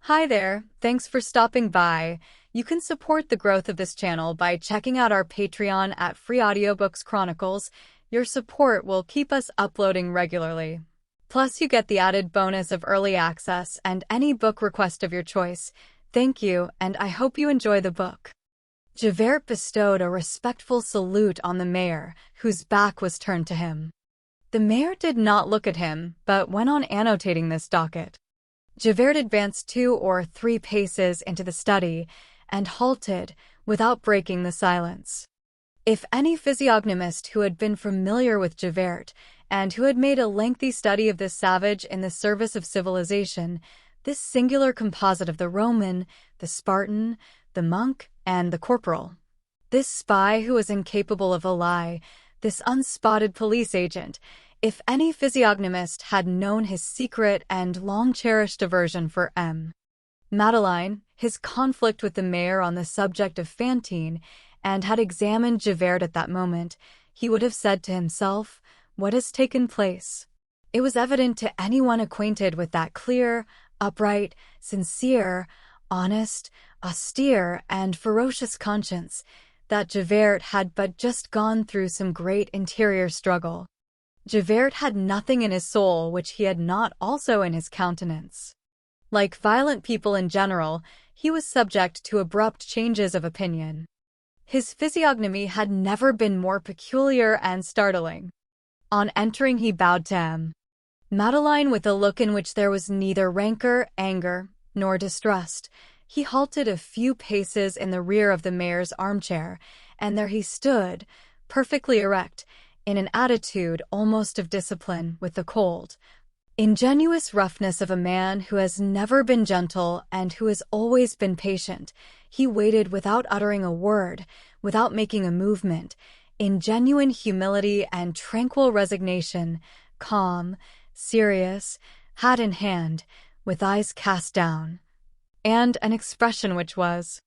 Hi there, thanks for stopping by. You can support the growth of this channel by checking out our Patreon at Free Audiobooks Chronicles. Your support will keep us uploading regularly. Plus, you get the added bonus of early access and any book request of your choice. Thank you, and I hope you enjoy the book. Javert bestowed a respectful salute on the mayor, whose back was turned to him. The mayor did not look at him, but went on annotating this docket. Javert advanced 2 or 3 paces into the study and halted without breaking the silence. If any physiognomist who had been familiar with Javert and who had made a lengthy study of this savage in the service of civilization, this singular composite of the Roman, the Spartan, the monk, and the corporal, this spy who was incapable of a lie, this unspotted police agent, if any physiognomist had known his secret and long-cherished aversion for Madeleine, his conflict with the mayor on the subject of Fantine, and had examined Javert at that moment, he would have said to himself, "What has taken place?" It was evident to anyone acquainted with that clear, upright, sincere, honest, austere, and ferocious conscience that Javert had but just gone through some great interior struggle. Javert had nothing in his soul which he had not also in his countenance. Like violent people in general, he was subject to abrupt changes of opinion. His physiognomy had never been more peculiar and startling. On entering, he bowed to Madeleine with a look in which there was neither rancor, anger, nor distrust. He halted a few paces in the rear of the mayor's armchair, and there he stood, perfectly erect, in an attitude almost of discipline, with the cold, ingenuous roughness of a man who has never been gentle and who has always been patient. He waited without uttering a word, without making a movement, in genuine humility and tranquil resignation, calm, serious, hat in hand, with eyes cast down, and an expression which was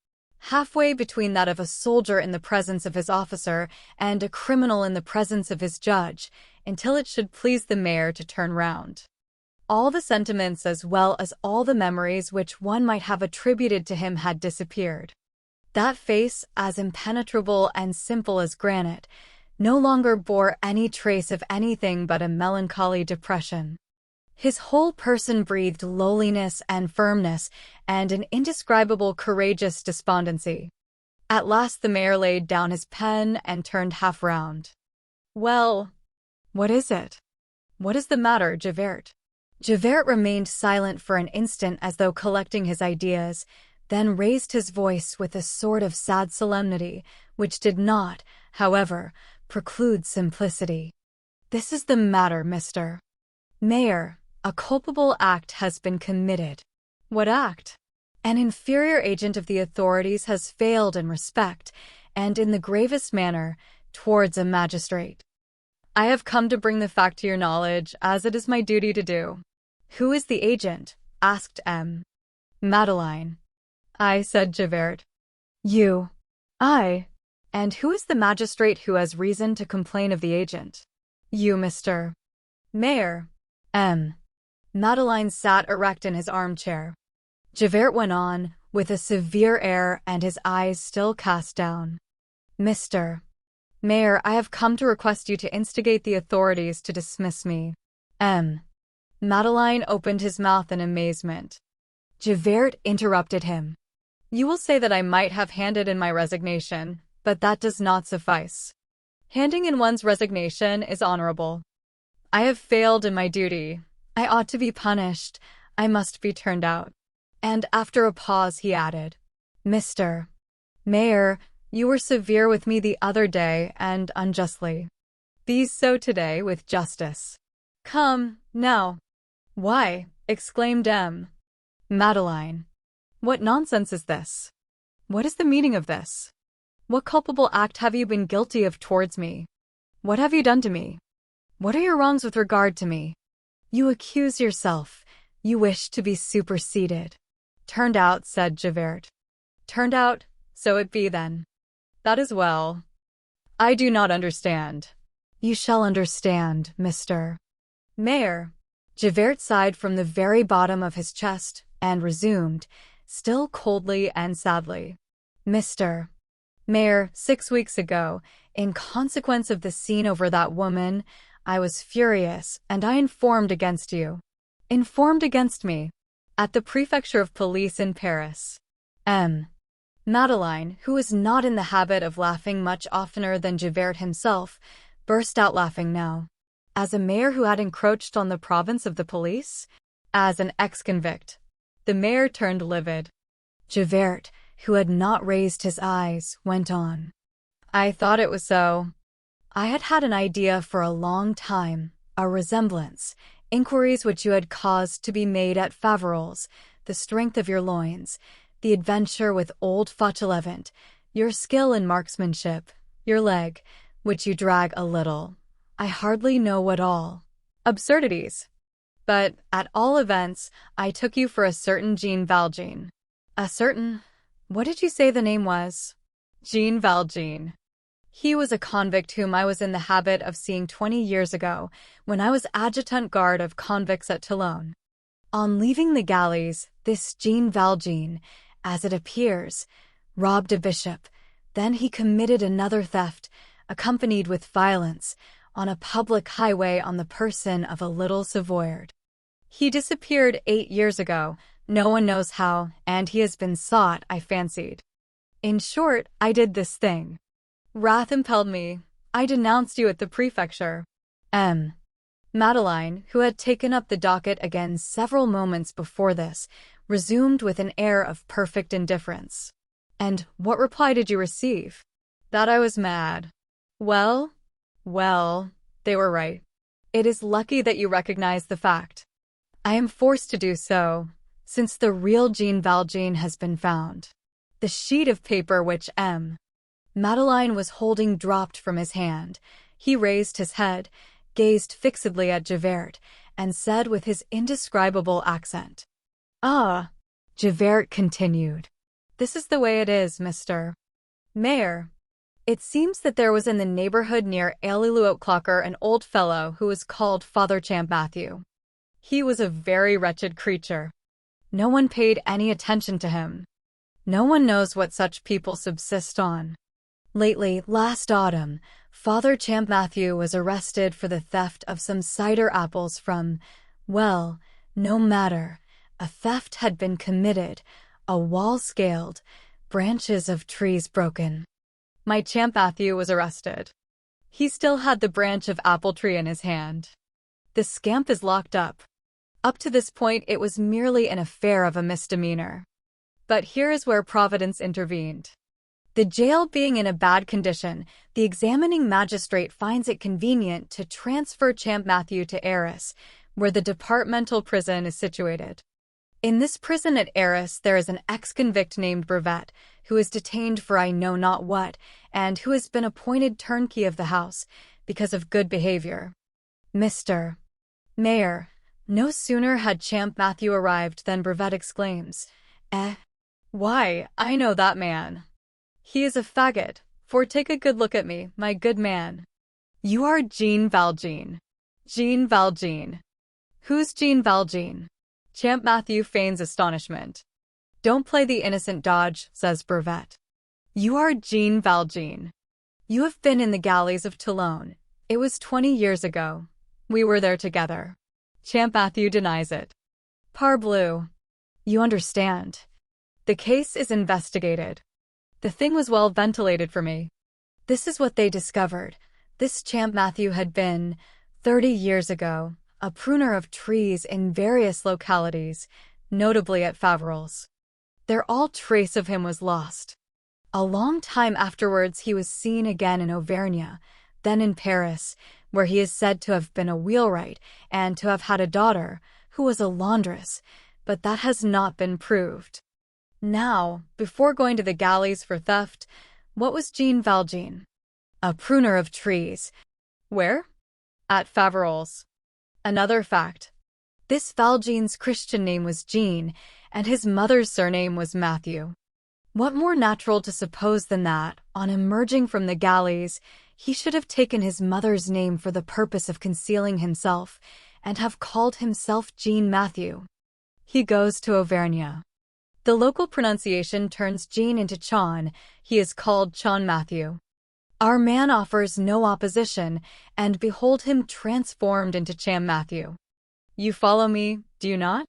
halfway between that of a soldier in the presence of his officer and a criminal in the presence of his judge, until it should please the mayor to turn round. All the sentiments as well as all the memories which one might have attributed to him had disappeared. That face, as impenetrable and simple as granite, no longer bore any trace of anything but a melancholy depression. His whole person breathed lowliness and firmness and an indescribable courageous despondency. At last the mayor laid down his pen and turned half round. "Well, what is it? What is the matter, Javert?" Javert remained silent for an instant as though collecting his ideas, then raised his voice with a sort of sad solemnity, which did not, however, preclude simplicity. "This is the matter, Mr. Mayor. A culpable act has been committed." "What act?" "An inferior agent of the authorities has failed in respect, and in the gravest manner, towards a magistrate." "I have come to bring the fact to your knowledge, as it is my duty to do." "Who is the agent?" asked Madeleine. "I," said Javert. "You?" "I." "And who is the magistrate who has reason to complain of the agent?" "You, Mr. Mayor." Madeleine sat erect in his armchair. Javert went on, with a severe air and his eyes still cast down. "Mr. Mayor, I have come to request you to instigate the authorities to dismiss me." Madeleine opened his mouth in amazement. Javert interrupted him. "You will say that I might have handed in my resignation, but that does not suffice. Handing in one's resignation is honorable. I have failed in my duty. I ought to be punished. I must be turned out." And after a pause he added, "Mr. Mayor, you were severe with me the other day and unjustly. Be so today with justice. Come, now." "Why?" exclaimed Madeleine. "What nonsense is this? What is the meaning of this? What culpable act have you been guilty of towards me? What have you done to me? What are your wrongs with regard to me? You accuse yourself. You wish to be superseded." "Turned out," said Javert. "Turned out? So it be then. That is well. I do not understand." "You shall understand, Mr. Mayor." Javert sighed from the very bottom of his chest and resumed, still coldly and sadly. Mr. Mayor, 6 weeks ago, in consequence of the scene over that woman, I was furious, and I informed against you. Informed against me. At the Prefecture of Police in Paris. Madeleine, who was not in the habit of laughing much oftener than Javert himself, burst out laughing now. As a mayor who had encroached on the province of the police? As an ex-convict. The mayor turned livid. Javert, who had not raised his eyes, went on. I thought it was so. I had had an idea for a long time, a resemblance, inquiries which you had caused to be made at Faverolles, the strength of your loins, the adventure with old Fauchelevent, your skill in marksmanship, your leg, which you drag a little. I hardly know what all. Absurdities. But, at all events, I took you for a certain Jean Valjean. A certain... What did you say the name was? Jean Valjean. He was a convict whom I was in the habit of seeing 20 years ago, when I was adjutant guard of convicts at Toulon. On leaving the galleys, this Jean Valjean, as it appears, robbed a bishop. Then he committed another theft, accompanied with violence, on a public highway on the person of a little Savoyard. He disappeared 8 years ago, no one knows how, and he has been sought, I fancied. In short, I did this thing. Wrath impelled me. I denounced you at the prefecture. Madeleine, who had taken up the docket again several moments before this, resumed with an air of perfect indifference. And what reply did you receive? That I was mad. Well, they were right. It is lucky that you recognize the fact. I am forced to do so, since the real Jean Valjean has been found. The sheet of paper which Madeleine was holding dropped from his hand. He raised his head, gazed fixedly at Javert, and said with his indescribable accent, Ah! Javert continued, This is the way it is, Mr. Mayor. It seems that there was in the neighborhood near Ailly-le-Haut-Clocker an old fellow who was called Father Champmathieu. He was a very wretched creature. No one paid any attention to him. No one knows what such people subsist on. Lately, last autumn, Father Champmathieu was arrested for the theft of some cider apples from, well, no matter. A theft had been committed, a wall scaled, branches of trees broken. My Champmathieu was arrested. He still had the branch of apple tree in his hand. The scamp is locked up. Up to this point it was merely an affair of a misdemeanor. But here is where Providence intervened. The jail being in a bad condition, the examining magistrate finds it convenient to transfer Champmathieu to Arras, where the departmental prison is situated. In this prison at Arras there is an ex-convict named Brevet, who is detained for I know not what, and who has been appointed turnkey of the house, because of good behavior. Mr. Mayor, no sooner had Champmathieu arrived than Brevet exclaims, Why, I know that man. He is a faggot, for take a good look at me, my good man. You are Jean Valjean. Jean Valjean. Who's Jean Valjean? Champmathieu feigns astonishment. Don't play the innocent dodge, says Brevet. You are Jean Valjean. You have been in the galleys of Toulon. It was 20 years ago. We were there together. Champmathieu denies it. Parbleu. You understand. The case is investigated. The thing was well ventilated for me. This is what they discovered. This Champmathieu had been, 30 years ago, a pruner of trees in various localities, notably at Faverolles. There all trace of him was lost. A long time afterwards he was seen again in Auvergne, then in Paris, where he is said to have been a wheelwright and to have had a daughter, who was a laundress, but that has not been proved. Now, before going to the galleys for theft, what was Jean Valjean? A pruner of trees. Where? At Faverolles. Another fact. This Valjean's Christian name was Jean, and his mother's surname was Matthew. What more natural to suppose than that, on emerging from the galleys, he should have taken his mother's name for the purpose of concealing himself, and have called himself Jean Matthew. He goes to Auvergne. The local pronunciation turns Jean into Chon. He is called Chon Matthew. Our man offers no opposition, and behold him transformed into Cham Matthew. You follow me, do you not?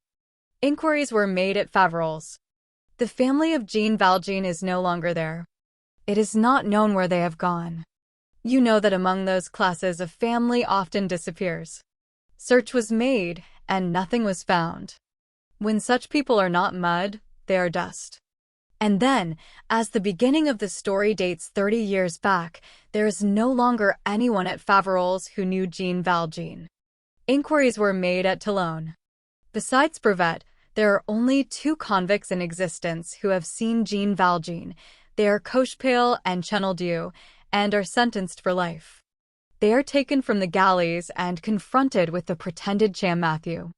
Inquiries were made at Faverolles. The family of Jean Valjean is no longer there. It is not known where they have gone. You know that among those classes a family often disappears. Search was made, and nothing was found. When such people are not mud, they are dust. And then, as the beginning of the story dates 30 years back, there is no longer anyone at Faverolles who knew Jean Valjean. Inquiries were made at Toulon. Besides Brevet, there are only 2 convicts in existence who have seen Jean Valjean. They are Cochepaille and Chenildieu, and are sentenced for life. They are taken from the galleys and confronted with the pretended Cham Matthew.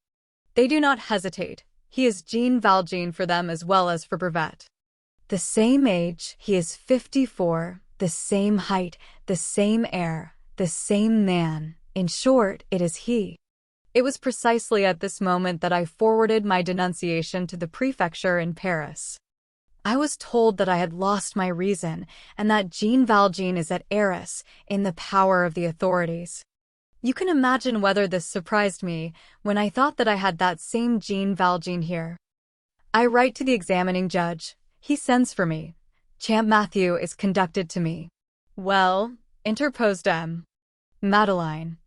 They do not hesitate. He is Jean Valjean for them as well as for Brevet. The same age, he is 54, the same height, the same air, the same man. In short, it is he. It was precisely at this moment that I forwarded my denunciation to the prefecture in Paris. I was told that I had lost my reason and that Jean Valjean is at Arras, in the power of the authorities. You can imagine whether this surprised me when I thought that I had that same Jean Valjean here. I write to the examining judge. He sends for me. Cham Matthew is conducted to me. Well, interposed M. Madeleine.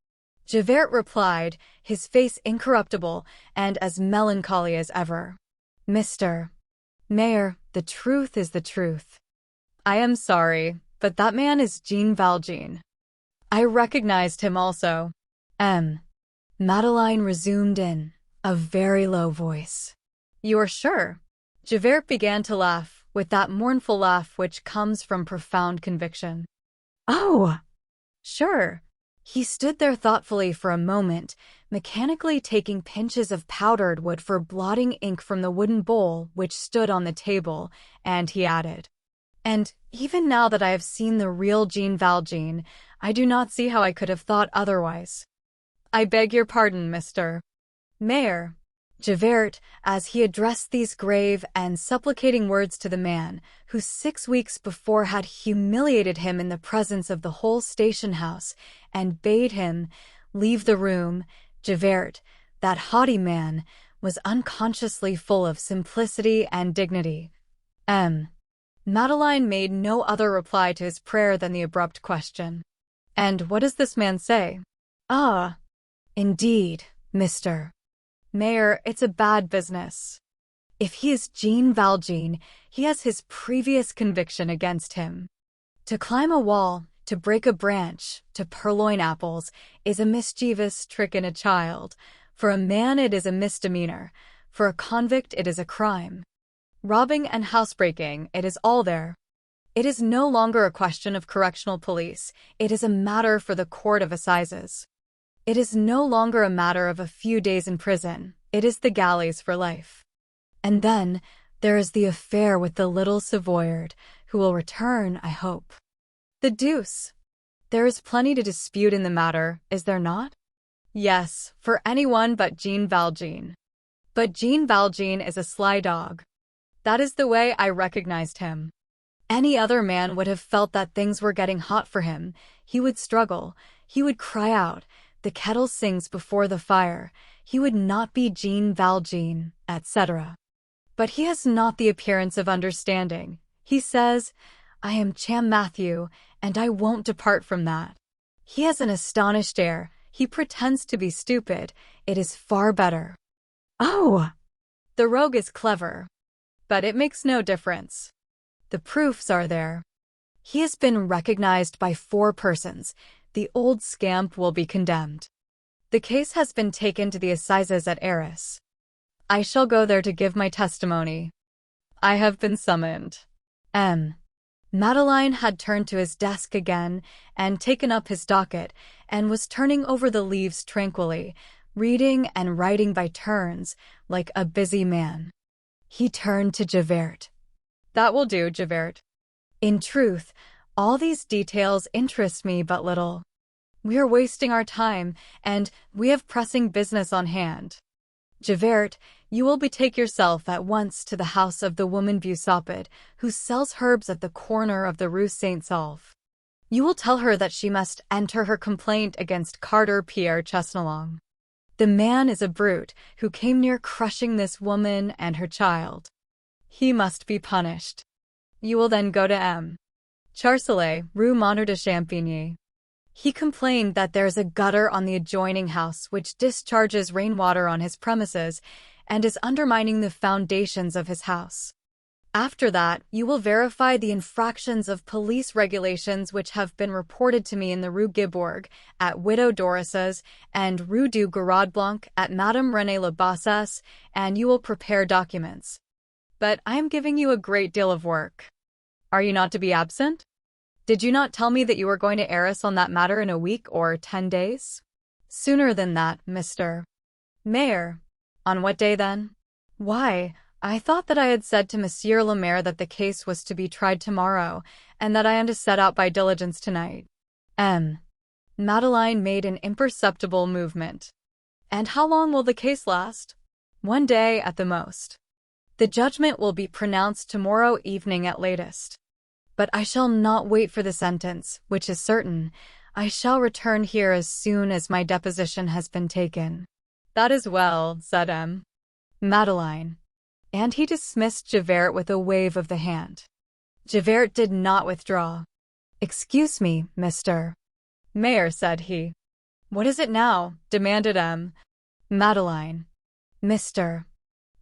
Javert replied, his face incorruptible and as melancholy as ever. Mr. Mayor, the truth is the truth. I am sorry, but that man is Jean Valjean. I recognized him also. M. Madeleine resumed in a very low voice. You are sure? Javert began to laugh, with that mournful laugh which comes from profound conviction. Oh! Sure. He stood there thoughtfully for a moment, mechanically taking pinches of powdered wood for blotting ink from the wooden bowl which stood on the table, and he added, And even now that I have seen the real Jean Valjean, I do not see how I could have thought otherwise. I beg your pardon, Mr. Mayor. Javert, as he addressed these grave and supplicating words to the man who 6 weeks before had humiliated him in the presence of the whole station-house and bade him leave the room, Javert, that haughty man, was unconsciously full of simplicity and dignity. M. Madeleine made no other reply to his prayer than the abrupt question. And what does this man say? Ah, indeed, Mr. Mayor, it's a bad business. If he is Jean Valjean, he has his previous conviction against him. To climb a wall, to break a branch, to purloin apples, is a mischievous trick in a child. For a man it is a misdemeanor. For a convict it is a crime. Robbing and housebreaking, it is all there. It is no longer a question of correctional police. It is a matter for the court of assizes. It is no longer a matter of a few days in prison. It is the galleys for life. And then there is the affair with the little Savoyard, who will return, I hope. The deuce! There is plenty to dispute in the matter, is there not? Yes, for anyone but Jean Valjean. But Jean Valjean is a sly dog. That is the way I recognized him. Any other man would have felt that things were getting hot for him. He would struggle. He would cry out, "The kettle sings before the fire." He would not be Jean Valjean, etc. But he has not the appearance of understanding. He says, "I am Cham Matthew, and I won't depart from that." He has an astonished air. He pretends to be stupid. It is far better. Oh! The rogue is clever. But it makes no difference. The proofs are there. He has been recognized by 4 persons. The old scamp will be condemned. The case has been taken to the assizes at Arras. I shall go there to give my testimony. I have been summoned. M. Madeleine had turned to his desk again and taken up his docket and was turning over the leaves tranquilly, reading and writing by turns, like a busy man. He turned to Javert. That will do, Javert. In truth, all these details interest me but little. We are wasting our time, and we have pressing business on hand. Javert, you will betake yourself at once to the house of the woman Busapid, who sells herbs at the corner of the Rue Saint-Saulve. You will tell her that she must enter her complaint against Carter Pierre Chesnelong. The man is a brute who came near crushing this woman and her child. He must be punished. You will then go to M. Charcelet, Rue Monter de Champigny. He complained that there is a gutter on the adjoining house which discharges rainwater on his premises and is undermining the foundations of his house. After that, you will verify the infractions of police regulations which have been reported to me in the Rue Guibourg, at Widow Doris's, and Rue du Garrod Blanc at Madame Renée Le Bassesse, and you will prepare documents. But I am giving you a great deal of work. Are you not to be absent? Did you not tell me that you were going to Arras on that matter in a week or 10 days? Sooner than that, Mr. Mayor. On what day then? Why, I thought that I had said to Monsieur le Maire that the case was to be tried tomorrow, and that I am to set out by diligence tonight. Madeleine made an imperceptible movement. And how long will the case last? 1 day at the most. The judgment will be pronounced tomorrow evening at latest. But I shall not wait for the sentence, which is certain. I shall return here as soon as my deposition has been taken. That is well, said Madeleine. And he dismissed Javert with a wave of the hand. Javert did not withdraw. Excuse me, Mr. Mayor, said he. What is it now? Demanded Madeleine. Mr.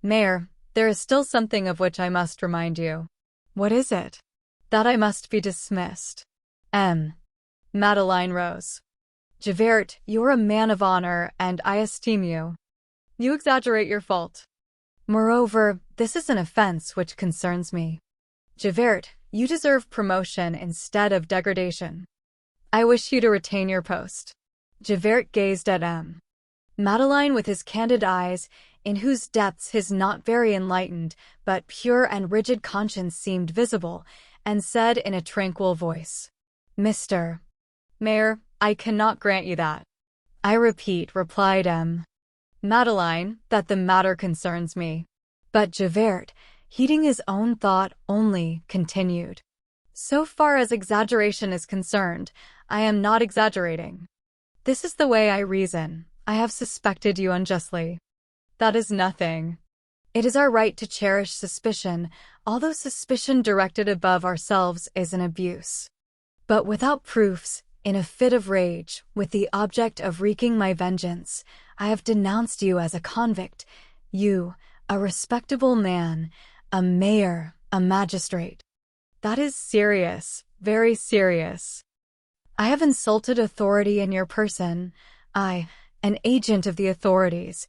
Mayor, there is still something of which I must remind you. What is it? That I must be dismissed. Madeleine rose. Javert, you are a man of honor, and I esteem you. You exaggerate your fault. Moreover, this is an offense which concerns me. Javert, you deserve promotion instead of degradation. I wish you to retain your post. Javert gazed at Madeleine with his candid eyes, in whose depths his not very enlightened, but pure and rigid conscience seemed visible, and said in a tranquil voice, Mr. Mayor, I cannot grant you that. I repeat, replied Madeleine, that the matter concerns me. But Javert, heeding his own thought only, continued, So far as exaggeration is concerned, I am not exaggerating. This is the way I reason. I have suspected you unjustly. That is nothing. It is our right to cherish suspicion, although suspicion directed above ourselves is an abuse. But without proofs, in a fit of rage, with the object of wreaking my vengeance, I have denounced you as a convict, you, a respectable man, a mayor, a magistrate. That is serious, very serious. I have insulted authority in your person, I, an agent of the authorities.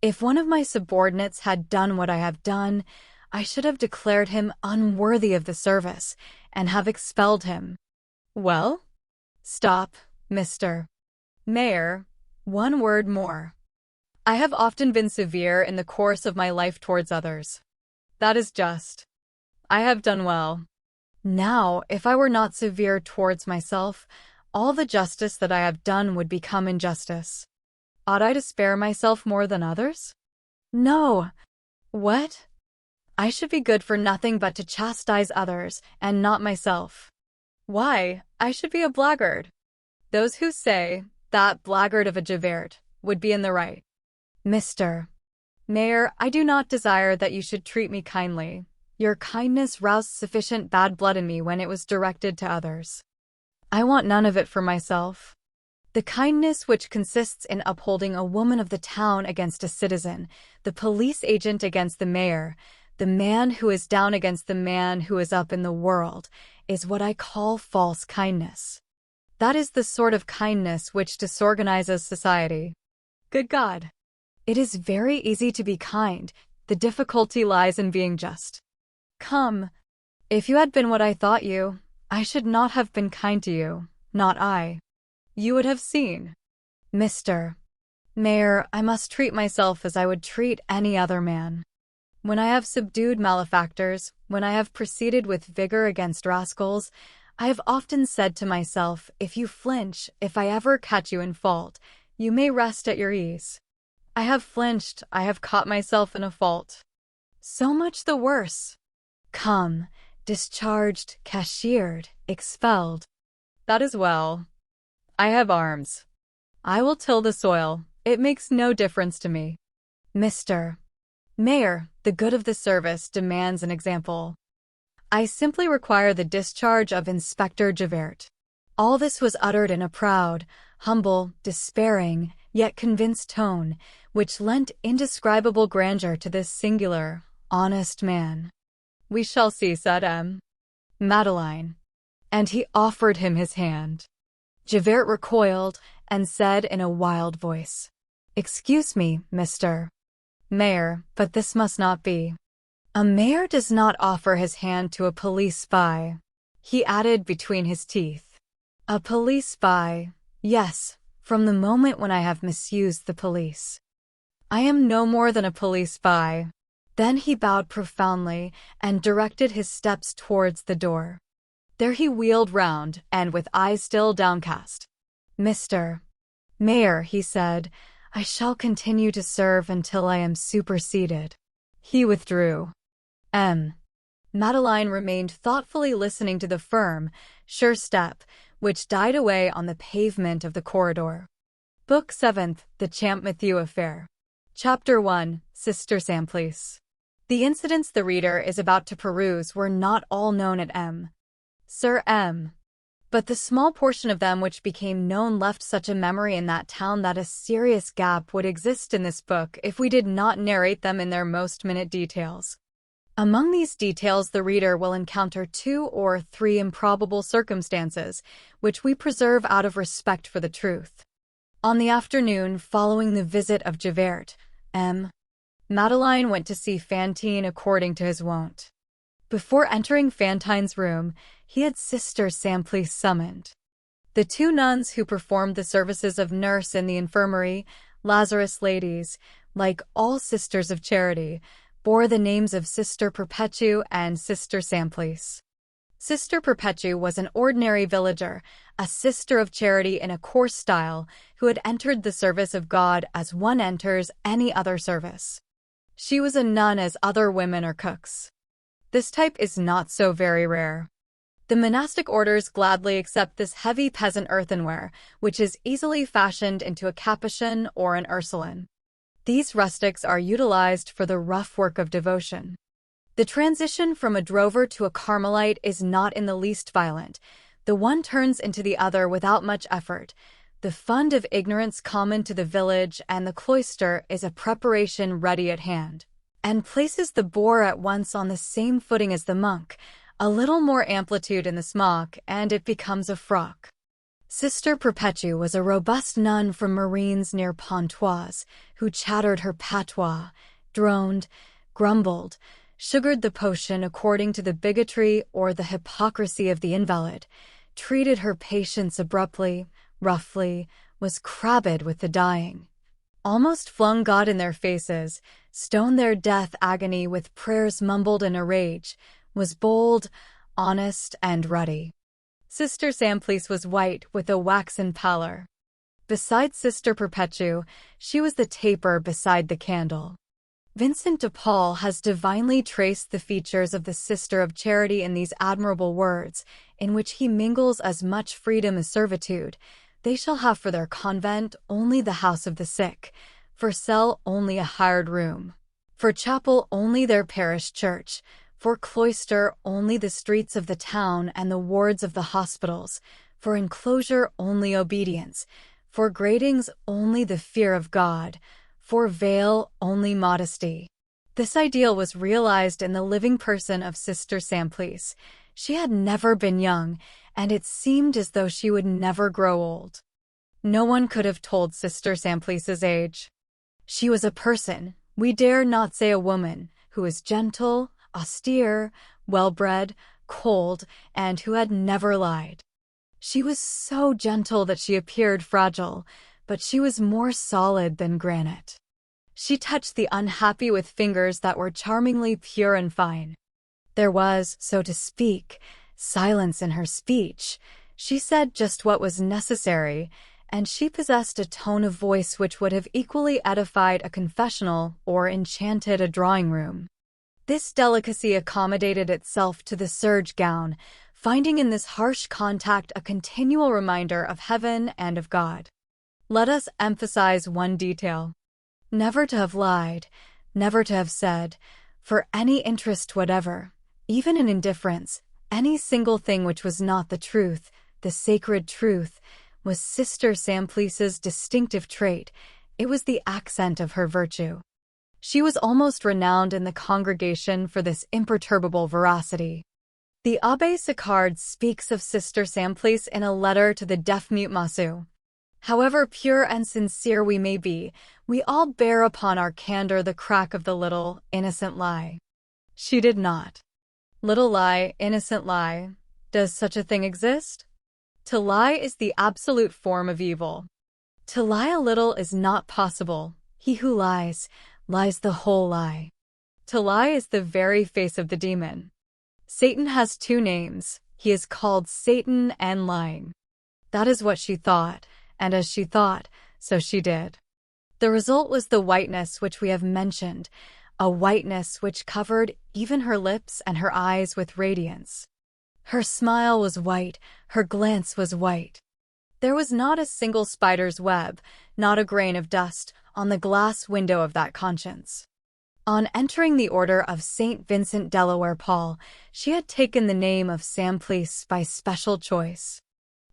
If one of my subordinates had done what I have done, I should have declared him unworthy of the service, and have expelled him. Well? Stop, Mr. Mayor, one word more. I have often been severe in the course of my life towards others. That is just. I have done well. Now, if I were not severe towards myself, all the justice that I have done would become injustice. Ought I to spare myself more than others? No. What? I should be good for nothing but to chastise others, and not myself. Why, I should be a blackguard. Those who say, that blackguard of a Javert, would be in the right. Mr. Mayor, I do not desire that you should treat me kindly. Your kindness roused sufficient bad blood in me when it was directed to others. I want none of it for myself. The kindness which consists in upholding a woman of the town against a citizen, the police agent against the mayor, the man who is down against the man who is up in the world, is what I call false kindness. That is the sort of kindness which disorganizes society. Good God! It is very easy to be kind, the difficulty lies in being just. Come, if you had been what I thought you, I should not have been kind to you, not I. You would have seen. Mr. Mayor, I must treat myself as I would treat any other man. When I have subdued malefactors, when I have proceeded with vigor against rascals, I have often said to myself, if you flinch, if I ever catch you in fault, you may rest at your ease. I have flinched, I have caught myself in a fault. So much the worse. Come, discharged, cashiered, expelled. That is well. I have arms. I will till the soil, it makes no difference to me. Mr. Mayor, the good of the service demands an example. I simply require the discharge of Inspector Javert. All this was uttered in a proud, humble, despairing, yet convinced tone, which lent indescribable grandeur to this singular, honest man. We shall see, said M. Madeleine. And he offered him his hand. Javert recoiled and said in a wild voice, "Excuse me, Mr. Mayor, but this must not be. A mayor does not offer his hand to a police spy," he added between his teeth. "A police spy, yes, from the moment when I have misused the police. I am no more than a police spy." Then he bowed profoundly and directed his steps towards the door. There he wheeled round, and with eyes still downcast, "Mr. Mayor," he said, "I shall continue to serve until I am superseded." He withdrew. M. Madeleine remained thoughtfully listening to the firm, sure step, which died away on the pavement of the corridor. Book 7th, The Champmathieu Affair. Chapter 1, Sister Simplice. The incidents the reader is about to peruse were not all known at M. Sir M. But the small portion of them which became known left such a memory in that town that a serious gap would exist in this book if we did not narrate them in their most minute details. Among these details the reader will encounter 2 or 3 improbable circumstances, which we preserve out of respect for the truth. On the afternoon following the visit of Javert, M. Madeleine went to see Fantine according to his wont. Before entering Fantine's room, he had Sister Simplice summoned. The 2 nuns who performed the services of nurse in the infirmary, Lazarus ladies, like all sisters of charity, bore the names of Sister Perpétue and Sister Simplice. Sister Perpétue was an ordinary villager, a sister of charity in a coarse style, who had entered the service of God as one enters any other service. She was a nun as other women are cooks. This type is not so very rare. The monastic orders gladly accept this heavy peasant earthenware, which is easily fashioned into a Capuchin or an Ursuline. These rustics are utilized for the rough work of devotion. The transition from a drover to a Carmelite is not in the least violent. The one turns into the other without much effort. The fund of ignorance common to the village and the cloister is a preparation ready at hand, and places the boor at once on the same footing as the monk, a little more amplitude in the smock, and it becomes a frock. Sister Perpétue was a robust nun from Marines near Pontoise, who chattered her patois, droned, grumbled, sugared the potion according to the bigotry or the hypocrisy of the invalid, treated her patients abruptly, roughly, was crabbed with the dying, almost flung God in their faces, stoned their death agony with prayers mumbled in a rage, was bold, honest, and ruddy. Sister Simplice was white with a waxen pallor. Besides Sister Perpétue, she was the taper beside the candle. Vincent de Paul has divinely traced the features of the Sister of Charity in these admirable words, in which he mingles as much freedom as servitude. They shall have for their convent only the house of the sick, for cell only a hired room, for chapel only their parish church, for cloister only the streets of the town and the wards of the hospitals, for enclosure only obedience, for gratings only the fear of God, for veil only modesty. This ideal was realized in the living person of Sister Simplice. She had never been young, and it seemed as though she would never grow old. No one could have told Sister Simplice's age. She was a person, we dare not say a woman, who was gentle, austere, well-bred, cold, and who had never lied. She was so gentle that she appeared fragile, but she was more solid than granite. She touched the unhappy with fingers that were charmingly pure and fine. There was, so to speak, silence in her speech. She said just what was necessary, and she possessed a tone of voice which would have equally edified a confessional or enchanted a drawing room. This delicacy accommodated itself to the serge gown, finding in this harsh contact a continual reminder of heaven and of God. Let us emphasize one detail. Never to have lied, never to have said, for any interest whatever, even in indifference, any single thing which was not the truth, the sacred truth, was Sister Simplice's distinctive trait. It was the accent of her virtue. She was almost renowned in the congregation for this imperturbable veracity. The Abbé Sicard speaks of Sister Simplice in a letter to the deaf-mute Massou. However pure and sincere we may be, we all bear upon our candor the crack of the little, innocent lie. She did not. Little lie, innocent lie. Does such a thing exist? To lie is the absolute form of evil. To lie a little is not possible. He who lies, lies the whole lie. To lie is the very face of the demon. Satan has two names. He is called Satan and lying. That is what she thought, and as she thought, so she did. The result was the whiteness which we have mentioned, a whiteness which covered even her lips and her eyes with radiance. Her smile was white, her glance was white. There was not a single spider's web, not a grain of dust, on the glass window of that conscience. On entering the order of St. Vincent Delaware Paul, she had taken the name of Simplice by special choice.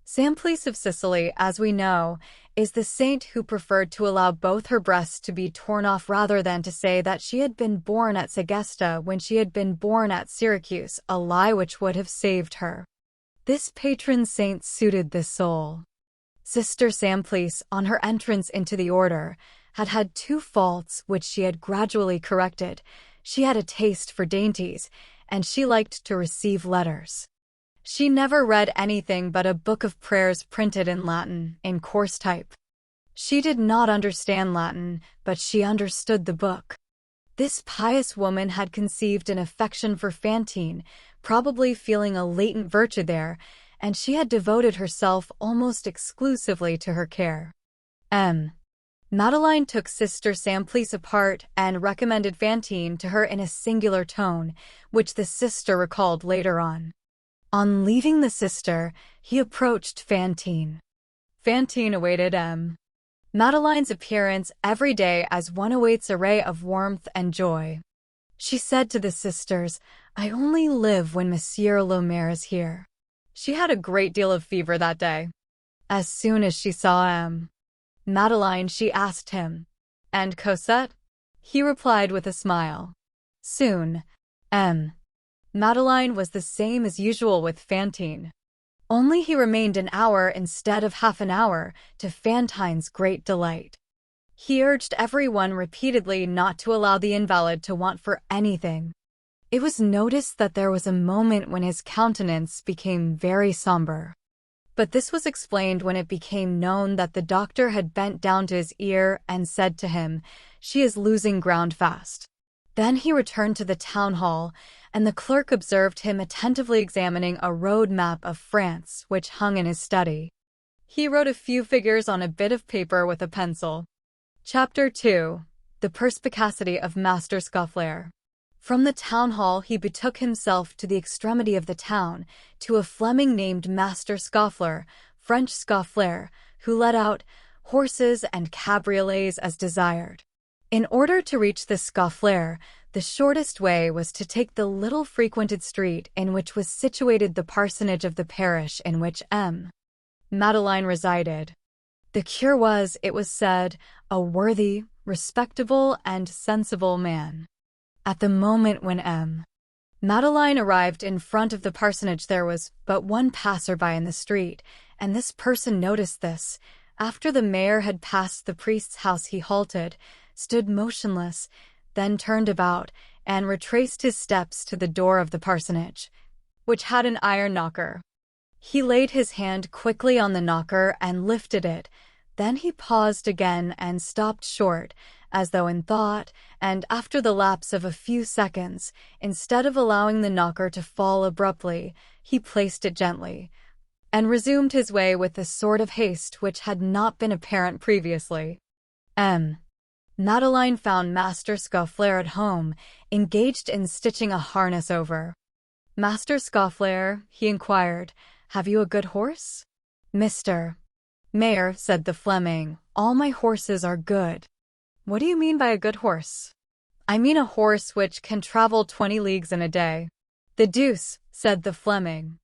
Simplice of Sicily, as we know, is the saint who preferred to allow both her breasts to be torn off rather than to say that she had been born at Segesta when she had been born at Syracuse, a lie which would have saved her. This patron saint suited this soul. Sister Simplice, on her entrance into the order, had had two faults which she had gradually corrected. She had a taste for dainties, and she liked to receive letters. She never read anything but a book of prayers printed in Latin, in coarse type. She did not understand Latin, but she understood the book. This pious woman had conceived an affection for Fantine, probably feeling a latent virtue there, and she had devoted herself almost exclusively to her care. Madeleine took Sister Simplice apart and recommended Fantine to her in a singular tone, which the sister recalled later on. On leaving the sister, he approached Fantine. Fantine awaited Madeleine's appearance every day as one awaits a ray of warmth and joy. She said to the sisters, "I only live when Monsieur Le Maire is here." She had a great deal of fever that day. As soon as she saw Madeleine, she asked him, "And Cosette?" He replied with a smile, "Soon, Madeleine was the same as usual with Fantine. Only he remained an hour instead of half an hour, to Fantine's great delight. He urged everyone repeatedly not to allow the invalid to want for anything. It was noticed that there was a moment when his countenance became very somber. But this was explained when it became known that the doctor had bent down to his ear and said to him, "She is losing ground fast." Then he returned to the town hall, and the clerk observed him attentively examining a road map of France which hung in his study. He wrote a few figures on a bit of paper with a pencil. Chapter 2. The Perspicacity of Master Scaufflaire. From the town hall he betook himself to the extremity of the town, to a Fleming named Master Scaufflaire, French Scaufflaire, who let out horses and cabriolets as desired. In order to reach the Scaufflaire, the shortest way was to take the little frequented street in which was situated the parsonage of the parish in which Madeleine resided. The cure was, it was said, a worthy, respectable, and sensible man. At the moment when Madeleine arrived in front of the parsonage there was but one passer-by in the street, and this person noticed this. After the mayor had passed the priest's house he halted, stood motionless, then turned about, and retraced his steps to the door of the parsonage, which had an iron knocker. He laid his hand quickly on the knocker and lifted it. Then he paused again and stopped short, as though in thought, and after the lapse of a few seconds, instead of allowing the knocker to fall abruptly, he placed it gently, and resumed his way with the sort of haste which had not been apparent previously. Madeline found Master Scaufflaire at home, engaged in stitching a harness over. "Master Scaufflaire," he inquired, "have you a good horse?" "Mr. Mayor," said the Fleming, "all my horses are good." "What do you mean by a good horse?" "I mean a horse which can travel 20 leagues in a day." "The deuce," said the Fleming.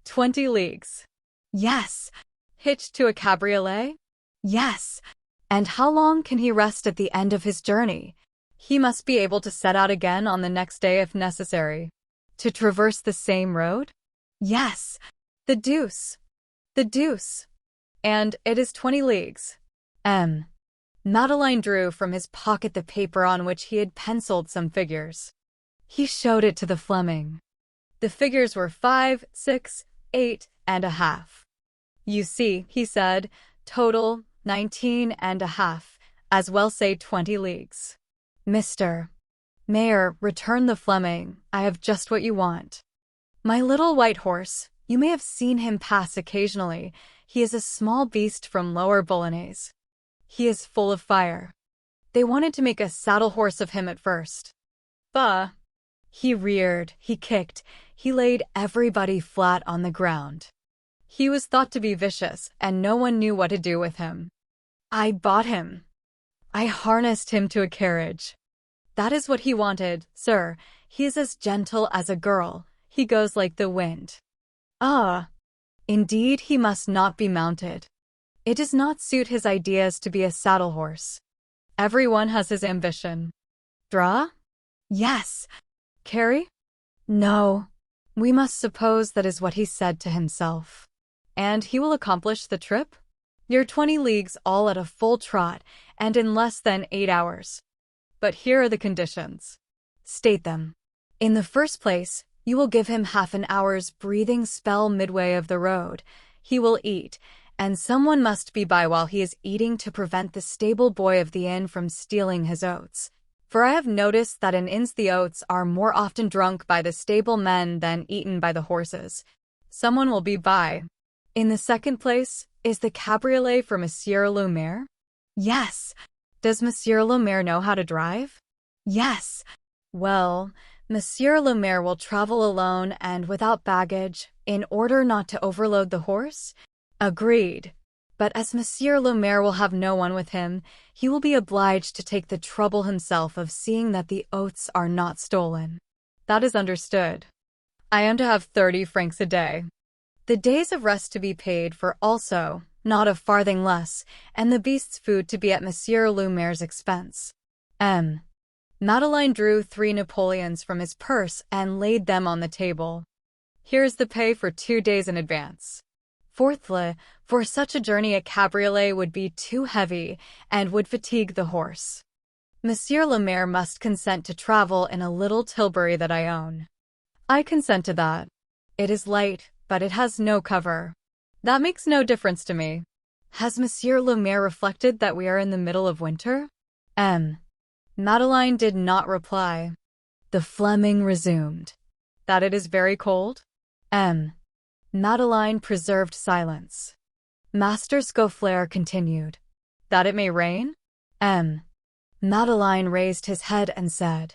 20 leagues. "Yes." "Hitched to a cabriolet?" "Yes." "And how long can he rest at the end of his journey?" "He must be able to set out again on the next day if necessary." "To traverse the same road?" "Yes." "The deuce." "The deuce." "And it is 20 leagues." Madeline drew from his pocket the paper on which he had penciled some figures. He showed it to the Fleming. The figures were 5, 6, 8 and a half. "You see," he said, "total 19 and a half, as well say 20 leagues." "Mr. Mayor," returned the Fleming, "I have just what you want. My little white horse, you may have seen him pass occasionally. He is a small beast from Lower Bolognese. He is full of fire. They wanted to make a saddle horse of him at first. Bah! He reared, he kicked, he laid everybody flat on the ground. He was thought to be vicious, and no one knew what to do with him. I bought him. I harnessed him to a carriage. That is what he wanted, sir. He is as gentle as a girl. He goes like the wind. Ah! Indeed, he must not be mounted. It does not suit his ideas to be a saddle horse. Everyone has his ambition. Draw? Yes. Carry? No. We must suppose that is what he said to himself. And he will accomplish the trip? Your 20 leagues all at a full trot, and in less than 8 hours. But here are the conditions. State them. In the first place, you will give him half an hour's breathing spell midway of the road. He will eat, and someone must be by while he is eating to prevent the stable boy of the inn from stealing his oats. For I have noticed that in inns the oats are more often drunk by the stable men than eaten by the horses. Someone will be by. In the second place, is the cabriolet for Monsieur le Maire? Yes. Does Monsieur le Maire know how to drive? Yes. Well, Monsieur le Maire will travel alone and without baggage, in order not to overload the horse? Agreed. But as Monsieur le Maire will have no one with him, he will be obliged to take the trouble himself of seeing that the oats are not stolen. That is understood. I am to have 30 francs a day. The days of rest to be paid for also, not a farthing less, and the beast's food to be at Monsieur le Maire's expense. Madeline drew 3 Napoleons from his purse and laid them on the table. Here is the pay for 2 days in advance. Fourthly, for such a journey a cabriolet would be too heavy and would fatigue the horse. Monsieur le Maire must consent to travel in a little tilbury that I own. I consent to that. It is light, but it has no cover. That makes no difference to me. Has Monsieur le Maire reflected that we are in the middle of winter? Madeline did not reply. The Fleming resumed. That it is very cold? Madeline preserved silence. Master Scaufflaire continued. That it may rain? Madeline raised his head and said,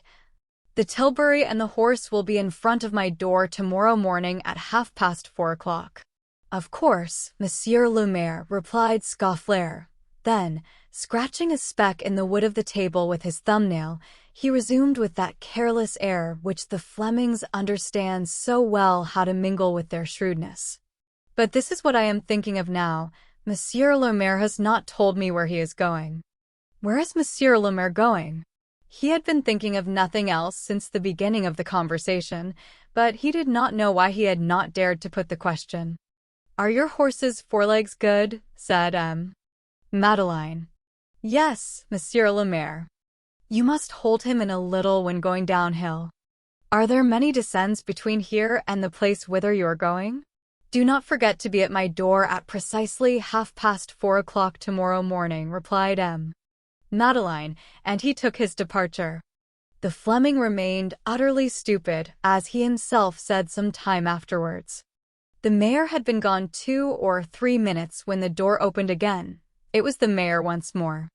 The tilbury and the horse will be in front of my door tomorrow morning at 4:30. Of course, Monsieur le Maire, replied Scaufflaire. Then, scratching a speck in the wood of the table with his thumbnail, he resumed with that careless air which the Flemings understand so well how to mingle with their shrewdness. But this is what I am thinking of now. Monsieur le Maire has not told me where he is going. Where is Monsieur le Maire going? He had been thinking of nothing else since the beginning of the conversation, but he did not know why he had not dared to put the question. Are your horses' forelegs good? Said Madeline. Yes, Monsieur le Maire. You must hold him in a little when going downhill. Are there many descents between here and the place whither you are going? Do not forget to be at my door at precisely 4:30 tomorrow morning, replied Madeline, and he took his departure. The Fleming remained utterly stupid, as he himself said some time afterwards. The mayor had been gone 2 or 3 minutes when the door opened again. It was the mayor once more.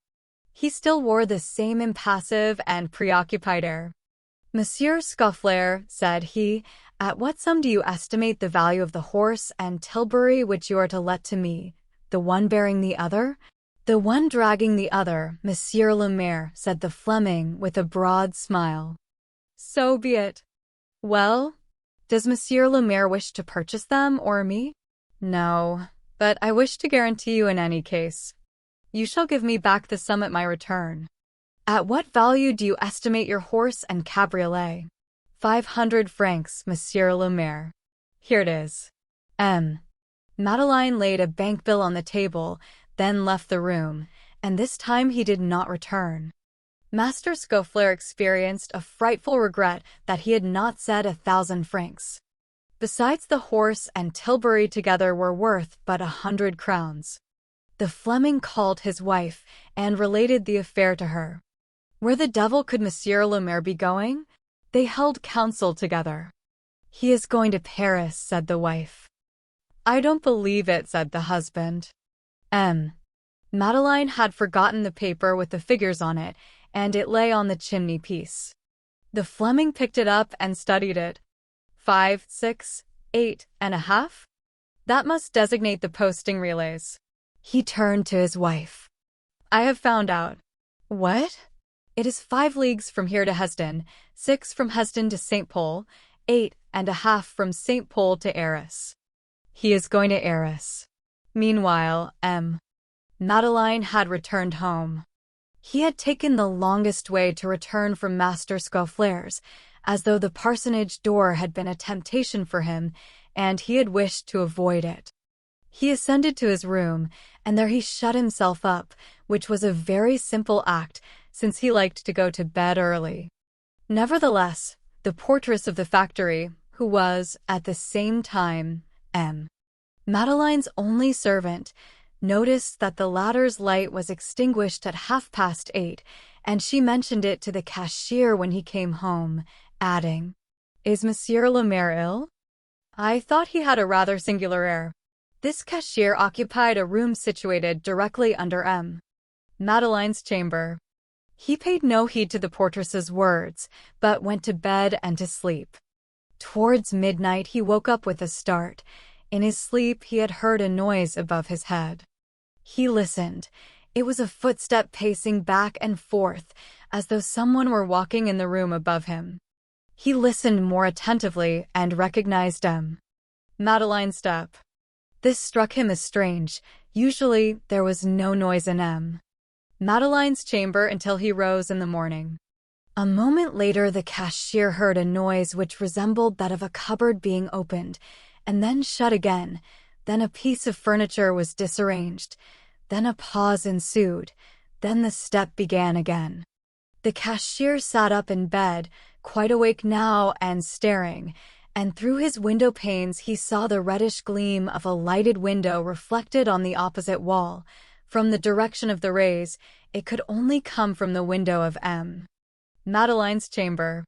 He still wore the same impassive and preoccupied air. "Monsieur Scaufflaire," said he, "at what sum do you estimate the value of the horse and tilbury which you are to let to me? The one bearing the other?" "The one dragging the other, Monsieur le Maire," said the Fleming with a broad smile. "So be it. Well, does Monsieur le Maire wish to purchase them, or me?" "No, but I wish to guarantee you in any case. You shall give me back the sum at my return." "At what value do you estimate your horse and cabriolet?" 500 francs, Monsieur le Maire. "Here it is." Madeline laid a bank bill on the table, then left the room, and this time he did not return. Master Scaufflaire experienced a frightful regret that he had not said 1,000 francs. Besides, the horse and tilbury together were worth but 100 crowns. The Fleming called his wife and related the affair to her. Where the devil could Monsieur le Maire be going? They held counsel together. "He is going to Paris," said the wife. "I don't believe it," said the husband. Madeline had forgotten the paper with the figures on it, and it lay on the chimney piece. The Fleming picked it up and studied it. 5, 6, 8.5? That must designate the posting relays. He turned to his wife. "I have found out." "What?" "It is 5 leagues from here to Hesdin, 6 from Hesdin to St. Pol, 8.5 from St. Pol to Arras. He is going to Arras." Meanwhile, Madeline had returned home. He had taken the longest way to return from Master Scaufflaire's, as though the parsonage door had been a temptation for him, and he had wished to avoid it. He ascended to his room, and there he shut himself up, which was a very simple act, since he liked to go to bed early. Nevertheless, the portress of the factory, who was, at the same time, Madeline's only servant, noticed that the latter's light was extinguished at 8:30, and she mentioned it to the cashier when he came home, adding, "Is Monsieur le Maire ill? I thought he had a rather singular air." This cashier occupied a room situated directly under Madeline's chamber. He paid no heed to the portress's words, but went to bed and to sleep. Towards midnight he woke up with a start. In his sleep he had heard a noise above his head. He listened. It was a footstep pacing back and forth, as though someone were walking in the room above him. He listened more attentively and recognized Madeline's step. This struck him as strange. Usually there was no noise in Madeline's chamber until he rose in the morning. A moment later the cashier heard a noise which resembled that of a cupboard being opened, and then shut again. Then a piece of furniture was disarranged. Then a pause ensued. Then the step began again. The cashier sat up in bed, quite awake now and staring, and through his window panes he saw the reddish gleam of a lighted window reflected on the opposite wall. From the direction of the rays, it could only come from the window of Madeline's chamber.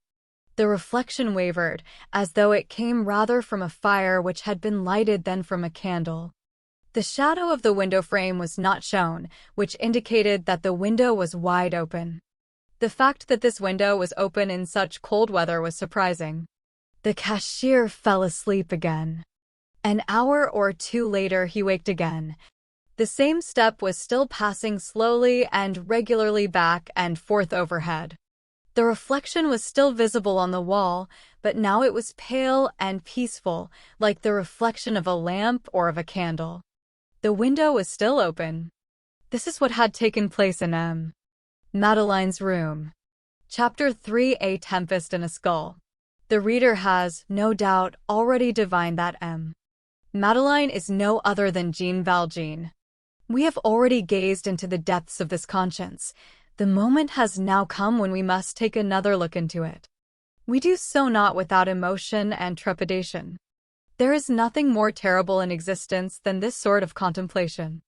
The reflection wavered, as though it came rather from a fire which had been lighted than from a candle. The shadow of the window frame was not shown, which indicated that the window was wide open. The fact that this window was open in such cold weather was surprising. The cashier fell asleep again. An hour or 2 later he waked again. The same step was still passing slowly and regularly back and forth overhead. The reflection was still visible on the wall, but now it was pale and peaceful, like the reflection of a lamp or of a candle. The window was still open. This is what had taken place in Madeline's room. Chapter 3: A Tempest in a Skull. The reader has, no doubt, already divined that Madeline is no other than Jean Valjean. We have already gazed into the depths of this conscience. The moment has now come when we must take another look into it. We do so not without emotion and trepidation. There is nothing more terrible in existence than this sort of contemplation.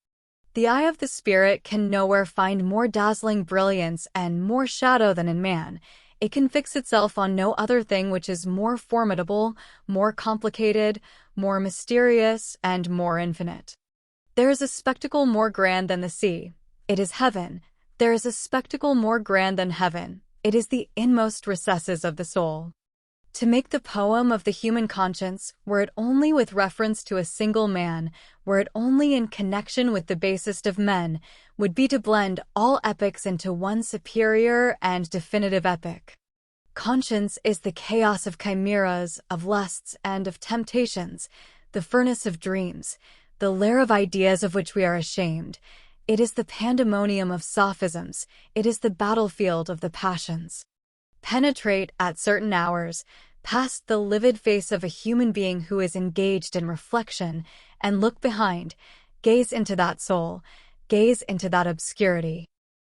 The eye of the spirit can nowhere find more dazzling brilliance and more shadow than in man. It can fix itself on no other thing which is more formidable, more complicated, more mysterious, and more infinite. There is a spectacle more grand than the sea. It is heaven. There is a spectacle more grand than heaven. It is the inmost recesses of the soul. To make the poem of the human conscience, were it only with reference to a single man, were it only in connection with the basest of men, would be to blend all epics into one superior and definitive epic. Conscience is the chaos of chimeras, of lusts, and of temptations, the furnace of dreams, the lair of ideas of which we are ashamed. It is the pandemonium of sophisms. It is the battlefield of the passions. Penetrate, at certain hours, past the livid face of a human being who is engaged in reflection, and look behind, gaze into that soul, gaze into that obscurity.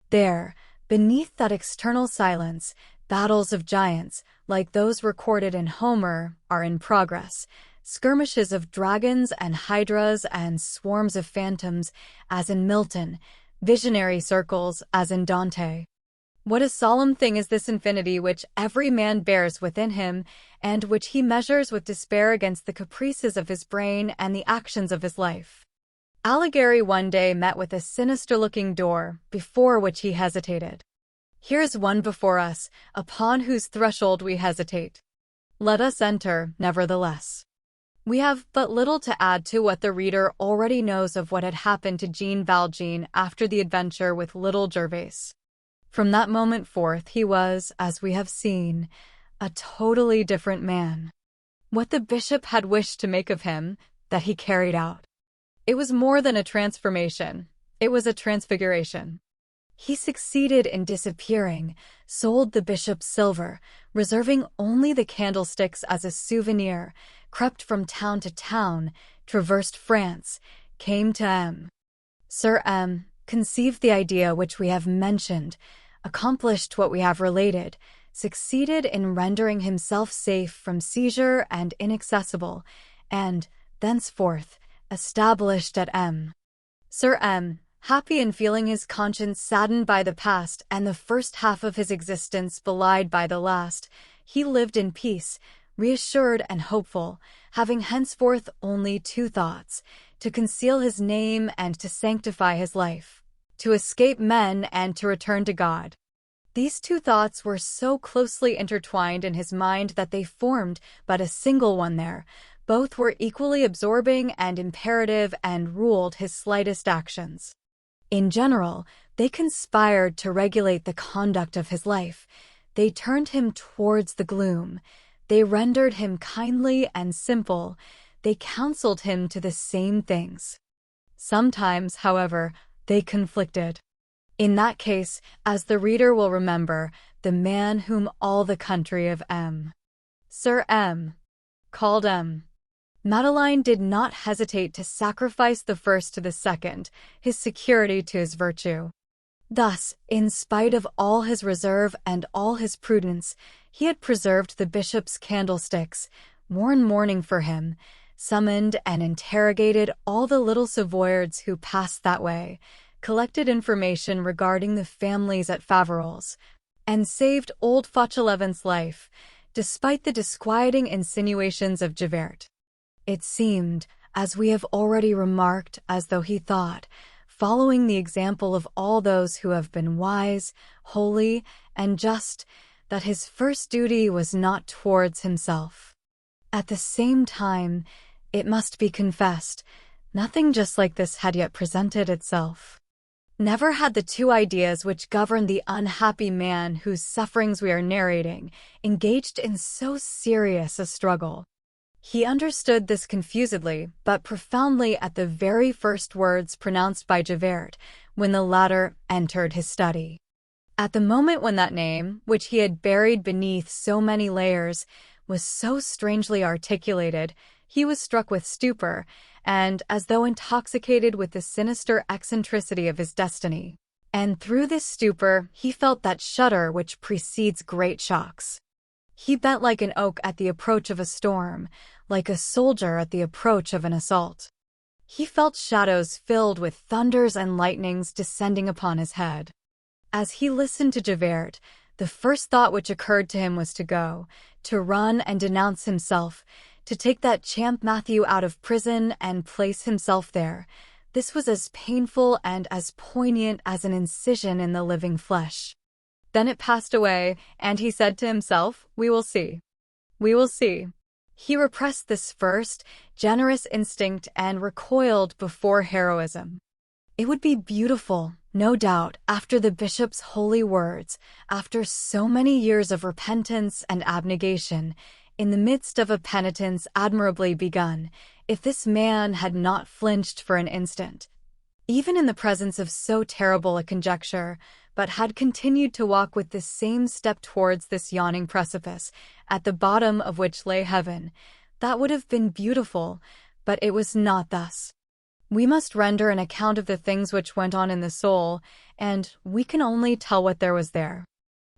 There, beneath that external silence, battles of giants, like those recorded in Homer, are in progress. Skirmishes of dragons and hydras and swarms of phantoms, as in Milton, visionary circles, as in Dante. What a solemn thing is this infinity which every man bears within him, and which he measures with despair against the caprices of his brain and the actions of his life. Alighieri one day met with a sinister-looking door, before which he hesitated. Here is one before us, upon whose threshold we hesitate. Let us enter, nevertheless. We have but little to add to what the reader already knows of what had happened to Jean Valjean after the adventure with little Gervais. From that moment forth he was, as we have seen, a totally different man. What the bishop had wished to make of him, that he carried out. It was more than a transformation, it was a transfiguration. He succeeded in disappearing, sold the bishop's silver, reserving only the candlesticks as a souvenir, crept from town to town, traversed France, came to M. Sir M. conceived the idea which we have mentioned, accomplished what we have related, succeeded in rendering himself safe from seizure and inaccessible, and, thenceforth, established at M. Sir M., happy in feeling his conscience saddened by the past and the first half of his existence belied by the last, he lived in peace, reassured and hopeful, having henceforth only two thoughts: to conceal his name and to sanctify his life, to escape men and to return to God. These two thoughts were so closely intertwined in his mind that they formed but a single one there. Both were equally absorbing and imperative and ruled his slightest actions. In general, they conspired to regulate the conduct of his life. They turned him towards the gloom. They rendered him kindly and simple. They counseled him to the same things. Sometimes, however, they conflicted. In that case, as the reader will remember, the man whom all the country of M. Sir M. called M. Madeleine did not hesitate to sacrifice the first to the second, his security to his virtue. Thus, in spite of all his reserve and all his prudence, he had preserved the bishop's candlesticks, worn mourning for him, summoned and interrogated all the little Savoyards who passed that way, collected information regarding the families at Faverolles, and saved old Fauchelevent's life, despite the disquieting insinuations of Javert. It seemed, as we have already remarked, as though he thought, following the example of all those who have been wise, holy, and just, that his first duty was not towards himself. At the same time, it must be confessed, nothing just like this had yet presented itself. Never had the two ideas which governed the unhappy man whose sufferings we are narrating engaged in so serious a struggle. He understood this confusedly, but profoundly at the very first words pronounced by Javert, when the latter entered his study. At the moment when that name, which he had buried beneath so many layers, was so strangely articulated, he was struck with stupor, and as though intoxicated with the sinister eccentricity of his destiny. And through this stupor he felt that shudder which precedes great shocks. He bent like an oak at the approach of a storm, like a soldier at the approach of an assault. He felt shadows filled with thunders and lightnings descending upon his head. As he listened to Javert, the first thought which occurred to him was to go, to run and denounce himself, to take that champ Matthew out of prison and place himself there. This was as painful and as poignant as an incision in the living flesh. Then it passed away, and he said to himself, "We will see. We will see." He repressed this first, generous instinct and recoiled before heroism. It would be beautiful, no doubt, after the bishop's holy words, after so many years of repentance and abnegation, in the midst of a penitence admirably begun, if this man had not flinched for an instant, even in the presence of so terrible a conjecture, but had continued to walk with the same step towards this yawning precipice, at the bottom of which lay heaven. That would have been beautiful, but it was not thus. We must render an account of the things which went on in the soul, and we can only tell what there was there.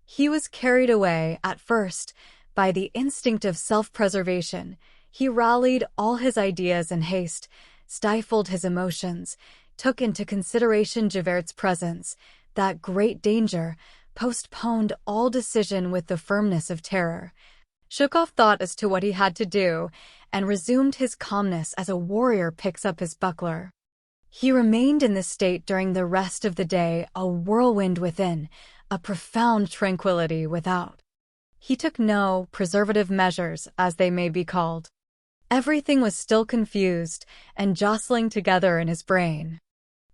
He was carried away, at first, by the instinct of self-preservation. He rallied all his ideas in haste, stifled his emotions, took into consideration Javert's presence, that great danger, postponed all decision with the firmness of terror, shook off thought as to what he had to do, and resumed his calmness as a warrior picks up his buckler. He remained in this state during the rest of the day, a whirlwind within, a profound tranquility without. He took no preservative measures, as they may be called. Everything was still confused and jostling together in his brain.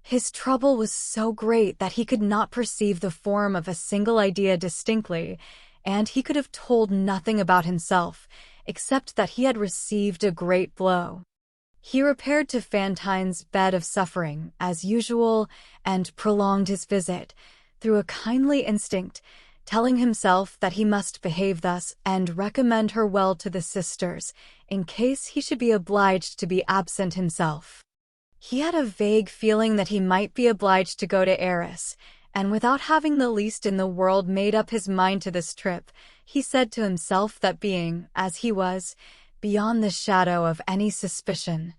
His trouble was so great that he could not perceive the form of a single idea distinctly, and he could have told nothing about himself, except that he had received a great blow. He repaired to Fantine's bed of suffering, as usual, and prolonged his visit, through a kindly instinct, telling himself that he must behave thus and recommend her well to the sisters, in case he should be obliged to be absent himself. He had a vague feeling that he might be obliged to go to Arras, and without having the least in the world made up his mind to this trip, he said to himself that being, as he was, beyond the shadow of any suspicion,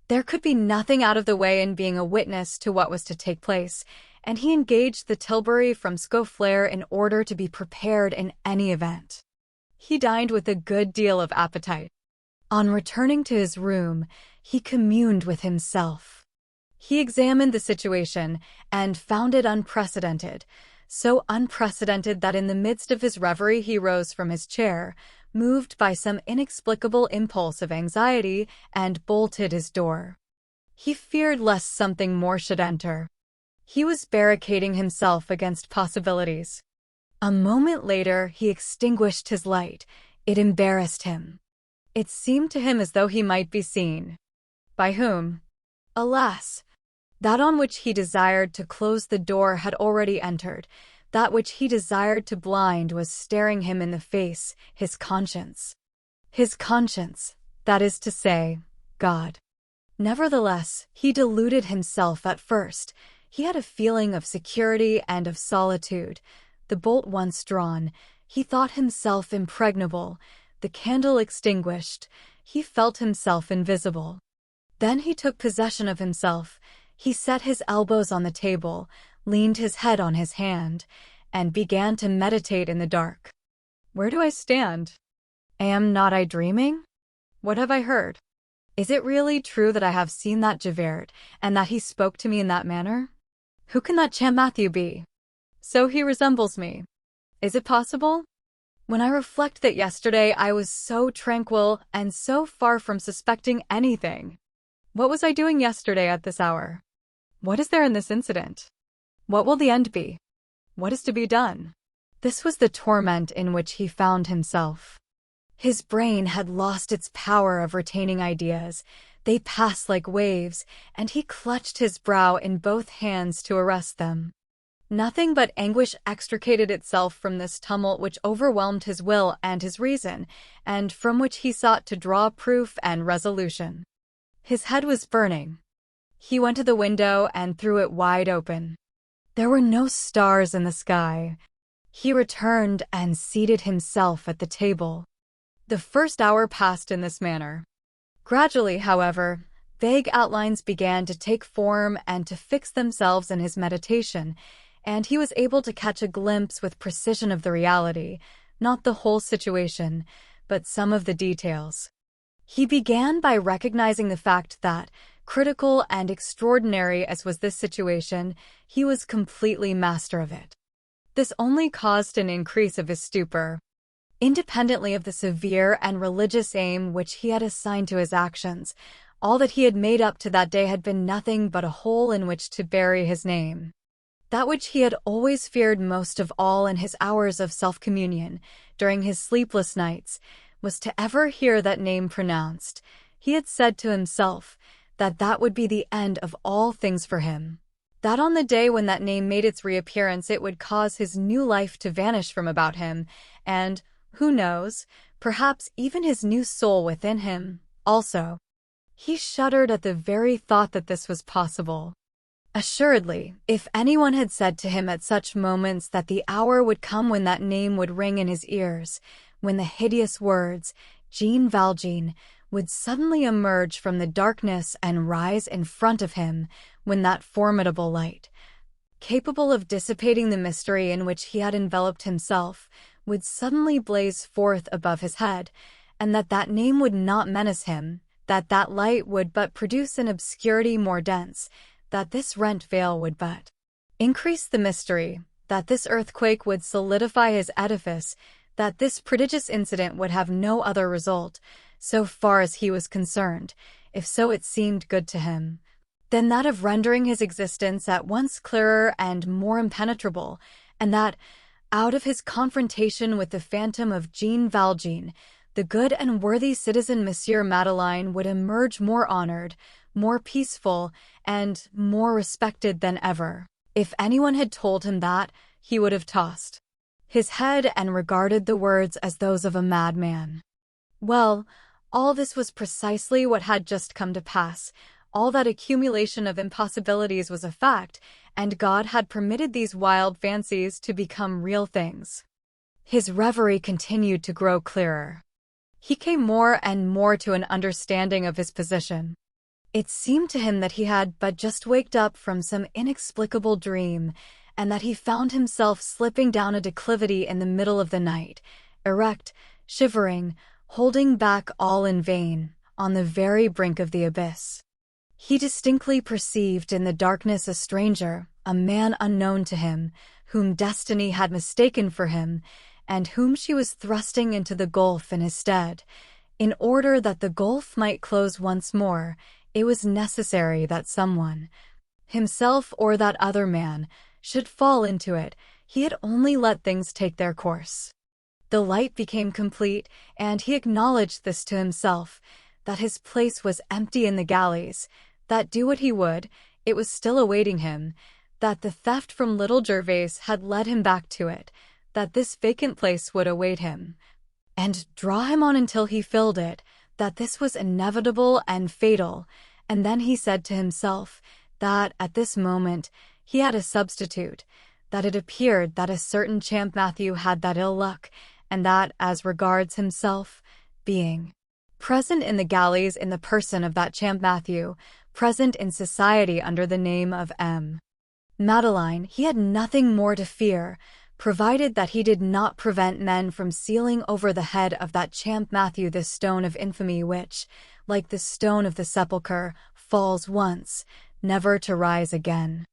there could be nothing out of the way in being a witness to what was to take place, and he engaged the Tilbury from Scaufflaire in order to be prepared in any event. He dined with a good deal of appetite. On returning to his room, he communed with himself. He examined the situation and found it unprecedented, so unprecedented that in the midst of his reverie he rose from his chair, moved by some inexplicable impulse of anxiety, and bolted his door. He feared lest something more should enter. He was barricading himself against possibilities. A moment later he extinguished his light. It embarrassed him. It seemed to him as though he might be seen. By whom? Alas! That on which he desired to close the door had already entered. That which he desired to blind was staring him in the face, his conscience. His conscience, that is to say, God. Nevertheless, he deluded himself at first. He had a feeling of security and of solitude. The bolt once drawn, he thought himself impregnable. The candle extinguished, he felt himself invisible. Then he took possession of himself. He set his elbows on the table, leaned his head on his hand, and began to meditate in the dark. Where do I stand? Am not I dreaming? What have I heard? Is it really true that I have seen that Javert, and that he spoke to me in that manner? Who can that champ Matthew be? So he resembles me. Is it possible? When I reflect that yesterday I was so tranquil and so far from suspecting anything. What was I doing yesterday at this hour? What is there in this incident? What will the end be? What is to be done? This was the torment in which he found himself. His brain had lost its power of retaining ideas. They passed like waves, and he clutched his brow in both hands to arrest them. Nothing but anguish extricated itself from this tumult which overwhelmed his will and his reason, and from which he sought to draw proof and resolution. His head was burning. He went to the window and threw it wide open. There were no stars in the sky. He returned and seated himself at the table. The first hour passed in this manner. Gradually, however, Vague outlines began to take form and to fix themselves in his meditation, and he was able to catch a glimpse with precision of the reality, not the whole situation, but some of the details. He began by recognizing the fact that, critical and extraordinary as was this situation, he was completely master of it. This only caused an increase of his stupor. Independently of the severe and religious aim which he had assigned to his actions, all that he had made up to that day had been nothing but a hole in which to bury his name. That which he had always feared most of all in his hours of self-communion, during his sleepless nights, was to ever hear that name pronounced. He had said to himself that that would be the end of all things for him. That on the day when that name made its reappearance it would cause his new life to vanish from about him, and, who knows, perhaps even his new soul within him, also. He shuddered at the very thought that this was possible. Assuredly, if anyone had said to him at such moments that the hour would come when that name would ring in his ears, when the hideous words, Jean Valjean, would suddenly emerge from the darkness and rise in front of him, when that formidable light, capable of dissipating the mystery in which he had enveloped himself, would suddenly blaze forth above his head, and that name would not menace him, that light would but produce an obscurity more dense, that this rent veil would but increase the mystery, that this earthquake would solidify his edifice, that this prodigious incident would have no other result, so far as he was concerned, if so it seemed good to him, than that of rendering his existence at once clearer and more impenetrable, and that, out of his confrontation with the phantom of Jean Valjean, the good and worthy citizen Monsieur Madeleine would emerge more honored, more peaceful, and more respected than ever. If anyone had told him that, he would have tossed his head and regarded the words as those of a madman. Well, all this was precisely what had just come to pass. All that accumulation of impossibilities was a fact, and God had permitted these wild fancies to become real things. His reverie continued to grow clearer. He came more and more to an understanding of his position. It seemed to him that he had but just waked up from some inexplicable dream, and that he found himself slipping down a declivity in the middle of the night, erect, shivering, holding back all in vain, on the very brink of the abyss. He distinctly perceived in the darkness a stranger, a man unknown to him, whom destiny had mistaken for him, and whom she was thrusting into the gulf in his stead. In order that the gulf might close once more, it was necessary that someone, himself or that other man, should fall into it. He had only let things take their course. The light became complete, and he acknowledged this to himself, that his place was empty in the galleys, that do what he would, it was still awaiting him, that the theft from Little Gervais had led him back to it, that this vacant place would await him, and draw him on until he filled it, that this was inevitable and fatal, and then he said to himself that, at this moment, he had a substitute, that it appeared that a certain Champmathieu had that ill luck, and that, as regards himself, being present in the galleys in the person of that Champmathieu, present in society under the name of M. Madeleine, he had nothing more to fear, provided that he did not prevent men from sealing over the head of that Champmathieu this stone of infamy which, like the stone of the sepulchre, falls once, never to rise again.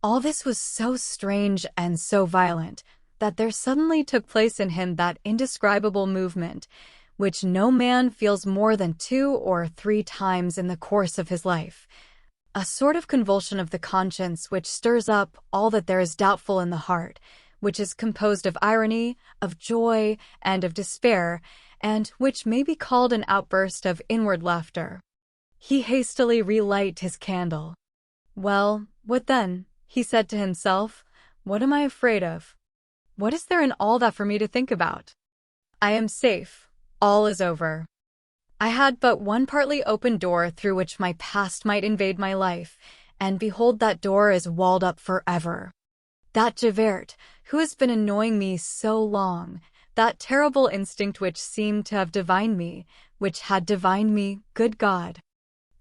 All this was so strange and so violent, that there suddenly took place in him that indescribable movement, which no man feels more than 2 or 3 times in the course of his life, a sort of convulsion of the conscience which stirs up all that there is doubtful in the heart, which is composed of irony, of joy, and of despair, and which may be called an outburst of inward laughter. He hastily relighted his candle. "Well, what then?" he said to himself. "What am I afraid of? What is there in all that for me to think about? I am safe. All is over. I had but one partly open door through which my past might invade my life, and behold that door is walled up forever. That Javert, who has been annoying me so long, that terrible instinct which seemed to have divined me, which had divined me, good God!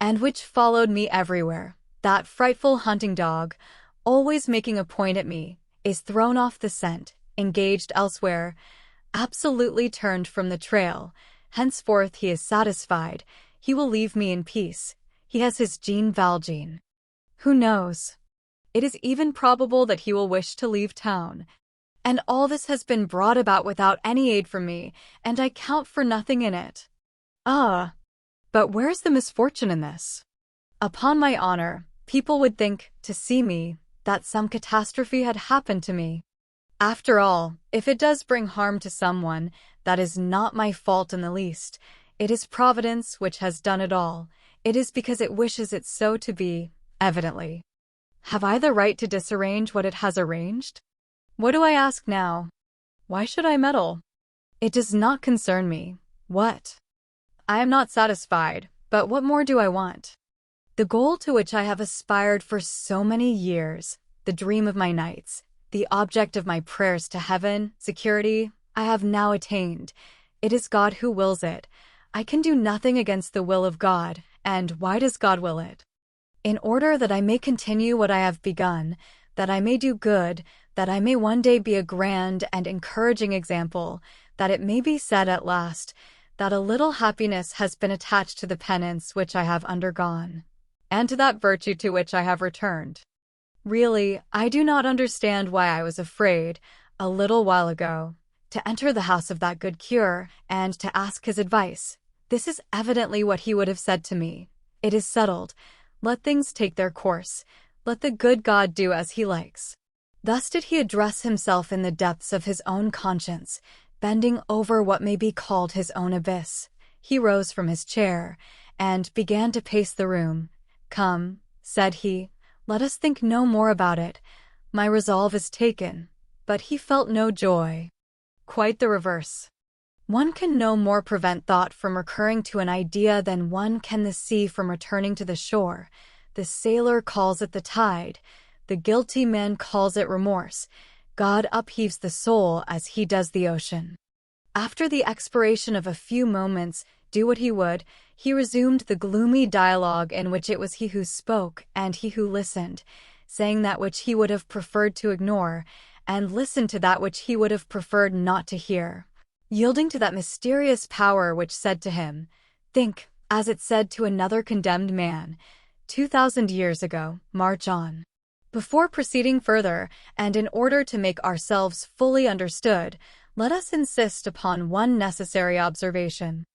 and which followed me everywhere. That frightful hunting dog, always making a point at me, is thrown off the scent, engaged elsewhere, absolutely turned from the trail. Henceforth he is satisfied. He will leave me in peace. He has his Jean Valjean. Who knows? It is even probable that he will wish to leave town. And all this has been brought about without any aid from me, and I count for nothing in it. Ah! But where's the misfortune in this? Upon my honor, people would think, to see me, that some catastrophe had happened to me. After all, if it does bring harm to someone, that is not my fault in the least. It is Providence which has done it all. It is because it wishes it so to be, evidently. Have I the right to disarrange what it has arranged? What do I ask now? Why should I meddle? It does not concern me. What? I am not satisfied, but what more do I want? The goal to which I have aspired for so many years, the dream of my nights, the object of my prayers to heaven, security, I have now attained. It is God who wills it. I can do nothing against the will of God, and why does God will it? In order that I may continue what I have begun, that I may do good, that I may one day be a grand and encouraging example, that it may be said at last that a little happiness has been attached to the penance which I have undergone, and to that virtue to which I have returned. Really, I do not understand why I was afraid, a little while ago, to enter the house of that good cure, and to ask his advice. This is evidently what he would have said to me. It is settled. Let things take their course. Let the good God do as he likes. Thus did he address himself in the depths of his own conscience, bending over what may be called his own abyss. He rose from his chair, and began to pace the room. "Come," said he, "let us think no more about it. My resolve is taken." But he felt no joy. Quite the reverse. One can no more prevent thought from recurring to an idea than one can the sea from returning to the shore. The sailor calls it the tide. The guilty man calls it remorse. God upheaves the soul as he does the ocean. After the expiration of a few moments, do what he would, he resumed the gloomy dialogue in which it was he who spoke and he who listened, saying that which he would have preferred to ignore, and listened to that which he would have preferred not to hear, yielding to that mysterious power which said to him, "Think," as it said to another condemned man, 2,000 years ago, "March on." Before proceeding further, and in order to make ourselves fully understood, let us insist upon one necessary observation.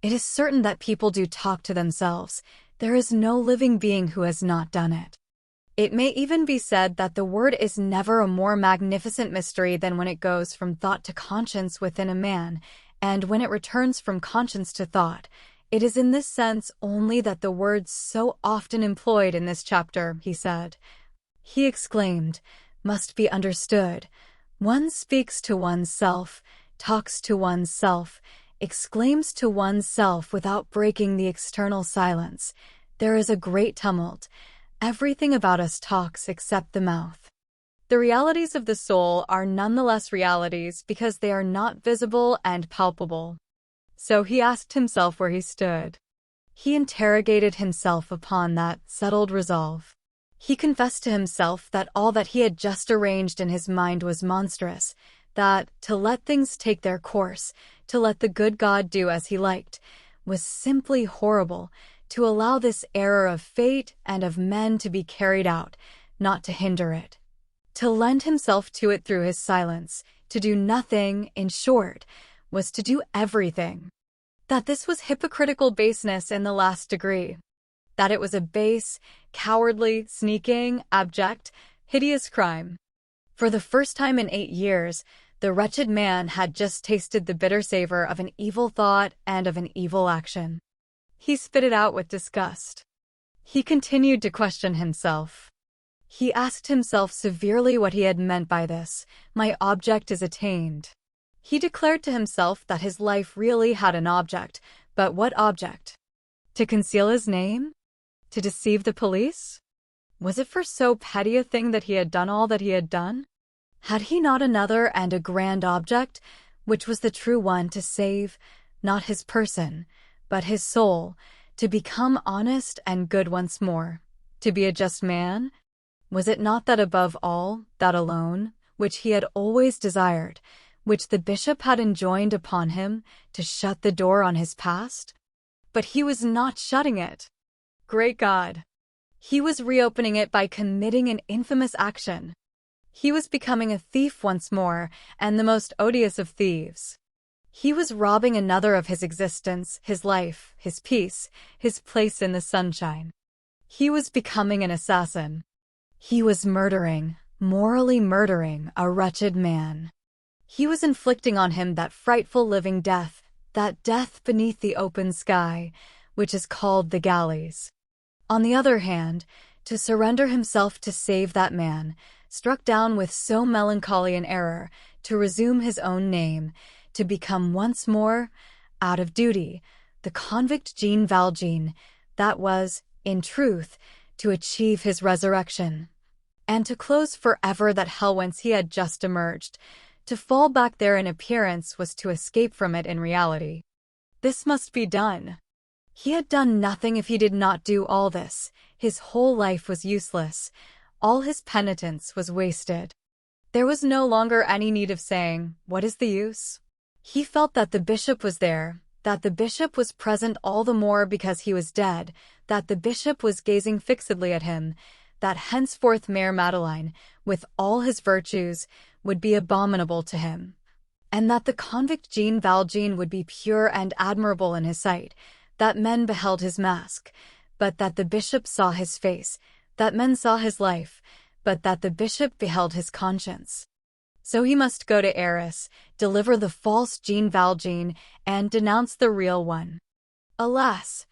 It is certain that people do talk to themselves. There is no living being who has not done it. It may even be said that the word is never a more magnificent mystery than when it goes from thought to conscience within a man, and when it returns from conscience to thought. It is in this sense only that the words so often employed in this chapter, he said, he exclaimed, must be understood. One speaks to one's self, talks to one's self, exclaims to one's self without breaking the external silence. There is a great tumult. Everything about us talks except the mouth. The realities of the soul are nonetheless realities because they are not visible and palpable. So he asked himself where he stood. He interrogated himself upon that settled resolve. He confessed to himself that all that he had just arranged in his mind was monstrous, that to let things take their course, to let the good God do as he liked, was simply horrible, to allow this error of fate and of men to be carried out, not to hinder it. To lend himself to it through his silence, to do nothing, in short, was to do everything. That this was hypocritical baseness in the last degree. That it was a base, cowardly, sneaking, abject, hideous crime. For the first time in 8 years, the wretched man had just tasted the bitter savor of an evil thought and of an evil action. He spit it out with disgust. He continued to question himself. He asked himself severely what he had meant by this. My object is attained. He declared to himself that his life really had an object, but what object? To conceal his name? To deceive the police? Was it for so petty a thing that he had done all that he had done? Had he not another and a grand object, which was the true one, to save, not his person, but his soul, to become honest and good once more, to be a just man? Was it not that above all, that alone, which he had always desired, which the bishop had enjoined upon him, to shut the door on his past? But he was not shutting it. Great God! He was reopening it by committing an infamous action. He was becoming a thief once more, and the most odious of thieves. He was robbing another of his existence, his life, his peace, his place in the sunshine. He was becoming an assassin. He was murdering, morally murdering, a wretched man. He was inflicting on him that frightful living death, that death beneath the open sky, which is called the galleys. On the other hand, to surrender himself to save that man, struck down with so melancholy an error, to resume his own name, to become once more, out of duty, the convict Jean Valjean, that was, in truth, to achieve his resurrection, and to close forever that hell whence he had just emerged. To fall back there in appearance was to escape from it in reality. This must be done. He had done nothing if he did not do all this. His whole life was useless. All his penitence was wasted. There was no longer any need of saying, "What is the use?" He felt that the bishop was there, that the bishop was present all the more because he was dead, that the bishop was gazing fixedly at him, that henceforth Mayor Madeleine, with all his virtues, would be abominable to him, and that the convict Jean Valjean would be pure and admirable in his sight, that men beheld his mask, but that the bishop saw his face, that men saw his life, but that the bishop beheld his conscience. So he must go to Arras, deliver the false Jean Valjean, and denounce the real one. Alas!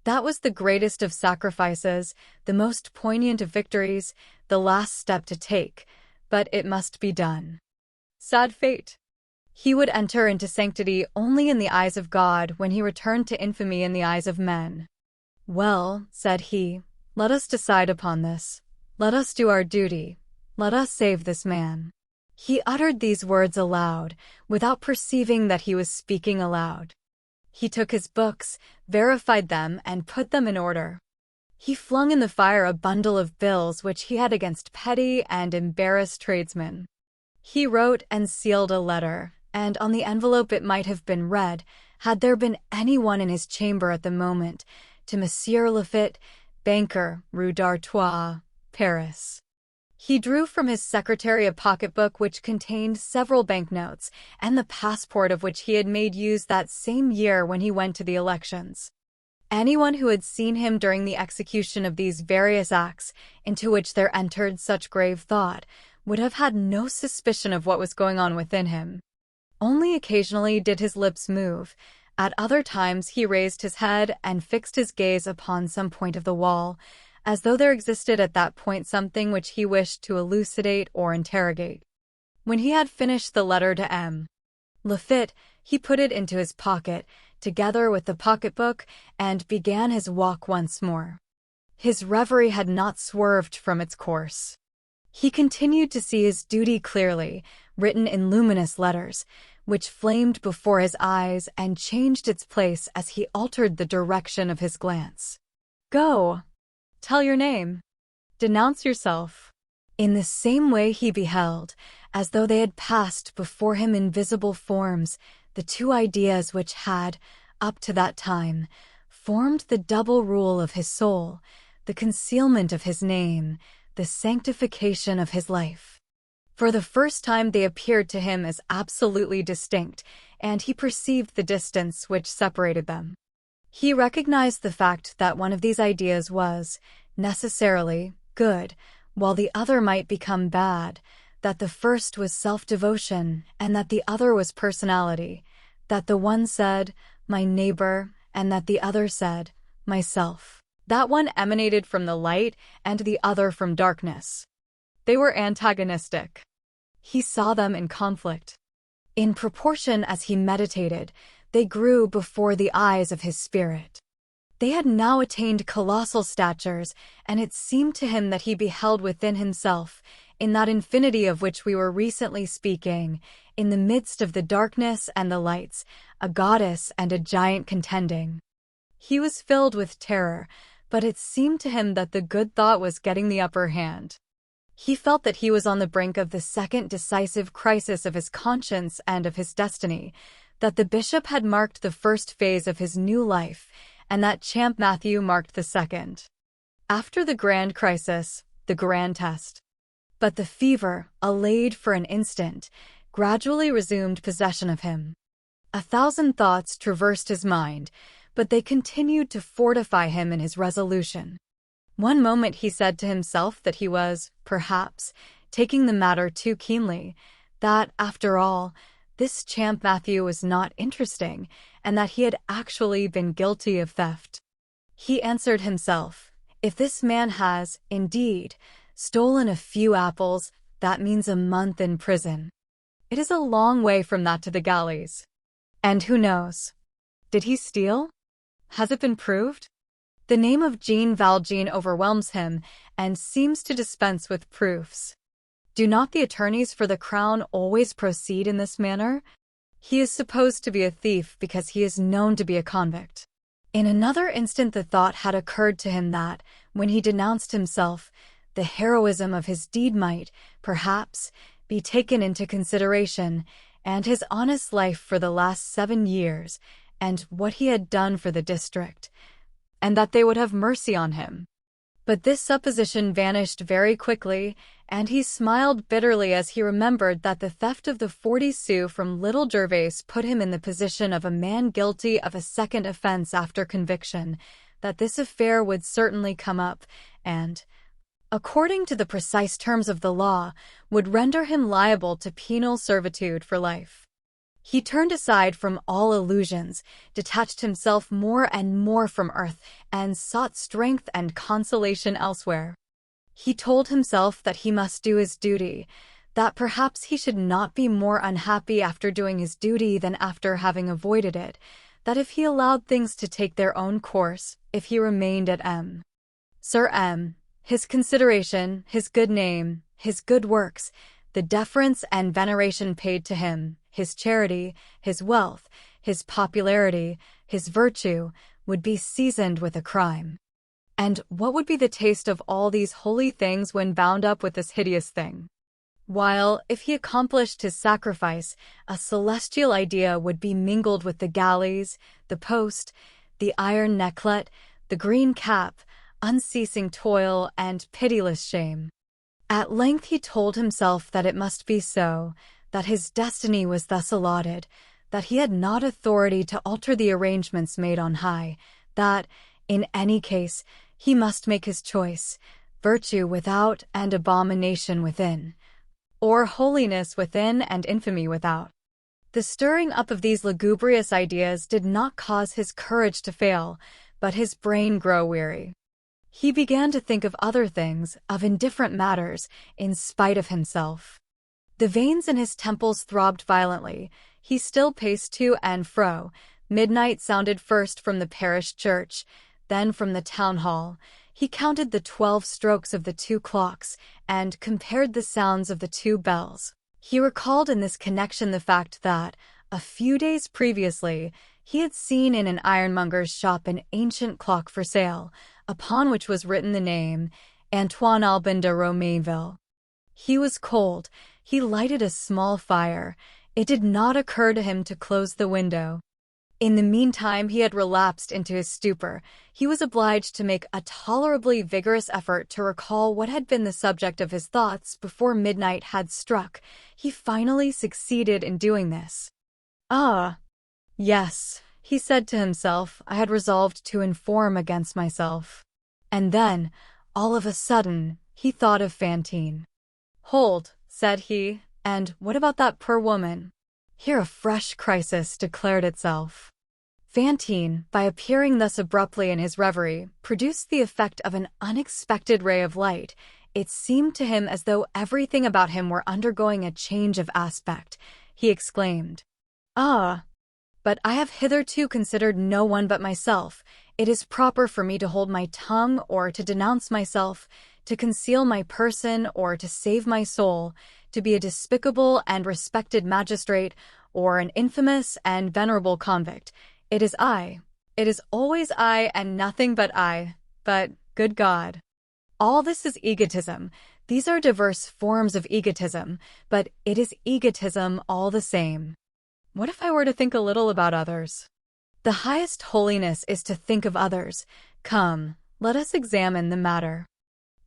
That was the greatest of sacrifices, the most poignant of victories, the last step to take, but it must be done. Sad fate! He would enter into sanctity only in the eyes of God when he returned to infamy in the eyes of men. "Well," said he, "let us decide upon this. Let us do our duty. Let us save this man." He uttered these words aloud, without perceiving that he was speaking aloud. He took his books, verified them, and put them in order. He flung in the fire a bundle of bills which he had against petty and embarrassed tradesmen. He wrote and sealed a letter, and on the envelope it might have been read, had there been any one in his chamber at the moment, to Monsieur Lafitte, banker, Rue d'Artois, Paris. He drew from his secretary a pocketbook which contained several banknotes, and the passport of which he had made use that same year when he went to the elections. Anyone who had seen him during the execution of these various acts, into which there entered such grave thought, would have had no suspicion of what was going on within him. Only occasionally did his lips move. At other times he raised his head and fixed his gaze upon some point of the wall, as though there existed at that point something which he wished to elucidate or interrogate. When he had finished the letter to M. Lafitte, he put it into his pocket, together with the pocketbook, and began his walk once more. His reverie had not swerved from its course. He continued to see his duty clearly, written in luminous letters, which flamed before his eyes and changed its place as he altered the direction of his glance. "Go! Tell your name. Denounce yourself." In the same way he beheld, as though they had passed before him in visible forms, the two ideas which had, up to that time, formed the double rule of his soul, the concealment of his name, the sanctification of his life. For the first time they appeared to him as absolutely distinct, and he perceived the distance which separated them. He recognized the fact that one of these ideas was, necessarily, good, while the other might become bad, that the first was self-devotion, and that the other was personality, that the one said, "My neighbor," and that the other said, "Myself." That one emanated from the light, and the other from darkness. They were antagonistic. He saw them in conflict. In proportion as he meditated, they grew before the eyes of his spirit. They had now attained colossal statures, and it seemed to him that he beheld within himself, in that infinity of which we were recently speaking, in the midst of the darkness and the lights, a goddess and a giant contending. He was filled with terror, but it seemed to him that the good thought was getting the upper hand. He felt that he was on the brink of the second decisive crisis of his conscience and of his destiny, that the bishop had marked the first phase of his new life, and that Champ Matthew marked the second. After the grand crisis, the grand test. But the fever, allayed for an instant, gradually resumed possession of him. 1,000 thoughts traversed his mind, but they continued to fortify him in his resolution. One moment he said to himself that he was, perhaps, taking the matter too keenly, that, after all, this Champ Matthew was not interesting, and that he had actually been guilty of theft. He answered himself, if this man has, indeed, stolen a few apples, that means a month in prison. It is a long way from that to the galleys. And who knows? Did he steal? Has it been proved? The name of Jean Valjean overwhelms him and seems to dispense with proofs. Do not the attorneys for the crown always proceed in this manner? He is supposed to be a thief because he is known to be a convict. In another instant the thought had occurred to him that, when he denounced himself, the heroism of his deed might, perhaps, be taken into consideration, and his honest life for the last 7 years, and what he had done for the district, and that they would have mercy on him. But this supposition vanished very quickly, and he smiled bitterly as he remembered that the theft of the 40 sous from Little Gervais put him in the position of a man guilty of a second offense after conviction, that this affair would certainly come up, and, according to the precise terms of the law, would render him liable to penal servitude for life. He turned aside from all illusions, detached himself more and more from earth, and sought strength and consolation elsewhere. He told himself that he must do his duty, that perhaps he should not be more unhappy after doing his duty than after having avoided it, that if he allowed things to take their own course, if he remained at M. Sir M., his consideration, his good name, his good works, the deference and veneration paid to him, his charity, his wealth, his popularity, his virtue, would be seasoned with a crime. And what would be the taste of all these holy things when bound up with this hideous thing? While, if he accomplished his sacrifice, a celestial idea would be mingled with the galleys, the post, the iron necklet, the green cap, unceasing toil, and pitiless shame. At length he told himself that it must be so, that his destiny was thus allotted, that he had not authority to alter the arrangements made on high, that, in any case, he must make his choice, virtue without and abomination within, or holiness within and infamy without. The stirring up of these lugubrious ideas did not cause his courage to fail, but his brain grow weary. He began to think of other things, of indifferent matters, in spite of himself. The veins in his temples throbbed violently. He still paced to and fro. Midnight sounded first from the parish church, then from the town hall. He counted the 12 strokes of the 2 clocks, and compared the sounds of the 2 bells. He recalled in this connection the fact that, a few days previously, he had seen in an ironmonger's shop an ancient clock for sale, upon which was written the name, Antoine Albin de Romainville. He was cold. He lighted a small fire. It did not occur to him to close the window. In the meantime he had relapsed into his stupor. He was obliged to make a tolerably vigorous effort to recall what had been the subject of his thoughts before midnight had struck. He finally succeeded in doing this. Ah, yes, he said to himself, I had resolved to inform against myself. And then, all of a sudden, he thought of Fantine. Hold, said he, and what about that poor woman? Here a fresh crisis declared itself. Fantine, by appearing thus abruptly in his reverie, produced the effect of an unexpected ray of light. It seemed to him as though everything about him were undergoing a change of aspect. He exclaimed, Ah! But I have hitherto considered no one but myself. It is proper for me to hold my tongue or to denounce myself, to conceal my person or to save my soul, to be a despicable and respected magistrate or an infamous and venerable convict. It It is always I and nothing but I. But, good God. All this is egotism. These are diverse forms of egotism, but it is egotism all the same. What if I were to think a little about others? The highest holiness is to think of others. Come, let us examine the matter.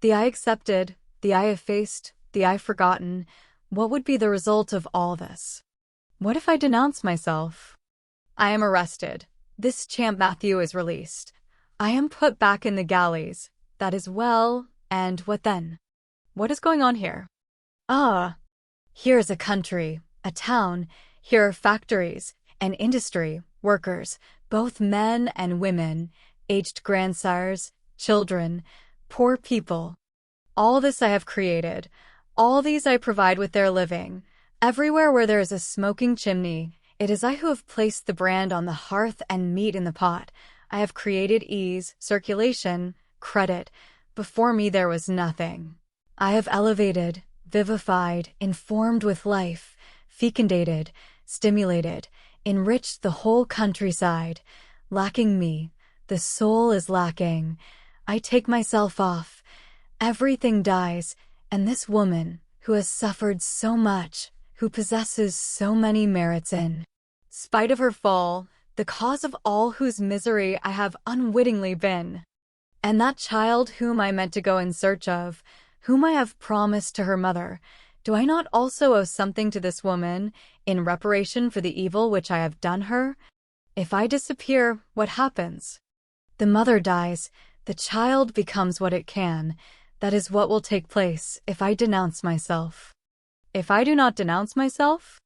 The I accepted, the I effaced, the I forgotten. What would be the result of all this? What if I denounce myself? I am arrested. This champ Matthew is released. I am put back in the galleys. That is well, and what then? What is going on here? Here is a country, a town. Here are factories, an industry, workers, both men and women, aged grandsires, children, poor people. All this I have created. All these I provide with their living. Everywhere where there is a smoking chimney, it is I who have placed the brand on the hearth and meat in the pot. I have created ease, circulation, credit. Before me there was nothing. I have elevated, vivified, informed with life, fecundated, stimulated, enriched the whole countryside. Lacking me, the soul is lacking. I take myself off. Everything dies, and this woman, who has suffered so much, who possesses so many merits in spite of her fall, the cause of all whose misery I have unwittingly been. And that child whom I meant to go in search of, whom I have promised to her mother, do I not also owe something to this woman in reparation for the evil which I have done her? If I disappear, what happens? The mother dies, the child becomes what it can. That is what will take place if I denounce myself. If I do not denounce myself?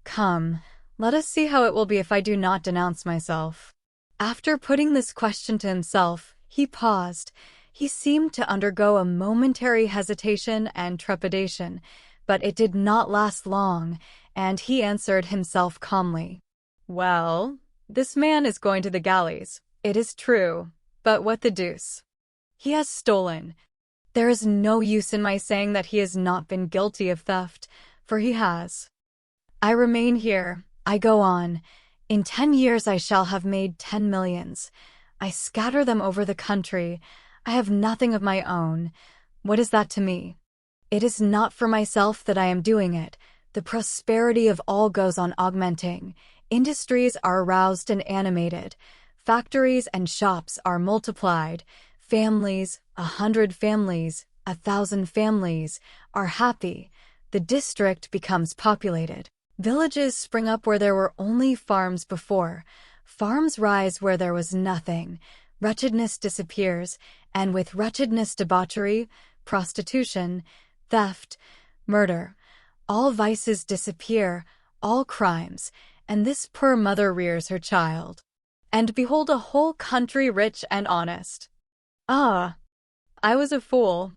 Come, let us see how it will be if I do not denounce myself. After putting this question to himself, he paused. He seemed to undergo a momentary hesitation and trepidation, but it did not last long, and he answered himself calmly. Well, this man is going to the galleys. It is true, but what the deuce? He has stolen. There is no use in my saying that he has not been guilty of theft, for he has. I remain here. I go on. In 10 years I shall have made 10 millions. I scatter them over the country. I have nothing of my own. What is that to me? It is not for myself that I am doing it. The prosperity of all goes on augmenting. Industries are aroused and animated. Factories and shops are multiplied. Families, 100 families, 1,000 families, are happy. The district becomes populated. Villages spring up where there were only farms before. Farms rise where there was nothing. Wretchedness disappears, and with wretchedness debauchery, prostitution, theft, murder. All vices disappear, all crimes, and this poor mother rears her child. And behold a whole country rich and honest. I was a fool.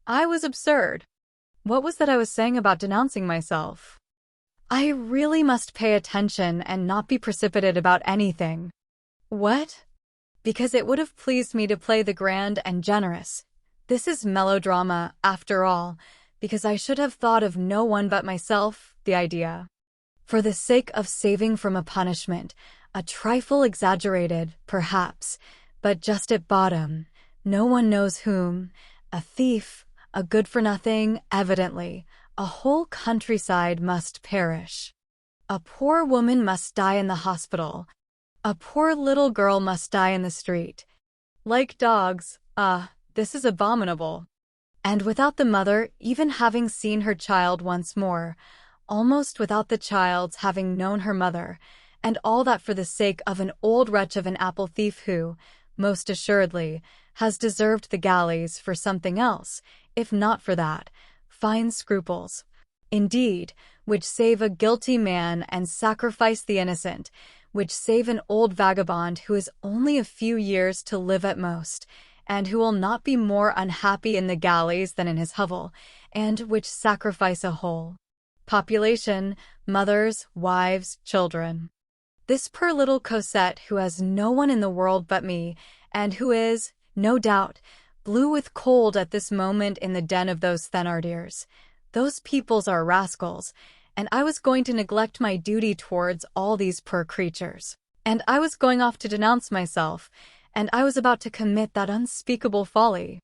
I was absurd. What was that I was saying about denouncing myself? I really must pay attention and not be precipitate about anything. What? Because it would have pleased me to play the grand and generous. This is melodrama, after all, because I should have thought of no one but myself, the idea. For the sake of saving from a punishment, a trifle exaggerated, perhaps, but just at bottom, no one knows whom, a thief, a good-for-nothing, evidently, a whole countryside must perish. A poor woman must die in the hospital. A poor little girl must die in the street. Like dogs, this is abominable. And without the mother even having seen her child once more, almost without the child's having known her mother, and all that for the sake of an old wretch of an apple thief who, most assuredly, has deserved the galleys for something else, if not for that, fine scruples, indeed, which save a guilty man and sacrifice the innocent, which save an old vagabond who has only a few years to live at most, and who will not be more unhappy in the galleys than in his hovel, and which sacrifice a whole population, mothers, wives, children. This poor little Cosette who has no one in the world but me, and who is, no doubt, blue with cold at this moment in the den of those Thénardiers. Those peoples are rascals, and I was going to neglect my duty towards all these poor creatures. And I was going off to denounce myself, and I was about to commit that unspeakable folly.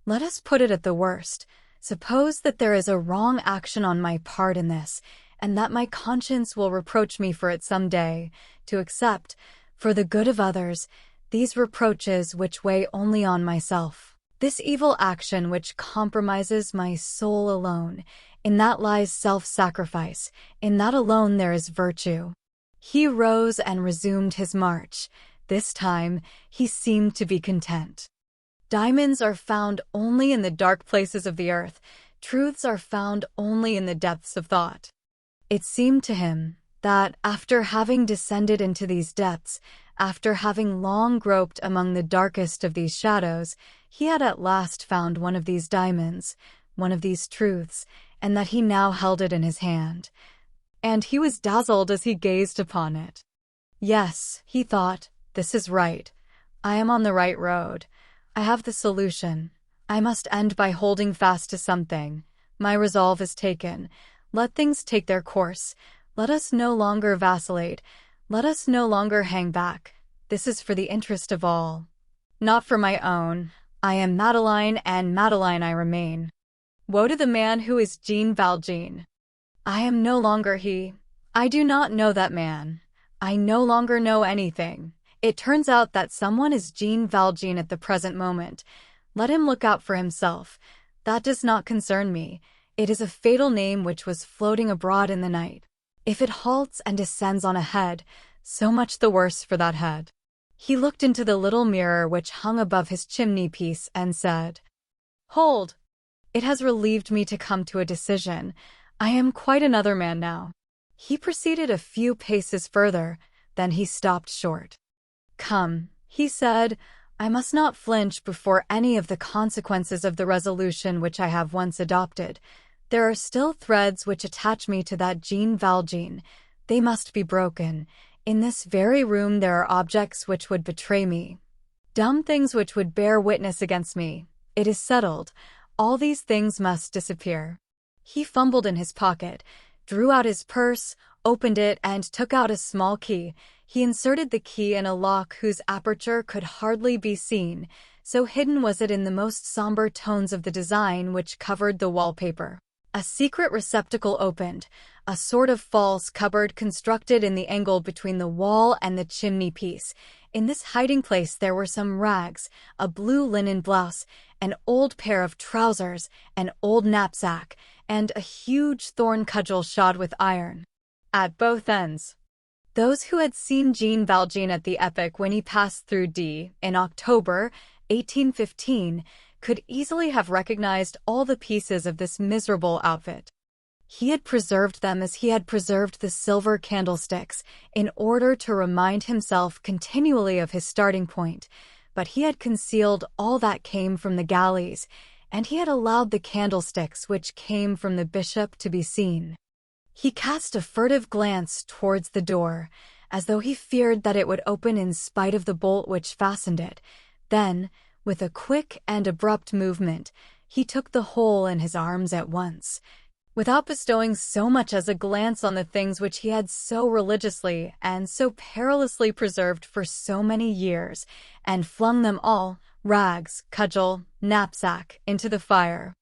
Let us put it at the worst. Suppose that there is a wrong action on my part in this, and that my conscience will reproach me for it some day, to accept, for the good of others, these reproaches which weigh only on myself. This evil action which compromises my soul alone, in that lies self-sacrifice, in that alone there is virtue. He rose and resumed his march. This time, he seemed to be content. Diamonds are found only in the dark places of the earth. Truths are found only in the depths of thought. It seemed to him that, after having descended into these depths, after having long groped among the darkest of these shadows, he had at last found one of these diamonds, one of these truths, and that he now held it in his hand. And he was dazzled as he gazed upon it. Yes, he thought, this is right. I am on the right road. I have the solution. I must end by holding fast to something. My resolve is taken. Let things take their course. Let us no longer vacillate. Let us no longer hang back. This is for the interest of all. Not for my own. I am Madeline, and Madeline I remain. Woe to the man who is Jean Valjean. I am no longer he. I do not know that man. I no longer know anything. It turns out that someone is Jean Valjean at the present moment. Let him look out for himself. That does not concern me. It is a fatal name which was floating abroad in the night. If it halts and descends on a head, so much the worse for that head. He looked into the little mirror which hung above his chimney-piece and said, "Hold! It has relieved me to come to a decision. I am quite another man now." He proceeded a few paces further, then he stopped short. "Come," he said, "I must not flinch before any of the consequences of the resolution which I have once adopted. There are still threads which attach me to that Jean Valjean. They must be broken. In this very room there are objects which would betray me, dumb things which would bear witness against me. It is settled. All these things must disappear." He fumbled in his pocket, drew out his purse, opened it, and took out a small key. He inserted the key in a lock whose aperture could hardly be seen, so hidden was it in the most somber tones of the design which covered the wallpaper. A secret receptacle opened, a sort of false cupboard constructed in the angle between the wall and the chimney-piece. In this hiding-place there were some rags, a blue linen blouse, an old pair of trousers, an old knapsack, and a huge thorn cudgel shod with iron. At both ends. Those who had seen Jean Valjean at the epoch when he passed through D in October 1815 could easily have recognized all the pieces of this miserable outfit. He had preserved them as he had preserved the silver candlesticks, in order to remind himself continually of his starting point, but he had concealed all that came from the galleys, and he had allowed the candlesticks which came from the bishop to be seen. He cast a furtive glance towards the door, as though he feared that it would open in spite of the bolt which fastened it. Then, with a quick and abrupt movement, he took the whole in his arms at once, without bestowing so much as a glance on the things which he had so religiously and so perilously preserved for so many years, and flung them all, rags, cudgel, knapsack, into the fire.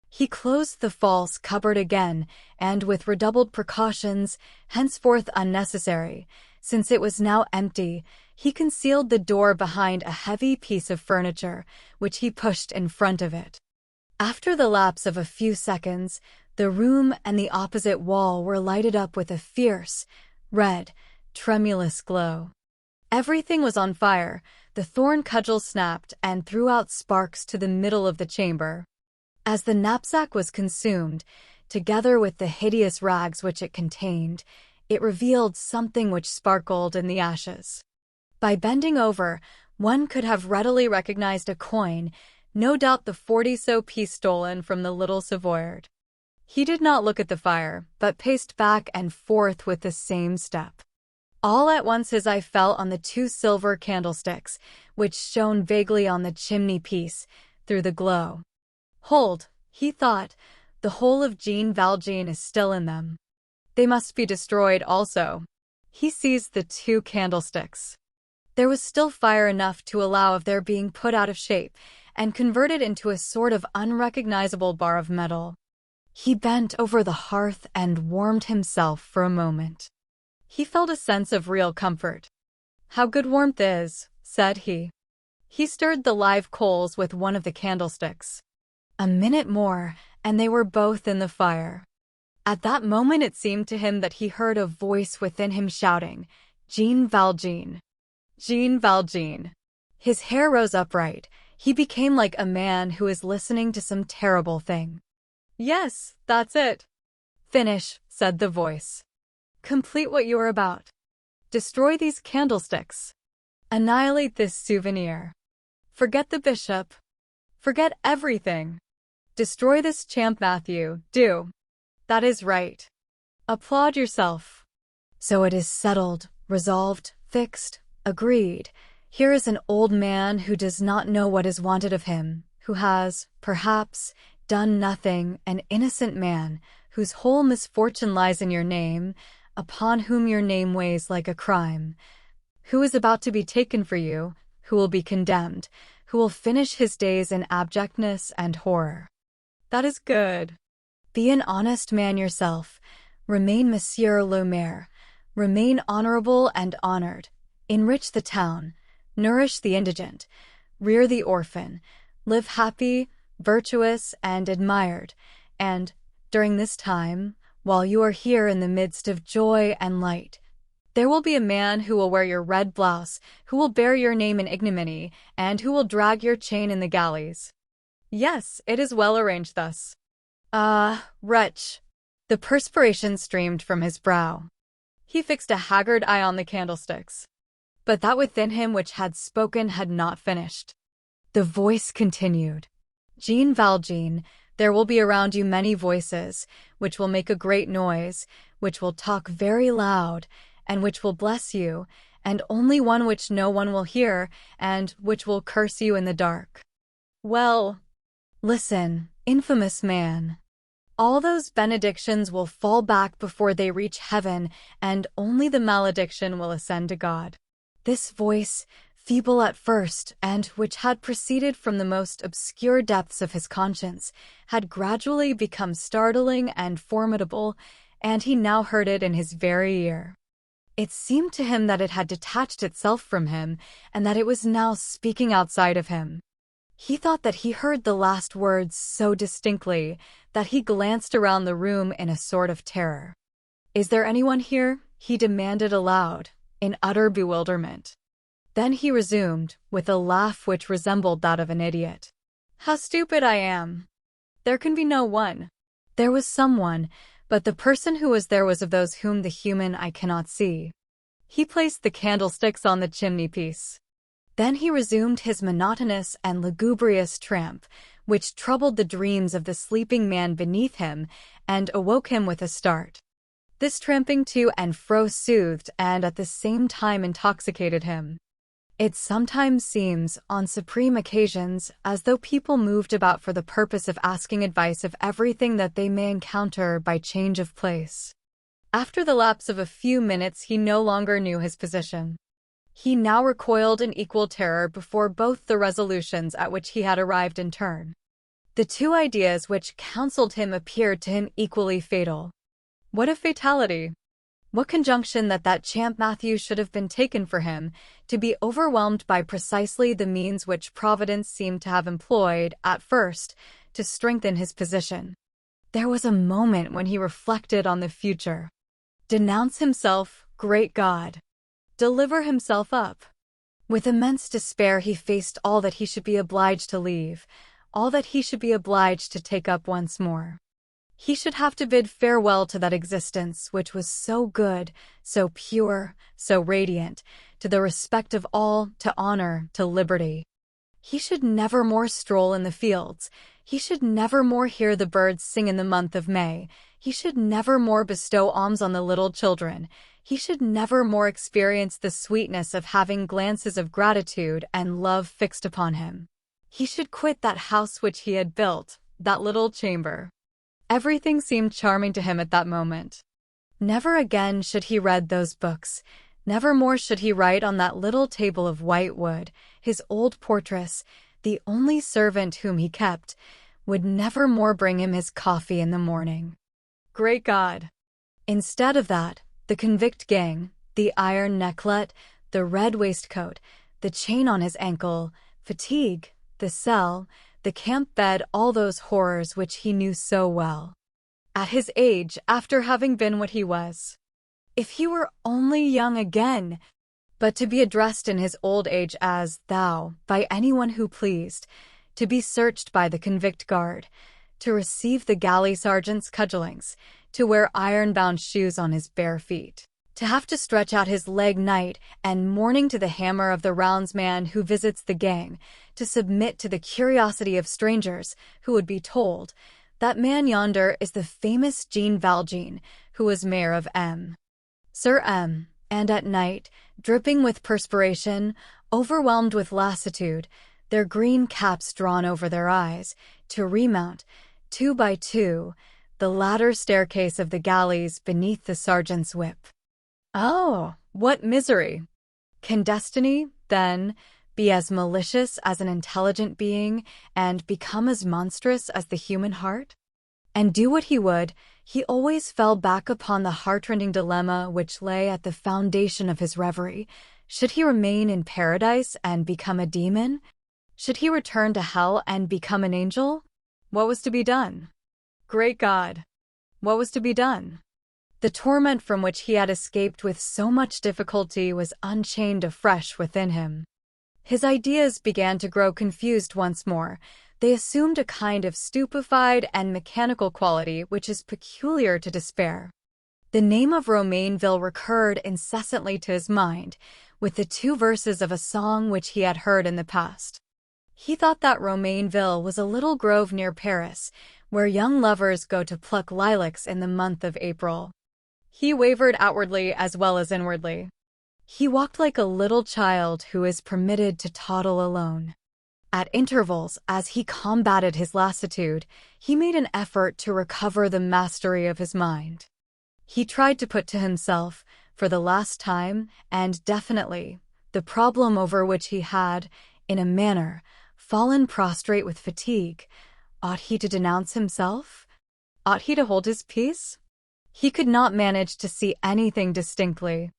He closed the false cupboard again, and with redoubled precautions, henceforth unnecessary, since it was now empty, he concealed the door behind a heavy piece of furniture, which he pushed in front of it. After the lapse of a few seconds, the room and the opposite wall were lighted up with a fierce, red, tremulous glow. Everything was on fire. The thorn cudgel snapped and threw out sparks to the middle of the chamber. As the knapsack was consumed, together with the hideous rags which it contained, it revealed something which sparkled in the ashes. By bending over, one could have readily recognized a coin, no doubt the 40-sou piece stolen from the little Savoyard. He did not look at the fire, but paced back and forth with the same step. All at once his eye fell on the 2 silver candlesticks, which shone vaguely on the chimney-piece, through the glow. "Hold," he thought, "the whole of Jean Valjean is still in them. They must be destroyed also." He seized the 2 candlesticks. There was still fire enough to allow of their being put out of shape and converted into a sort of unrecognizable bar of metal. He bent over the hearth and warmed himself for a moment. He felt a sense of real comfort. "How good warmth is," said he. He stirred the live coals with one of the candlesticks. A minute more, and they were both in the fire. At that moment it seemed to him that he heard a voice within him shouting, "Jean Valjean! Jean Valjean!" His hair rose upright. He became like a man who is listening to some terrible thing. "Yes, that's it." "Finish," said the voice. "Complete what you are about. Destroy these candlesticks. Annihilate this souvenir. Forget the bishop. Forget everything. Destroy this Champmathieu, do. That is right. Applaud yourself." So it is settled, resolved, fixed, agreed. Here is an old man who does not know what is wanted of him, who has, perhaps, done nothing, an innocent man, whose whole misfortune lies in your name, upon whom your name weighs like a crime, who is about to be taken for you, who will be condemned, who will finish his days in abjectness and horror. That is good. Be an honest man yourself. Remain Monsieur le Maire. Remain honorable and honored. Enrich the town. Nourish the indigent. Rear the orphan. Live happy, virtuous, and admired. And, during this time, while you are here in the midst of joy and light, there will be a man who will wear your red blouse, who will bear your name in ignominy, and who will drag your chain in the galleys. Yes, it is well arranged thus. Ah, wretch! The perspiration streamed from his brow. He fixed a haggard eye on the candlesticks. But that within him which had spoken had not finished. The voice continued. "Jean Valjean, there will be around you many voices, which will make a great noise, which will talk very loud, and which will bless you, and only one which no one will hear, and which will curse you in the dark. Well, listen, infamous man. All those benedictions will fall back before they reach heaven, and only the malediction will ascend to God." This voice, feeble at first, and which had proceeded from the most obscure depths of his conscience, had gradually become startling and formidable, and he now heard it in his very ear. It seemed to him that it had detached itself from him, and that it was now speaking outside of him. He thought that he heard the last words so distinctly that he glanced around the room in a sort of terror. "Is there anyone here?" he demanded aloud, in utter bewilderment. Then he resumed, with a laugh which resembled that of an idiot. "How stupid I am! There can be no one." There was someone, but the person who was there was of those whom the human eye cannot see. He placed the candlesticks on the chimney-piece. Then he resumed his monotonous and lugubrious tramp, which troubled the dreams of the sleeping man beneath him and awoke him with a start. This tramping to and fro soothed and at the same time intoxicated him. It sometimes seems, on supreme occasions, as though people moved about for the purpose of asking advice of everything that they may encounter by change of place. After the lapse of a few minutes he no longer knew his position. He now recoiled in equal terror before both the resolutions at which he had arrived in turn. The two ideas which counseled him appeared to him equally fatal. What a fatality! What conjunction that Champmathieu should have been taken for him, to be overwhelmed by precisely the means which Providence seemed to have employed, at first, to strengthen his position. There was a moment when he reflected on the future. Denounce himself, great God! Deliver himself up! With immense despair he faced all that he should be obliged to leave, all that he should be obliged to take up once more. He should have to bid farewell to that existence which was so good, so pure, so radiant, to the respect of all, to honor, to liberty. He should never more stroll in the fields. He should never more hear the birds sing in the month of May. He should never more bestow alms on the little children. He should never more experience the sweetness of having glances of gratitude and love fixed upon him. He should quit that house which he had built, that little chamber. Everything seemed charming to him at that moment. Never again should he read those books. Never more should he write on that little table of white wood. His old portress, the only servant whom he kept, would never more bring him his coffee in the morning. Great God! Instead of that, the convict gang, the iron necklet, the red waistcoat, the chain on his ankle, fatigue, the cell, the camp bed, all those horrors which he knew so well. At his age, after having been what he was. If he were only young again! But to be addressed in his old age as thou by anyone who pleased, to be searched by the convict guard, to receive the galley sergeant's cudgellings, to wear iron-bound shoes on his bare feet, to have to stretch out his leg night and morning to the hammer of the roundsman who visits the gang, to submit to the curiosity of strangers who would be told, that man yonder is the famous Jean Valjean, who was mayor of M. Sir M., and at night, dripping with perspiration, overwhelmed with lassitude, their green caps drawn over their eyes, to remount, 2 by 2, the ladder staircase of the galleys beneath the sergeant's whip. Oh, what misery! Can destiny, then, be as malicious as an intelligent being and become as monstrous as the human heart? And do what he would, he always fell back upon the heartrending dilemma which lay at the foundation of his reverie. Should he remain in paradise and become a demon? Should he return to hell and become an angel? What was to be done? Great God! What was to be done? The torment from which he had escaped with so much difficulty was unchained afresh within him. His ideas began to grow confused once more. They assumed a kind of stupefied and mechanical quality which is peculiar to despair. The name of Romainville recurred incessantly to his mind, with the 2 verses of a song which he had heard in the past. He thought that Romainville was a little grove near Paris, where young lovers go to pluck lilacs in the month of April. He wavered outwardly as well as inwardly. He walked like a little child who is permitted to toddle alone. At intervals, as he combated his lassitude, he made an effort to recover the mastery of his mind. He tried to put to himself, for the last time, and definitely, the problem over which he had, in a manner, fallen prostrate with fatigue. Ought he to denounce himself? Ought he to hold his peace? He could not manage to see anything distinctly.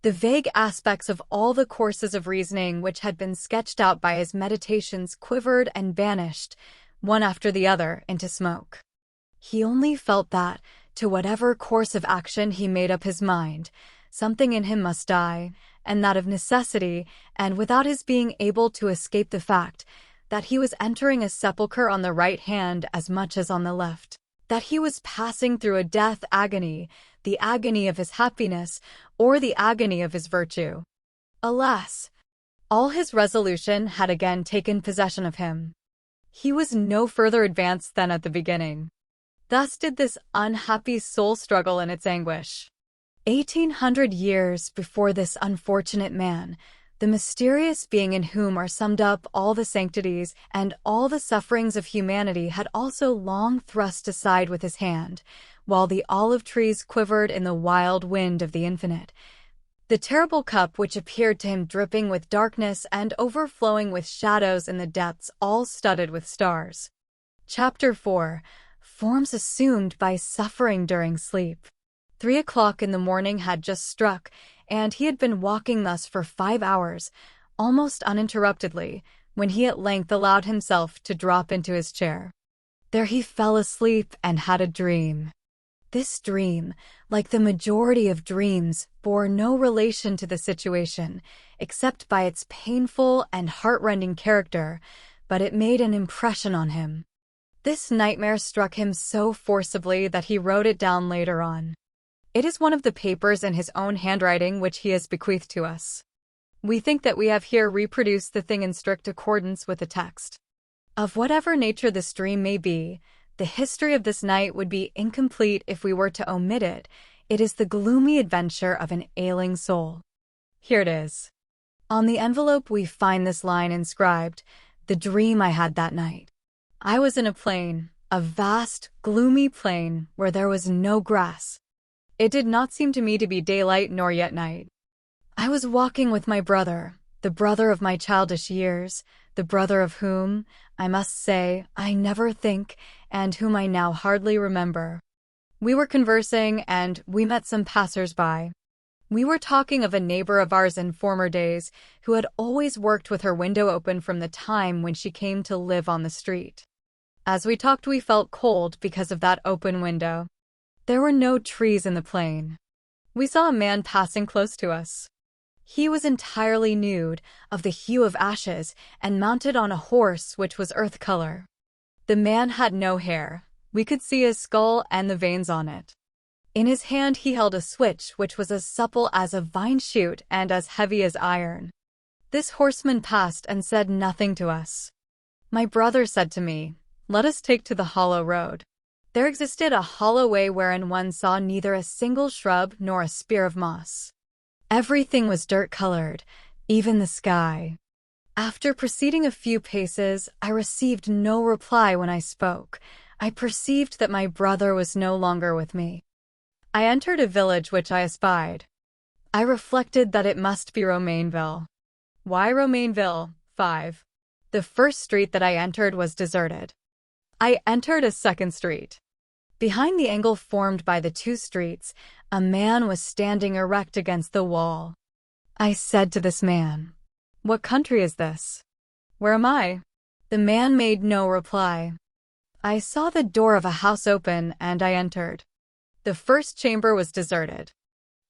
The vague aspects of all the courses of reasoning which had been sketched out by his meditations quivered and vanished, one after the other, into smoke. He only felt that, to whatever course of action he made up his mind, something in him must die, and that of necessity, and without his being able to escape the fact that he was entering a sepulchre on the right hand as much as on the left, that he was passing through a death agony, the agony of his happiness, or the agony of his virtue. Alas! All his resolution had again taken possession of him. He was no further advanced than at the beginning. Thus did this unhappy soul struggle in its anguish. 1800 years before this unfortunate man, the mysterious being in whom are summed up all the sanctities and all the sufferings of humanity had also long thrust aside with his hand, while the olive trees quivered in the wild wind of the infinite, the terrible cup which appeared to him dripping with darkness and overflowing with shadows in the depths all studded with stars. Chapter 4. Forms assumed by suffering during sleep. 3 o'clock in the morning had just struck, and he had been walking thus for 5 hours, almost uninterruptedly, when he at length allowed himself to drop into his chair. There he fell asleep and had a dream. This dream, like the majority of dreams, bore no relation to the situation, except by its painful and heart-rending character, but it made an impression on him. This nightmare struck him so forcibly that he wrote it down later on. It is one of the papers in his own handwriting which he has bequeathed to us. We think that we have here reproduced the thing in strict accordance with the text. Of whatever nature this dream may be, the history of this night would be incomplete if we were to omit it. It is the gloomy adventure of an ailing soul. Here it is. On the envelope we find this line inscribed, "The dream I had that night. I was in a plain, a vast, gloomy plain, where there was no grass. It did not seem to me to be daylight nor yet night. I was walking with my brother, the brother of my childish years, the brother of whom, I must say, I never think, and whom I now hardly remember. We were conversing, and we met some passers-by. We were talking of a neighbor of ours in former days who had always worked with her window open from the time when she came to live on the street. As we talked, we felt cold because of that open window. There were no trees in the plain. We saw a man passing close to us. He was entirely nude, of the hue of ashes, and mounted on a horse which was earth color. The man had no hair. We could see his skull and the veins on it. In his hand he held a switch which was as supple as a vine shoot and as heavy as iron. This horseman passed and said nothing to us. My brother said to me, "Let us take to the hollow road." There existed a hollow way wherein one saw neither a single shrub nor a spear of moss. Everything was dirt-colored, even the sky. After proceeding a few paces, I received no reply when I spoke. I perceived that my brother was no longer with me. I entered a village which I espied. I reflected that it must be Romainville. Why Romainville? 5. The first street that I entered was deserted. I entered a second street. Behind the angle formed by the two streets, a man was standing erect against the wall. I said to this man, "What country is this? Where am I?" The man made no reply. I saw the door of a house open, and I entered. The first chamber was deserted.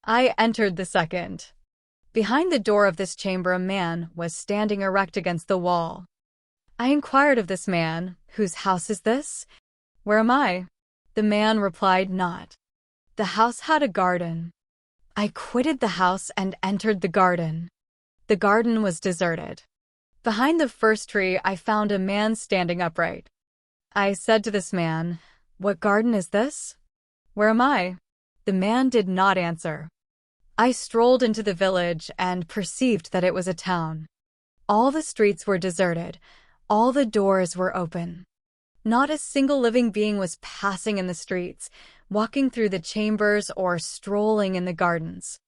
I entered the second. Behind the door of this chamber a man was standing erect against the wall. I inquired of this man, "Whose house is this? Where am I?" The man replied not. The house had a garden. I quitted the house and entered the garden. The garden was deserted. Behind the first tree I found a man standing upright. I said to this man, "What garden is this? Where am I?" The man did not answer. I strolled into the village and perceived that it was a town. All the streets were deserted. All the doors were open. Not a single living being was passing in the streets, walking through the chambers, or strolling in the gardens.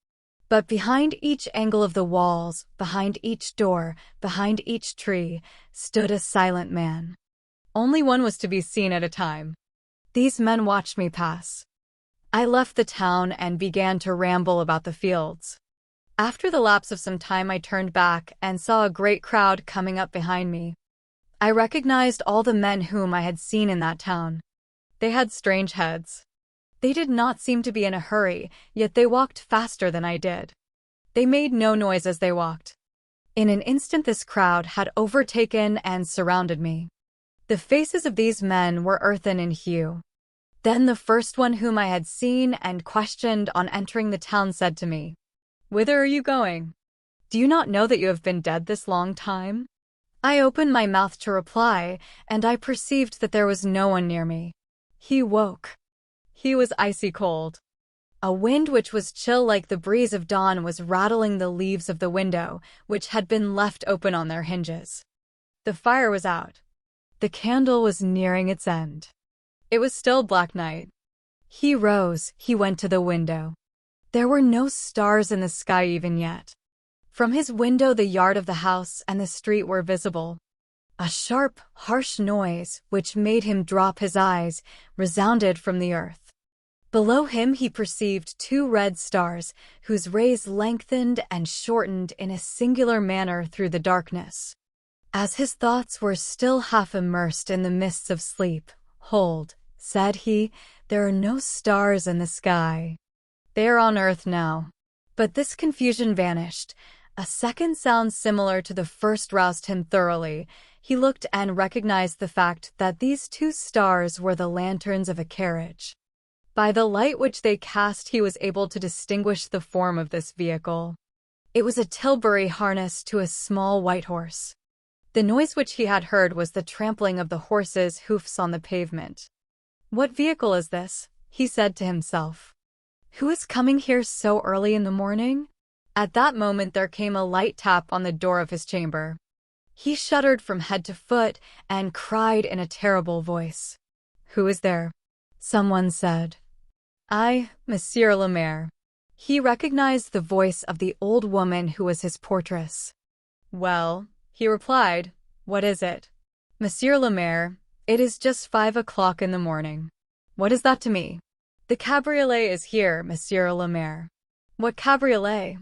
But behind each angle of the walls, behind each door, behind each tree, stood a silent man. Only one was to be seen at a time. These men watched me pass. I left the town and began to ramble about the fields. After the lapse of some time I turned back and saw a great crowd coming up behind me. I recognized all the men whom I had seen in that town. They had strange heads. They did not seem to be in a hurry, yet they walked faster than I did. They made no noise as they walked. In an instant this crowd had overtaken and surrounded me. The faces of these men were earthen in hue. Then the first one whom I had seen and questioned on entering the town said to me, "Whither are you going? Do you not know that you have been dead this long time?" I opened my mouth to reply, and I perceived that there was no one near me. He woke. He was icy cold. A wind which was chill like the breeze of dawn was rattling the leaves of the window, which had been left open on their hinges. The fire was out. The candle was nearing its end. It was still black night. He rose, he went to the window. There were no stars in the sky even yet. From his window the yard of the house and the street were visible. A sharp, harsh noise, which made him drop his eyes, resounded from the earth. Below him he perceived two red stars, whose rays lengthened and shortened in a singular manner through the darkness. As his thoughts were still half immersed in the mists of sleep, "Hold," said he, "there are no stars in the sky. They are on earth now." But this confusion vanished. A second sound similar to the first roused him thoroughly. He looked and recognized the fact that these two stars were the lanterns of a carriage. By the light which they cast he was able to distinguish the form of this vehicle. It was a tilbury harnessed to a small white horse. The noise which he had heard was the trampling of the horse's hoofs on the pavement. "What vehicle is this?" he said to himself. "Who is coming here so early in the morning?" At that moment there came a light tap on the door of his chamber. He shuddered from head to foot and cried in a terrible voice, "Who is there?" Someone said. Monsieur le Maire." He recognized the voice of the old woman who was his portress. "Well," he replied, "what is it?" "Monsieur le Maire, it is just 5 o'clock in the morning." "What is that to me?" "The cabriolet is here, Monsieur le Maire." "What cabriolet?"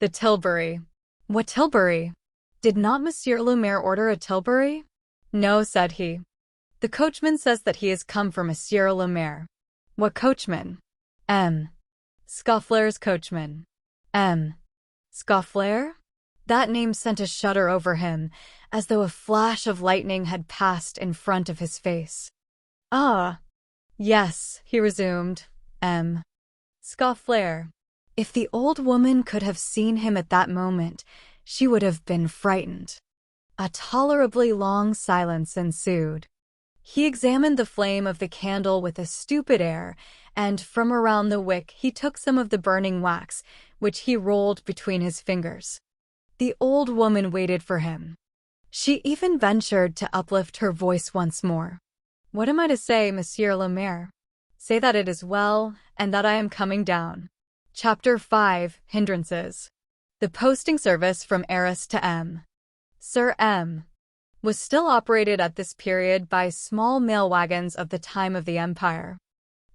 "The tilbury." "What tilbury? Did not Monsieur le Maire order a tilbury?" "No," said he. "The coachman says that he has come for Monsieur le Maire." "What coachman?" "M. Scaufflaire's coachman." "M. Scaufflaire?" That name sent a shudder over him, as though a flash of lightning had passed in front of his face. "Ah, yes," he resumed, "M. Scaufflaire." If the old woman could have seen him at that moment, she would have been frightened. A tolerably long silence ensued. He examined the flame of the candle with a stupid air, and from around the wick he took some of the burning wax, which he rolled between his fingers. The old woman waited for him. She even ventured to uplift her voice once more. "What am I to say, Monsieur le Maire?" "Say that it is well, and that I am coming down." Chapter 5: Hindrances. The posting service from Arras to M. Sir M. was still operated at this period by small mail wagons of the time of the Empire.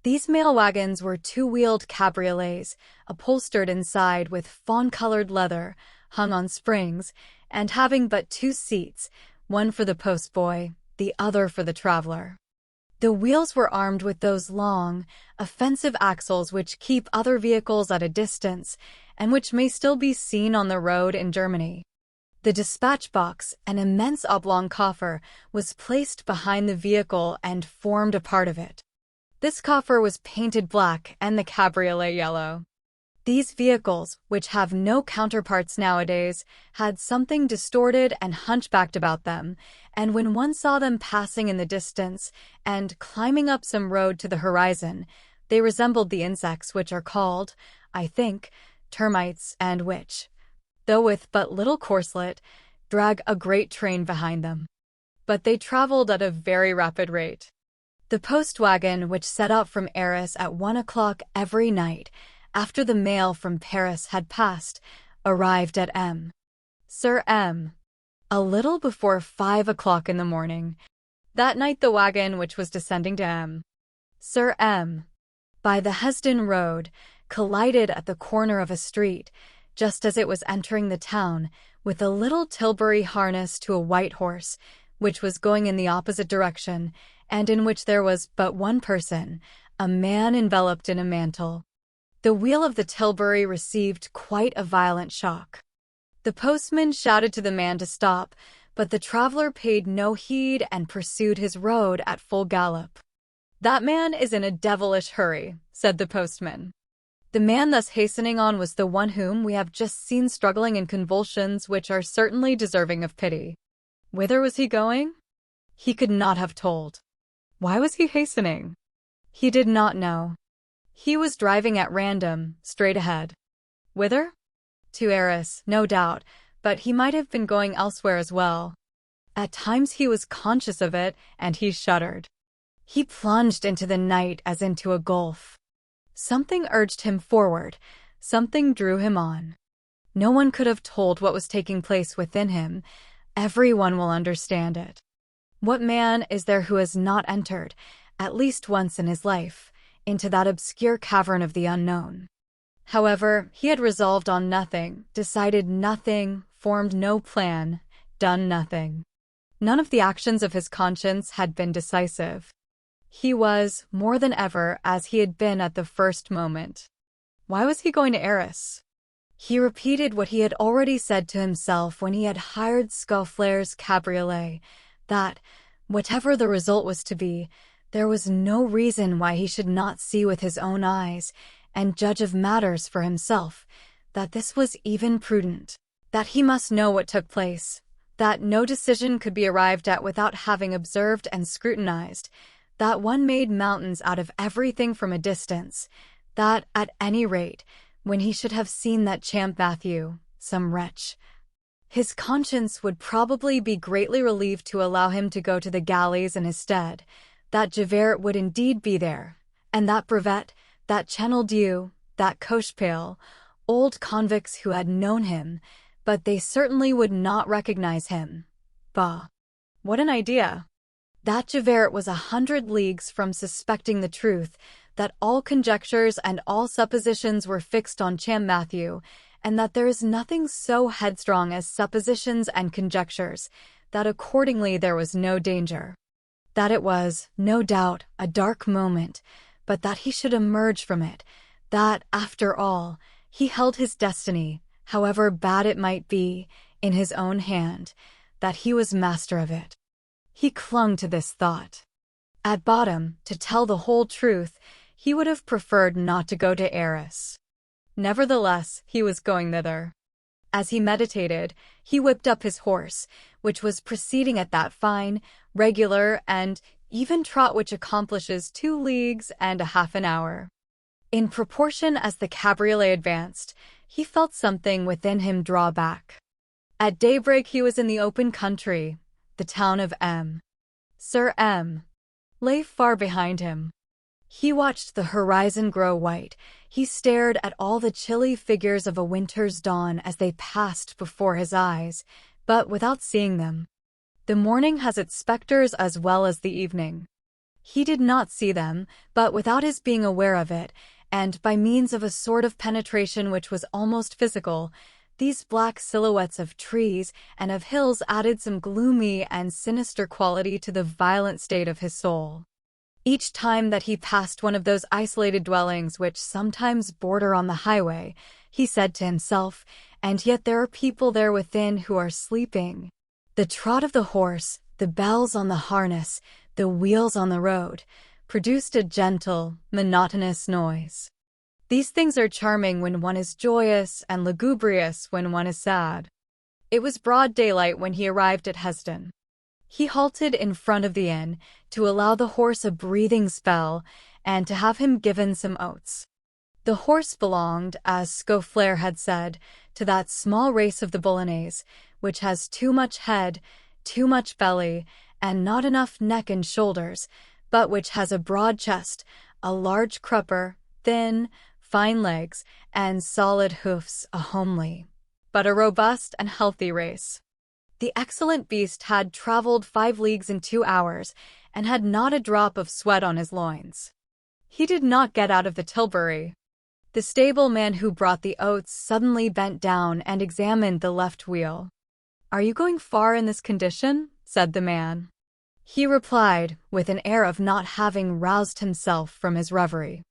These mail wagons were two-wheeled cabriolets, upholstered inside with fawn-colored leather, hung on springs, and having but two seats, one for the postboy, the other for the traveler. The wheels were armed with those long, offensive axles which keep other vehicles at a distance, and which may still be seen on the road in Germany. The dispatch box, an immense oblong coffer, was placed behind the vehicle and formed a part of it. This coffer was painted black and the cabriolet yellow. These vehicles, which have no counterparts nowadays, had something distorted and hunchbacked about them, and when one saw them passing in the distance and climbing up some road to the horizon, they resembled the insects which are called, I think, termites, and which, though with but little corslet, drag a great train behind them. But they traveled at a very rapid rate. The post wagon, which set out from Arras at 1 o'clock every night, after the mail from Paris had passed, arrived at M. Sir M. a little before 5 o'clock in the morning. That night the wagon which was descending to M. Sir M. by the Hesdin road collided at the corner of a street, just as it was entering the town, with a little tilbury harnessed to a white horse, which was going in the opposite direction, and in which there was but one person, a man enveloped in a mantle. The wheel of the tilbury received quite a violent shock. The postman shouted to the man to stop, but the traveler paid no heed and pursued his road at full gallop. "That man is in a devilish hurry," said the postman. The man thus hastening on was the one whom we have just seen struggling in convulsions which are certainly deserving of pity. Whither was he going? He could not have told. Why was he hastening? He did not know. He was driving at random, straight ahead. Whither? To Arras, no doubt, but he might have been going elsewhere as well. At times he was conscious of it, and he shuddered. He plunged into the night as into a gulf. Something urged him forward, something drew him on. No one could have told what was taking place within him. Everyone will understand it. What man is there who has not entered, at least once in his life, into that obscure cavern of the unknown? However, he had resolved on nothing, decided nothing, formed no plan, done nothing. None of the actions of his conscience had been decisive. He was, more than ever, as he had been at the first moment. Why was he going to Arras? He repeated what he had already said to himself when he had hired Scaufflaire's cabriolet, that, whatever the result was to be, there was no reason why he should not see with his own eyes and judge of matters for himself, that this was even prudent, that he must know what took place, that no decision could be arrived at without having observed and scrutinized, that one made mountains out of everything from a distance, that, at any rate, when he should have seen that Champmathieu, some wretch, his conscience would probably be greatly relieved to allow him to go to the galleys in his stead, that Javert would indeed be there, and that Brevet, that channeled you, that Koshpale, old convicts who had known him, but they certainly would not recognize him. Bah! What an idea! That Javert was 100 leagues from suspecting the truth, that all conjectures and all suppositions were fixed on Champmathieu, and that there is nothing so headstrong as suppositions and conjectures, that accordingly there was no danger. That it was, no doubt, a dark moment, but that he should emerge from it, that, after all, he held his destiny, however bad it might be, in his own hand, that he was master of it. He clung to this thought. At bottom, to tell the whole truth, he would have preferred not to go to Arras. Nevertheless, he was going thither. As he meditated, he whipped up his horse, which was proceeding at that fine, regular, and even trot which accomplishes 2 leagues and a half an hour. In proportion as the cabriolet advanced, he felt something within him draw back. At daybreak he was in the open country, the town of M. Sir M. lay far behind him. He watched the horizon grow white. He stared at all the chilly figures of a winter's dawn as they passed before his eyes, but without seeing them. The morning has its specters as well as the evening. He did not see them, but without his being aware of it, and by means of a sort of penetration which was almost physical, these black silhouettes of trees and of hills added some gloomy and sinister quality to the violent state of his soul. Each time that he passed one of those isolated dwellings which sometimes border on the highway, he said to himself, "And yet there are people there within who are sleeping." The trot of the horse, the bells on the harness, the wheels on the road, produced a gentle, monotonous noise. These things are charming when one is joyous and lugubrious when one is sad. It was broad daylight when he arrived at Hesdin. He halted in front of the inn to allow the horse a breathing spell and to have him given some oats. The horse belonged, as Scaufflaire had said, to that small race of the Bolognese, which has too much head, too much belly, and not enough neck and shoulders, but which has a broad chest, a large crupper, thin, fine legs, and solid hoofs, a homely, but a robust and healthy race. The excellent beast had traveled 5 leagues in 2 hours, and had not a drop of sweat on his loins. He did not get out of the tilbury. The stable man who brought the oats suddenly bent down and examined the left wheel. "Are you going far in this condition?" said the man. He replied, with an air of not having roused himself from his reverie.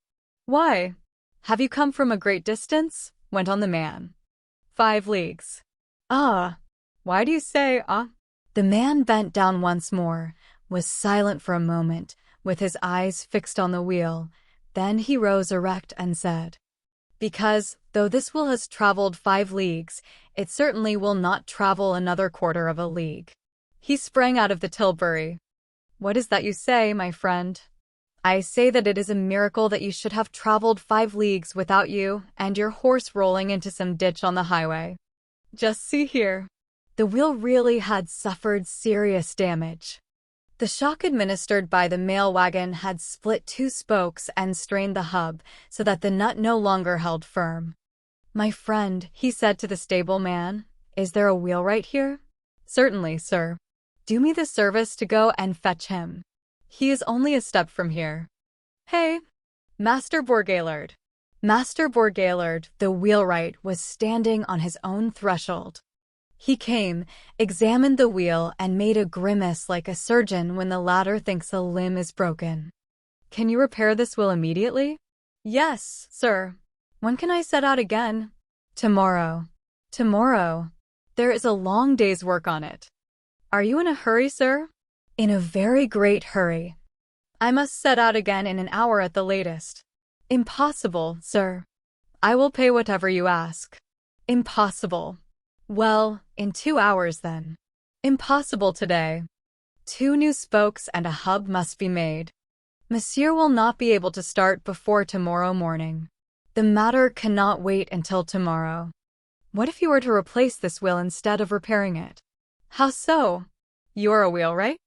"Why? Have you come from a great distance?" went on the man. 5 leagues. "Ah! Why do you say, ah?" The man bent down once more, was silent for a moment, with his eyes fixed on the wheel. Then he rose erect and said, "Because, though this wheel has traveled 5 leagues, it certainly will not travel another quarter of a league." He sprang out of the tilbury. "What is that you say, my friend?" "I say that it is a miracle that you should have traveled 5 leagues without you and your horse rolling into some ditch on the highway. Just see here." The wheel really had suffered serious damage. The shock administered by the mail wagon had split 2 spokes and strained the hub, so that the nut no longer held firm. "My friend," he said to the stable man, "is there a wheelwright here?" "Certainly, sir." "Do me the service to go and fetch him. He is only a step from here." "Hey, Master Bourgaillard." Master Bourgaillard, the wheelwright, was standing on his own threshold. He came, examined the wheel, and made a grimace like a surgeon when the latter thinks a limb is broken. "Can you repair this wheel immediately?" "Yes, sir." "When can I set out again?" "Tomorrow." "Tomorrow? There is a long day's work on it." "Are you in a hurry, sir?" "In a very great hurry. I must set out again in an hour at the latest." "Impossible, sir." "I will pay whatever you ask." "Impossible." "Well, in 2 hours then." "Impossible today. 2 new spokes and a hub must be made. Monsieur will not be able to start before tomorrow morning. The matter cannot wait until tomorrow." "What if you were to replace this wheel instead of repairing it?" "How so? You are a wheelwright?"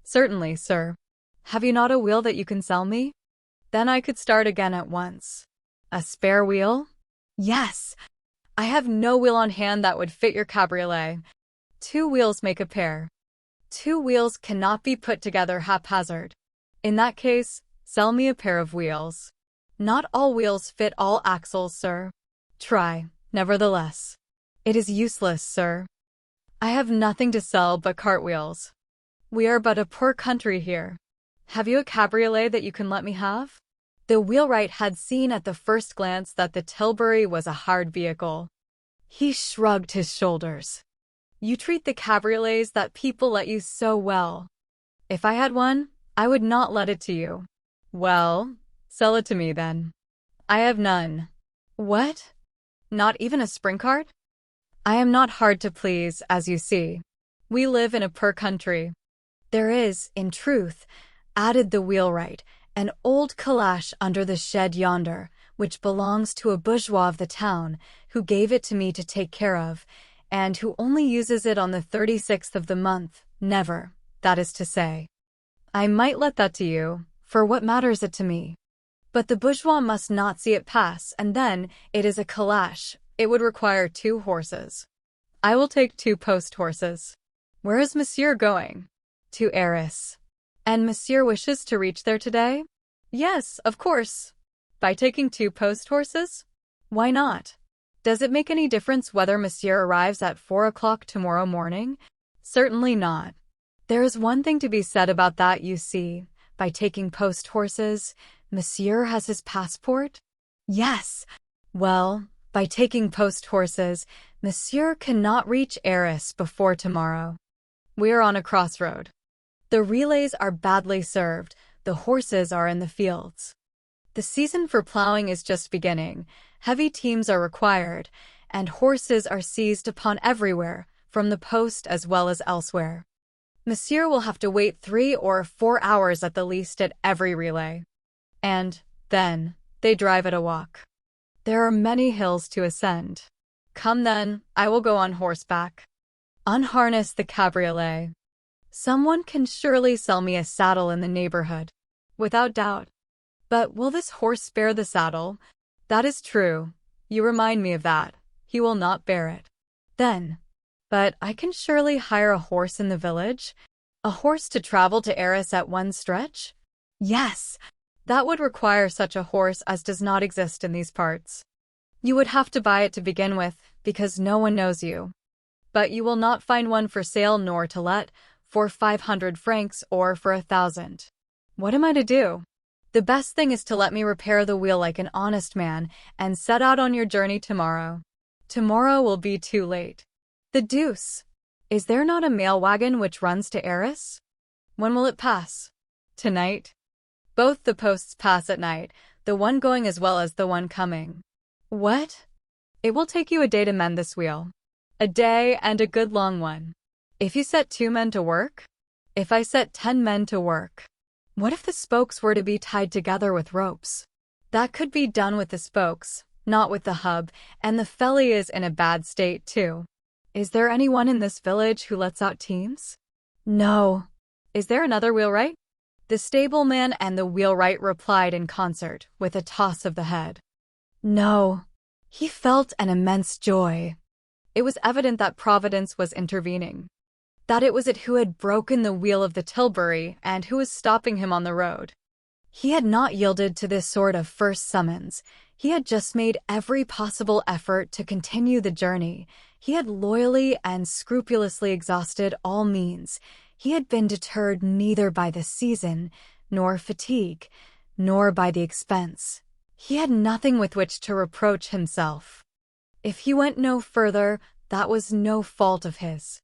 "Certainly, sir." "Have you not a wheel that you can sell me?" Then I could start again at once. A spare wheel? Yes. I have no wheel on hand that would fit your cabriolet. 2 wheels make a pair. 2 wheels cannot be put together haphazard. In that case, sell me a pair of wheels. Not all wheels fit all axles, sir. Try, nevertheless. It is useless, sir. I have nothing to sell but cartwheels. We are but a poor country here. Have you a cabriolet that you can let me have? The wheelwright had seen at the first glance that the Tilbury was a hired vehicle. He shrugged his shoulders. You treat the cabriolets that people let you so well. If I had one, I would not let it to you. Well, sell it to me then. I have none. What? Not even a spring cart? I am not hard to please, as you see. We live in a poor country. There is, in truth, added the wheelwright, an old calash under the shed yonder, which belongs to a bourgeois of the town, who gave it to me to take care of, and who only uses it on the 36th of the month, never, that is to say. I might let that to you, for what matters it to me? But the bourgeois must not see it pass, and then, it is a calash. It would require 2 horses. I will take 2 post horses. Where is Monsieur going? To Arras. And Monsieur wishes to reach there today? Yes, of course. By taking 2 post horses? Why not? Does it make any difference whether Monsieur arrives at 4 o'clock tomorrow morning? Certainly not. There is one thing to be said about that, you see. By taking post horses, Monsieur has his passport? Yes. Well, by taking post horses, Monsieur cannot reach Arras before tomorrow. We are on a crossroad. The relays are badly served, the horses are in the fields. The season for plowing is just beginning, heavy teams are required, and horses are seized upon everywhere, from the post as well as elsewhere. Monsieur will have to wait 3 or 4 hours at the least at every relay. And, then, they drive at a walk. There are many hills to ascend. Come then, I will go on horseback. Unharness the cabriolet. Someone can surely sell me a saddle in the neighborhood. Without doubt. But will this horse bear the saddle? That is true. You remind me of that. He will not bear it. Then. But I can surely hire a horse in the village? A horse to travel to Arras at one stretch? Yes. That would require such a horse as does not exist in these parts. You would have to buy it to begin with, because no one knows you. But you will not find one for sale nor to let, for 500 francs or for 1,000. What am I to do? The best thing is to let me repair the wheel like an honest man, and set out on your journey tomorrow. Tomorrow will be too late. The deuce! Is there not a mail wagon which runs to Arras? When will it pass? Tonight? Both the posts pass at night, the one going as well as the one coming. What? It will take you a day to mend this wheel. A day, and a good long one. If you set 2 men to work? If I set 10 men to work? What if the spokes were to be tied together with ropes? That could be done with the spokes, not with the hub, and the felly is in a bad state too. Is there anyone in this village who lets out teams? No. Is there another wheelwright? The stableman and the wheelwright replied in concert, with a toss of the head. No. He felt an immense joy. It was evident that Providence was intervening. That it was it who had broken the wheel of the Tilbury and who was stopping him on the road. He had not yielded to this sort of first summons. He had just made every possible effort to continue the journey. He had loyally and scrupulously exhausted all means. He had been deterred neither by the season, nor fatigue, nor by the expense. He had nothing with which to reproach himself. If he went no further, that was no fault of his.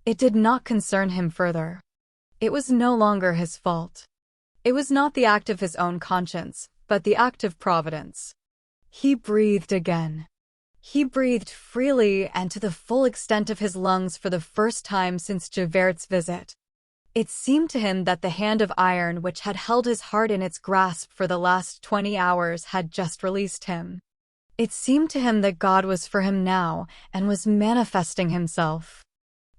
It did not concern him further. It was no longer his fault. It was not the act of his own conscience, but the act of Providence. He breathed again. He breathed freely and to the full extent of his lungs for the first time since Javert's visit. It seemed to him that the hand of iron which had held his heart in its grasp for the last 20 hours had just released him. It seemed to him that God was for him now and was manifesting himself.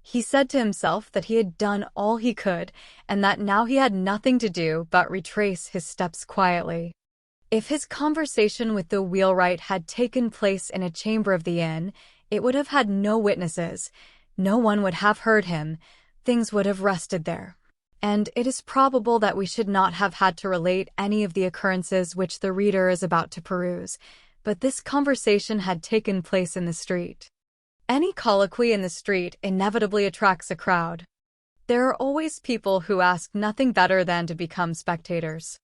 He said to himself that he had done all he could and that now he had nothing to do but retrace his steps quietly. If his conversation with the wheelwright had taken place in a chamber of the inn, it would have had no witnesses. No one would have heard him. Things would have rested there. And it is probable that we should not have had to relate any of the occurrences which the reader is about to peruse. But this conversation had taken place in the street. Any colloquy in the street inevitably attracts a crowd. There are always people who ask nothing better than to become spectators.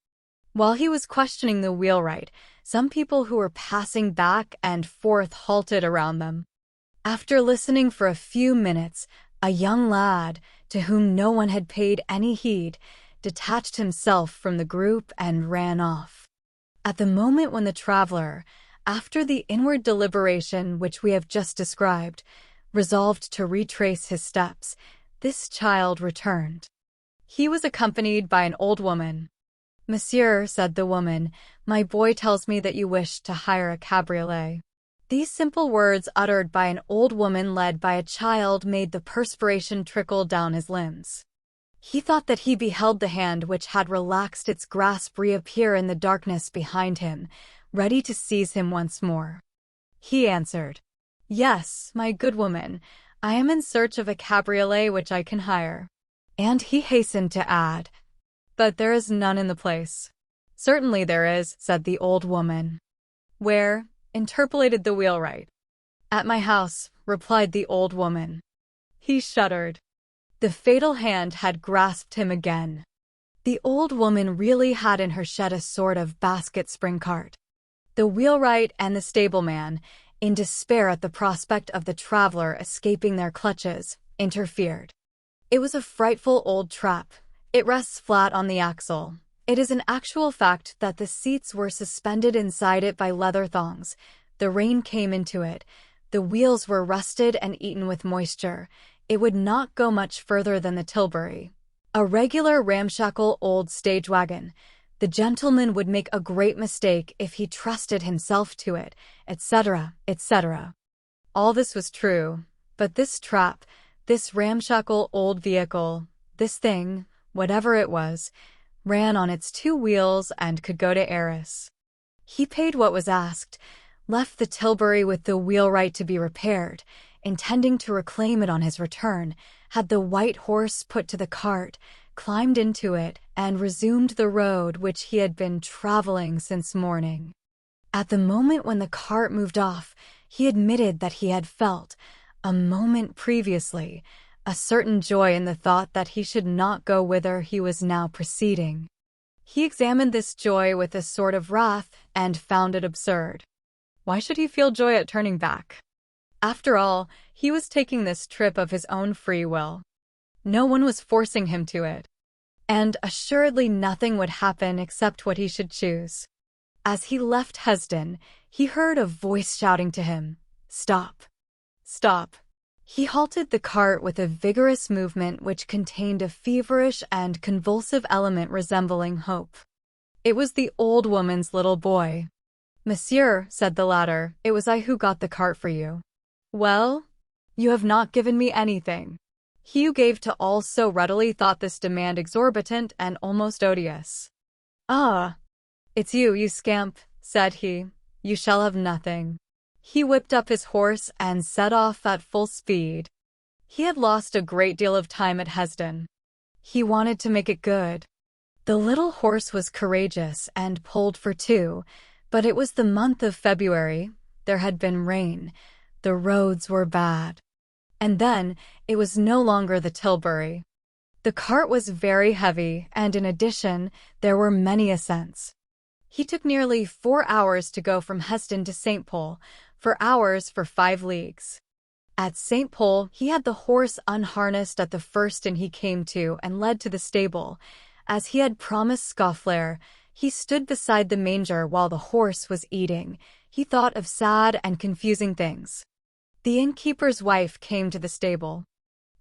While he was questioning the wheelwright, some people who were passing back and forth halted around them. After listening for a few minutes, a young lad, to whom no one had paid any heed, detached himself from the group and ran off. At the moment when the traveler, after the inward deliberation which we have just described, resolved to retrace his steps, this child returned. He was accompanied by an old woman. "Monsieur," said the woman, "my boy tells me that you wish to hire a cabriolet." These simple words uttered by an old woman led by a child made the perspiration trickle down his limbs. He thought that he beheld the hand which had relaxed its grasp reappear in the darkness behind him, ready to seize him once more. He answered, "Yes, my good woman, I am in search of a cabriolet which I can hire." And he hastened to add, "But there is none in the place." "Certainly there is," said the old woman. "Where?" interpolated the wheelwright. "At my house," replied the old woman. He shuddered. The fatal hand had grasped him again. The old woman really had in her shed a sort of basket spring cart. The wheelwright and the stableman, in despair at the prospect of the traveler escaping their clutches, interfered. It was a frightful old trap. It rests flat on the axle. It is an actual fact that the seats were suspended inside it by leather thongs. The rain came into it. The wheels were rusted and eaten with moisture. It would not go much further than the Tilbury. A regular ramshackle old stage wagon. The gentleman would make a great mistake if he trusted himself to it, etc., etc. All this was true, but this trap, this ramshackle old vehicle, this thing, whatever it was, ran on its two wheels and could go to Arras. He paid what was asked, left the Tilbury with the wheelwright to be repaired, intending to reclaim it on his return, had the white horse put to the cart, climbed into it, and resumed the road which he had been traveling since morning. At the moment when the cart moved off, he admitted that he had felt, a moment previously, a certain joy in the thought that he should not go whither he was now proceeding. He examined this joy with a sort of wrath and found it absurd. Why should he feel joy at turning back? After all, he was taking this trip of his own free will. No one was forcing him to it. And assuredly nothing would happen except what he should choose. As he left Hesdin, he heard a voice shouting to him, "Stop! Stop!" He halted the cart with a vigorous movement which contained a feverish and convulsive element resembling hope. It was the old woman's little boy. "Monsieur," said the latter, "it was I who got the cart for you." "Well? You have not given me anything." He who gave to all so readily thought this demand exorbitant and almost odious. "Ah, it's you, you scamp," said he. "You shall have nothing." He whipped up his horse and set off at full speed. He had lost a great deal of time at Hesdin. He wanted to make it good. The little horse was courageous and pulled for two, but it was the month of February. There had been rain. The roads were bad. And then, it was no longer the Tilbury. The cart was very heavy, and in addition, there were many ascents. He took nearly 4 hours to go from Hesdin to St. Pol, 4 hours for 5 leagues. At St. Pol, he had the horse unharnessed at the first inn he came to and led to the stable. As he had promised Scaufflaire, he stood beside the manger while the horse was eating. He thought of sad and confusing things. The innkeeper's wife came to the stable.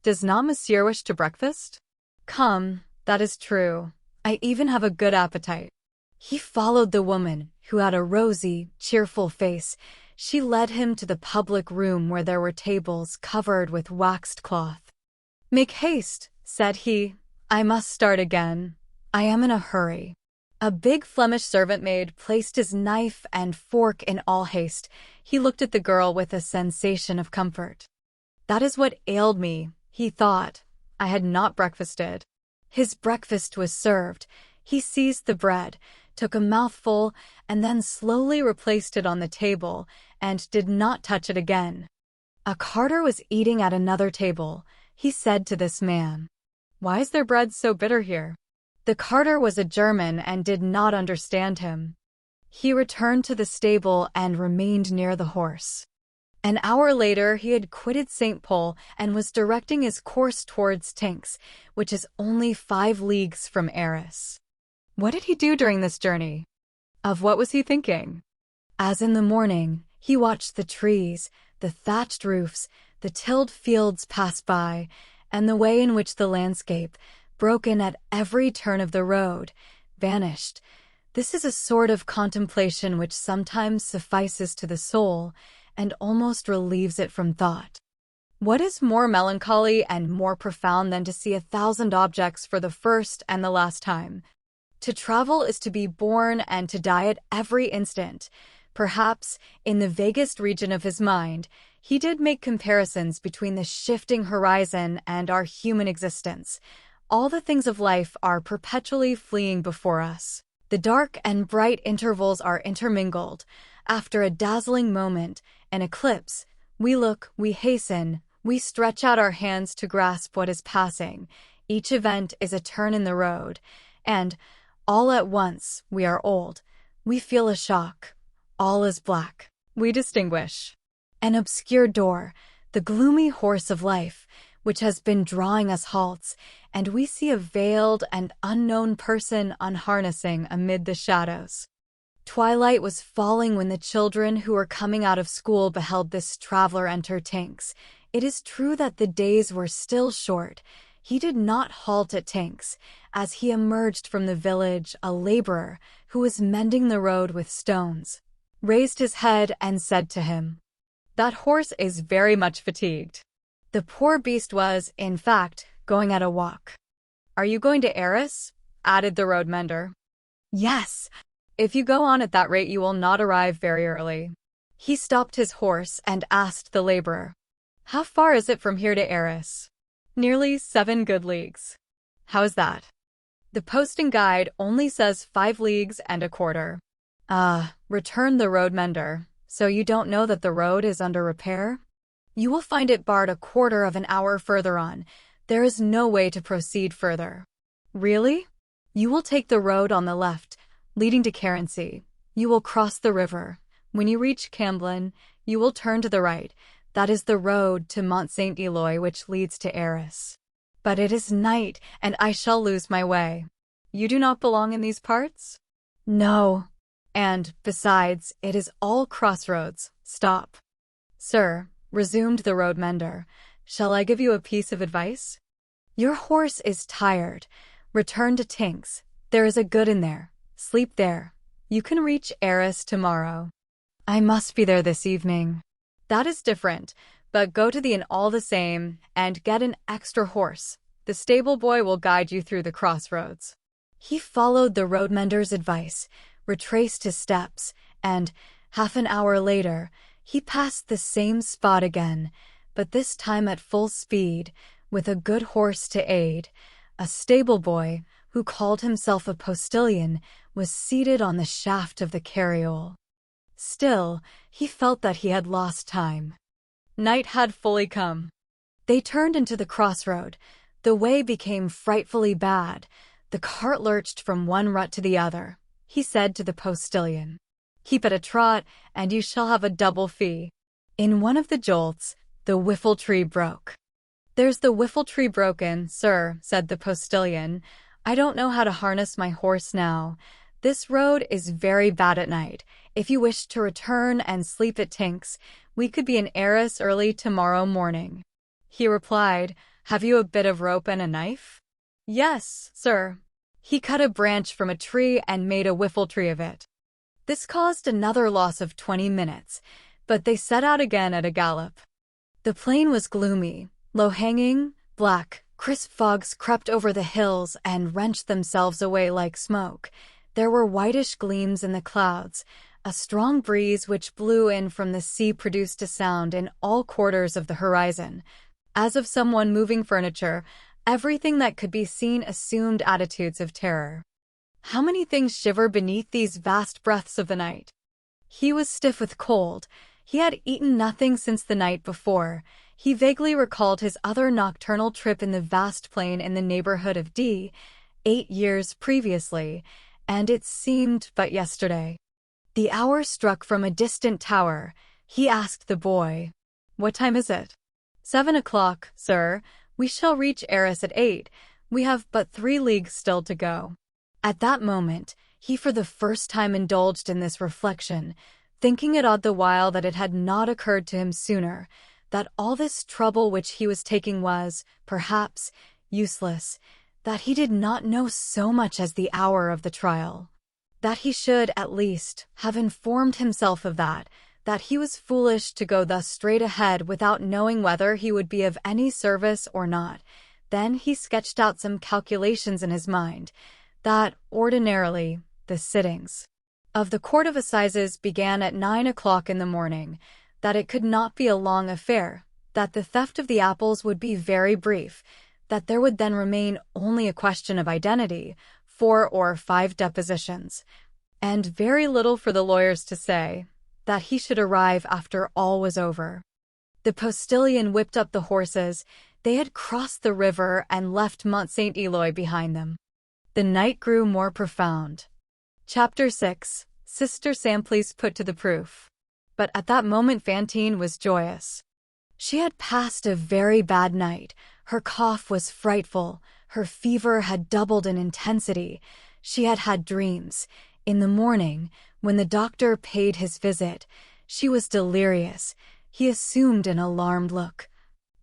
"Does not monsieur wish to breakfast?" "Come, that is true. I even have a good appetite." He followed the woman, who had a rosy, cheerful face. She led him to the public room where there were tables covered with waxed cloth. "Make haste," said he. "I must start again. I am in a hurry." A big Flemish servant-maid placed his knife and fork in all haste. He looked at the girl with a sensation of comfort. That is what ailed me, he thought. I had not breakfasted. His breakfast was served. He seized the bread, took a mouthful, and then slowly replaced it on the table, and did not touch it again. A carter was eating at another table. He said to this man, "Why is their bread so bitter here?" The carter was a German and did not understand him. He returned to the stable and remained near the horse. An hour later, he had quitted St. Pol and was directing his course towards Tinks, which is only 5 leagues from Arras. What did he do during this journey? Of what was he thinking? As in the morning, he watched the trees, the thatched roofs, the tilled fields pass by, and the way in which the landscape, broken at every turn of the road, vanished. This is a sort of contemplation which sometimes suffices to the soul and almost relieves it from thought. What is more melancholy and more profound than to see 1,000 objects for the first and the last time? To travel is to be born and to die at every instant. Perhaps, in the vaguest region of his mind, he did make comparisons between the shifting horizon and our human existence. All the things of life are perpetually fleeing before us. The dark and bright intervals are intermingled. After a dazzling moment, an eclipse, we look, we hasten, we stretch out our hands to grasp what is passing. Each event is a turn in the road, and, all at once, we are old. We feel a shock. All is black. We distinguish an obscure door, the gloomy horse of life, which has been drawing us halts, and we see a veiled and unknown person unharnessing amid the shadows. Twilight was falling when the children who were coming out of school beheld this traveler enter Tinks. It is true that the days were still short. He did not halt at Tinks. As he emerged from the village, a laborer, who was mending the road with stones, raised his head and said to him, "That horse is very much fatigued." The poor beast was, in fact, going at a walk. "Are you going to Arras?" added the road mender. "Yes. If you go on at that rate you will not arrive very early." He stopped his horse and asked the laborer, "How far is it from here to Arras?" "Nearly 7 good leagues." "How is that?" "The posting guide only says 5 leagues and a quarter." "Ah," returned the road mender, "so you don't know that the road is under repair? You will find it barred a quarter of an hour further on. There is no way to proceed further." "Really?" "You will take the road on the left, leading to Carency. You will cross the river. When you reach Camblin, you will turn to the right. That is the road to Mont Saint-Éloi, which leads to Arras." "But it is night, and I shall lose my way." "You do not belong in these parts?" "No. And, besides, it is all crossroads. Stop." "Sir," resumed the road mender, "shall I give you a piece of advice? Your horse is tired. Return to Tinks. There is a good inn there. Sleep there. You can reach Arras tomorrow." "I must be there this evening." "That is different, but go to the inn all the same, and get an extra horse. The stable boy will guide you through the crossroads." He followed the road mender's advice, retraced his steps, and, half an hour later, he passed the same spot again, but this time at full speed, with a good horse to aid. A stable boy, who called himself a postilion, was seated on the shaft of the carriole. Still, he felt that he had lost time. Night had fully come. They turned into the crossroad. The way became frightfully bad. The cart lurched from one rut to the other. He said to the postilion, "Keep at a trot, and you shall have a double fee." In one of the jolts, the whiffle-tree broke. "There's the whiffle-tree broken, sir," said the postilion. "I don't know how to harness my horse now. This road is very bad at night. If you wish to return and sleep at Tinks, we could be in Arras early tomorrow morning." He replied, "Have you a bit of rope and a knife?" "Yes, sir." He cut a branch from a tree and made a whiffle-tree of it. This caused another loss of 20 minutes, but they set out again at a gallop. The plain was gloomy, low-hanging, black. Crisp fogs crept over the hills and wrenched themselves away like smoke. There were whitish gleams in the clouds. A strong breeze which blew in from the sea produced a sound in all quarters of the horizon. As of someone moving furniture, everything that could be seen assumed attitudes of terror. How many things shiver beneath these vast breaths of the night? He was stiff with cold. He had eaten nothing since the night before. He vaguely recalled his other nocturnal trip in the vast plain in the neighborhood of D, 8 years previously, and it seemed but yesterday. The hour struck from a distant tower. He asked the boy, "What time is it?" 7 o'clock, sir. We shall reach Arras at 8. We have but 3 leagues still to go. At that moment, he for the first time indulged in this reflection, thinking it odd the while that it had not occurred to him sooner, that all this trouble which he was taking was, perhaps, useless, that he did not know so much as the hour of the trial. That he should, at least, have informed himself of that he was foolish to go thus straight ahead without knowing whether he would be of any service or not. Then he sketched out some calculations in his mind, that, ordinarily, the sittings of the Court of Assizes began at 9 o'clock in the morning, that it could not be a long affair, that the theft of the apples would be very brief, that there would then remain only a question of identity, 4 or 5 depositions, and very little for the lawyers to say, that he should arrive after all was over. The postilion whipped up the horses. They had crossed the river and left Mont Saint Eloi behind them. The night grew more profound. Chapter 6. Sister Simplice put to the proof. But at that moment Fantine was joyous. She had passed a very bad night. Her cough was frightful. Her fever had doubled in intensity. She had had dreams. In the morning, when the doctor paid his visit, she was delirious. He assumed an alarmed look,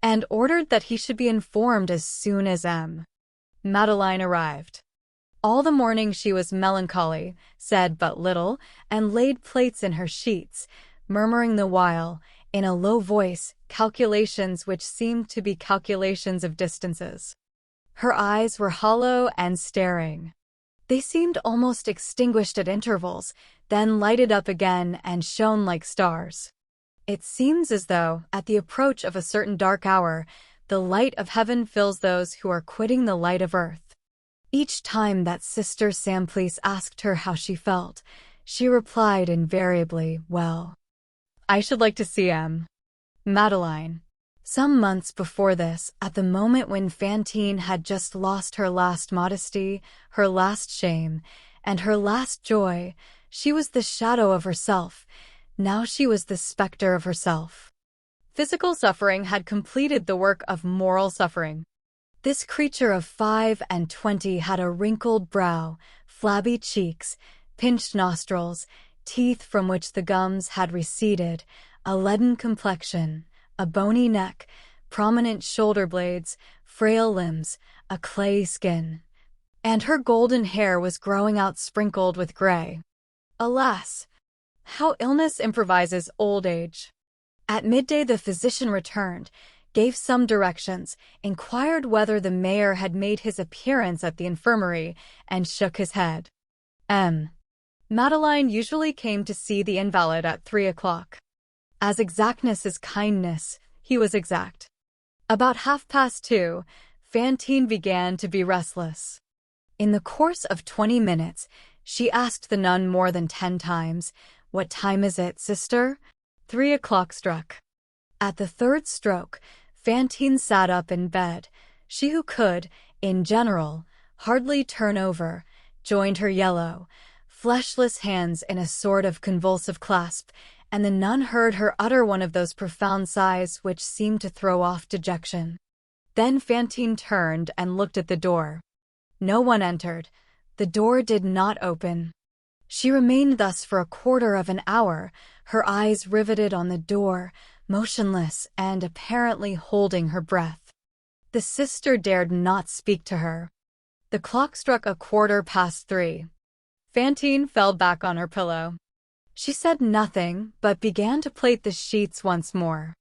and ordered that he should be informed as soon as Madeleine arrived. All the morning she was melancholy, said but little, and laid plates in her sheets, murmuring the while, in a low voice, calculations which seemed to be calculations of distances. Her eyes were hollow and staring. They seemed almost extinguished at intervals, then lighted up again and shone like stars. It seems as though, at the approach of a certain dark hour, the light of heaven fills those who are quitting the light of earth. Each time that Sister Simplice asked her how she felt, she replied invariably, "Well, I should like to see Madeleine." Some months before this, at the moment when Fantine had just lost her last modesty, her last shame, and her last joy, she was the shadow of herself. Now she was the spectre of herself. Physical suffering had completed the work of moral suffering. This creature of 25 had a wrinkled brow, flabby cheeks, pinched nostrils, teeth from which the gums had receded, a leaden complexion, a bony neck, prominent shoulder blades, frail limbs, a clay skin. And her golden hair was growing out sprinkled with gray. Alas! How illness improvises old age. At midday the physician returned, gave some directions, inquired whether the mayor had made his appearance at the infirmary, and shook his head. Madeleine usually came to see the invalid at 3 o'clock. As exactness is kindness, he was exact. About 2:30, Fantine began to be restless. In the course of 20 minutes, she asked the nun more than 10 times, "What time is it, sister?" 3 o'clock struck. At the 3rd stroke, Fantine sat up in bed. She who could, in general, hardly turn over, joined her yellow, fleshless hands in a sort of convulsive clasp, and the nun heard her utter one of those profound sighs which seemed to throw off dejection. Then Fantine turned and looked at the door. No one entered. The door did not open. She remained thus for a quarter of an hour, her eyes riveted on the door, motionless and apparently holding her breath. The sister dared not speak to her. The clock struck 3:15. Fantine fell back on her pillow. She said nothing, but began to plait the sheets once more.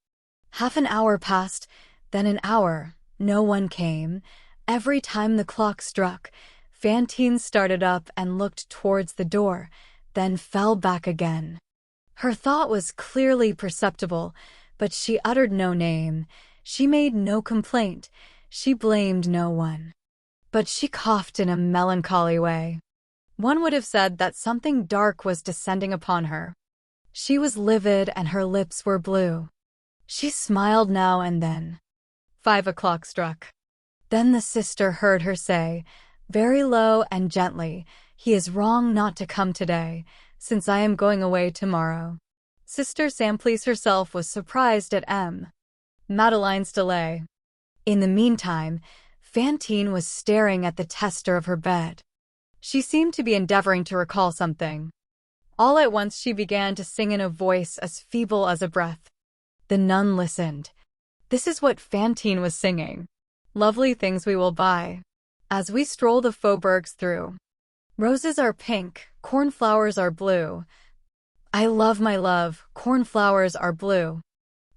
Half an hour passed, then an hour. No one came. Every time the clock struck, Fantine started up and looked towards the door, then fell back again. Her thought was clearly perceptible, but she uttered no name. She made no complaint. She blamed no one. But she coughed in a melancholy way. One would have said that something dark was descending upon her. She was livid and her lips were blue. She smiled now and then. 5 o'clock struck. Then the sister heard her say, very low and gently, "He is wrong not to come today, since I am going away tomorrow." Sister Simplice herself was surprised at Madeline's delay. In the meantime, Fantine was staring at the tester of her bed. She seemed to be endeavoring to recall something. All at once she began to sing in a voice as feeble as a breath. The nun listened. This is what Fantine was singing. Lovely things we will buy. As we stroll the faubourgs through. Roses are pink, cornflowers are blue. I love my love, cornflowers are blue.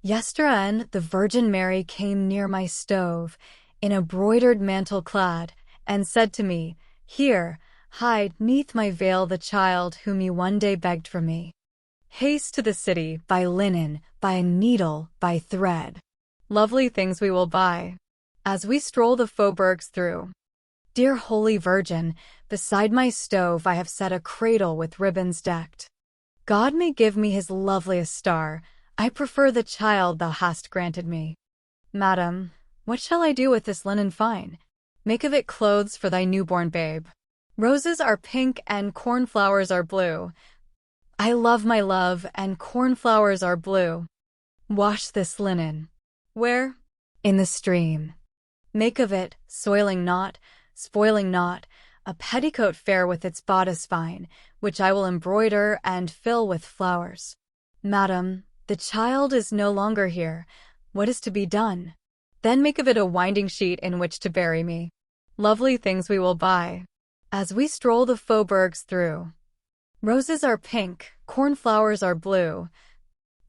Yestereen the Virgin Mary came near my stove, in a broidered mantle clad, and said to me, "Here, hide 'neath my veil the child whom you one day begged from me. Haste to the city, buy linen, buy a needle, buy thread. Lovely things we will buy." As we stroll the faubourgs through. Dear Holy Virgin, beside my stove I have set a cradle with ribbons decked. God may give me his loveliest star, I prefer the child thou hast granted me. Madam, what shall I do with this linen fine? Make of it clothes for thy newborn babe. Roses are pink and cornflowers are blue. I love my love, and cornflowers are blue. Wash this linen. Where? In the stream. Make of it, soiling not, spoiling not, a petticoat fair with its bodice fine, which I will embroider and fill with flowers. Madam, the child is no longer here. What is to be done? Then make of it a winding sheet in which to bury me. Lovely things we will buy. As we stroll the faubourgs through. Roses are pink, cornflowers are blue.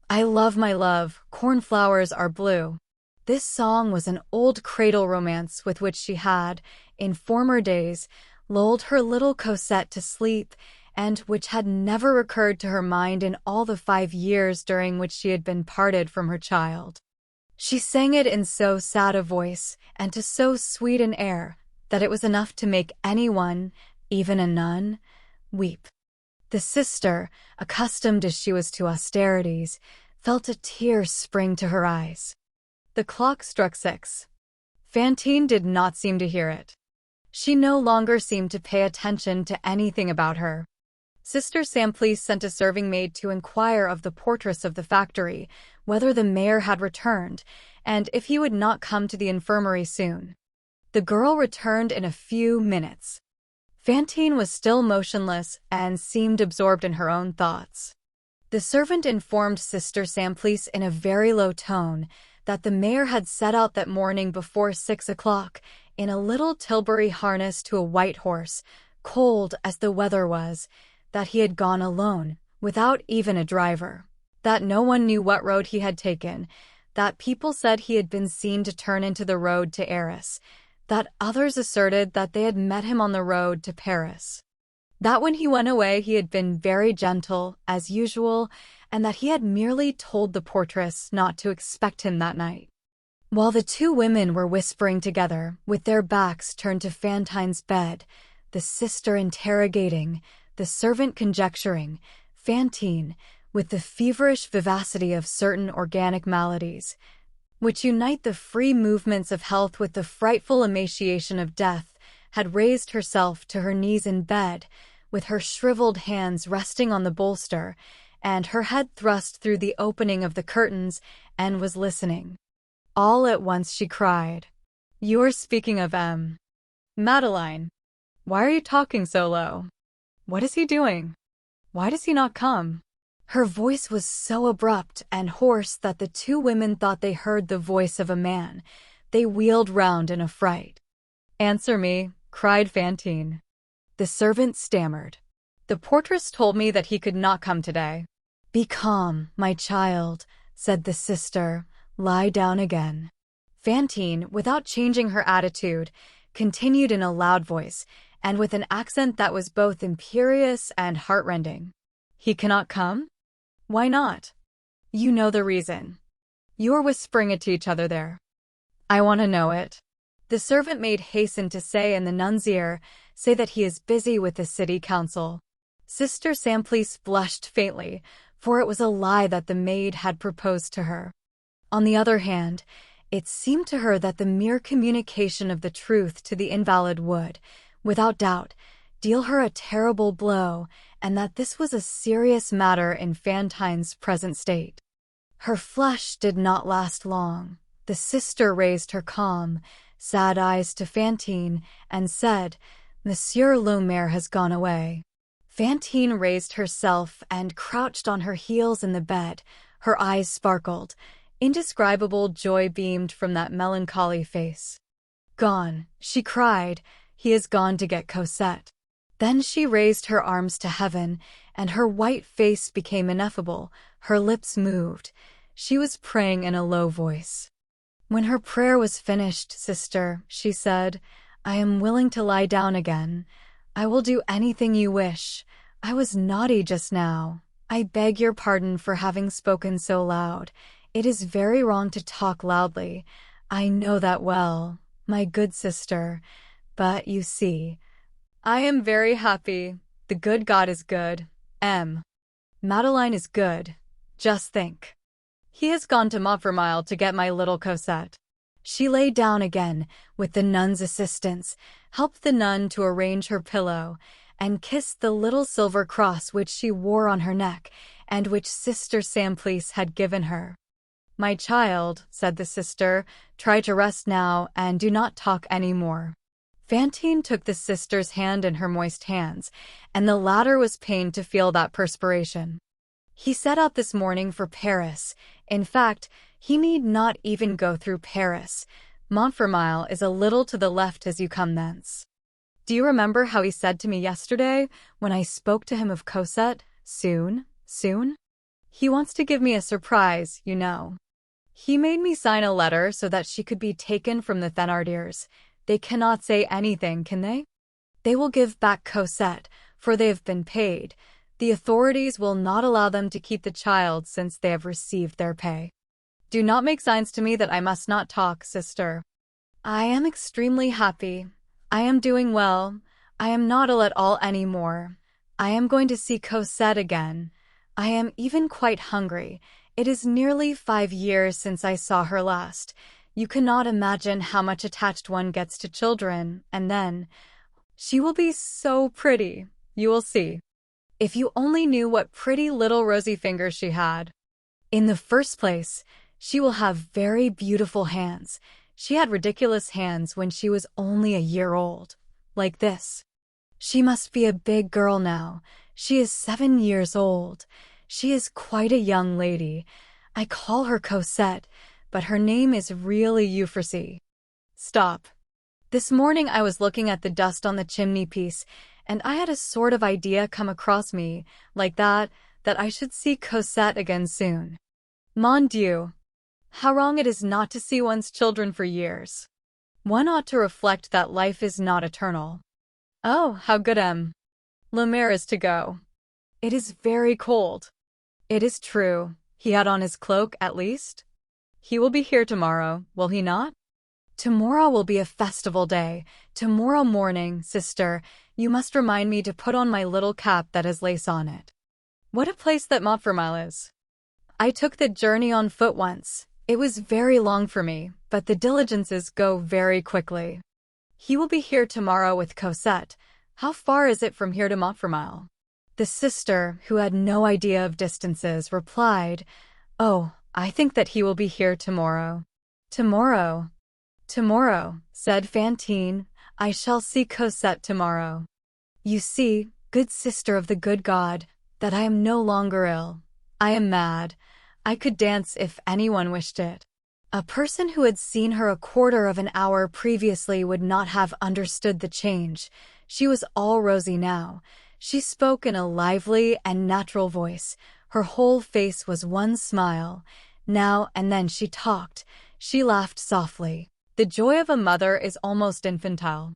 I love my love, cornflowers are blue. This song was an old cradle romance with which she had, in former days, lulled her little Cosette to sleep, and which had never recurred to her mind in all the 5 years during which she had been parted from her child. She sang it in so sad a voice, and to so sweet an air, that it was enough to make anyone, even a nun, weep. The sister, accustomed as she was to austerities, felt a tear spring to her eyes. The clock struck 6. Fantine did not seem to hear it. She no longer seemed to pay attention to anything about her. Sister Simplice sent a serving maid to inquire of the portress of the factory whether the mayor had returned, and if he would not come to the infirmary soon. The girl returned in a few minutes. Fantine was still motionless and seemed absorbed in her own thoughts. The servant informed Sister Simplice in a very low tone that the mayor had set out that morning before 6 o'clock in a little Tilbury harness to a white horse, cold as the weather was, that he had gone alone, without even a driver, that no one knew what road he had taken, that people said he had been seen to turn into the road to Arras, that others asserted that they had met him on the road to Paris, that when he went away he had been very gentle, as usual, and that he had merely told the portress not to expect him that night. While the two women were whispering together, with their backs turned to Fantine's bed, the sister interrogating, the servant conjecturing, Fantine, with the feverish vivacity of certain organic maladies, which unite the free movements of health with the frightful emaciation of death, had raised herself to her knees in bed, with her shriveled hands resting on the bolster, and her head thrust through the opening of the curtains, and was listening. All at once she cried, "You are speaking of Madeline. Why are you talking so low? What is he doing? Why does he not come?" Her voice was so abrupt and hoarse that the two women thought they heard the voice of a man. They wheeled round in affright. "Answer me," cried Fantine. The servant stammered. "The portress told me that he could not come today." "Be calm, my child," said the sister. "Lie down again." Fantine, without changing her attitude, continued in a loud voice, and with an accent that was both imperious and heartrending. "He cannot come? Why not? You know the reason. You're whispering it to each other there." "I want to know it." The servant maid hastened to say in the nun's ear, "Say that he is busy with the city council." Sister Simplice blushed faintly, for it was a lie that the maid had proposed to her. On the other hand, it seemed to her that the mere communication of the truth to the invalid would, without doubt, deal her a terrible blow, and that this was a serious matter in Fantine's present state. Her flush did not last long. The sister raised her calm, sad eyes to Fantine and said, "Monsieur le Maire has gone away." Fantine raised herself and crouched on her heels in the bed. Her eyes sparkled. Indescribable joy beamed from that melancholy face. "Gone," she cried. "He is gone to get Cosette." Then she raised her arms to heaven, and her white face became ineffable. Her lips moved. She was praying in a low voice. When her prayer was finished, "Sister," she said, "I am willing to lie down again. I will do anything you wish. I was naughty just now. I beg your pardon for having spoken so loud. It is very wrong to talk loudly. I know that well, my good sister. But you see, I am very happy. The good God is good. Madeleine is good. Just think. He has gone to Montfermeil to get my little Cosette." She lay down again, with the nun's assistance, helped the nun to arrange her pillow, and kissed the little silver cross which she wore on her neck, and which Sister Simplice had given her. "My child," said the sister, "try to rest now, and do not talk any more." Fantine took the sister's hand in her moist hands, and the latter was pained to feel that perspiration. "He set out this morning for Paris. In fact, he need not even go through Paris. Montfermeil is a little to the left as you come thence. Do you remember how he said to me yesterday, when I spoke to him of Cosette, 'Soon, soon'? He wants to give me a surprise, you know. He made me sign a letter so that she could be taken from the Thénardiers. They cannot say anything, can they? They will give back Cosette, for they have been paid. The authorities will not allow them to keep the child since they have received their pay. Do not make signs to me that I must not talk, sister. I am extremely happy. I am doing well. I am not ill at all any more. I am going to see Cosette again. I am even quite hungry. It is nearly 5 years since I saw her last. You cannot imagine how much attached one gets to children, and then she will be so pretty. You will see. If you only knew what pretty little rosy fingers she had. In the first place, she will have very beautiful hands. She had ridiculous hands when she was only a year old. Like this. She must be a big girl now. She is 7 years old. She is quite a young lady. I call her Cosette, but her name is really Euphrasie. Stop. This morning I was looking at the dust on the chimney-piece, and I had a sort of idea come across me, like that I should see Cosette again soon. Mon Dieu! How wrong it is not to see one's children for years. One ought to reflect that life is not eternal. Oh, how good Le Maire is to go. It is very cold. It is true. He had on his cloak, at least. He will be here tomorrow, will he not? Tomorrow will be a festival day. Tomorrow morning, sister, you must remind me to put on my little cap that has lace on it. What a place that Montfermeil is. I took the journey on foot once. It was very long for me, but the diligences go very quickly. He will be here tomorrow with Cosette. How far is it from here to Montfermeil? The sister, who had no idea of distances, replied, "Oh, I think that he will be here tomorrow." Tomorrow. Tomorrow, said Fantine. I shall see Cosette tomorrow. You see, good sister of the good God, that I am no longer ill. I am mad. I could dance if anyone wished it. A person who had seen her a quarter of an hour previously would not have understood the change. She was all rosy now. She spoke in a lively and natural voice. Her whole face was one smile. Now and then she talked. She laughed softly. The joy of a mother is almost infantile.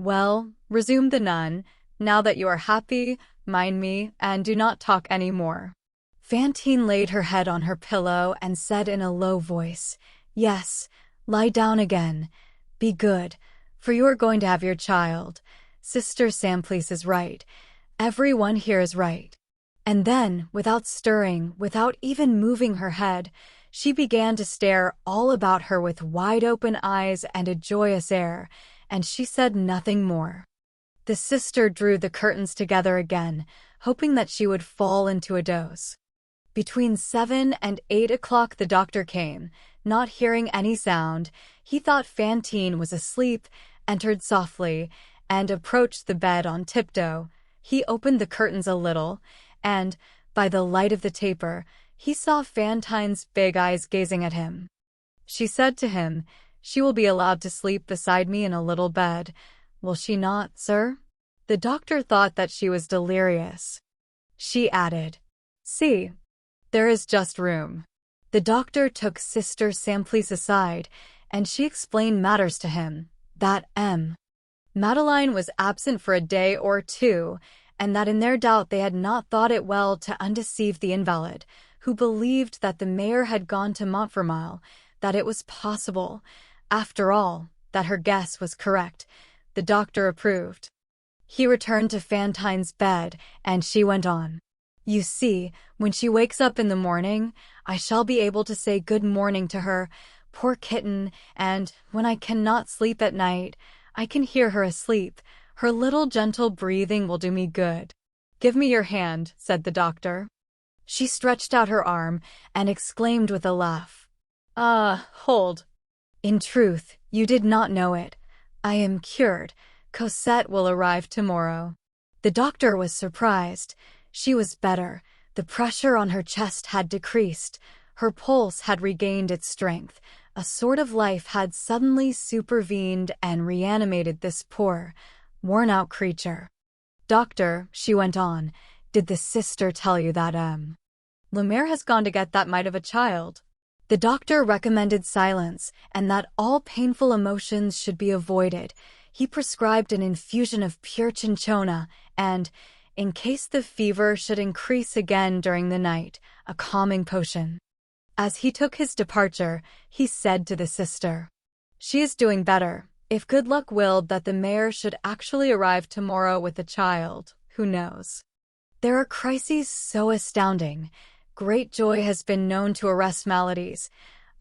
"Well," resumed the nun, "now that you are happy, mind me, and do not talk any more." Fantine laid her head on her pillow and said in a low voice, "Yes, lie down again. Be good, for you are going to have your child. Sister Simplice is right. Everyone here is right." And then, without stirring, without even moving her head, she began to stare all about her with wide-open eyes and a joyous air, and she said nothing more. The sister drew the curtains together again, hoping that she would fall into a doze. Between 7 and 8 o'clock the doctor came. Not hearing any sound, he thought Fantine was asleep, entered softly, and approached the bed on tiptoe. He opened the curtains a little, and, by the light of the taper, he saw Fantine's big eyes gazing at him. She said to him, "She will be allowed to sleep beside me in a little bed, will she not, sir?" The doctor thought that she was delirious. She added, "See, there is just room." The doctor took Sister Simplice aside, and she explained matters to him, that Madeleine was absent for a day or two, and that in their doubt they had not thought it well to undeceive the invalid, who believed that the mayor had gone to Montfermeil, that it was possible, after all, that her guess was correct. The doctor approved. He returned to Fantine's bed, and she went on. "You see, when she wakes up in the morning, I shall be able to say good morning to her, poor kitten, and, when I cannot sleep at night, I can hear her asleep. Her little gentle breathing will do me good." "Give me your hand," said the doctor. She stretched out her arm and exclaimed with a laugh, Hold. In truth, you did not know it. I am cured. Cosette will arrive tomorrow." The doctor was surprised. She was better. The pressure on her chest had decreased. Her pulse had regained its strength. A sort of life had suddenly supervened and reanimated this poor, worn-out creature. "Doctor," she went on, "did the sister tell you that Le Maire has gone to get that mite of a child?" The doctor recommended silence and that all painful emotions should be avoided. He prescribed an infusion of pure cinchona and, in case the fever should increase again during the night, a calming potion. As he took his departure, he said to the sister, "She is doing better. If good luck willed that the mayor should actually arrive tomorrow with the child, who knows? There are crises so astounding. Great joy has been known to arrest maladies.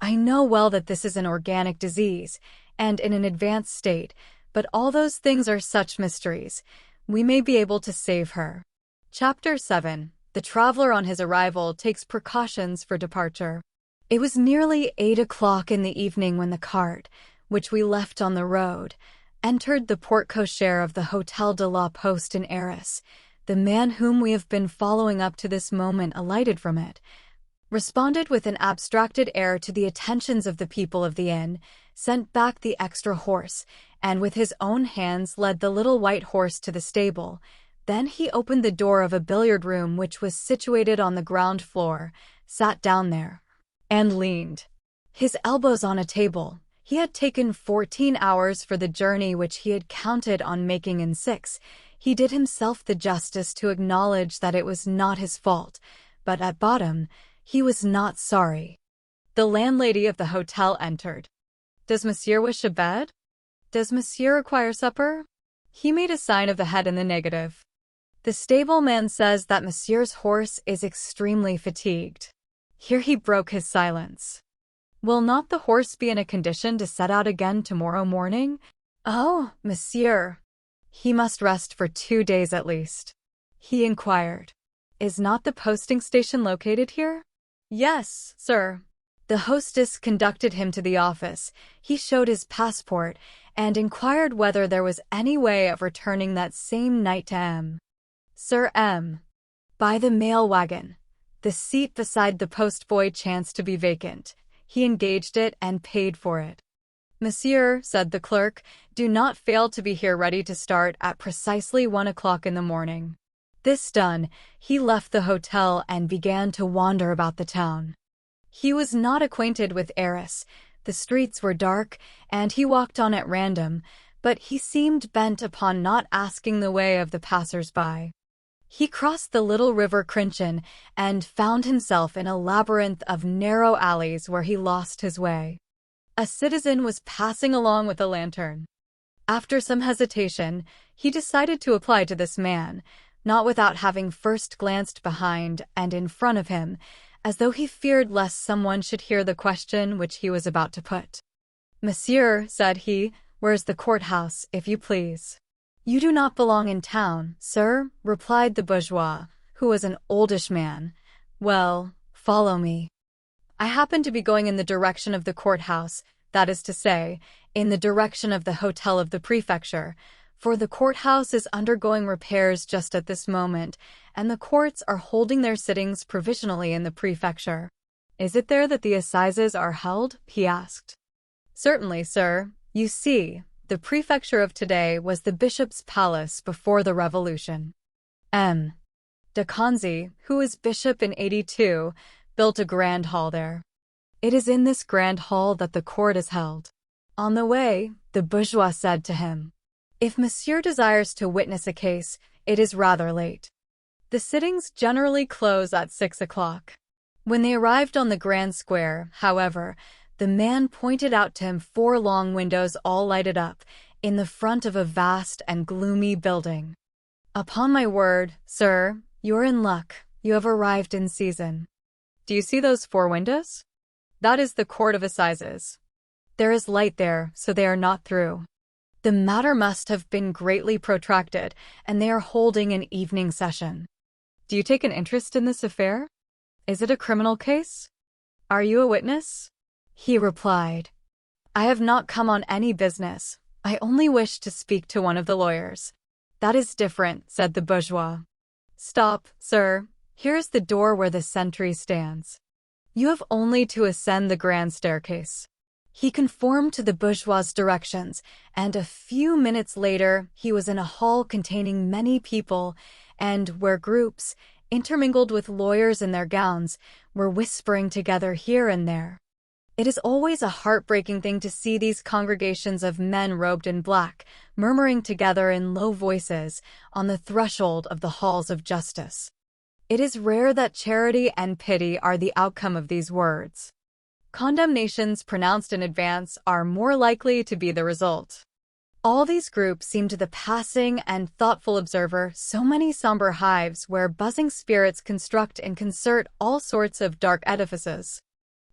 I know well that this is an organic disease, and in an advanced state, but all those things are such mysteries. We may be able to save her." Chapter 7. The traveler on his arrival takes precautions for departure. It was nearly 8 o'clock in the evening when the cart, which we left on the road, entered the porte-cochere of the Hôtel de la Poste in Arras. The man whom we have been following up to this moment alighted from it, responded with an abstracted air to the attentions of the people of the inn, sent back the extra horse, and with his own hands led the little white horse to the stable. Then he opened the door of a billiard room which was situated on the ground floor, sat down there, and leaned his elbows on a table. He had taken 14 hours for the journey which he had counted on making in 6. He did himself the justice to acknowledge that it was not his fault, but at bottom, he was not sorry. The landlady of the hotel entered. "Does monsieur wish a bed? Does monsieur require supper?" He made a sign of the head in the negative. "The stableman says that monsieur's horse is extremely fatigued." Here he broke his silence. "Will not the horse be in a condition to set out again tomorrow morning?" "Oh, monsieur, he must rest for 2 days at least." He inquired, "Is not the posting station located here?" "Yes, sir." The hostess conducted him to the office. He showed his passport and inquired whether there was any way of returning that same night to Sir by the mail wagon. The seat beside the postboy chanced to be vacant. He engaged it and paid for it. "Monsieur," said the clerk, "do not fail to be here ready to start at precisely 1 o'clock in the morning." This done, he left the hotel and began to wander about the town. He was not acquainted with Arras. The streets were dark, and he walked on at random, but he seemed bent upon not asking the way of the passers-by. He crossed the little river Crinchen and found himself in a labyrinth of narrow alleys where he lost his way. A citizen was passing along with a lantern. After some hesitation, he decided to apply to this man, not without having first glanced behind and in front of him, as though he feared lest someone should hear the question which he was about to put. "Monsieur," said he, "where's the courthouse, if you please?" "You do not belong in town, sir," replied the bourgeois, who was an oldish man. "Well, follow me." I happen to be going in the direction of the courthouse, that is to say, in the direction of the hotel of the prefecture, for the courthouse is undergoing repairs just at this moment, and the courts are holding their sittings provisionally in the prefecture. "Is it there that the assizes are held?" he asked. "Certainly, sir. You see, the prefecture of today was the bishop's palace before the revolution. M. de Conzi, who was bishop in 82, built a grand hall there. It is in this grand hall that the court is held." On the way, the bourgeois said to him, "If monsieur desires to witness a case, it is rather late." The sittings generally close at 6 o'clock. When they arrived on the grand square, however, the man pointed out to him 4 long windows all lighted up, in the front of a vast and gloomy building. "Upon my word, sir, you're in luck. You have arrived in season. Do you see those 4 windows? That is the court of assizes. There is light there, so they are not through. The matter must have been greatly protracted, and they are holding an evening session. Do you take an interest in this affair? Is it a criminal case? Are you a witness?" He replied, "I have not come on any business. I only wish to speak to one of the lawyers." "That is different," said the bourgeois. "Stop, sir. Here is the door where the sentry stands. You have only to ascend the grand staircase." He conformed to the bourgeois' directions, and a few minutes later he was in a hall containing many people, and where groups, intermingled with lawyers in their gowns, were whispering together here and there. It is always a heartbreaking thing to see these congregations of men robed in black, murmuring together in low voices on the threshold of the halls of justice. It is rare that charity and pity are the outcome of these words. Condemnations pronounced in advance are more likely to be the result. All these groups seem to the passing and thoughtful observer so many somber hives where buzzing spirits construct in concert all sorts of dark edifices.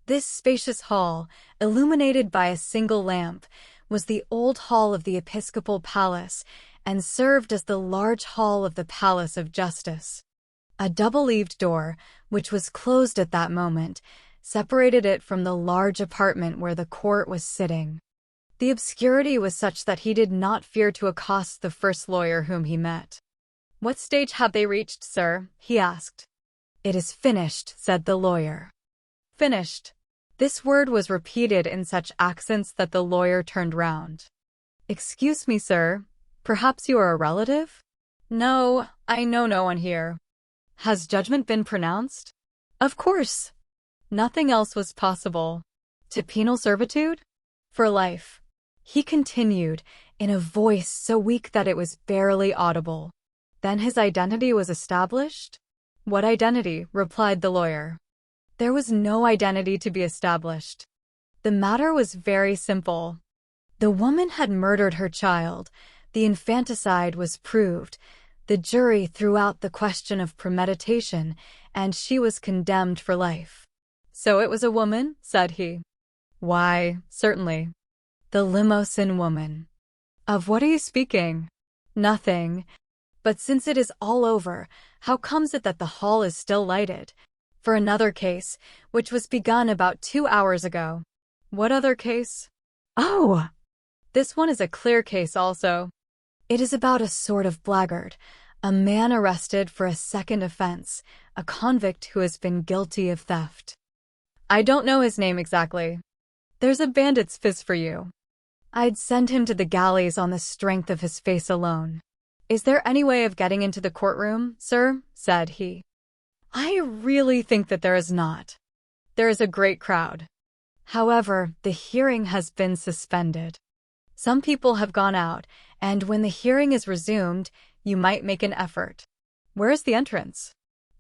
This spacious hall, illuminated by a single lamp, was the old hall of the episcopal palace and served as the large hall of the Palace of Justice. A double-leaved door, which was closed at that moment, separated it from the large apartment where the court was sitting. The obscurity was such that he did not fear to accost the first lawyer whom he met. "What stage have they reached, sir?" he asked. "It is finished," said the lawyer. "Finished." This word was repeated in such accents that the lawyer turned round. "Excuse me, sir. Perhaps you are a relative?" "No, I know no one here." "Has judgment been pronounced?" "Of course." Nothing else was possible. "To penal servitude?" "For life," he continued, in a voice so weak that it was barely audible. "Then his identity was established?" "What identity?" replied the lawyer. There was no identity to be established. The matter was very simple. The woman had murdered her child. The infanticide was proved. The jury threw out the question of premeditation, and she was condemned for life. "So it was a woman?" said he. "Why, certainly. The Limousin woman." "Of what are you speaking?" "Nothing. But since it is all over, how comes it that the hall is still lighted?" "For another case, which was begun about 2 hours ago." "What other case?" "Oh! This one is a clear case also. It is about a sort of blackguard, a man arrested for a second offense, a convict who has been guilty of theft. I don't know his name exactly. There's a bandit's fist for you. I'd send him to the galleys on the strength of his face alone." "Is there any way of getting into the courtroom, sir?" said he. "I really think that there is not. There is a great crowd. However, the hearing has been suspended." Some people have gone out, and when the hearing is resumed, you might make an effort. Where is the entrance?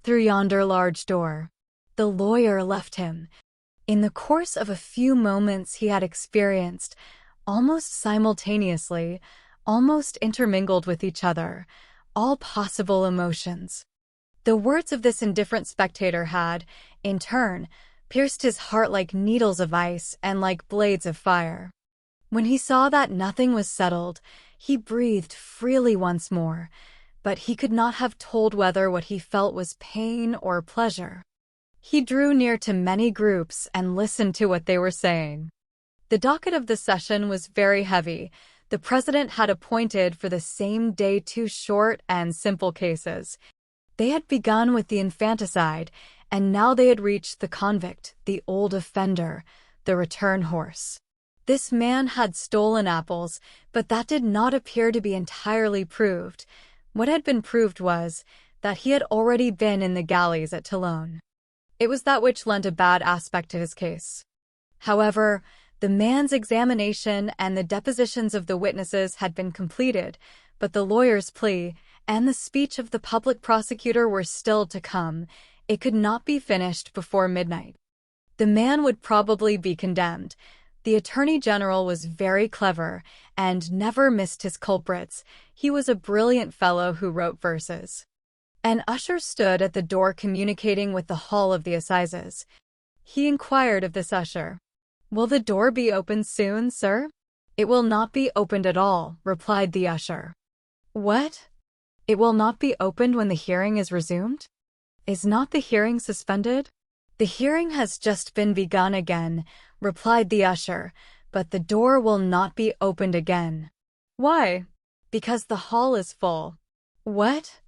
Through yonder large door. The lawyer left him. In the course of a few moments he had experienced, almost simultaneously, almost intermingled with each other, all possible emotions. The words of this indifferent spectator had, in turn, pierced his heart like needles of ice and like blades of fire. When he saw that nothing was settled, he breathed freely once more, but he could not have told whether what he felt was pain or pleasure. He drew near to many groups and listened to what they were saying. The docket of the session was very heavy. The president had appointed for the same day 2 short and simple cases. They had begun with the infanticide, and now they had reached the convict, the old offender, the return horse. This man had stolen apples, but that did not appear to be entirely proved. What had been proved was that he had already been in the galleys at Toulon. It was that which lent a bad aspect to his case. However, the man's examination and the depositions of the witnesses had been completed, but the lawyer's plea and the speech of the public prosecutor were still to come. It could not be finished before midnight. The man would probably be condemned. The Attorney General was very clever and never missed his culprits. He was a brilliant fellow who wrote verses. An usher stood at the door communicating with the hall of the assizes. He inquired of this usher, "Will the door be opened soon, sir?" "It will not be opened at all," replied the usher. "What? It will not be opened when the hearing is resumed? Is not the hearing suspended?" "The hearing has just been begun again," replied the usher, "but the door will not be opened again." "Why?" "Because the hall is full." "What?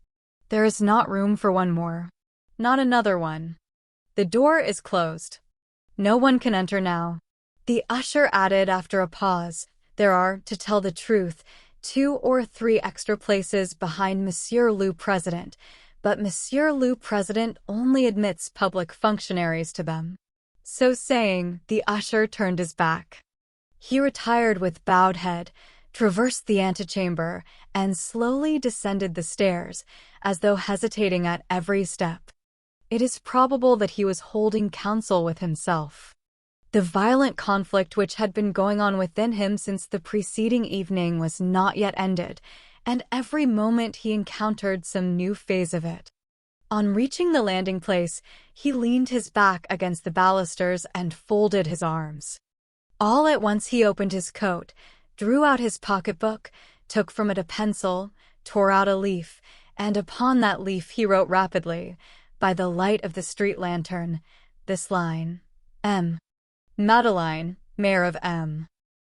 There is not room for one more?" "Not another one. The door is closed. No one can enter now." The usher added after a pause, "There are, to tell the truth, 2 or 3 extra places behind Monsieur le President, but Monsieur le President only admits public functionaries to them." So saying, the usher turned his back. He retired with bowed head, traversed the antechamber, and slowly descended the stairs, as though hesitating at every step. It is probable that he was holding counsel with himself. The violent conflict which had been going on within him since the preceding evening was not yet ended, and every moment he encountered some new phase of it. On reaching the landing place, he leaned his back against the balusters and folded his arms. All at once he opened his coat, drew out his pocketbook, took from it a pencil, tore out a leaf, and upon that leaf he wrote rapidly, by the light of the street lantern, this line: M. Madeleine, Mayor of M.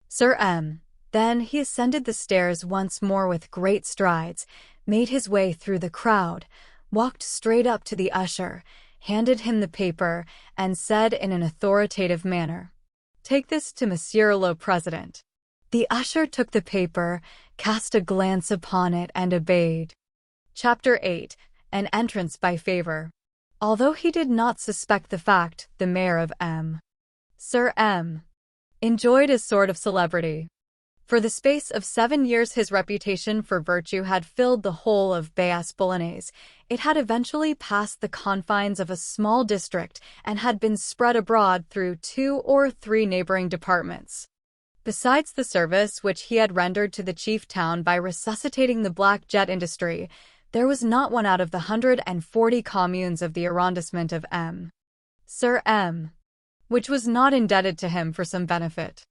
Sir M. Then he ascended the stairs once more with great strides, made his way through the crowd, walked straight up to the usher, handed him the paper, and said in an authoritative manner, "Take this to Monsieur le President." The usher took the paper, cast a glance upon it, and obeyed. Chapter 8. An Entrance by Favor. Although he did not suspect the fact, the mayor of M. Sir M. enjoyed a sort of celebrity. For the space of 7 years his reputation for virtue had filled the whole of Bayas Bolognese. It had eventually passed the confines of a small district and had been spread abroad through 2 or 3 neighboring departments. Besides the service which he had rendered to the chief town by resuscitating the black jet industry, there was not one out of the 140 communes of the arrondissement of M. Sir M. which was not indebted to him for some benefit.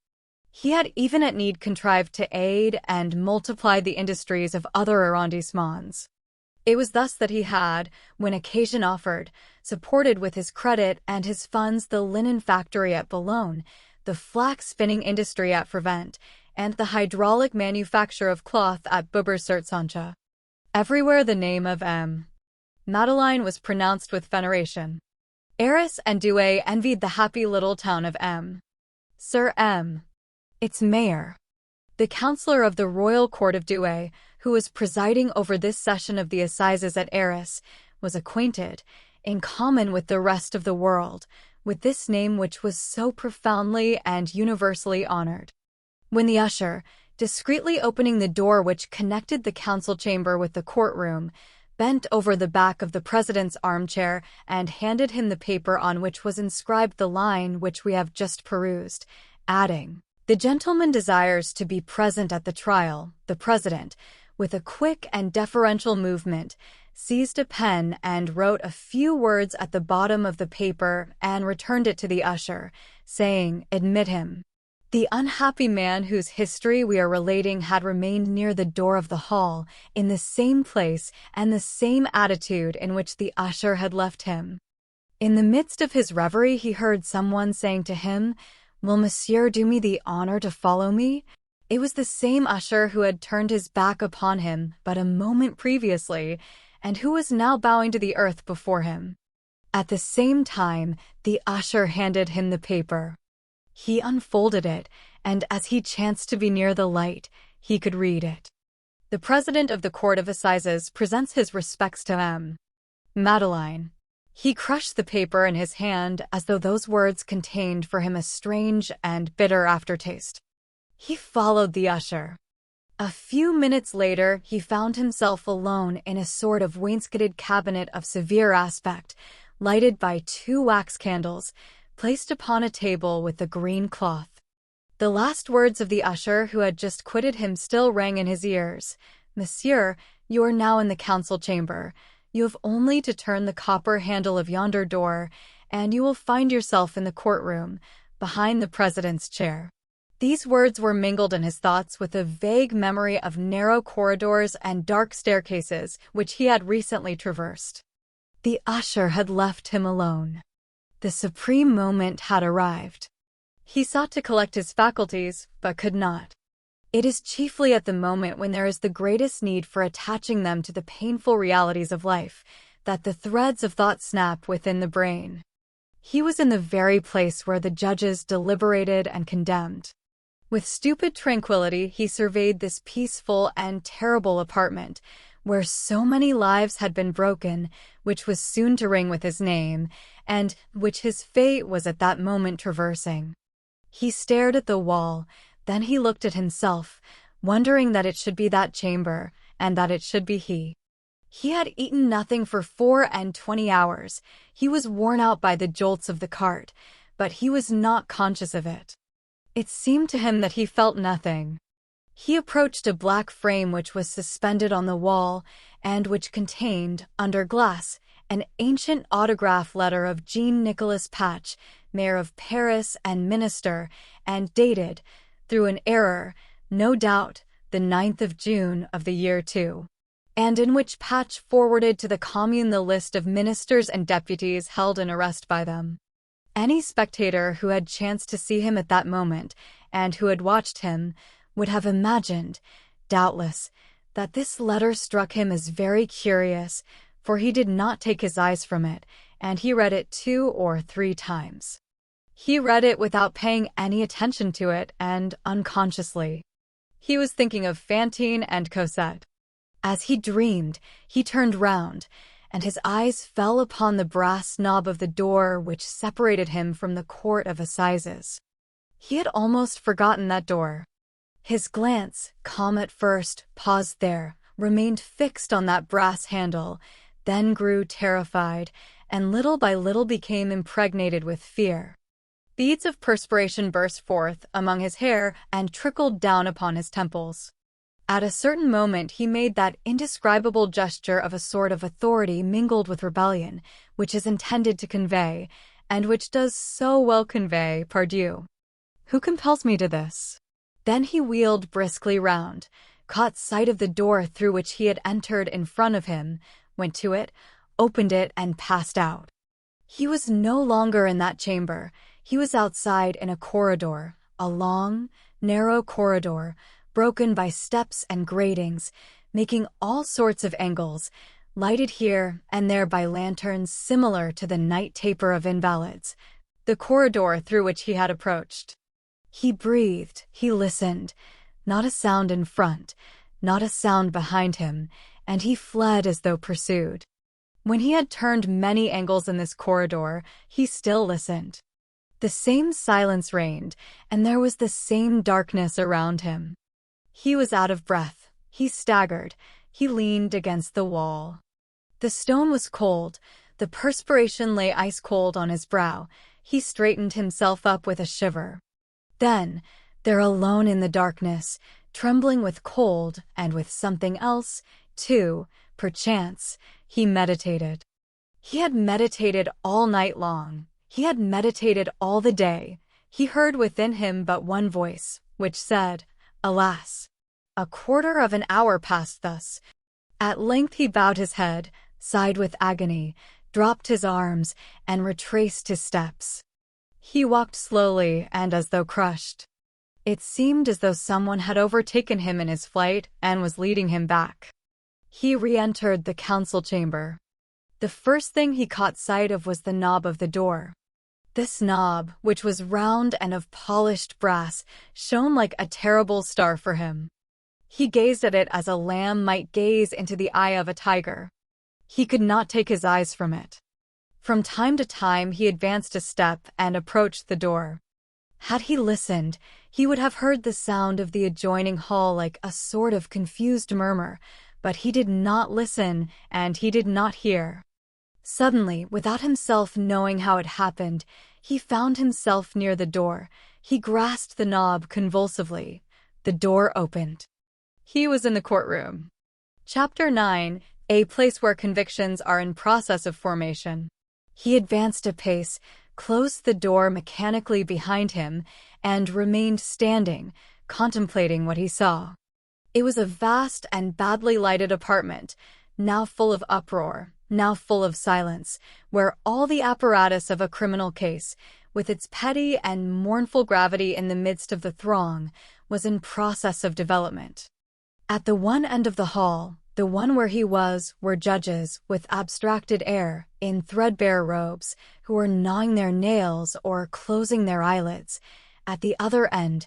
He had even at need contrived to aid and multiply the industries of other arrondissements. It was thus that he had, when occasion offered, supported with his credit and his funds the linen factory at Boulogne, the flax spinning industry at Frevent, and the hydraulic manufacture of cloth at Beaubourg-sur-Sanche. Everywhere the name of M. Madeleine was pronounced with veneration. Arras and Douai envied the happy little town of M. Sir M. its mayor. The councillor of the Royal Court of Douai, who was presiding over this session of the assizes at Arras, was acquainted, in common with the rest of the world, with this name which was so profoundly and universally honored. When the usher, discreetly opening the door which connected the council chamber with the courtroom, bent over the back of the president's armchair and handed him the paper on which was inscribed the line which we have just perused, adding, "The gentleman desires to be present at the trial." The president, with a quick and deferential movement, seized a pen and wrote a few words at the bottom of the paper and returned it to the usher, saying, "Admit him." The unhappy man whose history we are relating had remained near the door of the hall, in the same place and the same attitude in which the usher had left him. In the midst of his reverie he heard someone saying to him, "Will monsieur do me the honor to follow me?" It was the same usher who had turned his back upon him but a moment previously, and who was now bowing to the earth before him. At the same time, the usher handed him the paper. He unfolded it, and as he chanced to be near the light, he could read it. The president of the Court of Assizes presents his respects to M. Madeline. He crushed the paper in his hand as though those words contained for him a strange and bitter aftertaste. He followed the usher. A few minutes later, he found himself alone in a sort of wainscoted cabinet of severe aspect, lighted by 2 wax candles, placed upon a table with a green cloth. The last words of the usher who had just quitted him still rang in his ears. "Monsieur, you are now in the council chamber. You have only to turn the copper handle of yonder door, and you will find yourself in the courtroom, behind the president's chair." These words were mingled in his thoughts with a vague memory of narrow corridors and dark staircases which he had recently traversed. The usher had left him alone. The supreme moment had arrived. He sought to collect his faculties, but could not. It is chiefly at the moment when there is the greatest need for attaching them to the painful realities of life that the threads of thought snap within the brain. He was in the very place where the judges deliberated and condemned. With stupid tranquility, he surveyed this peaceful and terrible apartment, where so many lives had been broken, which was soon to ring with his name, and which his fate was at that moment traversing. He stared at the wall, then he looked at himself, wondering that it should be that chamber, and that it should be he. He had eaten nothing for 24 hours. He was worn out by the jolts of the cart, but he was not conscious of it. It seemed to him that he felt nothing. He approached a black frame which was suspended on the wall, and which contained, under glass, an ancient autograph letter of Jean-Nicolas Patch, mayor of Paris and minister, and dated, through an error, no doubt, the 9th of June of the year 2, and in which Patch forwarded to the commune the list of ministers and deputies held in arrest by them. Any spectator who had chanced to see him at that moment, and who had watched him, would have imagined, doubtless, that this letter struck him as very curious, for he did not take his eyes from it, and he read it 2 or 3 times. He read it without paying any attention to it, and unconsciously. He was thinking of Fantine and Cosette. As he dreamed, he turned round, and his eyes fell upon the brass knob of the door which separated him from the Court of Assizes. He had almost forgotten that door. His glance, calm at first, paused there, remained fixed on that brass handle, then grew terrified, and little by little became impregnated with fear. Beads of perspiration burst forth among his hair and trickled down upon his temples. At a certain moment he made that indescribable gesture of a sort of authority mingled with rebellion, which is intended to convey, and which does so well convey, pardieu. Who compels me to this? Then he wheeled briskly round, caught sight of the door through which he had entered in front of him, went to it, opened it, and passed out. He was no longer in that chamber. He was outside in a corridor, a long, narrow corridor, broken by steps and gratings, making all sorts of angles, lighted here and there by lanterns similar to the night taper of invalids, the corridor through which he had approached. He breathed, he listened, not a sound in front, not a sound behind him, and he fled as though pursued. When he had turned many angles in this corridor, he still listened. The same silence reigned, and there was the same darkness around him. He was out of breath. He staggered. He leaned against the wall. The stone was cold. The perspiration lay ice-cold on his brow. He straightened himself up with a shiver. Then, there alone in the darkness, trembling with cold and with something else, too, perchance, he meditated. He had meditated all night long. He had meditated all the day. He heard within him but one voice, which said, "Alas!" A quarter of an hour passed thus. At length he bowed his head, sighed with agony, dropped his arms, and retraced his steps. He walked slowly and as though crushed. It seemed as though someone had overtaken him in his flight and was leading him back. He re-entered the council chamber. The first thing he caught sight of was the knob of the door. This knob, which was round and of polished brass, shone like a terrible star for him. He gazed at it as a lamb might gaze into the eye of a tiger. He could not take his eyes from it. From time to time he advanced a step and approached the door. Had he listened, he would have heard the sound of the adjoining hall like a sort of confused murmur, but he did not listen and he did not hear. Suddenly, without himself knowing how it happened, he found himself near the door. He grasped the knob convulsively. The door opened. He was in the courtroom. Chapter 9, a place where convictions are in process of formation. He advanced a pace, closed the door mechanically behind him, and remained standing, contemplating what he saw. It was a vast and badly lighted apartment, now full of uproar, now full of silence, where all the apparatus of a criminal case, with its petty and mournful gravity in the midst of the throng, was in process of development. At the one end of the hall, the one where he was, were judges with abstracted air, in threadbare robes, who were gnawing their nails or closing their eyelids. At the other end,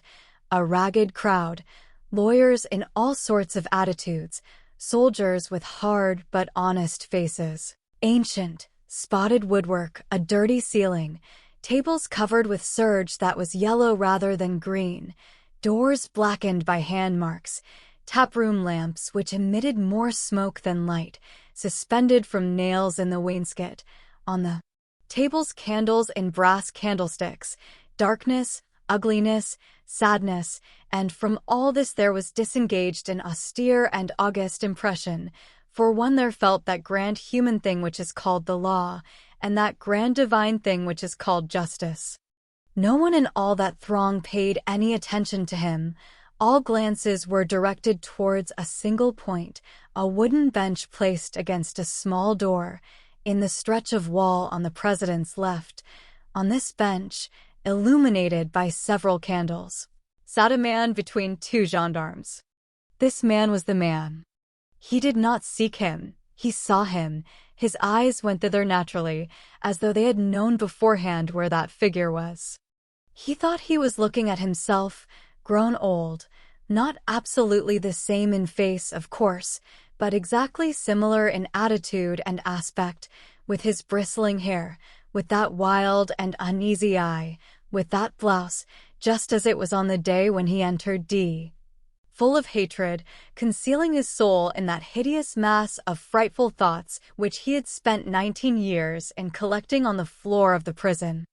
a ragged crowd, lawyers in all sorts of attitudes, soldiers with hard but honest faces, ancient, spotted woodwork, a dirty ceiling, tables covered with serge that was yellow rather than green, doors blackened by hand marks, taproom lamps which emitted more smoke than light, suspended from nails in the wainscot. On the tables candles in brass candlesticks, darkness, ugliness, sadness, and from all this there was disengaged an austere and august impression. For one there felt that grand human thing which is called the law, and that grand divine thing which is called justice. No one in all that throng paid any attention to him. All glances were directed towards a single point, a wooden bench placed against a small door, in the stretch of wall on the president's left. On this bench, illuminated by several candles, sat a man between two gendarmes. This man was the man. He did not seek him, he saw him. His eyes went thither naturally, as though they had known beforehand where that figure was. He thought he was looking at himself, grown old, not absolutely the same in face, of course, but exactly similar in attitude and aspect, with his bristling hair, with that wild and uneasy eye, with that blouse, just as it was on the day when he entered D. Full of hatred, concealing his soul in that hideous mass of frightful thoughts which he had spent 19 years in collecting on the floor of the prison.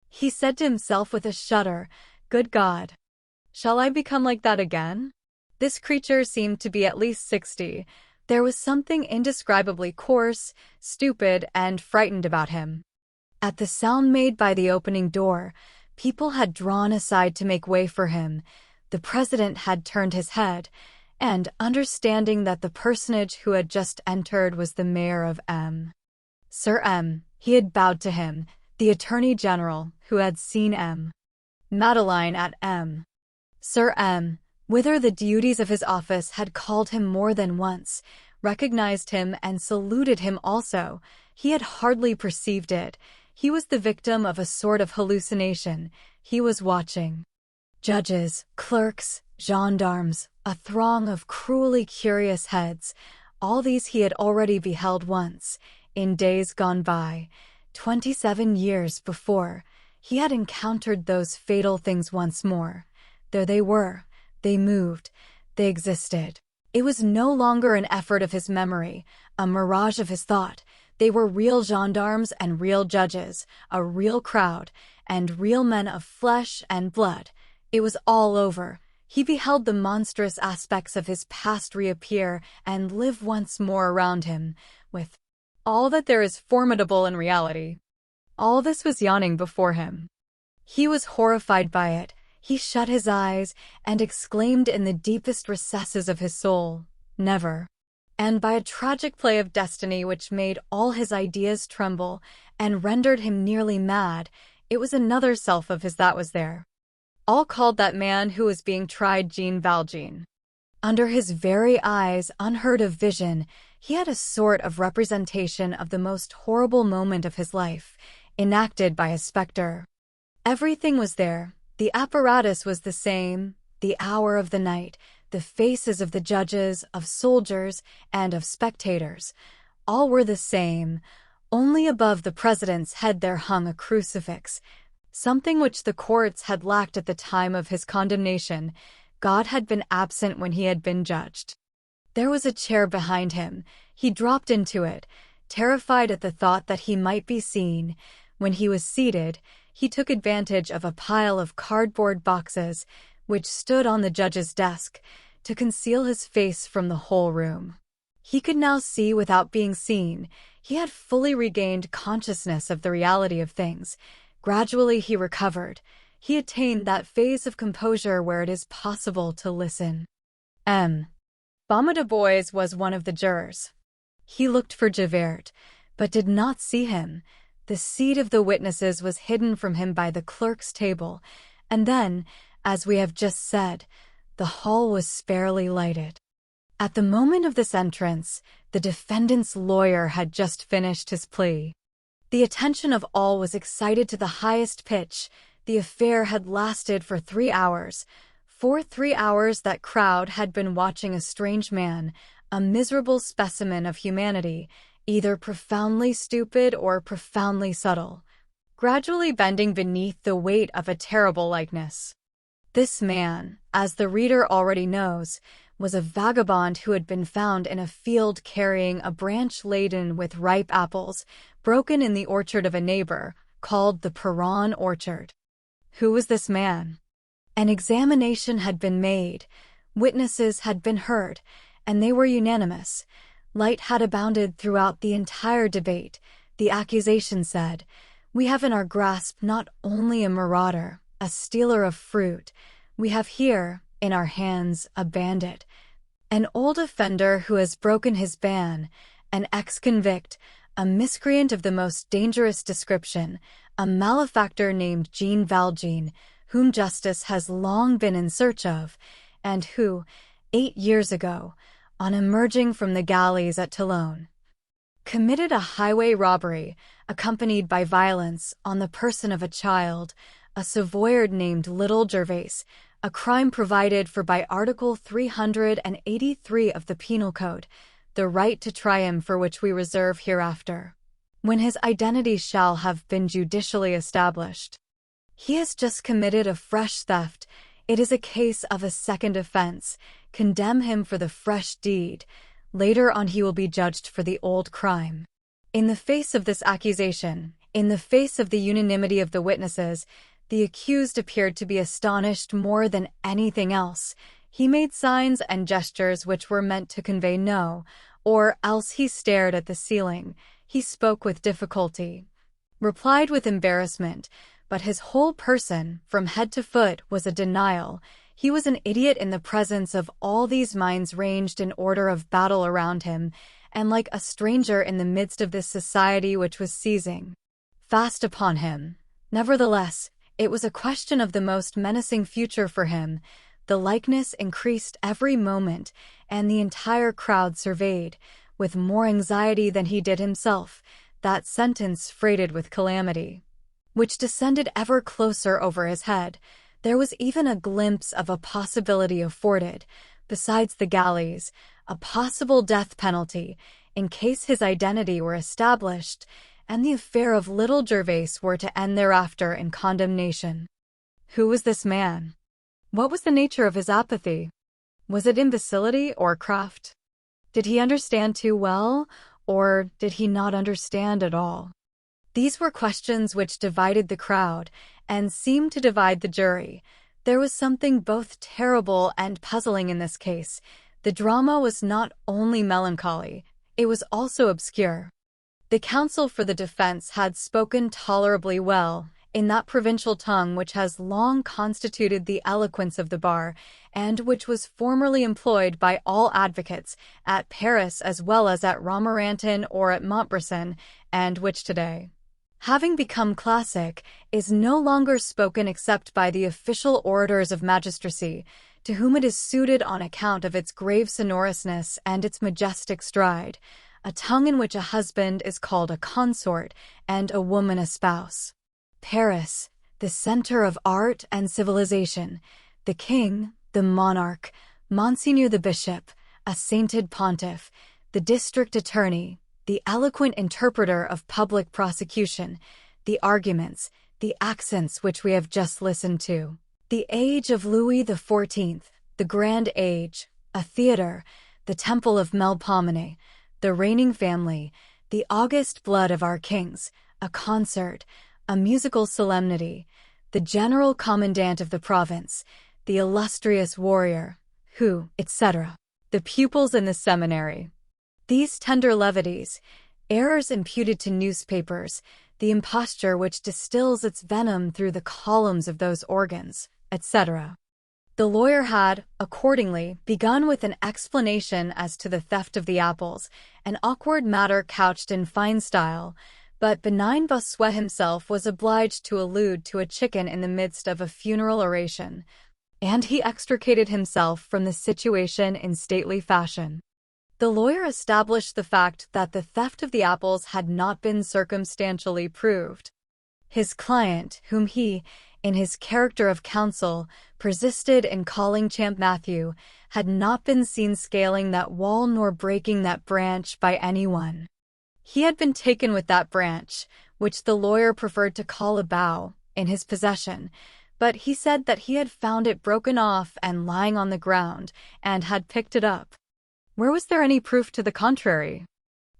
He said to himself with a shudder, "Good God! Shall I become like that again?" This creature seemed to be at least 60. There was something indescribably coarse, stupid, and frightened about him. At the sound made by the opening door, people had drawn aside to make way for him. The president had turned his head, and, understanding that the personage who had just entered was the mayor of M. Sir M., he had bowed to him, the attorney general, who had seen M. Madeline at M. Sir M., whither the duties of his office had called him more than once, recognized him and saluted him also. He had hardly perceived it. He was the victim of a sort of hallucination. He was watching judges, clerks, gendarmes, a throng of cruelly curious heads. All these he had already beheld once, in days gone by. 27 years before, he had encountered those fatal things once more. There they were. They moved. They existed. It was no longer an effort of his memory, a mirage of his thought. They were real gendarmes and real judges, a real crowd, and real men of flesh and blood. It was all over. He beheld the monstrous aspects of his past reappear and live once more around him, with all that there is formidable in reality. All this was yawning before him. He was horrified by it. He shut his eyes and exclaimed in the deepest recesses of his soul, "Never." And by a tragic play of destiny which made all his ideas tremble and rendered him nearly mad, it was another self of his that was there. All called that man who was being tried Jean Valjean. Under his very eyes, unheard of vision, he had a sort of representation of the most horrible moment of his life, enacted by a spectre. Everything was there. The apparatus was the same, the hour of the night, the faces of the judges, of soldiers, and of spectators. All were the same. Only above the president's head there hung a crucifix, something which the courts had lacked at the time of his condemnation. God had been absent when he had been judged. There was a chair behind him. He dropped into it, terrified at the thought that he might be seen. When he was seated, he took advantage of a pile of cardboard boxes, which stood on the judge's desk, to conceal his face from the whole room. He could now see without being seen. He had fully regained consciousness of the reality of things. Gradually he recovered. He attained that phase of composure where it is possible to listen. Bois was one of the jurors. He looked for Javert, but did not see him. The seat of the witnesses was hidden from him by the clerk's table, and then, as we have just said, the hall was sparely lighted. At the moment of this entrance, the defendant's lawyer had just finished his plea. The attention of all was excited to the highest pitch. The affair had lasted for 3 hours. For 3 hours that crowd had been watching a strange man, a miserable specimen of humanity, either profoundly stupid or profoundly subtle, gradually bending beneath the weight of a terrible likeness. This man, as the reader already knows, was a vagabond who had been found in a field carrying a branch laden with ripe apples, broken in the orchard of a neighbor, called the Perron orchard. Who was this man? An examination had been made, witnesses had been heard, and they were unanimous. Light had abounded throughout the entire debate. The accusation said, "We have in our grasp not only a marauder, a stealer of fruit, we have here, in our hands, a bandit, an old offender who has broken his ban, an ex-convict, a miscreant of the most dangerous description, a malefactor named Jean Valjean, whom justice has long been in search of, and who, 8 years ago, on emerging from the galleys at Toulon, committed a highway robbery, accompanied by violence, on the person of a child, a Savoyard named Little Gervais, a crime provided for by Article 383 of the Penal Code, the right to try him for which we reserve hereafter, when his identity shall have been judicially established. He has just committed a fresh theft. It is a case of a second offense. Condemn him for the fresh deed. Later on he will be judged for the old crime." In the face of this accusation, in the face of the unanimity of the witnesses, the accused appeared to be astonished more than anything else. He made signs and gestures which were meant to convey no, or else he stared at the ceiling. He spoke with difficulty, replied with embarrassment, but his whole person, from head to foot, was a denial. He was an idiot in the presence of all these minds ranged in order of battle around him, and like a stranger in the midst of this society which was seizing fast upon him. Nevertheless, it was a question of the most menacing future for him. The likeness increased every moment, and the entire crowd surveyed, with more anxiety than he did himself, that sentence freighted with calamity, which descended ever closer over his head. There was even a glimpse of a possibility afforded, besides the galleys, a possible death penalty, in case his identity were established, and the affair of Little Gervais were to end thereafter in condemnation. Who was this man? What was the nature of his apathy? Was it imbecility or craft? Did he understand too well, or did he not understand at all? These were questions which divided the crowd and seemed to divide the jury. There was something both terrible and puzzling in this case. The drama was not only melancholy, it was also obscure. The counsel for the defense had spoken tolerably well, in that provincial tongue which has long constituted the eloquence of the bar, and which was formerly employed by all advocates, at Paris as well as at Romorantin or at Montbrison, and which today, having become classic, is no longer spoken except by the official orators of magistracy, to whom it is suited on account of its grave sonorousness and its majestic stride, a tongue in which a husband is called a consort and a woman a spouse. Paris, the center of art and civilization, the king, the monarch, Monseigneur the bishop, a sainted pontiff, the district attorney, the eloquent interpreter of public prosecution, the arguments, the accents which we have just listened to. The age of Louis XIV, the grand age, a theater, the temple of Melpomene, the reigning family, the august blood of our kings, a concert, a musical solemnity, the general commandant of the province, the illustrious warrior, who, etc., the pupils in the seminary. These tender levities, errors imputed to newspapers, the imposture which distills its venom through the columns of those organs, etc. The lawyer had, accordingly, begun with an explanation as to the theft of the apples, an awkward matter couched in fine style, but benign Bossuet himself was obliged to allude to a chicken in the midst of a funeral oration, and he extricated himself from the situation in stately fashion. The lawyer established the fact that the theft of the apples had not been circumstantially proved. His client, whom he, in his character of counsel, persisted in calling Champmathieu, had not been seen scaling that wall nor breaking that branch by anyone. He had been taken with that branch, which the lawyer preferred to call a bough, in his possession, but he said that he had found it broken off and lying on the ground, and had picked it up. Where was there any proof to the contrary?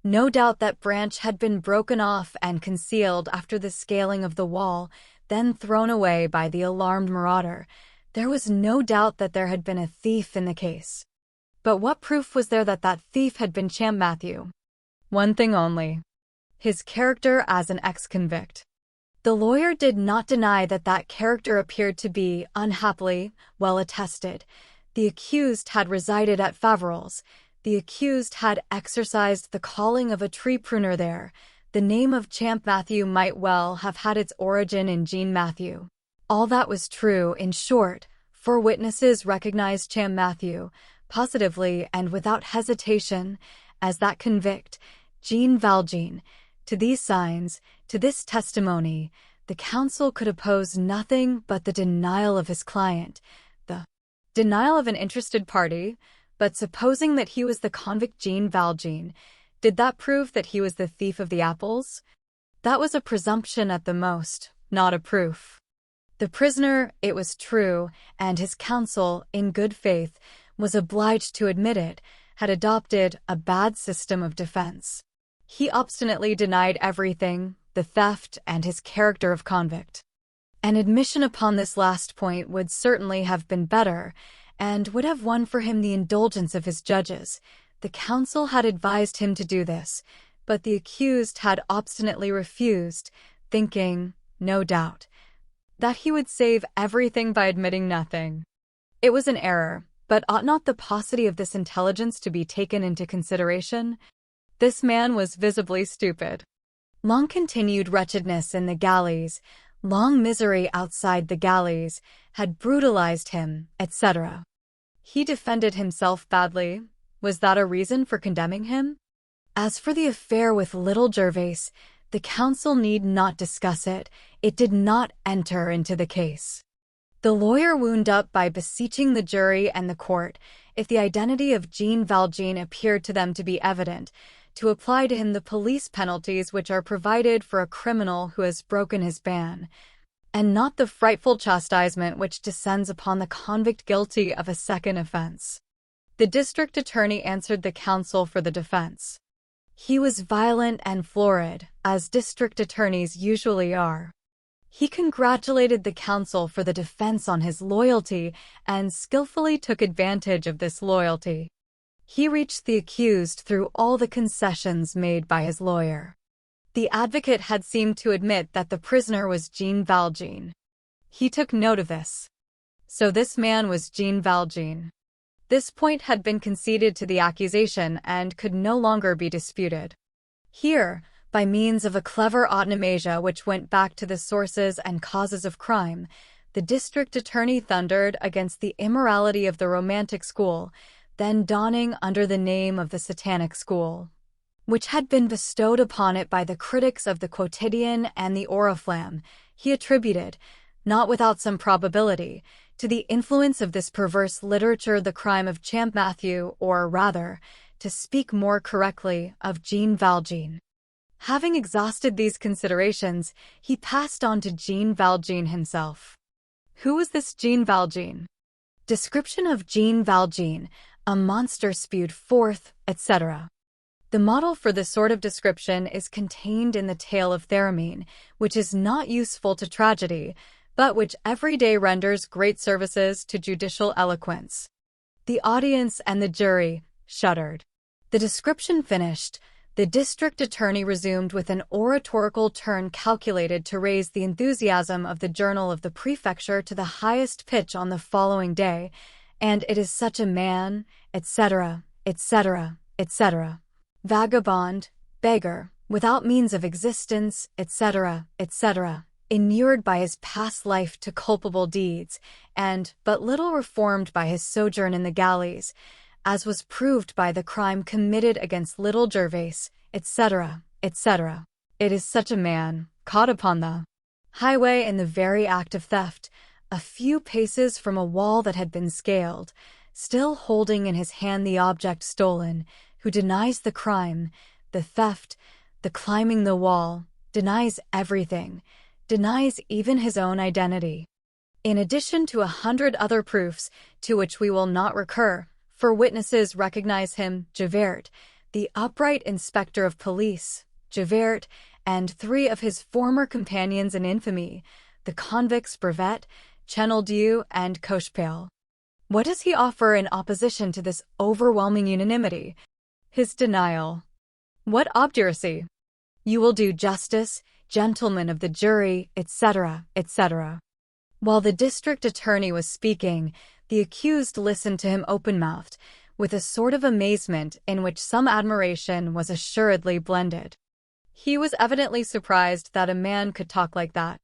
No doubt that branch had been broken off and concealed after the scaling of the wall, then thrown away by the alarmed marauder. There was no doubt that there had been a thief in the case. But what proof was there that that thief had been Champmathieu? One thing only: his character as an ex-convict. The lawyer did not deny that that character appeared to be, unhappily, well attested. The accused had resided at Faverolles. The accused had exercised the calling of a tree pruner there. The name of Champmathieu might well have had its origin in Jean Mathieu. All that was true, in short, for witnesses recognized Champmathieu, positively and without hesitation, as that convict, Jean Valjean. To these signs, to this testimony, the counsel could oppose nothing but the denial of his client, the denial of an interested party. But supposing that he was the convict Jean Valjean, did that prove that he was the thief of the apples? That was a presumption at the most, not a proof. The prisoner, it was true, and his counsel, in good faith, was obliged to admit it, had adopted a bad system of defense. He obstinately denied everything, the theft and his character of convict. An admission upon this last point would certainly have been better, and would have won for him the indulgence of his judges. The counsel had advised him to do this, but the accused had obstinately refused, thinking, no doubt, that he would save everything by admitting nothing. It was an error, but ought not the paucity of this intelligence to be taken into consideration? This man was visibly stupid. Long continued wretchedness in the galleys, long misery outside the galleys, had brutalized him, etc. He defended himself badly. Was that a reason for condemning him? As for the affair with little Gervais, the counsel need not discuss it. It did not enter into the case. The lawyer wound up by beseeching the jury and the court, if the identity of Jean Valjean appeared to them to be evident, to apply to him the police penalties which are provided for a criminal who has broken his ban, and not the frightful chastisement which descends upon the convict guilty of a second offense. The district attorney answered the counsel for the defense. He was violent and florid, as district attorneys usually are. He congratulated the counsel for the defense on his loyalty and skillfully took advantage of this loyalty. He reached the accused through all the concessions made by his lawyer. The advocate had seemed to admit that the prisoner was Jean Valjean. He took note of this. So this man was Jean Valjean. This point had been conceded to the accusation and could no longer be disputed. Here, by means of a clever automaton which went back to the sources and causes of crime, the district attorney thundered against the immorality of the Romantic school, then dawning under the name of the Satanic school, which had been bestowed upon it by the critics of the Quotidian and the Oriflamme. He attributed, not without some probability, to the influence of this perverse literature the crime of Champmathieu, or rather, to speak more correctly, of Jean Valjean. Having exhausted these considerations, he passed on to Jean Valjean himself. Who was this Jean Valjean? Description of Jean Valjean: a monster spewed forth, etc. The model for this sort of description is contained in the tale of Théramène, which is not useful to tragedy, but which every day renders great services to judicial eloquence. The audience and the jury shuddered. The description finished, the district attorney resumed with an oratorical turn calculated to raise the enthusiasm of the journal of the prefecture to the highest pitch on the following day, and it is such a man, etc., etc., etc. Vagabond, beggar, without means of existence, etc., etc., inured by his past life to culpable deeds, and but little reformed by his sojourn in the galleys, as was proved by the crime committed against little Gervais, etc., etc. It is such a man, caught upon the highway in the very act of theft, a few paces from a wall that had been scaled, still holding in his hand the object stolen, who denies the crime, the theft, the climbing the wall, denies everything, denies even his own identity. In addition to 100 other proofs, to which we will not recur, for witnesses recognize him, Javert, the upright inspector of police, Javert, and 3 of his former companions in infamy, the convicts Brevet, Chenildieu, and Cochepaille. What does he offer in opposition to this overwhelming unanimity? His denial. What obduracy! You will do justice, gentlemen of the jury, etc., etc. While the district attorney was speaking, the accused listened to him open-mouthed, with a sort of amazement in which some admiration was assuredly blended. He was evidently surprised that a man could talk like that.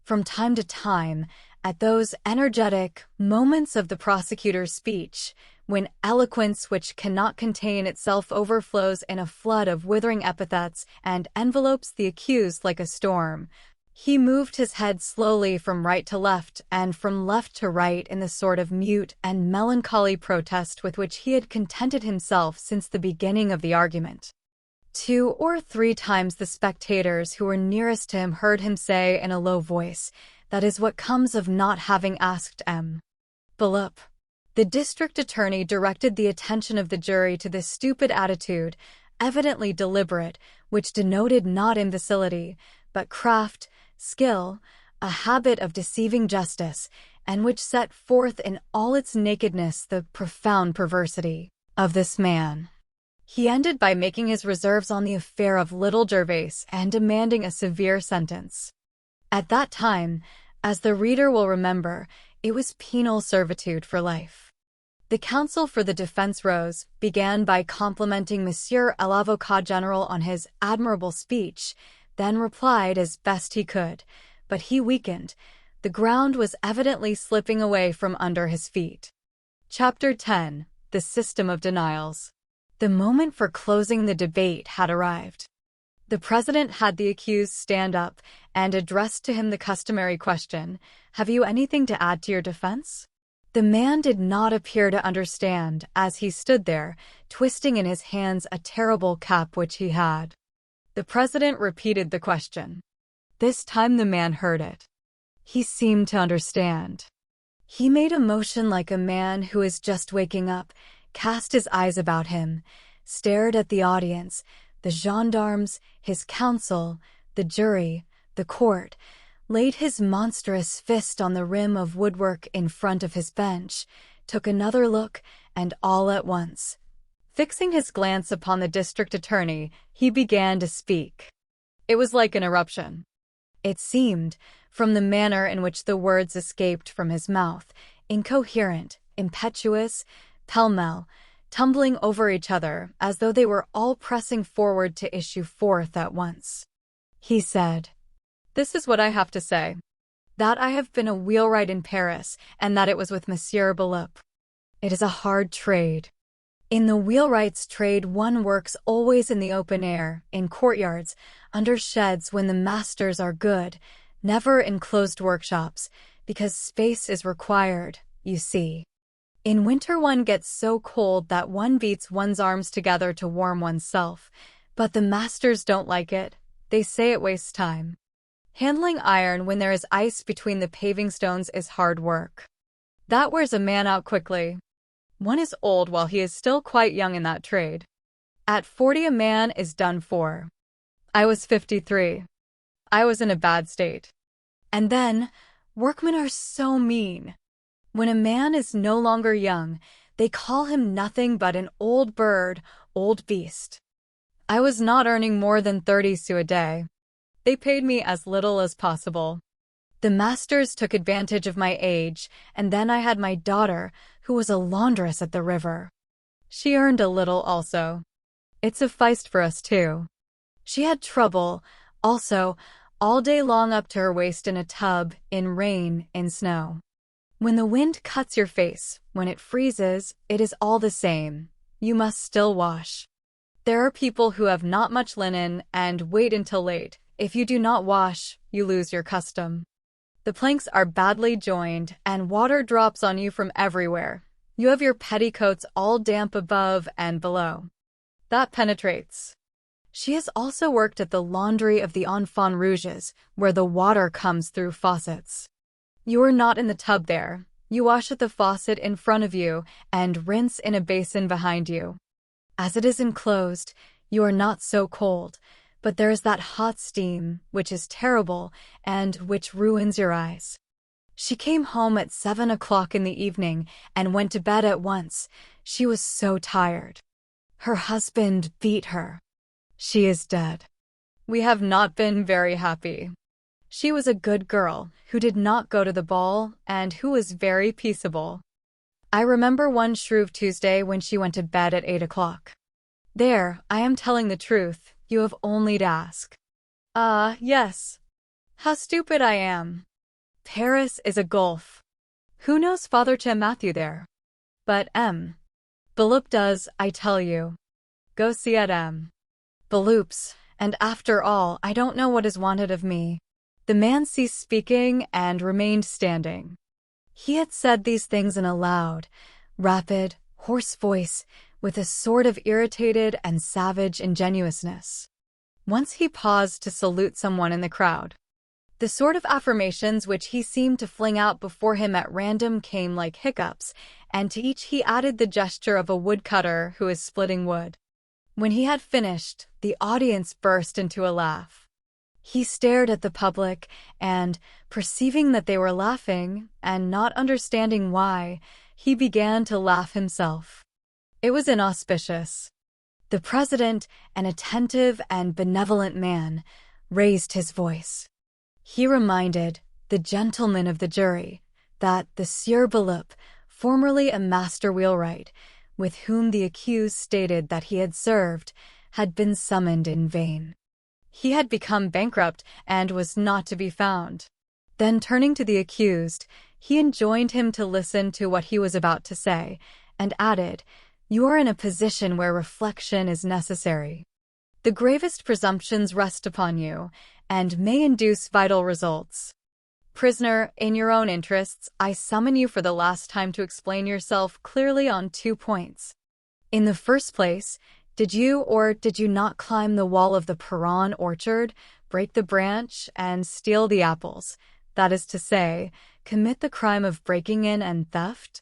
From time to time, at those energetic moments of the prosecutor's speech, when eloquence which cannot contain itself overflows in a flood of withering epithets and envelopes the accused like a storm, he moved his head slowly from right to left and from left to right in the sort of mute and melancholy protest with which he had contented himself since the beginning of the argument. 2 or 3 times the spectators who were nearest to him heard him say in a low voice, "That is what comes of not having asked M. Beloop." The district attorney directed the attention of the jury to this stupid attitude, evidently deliberate, which denoted not imbecility, but craft, skill, a habit of deceiving justice, and which set forth in all its nakedness the profound perversity of this man. He ended by making his reserves on the affair of little Gervais and demanding a severe sentence. At that time, as the reader will remember, it was penal servitude for life. The counsel for the defense rose, began by complimenting Monsieur l'Avocat General on his admirable speech, then replied as best he could, but he weakened. The ground was evidently slipping away from under his feet. Chapter 10: The System of Denials. The moment for closing the debate had arrived. The president had the accused stand up and addressed to him the customary question, "Have you anything to add to your defense?" The man did not appear to understand as he stood there, twisting in his hands a terrible cap which he had. The president repeated the question. This time the man heard it. He seemed to understand. He made a motion like a man who is just waking up, cast his eyes about him, stared at the audience, the gendarmes, his counsel, the jury, the court, laid his monstrous fist on the rim of woodwork in front of his bench, took another look, and all at once, fixing his glance upon the district attorney, he began to speak. It was like an eruption. It seemed, from the manner in which the words escaped from his mouth, incoherent, impetuous, pell-mell, tumbling over each other as though they were all pressing forward to issue forth at once. He said, "This is what I have to say. That I have been a wheelwright in Paris, and that it was with Misérables. It is a hard trade. In the wheelwright's trade one works always in the open air, in courtyards, under sheds when the masters are good, never in closed workshops, because space is required, you see. In winter one gets so cold that one beats one's arms together to warm oneself, but the masters don't like it. They say it wastes time. Handling iron when there is ice between the paving stones is hard work. That wears a man out quickly. One is old while he is still quite young in that trade. At 40 a man is done for. I was 53. I was in a bad state. And then, workmen are so mean. When a man is no longer young, they call him nothing but an old bird, old beast. I was not earning more than 30 sous a day. They paid me as little as possible. The masters took advantage of my age, and then I had my daughter, who was a laundress at the river. She earned a little also. It sufficed for us too. She had trouble, also, all day long up to her waist in a tub, in rain, in snow. When the wind cuts your face, when it freezes, it is all the same. You must still wash. There are people who have not much linen and wait until late. If you do not wash, you lose your custom. The planks are badly joined, and water drops on you from everywhere. You have your petticoats all damp above and below. That penetrates. She has also worked at the laundry of the Enfants Rouges, where the water comes through faucets. You are not in the tub there. You wash at the faucet in front of you and rinse in a basin behind you. As it is enclosed, you are not so cold, but there is that hot steam, which is terrible, and which ruins your eyes. She came home at 7 o'clock in the evening and went to bed at once. She was so tired. Her husband beat her. She is dead. We have not been very happy. She was a good girl, who did not go to the ball, and who was very peaceable. I remember one Shrove Tuesday when she went to bed at 8 o'clock. There, I am telling the truth. You have only to ask. Ah, yes. How stupid I am. Paris is a gulf. Who knows Father Tim Matthew there? But Beloup does, I tell you. Go see at Beloup's, and after all, I don't know what is wanted of me. The man ceased speaking and remained standing. He had said these things in a loud, rapid, hoarse voice, with a sort of irritated and savage ingenuousness. Once he paused to salute someone in the crowd. The sort of affirmations which he seemed to fling out before him at random came like hiccups, and to each he added the gesture of a woodcutter who is splitting wood. When he had finished, the audience burst into a laugh. He stared at the public, and, perceiving that they were laughing, and not understanding why, he began to laugh himself. It was inauspicious. The president, an attentive and benevolent man, raised his voice. He reminded the gentlemen of the jury that the Sieur Beloup, formerly a master wheelwright, with whom the accused stated that he had served, had been summoned in vain. He had become bankrupt and was not to be found. Then turning to the accused, he enjoined him to listen to what he was about to say, and added, "You are in a position where reflection is necessary. The gravest presumptions rest upon you, and may induce vital results. Prisoner, in your own interests, I summon you for the last time to explain yourself clearly on 2 points. In the first place, did you or did you not climb the wall of the Perron orchard, break the branch, and steal the apples, that is to say, commit the crime of breaking in and theft?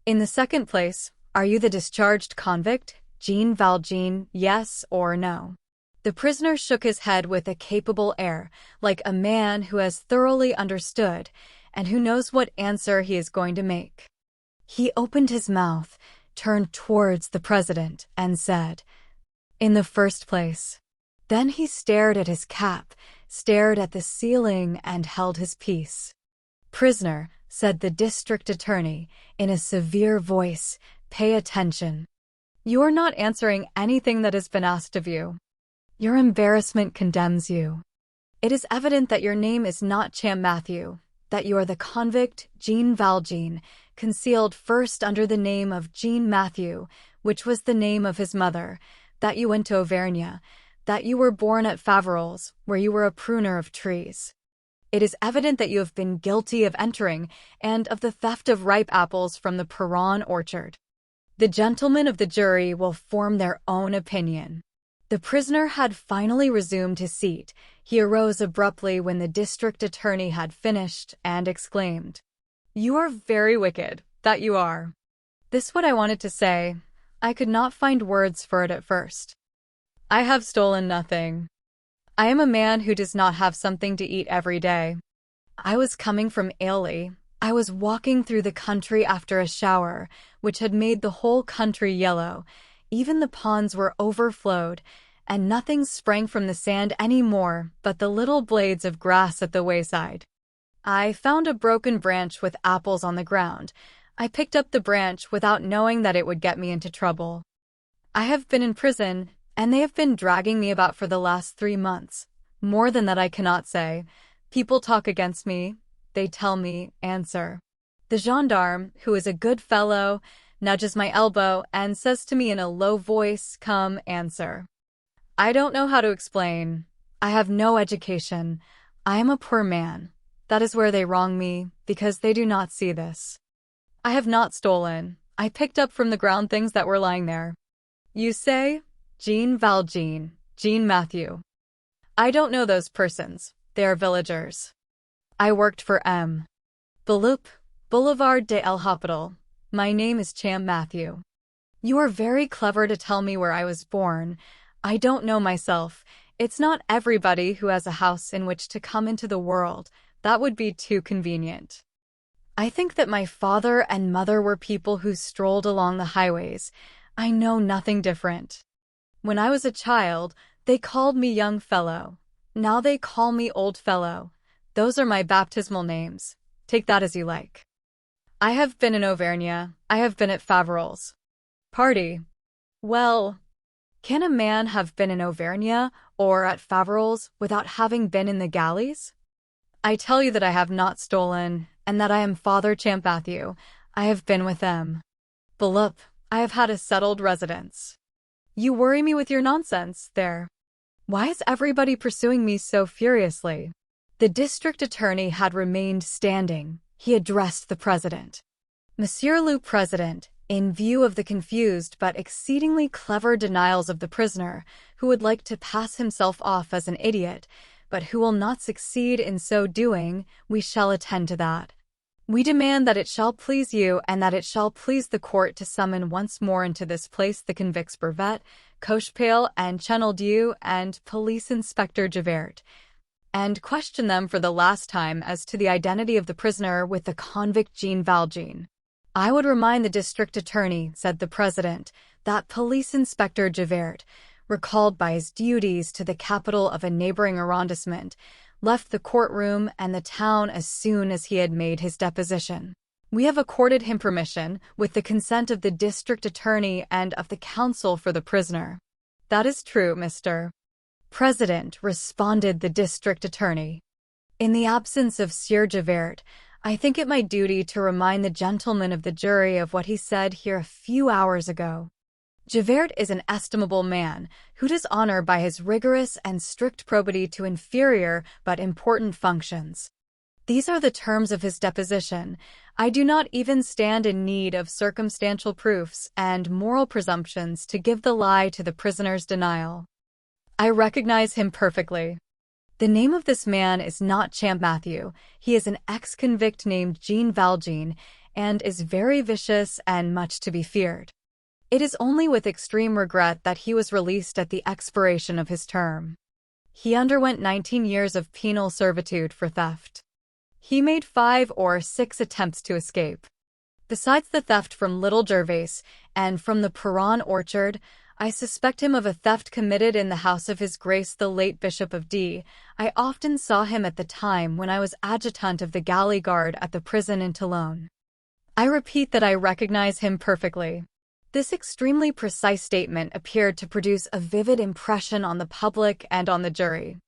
In the second place, Are you the discharged convict, Jean Valjean, yes or no? The prisoner shook his head with a capable air, like a man who has thoroughly understood and who knows what answer he is going to make. He opened his mouth, turned towards the president, and said, "In the first place." Then he stared at his cap, stared at the ceiling, and held his peace. "Prisoner," said the district attorney, in a severe voice, "pay attention. You are not answering anything that has been asked of you. Your embarrassment condemns you. It is evident that your name is not Champ Matthew, that you are the convict Jean Valjean, concealed first under the name of Jean Matthew, which was the name of his mother, that you went to Auvergne, that you were born at Faverolles, where you were a pruner of trees. It is evident that you have been guilty of entering and of the theft of ripe apples from the Perron orchard. The gentlemen of the jury will form their own opinion." The prisoner had finally resumed his seat. He arose abruptly when the district attorney had finished and exclaimed, "You are very wicked, that you are." This what I wanted to say. I could not find words for it at first. I have stolen nothing. I am a man who does not have something to eat every day. I was coming from Ailey. I was walking through the country after a shower, which had made the whole country yellow. Even the ponds were overflowed, and nothing sprang from the sand any more but the little blades of grass at the wayside. I found a broken branch with apples on the ground. I picked up the branch without knowing that it would get me into trouble. I have been in prison, and they have been dragging me about for the last 3 months. More than that I cannot say. People talk against me. They tell me, answer. The gendarme, who is a good fellow, nudges my elbow and says to me in a low voice, "Come, answer." I don't know how to explain. I have no education. I am a poor man. That is where they wrong me, because they do not see this. I have not stolen. I picked up from the ground things that were lying there. You say, Jean Valjean, Jean Matthew. I don't know those persons. They are villagers. I worked for M. Baloup, Boulevard de El Hospital. My name is Champ Matthew. You are very clever to tell me where I was born. I don't know myself. It's not everybody who has a house in which to come into the world. That would be too convenient. I think that my father and mother were people who strolled along the highways. I know nothing different. When I was a child, they called me young fellow. Now they call me old fellow. Those are my baptismal names. Take that as you like. I have been in Auvergne. I have been at Faverolles. Party. Well, can a man have been in Auvergne or at Faverolles without having been in the galleys? I tell you that I have not stolen, and that I am Father Champ Matthew. I have been with them. Baloup, I have had a settled residence. You worry me with your nonsense, there. Why is everybody pursuing me so furiously? The district attorney had remained standing. He addressed the president. Monsieur le President, in view of the confused but exceedingly clever denials of the prisoner, who would like to pass himself off as an idiot, but who will not succeed in so doing, we shall attend to that. We demand that it shall please you and that it shall please the court to summon once more into this place the convicts Brevet, Cochepaille, and Chenildieu, and Police Inspector Javert, and question them for the last time as to the identity of the prisoner with the convict Jean Valjean. I would remind the district attorney, said the president, that Police Inspector Javert, recalled by his duties to the capital of a neighboring arrondissement, left the courtroom and the town as soon as he had made his deposition. We have accorded him permission, with the consent of the district attorney and of the counsel for the prisoner. That is true, Mr. President, responded the district attorney. In the absence of Sieur Javert, I think it my duty to remind the gentlemen of the jury of what he said here a few hours ago. Javert is an estimable man, who does honor by his rigorous and strict probity to inferior but important functions. These are the terms of his deposition. I do not even stand in need of circumstantial proofs and moral presumptions to give the lie to the prisoner's denial. I recognize him perfectly. The name of this man is not Champ Matthew. He is an ex-convict named Jean Valjean, and is very vicious and much to be feared. It is only with extreme regret that he was released at the expiration of his term. He underwent 19 years of penal servitude for theft. He made 5 or 6 attempts to escape. Besides the theft from Little Gervais and from the Perron orchard, I suspect him of a theft committed in the house of His Grace the late Bishop of D. I often saw him at the time when I was adjutant of the galley guard at the prison in Toulon. I repeat that I recognize him perfectly. This extremely precise statement appeared to produce a vivid impression on the public and on the jury.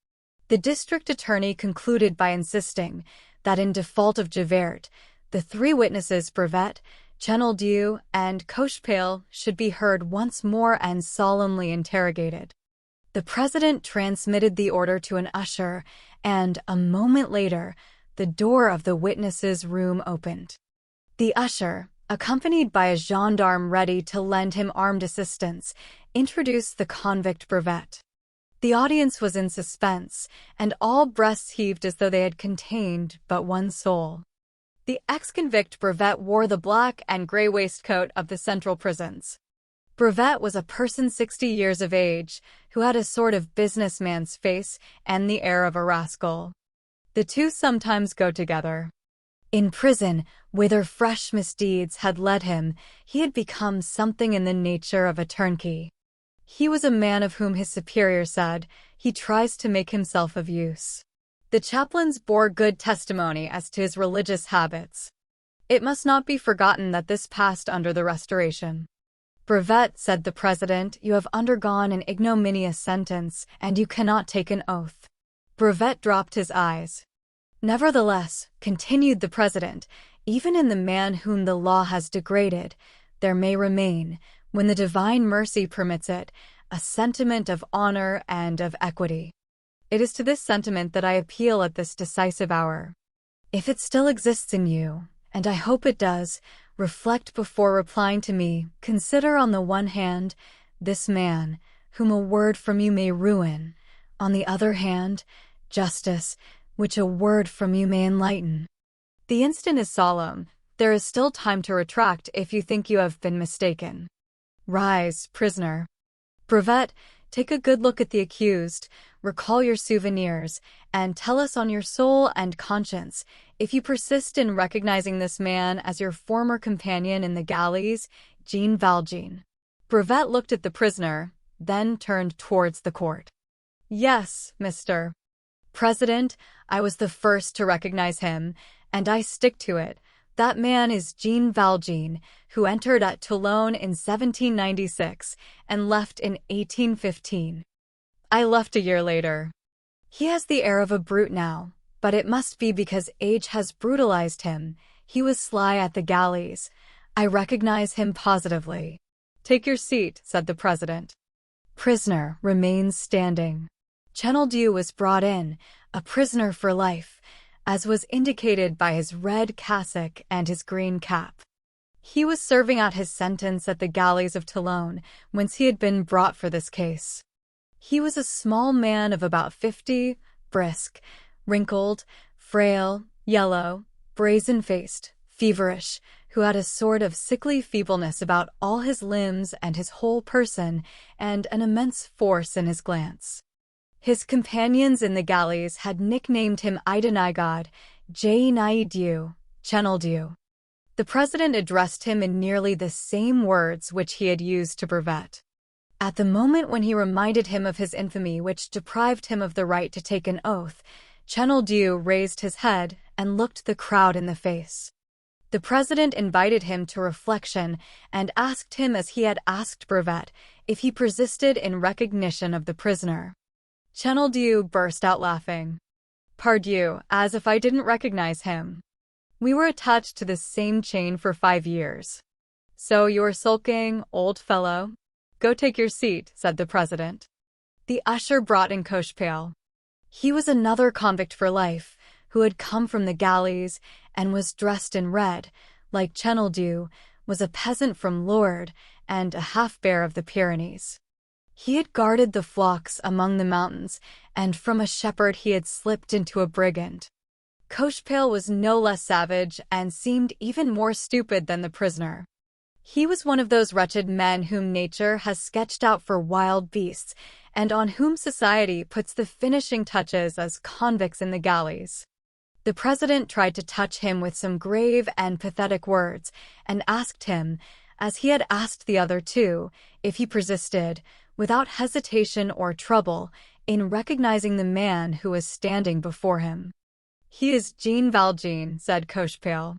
The district attorney concluded by insisting that in default of Javert, the 3 witnesses Brevet, Chenildieu, and Cochepaille should be heard once more and solemnly interrogated. The president transmitted the order to an usher, and, a moment later, the door of the witnesses' room opened. The usher, accompanied by a gendarme ready to lend him armed assistance, introduced the convict Brevet. The audience was in suspense, and all breasts heaved as though they had contained but one soul. The ex-convict Brevet wore the black and gray waistcoat of the central prisons. Brevet was a person 60 years of age, who had a sort of businessman's face and the air of a rascal. The two sometimes go together. In prison, whither fresh misdeeds had led him, he had become something in the nature of a turnkey. He was a man of whom his superior said, "He tries to make himself of use." The chaplains bore good testimony as to his religious habits. It must not be forgotten that this passed under the Restoration. "Brevet," said the president, "you have undergone an ignominious sentence, and you cannot take an oath." Brevet dropped his eyes. "Nevertheless," continued the president, "even in the man whom the law has degraded, there may remain, when the divine mercy permits it, a sentiment of honor and of equity. It is to this sentiment that I appeal at this decisive hour. If it still exists in you, and I hope it does, reflect before replying to me. Consider on the one hand, this man, whom a word from you may ruin, on the other hand, justice, which a word from you may enlighten. The instant is solemn. There is still time to retract if you think you have been mistaken. Rise, prisoner. Brevet, take a good look at the accused, recall your souvenirs, and tell us on your soul and conscience if you persist in recognizing this man as your former companion in the galleys, Jean Valjean." Brevet looked at the prisoner, then turned towards the court. "Yes, Mr. President, I was the first to recognize him, and I stick to it. That man is Jean Valjean, who entered at Toulon in 1796 and left in 1815. I left a year later. He has the air of a brute now, but it must be because age has brutalized him. He was sly at the galleys. I recognize him positively." "Take your seat," said the president. Prisoner remains standing. Chenildieu was brought in, a prisoner for life, as was indicated by his red cassock and his green cap. He was serving out his sentence at the galleys of Toulon, whence he had been brought for this case. He was a small man of about 50, brisk, wrinkled, frail, yellow, brazen-faced, feverish, who had a sort of sickly feebleness about all his limbs and his whole person, and an immense force in his glance. His companions in the galleys had nicknamed him Idenigod, Chenildieu. The president addressed him in nearly the same words which he had used to Brevet. At the moment when he reminded him of his infamy which deprived him of the right to take an oath, Chenildieu raised his head and looked the crowd in the face. The president invited him to reflection and asked him, as he had asked Brevet, if he persisted in recognition of the prisoner. Chenildieu burst out laughing. "Pardieu, as if I didn't recognize him. We were attached to this same chain for 5 years. So you are sulking, old fellow? Go take your seat," said the president. The usher brought in Cochepaille. He was another convict for life, who had come from the galleys and was dressed in red, like Chenildieu, was a peasant from Lourdes and a half-bear of the Pyrenees. He had guarded the flocks among the mountains, and from a shepherd he had slipped into a brigand. Cochepaille was no less savage and seemed even more stupid than the prisoner. He was one of those wretched men whom nature has sketched out for wild beasts, and on whom society puts the finishing touches as convicts in the galleys. The president tried to touch him with some grave and pathetic words, and asked him, as he had asked the other two, if he persisted, without hesitation or trouble, in recognizing the man who was standing before him. "He is Jean Valjean," said Cochepaille.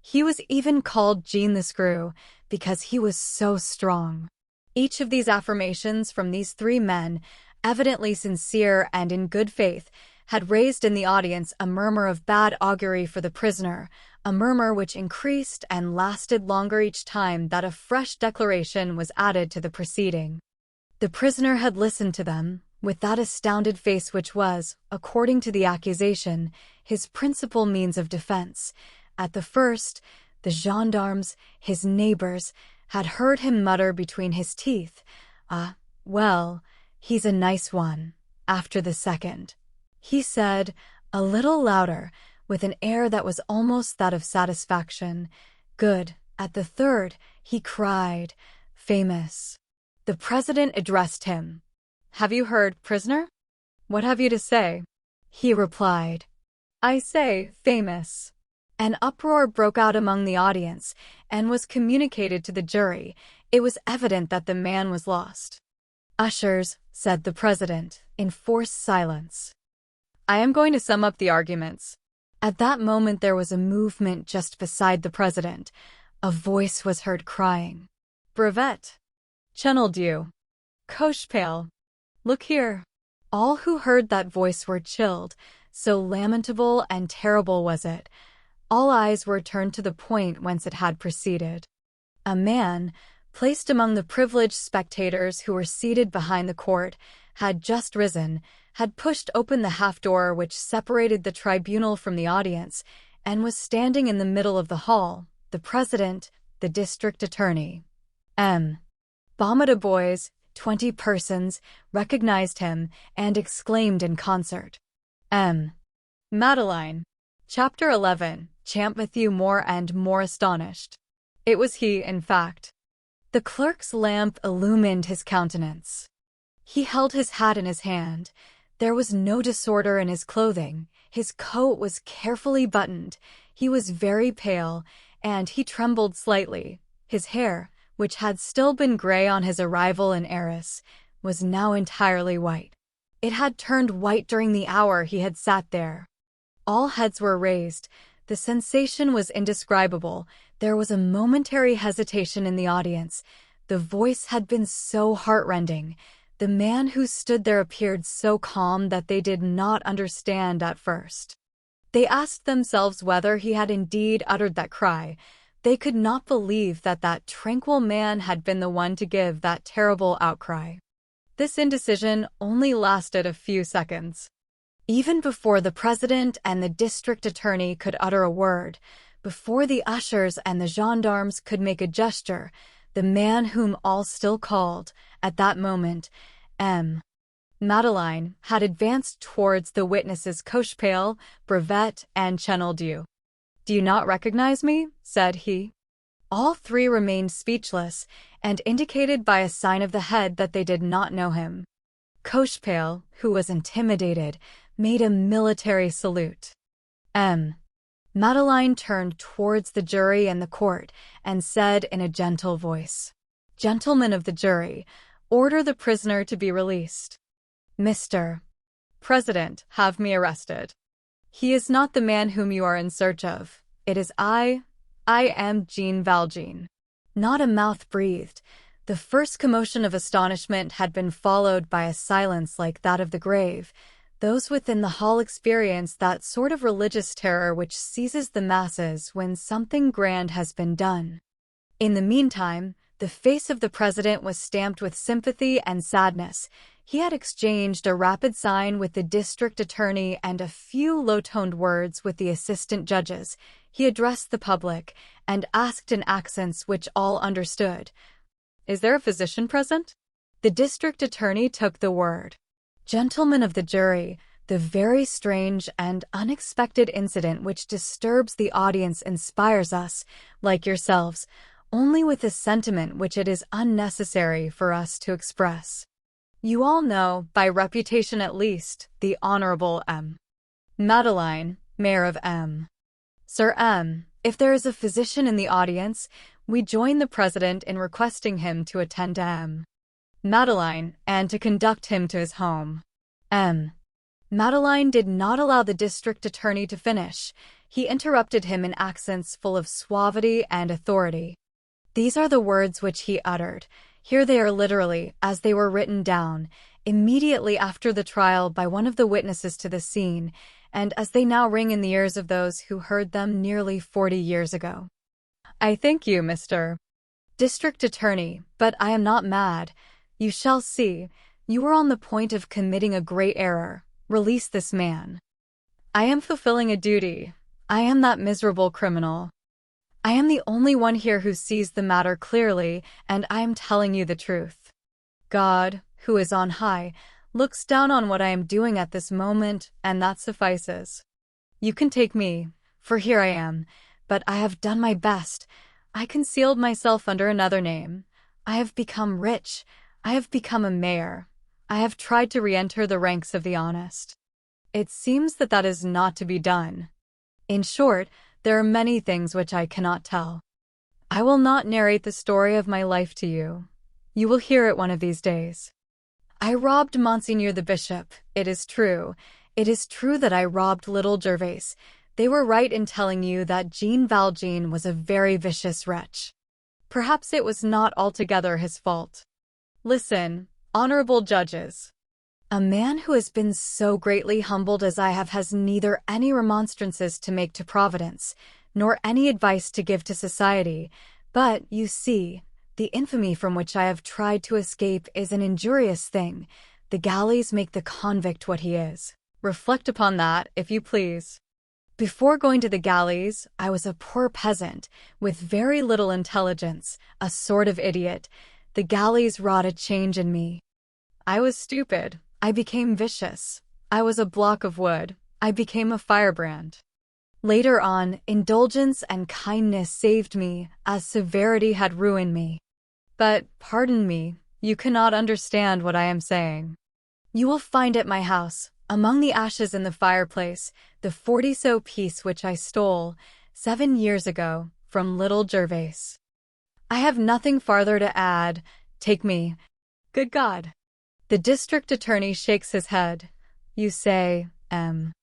He was even called Jean the Screw, because he was so strong. Each of these affirmations from these three men, evidently sincere and in good faith, had raised in the audience a murmur of bad augury for the prisoner, a murmur which increased and lasted longer each time that a fresh declaration was added to the proceeding. The prisoner had listened to them, with that astounded face which was, according to the accusation, his principal means of defense. At the first, the gendarmes, his neighbors, had heard him mutter between his teeth, "Ah, well, he's a nice one." After the second, he said, a little louder, with an air that was almost that of satisfaction, "Good." At the third, he cried, "Famous." The president addressed him. "Have you heard, prisoner? What have you to say?" He replied, "I say, famous." An uproar broke out among the audience and was communicated to the jury. It was evident that the man was lost. "Ushers," said the president, enforce silence. "I am going to sum up the arguments." At that moment there was a movement just beside the president. A voice was heard crying, "Brevet! Chenildieu! Cochepaille! Look here!" All who heard that voice were chilled, so lamentable and terrible was it. All eyes were turned to the point whence it had proceeded. A man, placed among the privileged spectators who were seated behind the court, had just risen, had pushed open the half-door which separated the tribunal from the audience, and was standing in the middle of the hall, the president, the district attorney. Bomada boys, 20 persons, recognized him and exclaimed in concert, "Madeleine!" Chapter 11. Champmathieu more and more astonished. It was he, in fact. The clerk's lamp illumined his countenance. He held his hat in his hand. There was no disorder in his clothing. His coat was carefully buttoned. He was very pale, and he trembled slightly. His hair, which had still been gray on his arrival in Arras, was now entirely white. It had turned white during the hour he had sat there. All heads were raised. The sensation was indescribable. There was a momentary hesitation in the audience. The voice had been so heartrending. The man who stood there appeared so calm that they did not understand at first. They asked themselves whether he had indeed uttered that cry. They could not believe that that tranquil man had been the one to give that terrible outcry. This indecision only lasted a few seconds. Even before the president and the district attorney could utter a word, before the ushers and the gendarmes could make a gesture, the man whom all still called, at that moment, Madeleine, had advanced towards the witnesses Cochepaille, Brevet, and Chenildieu. "Do you not recognize me?" said he. All three remained speechless, and indicated by a sign of the head that they did not know him. Cochepaille, who was intimidated, made a military salute. Madeleine turned towards the jury and the court, and said in a gentle voice, "Gentlemen of the jury, order the prisoner to be released." "Mr. President, have me arrested. He is not the man whom you are in search of. It is I am Jean Valjean." Not a mouth breathed. The first commotion of astonishment had been followed by a silence like that of the grave. Those within the hall experienced that sort of religious terror which seizes the masses when something grand has been done. In the meantime, the face of the president was stamped with sympathy and sadness. He had exchanged a rapid sign with the district attorney and a few low-toned words with the assistant judges. He addressed the public and asked in accents which all understood, "Is there a physician present?" The district attorney took the word. "Gentlemen of the jury, the very strange and unexpected incident which disturbs the audience inspires us, like yourselves, only with a sentiment which it is unnecessary for us to express. You all know, by reputation at least, the Honorable M. Madeline, Mayor of M. Sir M., if there is a physician in the audience, we join the President in requesting him to attend to M. Madeline and to conduct him to his home. M. Madeline did not allow the district attorney to finish. He interrupted him in accents full of suavity and authority. These are the words which he uttered. Here they are literally, as they were written down, immediately after the trial by one of the witnesses to the scene, and as they now ring in the ears of those who heard them nearly 40 years ago. I thank you, Mr. District Attorney, but I am not mad. You shall see. You were on the point of committing a great error. Release this man. I am fulfilling a duty. I am that miserable criminal. I am the only one here who sees the matter clearly, and I am telling you the truth. God, who is on high, looks down on what I am doing at this moment, and that suffices. You can take me, for here I am, but I have done my best. I concealed myself under another name. I have become rich. I have become a mayor. I have tried to re-enter the ranks of the honest. It seems that that is not to be done. In short, there are many things which I cannot tell. I will not narrate the story of my life to you. You will hear it one of these days. I robbed Monseigneur the Bishop. It is true. It is true that I robbed little Gervais. They were right in telling you that Jean Valjean was a very vicious wretch. Perhaps it was not altogether his fault. Listen, honorable judges. A man who has been so greatly humbled as I have has neither any remonstrances to make to Providence, nor any advice to give to society, but, you see, the infamy from which I have tried to escape is an injurious thing. The galleys make the convict what he is. Reflect upon that, if you please. Before going to the galleys, I was a poor peasant, with very little intelligence, a sort of idiot. The galleys wrought a change in me. I was stupid. I became vicious. I was a block of wood. I became a firebrand. Later on, indulgence and kindness saved me, as severity had ruined me. But, pardon me, you cannot understand what I am saying. You will find at my house, among the ashes in the fireplace, the 40-sou piece which I stole 7 years ago from little Gervais. I have nothing farther to add. Take me. Good God. The district attorney shakes his head. You say, M.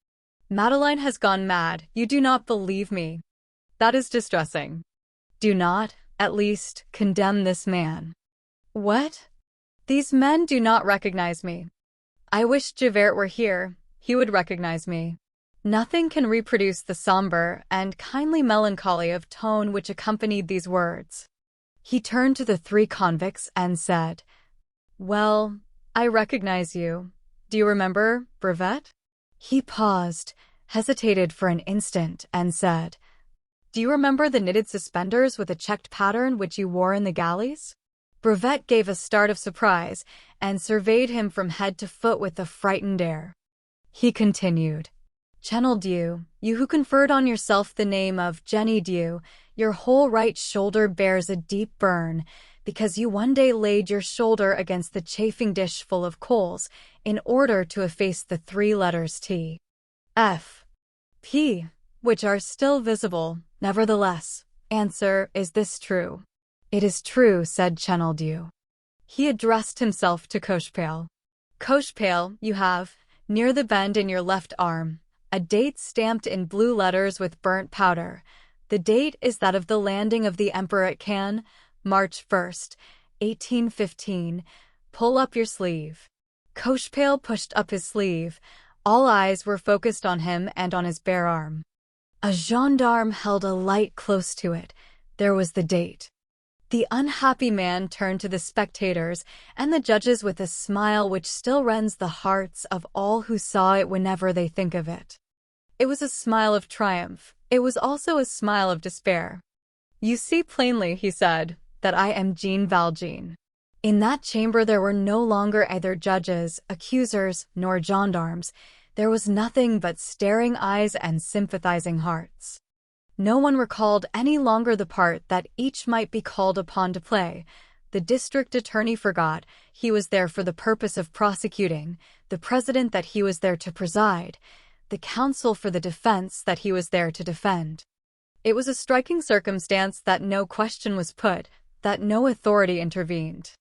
Madeline has gone mad. You do not believe me. That is distressing. Do not, at least, condemn this man. What? These men do not recognize me. I wish Javert were here. He would recognize me. Nothing can reproduce the somber and kindly melancholy of tone which accompanied these words. He turned to the 3 convicts and said, Well, I recognize you. Do you remember, Brevet? He paused, hesitated for an instant, and said, Do you remember the knitted suspenders with a checked pattern which you wore in the galleys? Brevet gave a start of surprise, and surveyed him from head to foot with a frightened air. He continued, Chenildieu, you who conferred on yourself the name of Jenny Dieu, your whole right shoulder bears a deep burn, because you one day laid your shoulder against the chafing dish full of coals, in order to efface the 3 letters T, F, P, which are still visible. Nevertheless, answer, is this true? It is true, said Chenildieu. He addressed himself to Cochepaille. Cochepaille, you have, near the bend in your left arm, a date stamped in blue letters with burnt powder. The date is that of the landing of the Emperor at Cannes, March 1st, 1815. Pull up your sleeve. Cochepaille pushed up his sleeve. All eyes were focused on him and on his bare arm. A gendarme held a light close to it. There was the date. The unhappy man turned to the spectators and the judges with a smile which still rends the hearts of all who saw it whenever they think of it. It was a smile of triumph. It was also a smile of despair. You see plainly, he said, that I am Jean Valjean. In that chamber there were no longer either judges, accusers, nor gendarmes. There was nothing but staring eyes and sympathizing hearts. No one recalled any longer the part that each might be called upon to play. The district attorney forgot he was there for the purpose of prosecuting, the president that he was there to preside, the counsel for the defense that he was there to defend. It was a striking circumstance that no question was put, that no authority intervened.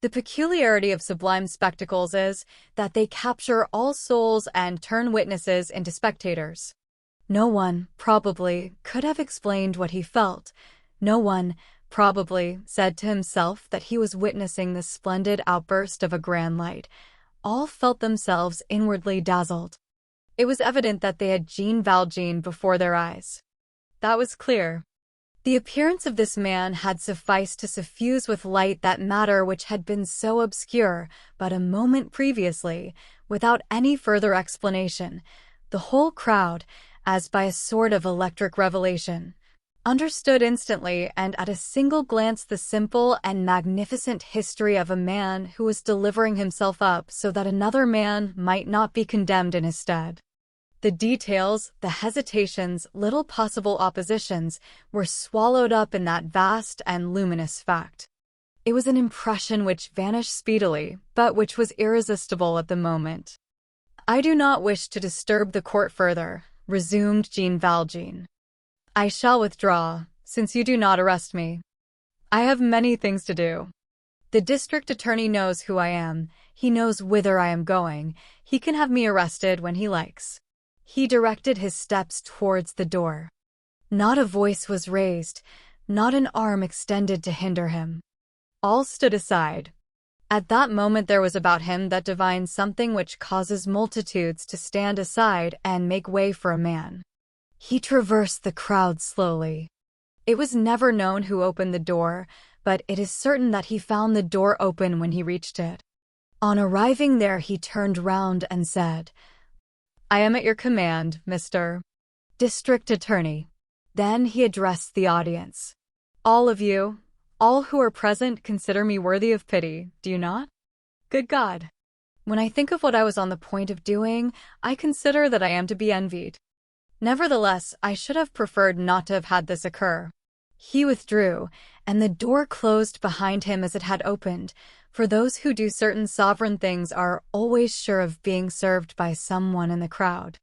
The peculiarity of sublime spectacles is that they capture all souls and turn witnesses into spectators. No one, probably, could have explained what he felt. No one, probably, said to himself that he was witnessing the splendid outburst of a grand light. All felt themselves inwardly dazzled. It was evident that they had Jean Valjean before their eyes. That was clear. The appearance of this man had sufficed to suffuse with light that matter which had been so obscure but a moment previously, without any further explanation. The whole crowd, as by a sort of electric revelation, understood instantly and at a single glance the simple and magnificent history of a man who was delivering himself up so that another man might not be condemned in his stead. The details, the hesitations, little possible oppositions, were swallowed up in that vast and luminous fact. It was an impression which vanished speedily, but which was irresistible at the moment. "I do not wish to disturb the court further," resumed Jean Valjean. "I shall withdraw, since you do not arrest me. I have many things to do. The district attorney knows who I am. He knows whither I am going. He can have me arrested when he likes." He directed his steps towards the door. Not a voice was raised, not an arm extended to hinder him. All stood aside. At that moment there was about him that divine something which causes multitudes to stand aside and make way for a man. He traversed the crowd slowly. It was never known who opened the door, but it is certain that he found the door open when he reached it. On arriving there he turned round and said, "I am at your command, Mr. District Attorney." Then he addressed the audience. "All of you, all who are present, consider me worthy of pity, do you not? Good God! When I think of what I was on the point of doing, I consider that I am to be envied. Nevertheless, I should have preferred not to have had this occur." He withdrew, and the door closed behind him as it had opened, for those who do certain sovereign things are always sure of being served by someone in the crowd.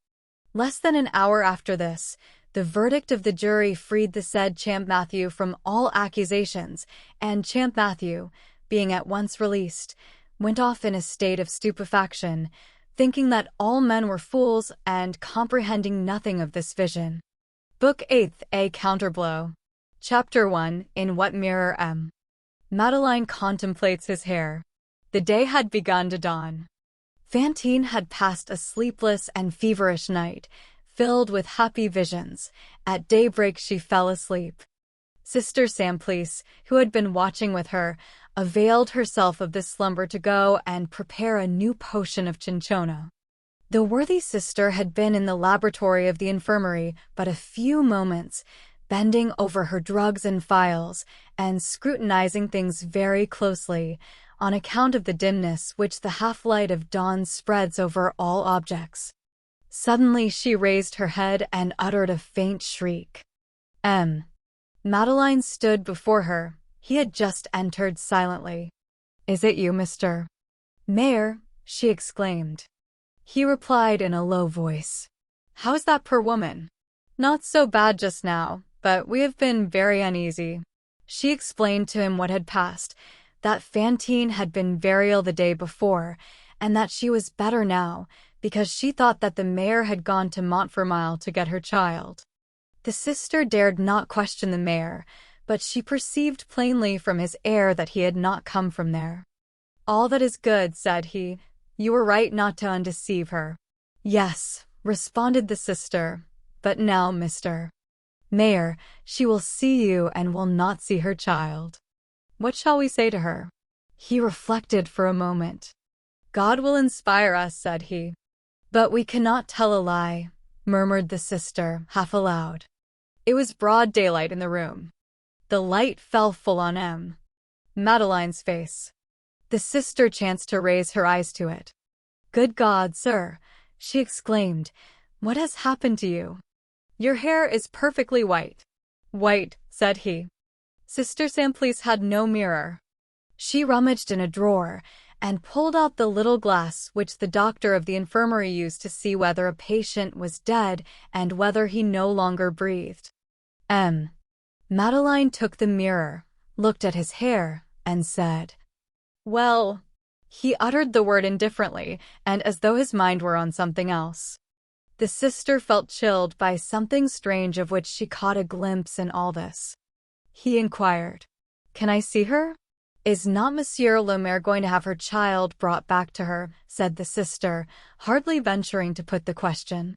Less than an hour after this, the verdict of the jury freed the said Champmathieu from all accusations, and Champmathieu, being at once released, went off in a state of stupefaction, thinking that all men were fools and comprehending nothing of this vision. Book 8th, A Counterblow. Chapter 1, In What Mirror M. Madeleine contemplates his hair. The day had begun to dawn. Fantine had passed a sleepless and feverish night, filled with happy visions. At daybreak she fell asleep. Sister Simplice, who had been watching with her, availed herself of this slumber to go and prepare a new potion of cinchona. The worthy sister had been in the laboratory of the infirmary but a few moments, bending over her drugs and phials, and scrutinizing things very closely, on account of the dimness which the half-light of dawn spreads over all objects. Suddenly she raised her head and uttered a faint shriek. Madeleine stood before her. He had just entered silently. "Is it you, Mr. Mayor?" she exclaimed. He replied in a low voice, "How's that poor woman?" "Not so bad just now, but we have been very uneasy." She explained to him what had passed, that Fantine had been very ill the day before, and that she was better now, because she thought that the mayor had gone to Montfermeil to get her child. The sister dared not question the mayor, but she perceived plainly from his air that he had not come from there. "All that is good," said he. "You were right not to undeceive her." "Yes," responded the sister, "but now, Mr. Mayor, she will see you and will not see her child. What shall we say to her?" He reflected for a moment. "God will inspire us," said he. "But we cannot tell a lie," murmured the sister, half aloud. It was broad daylight in the room. The light fell full on Madeleine's face. The sister chanced to raise her eyes to it. "Good God, sir!" she exclaimed. "What has happened to you? Your hair is perfectly white. White, said he. Sister Simplice had no mirror. She rummaged in a drawer and pulled out the little glass which the doctor of the infirmary used to see whether a patient was dead and whether he no longer breathed. Madeline took the mirror, looked at his hair, and said, "Well," he uttered the word indifferently and as though his mind were on something else. The sister felt chilled by something strange of which she caught a glimpse in all this. He inquired, "Can I see her?" "Is not Monsieur Le Maire going to have her child brought back to her?" said the sister, hardly venturing to put the question.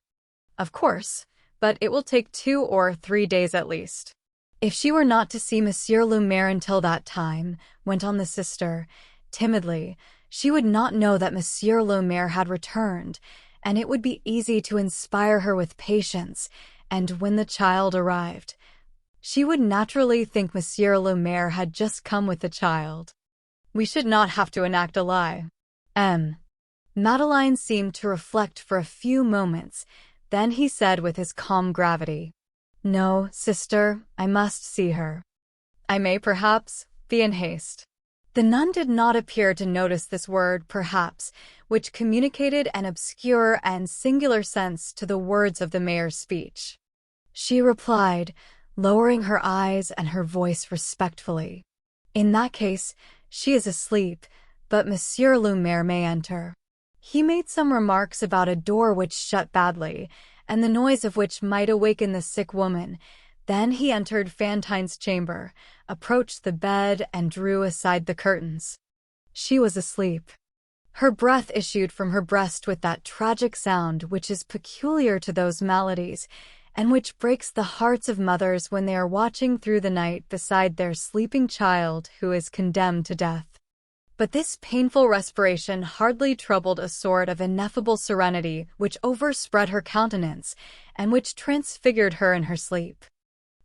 "Of course, but it will take 2 or 3 days at least." "If she were not to see Monsieur Le Maire until that time," went on the sister, timidly, "she would not know that Monsieur Le Maire had returned, and it would be easy to inspire her with patience, and when the child arrived, she would naturally think Monsieur Le Maire had just come with the child. We should not have to enact a lie." Madeline seemed to reflect for a few moments, then he said with his calm gravity, "No, sister, I must see her. I may, perhaps, be in haste." The nun did not appear to notice this word, perhaps, which communicated an obscure and singular sense to the words of the mayor's speech. She replied, lowering her eyes and her voice respectfully, "In that case, she is asleep, but Monsieur Le Maire may enter." He made some remarks about a door which shut badly, and the noise of which might awaken the sick woman. Then he entered Fantine's chamber, approached the bed, and drew aside the curtains. She was asleep. Her breath issued from her breast with that tragic sound which is peculiar to those maladies, and which breaks the hearts of mothers when they are watching through the night beside their sleeping child who is condemned to death. But this painful respiration hardly troubled a sort of ineffable serenity which overspread her countenance, and which transfigured her in her sleep.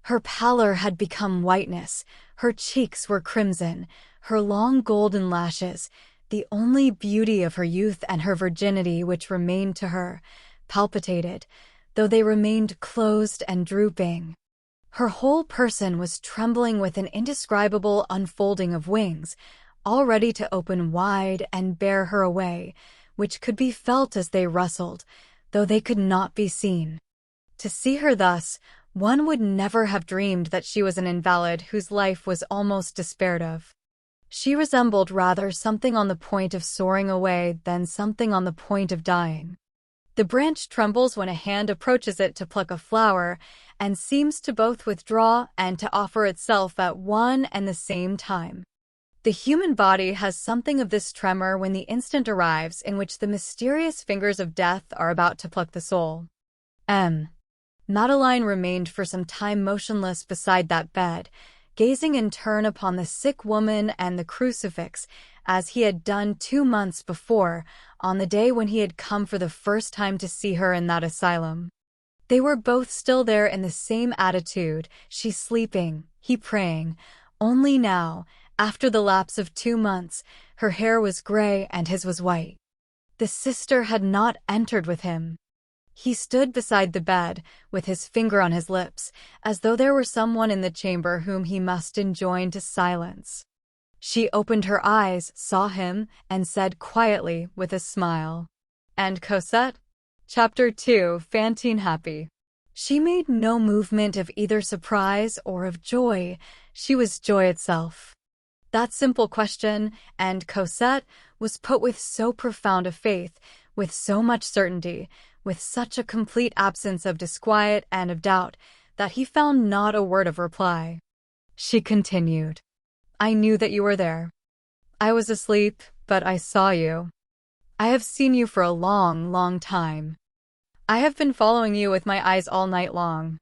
Her pallor had become whiteness, her cheeks were crimson, her long golden lashes, the only beauty of her youth and her virginity which remained to her, palpitated, though they remained closed and drooping. Her whole person was trembling with an indescribable unfolding of wings, all ready to open wide and bear her away, which could be felt as they rustled, though they could not be seen. To see her thus, one would never have dreamed that she was an invalid whose life was almost despaired of. She resembled rather something on the point of soaring away than something on the point of dying. The branch trembles when a hand approaches it to pluck a flower, and seems to both withdraw and to offer itself at one and the same time. The human body has something of this tremor when the instant arrives in which the mysterious fingers of death are about to pluck the soul. Madeline remained for some time motionless beside that bed, gazing in turn upon the sick woman and the crucifix, as he had done 2 months before, on the day when he had come for the first time to see her in that asylum. They were both still there in the same attitude, she sleeping, he praying, only now, after the lapse of 2 months, her hair was gray and his was white. The sister had not entered with him. He stood beside the bed, with his finger on his lips, as though there were someone in the chamber whom he must enjoin to silence. She opened her eyes, saw him, and said quietly, with a smile, "And Cosette?" Chapter 2, Fantine Happy. She made no movement of either surprise or of joy. She was joy itself. That simple question, "And Cosette?" was put with so profound a faith, with so much certainty, with such a complete absence of disquiet and of doubt, that he found not a word of reply. She continued, "I knew that you were there. I was asleep, but I saw you. I have seen you for a long, long time. I have been following you with my eyes all night long.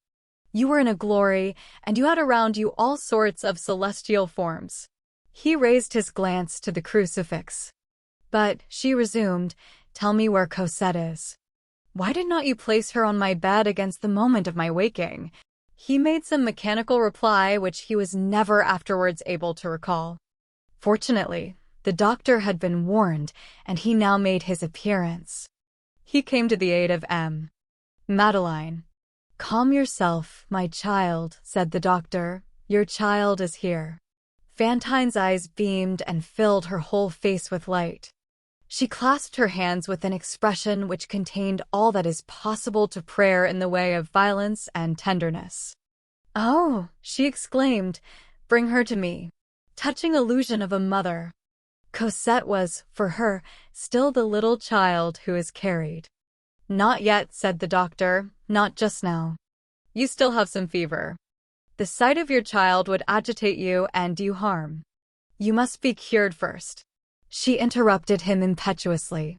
You were in a glory, and you had around you all sorts of celestial forms." He raised his glance to the crucifix. "But," she resumed, "tell me where Cosette is. Why did not you place her on my bed against the moment of my waking?" He made some mechanical reply which he was never afterwards able to recall. Fortunately, the doctor had been warned, and he now made his appearance. He came to the aid of Madeline. Calm yourself, my child, said the doctor. Your child is here. Fantine's eyes beamed and filled her whole face with light. She clasped her hands with an expression which contained all that is possible to prayer in the way of violence and tenderness. "Oh," she exclaimed, "bring her to me." Touching illusion of a mother. Cosette was, for her, still the little child who is carried. "Not yet," said the doctor, "not just now. You still have some fever. The sight of your child would agitate you and do harm. You must be cured first." She interrupted him impetuously.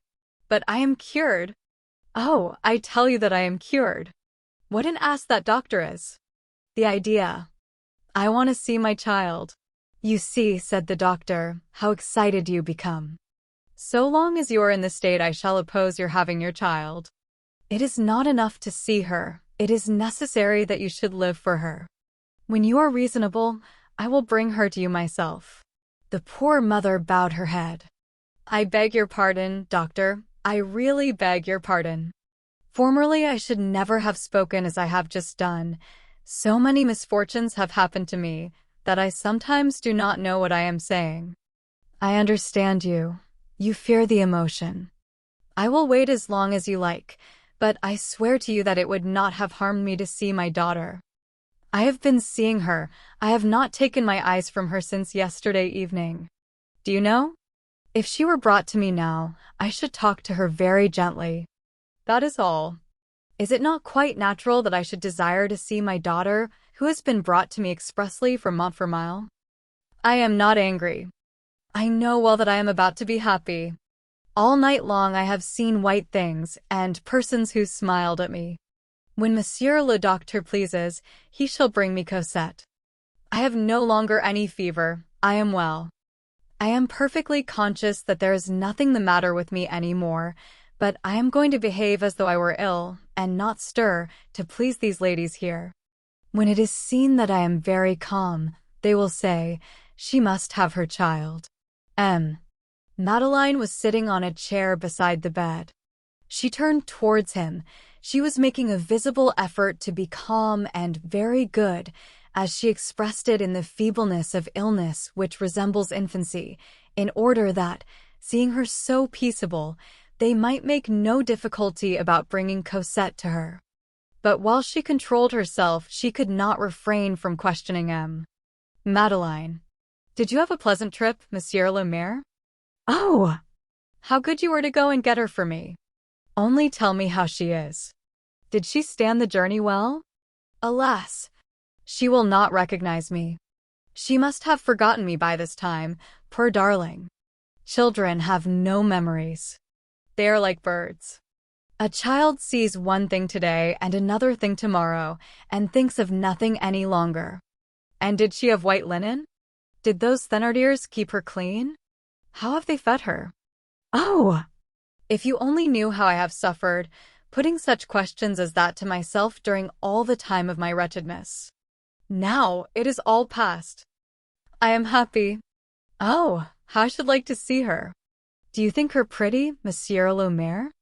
"But I am cured." "Oh, I tell you that I am cured. What an ass that doctor is. The idea. I want to see my child." "You see," said the doctor, "how excited you become. So long as you are in this state, I shall oppose your having your child. It is not enough to see her. It is necessary that you should live for her. When you are reasonable, I will bring her to you myself." The poor mother bowed her head. "I beg your pardon, doctor. I really beg your pardon. Formerly I should never have spoken as I have just done. So many misfortunes have happened to me that I sometimes do not know what I am saying." "I understand you. You fear the emotion. I will wait as long as you like, but I swear to you that it would not have harmed me to see my daughter. I have been seeing her. I have not taken my eyes from her since yesterday evening. Do you know? If she were brought to me now, I should talk to her very gently. That is all. Is it not quite natural that I should desire to see my daughter, who has been brought to me expressly from Montfermeil? I am not angry. I know well that I am about to be happy. All night long I have seen white things and persons who smiled at me. When Monsieur le Docteur pleases, he shall bring me Cosette. I have no longer any fever. I am well. I am perfectly conscious that there is nothing the matter with me any more, but I am going to behave as though I were ill, and not stir, to please these ladies here. When it is seen that I am very calm, they will say, 'She must have her child.'" Madeleine was sitting on a chair beside the bed. She turned towards him. She was making a visible effort to be calm and very good, as she expressed it in the feebleness of illness which resembles infancy, in order that, seeing her so peaceable, they might make no difficulty about bringing Cosette to her. But while she controlled herself, she could not refrain from questioning "Madeleine, did you have a pleasant trip, Monsieur le Maire? Oh, how good you were to go and get her for me. Only tell me how she is. Did she stand the journey well? Alas, she will not recognize me. She must have forgotten me by this time, poor darling. Children have no memories. They are like birds. A child sees one thing today and another thing tomorrow, and thinks of nothing any longer." "And did she have white linen? Did those Thénardiers keep her clean? How have they fed her?" "Oh! If you only knew how I have suffered, putting such questions as that to myself during all the time of my wretchedness. Now it is all past. I am happy. Oh, how I should like to see her. Do you think her pretty, Monsieur le Maire?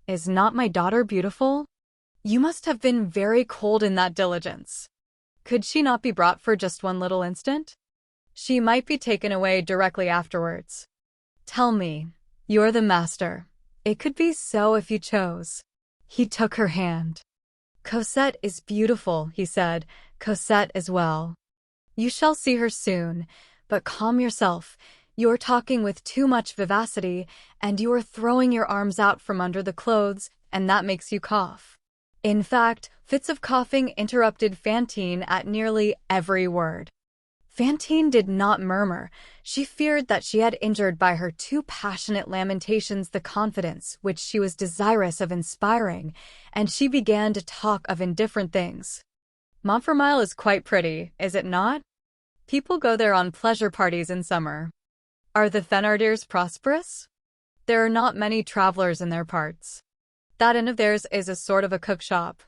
Is not my daughter beautiful? You must have been very cold in that diligence. Could she not be brought for just one little instant? She might be taken away directly afterwards. Tell me, you're the master. It could be so if you chose." He took her hand. "Cosette is beautiful," he said. "Cosette as well. You shall see her soon, but calm yourself. You are talking with too much vivacity, and you are throwing your arms out from under the clothes, and that makes you cough." In fact, fits of coughing interrupted Fantine at nearly every word. Fantine did not murmur. She feared that she had injured by her too passionate lamentations the confidence which she was desirous of inspiring, and she began to talk of indifferent things. "Montfermeil is quite pretty, is it not? People go there on pleasure parties in summer. Are the Thénardiers prosperous? There are not many travelers in their parts. That inn of theirs is a sort of a cook shop."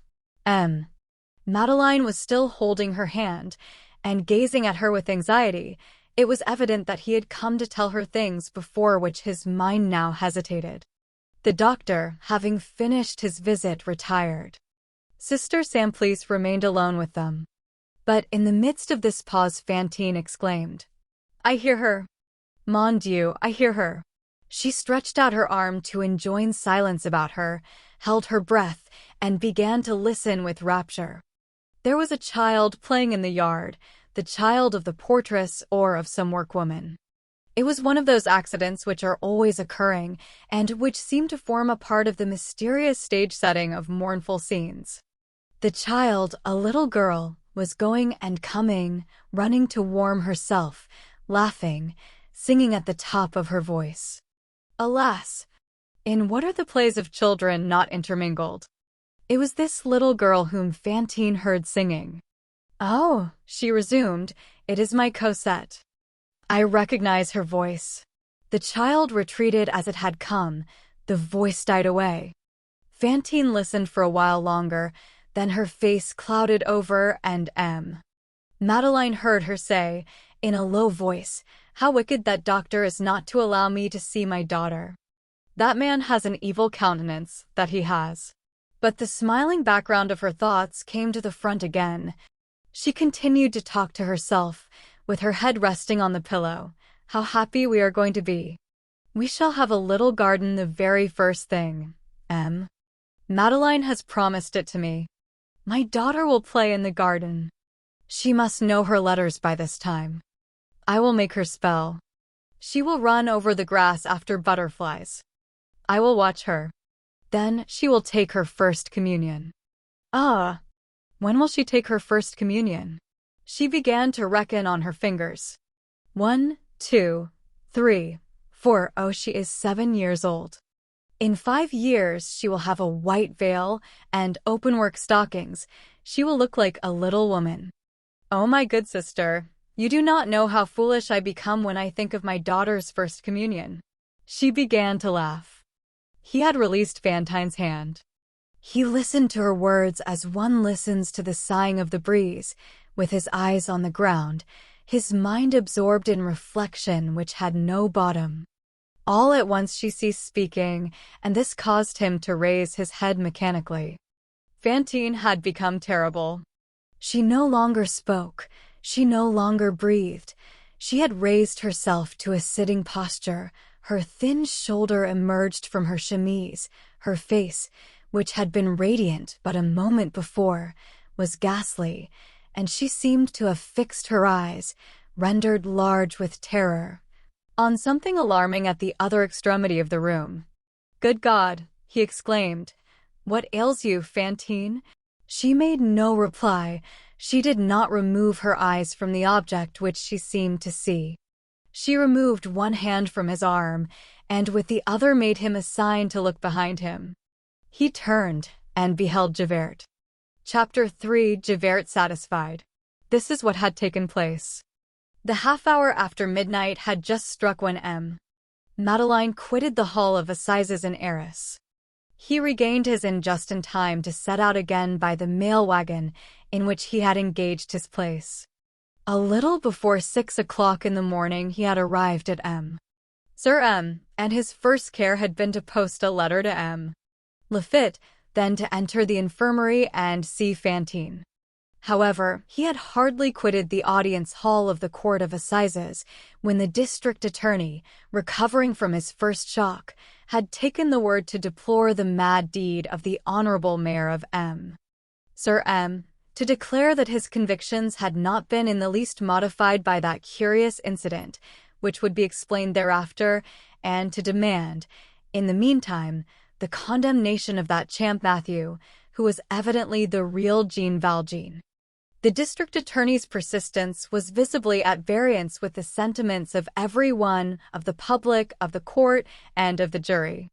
Madeleine was still holding her hand, and gazing at her with anxiety. It was evident that he had come to tell her things before which his mind now hesitated. The doctor, having finished his visit, retired. Sister Samplice remained alone with them. But in the midst of this pause, Fantine exclaimed, "I hear her. Mon Dieu, I hear her." She stretched out her arm to enjoin silence about her, held her breath, and began to listen with rapture. There was a child playing in the yard, the child of the portress or of some workwoman. It was one of those accidents which are always occurring, and which seem to form a part of the mysterious stage setting of mournful scenes. The child, a little girl, was going and coming, running to warm herself, laughing, singing at the top of her voice. Alas! In what are the plays of children not intermingled? It was this little girl whom Fantine heard singing. "Oh," she resumed, "it is my Cosette. I recognize her voice." The child retreated as it had come. The voice died away. Fantine listened for a while longer, then her face clouded over, and Madeleine heard her say, in a low voice, "How wicked that doctor is not to allow me to see my daughter. That man has an evil countenance, that he has." But the smiling background of her thoughts came to the front again. She continued to talk to herself, with her head resting on the pillow. "How happy we are going to be. We shall have a little garden the very first thing. Madeleine has promised it to me. My daughter will play in the garden. She must know her letters by this time. I will make her spell. She will run over the grass after butterflies. I will watch her. Then she will take her first communion." Ah! When will she take her first communion? She began to reckon on her fingers. 1, 2, 3, 4. Oh, she is 7 years old. In 5 years she will have a white veil and open-work stockings. She will look like a little woman. Oh, my good sister, you do not know how foolish I become when I think of my daughter's first communion. She began to laugh. He had released Fantine's hand. He listened to her words as one listens to the sighing of the breeze, with his eyes on the ground, his mind absorbed in reflection which had no bottom. All at once she ceased speaking, and this caused him to raise his head mechanically. Fantine had become terrible. She no longer spoke, she no longer breathed. She had raised herself to a sitting posture, her thin shoulder emerged from her chemise, her face, which had been radiant but a moment before, was ghastly, and she seemed to have fixed her eyes, rendered large with terror, on something alarming at the other extremity of the room. "Good God!" he exclaimed. "What ails you, Fantine?" She made no reply. She did not remove her eyes from the object which she seemed to see. She removed one hand from his arm, and with the other made him a sign to look behind him. He turned and beheld Javert. Chapter 3. Javert satisfied. This is what had taken place. The half-hour after midnight had just struck when Madeleine quitted the hall of Assizes in Arras. He regained his inn just in time to set out again by the mail wagon in which he had engaged his place. A little before 6 o'clock in the morning he had arrived at Sir and his first care had been to post a letter to Lafitte, then to enter the infirmary and see Fantine. However, he had hardly quitted the audience hall of the Court of Assizes when the district attorney, recovering from his first shock, had taken the word to deplore the mad deed of the honorable mayor of Sir to declare that his convictions had not been in the least modified by that curious incident, which would be explained thereafter, and to demand, in the meantime, the condemnation of that Champmathieu, who was evidently the real Jean Valjean. The district attorney's persistence was visibly at variance with the sentiments of every one, of the public, of the court, and of the jury.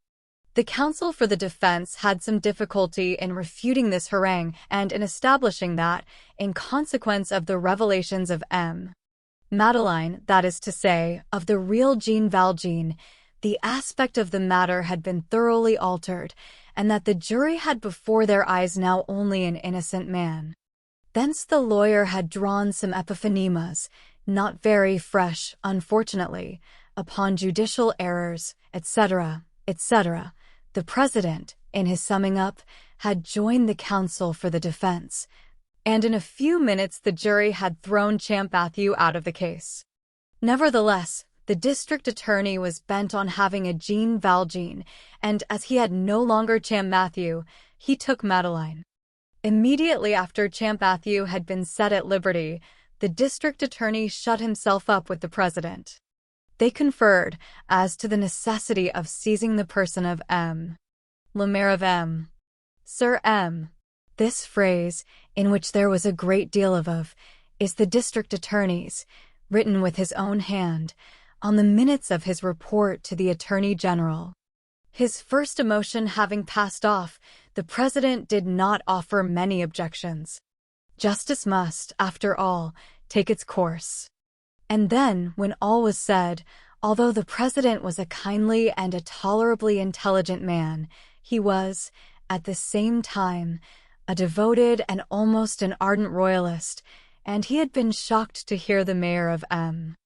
The counsel for the defense had some difficulty in refuting this harangue and in establishing that, in consequence of the revelations of Madeleine, that is to say, of the real Jean Valjean, the aspect of the matter had been thoroughly altered, and that the jury had before their eyes now only an innocent man. Thence the lawyer had drawn some epiphanimas, not very fresh, unfortunately, upon judicial errors, etc., etc. The president, in his summing up, had joined the counsel for the defense, and in a few minutes the jury had thrown Champ Matthew out of the case. Nevertheless, the district attorney was bent on having a Jean Valjean, and as he had no longer Champ Matthew, he took Madeline. Immediately after Champ Matthew had been set at liberty, the district attorney shut himself up with the president. They conferred as to the necessity of seizing the person of M. Le Maire of M. Sir M. This phrase, in which there was a great deal of, is the district attorney's, written with his own hand, on the minutes of his report to the Attorney General. His first emotion having passed off, the president did not offer many objections. Justice must, after all, take its course. And then, when all was said, although the president was a kindly and a tolerably intelligent man, he was, at the same time, a devoted and almost an ardent royalist, and he had been shocked to hear the mayor of M.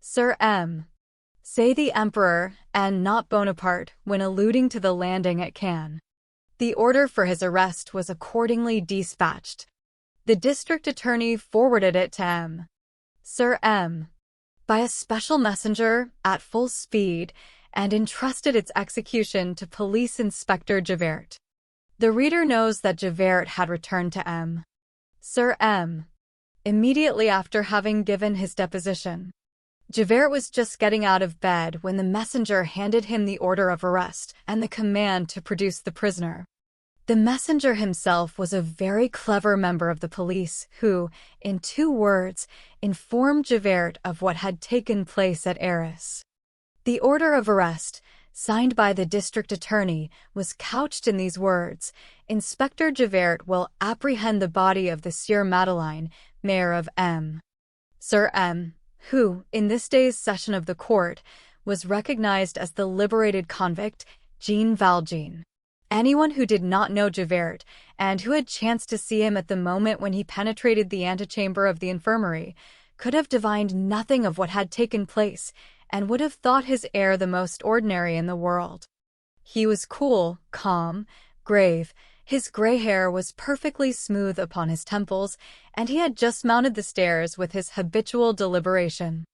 Sir M. say the Emperor, and not Bonaparte, when alluding to the landing at Cannes. The order for his arrest was accordingly dispatched. The district attorney forwarded it to M. Sir M. by a special messenger at full speed, and entrusted its execution to Police Inspector Javert. The reader knows that Javert had returned to M. Sir M. immediately after having given his deposition. Javert was just getting out of bed when the messenger handed him the order of arrest and the command to produce the prisoner. The messenger himself was a very clever member of the police who, in 2 words, informed Javert of what had taken place at Arras. The order of arrest, signed by the district attorney, was couched in these words: Inspector Javert will apprehend the body of the Sieur Madeleine, mayor of M. Sir M., who, in this day's session of the court, was recognized as the liberated convict, Jean Valjean. Anyone who did not know Javert, and who had chanced to see him at the moment when he penetrated the antechamber of the infirmary, could have divined nothing of what had taken place, and would have thought his air the most ordinary in the world. He was cool, calm, grave, his gray hair was perfectly smooth upon his temples, and he had just mounted the stairs with his habitual deliberation.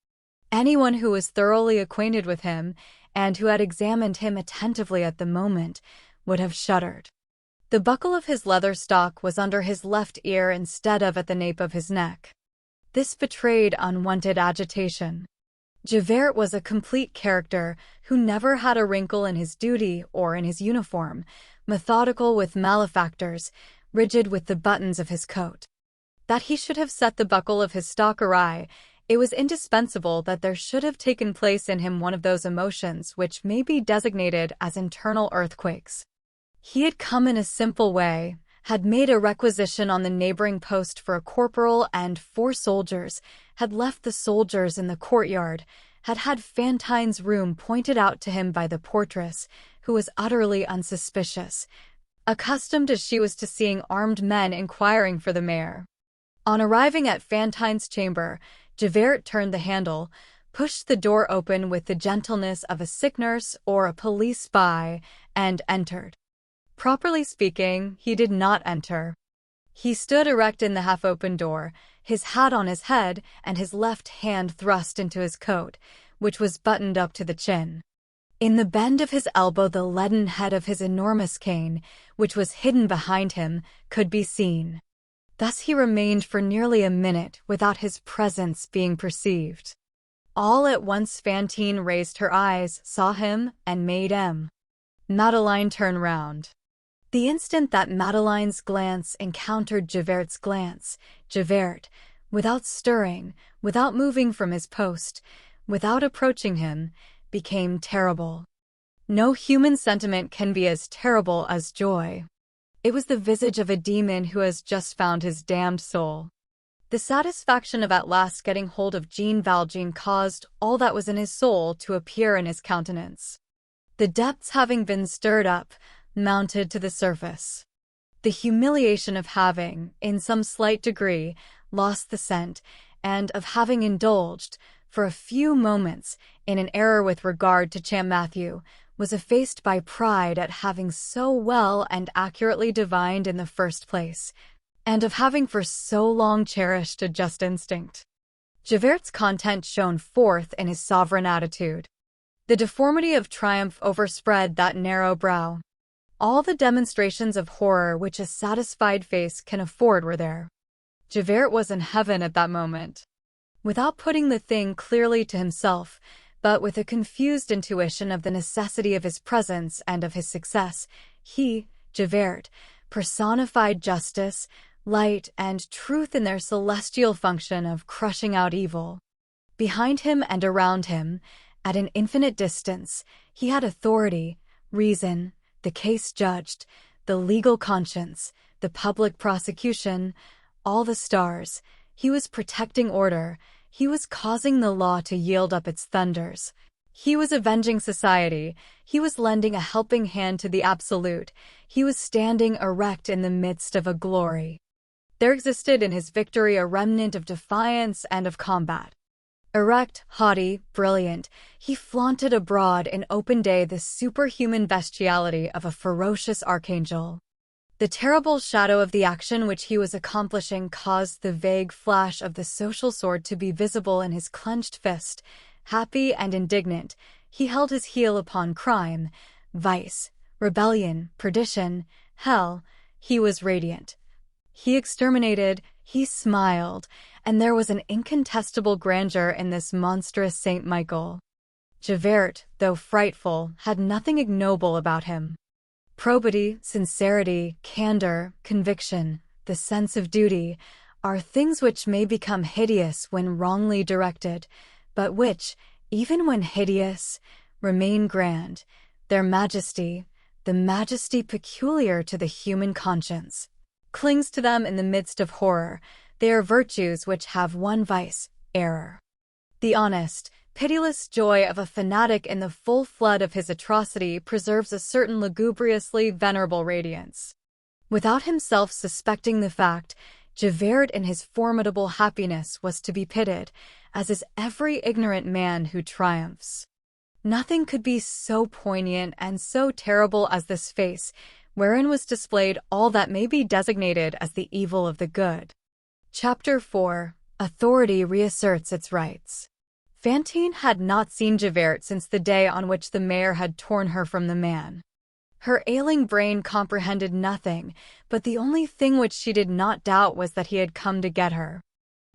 Anyone who was thoroughly acquainted with him, and who had examined him attentively at the moment, would have shuddered. The buckle of his leather stock was under his left ear instead of at the nape of his neck. This betrayed unwonted agitation. Javert was a complete character who never had a wrinkle in his duty or in his uniform, methodical with malefactors, rigid with the buttons of his coat. That he should have set the buckle of his stock awry, it was indispensable that there should have taken place in him one of those emotions which may be designated as internal earthquakes. He had come in a simple way, had made a requisition on the neighboring post for a corporal and 4 soldiers, had left the soldiers in the courtyard, had had Fantine's room pointed out to him by the portress, who was utterly unsuspicious, accustomed as she was to seeing armed men inquiring for the mayor. On arriving at Fantine's chamber, Javert turned the handle, pushed the door open with the gentleness of a sick nurse or a police spy, and entered. Properly speaking, he did not enter. He stood erect in the half-open door, his hat on his head and his left hand thrust into his coat, which was buttoned up to the chin. In the bend of his elbow the leaden head of his enormous cane, which was hidden behind him, could be seen. Thus he remained for nearly a minute without his presence being perceived. All at once Fantine raised her eyes, saw him, and made M. Madeleine turn round. The instant that Madeleine's glance encountered Javert's glance, Javert, without stirring, without moving from his post, without approaching him, became terrible. No human sentiment can be as terrible as joy. It was the visage of a demon who has just found his damned soul. The satisfaction of at last getting hold of Jean Valjean caused all that was in his soul to appear in his countenance. The depths having been stirred up, mounted to the surface. The humiliation of having, in some slight degree, lost the scent, and of having indulged, for a few moments, in an error with regard to Champ Matthew, was effaced by pride at having so well and accurately divined in the first place, and of having for so long cherished a just instinct. Javert's content shone forth in his sovereign attitude. The deformity of triumph overspread that narrow brow. All the demonstrations of horror which a satisfied face can afford were there. Javert was in heaven at that moment. Without putting the thing clearly to himself, but with a confused intuition of the necessity of his presence and of his success, he, Javert, personified justice, light, and truth in their celestial function of crushing out evil. Behind him and around him, at an infinite distance, he had authority, reason, the case judged, the legal conscience, the public prosecution, all the stars. He was protecting order. He was causing the law to yield up its thunders. He was avenging society. He was lending a helping hand to the absolute. He was standing erect in the midst of a glory. There existed in his victory a remnant of defiance and of combat. Erect, haughty, brilliant, he flaunted abroad in open day the superhuman bestiality of a ferocious archangel. The terrible shadow of the action which he was accomplishing caused the vague flash of the social sword to be visible in his clenched fist. Happy and indignant, he held his heel upon crime, vice, rebellion, perdition, hell. He was radiant. He exterminated, he smiled, and there was an incontestable grandeur in this monstrous Saint Michael. Javert, though frightful, had nothing ignoble about him. Probity, sincerity, candor, conviction, the sense of duty, are things which may become hideous when wrongly directed, but which, even when hideous, remain grand. Their majesty, the majesty peculiar to the human conscience, clings to them in the midst of horror. They are virtues which have one vice, error. The honest, pitiless joy of a fanatic in the full flood of his atrocity preserves a certain lugubriously venerable radiance. Without himself suspecting the fact, Javert in his formidable happiness was to be pitied, as is every ignorant man who triumphs. Nothing could be so poignant and so terrible as this face, wherein was displayed all that may be designated as the evil of the good. Chapter 4. Authority reasserts its rights. Fantine had not seen Javert since the day on which the mayor had torn her from the man. Her ailing brain comprehended nothing, but the only thing which she did not doubt was that he had come to get her.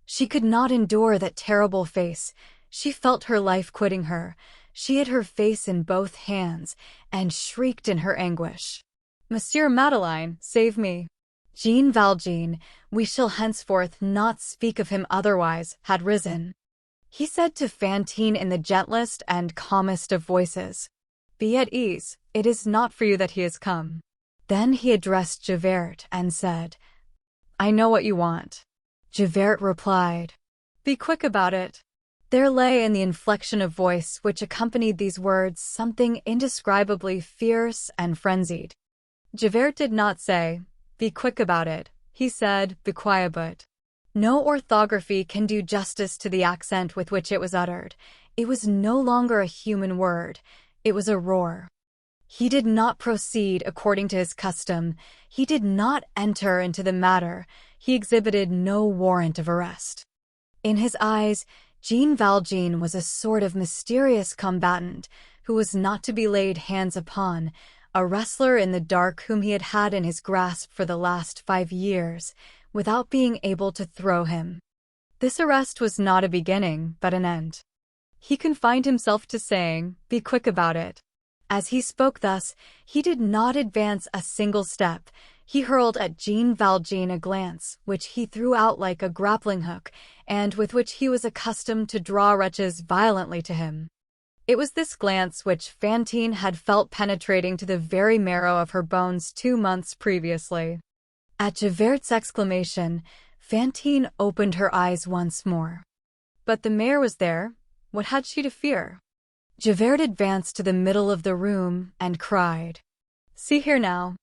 She could not endure that terrible face. She felt her life quitting her. She hid her face in both hands, and shrieked in her anguish. "Monsieur Madeleine, save me!" Jean Valjean, we shall henceforth not speak of him otherwise, had risen. He said to Fantine in the gentlest and calmest of voices, "Be at ease, it is not for you that he has come." Then he addressed Javert and said, "I know what you want." Javert replied, "Be quick about it." There lay in the inflection of voice which accompanied these words something indescribably fierce and frenzied. Javert did not say, "Be quick about it." He said, "Be quiet." No orthography can do justice to the accent with which it was uttered. It was no longer a human word. It was a roar. He did not proceed according to his custom. He did not enter into the matter. He exhibited no warrant of arrest. In his eyes, Jean Valjean was a sort of mysterious combatant who was not to be laid hands upon, a wrestler in the dark whom he had had in his grasp for the last 5 years, without being able to throw him. This arrest was not a beginning, but an end. He confined himself to saying, "Be quick about it." As he spoke thus, he did not advance a single step. He hurled at Jean Valjean a glance, which he threw out like a grappling hook, and with which he was accustomed to draw wretches violently to him. It was this glance which Fantine had felt penetrating to the very marrow of her bones 2 months previously. At Javert's exclamation, Fantine opened her eyes once more. But the mayor was there. What had she to fear? Javert advanced to the middle of the room and cried, "See here now.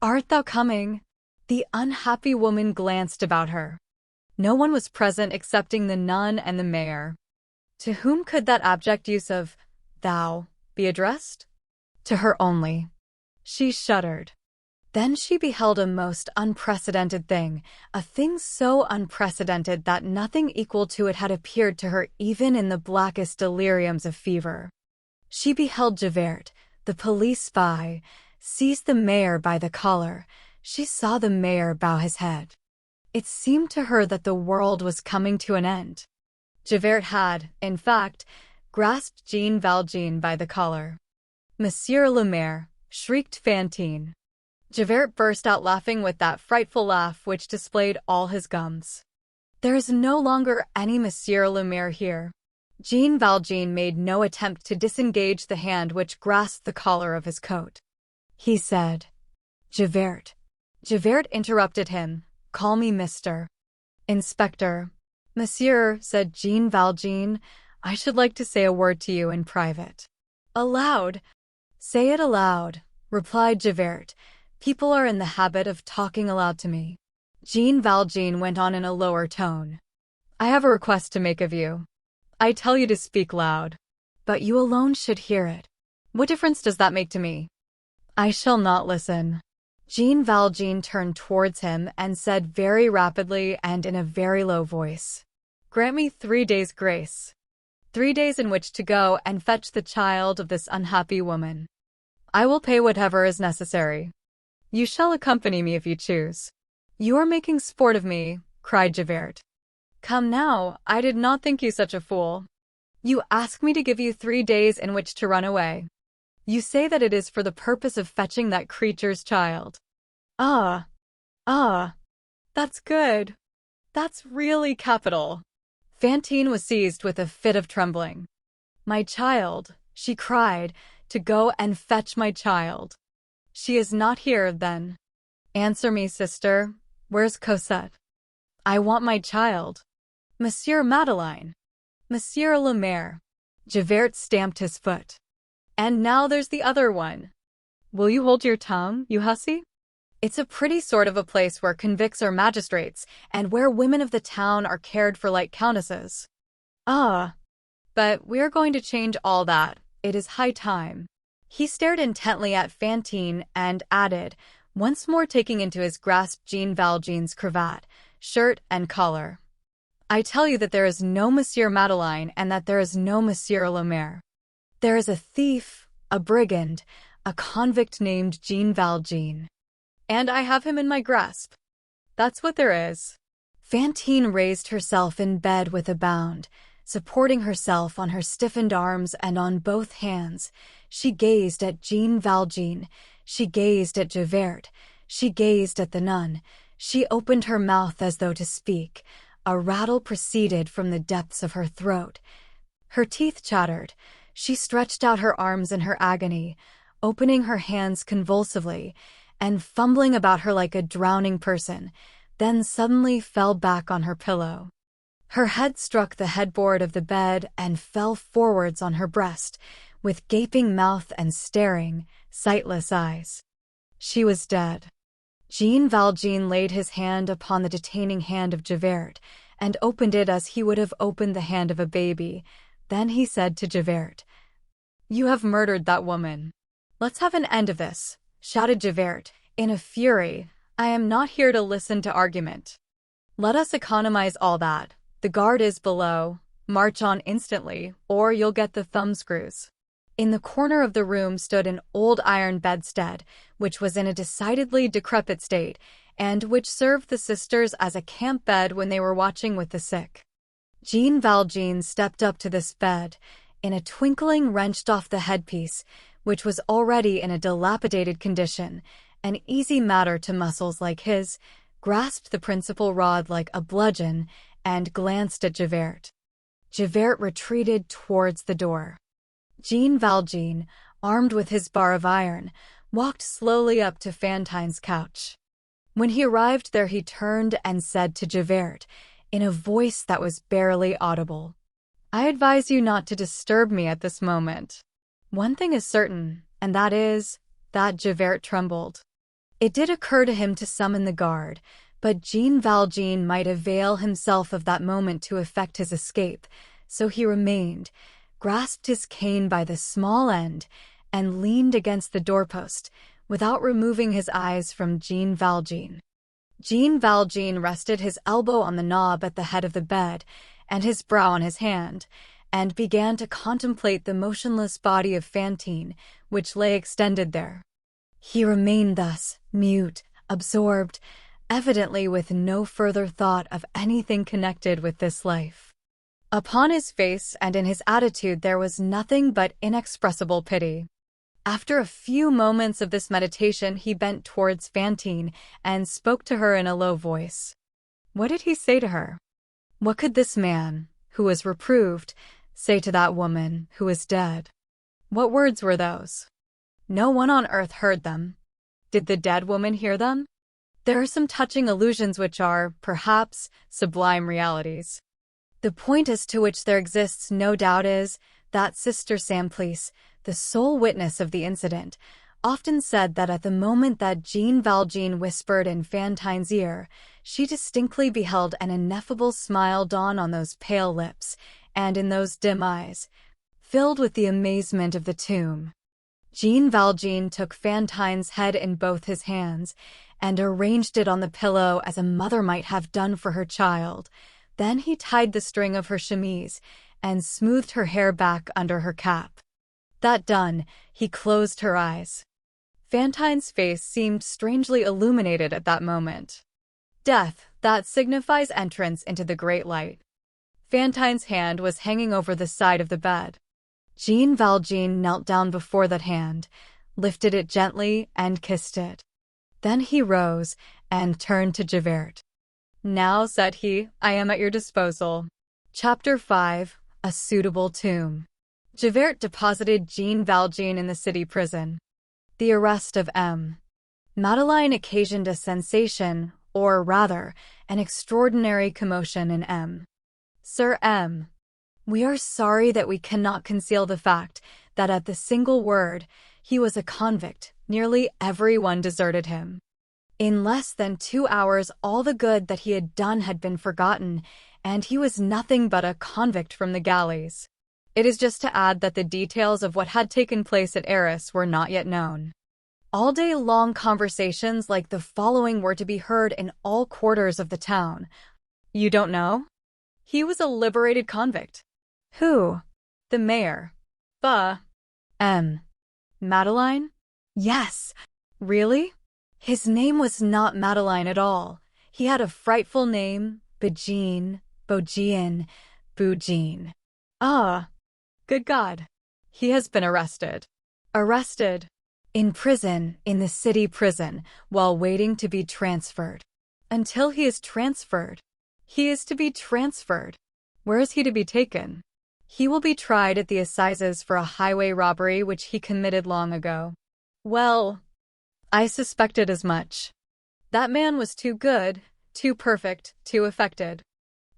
Art thou coming?" The unhappy woman glanced about her. No one was present excepting the nun and the mayor. To whom could that abject use of "thou" be addressed? To her only. She shuddered. Then she beheld a most unprecedented thing, a thing so unprecedented that nothing equal to it had appeared to her even in the blackest deliriums of fever. She beheld Javert, the police spy, seize the mayor by the collar. She saw the mayor bow his head. It seemed to her that the world was coming to an end. Javert had, in fact, grasped Jean Valjean by the collar. "Monsieur le Maire!" shrieked Fantine. Javert burst out laughing with that frightful laugh which displayed all his gums. "There is no longer any Monsieur le Maire here." Jean Valjean made no attempt to disengage the hand which grasped the collar of his coat. He said, "Javert." Javert interrupted him. "Call me Mr. Inspector." "Monsieur," said Jean Valjean, "I should like to say a word to you in private." "Aloud." "Say it aloud," replied Javert. "People are in the habit of talking aloud to me." Jean Valjean went on in a lower tone. "I have a request to make of you. I tell you to speak loud. But you alone should hear it. What difference does that make to me?" "I shall not listen." Jean Valjean turned towards him and said very rapidly and in a very low voice, "Grant me 3 days' grace. 3 days in which to go and fetch the child of this unhappy woman. I will pay whatever is necessary. You shall accompany me if you choose." "You are making sport of me," cried Javert. "Come now, I did not think you such a fool. You ask me to give you 3 days in which to run away. You say that it is for the purpose of fetching that creature's child. Ah, that's good. That's really capital." Fantine was seized with a fit of trembling. "My child," she cried, "to go and fetch my child. She is not here, then. Answer me, sister, where's Cosette? I want my child. Monsieur Madeleine. Monsieur le Maire." Javert stamped his foot. "And now there's the other one. Will you hold your tongue, you hussy? It's a pretty sort of a place where convicts are magistrates, and where women of the town are cared for like countesses. Ah, but we are going to change all that. It is high time." He stared intently at Fantine and added, once more taking into his grasp Jean Valjean's cravat, shirt, and collar, "I tell you that there is no Monsieur Madeleine and that there is no Monsieur le Maire. There is a thief, a brigand, a convict named Jean Valjean. And I have him in my grasp. That's what there is." Fantine raised herself in bed with a bound, supporting herself on her stiffened arms and on both hands. She gazed at Jean Valjean. She gazed at Javert. She gazed at the nun. She opened her mouth as though to speak. A rattle proceeded from the depths of her throat. Her teeth chattered. She stretched out her arms in her agony, opening her hands convulsively, and fumbling about her like a drowning person, then suddenly fell back on her pillow. Her head struck the headboard of the bed and fell forwards on her breast, with gaping mouth and staring, sightless eyes. She was dead. Jean Valjean laid his hand upon the detaining hand of Javert, and opened it as he would have opened the hand of a baby. Then he said to Javert, "You have murdered that woman." "Let's have an end of this," shouted Javert, in a fury. "I am not here to listen to argument. Let us economize all that. The guard is below. March on instantly, or you'll get the thumbscrews." In the corner of the room stood an old iron bedstead, which was in a decidedly decrepit state, and which served the sisters as a camp bed when they were watching with the sick. Jean Valjean stepped up to this bed. In a twinkling wrenched off the headpiece, which was already in a dilapidated condition, an easy matter to muscles like his, grasped the principal rod like a bludgeon, and glanced at Javert. Javert retreated towards the door. Jean Valjean, armed with his bar of iron, walked slowly up to Fantine's couch. When he arrived there he turned and said to Javert, in a voice that was barely audible, "I advise you not to disturb me at this moment. One thing is certain, and that is, that Javert trembled. It did occur to him to summon the guard, but Jean Valjean might avail himself of that moment to effect his escape, so he remained, grasped his cane by the small end, and leaned against the doorpost, without removing his eyes from Jean Valjean. Jean Valjean rested his elbow on the knob at the head of the bed, and his brow on his hand, and began to contemplate the motionless body of Fantine, which lay extended there. He remained thus, mute, absorbed, evidently with no further thought of anything connected with this life. Upon his face and in his attitude there was nothing but inexpressible pity. After a few moments of this meditation, he bent towards Fantine and spoke to her in a low voice. What did he say to her? What could this man, who was reproved, say to that woman who is dead? What words were those? No one on earth heard them. Did the dead woman hear them? There are some touching allusions which are, perhaps, sublime realities. The point as to which there exists no doubt is that Sister Simplice, the sole witness of the incident, often said that at the moment that Jean Valjean whispered in Fantine's ear, she distinctly beheld an ineffable smile dawn on those pale lips, and in those dim eyes, filled with the amazement of the tomb. Jean Valjean took Fantine's head in both his hands, and arranged it on the pillow as a mother might have done for her child. Then he tied the string of her chemise, and smoothed her hair back under her cap. That done, he closed her eyes. Fantine's face seemed strangely illuminated at that moment. Death, that signifies entrance into the great light. Fantine's hand was hanging over the side of the bed. Jean Valjean knelt down before that hand, lifted it gently, and kissed it. Then he rose and turned to Javert. Now, said he, I am at your disposal. Chapter 5. A Suitable Tomb. Javert deposited Jean Valjean in the city prison. The arrest of M. Madeleine occasioned a sensation, or rather, an extraordinary commotion in M. Sir M. We are sorry that we cannot conceal the fact that at the single word, he was a convict, nearly everyone deserted him. In less than 2 hours all the good that he had done had been forgotten, and he was nothing but a convict from the galleys. It is just to add that the details of what had taken place at Arras were not yet known. All day long conversations like the following were to be heard in all quarters of the town. You don't know? He was a liberated convict. Who? The mayor. Bah. M. Madeleine? Yes. Really? His name was not Madeleine at all. He had a frightful name, Bogeen, Bougeen. Ah. Good God. He has been arrested. Arrested. In prison, in the city prison, while waiting to be transferred. Until he is transferred. He is to be transferred. Where is he to be taken? He will be tried at the assizes for a highway robbery which he committed long ago. Well, I suspected as much. That man was too good, too perfect, too affected.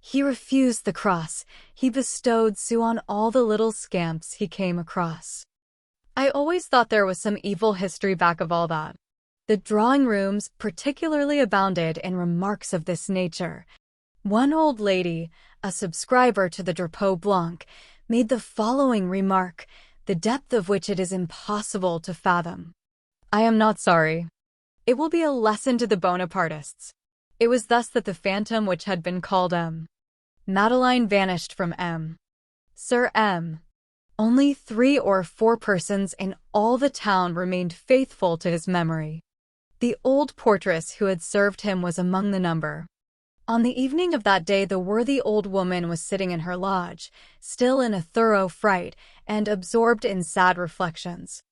He refused the cross. He bestowed sous on all the little scamps he came across. I always thought there was some evil history back of all that. The drawing rooms particularly abounded in remarks of this nature. One old lady, a subscriber to the Drapeau Blanc, made the following remark, the depth of which it is impossible to fathom. I am not sorry. It will be a lesson to the Bonapartists. It was thus that the phantom which had been called M. Madeleine vanished from M. Sir M. Only 3 or 4 persons in all the town remained faithful to his memory. The old portress who had served him was among the number. On the evening of that day the worthy old woman was sitting in her lodge, still in a thorough fright, and absorbed in sad reflections.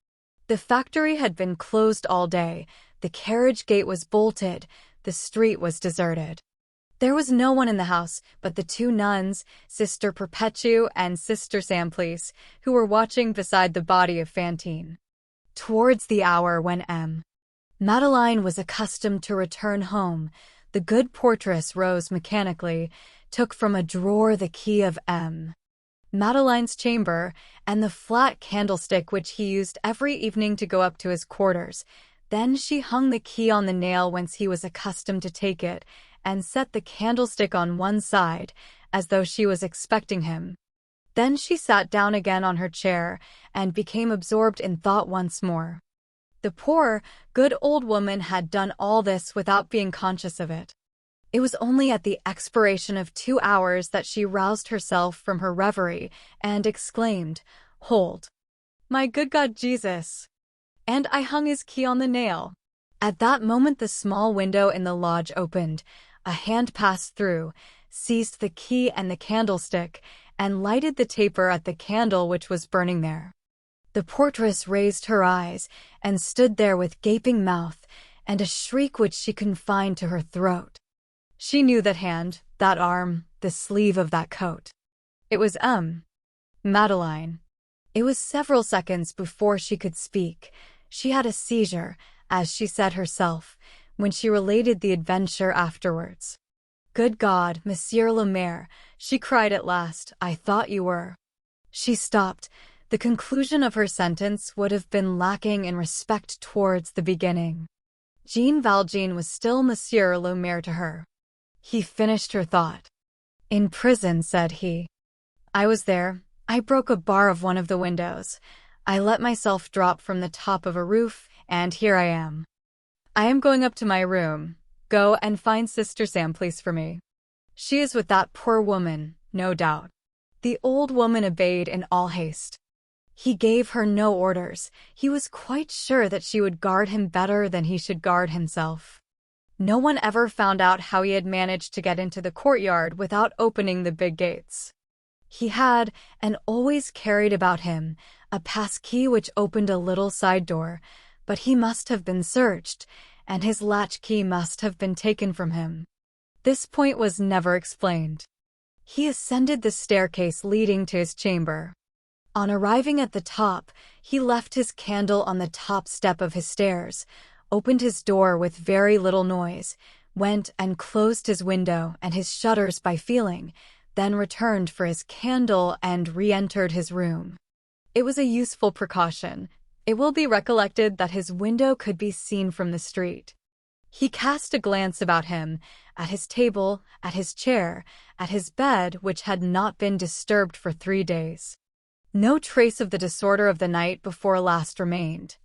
The factory had been closed all day, the carriage gate was bolted, the street was deserted. There was no one in the house but the 2 nuns, Sister Perpétue and Sister Simplice, who were watching beside the body of Fantine. Towards the hour when M. Madeleine was accustomed to return home, the good portress rose mechanically, took from a drawer the key of M. Madeleine's chamber, and the flat candlestick which he used every evening to go up to his quarters. Then she hung the key on the nail whence he was accustomed to take it, and set the candlestick on one side, as though she was expecting him. Then she sat down again on her chair and became absorbed in thought once more. The poor, good old woman had done all this without being conscious of it. It was only at the expiration of 2 hours that she roused herself from her reverie and exclaimed, "Hold! My good God Jesus!" And I hung his key on the nail. At that moment the small window in the lodge opened, a hand passed through, seized the key and the candlestick, and lighted the taper at the candle which was burning there. The portress raised her eyes and stood there with gaping mouth and a shriek which she confined to her throat. She knew that hand, that arm, the sleeve of that coat. It was Madeline. It was several seconds before she could speak. She had a seizure, as she said herself, when she related the adventure afterwards. "Good God, Monsieur le Maire," she cried at last, "I thought you were—" She stopped. The conclusion of her sentence would have been lacking in respect towards the beginning. Jean Valjean was still Monsieur le Maire to her. He finished her thought. "In prison," said he. "I was there. I broke a bar of one of the windows. I let myself drop from the top of a roof, and here I am. I am going up to my room. Go and find Sister Simplice for me. She is with that poor woman, no doubt." The old woman obeyed in all haste. He gave her no orders. He was quite sure that she would guard him better than he should guard himself. No one ever found out how he had managed to get into the courtyard without opening the big gates. He had, and always carried about him, a passkey which opened a little side door, but he must have been searched, and his latchkey must have been taken from him. This point was never explained. He ascended the staircase leading to his chamber. On arriving at the top, he left his candle on the top step of his stairs, opened his door with very little noise, went and closed his window and his shutters by feeling, then returned for his candle and re-entered his room. It was a useful precaution. It will be recollected that his window could be seen from the street. He cast a glance about him, at his table, at his chair, at his bed, which had not been disturbed for 3 days. No trace of the disorder of the night before last remained.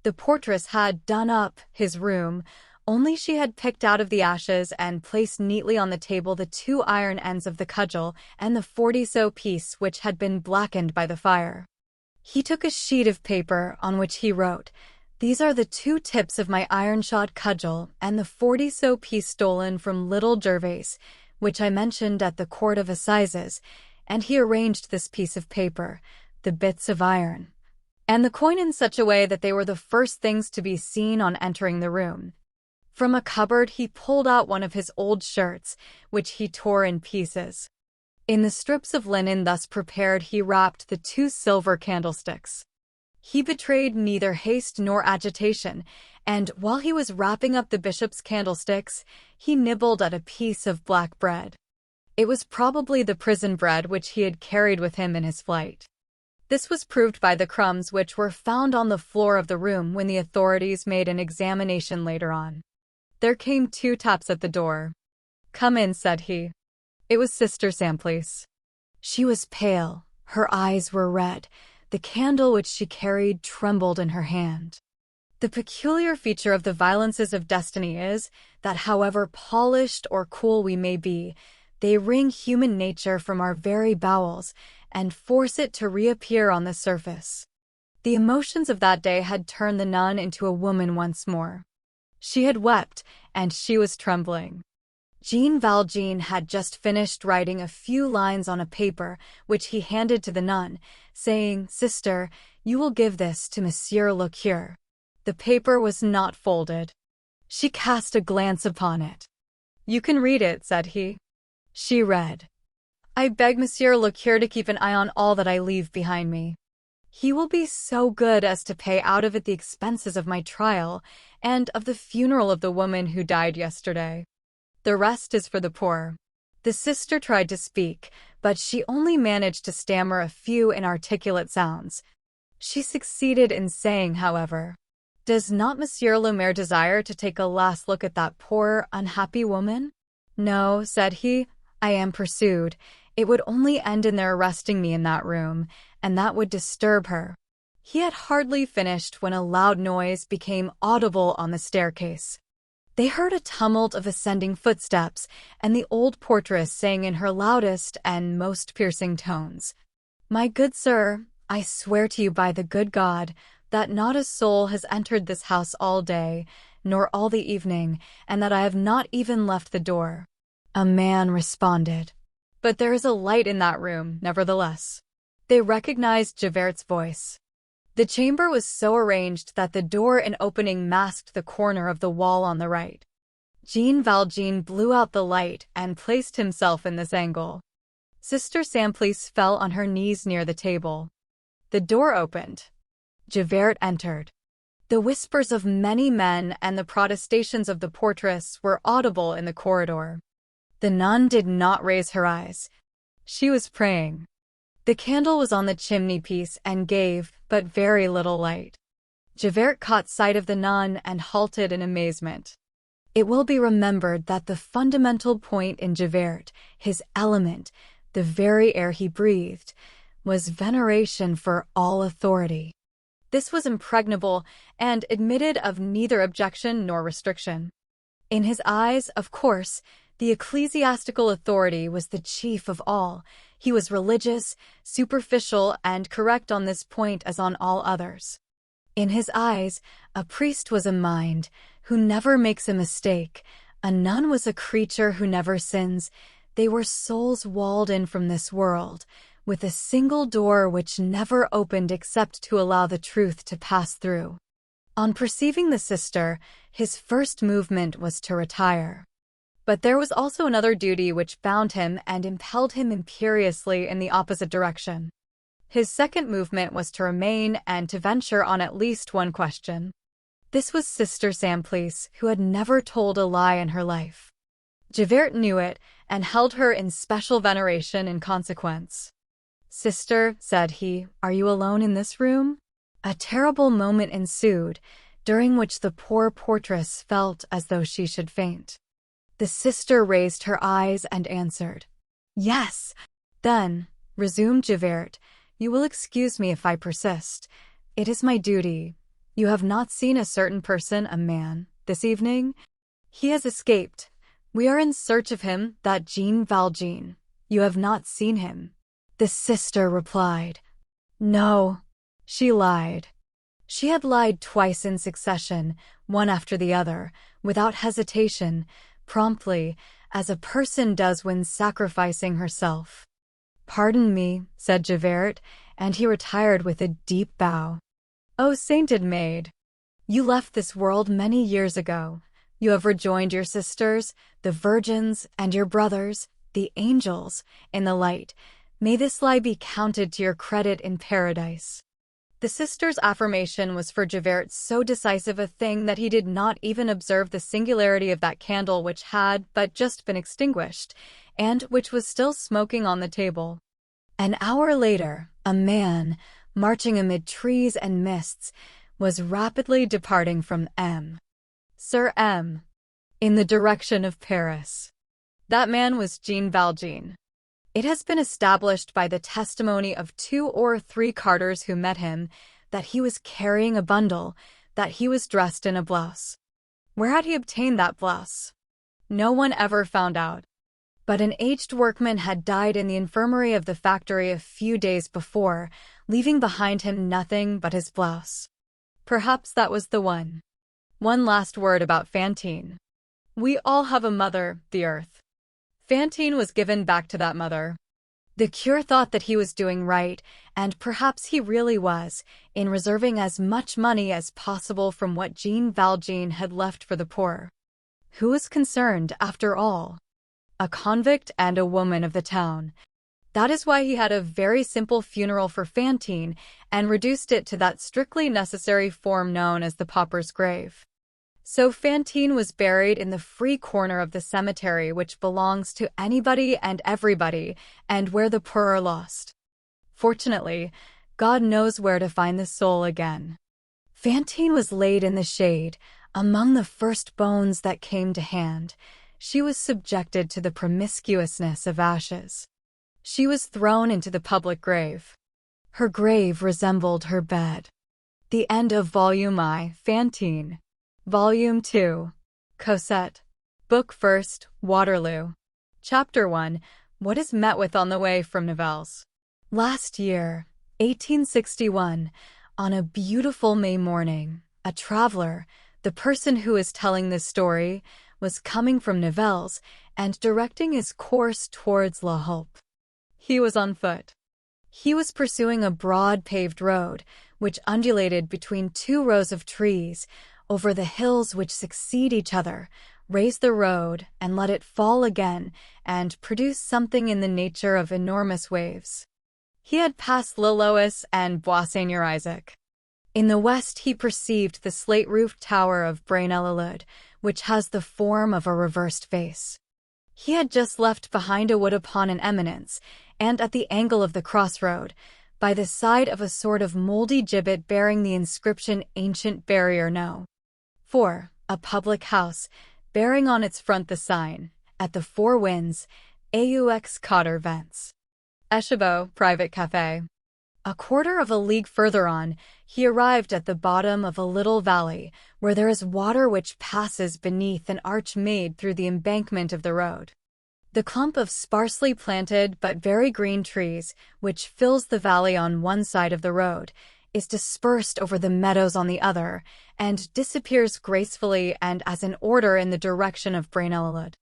The portress had done up his room, only she had picked out of the ashes and placed neatly on the table the 2 iron ends of the cudgel and the 40-sou piece which had been blackened by the fire. He took a sheet of paper on which he wrote, "These are the 2 tips of my iron-shod cudgel and the 40-sou piece stolen from little Gervais, which I mentioned at the Court of Assizes," and he arranged this piece of paper, the bits of iron, and the coin in such a way that they were the first things to be seen on entering the room. From a cupboard he pulled out one of his old shirts, which he tore in pieces. In the strips of linen thus prepared he wrapped the 2 silver candlesticks. He betrayed neither haste nor agitation, and while he was wrapping up the bishop's candlesticks, he nibbled at a piece of black bread. It was probably the prison bread which he had carried with him in his flight. This was proved by the crumbs which were found on the floor of the room when the authorities made an examination later on. There came 2 taps at the door. "Come in," said he. It was Sister Simplice. She was pale, her eyes were red, the candle which she carried trembled in her hand. The peculiar feature of the violences of destiny is that however polished or cool we may be, they wring human nature from our very bowels and force it to reappear on the surface. The emotions of that day had turned the nun into a woman once more. She had wept, and she was trembling. Jean Valjean had just finished writing a few lines on a paper, which he handed to the nun, saying, "Sister, you will give this to Monsieur le Curé." The paper was not folded. She cast a glance upon it. "You can read it," said he. She read, "I beg Monsieur le Curé to keep an eye on all that I leave behind me. He will be so good as to pay out of it the expenses of my trial and of the funeral of the woman who died yesterday. The rest is for the poor." The sister tried to speak, but she only managed to stammer a few inarticulate sounds. She succeeded in saying, however, "Does not Monsieur le Maire desire to take a last look at that poor, unhappy woman?" "No," said he, "I am pursued, It would only end in their arresting me in that room, and that would disturb her. He had hardly finished when a loud noise became audible on the staircase. They heard a tumult of ascending footsteps, and the old portress sang in her loudest and most piercing tones. "My good sir, I swear to you by the good God that not a soul has entered this house all day, nor all the evening, and that I have not even left the door." A man responded. "But there is a light in that room, nevertheless." They recognized Javert's voice. The chamber was so arranged that the door and opening masked the corner of the wall on the right. Jean Valjean blew out the light and placed himself in this angle. Sister Simplice fell on her knees near the table. The door opened. Javert entered. The whispers of many men and the protestations of the portress were audible in the corridor. The nun did not raise her eyes. She was praying. The candle was on the chimney-piece and gave but very little light. Javert caught sight of the nun and halted in amazement. It will be remembered that the fundamental point in Javert, his element, the very air he breathed, was veneration for all authority. This was impregnable and admitted of neither objection nor restriction. In his eyes, of course, the ecclesiastical authority was the chief of all. He was religious, superficial, and correct on this point as on all others. In his eyes, a priest was a mind who never makes a mistake. A nun was a creature who never sins. They were souls walled in from this world, with a single door which never opened except to allow the truth to pass through. On perceiving the sister, his first movement was to retire. But there was also another duty which bound him and impelled him imperiously in the opposite direction. His second movement was to remain and to venture on at least one question. This was Sister Simplice, who had never told a lie in her life. Javert knew it and held her in special veneration in consequence. "Sister," said he, "are you alone in this room?" A terrible moment ensued, during which the poor portress felt as though she should faint. The sister raised her eyes and answered, "Yes." "Then," resumed Javert, "you will excuse me if I persist. It is my duty. You have not seen a certain person, a man, this evening? He has escaped. We are in search of him, that Jean Valjean. You have not seen him." The sister replied, "No." She lied. She had lied twice in succession, one after the other, without hesitation, promptly, as a person does when sacrificing herself. "Pardon me," said Javert, and he retired with a deep bow. "O sainted maid! You left this world many years ago. You have rejoined your sisters, the virgins, and your brothers, the angels, in the light. May this lie be counted to your credit in paradise." The sister's affirmation was for Javert so decisive a thing that he did not even observe the singularity of that candle which had but just been extinguished, and which was still smoking on the table. An hour later, a man, marching amid trees and mists, was rapidly departing from Sir M. in the direction of Paris. That man was Jean Valjean. It has been established by the testimony of 2 or 3 carters who met him that he was carrying a bundle, that he was dressed in a blouse. Where had he obtained that blouse? No one ever found out. But an aged workman had died in the infirmary of the factory a few days before, leaving behind him nothing but his blouse. Perhaps that was the one. One last word about Fantine. We all have a mother, the earth. Fantine was given back to that mother. The cure thought that he was doing right, and perhaps he really was, in reserving as much money as possible from what Jean Valjean had left for the poor. Who was concerned, after all? A convict and a woman of the town. That is why he had a very simple funeral for Fantine and reduced it to that strictly necessary form known as the pauper's grave. So Fantine was buried in the free corner of the cemetery which belongs to anybody and everybody, and where the poor are lost. Fortunately, God knows where to find the soul again. Fantine was laid in the shade, among the first bones that came to hand. She was subjected to the promiscuousness of ashes. She was thrown into the public grave. Her grave resembled her bed. The end of Volume I, Fantine. Volume 2. Cosette. Book 1st, Waterloo. Chapter 1. What is met with on the way from Nivelles. Last year, 1861, on a beautiful May morning, a traveler, the person who is telling this story, was coming from Nivelles and directing his course towards La Hulpe. He was on foot. He was pursuing a broad paved road, which undulated between two rows of trees, over the hills which succeed each other, raise the road and let it fall again, and produce something in the nature of enormous waves. He had passed Lillois and Bois-Seigneur-Isaac. In the west he perceived the slate-roofed tower of Braine-l'Alleud, which has the form of a reversed face. He had just left behind a wood upon an eminence, and at the angle of the crossroad, by the side of a sort of mouldy gibbet bearing the inscription Ancient Barrier No. 4, a public house, bearing on its front the sign, At the Four Winds, Aux Quatre Vents. Echeveau, Private Café. A quarter of a league further on, he arrived at the bottom of a little valley, where there is water which passes beneath an arch made through the embankment of the road. The clump of sparsely planted but very green trees, which fills the valley on one side of the road, is dispersed over the meadows on the other, and disappears gracefully and as in order in the direction of Braine-l'Alleud.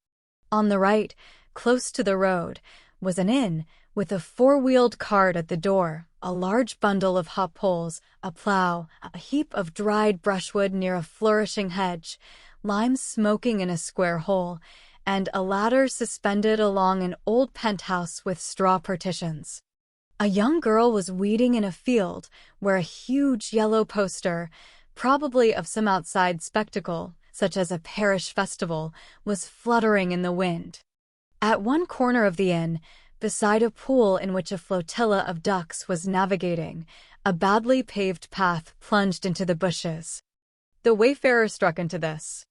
On the right, close to the road, was an inn, with a four-wheeled cart at the door, a large bundle of hop poles, a plough, a heap of dried brushwood near a flourishing hedge, limes smoking in a square hole, and a ladder suspended along an old penthouse with straw partitions. A young girl was weeding in a field where a huge yellow poster, probably of some outside spectacle, such as a parish festival, was fluttering in the wind. At one corner of the inn, beside a pool in which a flotilla of ducks was navigating, a badly paved path plunged into the bushes. The wayfarer struck into this.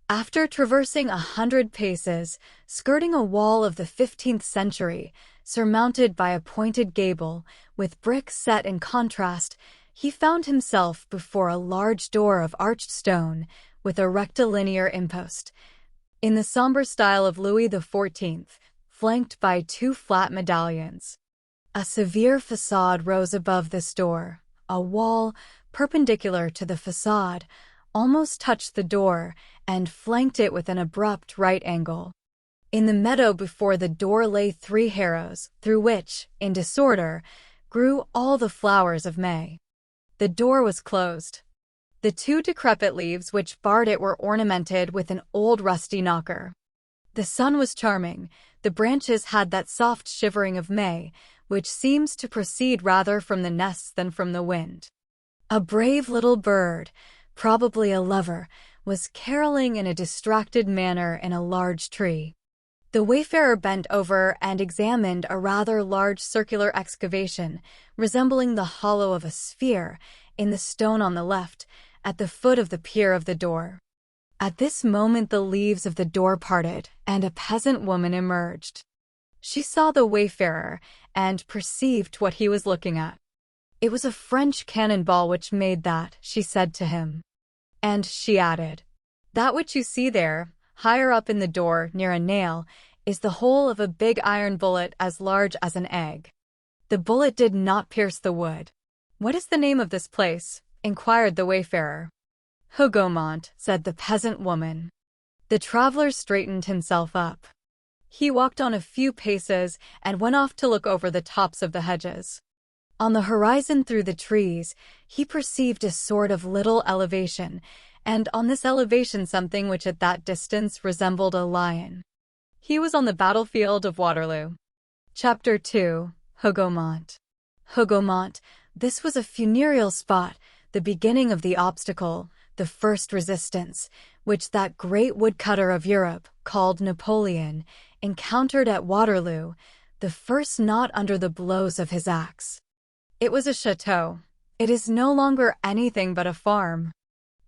After traversing 100 paces, skirting a wall of the 15th century, surmounted by a pointed gable, with bricks set in contrast, he found himself before a large door of arched stone, with a rectilinear impost, in the sombre style of Louis XIV, flanked by two flat medallions. A severe façade rose above this door. A wall, perpendicular to the façade, almost touched the door and flanked it with an abrupt right angle. In the meadow before the door lay 3 harrows, through which, in disorder, grew all the flowers of May. The door was closed. The 2 decrepit leaves which barred it were ornamented with an old rusty knocker. The sun was charming. The branches had that soft shivering of May, which seems to proceed rather from the nests than from the wind. A brave little bird, probably a lover, was caroling in a distracted manner in a large tree. The wayfarer bent over and examined a rather large circular excavation, resembling the hollow of a sphere, in the stone on the left, at the foot of the pier of the door. At this moment the leaves of the door parted, and a peasant woman emerged. She saw the wayfarer, and perceived what he was looking at. It was a French cannonball which made that, she said to him. And she added, "That which you see there, higher up in the door, near a nail, is the hole of a big iron bullet as large as an egg. The bullet did not pierce the wood." "What is the name of this place?" inquired the wayfarer. "Hougomont," said the peasant woman. The traveler straightened himself up. He walked on a few paces and went off to look over the tops of the hedges. On the horizon through the trees, he perceived a sort of little elevation, and on this elevation something which at that distance resembled a lion. He was on the battlefield of Waterloo. Chapter 2. Hougomont. Hougomont, this was a funereal spot, the beginning of the obstacle, the first resistance, which that great woodcutter of Europe, called Napoleon, encountered at Waterloo, the first knot under the blows of his axe. It was a chateau. It is no longer anything but a farm.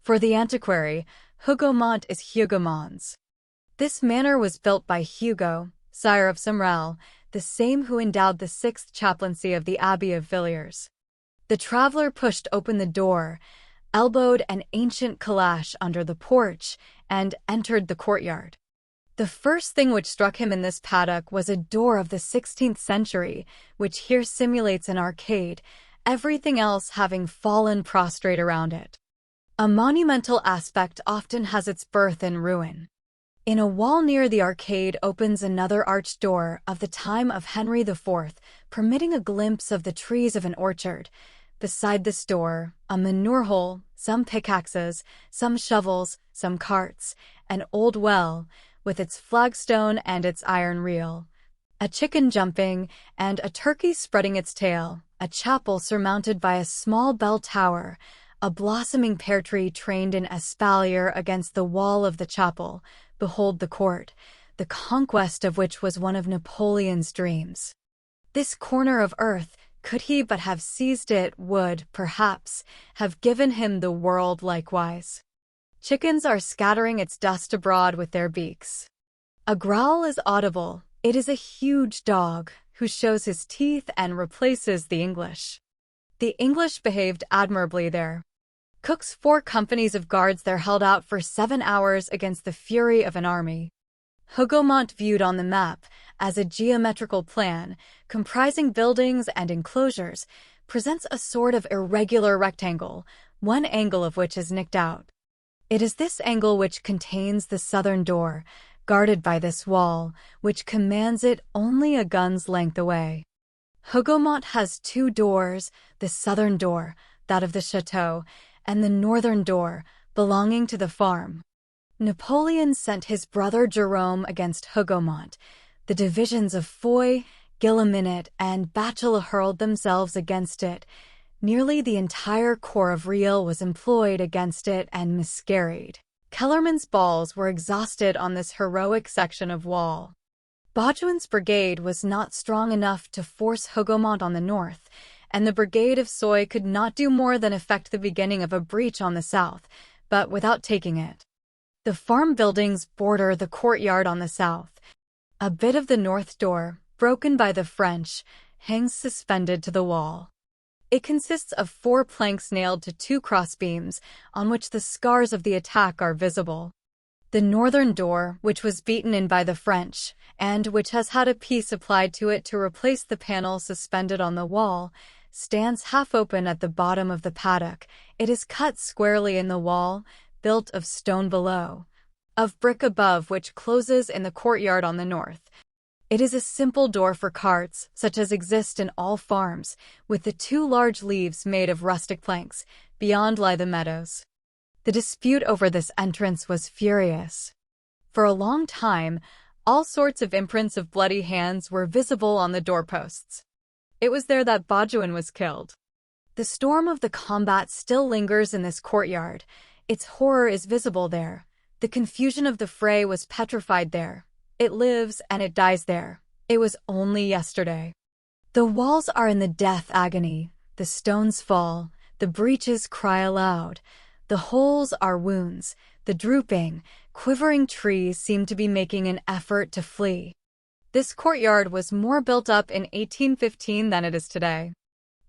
For the antiquary, Hougomont is Hugomont's. This manor was built by Hugo, sire of Sommerel, the same who endowed the sixth chaplaincy of the Abbey of Villiers. The traveler pushed open the door, elbowed an ancient calash under the porch, and entered the courtyard. The first thing which struck him in this paddock was a door of the 16th century, which here simulates an arcade, everything else having fallen prostrate around it. A monumental aspect often has its birth in ruin. In a wall near the arcade opens another arched door of the time of Henry IV, permitting a glimpse of the trees of an orchard. Beside this door, a manure hole, some pickaxes, some shovels, some carts, an old well, with its flagstone and its iron reel, a chicken jumping, and a turkey spreading its tail, a chapel surmounted by a small bell tower, a blossoming pear tree trained in espalier against the wall of the chapel. Behold the court, the conquest of which was one of Napoleon's dreams. This corner of earth, could he but have seized it, would, perhaps, have given him the world likewise. Chickens are scattering its dust abroad with their beaks. A growl is audible. It is a huge dog, who shows his teeth and replaces the English. The English behaved admirably there. Cook's 4 companies of guards there held out for 7 hours against the fury of an army. Hougoumont, viewed on the map as a geometrical plan, comprising buildings and enclosures, presents a sort of irregular rectangle, one angle of which is nicked out. It is this angle which contains the southern door, guarded by this wall, which commands it only a gun's length away. Hougoumont has 2 doors, the southern door, that of the chateau, and the northern door, belonging to the farm. Napoleon sent his brother Jerome against Hougoumont. The divisions of Foy, Guillemette, and Bachelot hurled themselves against it. Nearly the entire corps of Real was employed against it and miscarried. Kellerman's balls were exhausted on this heroic section of wall. Bauduin's brigade was not strong enough to force Hougoumont on the north, and the brigade of Soye could not do more than effect the beginning of a breach on the south, but without taking it. The farm buildings border the courtyard on the south. A bit of the north door, broken by the French, hangs suspended to the wall. It consists of 4 planks nailed to 2 crossbeams, on which the scars of the attack are visible. The northern door, which was beaten in by the French, and which has had a piece applied to it to replace the panel suspended on the wall, stands half open at the bottom of the paddock. It is cut squarely in the wall, built of stone below, of brick above, which closes in the courtyard on the north. It is a simple door for carts, such as exist in all farms, with the 2 large leaves made of rustic planks. Beyond lie the meadows. The dispute over this entrance was furious. For a long time, all sorts of imprints of bloody hands were visible on the doorposts. It was there that Bauduin was killed. The storm of the combat still lingers in this courtyard. Its horror is visible there. The confusion of the fray was petrified there. It lives and it dies there. It was only yesterday. The walls are in the death agony. The stones fall. The breaches cry aloud. The holes are wounds. The drooping, quivering trees seem to be making an effort to flee. This courtyard was more built up in 1815 than it is today.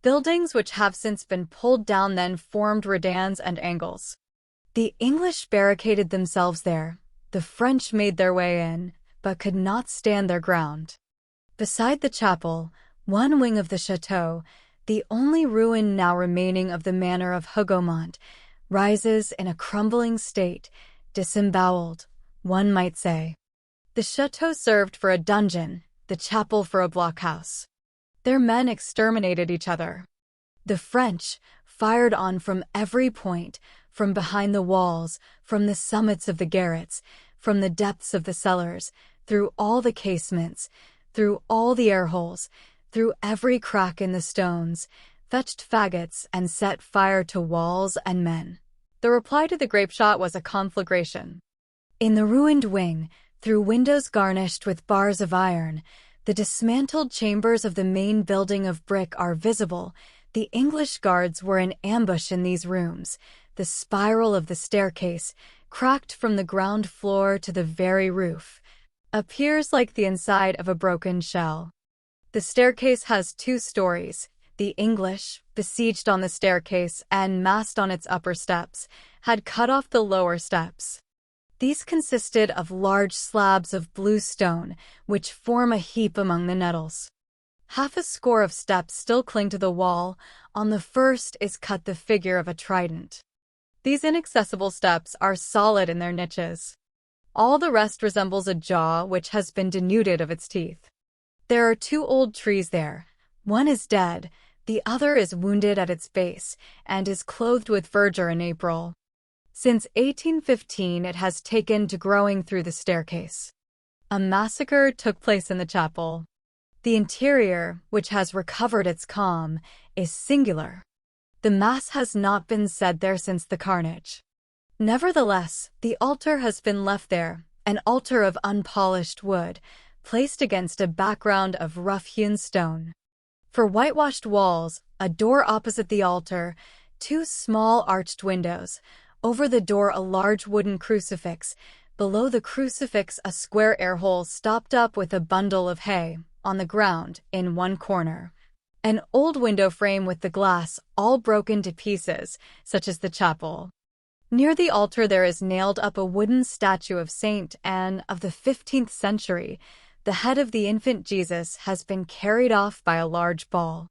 Buildings which have since been pulled down then formed redans and angles. The English barricaded themselves there. The French made their way in, but could not stand their ground. Beside the chapel, one wing of the chateau, the only ruin now remaining of the manor of Hougoumont, rises in a crumbling state, disemboweled, one might say. The chateau served for a dungeon, the chapel for a blockhouse. Their men exterminated each other. The French fired on from every point, from behind the walls, from the summits of the garrets, from the depths of the cellars, through all the casements, through all the air holes, through every crack in the stones, fetched faggots and set fire to walls and men. The reply to the grape shot was a conflagration. In the ruined wing, through windows garnished with bars of iron, the dismantled chambers of the main building of brick are visible. The English guards were in ambush in these rooms. The spiral of the staircase, cracked from the ground floor to the very roof, appears like the inside of a broken shell. The staircase has 2 stories. The English, besieged on the staircase and massed on its upper steps, had cut off the lower steps. These consisted of large slabs of blue stone, which form a heap among the nettles. Half a score of steps still cling to the wall. On the first is cut the figure of a trident. These inaccessible steps are solid in their niches. All the rest resembles a jaw which has been denuded of its teeth. There are 2 old trees there. One is dead, the other is wounded at its base, and is clothed with verdure in April. Since 1815 it has taken to growing through the staircase. A massacre took place in the chapel. The interior, which has recovered its calm, is singular. The Mass has not been said there since the carnage. Nevertheless, the altar has been left there, an altar of unpolished wood, placed against a background of rough-hewn stone. For whitewashed walls, a door opposite the altar, 2 small arched windows, over the door a large wooden crucifix, below the crucifix a square airhole stopped up with a bundle of hay, on the ground, in one corner. An old window frame with the glass all broken to pieces, such as the chapel. Near the altar there is nailed up a wooden statue of Saint Anne of the 15th century. The head of the infant Jesus has been carried off by a large ball.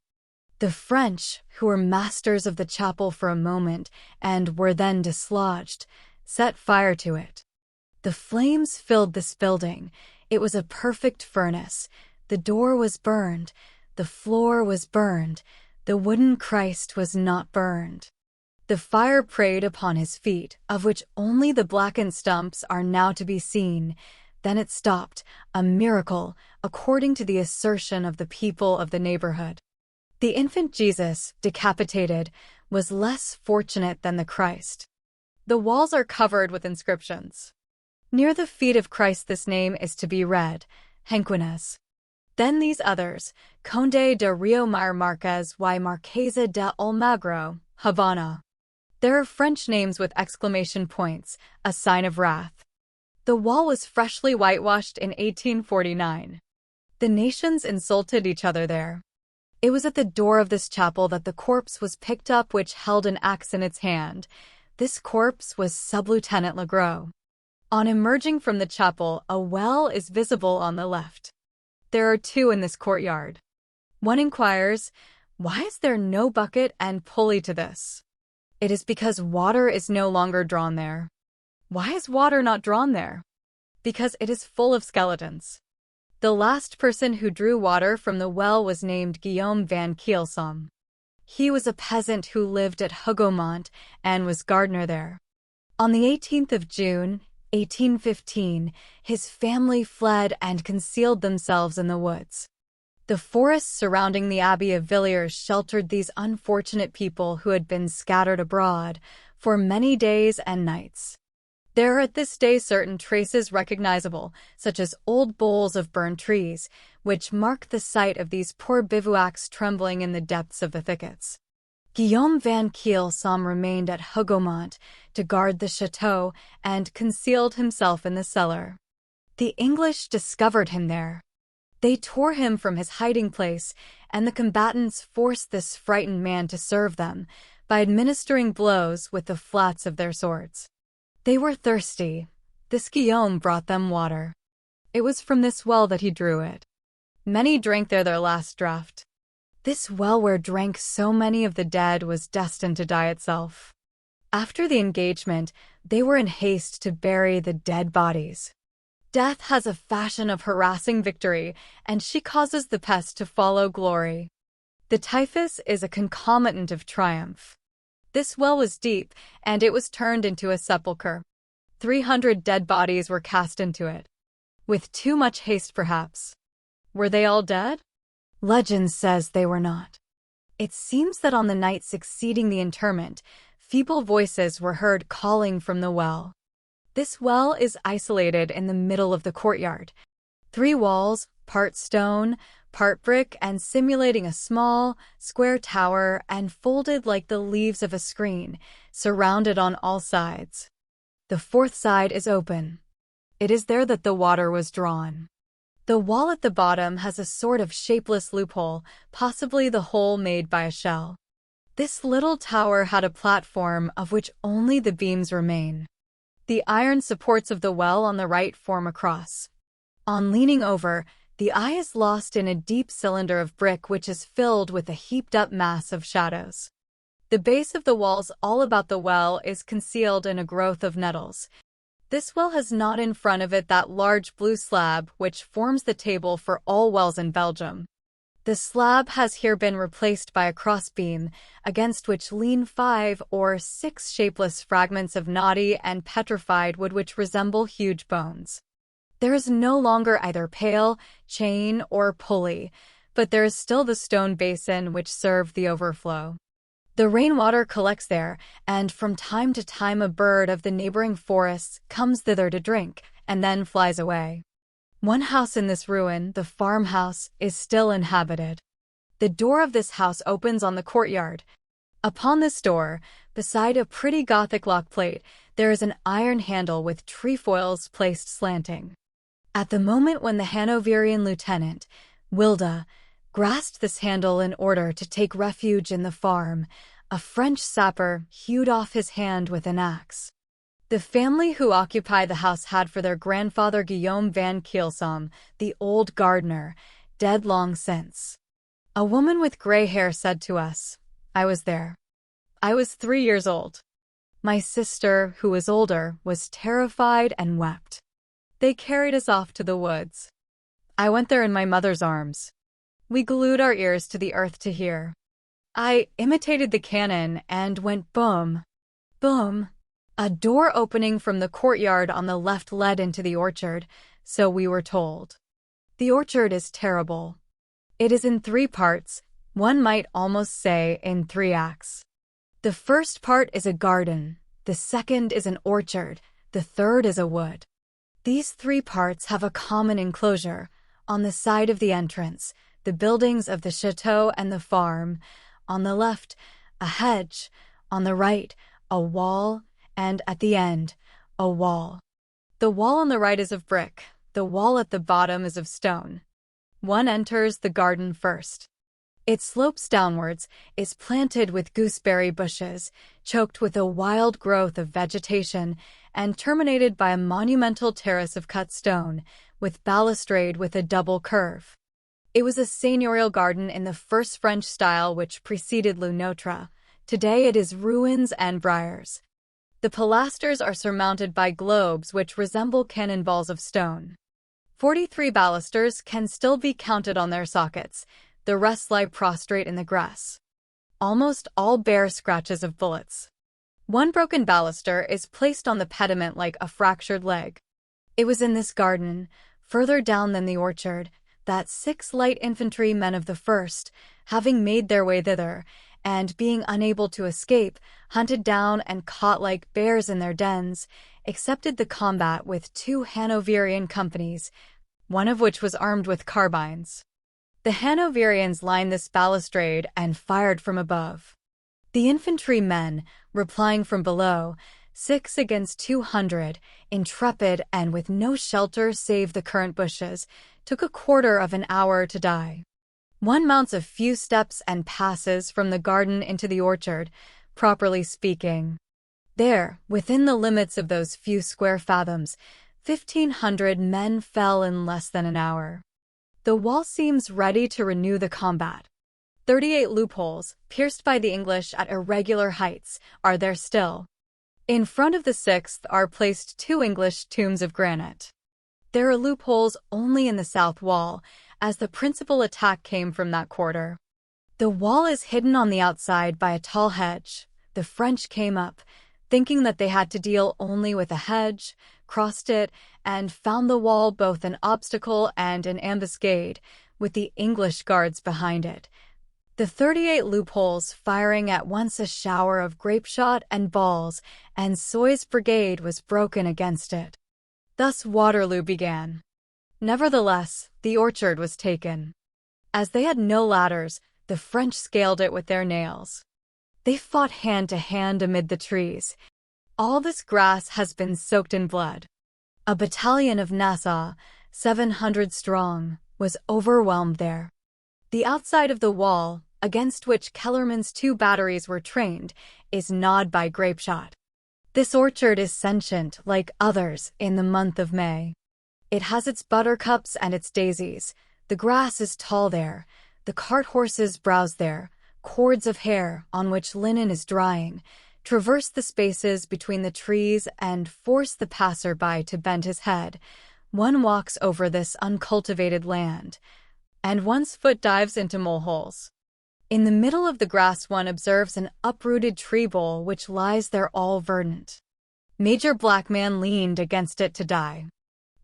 The French, who were masters of the chapel for a moment and were then dislodged, set fire to it. The flames filled this building. It was a perfect furnace. The door was burned. The floor was burned. The wooden Christ was not burned. The fire preyed upon his feet, of which only the blackened stumps are now to be seen. Then it stopped, a miracle, according to the assertion of the people of the neighborhood. The infant Jesus, decapitated, was less fortunate than the Christ. The walls are covered with inscriptions. Near the feet of Christ this name is to be read, Henquines. Then these others, Conde de Rio Mar Marquez y Marquesa de Almagro, Havana. There are French names with exclamation points, a sign of wrath. The wall was freshly whitewashed in 1849. The nations insulted each other there. It was at the door of this chapel that the corpse was picked up which held an axe in its hand. This corpse was Sub-Lieutenant Legros. On emerging from the chapel, a well is visible on the left. There are 2 in this courtyard. One inquires, why is there no bucket and pulley to this? It is because water is no longer drawn there. Why is water not drawn there? Because it is full of skeletons. The last person who drew water from the well was named Guillaume van Kielsom. He was a peasant who lived at Hugomont and was gardener there. On the 18th of June, 1815, his family fled and concealed themselves in the woods. The forests surrounding the Abbey of Villiers sheltered these unfortunate people who had been scattered abroad for many days and nights. There are at this day certain traces recognizable, such as old boles of burned trees, which mark the site of these poor bivouacs trembling in the depths of the thickets. Guillaume van Kielsom remained at Hugomont to guard the chateau and concealed himself in the cellar. The English discovered him there. They tore him from his hiding place, and the combatants forced this frightened man to serve them by administering blows with the flats of their swords. They were thirsty. This Guillaume brought them water. It was from this well that he drew it. Many drank there their last draught. This well where drank so many of the dead was destined to die itself. After the engagement, they were in haste to bury the dead bodies. Death has a fashion of harassing victory, and she causes the pest to follow glory. The typhus is a concomitant of triumph. This well was deep, and it was turned into a sepulchre. 300 dead bodies were cast into it. With too much haste, perhaps. Were they all dead? Legend says they were not. It seems that on the night succeeding the interment, feeble voices were heard calling from the well. This well is isolated in the middle of the courtyard. 3 walls, part stone, part brick, and simulating a small, square tower and folded like the leaves of a screen, surrounded on all sides. The 4th side is open. It is there that the water was drawn. The wall at the bottom has a sort of shapeless loophole, possibly the hole made by a shell. This little tower had a platform of which only the beams remain. The iron supports of the well on the right form a cross. On leaning over, the eye is lost in a deep cylinder of brick which is filled with a heaped-up mass of shadows. The base of the walls all about the well is concealed in a growth of nettles. This well has not in front of it that large blue slab which forms the table for all wells in Belgium. The slab has here been replaced by a crossbeam, against which lean 5 or 6 shapeless fragments of knotty and petrified wood which resemble huge bones. There is no longer either pail, chain, or pulley, but there is still the stone basin which served the overflow. The rainwater collects there, and from time to time a bird of the neighboring forests comes thither to drink, and then flies away. One house in this ruin, the farmhouse, is still inhabited. The door of this house opens on the courtyard. Upon this door, beside a pretty Gothic lock plate, there is an iron handle with trefoils placed slanting. At the moment when the Hanoverian lieutenant, Wilda, grasped this handle in order to take refuge in the farm, a French sapper hewed off his hand with an axe. The family who occupy the house had for their grandfather Guillaume van Kielsom, the old gardener, dead long since. A woman with gray hair said to us, "I was there. I was 3 years old. My sister, who was older, was terrified and wept. They carried us off to the woods. I went there in my mother's arms. We glued our ears to the earth to hear. I imitated the cannon and went boom, boom." A door opening from the courtyard on the left led into the orchard, so we were told. The orchard is terrible. It is in 3 parts, one might almost say in 3 acts. The first part is a garden, the second is an orchard, the third is a wood. These 3 parts have a common enclosure. On the side of the entrance, the buildings of the chateau and the farm. On the left, a hedge. On the right, a wall. And at the end, a wall. The wall on the right is of brick, the wall at the bottom is of stone. One enters the garden first. It slopes downwards, is planted with gooseberry bushes, choked with a wild growth of vegetation, and terminated by a monumental terrace of cut stone, with balustrade with a double curve. It was a seigneurial garden in the first French style which preceded Le Notre. Today it is ruins and briars. The pilasters are surmounted by globes which resemble cannonballs of stone. 43 balusters can still be counted on their sockets, the rest lie prostrate in the grass. Almost all bear scratches of bullets. One broken baluster is placed on the pediment like a fractured leg. It was in this garden, further down than the orchard, that 6 light infantry men of the 1st, having made their way thither, and being unable to escape, hunted down and caught like bears in their dens, accepted the combat with 2 Hanoverian companies, one of which was armed with carbines. The Hanoverians lined this balustrade and fired from above. The infantry men, replying from below, 6 against 200, intrepid and with no shelter save the currant bushes, took a quarter of an hour to die. One mounts a few steps and passes from the garden into the orchard, properly speaking. There, within the limits of those few square fathoms, 1,500 men fell in less than an hour. The wall seems ready to renew the combat. 38 loopholes, pierced by the English at irregular heights, are there still. In front of the 6th are placed 2 English tombs of granite. There are loopholes only in the south wall, as the principal attack came from that quarter. The wall is hidden on the outside by a tall hedge. The French came up, thinking that they had to deal only with a hedge, crossed it, and found the wall both an obstacle and an ambuscade, with the English guards behind it. The 38 loopholes firing at once a shower of grapeshot and balls, and Soy's brigade was broken against it. Thus Waterloo began. Nevertheless, the orchard was taken. As they had no ladders, the French scaled it with their nails. They fought hand to hand amid the trees. All this grass has been soaked in blood. A battalion of Nassau, 700 strong, was overwhelmed there. The outside of the wall, against which Kellerman's 2 batteries were trained, is gnawed by grapeshot. This orchard is sentient like others in the month of May. It has its buttercups and its daisies. The grass is tall there. The cart horses browse there. Cords of hair, on which linen is drying, traverse the spaces between the trees and force the passer-by to bend his head. One walks over this uncultivated land, and one's foot dives into moleholes. In the middle of the grass one observes an uprooted tree bole which lies there all verdant. Major Blackman leaned against it to die.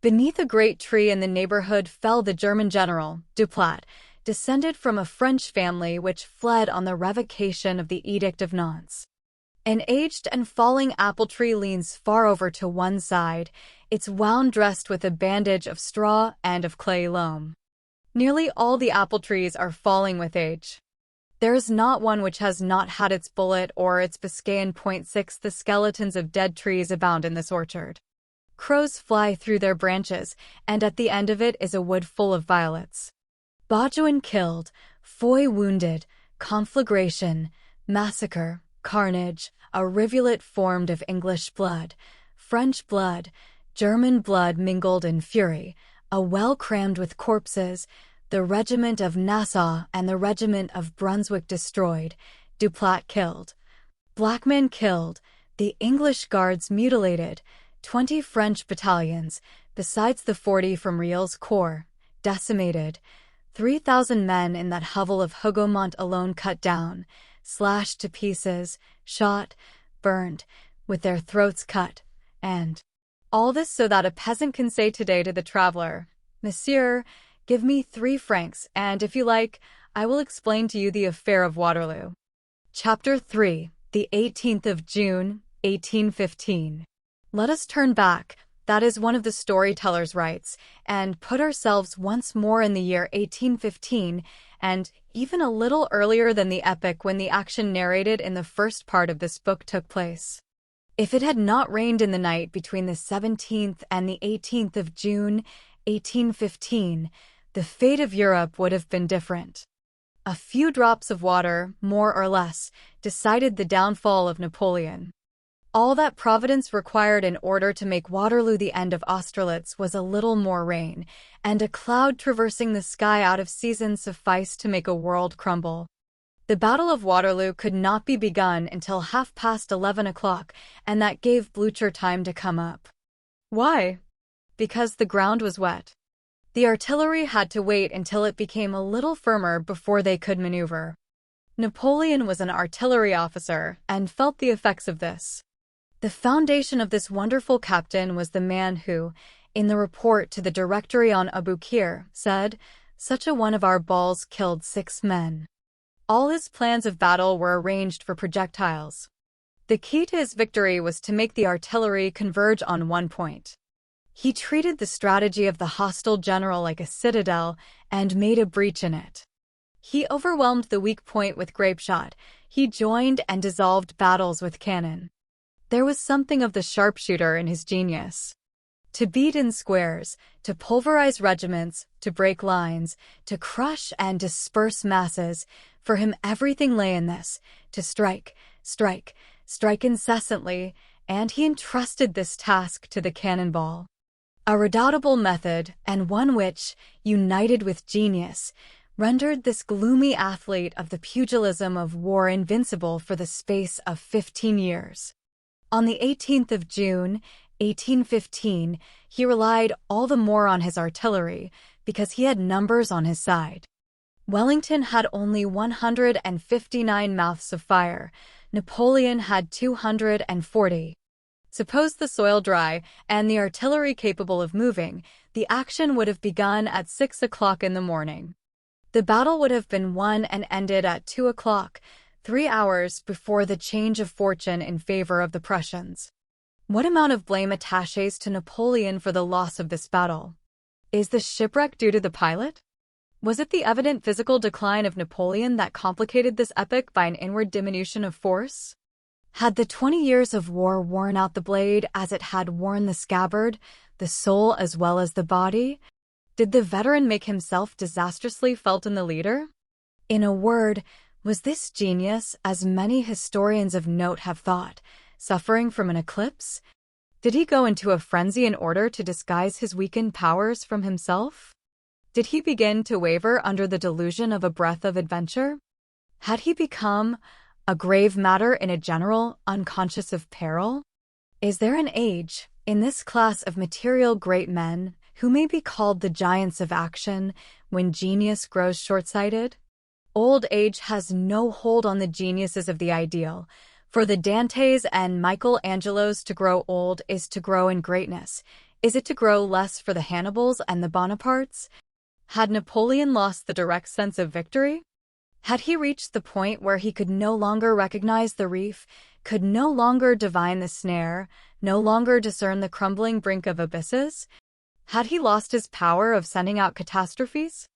Beneath a great tree in the neighborhood fell the German general, Duplat, descended from a French family which fled on the revocation of the Edict of Nantes. An aged and falling apple tree leans far over to one side, its wound dressed with a bandage of straw and of clay loam. Nearly all the apple trees are falling with age. There is not one which has not had its bullet or its Biscayan .6. The skeletons of dead trees abound in this orchard. Crows fly through their branches, and at the end of it is a wood full of violets. Baudouin killed, Foy wounded, conflagration, massacre, carnage, a rivulet formed of English blood, French blood, German blood mingled in fury, a well crammed with corpses, the regiment of Nassau and the regiment of Brunswick destroyed, Duplat killed. Blackman killed, the English guards mutilated, 20 French battalions, besides the 40 from Riel's corps, decimated, 3,000 men in that hovel of Hougoumont alone cut down, slashed to pieces, shot, burned, with their throats cut, and all this so that a peasant can say today to the traveler, "Monsieur, give me 3 francs, and if you like, I will explain to you the affair of Waterloo." Chapter 3, the 18th of June, 1815. Let us turn back, that is one of the storytellers writes, and put ourselves once more in the year 1815, and even a little earlier than the epoch when the action narrated in the first part of this book took place. If it had not rained in the night between the 17th and the 18th of June, 1815, the fate of Europe would have been different. A few drops of water, more or less, decided the downfall of Napoleon. All that Providence required in order to make Waterloo the end of Austerlitz was a little more rain, and a cloud traversing the sky out of season sufficed to make a world crumble. The Battle of Waterloo could not be begun until 11:30 o'clock, and that gave Blücher time to come up. Why? Because the ground was wet. The artillery had to wait until it became a little firmer before they could maneuver. Napoleon was an artillery officer and felt the effects of this. The foundation of this wonderful captain was the man who, in the report to the Directory on Aboukir, said, "Such a one of our balls killed 6 men." All his plans of battle were arranged for projectiles. The key to his victory was to make the artillery converge on one point. He treated the strategy of the hostile general like a citadel and made a breach in it. He overwhelmed the weak point with grapeshot. He joined and dissolved battles with cannon. There was something of the sharpshooter in his genius. To beat in squares, to pulverize regiments, to break lines, to crush and disperse masses, for him everything lay in this, to strike, strike, strike incessantly, and he entrusted this task to the cannonball. A redoubtable method, and one which, united with genius, rendered this gloomy athlete of the pugilism of war invincible for the space of 15 years. On the 18th of June, 1815, he relied all the more on his artillery because he had numbers on his side. Wellington had only 159 mouths of fire. Napoleon had 240. Suppose the soil dry and the artillery capable of moving, the action would have begun at 6 o'clock in the morning. The battle would have been won and ended at 2 o'clock, 3 hours before the change of fortune in favor of the Prussians. What amount of blame attaches to Napoleon for the loss of this battle? Is the shipwreck due to the pilot? Was it the evident physical decline of Napoleon that complicated this epoch by an inward diminution of force? Had the 20 years of war worn out the blade as it had worn the scabbard, the soul as well as the body? Did the veteran make himself disastrously felt in the leader? In a word, was this genius, as many historians of note have thought, suffering from an eclipse? Did he go into a frenzy in order to disguise his weakened powers from himself? Did he begin to waver under the delusion of a breath of adventure? Had he become a grave matter in a general unconscious of peril? Is there an age, in this class of material great men, who may be called the giants of action, when genius grows short-sighted? Old age has no hold on the geniuses of the ideal. For the Dantes and Michelangelos, to grow old is to grow in greatness. Is it to grow less for the Hannibals and the Bonapartes? Had Napoleon lost the direct sense of victory? Had he reached the point where he could no longer recognize the reef, could no longer divine the snare, no longer discern the crumbling brink of abysses? Had he lost his power of sending out catastrophes?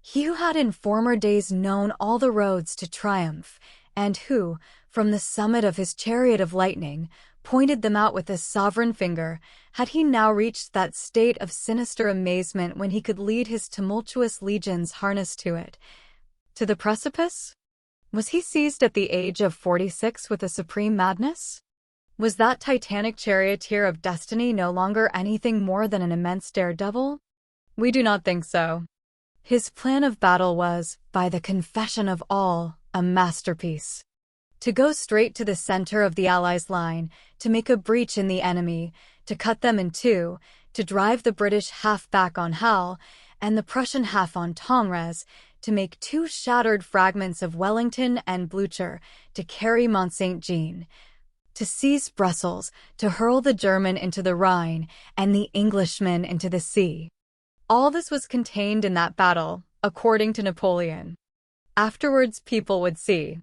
He who had in former days known all the roads to triumph, and who, from the summit of his chariot of lightning, pointed them out with a sovereign finger, had he now reached that state of sinister amazement when he could lead his tumultuous legions harnessed to it, to the precipice? Was he seized at the age of 46 with a supreme madness? Was that titanic charioteer of destiny no longer anything more than an immense daredevil? We do not think so. His plan of battle was, by the confession of all, a masterpiece. To go straight to the center of the Allies' line, to make a breach in the enemy, to cut them in two, to drive the British half back on Hal, and the Prussian half on Tongres, to make two shattered fragments of Wellington and Blucher, to carry Mont Saint-Jean, to seize Brussels, to hurl the German into the Rhine, and the Englishman into the sea. All this was contained in that battle, according to Napoleon. Afterwards people would see.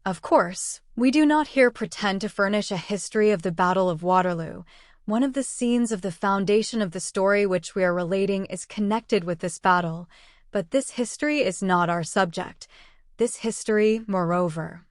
Of course, we do not here pretend to furnish a history of the Battle of Waterloo. One of the scenes of the foundation of the story which we are relating is connected with this battle, but this history is not our subject. This history, moreover,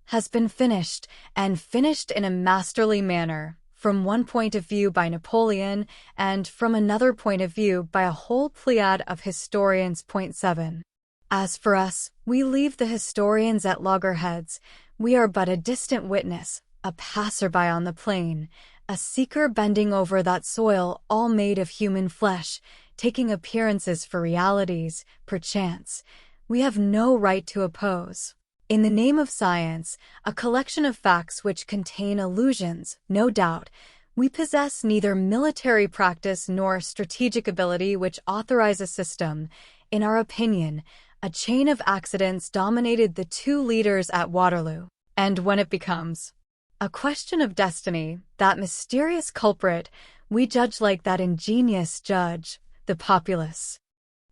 has been finished, and finished in a masterly manner, from one point of view by Napoleon, and from another point of view by a whole pleiad of historians. Point 7. As for us, we leave the historians at loggerheads. We are but a distant witness, a passerby on the plain, a seeker bending over that soil all made of human flesh, taking appearances for realities, perchance. We have no right to oppose, in the name of science, a collection of facts which contain illusions, no doubt. We possess neither military practice nor strategic ability which authorize a system. In our opinion, a chain of accidents dominated the two leaders at Waterloo, and when it becomes a question of destiny, that mysterious culprit, we judge like that ingenious judge, the populace.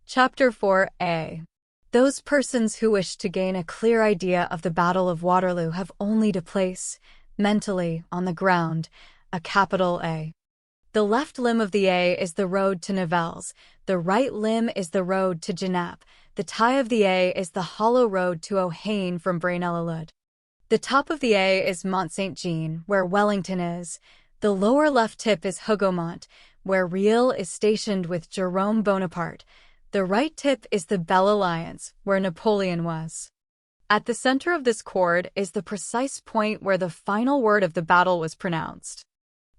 Chapter 4a. Those persons who wish to gain a clear idea of the Battle of Waterloo have only to place, mentally, on the ground, a capital A. The left limb of the A is the road to Nivelles, the right limb is the road to Genappe, the tie of the A is the hollow road to Ohain from Braine-l'Alleud. The top of the A is Mont Saint-Jean, where Wellington is. The lower left tip is Hougoumont, where Riel is stationed with Jerome Bonaparte. The right tip is the Belle Alliance, where Napoleon was. At the center of this cord is the precise point where the final word of the battle was pronounced.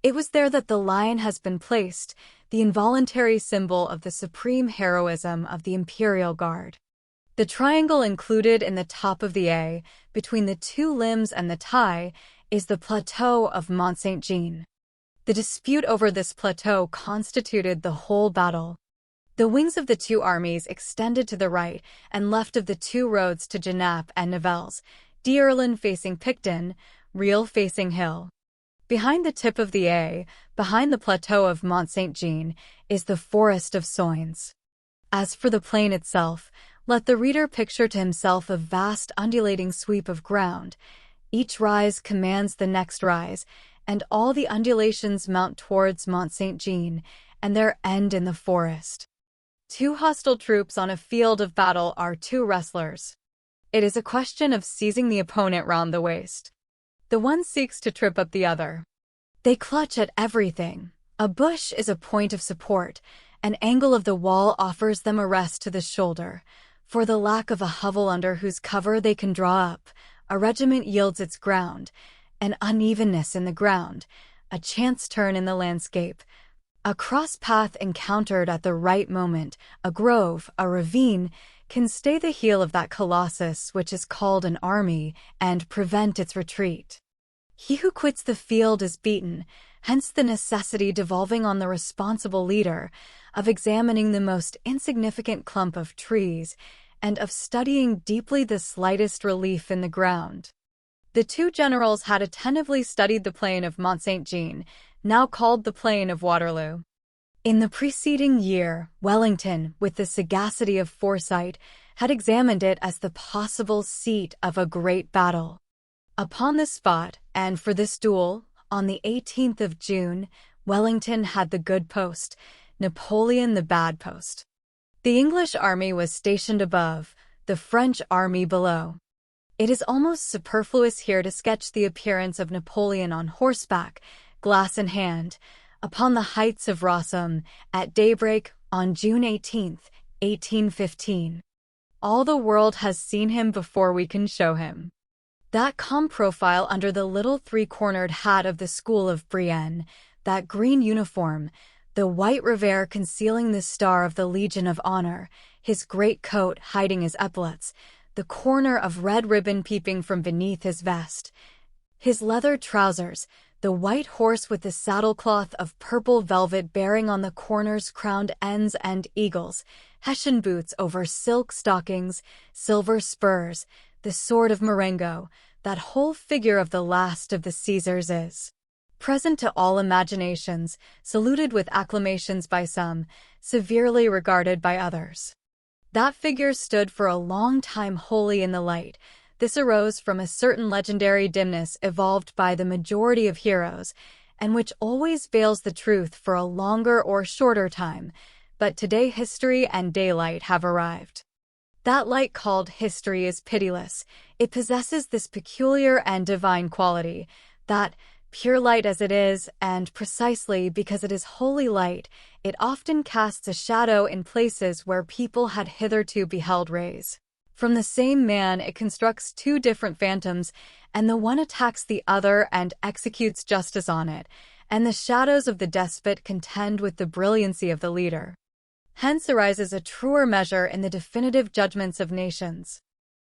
It was there that the lion has been placed, the involuntary symbol of the supreme heroism of the Imperial Guard. The triangle included in the top of the A, between the two limbs and the tie, is the plateau of Mont Saint-Jean. The dispute over this plateau constituted the whole battle. The wings of the two armies extended to the right and left of the two roads to Genappe and Nivelles, D'Erlin facing Picton, Riel facing Hill. Behind the tip of the A, behind the plateau of Mont Saint-Jean, is the forest of Soignes. As for the plain itself, let the reader picture to himself a vast undulating sweep of ground. Each rise commands the next rise, and all the undulations mount towards Mont Saint-Jean, and their end in the forest. Two hostile troops on a field of battle are two wrestlers. It is a question of seizing the opponent round the waist. The one seeks to trip up the other. They clutch at everything. A bush is a point of support, An angle of the wall offers them a rest to the shoulder. For the lack of a hovel under whose cover they can draw up, a regiment yields its ground, an unevenness in the ground, a chance turn in the landscape, a cross-path encountered at the right moment, a grove, a ravine, can stay the heel of that colossus which is called an army and prevent its retreat. He who quits the field is beaten, hence the necessity devolving on the responsible leader of examining the most insignificant clump of trees and of studying deeply the slightest relief in the ground. The two generals had attentively studied the plain of Mont-Saint-Jean, now called the plain of Waterloo. In the preceding year, Wellington, with the sagacity of foresight, had examined it as the possible seat of a great battle. Upon this spot, and for this duel, on the 18th of June, Wellington had the good post, Napoleon the bad post. The English army was stationed above, the French army below. It is almost superfluous here to sketch the appearance of Napoleon on horseback, glass in hand, upon the heights of Rossum, at daybreak, on June 18, 1815. All the world has seen him before we can show him. That calm profile under the little three-cornered hat of the school of Brienne, that green uniform, the white revers concealing the star of the Legion of Honor, his great coat hiding his epaulets, the corner of red ribbon peeping from beneath his vest, his leather trousers, the white horse with the saddlecloth of purple velvet bearing on the corners crowned ends and eagles, Hessian boots over silk stockings, silver spurs, the sword of Marengo, that whole figure of the last of the Caesars is present to all imaginations, saluted with acclamations by some, severely regarded by others. That figure stood for a long time wholly in the light. This arose from a certain legendary dimness evolved by the majority of heroes, and which always veils the truth for a longer or shorter time, but today history and daylight have arrived. That light called history is pitiless. It possesses this peculiar and divine quality, that, pure light as it is, and precisely because it is holy light, it often casts a shadow in places where people had hitherto beheld rays. From the same man it constructs two different phantoms, and the one attacks the other and executes justice on it, and the shadows of the despot contend with the brilliancy of the leader. Hence arises a truer measure in the definitive judgments of nations.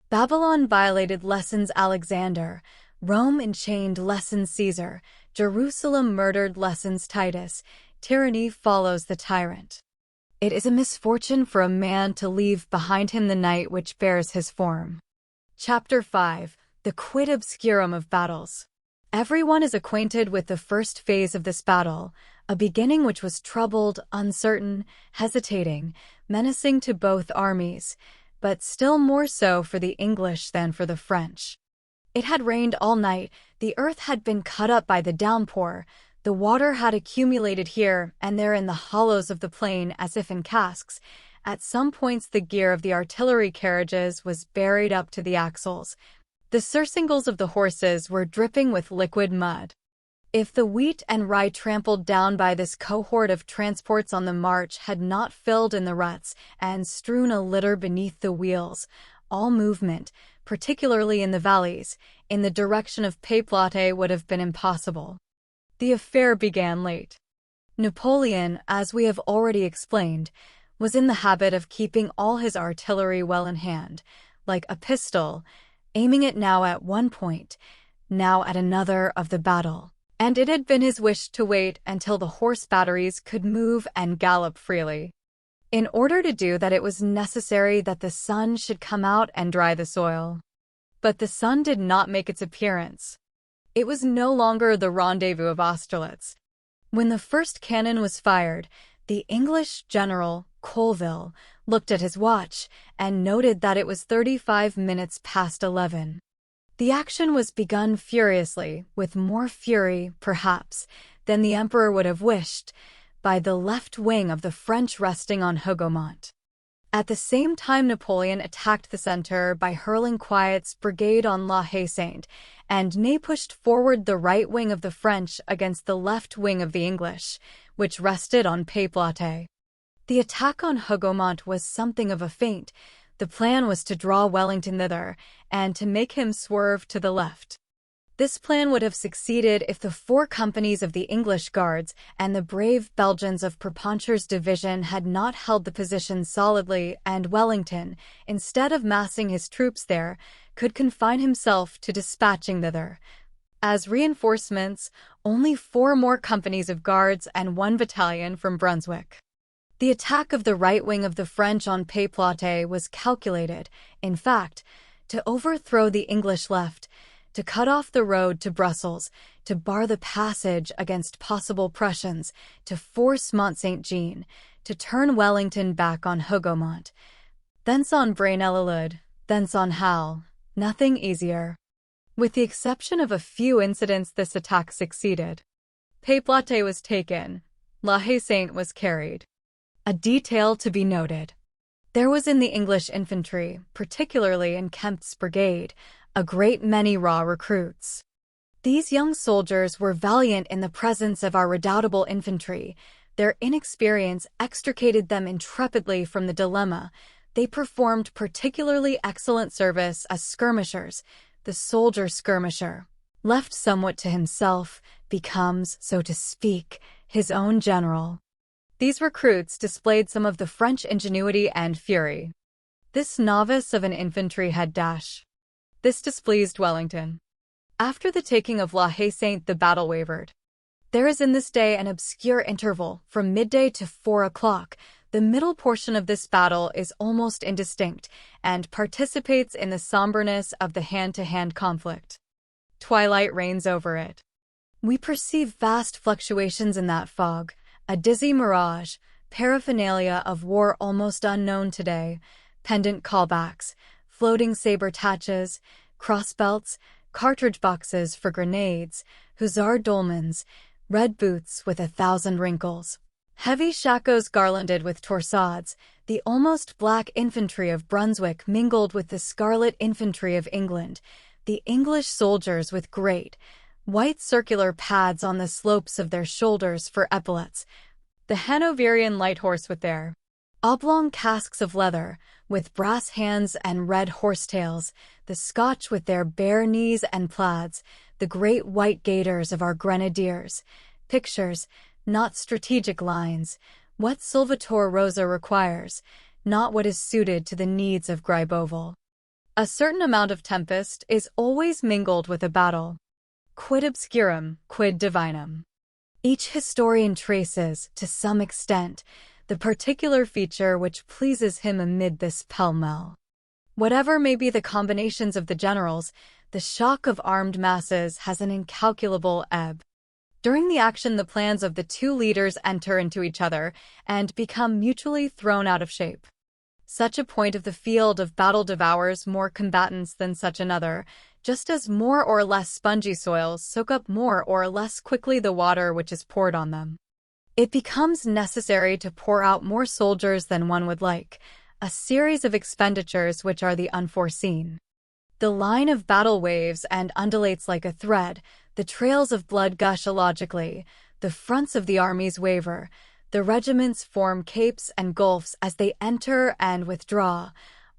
Babylon violated lessons Alexander, Rome enchained lessons Caesar, Jerusalem murdered lessons Titus, tyranny follows the tyrant. It is a misfortune for a man to leave behind him the night which bears his form. Chapter 5. The Quid Obscurum of Battles. Everyone is acquainted with the first phase of this battle, a beginning which was troubled, uncertain, hesitating, menacing to both armies, but still more so for the English than for the French. It had rained all night, the earth had been cut up by the downpour, the water had accumulated here and there in the hollows of the plain as if in casks. At some points the gear of the artillery carriages was buried up to the axles. The surcingles of the horses were dripping with liquid mud. If the wheat and rye trampled down by this cohort of transports on the march had not filled in the ruts and strewn a litter beneath the wheels, all movement, particularly in the valleys, in the direction of Pays-Platé would have been impossible. The affair began late. Napoleon, as we have already explained, was in the habit of keeping all his artillery well in hand, like a pistol, aiming it now at one point, now at another of the battle. And it had been his wish to wait until the horse batteries could move and gallop freely. In order to do that it was necessary that the sun should come out and dry the soil. But the sun did not make its appearance. It was no longer the rendezvous of Austerlitz. When the first cannon was fired, the English general, Colville, looked at his watch and noted that it was 35 minutes past 11. The action was begun furiously, with more fury, perhaps, than the emperor would have wished, by the left wing of the French resting on Hougomont. At the same time Napoleon attacked the center by hurling Quiet's brigade on La Haye-Saint, and Ney pushed forward the right wing of the French against the left wing of the English, which rested on Pays-Platé. The attack on Hougoumont was something of a feint. The plan was to draw Wellington thither, and to make him swerve to the left. This plan would have succeeded if the 4 companies of the English Guards and the brave Belgians of Perponcher's division had not held the position solidly, and Wellington, instead of massing his troops there, could confine himself to dispatching thither, as reinforcements, only 4 more companies of guards and 1 battalion from Brunswick. The attack of the right wing of the French on Pays-Plate was calculated, in fact, to overthrow the English left, to cut off the road to Brussels, to bar the passage against possible Prussians, to force Mont-Saint-Jean, to turn Wellington back on Hougoumont. Thence on Braine-l'Alleud, thence on Hal, nothing easier. With the exception of a few incidents, this attack succeeded. Pays-Plate was taken. La Haye-Sainte was carried. A detail to be noted. There was in the English infantry, particularly in Kempt's brigade, a great many raw recruits. These young soldiers were valiant in the presence of our redoubtable infantry. Their inexperience extricated them intrepidly from the dilemma. They performed particularly excellent service as skirmishers. The soldier skirmisher, left somewhat to himself, becomes, so to speak, his own general. These recruits displayed some of the French ingenuity and fury. This novice of an infantry had dash. This displeased Wellington. After the taking of La Haye-Sainte, the battle wavered. There is in this day an obscure interval, from midday to 4 o'clock. The middle portion of this battle is almost indistinct, and participates in the somberness of the hand-to-hand conflict. Twilight reigns over it. We perceive vast fluctuations in that fog, a dizzy mirage, paraphernalia of war almost unknown today, pendant callbacks, floating saber taches, crossbelts, cartridge boxes for grenades, hussar dolmans, red boots with 1,000 wrinkles, heavy shakos garlanded with torsades, the almost black infantry of Brunswick mingled with the scarlet infantry of England, the English soldiers with great, white circular pads on the slopes of their shoulders for epaulets, the Hanoverian light horse with their oblong casques of leather, with brass hands and red horsetails, the Scotch with their bare knees and plaids, the great white gaiters of our grenadiers, pictures, not strategic lines, what Salvator Rosa requires, not what is suited to the needs of Gribeauval. A certain amount of tempest is always mingled with a battle. Quid obscurum, quid divinum. Each historian traces, to some extent, the particular feature which pleases him amid this pell-mell. Whatever may be the combinations of the generals, the shock of armed masses has an incalculable ebb. During the action, the plans of the 2 leaders enter into each other and become mutually thrown out of shape. Such a point of the field of battle devours more combatants than such another, just as more or less spongy soils soak up more or less quickly the water which is poured on them. It becomes necessary to pour out more soldiers than one would like, a series of expenditures which are the unforeseen. The line of battle waves and undulates like a thread, the trails of blood gush illogically, the fronts of the armies waver, the regiments form capes and gulfs as they enter and withdraw.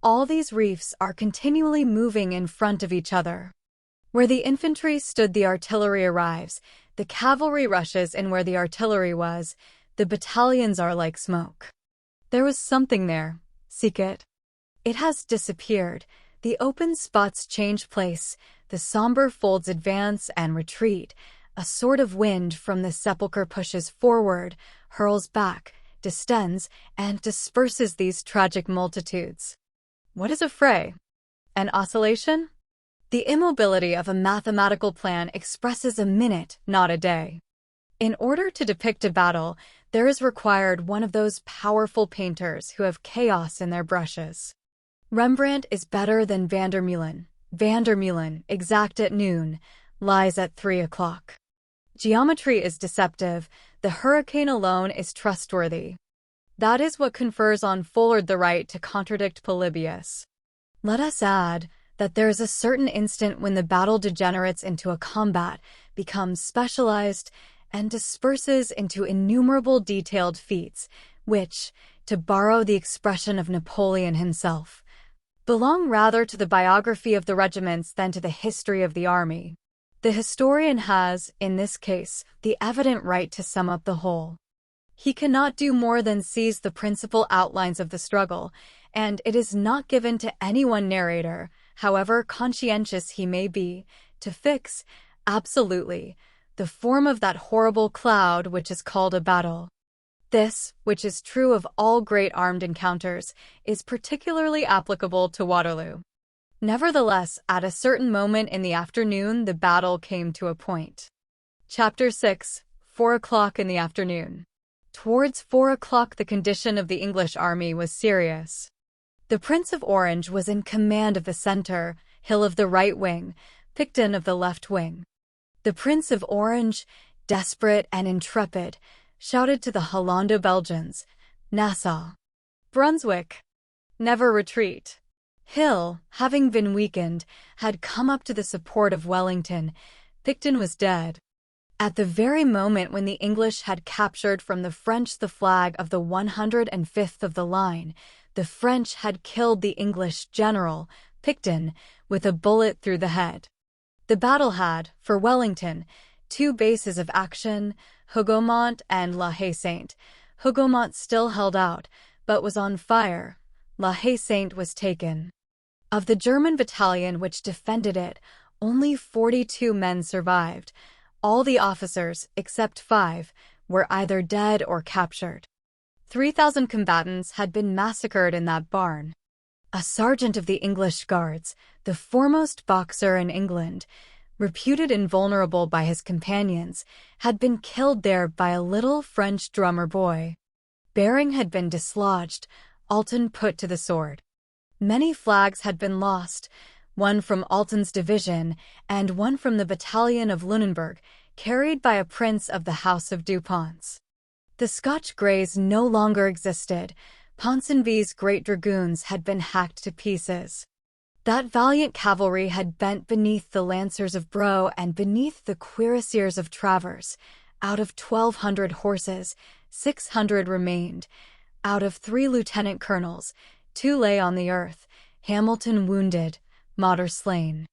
All these reefs are continually moving in front of each other. Where the infantry stood, the artillery arrives, the cavalry rushes in where the artillery was, the battalions are like smoke. There was something there, seek it. It has disappeared, the open spots change place, the somber folds advance and retreat, a sort of wind from the sepulchre pushes forward, hurls back, distends, and disperses these tragic multitudes. What is a fray? An oscillation? The immobility of a mathematical plan expresses a minute, not a day. In order to depict a battle, there is required one of those powerful painters who have chaos in their brushes. Rembrandt is better than Vandermeulen. Vandermeulen, exact at noon, lies at 3 o'clock. Geometry is deceptive, the hurricane alone is trustworthy. That is what confers on Follard the right to contradict Polybius. Let us add that there is a certain instant when the battle degenerates into a combat, becomes specialized, and disperses into innumerable detailed feats, which, to borrow the expression of Napoleon himself, belong rather to the biography of the regiments than to the history of the army. The historian has, in this case, the evident right to sum up the whole. He cannot do more than seize the principal outlines of the struggle, and it is not given to any one narrator, however conscientious he may be, to fix, absolutely, the form of that horrible cloud which is called a battle. This, which is true of all great armed encounters, is particularly applicable to Waterloo. Nevertheless, at a certain moment in the afternoon, the battle came to a point. Chapter 6, 4 o'clock in the afternoon. Towards 4 o'clock the condition of the English army was serious. The Prince of Orange was in command of the center, Hill of the right wing, Picton of the left wing. The Prince of Orange, desperate and intrepid, shouted to the Hollando-Belgians, Nassau, Brunswick, never retreat. Hill, having been weakened, had come up to the support of Wellington. Picton was dead. At the very moment when the English had captured from the French the flag of the 105th of the line, the French had killed the English general, Picton, with a bullet through the head. The battle had, for Wellington, two bases of action, Hougoumont and La Haye-Sainte. Hougoumont still held out, but was on fire. La Haye-Sainte was taken. Of the German battalion which defended it, only 42 men survived. All the officers, except 5, were either dead or captured. 3,000 combatants had been massacred in that barn. A sergeant of the English Guards, the foremost boxer in England, reputed invulnerable by his companions, had been killed there by a little French drummer boy. Bering had been dislodged, Alten put to the sword. Many flags had been lost, one from Alten's division and one from the battalion of Lunenburg, carried by a prince of the House of Dupont. The Scotch Greys no longer existed. Ponsonby's great dragoons had been hacked to pieces. That valiant cavalry had bent beneath the lancers of Bro and beneath the cuirassiers of Travers. Out of 1,200 horses, 600 remained. Out of 3 lieutenant colonels, 2 lay on the earth, Hamilton wounded, Motter slain.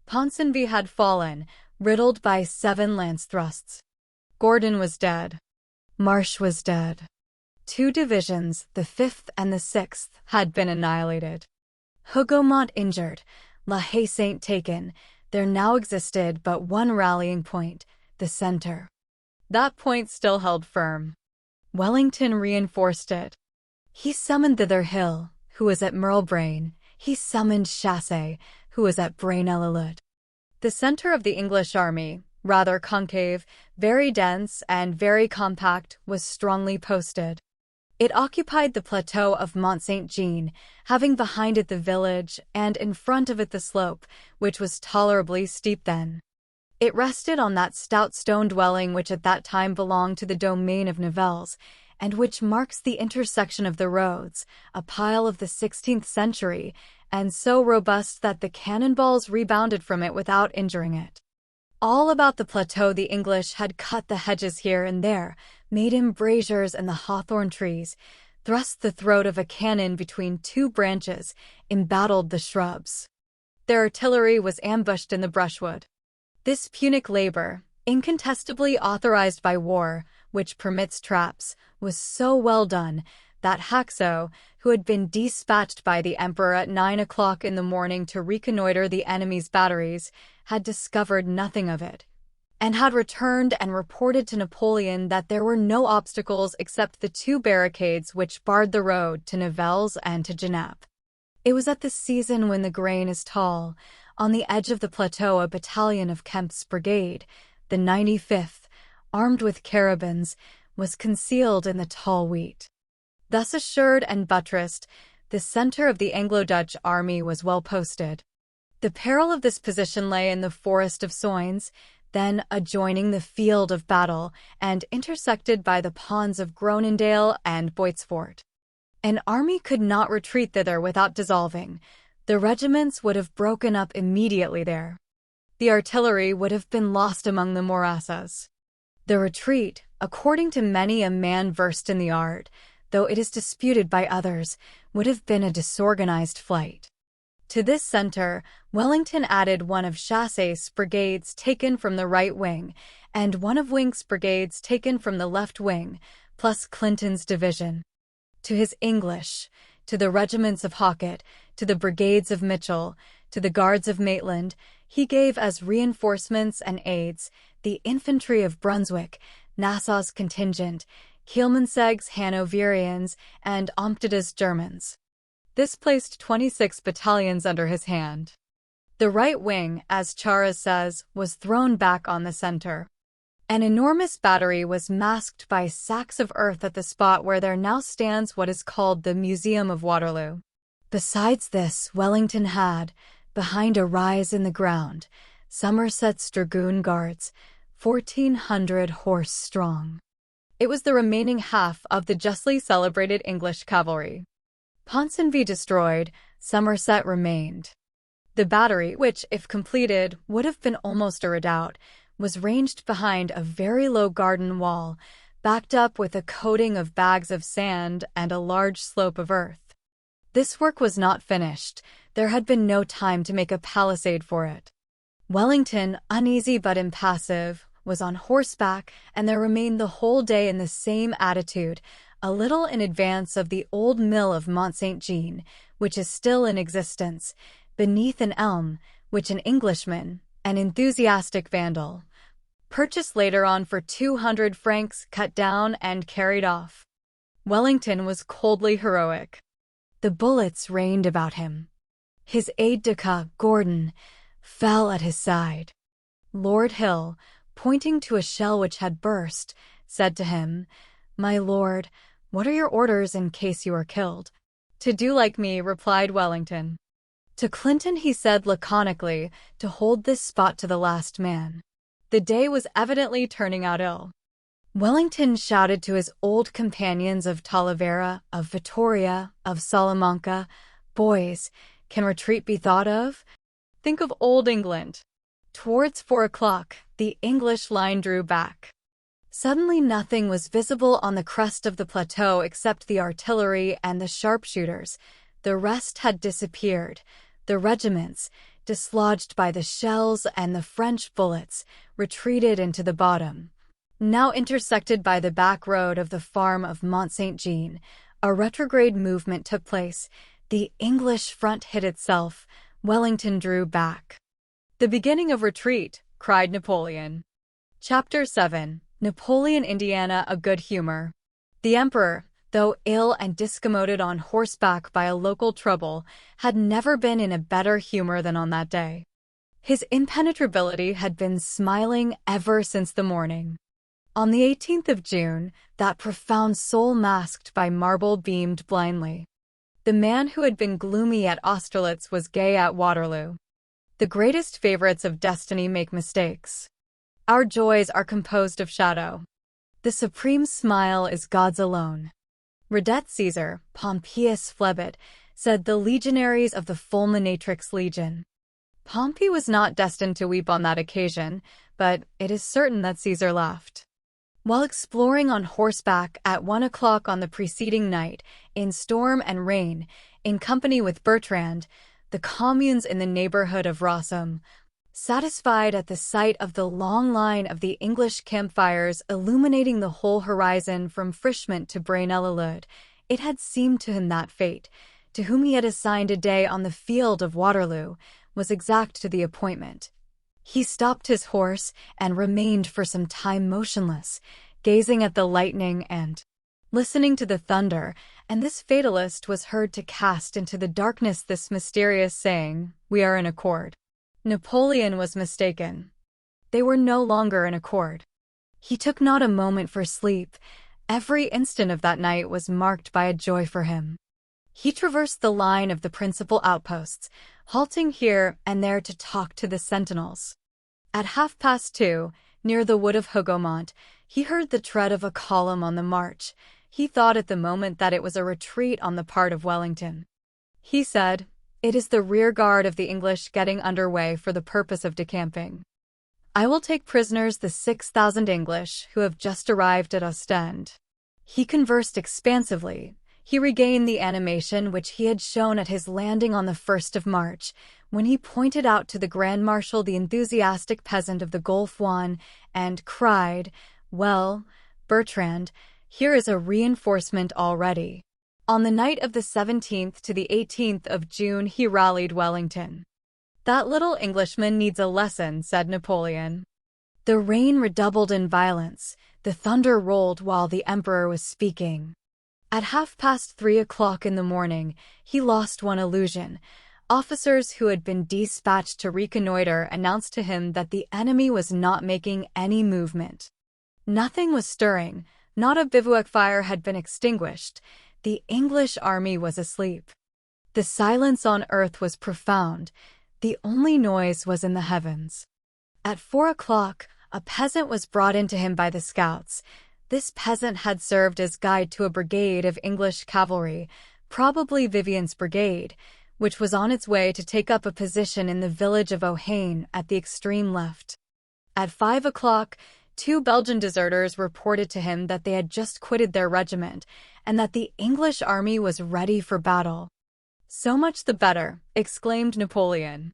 Ponsonby had fallen, riddled by 7 lance thrusts. Gordon was dead. Marsh was dead. 2 divisions, the 5th and the 6th, had been annihilated. Hougoumont injured, La Haye-Sainte taken. There now existed but one rallying point, the center. That point still held firm. Wellington reinforced it. He summoned thither Hill, who was at Merlebraine. He summoned Chassé, who was at Braine-l'Alleud. The center of the English army, rather concave, very dense and very compact, was strongly posted. It occupied the plateau of Mont-Saint-Jean, having behind it the village, and in front of it the slope, which was tolerably steep then. It rested on that stout stone dwelling which at that time belonged to the domain of Nivelles, and which marks the intersection of the roads, a pile of the 16th century, and so robust that the cannonballs rebounded from it without injuring it. All about the plateau the English had cut the hedges here and there, made embrasures in the hawthorn trees, thrust the throat of a cannon between 2 branches, embattled the shrubs. Their artillery was ambushed in the brushwood. This Punic labor, incontestably authorized by war, which permits traps, was so well done that Haxo, who had been dispatched by the emperor at 9 o'clock in the morning to reconnoiter the enemy's batteries, had discovered nothing of it, and had returned and reported to Napoleon that there were no obstacles except the 2 barricades which barred the road to Nivelles and to Genappe. It was at the season when the grain is tall. On the edge of the plateau a battalion of Kemp's brigade, the 95th, armed with carabines, was concealed in the tall wheat. Thus assured and buttressed, the center of the Anglo-Dutch army was well posted. The peril of this position lay in the forest of Soignes, then adjoining the field of battle and intersected by the ponds of Groenendael and Boitsfort. An army could not retreat thither without dissolving. The regiments would have broken up immediately there. The artillery would have been lost among the morasses. The retreat, according to many a man versed in the art, though it is disputed by others, would have been a disorganized flight. To this center, Wellington added one of Chassé's brigades taken from the right wing, and one of Wink's brigades taken from the left wing, plus Clinton's division. To his English, to the regiments of Hackett, to the brigades of Mitchell, to the guards of Maitland, he gave as reinforcements and aids the infantry of Brunswick, Nassau's contingent, Kielmansegge's Hanoverians, and Ompteda's Germans. This placed 26 battalions under his hand. The right wing, as Charas says, was thrown back on the center. An enormous battery was masked by sacks of earth at the spot where there now stands what is called the Museum of Waterloo. Besides this, Wellington had, behind a rise in the ground, Somerset's Dragoon Guards, 1,400 horse strong. It was the remaining half of the justly celebrated English cavalry. Ponsonby destroyed, Somerset remained. The battery, which, if completed, would have been almost a redoubt, was ranged behind a very low garden wall, backed up with a coating of bags of sand and a large slope of earth. This work was not finished. There had been no time to make a palisade for it. Wellington, uneasy but impassive, was on horseback, and there remained the whole day in the same attitude, a little in advance of the old mill of Mont Saint Jean, which is still in existence, beneath an elm, which an Englishman, an enthusiastic vandal, purchased later on for 200 francs, cut down and carried off. Wellington was coldly heroic. The bullets rained about him. His aide-de-camp, Gordon, fell at his side. Lord Hill, pointing to a shell which had burst, said to him, "My lord, what are your orders in case you are killed?" "To do like me," replied Wellington. To Clinton he said laconically to hold this spot to the last man. The day was evidently turning out ill. Wellington shouted to his old companions of Talavera, of Vitoria, of Salamanca, "Boys, can retreat be thought of? Think of old England." Towards 4 o'clock, the English line drew back. Suddenly nothing was visible on the crest of the plateau except the artillery and the sharpshooters. The rest had disappeared. The regiments, dislodged by the shells and the French bullets, retreated into the bottom. Now intersected by the back road of the farm of Mont Saint Jean, a retrograde movement took place. The English front hid itself. Wellington drew back. "The beginning of retreat," cried Napoleon. Chapter 7. Napoleon Indiana a good humor. The emperor, though ill and discommoded on horseback by a local trouble, had never been in a better humor than on that day. His impenetrability had been smiling ever since the morning. On the 18th of June, that profound soul masked by marble beamed blindly. The man who had been gloomy at Austerlitz was gay at Waterloo. The greatest favorites of destiny make mistakes. Our joys are composed of shadow. The supreme smile is God's alone. Redet Caesar, Pompeius Flebit, said the legionaries of the Fulminatrix Legion. Pompey was not destined to weep on that occasion, but it is certain that Caesar laughed. While exploring on horseback at 1 o'clock on the preceding night, in storm and rain, in company with Bertrand, the communes in the neighborhood of Rossum, satisfied at the sight of the long line of the English campfires illuminating the whole horizon from Frischmont to Braine-l'Alleud, it had seemed to him that fate, to whom he had assigned a day on the field of Waterloo, was exact to the appointment. He stopped his horse and remained for some time motionless, gazing at the lightning and listening to the thunder, and this fatalist was heard to cast into the darkness this mysterious saying, "We are in accord." Napoleon was mistaken. They were no longer in accord. He took not a moment for sleep. Every instant of that night was marked by a joy for him. He traversed the line of the principal outposts, halting here and there to talk to the sentinels. At 2:30, near the wood of Hougoumont, he heard the tread of a column on the march. He thought at the moment that it was a retreat on the part of Wellington. He said, "It is the rear guard of the English getting under way for the purpose of decamping. I will take prisoners the 6,000 English who have just arrived at Ostend. He conversed expansively. He regained the animation which he had shown at his landing on the 1st of March, when he pointed out to the Grand Marshal the enthusiastic peasant of the Gulf Juan and cried, "Well, Bertrand, here is a reinforcement already." On the night of the 17th to the 18th of June he rallied Wellington. "That little Englishman needs a lesson," said Napoleon. The rain redoubled in violence. The thunder rolled while the emperor was speaking. At 3:30 in the morning, he lost one illusion. Officers who had been dispatched to reconnoiter announced to him that the enemy was not making any movement. Nothing was stirring. Not a bivouac fire had been extinguished. The English army was asleep. The silence on earth was profound. The only noise was in the heavens. At 4 o'clock, a peasant was brought in to him by the scouts. This peasant had served as guide to a brigade of English cavalry, probably Vivian's brigade, which was on its way to take up a position in the village of Ohain at the extreme left. At 5 o'clock, 2 Belgian deserters reported to him that they had just quitted their regiment and that the English army was ready for battle. "So much the better," exclaimed Napoleon.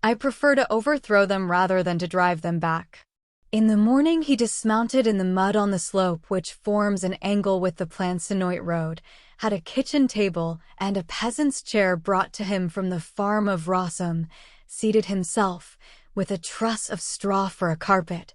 "I prefer to overthrow them rather than to drive them back." In the morning he dismounted in the mud on the slope which forms an angle with the Plancenoit road, had a kitchen table and a peasant's chair brought to him from the farm of Rossum, seated himself, with a truss of straw for a carpet,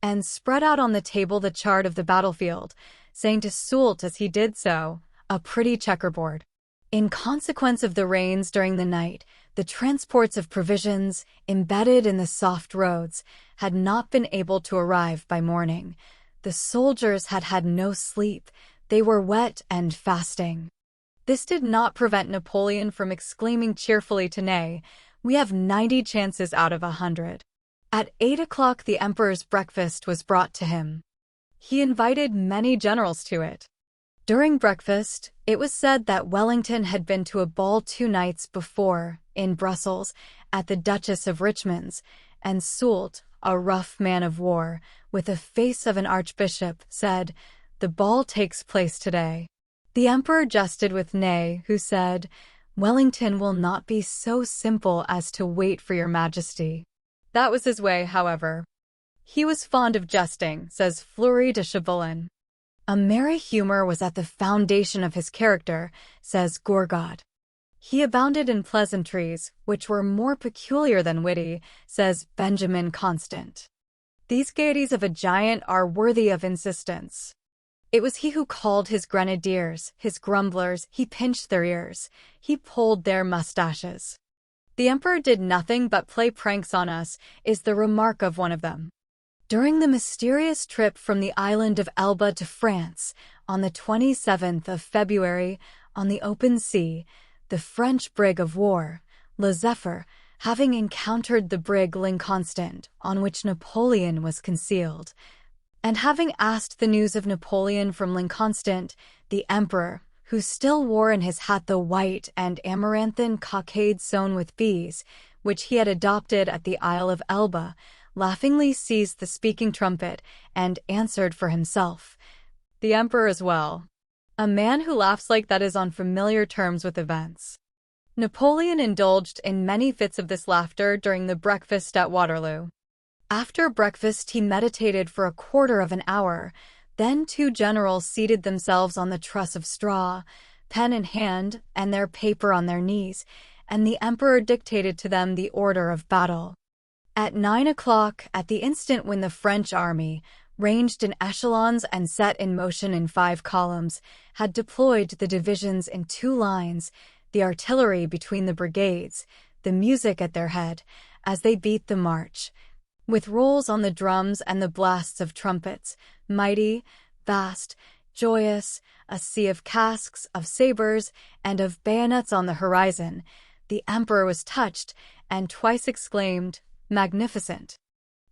and spread out on the table the chart of the battlefield, saying to Soult as he did so, "A pretty checkerboard." In consequence of the rains during the night, the transports of provisions, embedded in the soft roads, had not been able to arrive by morning. The soldiers had had no sleep. They were wet and fasting. This did not prevent Napoleon from exclaiming cheerfully to Ney, "We have 90 chances out of 100. At 8 o'clock the emperor's breakfast was brought to him. He invited many generals to it. During breakfast, it was said that Wellington had been to a ball 2 nights before, in Brussels, at the Duchess of Richmond's, and Soult, a rough man of war, with the face of an archbishop, said, "The ball takes place today." The emperor jested with Ney, who said, "Wellington will not be so simple as to wait for your majesty." That was his way, however. He was fond of jesting, says Fleury de Chaboulin. A merry humor was at the foundation of his character, says Gourgaud. He abounded in pleasantries, which were more peculiar than witty, says Benjamin Constant. These gaieties of a giant are worthy of insistence. It was he who called his grenadiers, his grumblers, he pinched their ears, he pulled their mustaches. "The emperor did nothing but play pranks on us," is the remark of one of them. During the mysterious trip from the island of Elba to France, on the 27th of February, on the open sea, the French brig of war, Le Zephyr, having encountered the brig L'Inconstant, on which Napoleon was concealed, and having asked the news of Napoleon from L'Inconstant, the emperor, who still wore in his hat the white and amaranthine cockade sewn with bees, which he had adopted at the Isle of Elba, laughingly seized the speaking trumpet and answered for himself, "The emperor as well." A man who laughs like that is on familiar terms with events. Napoleon indulged in many fits of this laughter during the breakfast at Waterloo. After breakfast he meditated for a quarter of an hour. Then 2 generals seated themselves on the truss of straw, pen in hand and their paper on their knees, and the emperor dictated to them the order of battle. At 9 o'clock, at the instant when the French army, ranged in echelons and set in motion in 5 columns, had deployed the divisions in 2 lines, the artillery between the brigades, the music at their head, as they beat the march, with rolls on the drums and the blasts of trumpets, mighty, vast, joyous, a sea of casques, of sabers, and of bayonets on the horizon, the emperor was touched, and twice exclaimed, "Magnificent!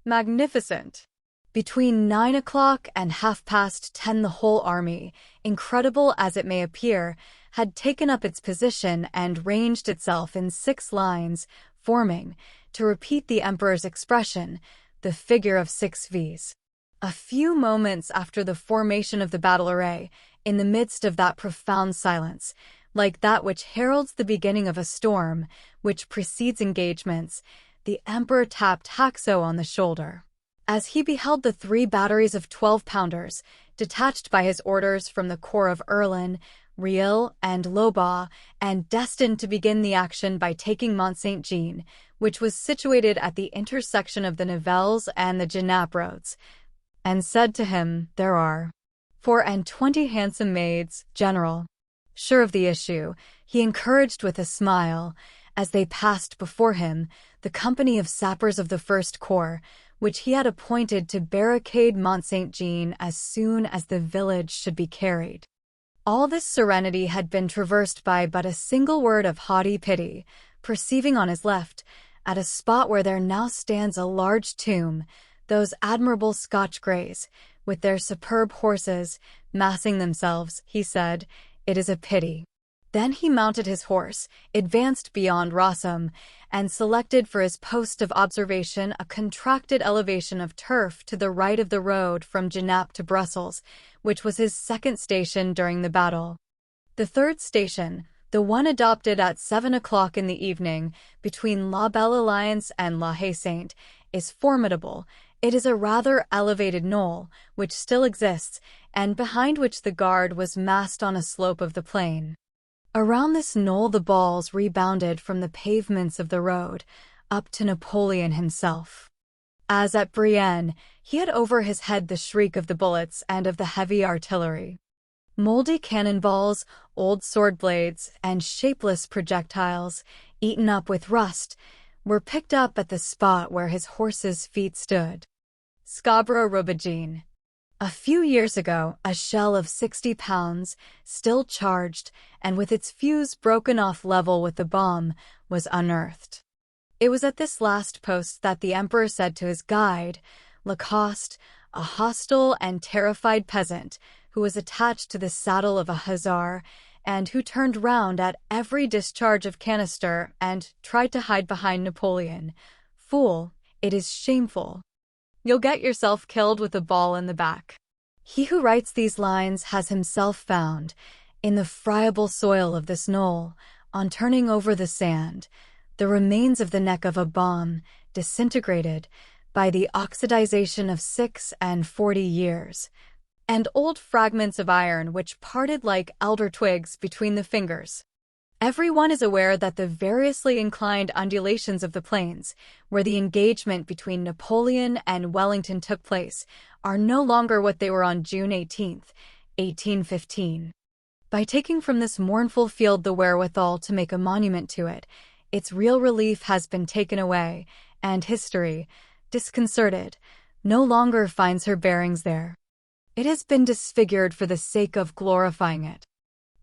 Magnificent!" Between 9 o'clock and 10:30 the whole army, incredible as it may appear, had taken up its position and ranged itself in 6 lines, forming, to repeat the emperor's expression, the figure of 6 V's. A few moments after the formation of the battle array, in the midst of that profound silence, like that which heralds the beginning of a storm, which precedes engagements, the emperor tapped Haxo on the shoulder. As he beheld the 3 batteries of 12-pounders, detached by his orders from the corps of Erlin, Riel, and Loba, and destined to begin the action by taking Mont-Saint-Jean, which was situated at the intersection of the Nivelles and the Genappe roads, and said to him, "There are 24 handsome maids, General." Sure of the issue, he encouraged with a smile, as they passed before him, the company of sappers of the First Corps, which he had appointed to barricade Mont-Saint-Jean as soon as the village should be carried. All this serenity had been traversed by but a single word of haughty pity, perceiving on his left, at a spot where there now stands a large tomb, those admirable Scotch greys, with their superb horses, massing themselves, he said, "It is a pity." Then he mounted his horse, advanced beyond Rossum, and selected for his post of observation a contracted elevation of turf to the right of the road from Genappe to Brussels, which was his second station during the battle. The third station, the one adopted at 7 o'clock in the evening, between La Belle Alliance and La Haye Sainte, is formidable. It is a rather elevated knoll, which still exists, and behind which the guard was massed on a slope of the plain. Around this knoll the balls rebounded from the pavements of the road, up to Napoleon himself. As at Brienne, he had over his head the shriek of the bullets and of the heavy artillery. Mouldy cannonballs, old sword blades, and shapeless projectiles, eaten up with rust, were picked up at the spot where his horse's feet stood. Scarborough-Robigny. A few years ago, a shell of 60 pounds, still charged, and with its fuse broken off level with the bomb, was unearthed. It was at this last post that the emperor said to his guide, Lacoste, a hostile and terrified peasant, who was attached to the saddle of a hussar, and who turned round at every discharge of canister and tried to hide behind Napoleon, "Fool, it is shameful. You'll get yourself killed with a ball in the back." He who writes these lines has himself found, in the friable soil of this knoll, on turning over the sand, the remains of the neck of a bomb, disintegrated by the oxidization of 46 years, and old fragments of iron which parted like elder twigs between the fingers. Everyone is aware that the variously inclined undulations of the plains, where the engagement between Napoleon and Wellington took place, are no longer what they were on June 18, 1815. By taking from this mournful field the wherewithal to make a monument to it, its real relief has been taken away, and history, disconcerted, no longer finds her bearings there. It has been disfigured for the sake of glorifying it.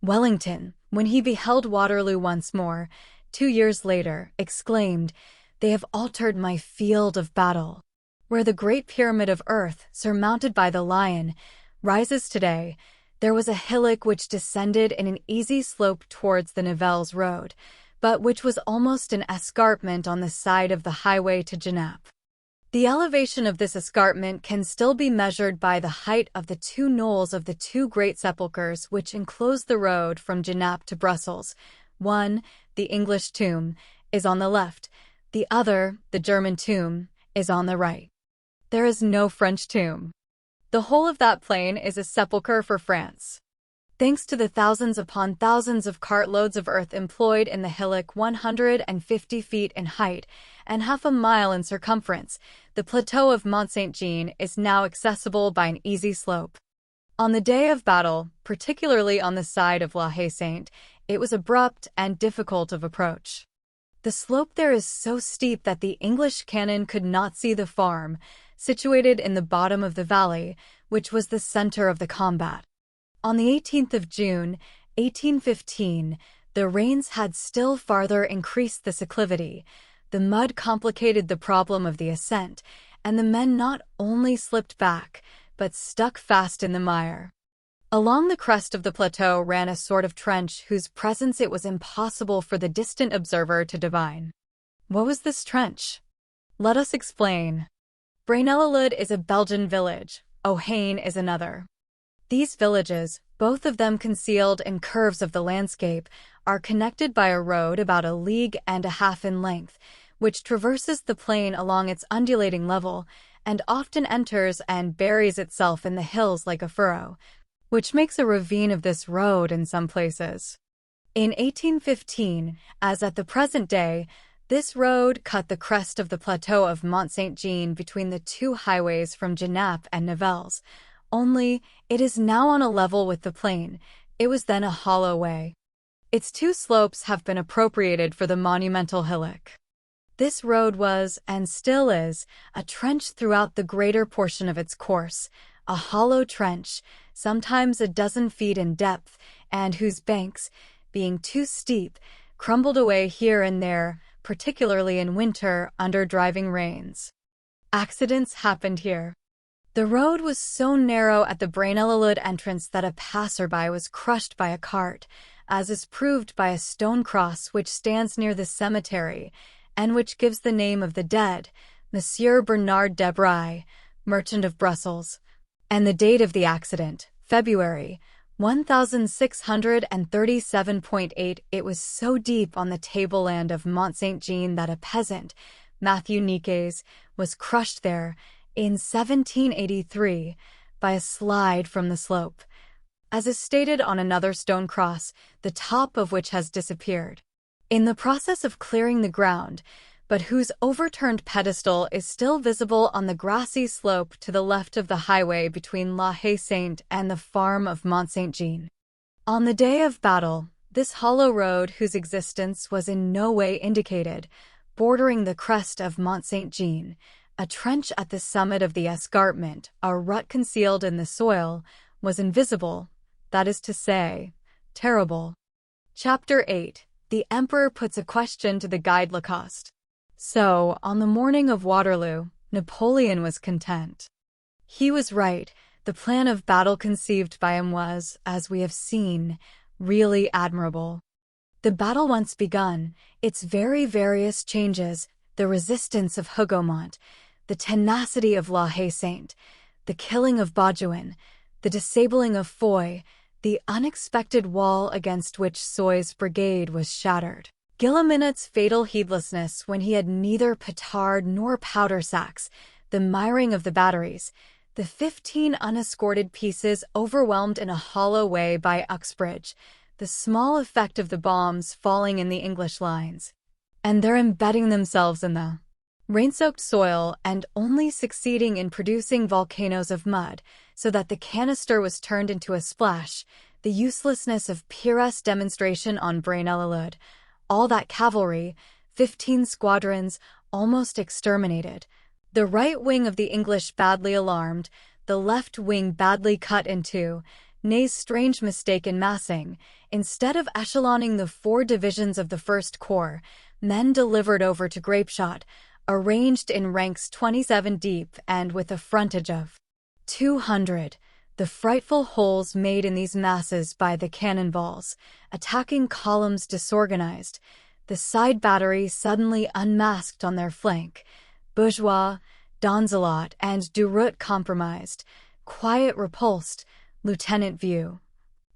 Wellington, when he beheld Waterloo once more, 2 years later, exclaimed, "They have altered my field of battle." Where the great pyramid of earth, surmounted by the lion, rises today, there was a hillock which descended in an easy slope towards the Nivelles road, but which was almost an escarpment on the side of the highway to Genappe. The elevation of this escarpment can still be measured by the height of the 2 knolls of the 2 great sepulchres which enclose the road from Genappe to Brussels. One, the English tomb, is on the left, the other, the German tomb, is on the right. There is no French tomb. The whole of that plain is a sepulchre for France. Thanks to the thousands upon thousands of cartloads of earth employed in the hillock 150 feet in height and half a mile in circumference, the plateau of Mont-Saint-Jean is now accessible by an easy slope. On the day of battle, particularly on the side of La Haye Sainte, it was abrupt and difficult of approach. The slope there is so steep that the English cannon could not see the farm, situated in the bottom of the valley, which was the center of the combat. On the 18th of June, 1815, the rains had still farther increased the acclivity, the mud complicated the problem of the ascent, and the men not only slipped back, but stuck fast in the mire. Along the crest of the plateau ran a sort of trench whose presence it was impossible for the distant observer to divine. What was this trench? Let us explain. Braine-l'Alleud is a Belgian village, Ohain is another. These villages, both of them concealed in curves of the landscape, are connected by a road about 1.5 leagues in length, which traverses the plain along its undulating level and often enters and buries itself in the hills like a furrow, which makes a ravine of this road in some places. In 1815, as at the present day, this road cut the crest of the plateau of Mont Saint-Jean between the two highways from Genappe and Nivelles, only it is now on a level with the plain. It was then a hollow way. Its two slopes have been appropriated for the monumental hillock. This road was, and still is, a trench throughout the greater portion of its course, a hollow trench, sometimes a dozen feet in depth, and whose banks, being too steep, crumbled away here and there, particularly in winter under driving rains. Accidents happened here. The road was so narrow at the Braine-l'Alleud entrance that a passerby was crushed by a cart, as is proved by a stone cross which stands near the cemetery, and which gives the name of the dead, Monsieur Bernard de Bry, merchant of Brussels, and the date of the accident, February 1637.8. It was so deep on the tableland of Mont Saint-Jean that a peasant, Matthew Niquez, was crushed there in 1783 by a slide from the slope, as is stated on another stone cross, the top of which has disappeared. In the process of clearing the ground, but whose overturned pedestal is still visible on the grassy slope to the left of the highway between La Haye-Sainte and the farm of Mont Saint-Jean. On the day of battle, this hollow road, whose existence was in no way indicated, bordering the crest of Mont Saint-Jean, a trench at the summit of the escarpment, a rut concealed in the soil, was invisible, that is to say, terrible. Chapter 8. The Emperor puts a question to the guide Lacoste. So, on the morning of Waterloo, Napoleon was content. He was right. The plan of battle conceived by him was, as we have seen, really admirable. The battle once begun, its very various changes, the resistance of Hougoumont, the tenacity of La Haye-Sainte, the killing of Bauduin, the disabling of Foy, the unexpected wall against which Soy's brigade was shattered. Guilleminot's fatal heedlessness when he had neither petard nor powder sacks, the miring of the batteries, the 15 unescorted pieces overwhelmed in a hollow way by Uxbridge, the small effect of the bombs falling in the English lines, and their embedding themselves in the rain-soaked soil and only succeeding in producing volcanoes of mud, so that the canister was turned into a splash, the uselessness of Pyrrhus' demonstration on Braine-l'Alleud, all that cavalry, 15 squadrons, almost exterminated, the right wing of the English badly alarmed, the left wing badly cut in two, Ney's strange mistake in massing, instead of echeloning the 4 divisions of the First Corps, men delivered over to grapeshot, arranged in ranks 27 deep and with a frontage of 200, the frightful holes made in these masses by the cannonballs, attacking columns disorganized, the side battery suddenly unmasked on their flank, Bourgeois, Donzelot, and Durout compromised, Quiet repulsed, Lieutenant View.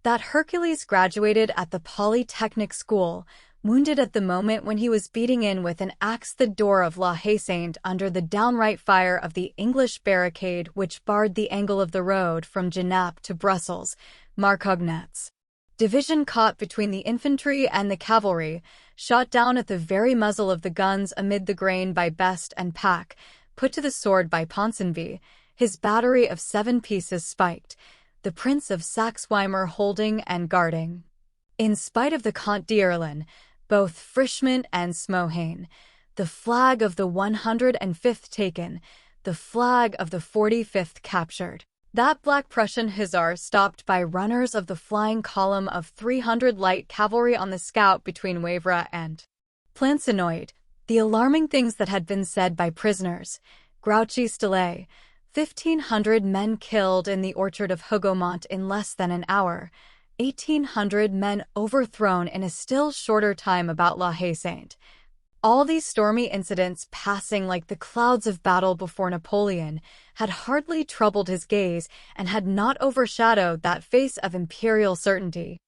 That Hercules graduated at the Polytechnic School, wounded at the moment when he was beating in with an axe the door of La Haye-Sainte under the downright fire of the English barricade which barred the angle of the road from Genappe to Brussels, Marcognet's division caught between the infantry and the cavalry, shot down at the very muzzle of the guns amid the grain by Best and Pack, put to the sword by Ponsonby, his battery of 7 pieces spiked, the Prince of Saxe-Weimar holding and guarding. In spite of the Comte d'Irlande, both Frischmann and Smohain, the flag of the 105th taken, the flag of the 45th captured. That Black Prussian hussar stopped by runners of the flying column of 300 light cavalry on the scout between Wavre and Plancenoit, the alarming things that had been said by prisoners, Grouchy Stillé, 1,500 men killed in the orchard of Hougoumont in less than an hour, 1,800 men overthrown in a still shorter time about La Haye-Sainte. All these stormy incidents passing like the clouds of battle before Napoleon had hardly troubled his gaze and had not overshadowed that face of imperial certainty.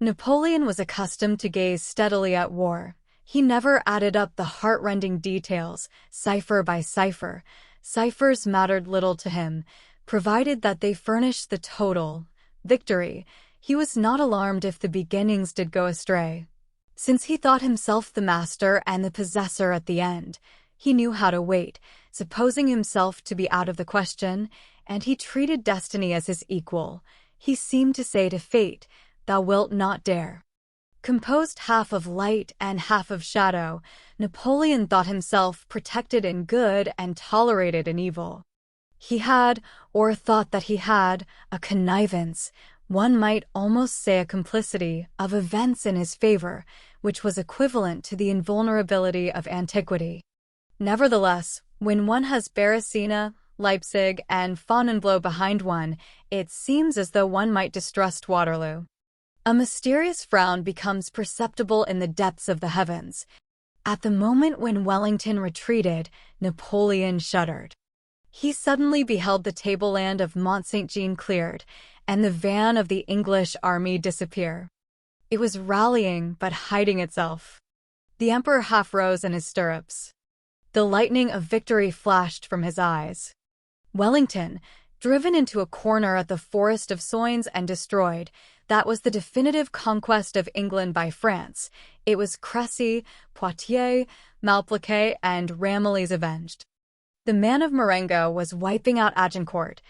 Napoleon was accustomed to gaze steadily at war. He never added up the heart-rending details, cipher by cipher. Ciphers mattered little to him, provided that they furnished the total victory. He was not alarmed if the beginnings did go astray. Since he thought himself the master and the possessor at the end, he knew how to wait, supposing himself to be out of the question, and he treated destiny as his equal. He seemed to say to fate, "Thou wilt not dare." Composed half of light and half of shadow, Napoleon thought himself protected in good and tolerated in evil. He had, or thought that he had, a connivance, one might almost say a complicity, of events in his favor, which was equivalent to the invulnerability of antiquity. Nevertheless, when one has Beresina, Leipzig, and Fontainebleau behind one, it seems as though one might distrust Waterloo. A mysterious frown becomes perceptible in the depths of the heavens. At the moment when Wellington retreated, Napoleon shuddered. He suddenly beheld the tableland of Mont-Saint-Jean cleared, and the van of the English army disappear. It was rallying but hiding itself. The emperor half rose in his stirrups. The lightning of victory flashed from his eyes. Wellington, driven into a corner at the Forest of Soignes and destroyed, that was the definitive conquest of England by France. It was Crécy, Poitiers, Malplaquet, and Ramillies avenged. The man of Marengo was wiping out Agincourt.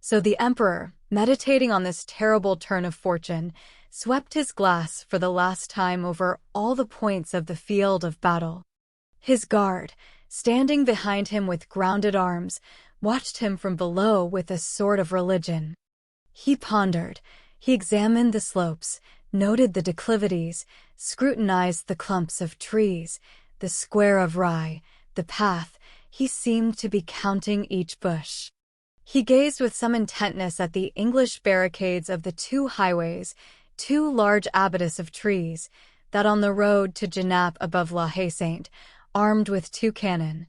So the emperor, meditating on this terrible turn of fortune, swept his glass for the last time over all the points of the field of battle. His guard, standing behind him with grounded arms, watched him from below with a sort of religion. He pondered, he examined the slopes, noted the declivities, scrutinized the clumps of trees, the square of rye, the path. He seemed to be counting each bush. He gazed with some intentness at the English barricades of the two highways, two large abatis of trees, that on the road to Genappe above La Haye-Saint, armed with 2 cannon,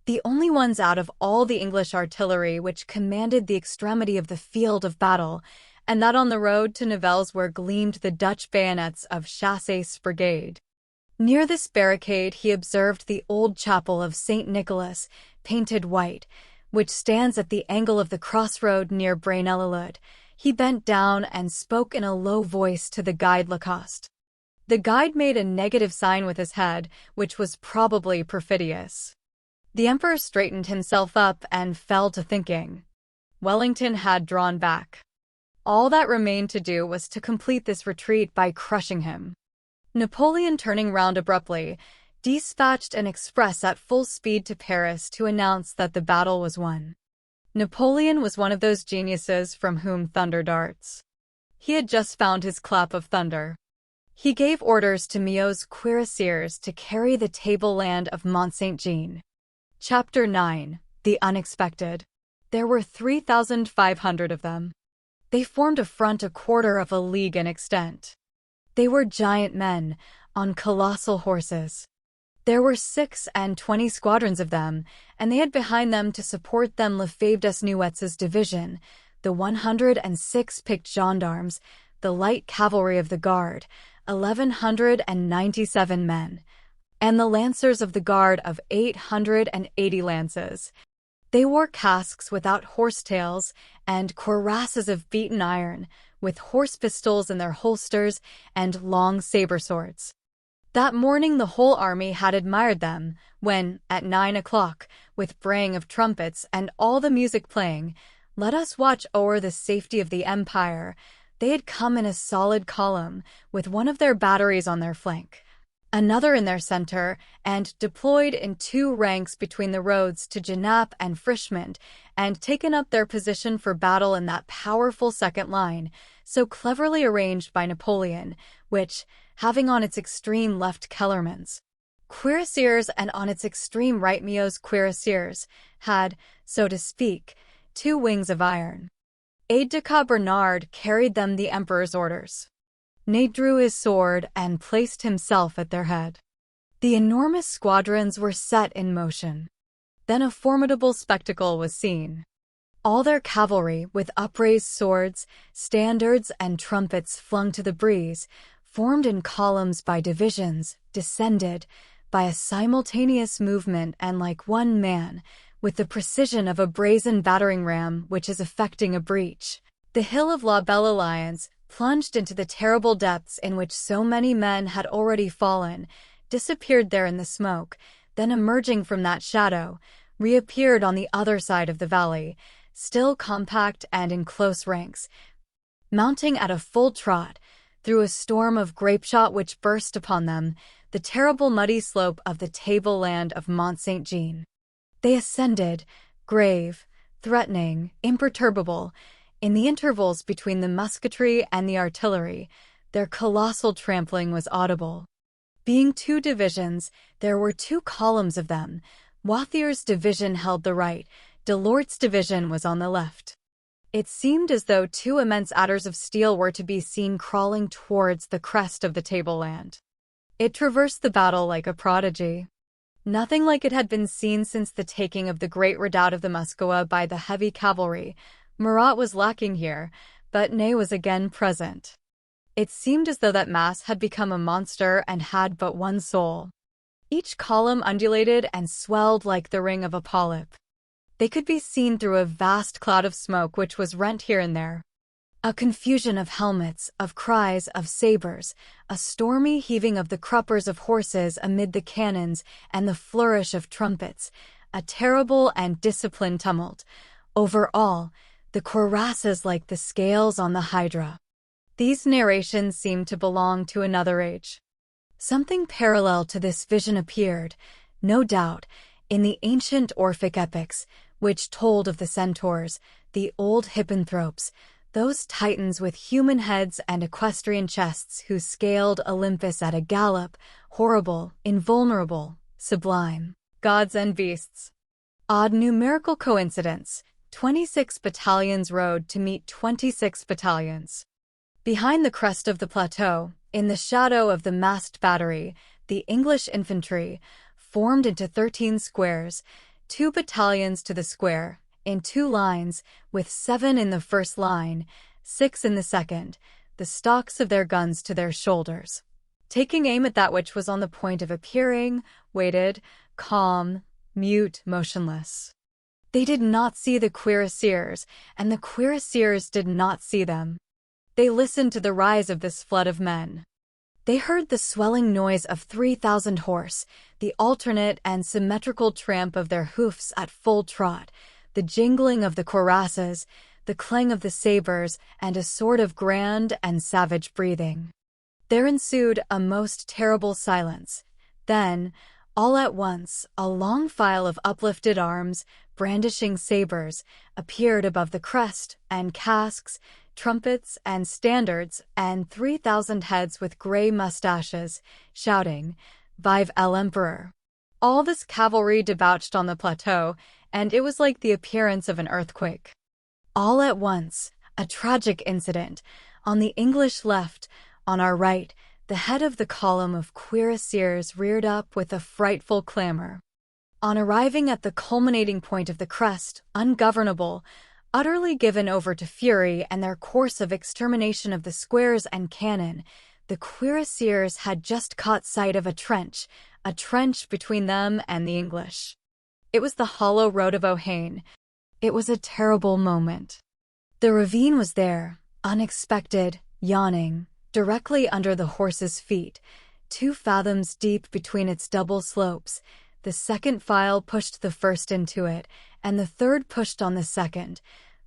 the only ones out of all the English artillery which commanded the extremity of the field of battle, and that on the road to Nivelles where gleamed the Dutch bayonets of Chassais's brigade. Near this barricade he observed the old chapel of St. Nicholas, painted white, which stands at the angle of the crossroad near Braine-l'Alleud. He bent down and spoke in a low voice to the guide Lacoste. The guide made a negative sign with his head, which was probably perfidious. The emperor straightened himself up and fell to thinking. Wellington had drawn back. All that remained to do was to complete this retreat by crushing him. Napoleon, turning round abruptly, dispatched an express at full speed to Paris to announce that the battle was won. Napoleon was one of those geniuses from whom thunder darts. He had just found his clap of thunder. He gave orders to Meau's cuirassiers to carry the tableland of Mont-Saint-Jean. Chapter 9. The Unexpected. There were 3,500 of them. They formed a front 1/4 of a league in extent. They were giant men, on colossal horses. There were 26 squadrons of them, and they had behind them to support them Lefebvre Desnouettes's division, the 106 picked gendarmes, the light cavalry of the guard, 1,197 men, and the lancers of the guard of 880 lances. They wore casques without horsetails and cuirasses of beaten iron, with horse pistols in their holsters and long saber swords. That morning the whole army had admired them, when, at 9 o'clock, with braying of trumpets and all the music playing, "Let us watch o'er the safety of the empire," they had come in a solid column, with one of their batteries on their flank, another in their center, and deployed in 2 ranks between the roads to Genappe and Frischemont, and taken up their position for battle in that powerful second line, so cleverly arranged by Napoleon, which, having on its extreme left Kellermann's cuirassiers and on its extreme right Meau's cuirassiers, had, so to speak, 2 wings of iron. Aide-de-camp Bernard carried them the emperor's orders. Ney drew his sword and placed himself at their head. The enormous squadrons were set in motion. Then a formidable spectacle was seen. All their cavalry, with upraised swords, standards, and trumpets flung to the breeze, formed in columns by divisions, descended by a simultaneous movement and like one man, with the precision of a brazen battering ram which is effecting a breach. The hill of La Belle Alliance plunged into the terrible depths in which so many men had already fallen, disappeared there in the smoke, then emerging from that shadow, reappeared on the other side of the valley, still compact and in close ranks, mounting at a full trot, through a storm of grapeshot which burst upon them, the terrible muddy slope of the tableland of Mont Saint-Jean. They ascended, grave, threatening, imperturbable. In the intervals between the musketry and the artillery, their colossal trampling was audible. Being two divisions, there were two columns of them. Wathier's division held the right, Delort's division was on the left. It seemed as though two immense adders of steel were to be seen crawling towards the crest of the tableland. It traversed the battle like a prodigy. Nothing like it had been seen since the taking of the great redoubt of the Muscoa by the heavy cavalry. Murat was lacking here, but Ney was again present. It seemed as though that mass had become a monster and had but one soul. Each column undulated and swelled like the ring of a polyp. They could be seen through a vast cloud of smoke which was rent here and there. A confusion of helmets, of cries, of sabers, a stormy heaving of the cruppers of horses amid the cannons and the flourish of trumpets, a terrible and disciplined tumult. Over all, the cuirasses like the scales on the hydra. These narrations seemed to belong to another age. Something parallel to this vision appeared, no doubt, in the ancient Orphic epics, which told of the centaurs, the old hippanthropes, those titans with human heads and equestrian chests who scaled Olympus at a gallop, horrible, invulnerable, sublime. Gods and beasts. Odd numerical coincidence. 26 battalions rode to meet 26 battalions. Behind the crest of the plateau, in the shadow of the masked battery, the English infantry, formed into 13 squares, 2 battalions to the square, in 2 lines, with 7 in the first line, 6 in the second, the stocks of their guns to their shoulders. Taking aim at that which was on the point of appearing, waited, calm, mute, motionless. They did not see the cuirassiers, and the cuirassiers did not see them. They listened to the rise of this flood of men. They heard the swelling noise of 3,000 horse, the alternate and symmetrical tramp of their hoofs at full trot, the jingling of the cuirasses, the clang of the sabers, and a sort of grand and savage breathing. There ensued a most terrible silence. Then, all at once, a long file of uplifted arms, brandishing sabers, appeared above the crest, and casques, trumpets, and standards, and 3,000 heads with grey mustaches, shouting, "Vive l'Empereur!" All this cavalry debouched on the plateau, and it was like the appearance of an earthquake. All at once, a tragic incident. On the English left, on our right, the head of the column of cuirassiers reared up with a frightful clamor. On arriving at the culminating point of the crest, ungovernable, utterly given over to fury and their course of extermination of the squares and cannon, the cuirassiers had just caught sight of a trench between them and the English. It was the hollow road of Ohain. It was a terrible moment. The ravine was there, unexpected, yawning, directly under the horses' feet, 2 fathoms deep between its double slopes. The second file pushed the first into it, and the third pushed on the second.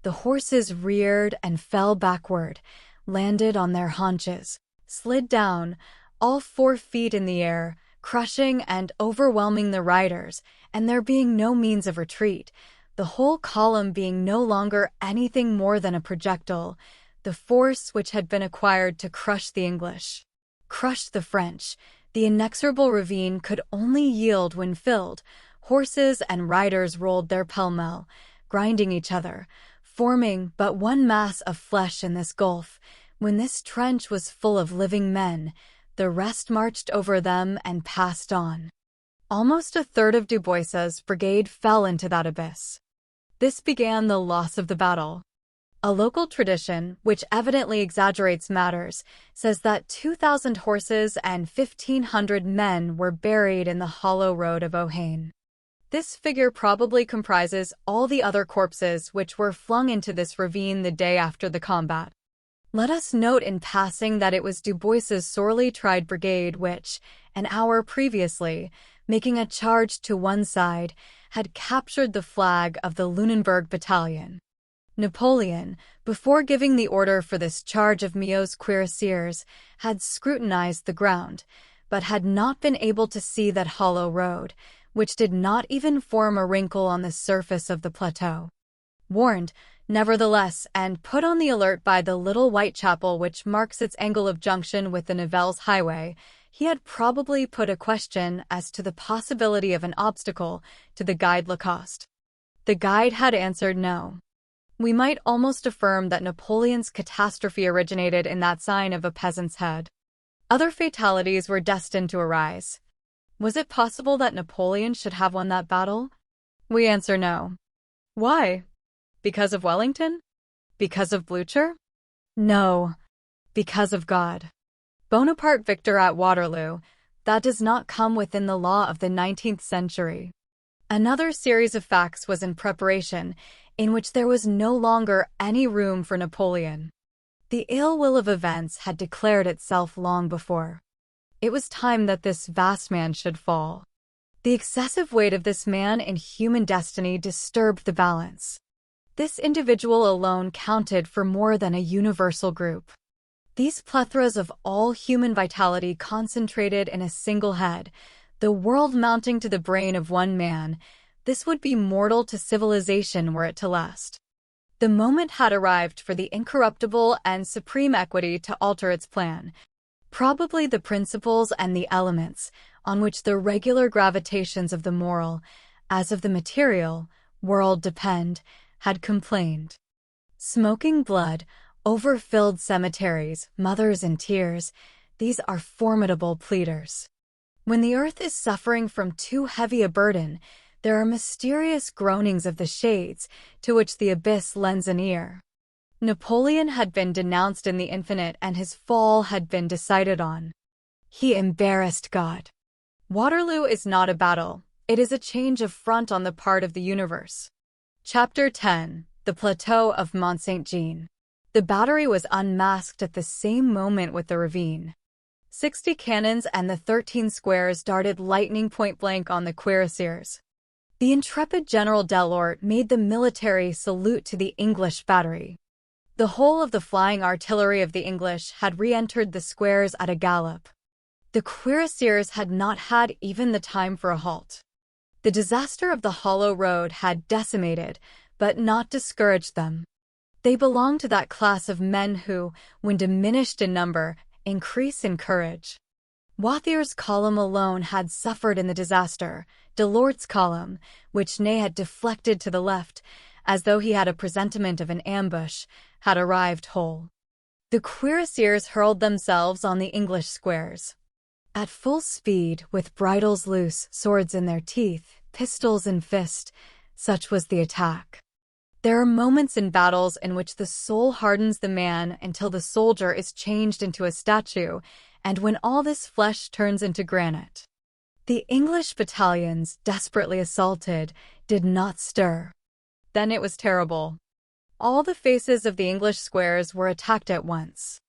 The horses reared and fell backward, landed on their haunches, slid down, all 4 feet in the air, crushing and overwhelming the riders, and there being no means of retreat, the whole column being no longer anything more than a projectile, the force which had been acquired to crush the English, crushed the French. The inexorable ravine could only yield when filled. Horses and riders rolled there pell-mell, grinding each other, forming but one mass of flesh in this gulf. When this trench was full of living men, The rest marched over them and passed on. Almost a third of Dubois's brigade fell into that abyss. This began the loss of the battle. A local tradition, which evidently exaggerates matters, says that 2,000 horses and 1,500 men were buried in the hollow road of Ohain. This figure probably comprises all the other corpses which were flung into this ravine the day after the combat. Let us note in passing that it was Dubois's sorely tried brigade which, an hour previously, making a charge to one side, had captured the flag of the Lunenburg battalion. Napoleon, before giving the order for this charge of Milhaud's cuirassiers, had scrutinized the ground, but had not been able to see that hollow road, which did not even form a wrinkle on the surface of the plateau. Warned, nevertheless, and put on the alert by the little white chapel which marks its angle of junction with the Nivelles highway, he had probably put a question as to the possibility of an obstacle to the guide Lacoste. The guide had answered no. We might almost affirm that Napoleon's catastrophe originated in that sign of a peasant's head. Other fatalities were destined to arise. Was it possible that Napoleon should have won that battle? We answer no. Why? Because of Wellington? Because of Blücher? No, because of God. Bonaparte victor at Waterloo, that does not come within the law of the 19th century. Another series of facts was in preparation, in which there was no longer any room for Napoleon. The ill will of events had declared itself long before. It was time that this vast man should fall. The excessive weight of this man in human destiny disturbed the balance. This individual alone counted for more than a universal group. These plethoras of all human vitality concentrated in a single head, the world mounting to the brain of one man, this would be mortal to civilization were it to last. The moment had arrived for the incorruptible and supreme equity to alter its plan. Probably the principles and the elements, on which the regular gravitations of the moral, as of the material, world depend, had complained. Smoking blood, overfilled cemeteries, mothers in tears, these are formidable pleaders. When the earth is suffering from too heavy a burden, there are mysterious groanings of the shades to which the abyss lends an ear. Napoleon had been denounced in the infinite and his fall had been decided on. He embarrassed God. Waterloo is not a battle, it is a change of front on the part of the universe. Chapter 10. The Plateau of Mont Saint-Jean. The battery was unmasked at the same moment with the ravine. 60 cannons and the 13 squares darted lightning point-blank on the cuirassiers. The intrepid General Delort made the military salute to the English battery. The whole of the flying artillery of the English had re-entered the squares at a gallop. The cuirassiers had not had even the time for a halt. The disaster of the hollow road had decimated, but not discouraged them. They belonged to that class of men who, when diminished in number, increase in courage. Wathier's column alone had suffered in the disaster. Delort's column, which Ney had deflected to the left, as though he had a presentiment of an ambush, had arrived whole. The cuirassiers hurled themselves on the English squares. At full speed, with bridles loose, swords in their teeth, pistols in fist, such was the attack. There are moments in battles in which the soul hardens the man until the soldier is changed into a statue, and when all this flesh turns into granite. The English battalions, desperately assaulted, did not stir. Then it was terrible. All the faces of the English squares were attacked at once.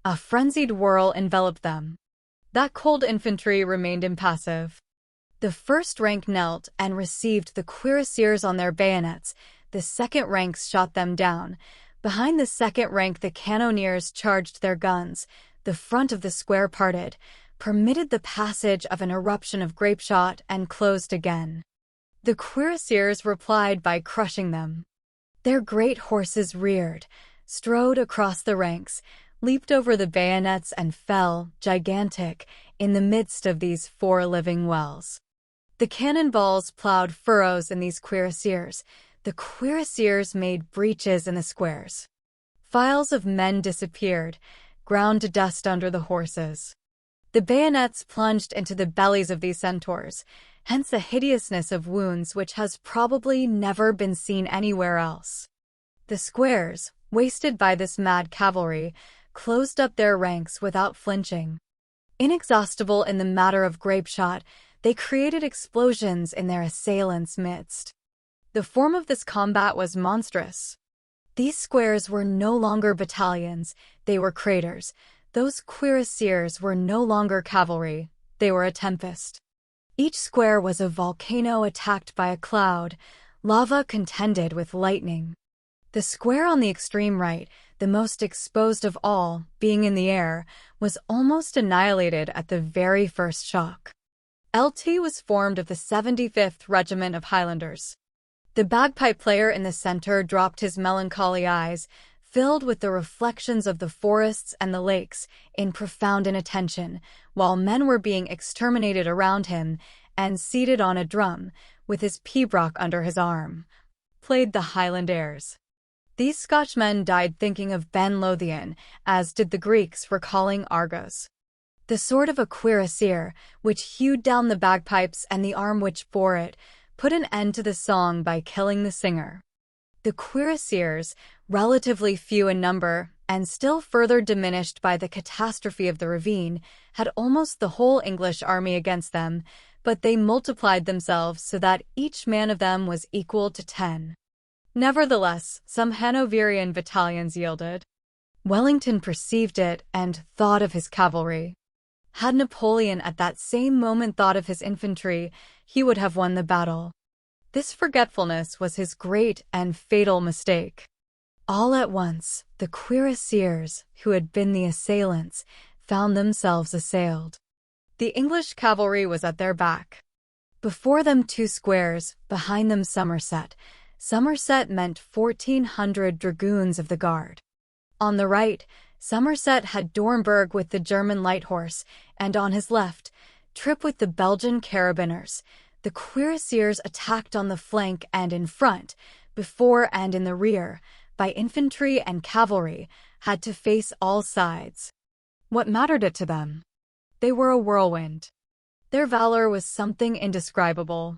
A frenzied whirl enveloped them. That cold infantry remained impassive. The first rank knelt and received the cuirassiers on their bayonets. The second ranks shot them down. Behind the second rank the cannoneers charged their guns. The front of the square parted, permitted the passage of an eruption of grapeshot, and closed again. The cuirassiers replied by crushing them. Their great horses reared, strode across the ranks, leaped over the bayonets and fell, gigantic, in the midst of these 4 living wells. The cannonballs plowed furrows in these cuirassiers. The cuirassiers made breaches in the squares. Files of men disappeared, ground to dust under the horses. The bayonets plunged into the bellies of these centaurs, hence the hideousness of wounds which has probably never been seen anywhere else. The squares, wasted by this mad cavalry, closed up their ranks without flinching. Inexhaustible in the matter of grapeshot, they created explosions in their assailants' midst. The form of this combat was monstrous. These squares were no longer battalions, they were craters. Those cuirassiers were no longer cavalry, they were a tempest. Each square was a volcano attacked by a cloud, lava contended with lightning. The square on the extreme right, the most exposed of all, being in the air, was almost annihilated at the very first shock. LT was formed of the 75th Regiment of Highlanders. The bagpipe player in the center dropped his melancholy eyes, filled with the reflections of the forests and the lakes, in profound inattention, while men were being exterminated around him, and seated on a drum, with his pibroch under his arm, played the Highland airs. These Scotchmen died thinking of Ben Lothian, as did the Greeks recalling Argos. The sword of a cuirassier, which hewed down the bagpipes and the arm which bore it, put an end to the song by killing the singer. The cuirassiers, relatively few in number, and still further diminished by the catastrophe of the ravine, had almost the whole English army against them, but they multiplied themselves so that each man of them was equal to 10. Nevertheless, some Hanoverian battalions yielded. Wellington perceived it and thought of his cavalry. Had Napoleon at that same moment thought of his infantry, he would have won the battle. This forgetfulness was his great and fatal mistake. All at once, the cuirassiers, who had been the assailants, found themselves assailed. The English cavalry was at their back. Before them 2 squares, behind them Somerset. Somerset meant 1,400 dragoons of the Guard. On the right, Somerset had Dornberg with the German light horse, and on his left, Trippe with the Belgian carabiners. The cuirassiers attacked on the flank and in front, before and in the rear, by infantry and cavalry, had to face all sides. What mattered it to them? They were a whirlwind. Their valor was something indescribable.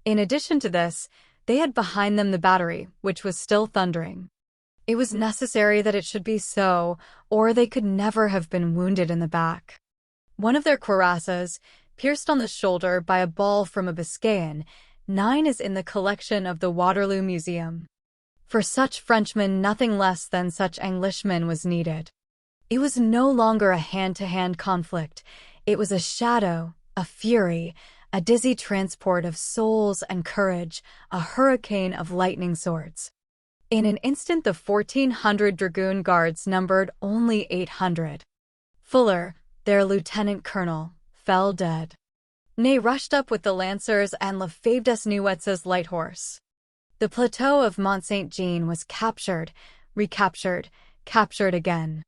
In addition to this, they had behind them the battery, which was still thundering. It was necessary that it should be so, or they could never have been wounded in the back. One of their cuirasses, pierced on the shoulder by a ball from a Biscayan, 9 is in the collection of the Waterloo Museum. For such Frenchmen nothing less than such Englishmen was needed. It was no longer a hand-to-hand conflict. It was a shadow, a fury, a dizzy transport of souls and courage, a hurricane of lightning swords. In an instant the 1,400 dragoon guards numbered only 800. Fuller, their lieutenant-colonel, fell dead. Ney rushed up with the lancers and Lefebvre Desnouettes' light horse. The plateau of Mont-Saint-Jean was captured, recaptured, captured again.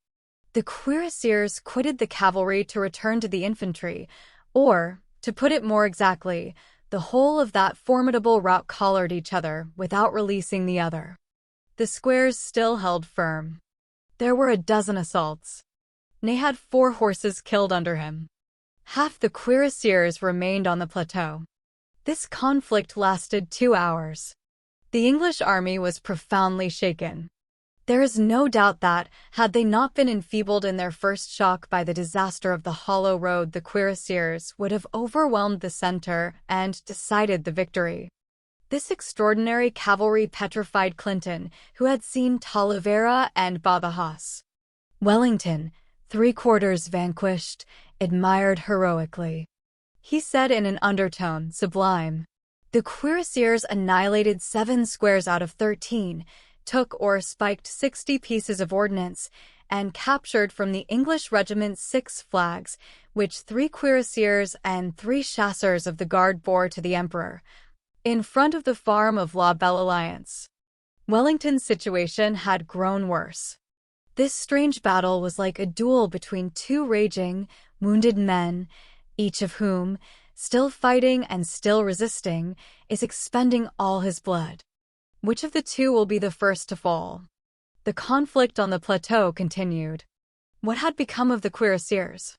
The cuirassiers quitted the cavalry to return to the infantry, or, to put it more exactly, the whole of that formidable rout collared each other without releasing the other. The squares still held firm. There were a dozen assaults. Ney had 4 horses killed under him. Half the cuirassiers remained on the plateau. This conflict lasted 2 hours. The English army was profoundly shaken. There is no doubt that, had they not been enfeebled in their first shock by the disaster of the Hollow Road, the cuirassiers would have overwhelmed the center and decided the victory. This extraordinary cavalry petrified Clinton, who had seen Talavera and Badajoz. Wellington, 3/4 vanquished, admired heroically. He said in an undertone, sublime, "The cuirassiers annihilated 7 squares out of 13, took or spiked 60 pieces of ordnance, and captured from the English regiment 6 flags, which 3 cuirassiers and 3 chasseurs of the Guard bore to the Emperor, in front of the farm of La Belle Alliance." Wellington's situation had grown worse. This strange battle was like a duel between 2 raging, wounded men, each of whom, still fighting and still resisting, is expending all his blood. Which of the 2 will be the first to fall? The conflict on the plateau continued. What had become of the cuirassiers?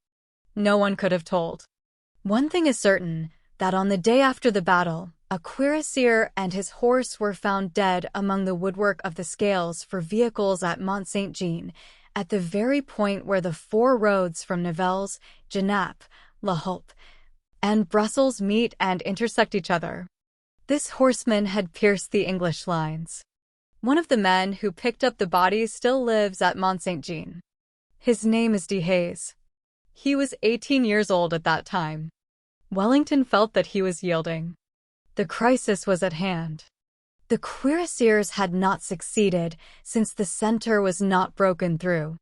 No one could have told. One thing is certain, that on the day after the battle, a cuirassier and his horse were found dead among the woodwork of the scales for vehicles at Mont Saint-Jean, at the very point where the four roads from Nivelles, Genappe, La Hulpe, and Brussels meet and intersect each other. This horseman had pierced the English lines. One of the men who picked up the bodies still lives at Mont Saint-Jean. His name is Dehaze. He was 18 years old at that time. Wellington felt that he was yielding. The crisis was at hand. The cuirassiers had not succeeded since the center was not broken through.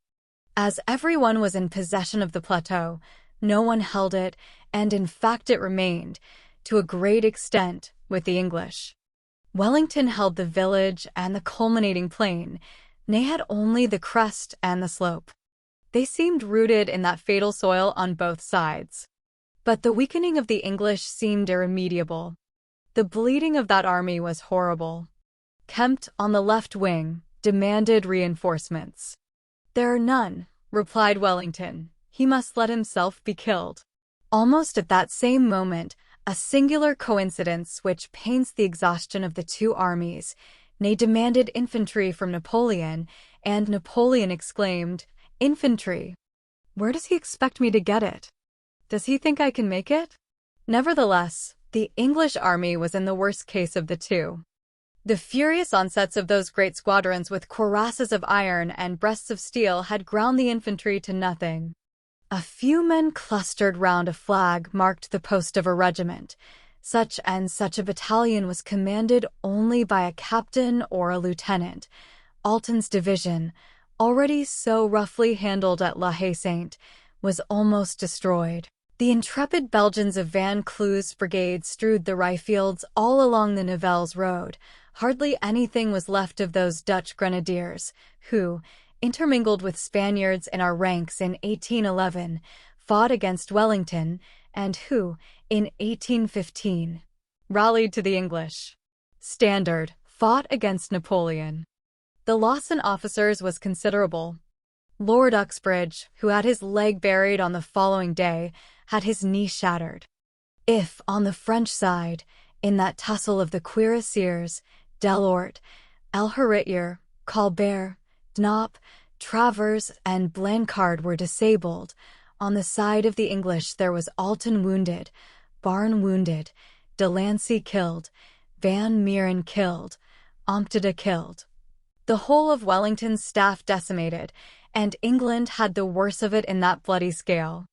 As everyone was in possession of the plateau, no one held it, and in fact it remained, to a great extent, with the English. Wellington held the village and the culminating plain. Ney had only the crest and the slope. They seemed rooted in that fatal soil on both sides. But the weakening of the English seemed irremediable. The bleeding of that army was horrible. Kempt, on the left wing, demanded reinforcements. "There are none," replied Wellington. "He must let himself be killed." Almost at that same moment, a singular coincidence which paints the exhaustion of the two armies, Ney demanded infantry from Napoleon, and Napoleon exclaimed, "Infantry? Where does he expect me to get it? Does he think I can make it?" Nevertheless, the English army was in the worst case of the two. The furious onsets of those great squadrons with cuirasses of iron and breasts of steel had ground the infantry to nothing. A few men clustered round a flag marked the post of a regiment. Such and such a battalion was commanded only by a captain or a lieutenant. Alten's division, already so roughly handled at La Haye-Sainte, was almost destroyed. The intrepid Belgians of Van Klu's brigade strewed the rye fields all along the Nivelles road. Hardly anything was left of those Dutch grenadiers, who, intermingled with Spaniards in our ranks in 1811, fought against Wellington, and who, in 1815, rallied to the English standard, fought against Napoleon. The loss in officers was considerable. Lord Uxbridge, who had his leg buried on the following day, had his knee shattered. If, on the French side, in that tussle of the cuirassiers, Delort, El Héritier, Colbert, Dnop, Travers, and Blancard were disabled, on the side of the English there was Alten wounded, Barne wounded, Delancey killed, Van Meeren killed, Ompteda killed. The whole of Wellington's staff decimated, and England had the worst of it in that bloody scale.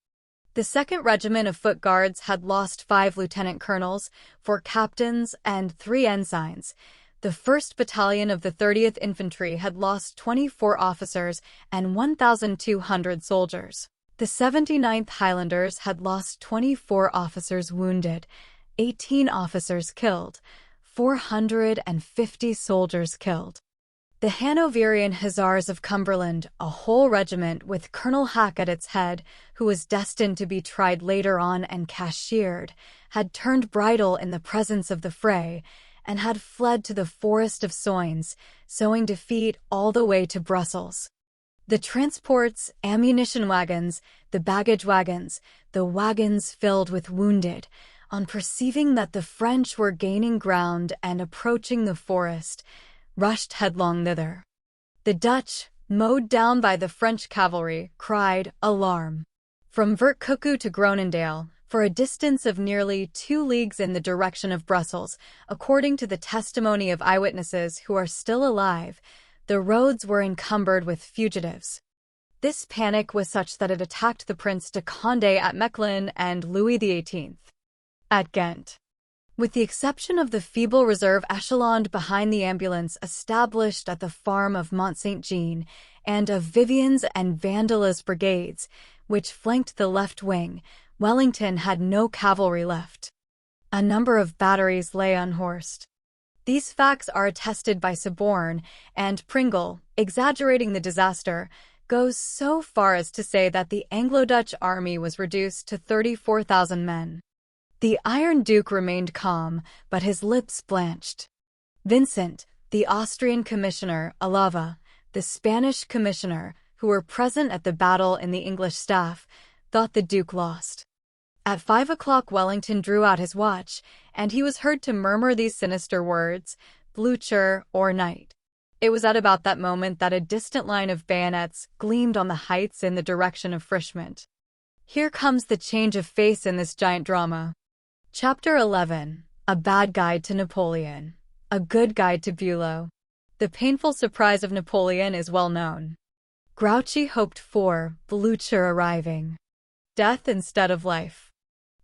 The 2nd Regiment of Foot Guards had lost 5 lieutenant colonels, 4 captains, and 3 ensigns. The 1st Battalion of the 30th Infantry had lost 24 officers and 1,200 soldiers. The 79th Highlanders had lost 24 officers wounded, 18 officers killed, 450 soldiers killed. The Hanoverian Hussars of Cumberland, a whole regiment with Colonel Hack at its head, who was destined to be tried later on and cashiered, had turned bridle in the presence of the fray, and had fled to the forest of Soignes, sowing defeat all the way to Brussels. The transports, ammunition wagons, the baggage wagons, the wagons filled with wounded, on perceiving that the French were gaining ground and approaching the forest, rushed headlong thither. The Dutch, mowed down by the French cavalry, cried, "Alarm!" From Vertkuku to Groenendael, for a distance of nearly 2 leagues in the direction of Brussels, according to the testimony of eyewitnesses who are still alive, the roads were encumbered with fugitives. This panic was such that it attacked the Prince de Condé at Mechlin and Louis XVIII at Ghent. With the exception of the feeble reserve echeloned behind the ambulance established at the farm of Mont Saint-Jean, and of Vivian's and Vandela's brigades, which flanked the left wing, Wellington had no cavalry left. A number of batteries lay unhorsed. These facts are attested by Suborne, and Pringle, exaggerating the disaster, goes so far as to say that the Anglo-Dutch army was reduced to 34,000 men. The Iron Duke remained calm, but his lips blanched. Vincent, the Austrian commissioner, Alava, the Spanish commissioner, who were present at the battle in the English staff, thought the Duke lost. At 5 o'clock Wellington drew out his watch, and he was heard to murmur these sinister words, "Blucher or night." It was at about that moment that a distant line of bayonets gleamed on the heights in the direction of Frischmont. Here comes the change of face in this giant drama. Chapter 11. A Bad Guide to Napoleon. A Good Guide to Bülow. The painful surprise of Napoleon is well known. Grouchy hoped for Blucher arriving. Death instead of life.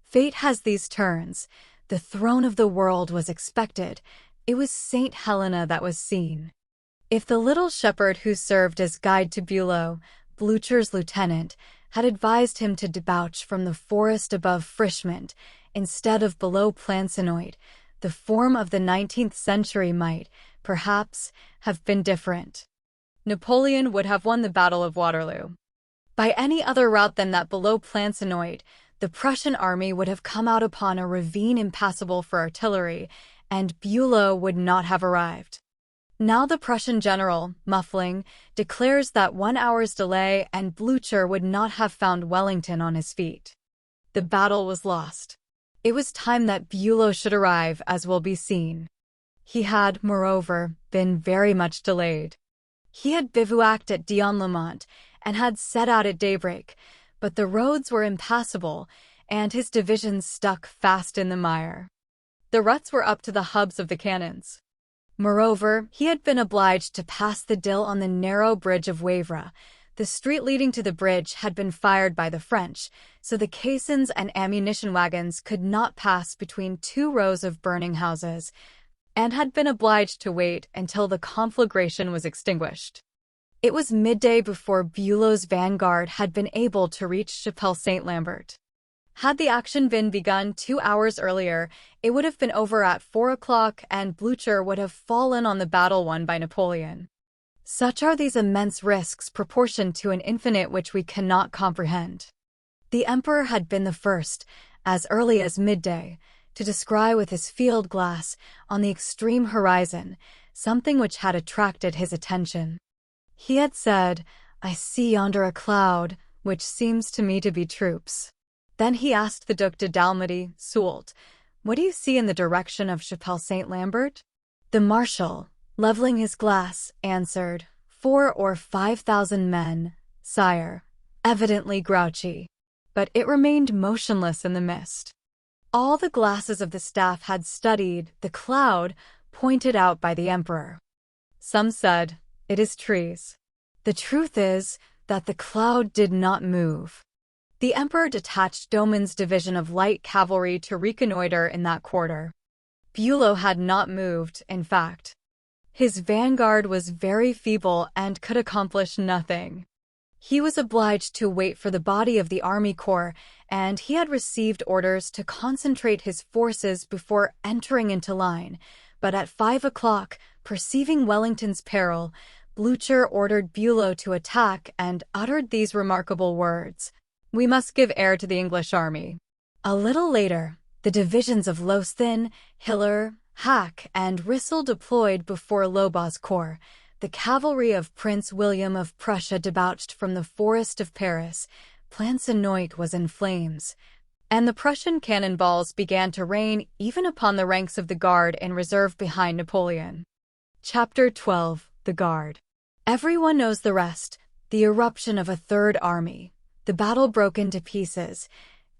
Fate has these turns. The throne of the world was expected. It was St. Helena that was seen. If the little shepherd who served as guide to Bülow, Blucher's lieutenant, had advised him to debouch from the forest above Frischmont instead of below Plancenoit, the form of the 19th century might, perhaps, have been different. Napoleon would have won the Battle of Waterloo. By any other route than that below Plancenoit, the Prussian army would have come out upon a ravine impassable for artillery, and Bülow would not have arrived. Now the Prussian general, Muffling, declares that 1 hour's delay and Blucher would not have found Wellington on his feet. The battle was lost. It was time that Bülow should arrive, as will be seen. He had, moreover, been very much delayed. He had bivouacked at Dion-le-Mont and had set out at daybreak, but the roads were impassable, and his divisions stuck fast in the mire. The ruts were up to the hubs of the cannons. Moreover, he had been obliged to pass the Dyle on the narrow bridge of Wavre. The street leading to the bridge had been fired by the French, so the caissons and ammunition wagons could not pass between 2 rows of burning houses, and had been obliged to wait until the conflagration was extinguished. It was midday before Bülow's vanguard had been able to reach Chapelle Saint-Lambert. Had the action been begun 2 hours earlier, it would have been over at 4 o'clock and Blucher would have fallen on the battle won by Napoleon. Such are these immense risks proportioned to an infinite which we cannot comprehend. The Emperor had been the first, as early as midday, to descry with his field glass, on the extreme horizon, something which had attracted his attention. He had said, "I see yonder a cloud, which seems to me to be troops." Then he asked the Duc de Dalmatie, Soult, "What do you see in the direction of Chapelle Saint-Lambert?" The Marshal, leveling his glass, answered, 4,000 or 5,000 men, sire," evidently grouchy. But it remained motionless in the mist. All the glasses of the staff had studied the cloud pointed out by the Emperor. Some said, "It is trees." The truth is that the cloud did not move. The Emperor detached Domon's division of light cavalry to reconnoiter in that quarter. Bülow had not moved, in fact. His vanguard was very feeble and could accomplish nothing. He was obliged to wait for the body of the army corps, and he had received orders to concentrate his forces before entering into line. But at 5 o'clock, perceiving Wellington's peril, Blucher ordered Bülow to attack and uttered these remarkable words, "We must give air to the English army." A little later, the divisions of Losthin, Hiller, Hack, and Rissel deployed before Lobau's corps. The cavalry of Prince William of Prussia debouched from the forest of Paris. Plancenoit was in flames, and the Prussian cannonballs began to rain even upon the ranks of the Guard in reserve behind Napoleon. Chapter 12. The Guard. Everyone knows the rest. The eruption of a third army. The battle broke into pieces.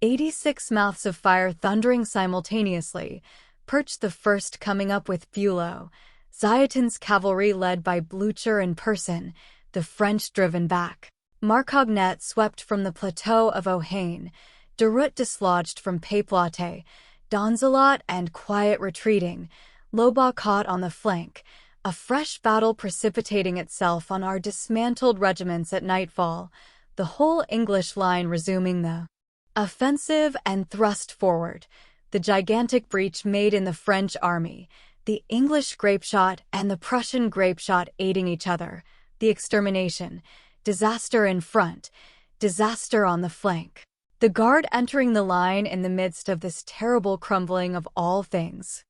86 mouths of fire thundering simultaneously. Perch the first coming up with Bülow. Ziethen's cavalry led by Blucher in person. The French driven back. Marcognet swept from the plateau of Ohain. Derutte dislodged from Papelotte. Donzelot and Quiet retreating. Lobau caught on the flank. A fresh battle precipitating itself on our dismantled regiments at nightfall. The whole English line resuming the offensive and thrust forward. The gigantic breach made in the French army. The English grapeshot and the Prussian grapeshot aiding each other. The extermination. Disaster in front. Disaster on the flank. The Guard entering the line in the midst of this terrible crumbling of all things.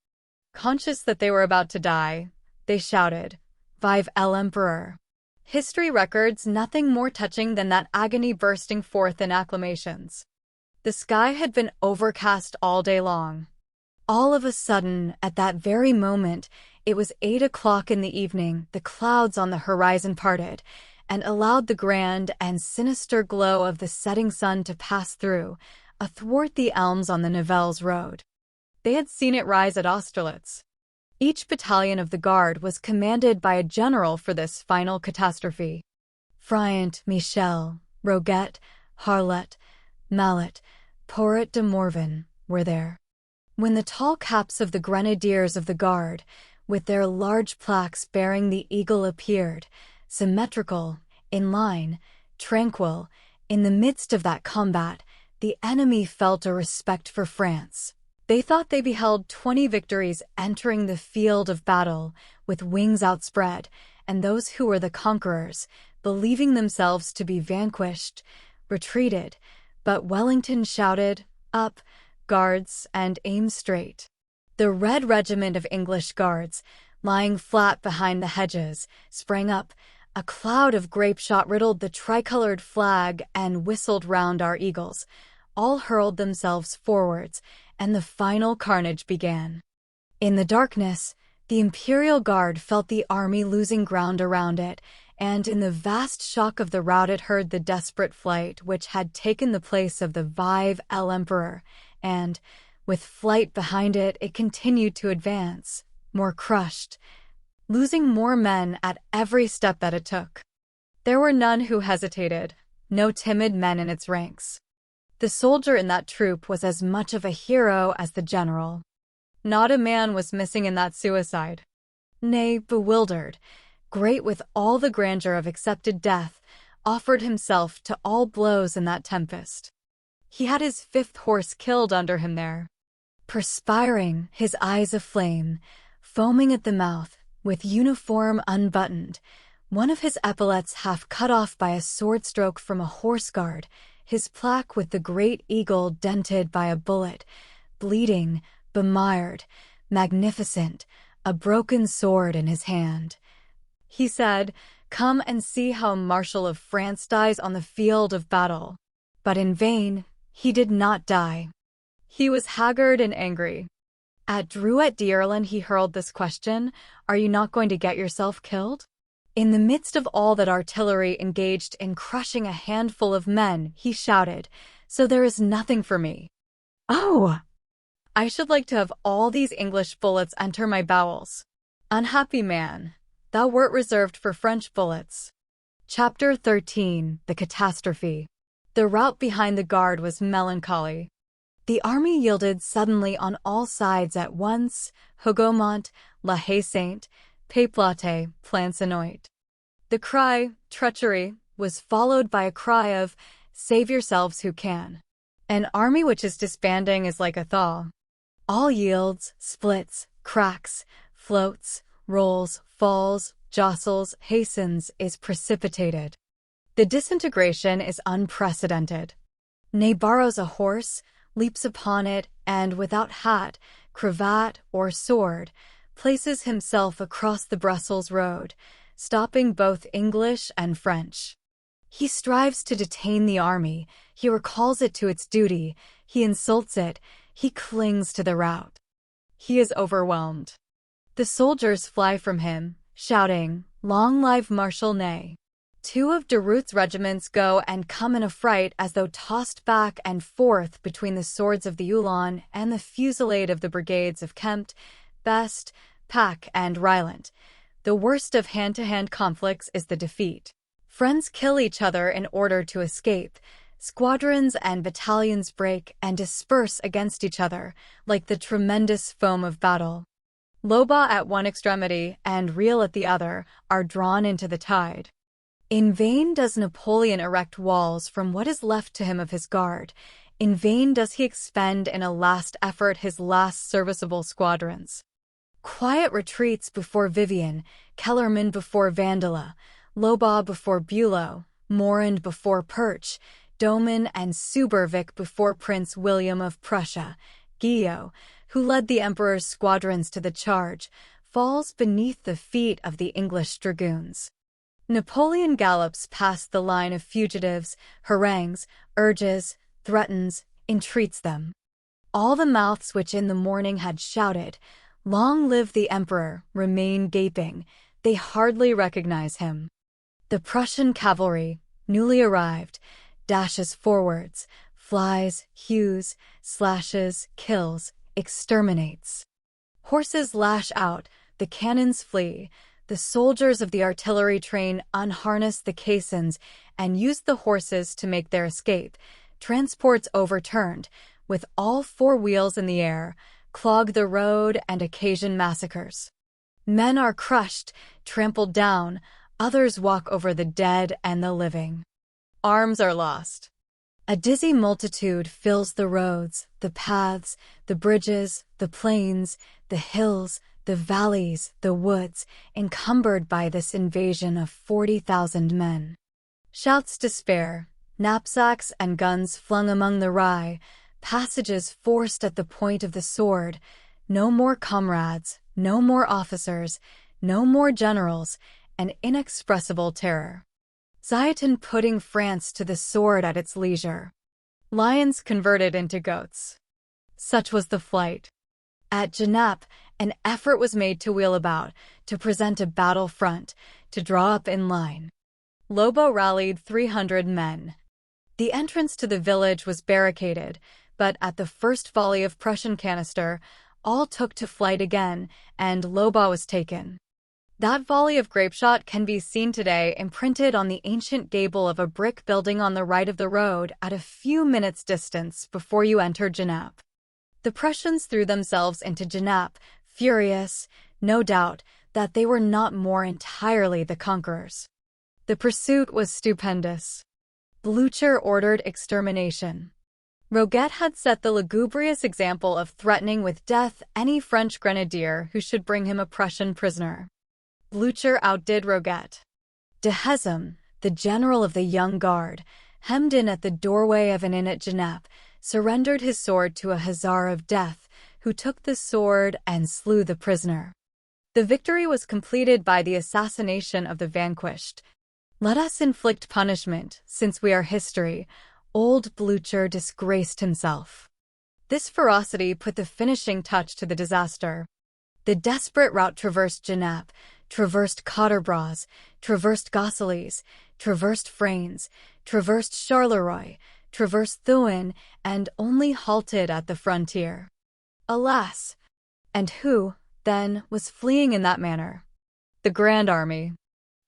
Conscious that they were about to die, they shouted, "Vive l'Empereur!" History records nothing more touching than that agony bursting forth in acclamations. The sky had been overcast all day long. All of a sudden, at that very moment, it was 8 o'clock in the evening, the clouds on the horizon parted, and allowed the grand and sinister glow of the setting sun to pass through, athwart the elms on the Nivelles road. They had seen it rise at Austerlitz. Each battalion of the Guard was commanded by a general for this final catastrophe. Friant, Michel, Roget, Harlot, Mallet, Porret de Morvan were there. When the tall caps of the grenadiers of the Guard, with their large plaques bearing the eagle appeared, symmetrical, in line, tranquil, in the midst of that combat, the enemy felt a respect for France. They thought they beheld 20 victories entering the field of battle with wings outspread, and those who were the conquerors, believing themselves to be vanquished, retreated, but Wellington shouted, "Up, Guards, and aim straight." The Red Regiment of English Guards, lying flat behind the hedges, sprang up. A cloud of grape shot riddled the tricolored flag and whistled round our eagles. All hurled themselves forwards, and the final carnage began. In the darkness, the Imperial Guard felt the army losing ground around it, and in the vast shock of the rout it heard the desperate flight which had taken the place of the Vive l'Empereur, and, with flight behind it, it continued to advance, more crushed, losing more men at every step that it took. There were none who hesitated, no timid men in its ranks. The soldier in that troop was as much of a hero as the general. Not a man was missing in that suicide. Ney, bewildered, great with all the grandeur of accepted death, offered himself to all blows in that tempest. He had his 5th horse killed under him there. Perspiring, his eyes aflame, foaming at the mouth, with uniform unbuttoned, one of his epaulets half cut off by a sword stroke from a horse guard, his plaque with the great eagle dented by a bullet, bleeding, bemired, magnificent, a broken sword in his hand. He said, "Come and see how a Marshal of France dies on the field of battle." But in vain, he did not die. He was haggard and angry. At Drouet-d'Irlande he hurled this question, "Are you not going to get yourself killed?" In the midst of all that artillery engaged in crushing a handful of men, he shouted, "So there is nothing for me. Oh! I should like to have all these English bullets enter my bowels. Unhappy man, thou wert reserved for French bullets." Chapter 13. The Catastrophe. The rout behind the Guard was melancholy. The army yielded suddenly on all sides at once, Hougoumont, La Haye-Saint, Péplate, Plancenoit. The cry, treachery, was followed by a cry of, "Save yourselves who can." An army which is disbanding is like a thaw. All yields, splits, cracks, floats, rolls, falls, jostles, hastens, is precipitated. The disintegration is unprecedented. Ney borrows a horse, leaps upon it, and without hat, cravat, or sword, places himself across the Brussels road, stopping both English and French. He strives to detain the army, he recalls it to its duty, he insults it, he clings to the rout. He is overwhelmed. The soldiers fly from him, shouting, "Long live Marshal Ney!" 2 of Deruet's regiments go and come in a fright as though tossed back and forth between the swords of the Uhlans and the fusillade of the brigades of Kempt, Best, Pack, and Rylant. The worst of hand-to-hand conflicts is the defeat. Friends kill each other in order to escape. Squadrons and battalions break and disperse against each other, like the tremendous foam of battle. Loba at one extremity and Real at the other are drawn into the tide. In vain does Napoleon erect walls from what is left to him of his guard. In vain does he expend in a last effort his last serviceable squadrons. Quiet retreats before Vivian, Kellerman before Vandela, Loba before Bülow, Morand before Perche, Doman and Subervic before Prince William of Prussia, Guillot, who led the Emperor's squadrons to the charge, falls beneath the feet of the English dragoons. Napoleon gallops past the line of fugitives, harangues, urges, threatens, entreats them. All the mouths which in the morning had shouted, "Long live the Emperor," remain gaping. They hardly recognize him. The Prussian cavalry, newly arrived, dashes forwards, flies, hews, slashes, kills, exterminates. Horses lash out, the cannons flee, the soldiers of the artillery train unharness the caissons and use the horses to make their escape. Transports overturned, with all four wheels in the air, clog the road and occasion massacres. Men are crushed, trampled down, others walk over the dead and the living. Arms are lost. A dizzy multitude fills the roads, the paths, the bridges, the plains, the hills, the valleys, the woods, encumbered by this invasion of 40,000 men. Shouts despair, knapsacks and guns flung among the rye, passages forced at the point of the sword, no more comrades, no more officers, no more generals, an inexpressible terror. Zieten putting France to the sword at its leisure. Lions converted into goats. Such was the flight. At Genappe, an effort was made to wheel about, to present a battle front, to draw up in line. Lobo rallied 300 men. The entrance to the village was barricaded, but at the first volley of Prussian canister, all took to flight again, and Loba was taken. That volley of grapeshot can be seen today imprinted on the ancient gable of a brick building on the right of the road at a few minutes' distance before you enter Genappe. The Prussians threw themselves into Genappe, furious, no doubt, that they were not more entirely the conquerors. The pursuit was stupendous. Blücher ordered extermination. Roget had set the lugubrious example of threatening with death any French grenadier who should bring him a Prussian prisoner. Blücher outdid Roget. De Hezem, the general of the Young Guard, hemmed in at the doorway of an inn at Genappe, surrendered his sword to a hussar of death, who took the sword and slew the prisoner. The victory was completed by the assassination of the vanquished. Let us inflict punishment, since we are history. Old Blücher disgraced himself. This ferocity put the finishing touch to the disaster. The desperate route traversed Genappe, traversed Cottrebras, traversed Gosselies, traversed Fraines, traversed Charleroi, traversed Thuin, and only halted at the frontier. Alas! And who, then, was fleeing in that manner? The Grand Army.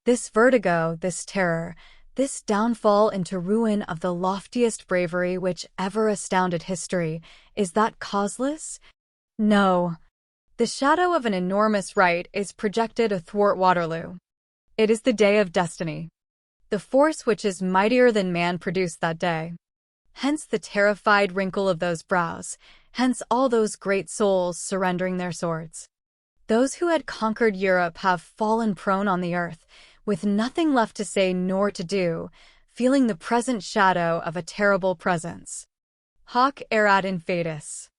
This vertigo, this terror, this downfall into ruin of the loftiest bravery which ever astounded history, is that causeless? No. The shadow of an enormous right is projected athwart Waterloo. It is the day of destiny. The force which is mightier than man produced that day. Hence the terrified wrinkle of those brows, hence all those great souls surrendering their swords. Those who had conquered Europe have fallen prone on the earth, with nothing left to say nor to do, feeling the present shadow of a terrible presence. Hoc erat in fatis.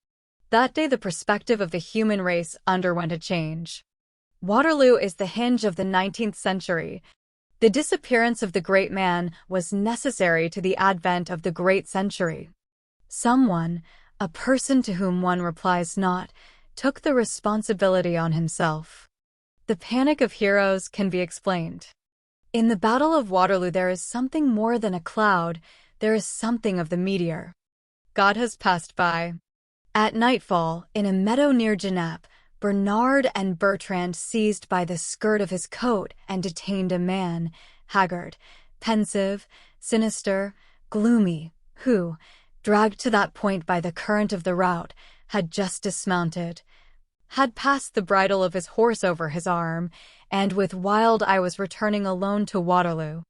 That day the perspective of the human race underwent a change. Waterloo is the hinge of the 19th century. The disappearance of the great man was necessary to the advent of the great century. Someone, a person to whom one replies not, took the responsibility on himself. The panic of heroes can be explained. In the Battle of Waterloo there is something more than a cloud, there is something of the meteor. God has passed by. At nightfall, in a meadow near Genappe, Bernard and Bertrand seized by the skirt of his coat and detained a man, haggard, pensive, sinister, gloomy, who, dragged to that point by the current of the rout, had just dismounted, had passed the bridle of his horse over his arm, and with wild eye was returning alone to Waterloo.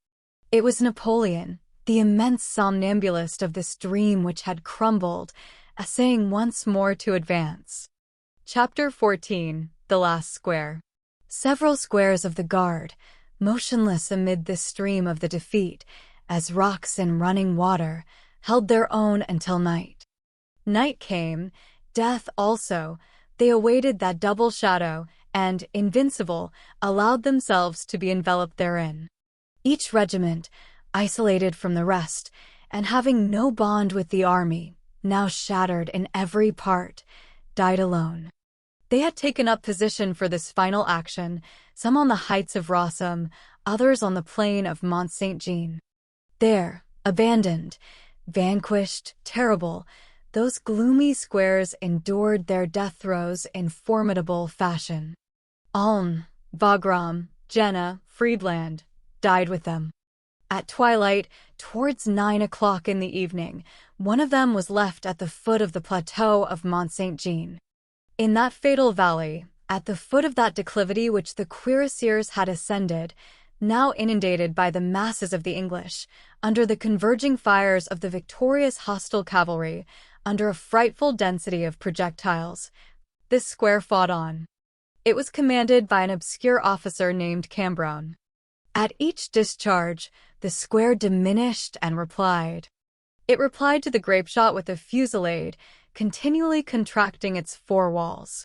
It was Napoleon, the immense somnambulist of this dream which had crumbled, essaying once more to advance. Chapter 14. The Last Square. Several squares of the Guard, motionless amid the stream of the defeat, as rocks in running water, held their own until night. Night came, death also. They awaited that double shadow, and, invincible, allowed themselves to be enveloped therein. Each regiment, isolated from the rest, and having no bond with the army, now shattered in every part, died alone. They had taken up position for this final action, some on the heights of Rossum, others on the plain of Mont Saint-Jean. There, abandoned, vanquished, terrible, those gloomy squares endured their death throes in formidable fashion. Ulm, Wagram, Jena, Friedland died with them. At twilight, towards 9 o'clock in the evening, one of them was left at the foot of the plateau of Mont Saint-Jean. In that fatal valley, at the foot of that declivity which the cuirassiers had ascended, now inundated by the masses of the English, under the converging fires of the victorious hostile cavalry, under a frightful density of projectiles, this square fought on. It was commanded by an obscure officer named Cambronne. At each discharge, the square diminished and replied. It replied to the grapeshot with a fusillade, continually contracting its four walls.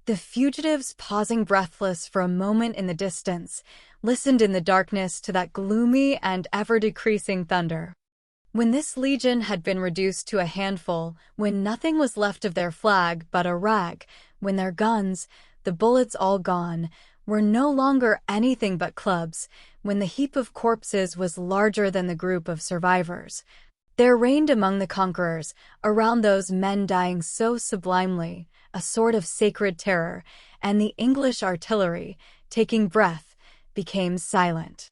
The fugitives, pausing breathless for a moment in the distance, listened in the darkness to that gloomy and ever-decreasing thunder. When this legion had been reduced to a handful, when nothing was left of their flag but a rag, when their guns, the bullets all gone, were no longer anything but clubs, when the heap of corpses was larger than the group of survivors, there reigned among the conquerors, around those men dying so sublimely, a sort of sacred terror, and the English artillery, taking breath, became silent.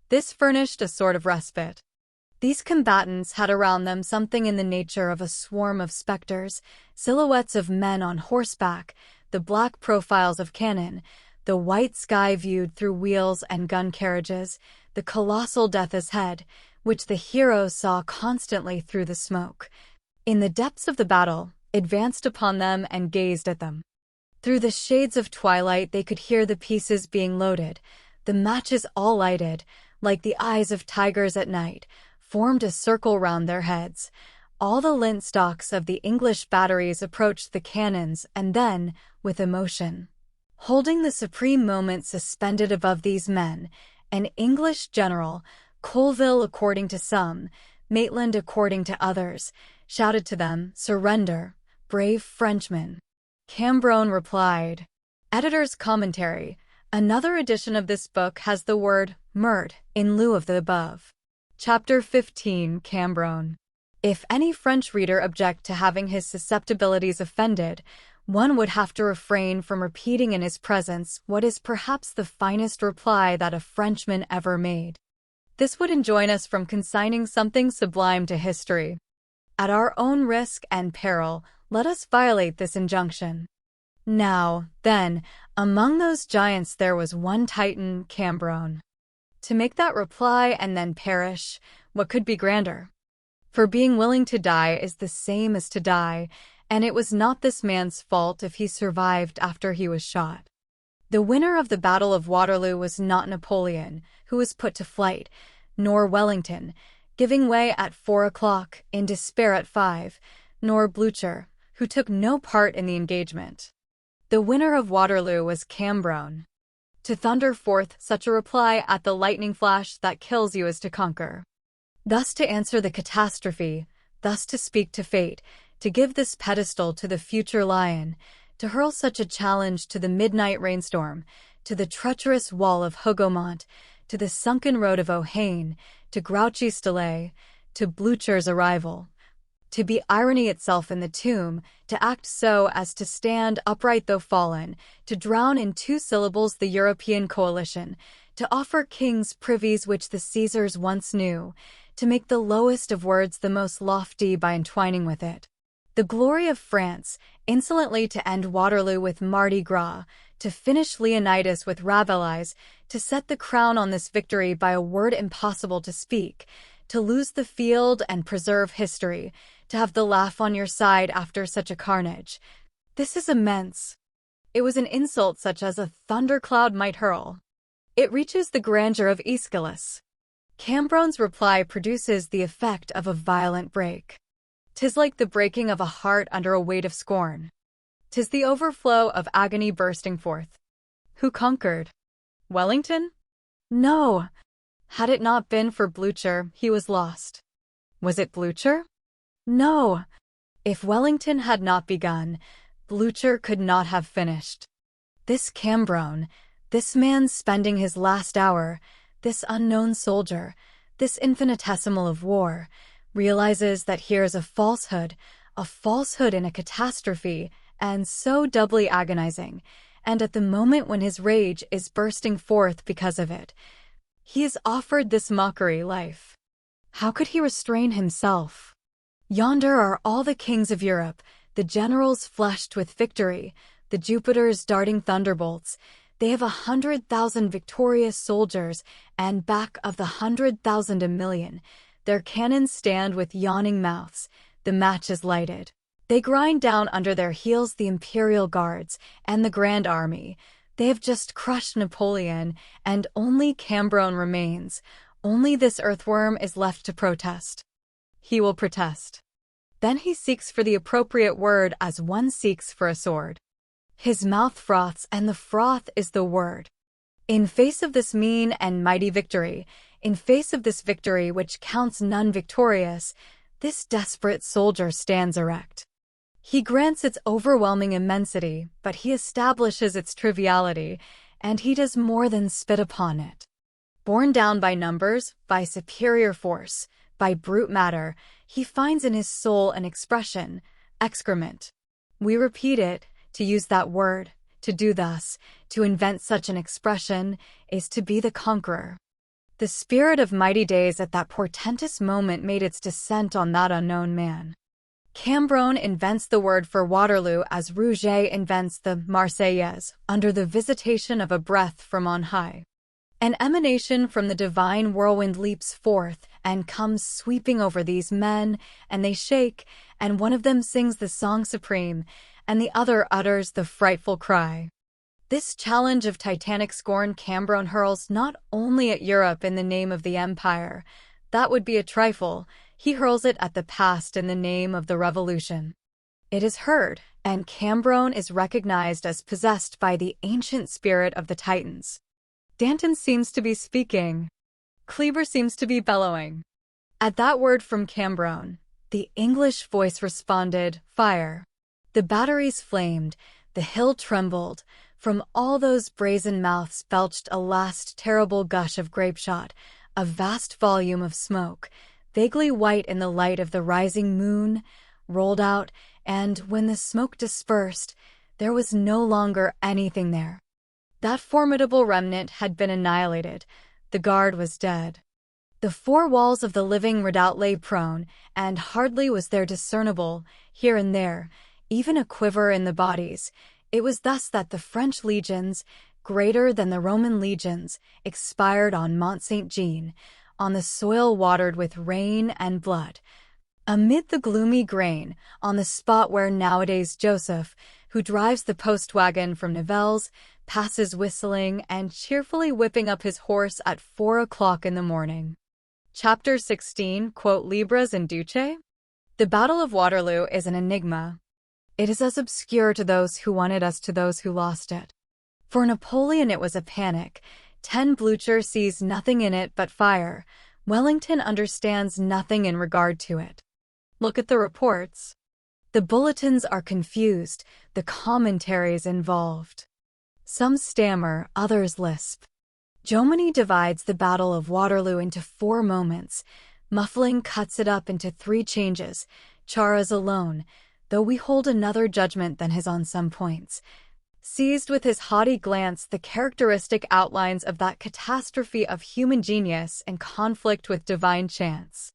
This furnished a sort of respite. These combatants had around them something in the nature of a swarm of specters, silhouettes of men on horseback, the black profiles of cannon, the white sky viewed through wheels and gun carriages, the colossal Death's Head, which the heroes saw constantly through the smoke. In the depths of the battle, advanced upon them and gazed at them. Through the shades of twilight they could hear the pieces being loaded, the matches all lighted, like the eyes of tigers at night, formed a circle round their heads. All the lint stocks of the English batteries approached the cannons and then, with emotion, holding the supreme moment suspended above these men, an English general, Colville according to some, Maitland according to others, shouted to them, "Surrender, brave Frenchmen." Cambronne replied. Editor's commentary. Another edition of this book has the word "meurtre" in lieu of the above. Chapter 15. Cambronne. If any French reader object to having his susceptibilities offended, one would have to refrain from repeating in his presence what is perhaps the finest reply that a Frenchman ever made. This would enjoin us from consigning something sublime to history. At our own risk and peril, let us violate this injunction. Now, then, among those giants there was one Titan, Cambronne. To make that reply and then perish, what could be grander? For being willing to die is the same as to die, and it was not this man's fault if he survived after he was shot. The winner of the Battle of Waterloo was not Napoleon, who was put to flight, nor Wellington, giving way at 4 o'clock, in despair at 5, nor Blücher, who took no part in the engagement. The winner of Waterloo was Cambronne. To thunder forth such a reply at the lightning flash that kills you is to conquer. Thus to answer the catastrophe, thus to speak to fate, to give this pedestal to the future lion, to hurl such a challenge to the midnight rainstorm, to the treacherous wall of Hougoumont, to the sunken road of Ohain, to Grouchy Stillé, to Blücher's arrival. To be irony itself in the tomb, to act so as to stand upright though fallen, to drown in 2 syllables the European coalition, to offer kings privies which the Caesars once knew, to make the lowest of words the most lofty by entwining with it. The glory of France, insolently to end Waterloo with Mardi Gras, to finish Leonidas with Rabelais, to set the crown on this victory by a word impossible to speak, to lose the field and preserve history, to have the laugh on your side after such a carnage. This is immense. It was an insult such as a thundercloud might hurl. It reaches the grandeur of Aeschylus. Cambronne's reply produces the effect of a violent break. 'Tis like the breaking of a heart under a weight of scorn. 'Tis the overflow of agony bursting forth. Who conquered? Wellington? No. Had it not been for Blucher, he was lost. Was it Blucher? No. If Wellington had not begun, Blucher could not have finished. This Cambronne, this man spending his last hour, this unknown soldier, this infinitesimal of war, realizes that here is a falsehood in a catastrophe, and so doubly agonizing, and at the moment when his rage is bursting forth because of it, he is offered this mockery life. How could he restrain himself? Yonder are all the kings of Europe, the generals flushed with victory, the Jupiters darting thunderbolts. They have 100,000 victorious soldiers, and back of the 100,000 a million. Their cannons stand with yawning mouths. The match is lighted. They grind down under their heels the imperial guards and the Grand Army. They have just crushed Napoleon, and only Cambronne remains. Only this earthworm is left to protest. He will protest. Then he seeks for the appropriate word as one seeks for a sword. His mouth froths, and the froth is the word. In face of this mean and mighty victory, in face of this victory which counts none victorious, this desperate soldier stands erect. He grants its overwhelming immensity, but he establishes its triviality, and he does more than spit upon it. Borne down by numbers, by superior force, by brute matter, he finds in his soul an expression, excrement. We repeat it, to use that word, to do thus, to invent such an expression, is to be the conqueror. The spirit of mighty days at that portentous moment made its descent on that unknown man. Cambronne invents the word for Waterloo as Rouget invents the Marseillaise, under the visitation of a breath from on high. An emanation from the divine whirlwind leaps forth and comes sweeping over these men, and they shake, and one of them sings the song supreme, and the other utters the frightful cry. This challenge of titanic scorn Cambronne hurls not only at Europe in the name of the Empire. That would be a trifle. He hurls it at the past in the name of the Revolution. It is heard, and Cambronne is recognized as possessed by the ancient spirit of the Titans. Danton seems to be speaking. Kleber seems to be bellowing. At that word from Cambronne, the English voice responded, "Fire." The batteries flamed, the hill trembled. From all those brazen mouths belched a last terrible gush of grapeshot, a vast volume of smoke, vaguely white in the light of the rising moon, rolled out, and when the smoke dispersed, there was no longer anything there. That formidable remnant had been annihilated. The guard was dead. The four walls of the living redoubt lay prone, and hardly was there discernible, here and there, even a quiver in the bodies. It was thus that the French legions, greater than the Roman legions, expired on Mont Saint-Jean, on the soil watered with rain and blood. Amid the gloomy grain, on the spot where nowadays Joseph, who drives the post-wagon from Nivelles, passes whistling and cheerfully whipping up his horse at 4 o'clock in the morning. Chapter 16, Quote Libras in Duce? The Battle of Waterloo is an enigma. It is as obscure to those who won it as to those who lost it. For Napoleon it was a panic. Blucher sees nothing in it but fire. Wellington understands nothing in regard to it. Look at the reports. The bulletins are confused, the commentaries involved. Some stammer, others lisp. Jomini divides the Battle of Waterloo into 4 moments. Muffling cuts it up into 3 changes. Charas alone, though we hold another judgment than his on some points, seized with his haughty glance the characteristic outlines of that catastrophe of human genius in conflict with divine chance.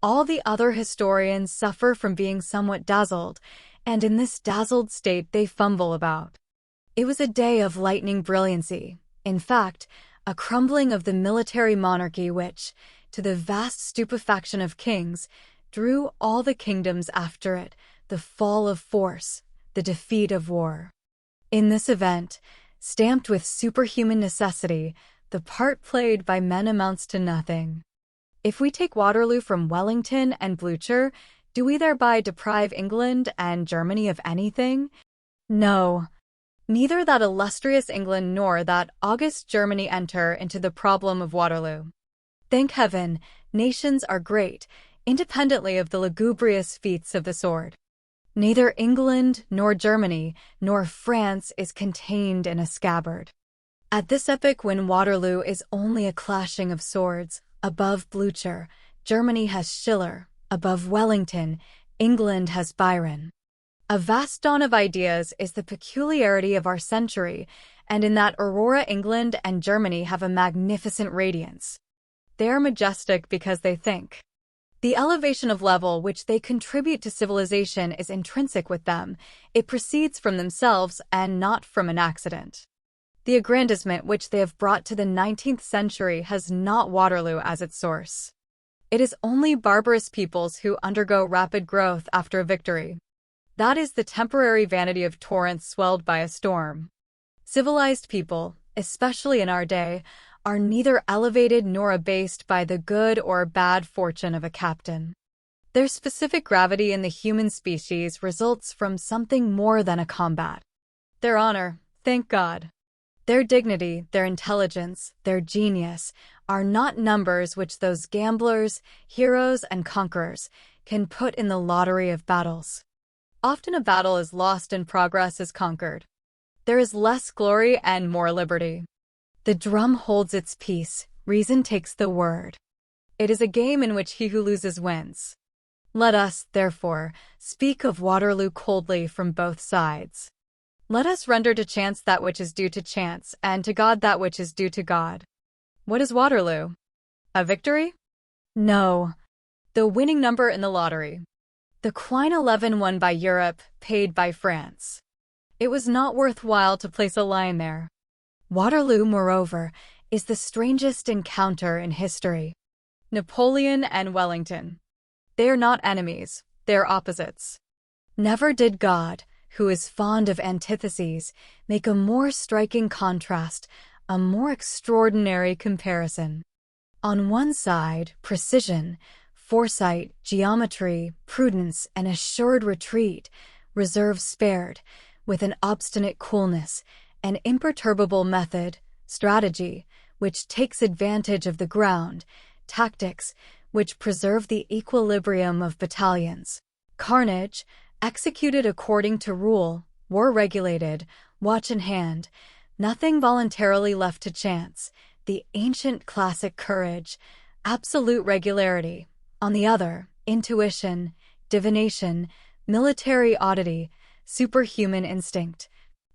All the other historians suffer from being somewhat dazzled, and in this dazzled state they fumble about. It was a day of lightning brilliancy, in fact, a crumbling of the military monarchy which, to the vast stupefaction of kings, drew all the kingdoms after it, the fall of force, the defeat of war. In this event, stamped with superhuman necessity, the part played by men amounts to nothing. If we take Waterloo from Wellington and Blucher, do we thereby deprive England and Germany of anything? No. Neither that illustrious England nor that august Germany enter into the problem of Waterloo. Thank heaven, nations are great, independently of the lugubrious feats of the sword. Neither England, nor Germany, nor France is contained in a scabbard. At this epoch when Waterloo is only a clashing of swords, above Blücher, Germany has Schiller, above Wellington, England has Byron. A vast dawn of ideas is the peculiarity of our century, and in that aurora England and Germany have a magnificent radiance. They are majestic because they think. The elevation of level which they contribute to civilization is intrinsic with them. It proceeds from themselves and not from an accident. The aggrandizement which they have brought to the 19th century has not Waterloo as its source. It is only barbarous peoples who undergo rapid growth after a victory. That is the temporary vanity of torrents swelled by a storm. Civilized people, especially in our day, are neither elevated nor abased by the good or bad fortune of a captain. Their specific gravity in the human species results from something more than a combat. Their honor, thank God. Their dignity, their intelligence, their genius are not numbers which those gamblers, heroes, and conquerors can put in the lottery of battles. Often a battle is lost and progress is conquered. There is less glory and more liberty. The drum holds its peace, reason takes the word. It is a game in which he who loses wins. Let us, therefore, speak of Waterloo coldly from both sides. Let us render to chance that which is due to chance, and to God that which is due to God. What is Waterloo? A victory? No. The winning number in the lottery. The Quine 11 won by Europe, paid by France. It was not worthwhile to place a line there. Waterloo, moreover, is the strangest encounter in history. Napoleon and Wellington. They are not enemies, they are opposites. Never did God, who is fond of antitheses, make a more striking contrast, a more extraordinary comparison. On one side, precision, foresight, geometry, prudence, and assured retreat, reserve spared, with an obstinate coolness, an imperturbable method, strategy, which takes advantage of the ground, tactics, which preserve the equilibrium of battalions, carnage, executed according to rule, war regulated, watch in hand, nothing voluntarily left to chance, the ancient classic courage, absolute regularity, on the other, intuition, divination, military oddity, superhuman instinct,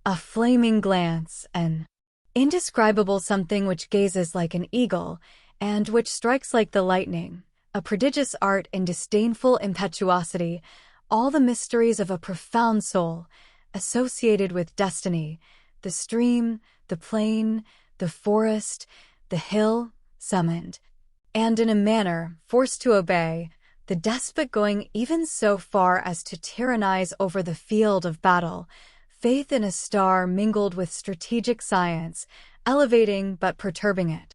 a flaming glance, an indescribable something which gazes like an eagle, and which strikes like the lightning, a prodigious art in disdainful impetuosity, all the mysteries of a profound soul, associated with destiny, the stream, the plain, the forest, the hill, summoned, and in a manner forced to obey, the despot going even so far as to tyrannize over the field of battle, faith in a star mingled with strategic science, elevating but perturbing it.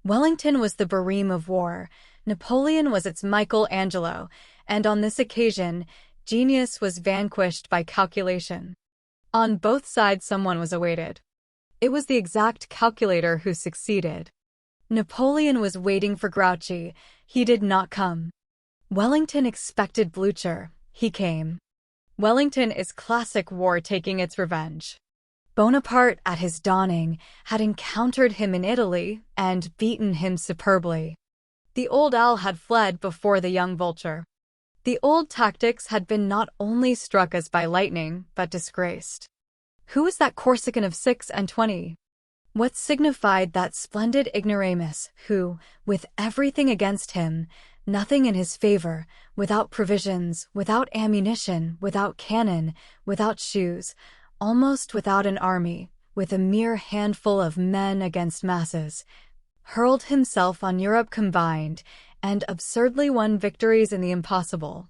Wellington was the Bareme of war, Napoleon was its Michelangelo, and on this occasion, genius was vanquished by calculation. On both sides someone was awaited. It was the exact calculator who succeeded. Napoleon was waiting for Grouchy, he did not come. Wellington expected Blücher, he came. Wellington is classic war taking its revenge. Bonaparte, at his dawning, had encountered him in Italy and beaten him superbly. The old owl had fled before the young vulture. The old tactics had been not only struck as by lightning, but disgraced. Who was that Corsican of 26? What signified that splendid ignoramus who, with everything against him, nothing in his favor, without provisions, without ammunition, without cannon, without shoes, almost without an army, with a mere handful of men against masses, hurled himself on Europe combined, and absurdly won victories in the impossible?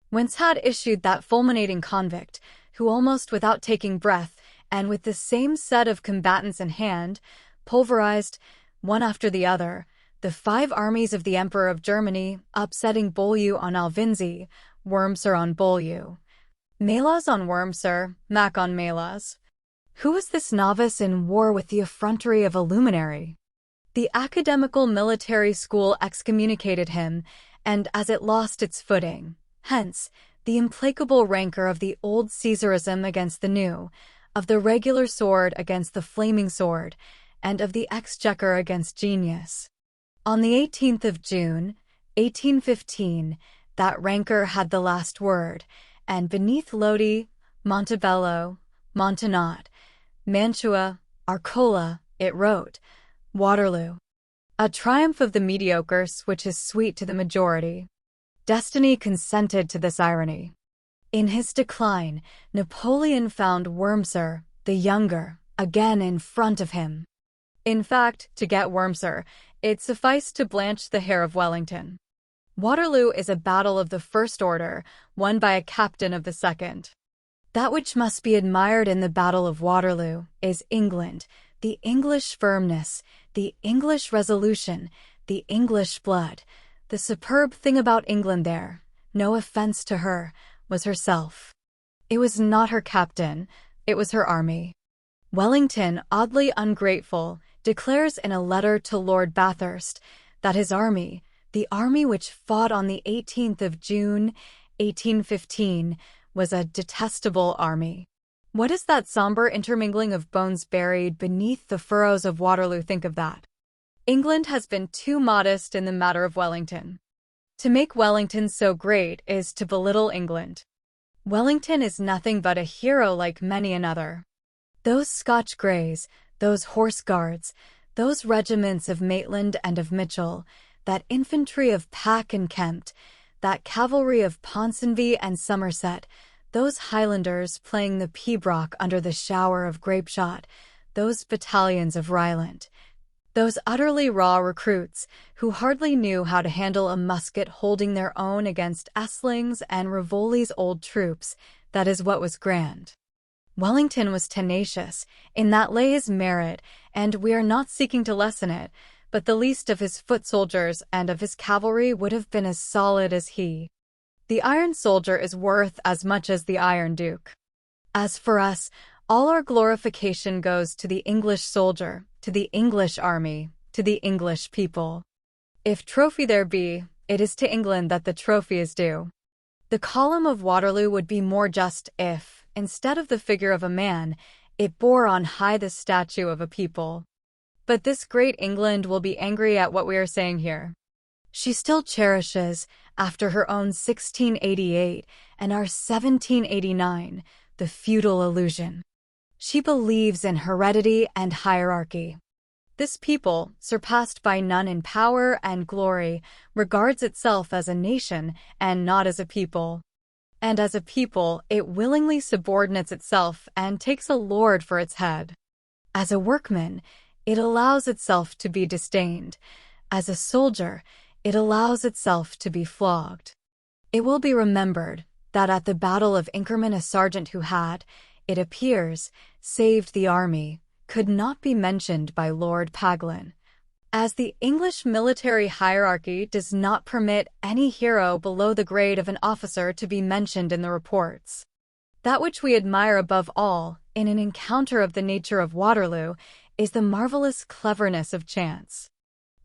Whence had issued that fulminating convict, who almost without taking breath, and with the same set of combatants in hand, pulverized, one after the other, the 5 armies of the Emperor of Germany, upsetting Beaulieu on Alvinzi, Wurmser on Beaulieu, Melas on Wurmser, Mack on Melas. Who was this novice in war with the effrontery of a luminary? The academical military school excommunicated him, and as it lost its footing, hence, the implacable rancor of the old Caesarism against the new, of the regular sword against the flaming sword, and of the exchequer against genius. On the 18th of June, 1815, that rancor had the last word, and beneath Lodi, Montebello, Montenot, Mantua, Arcola, it wrote, Waterloo. A triumph of the mediocres which is sweet to the majority. Destiny consented to this irony. In his decline, Napoleon found Wurmser, the younger, again in front of him. In fact, to get Wurmser, it sufficed to blanch the hair of Wellington. Waterloo is a battle of the first order, won by a captain of the second. That which must be admired in the Battle of Waterloo is England, the English firmness, the English resolution, the English blood. The superb thing about England there, no offense to her, was herself. It was not her captain, it was her army. Wellington, oddly ungrateful, declares in a letter to Lord Bathurst that his army, the army which fought on the 18th of June, 1815, was a detestable army. What does that somber intermingling of bones buried beneath the furrows of Waterloo think of that? England has been too modest in the matter of Wellington. To make Wellington so great is to belittle England. Wellington is nothing but a hero like many another. Those Scotch Greys, those Horse Guards, those regiments of Maitland and of Mitchell, that infantry of Pack and Kempt, that cavalry of Ponsonby and Somerset, those Highlanders playing the pibroch under the shower of grape-shot, those battalions of Ryland, those utterly raw recruits who hardly knew how to handle a musket holding their own against Essling's and Rivoli's old troops, that is what was grand. Wellington was tenacious, in that lay his merit, and we are not seeking to lessen it, but the least of his foot soldiers and of his cavalry would have been as solid as he. The iron soldier is worth as much as the Iron Duke. As for us, all our glorification goes to the English soldier, to the English army, to the English people. If trophy there be, it is to England that the trophy is due. The column of Waterloo would be more just if, instead of the figure of a man, it bore on high the statue of a people. But this great England will be angry at what we are saying here. She still cherishes, after her own 1688 and our 1789, the feudal illusion. She believes in heredity and hierarchy. This people, surpassed by none in power and glory, regards itself as a nation and not as a people. And as a people, it willingly subordinates itself and takes a lord for its head. As a workman, it allows itself to be disdained. As a soldier, it allows itself to be flogged. It will be remembered that at the Battle of Inkerman a sergeant who had, it appears, saved the army, could not be mentioned by Lord Paglin. As the English military hierarchy does not permit any hero below the grade of an officer to be mentioned in the reports. That which we admire above all, in an encounter of the nature of Waterloo, is the marvelous cleverness of chance.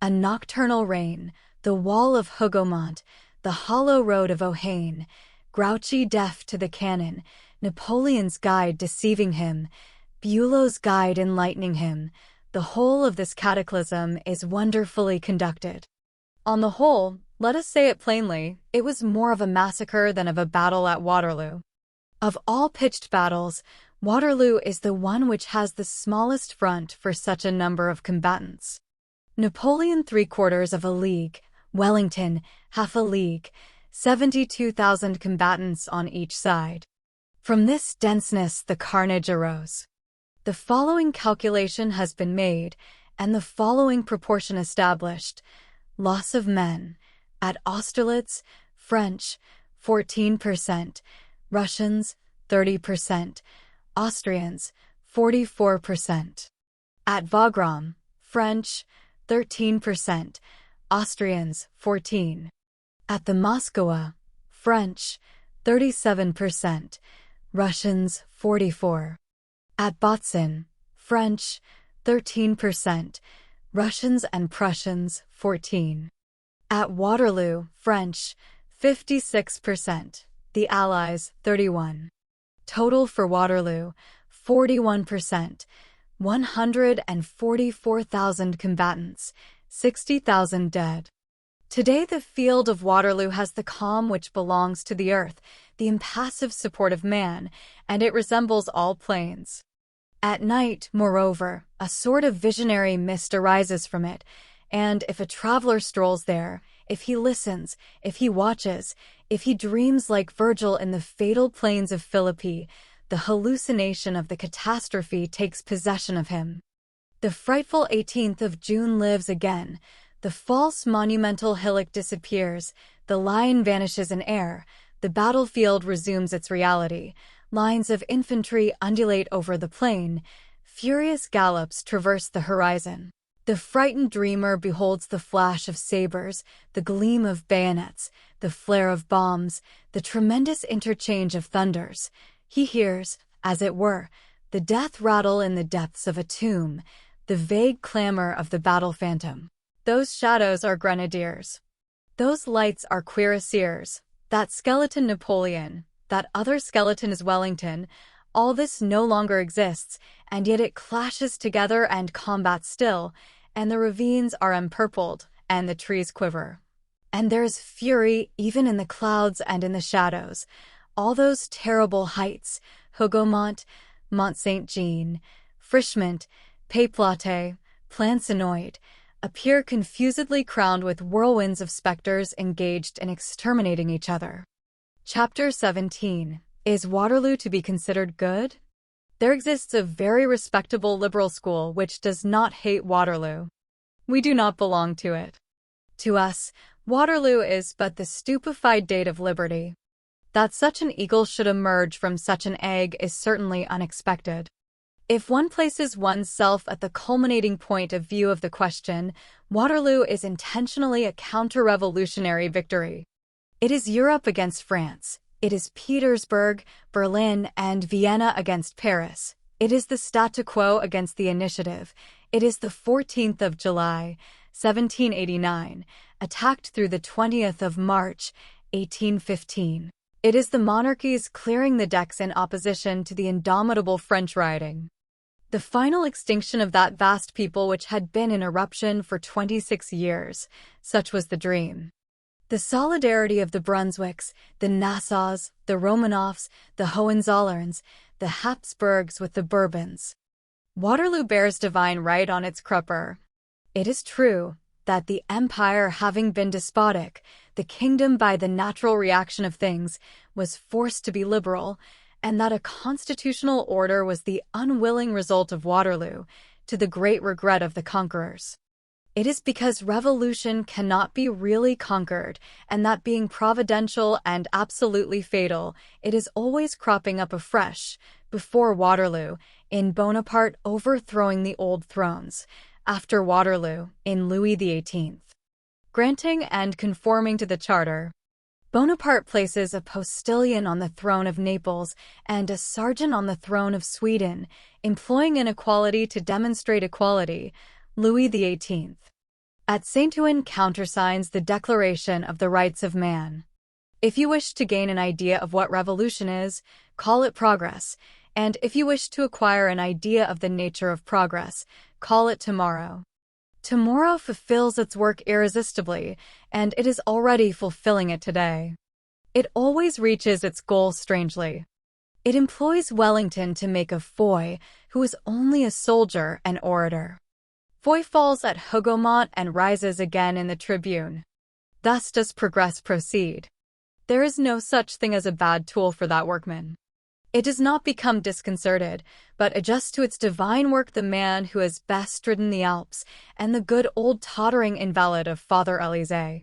A nocturnal rain, the wall of Hougoumont, the hollow road of Ohain, Grouchy deaf to the cannon, Napoleon's guide deceiving him, Bülow's guide enlightening him, the whole of this cataclysm is wonderfully conducted. On the whole, let us say it plainly, it was more of a massacre than of a battle at Waterloo. Of all pitched battles, Waterloo is the one which has the smallest front for such a number of combatants. Napoleon 3/4 of a league, Wellington half a league, 72,000 combatants on each side. From this denseness the carnage arose. The following calculation has been made, and the following proportion established. Loss of men. At Austerlitz, French, 14%, Russians, 30%, Austrians, 44%. At Wagram, French, 13%, Austrians, 14%. At the Moskowa, French, 37%, Russians, 44%. At Botzen, French, 13%, Russians and Prussians, 14. At Waterloo, French, 56%. The Allies, 31. Total for Waterloo, 41%. 144,000 combatants, 60,000 dead. Today the field of Waterloo has the calm which belongs to the earth, the impassive support of man, and it resembles all plains. At night, moreover, a sort of visionary mist arises from it, and if a traveler strolls there, if he listens, if he watches, if he dreams like Virgil in the fatal plains of Philippi, the hallucination of the catastrophe takes possession of him. The frightful 18th of June lives again. The false monumental hillock disappears, the line vanishes in air, the battlefield resumes its reality, lines of infantry undulate over the plain, furious gallops traverse the horizon. The frightened dreamer beholds the flash of sabers, the gleam of bayonets, the flare of bombs, the tremendous interchange of thunders. He hears, as it were, the death rattle in the depths of a tomb, the vague clamor of the battle phantom. Those shadows are grenadiers. Those lights are cuirassiers. That skeleton Napoleon, that other skeleton is Wellington. All this no longer exists, and yet it clashes together and combats still, and the ravines are empurpled, and the trees quiver. And there is fury even in the clouds and in the shadows. All those terrible heights, Hougoumont, Mont Saint-Jean, Frischemont, Pays-Platé, Plancenoit, appear confusedly crowned with whirlwinds of specters engaged in exterminating each other. Chapter 17. Is Waterloo to be considered good? There exists a very respectable liberal school which does not hate Waterloo. We do not belong to it. To us, Waterloo is but the stupefied date of liberty. That such an eagle should emerge from such an egg is certainly unexpected. If one places one's self at the culminating point of view of the question, Waterloo is intentionally a counter-revolutionary victory. It is Europe against France. It is Petersburg, Berlin, and Vienna against Paris. It is the statu quo against the initiative. It is the 14th of July, 1789, attacked through the 20th of March, 1815. It is the monarchies clearing the decks in opposition to the indomitable French riding. The final extinction of that vast people which had been in eruption for 26 years, such was the dream. The solidarity of the Brunswicks, the Nassaus, the Romanovs, the Hohenzollerns, the Habsburgs with the Bourbons. Waterloo bears divine right on its crupper. It is true that the empire having been despotic, the kingdom by the natural reaction of things was forced to be liberal, and that a constitutional order was the unwilling result of Waterloo, to the great regret of the conquerors. It is because revolution cannot be really conquered, and that being providential and absolutely fatal, it is always cropping up afresh, before Waterloo, in Bonaparte overthrowing the old thrones, after Waterloo, in Louis XVIII. Granting and conforming to the Charter, Bonaparte places a postilion on the throne of Naples and a sergeant on the throne of Sweden, employing inequality to demonstrate equality, Louis XVIII. At Saint-Ouen countersigns the Declaration of the Rights of Man. If you wish to gain an idea of what revolution is, call it progress, and if you wish to acquire an idea of the nature of progress, call it tomorrow. Tomorrow fulfills its work irresistibly, and it is already fulfilling it today. It always reaches its goal strangely. It employs Wellington to make of Foy, who is only a soldier, an orator. Foy falls at Hougoumont and rises again in the Tribune. Thus does progress proceed. There is no such thing as a bad tool for that workman. It does not become disconcerted, but adjusts to its divine work the man who has best ridden the Alps, and the good old tottering invalid of Father Élysée.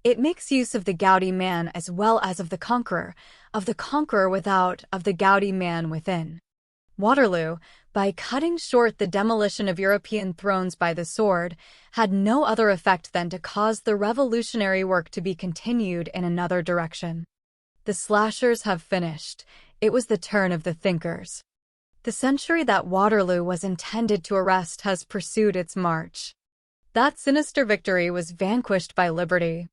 It makes use of the gouty man as well as of the conqueror without, of the gouty man within. Waterloo, by cutting short the demolition of European thrones by the sword, had no other effect than to cause the revolutionary work to be continued in another direction. The slashers have finished. It was the turn of the thinkers. The century that Waterloo was intended to arrest has pursued its march. That sinister victory was vanquished by liberty.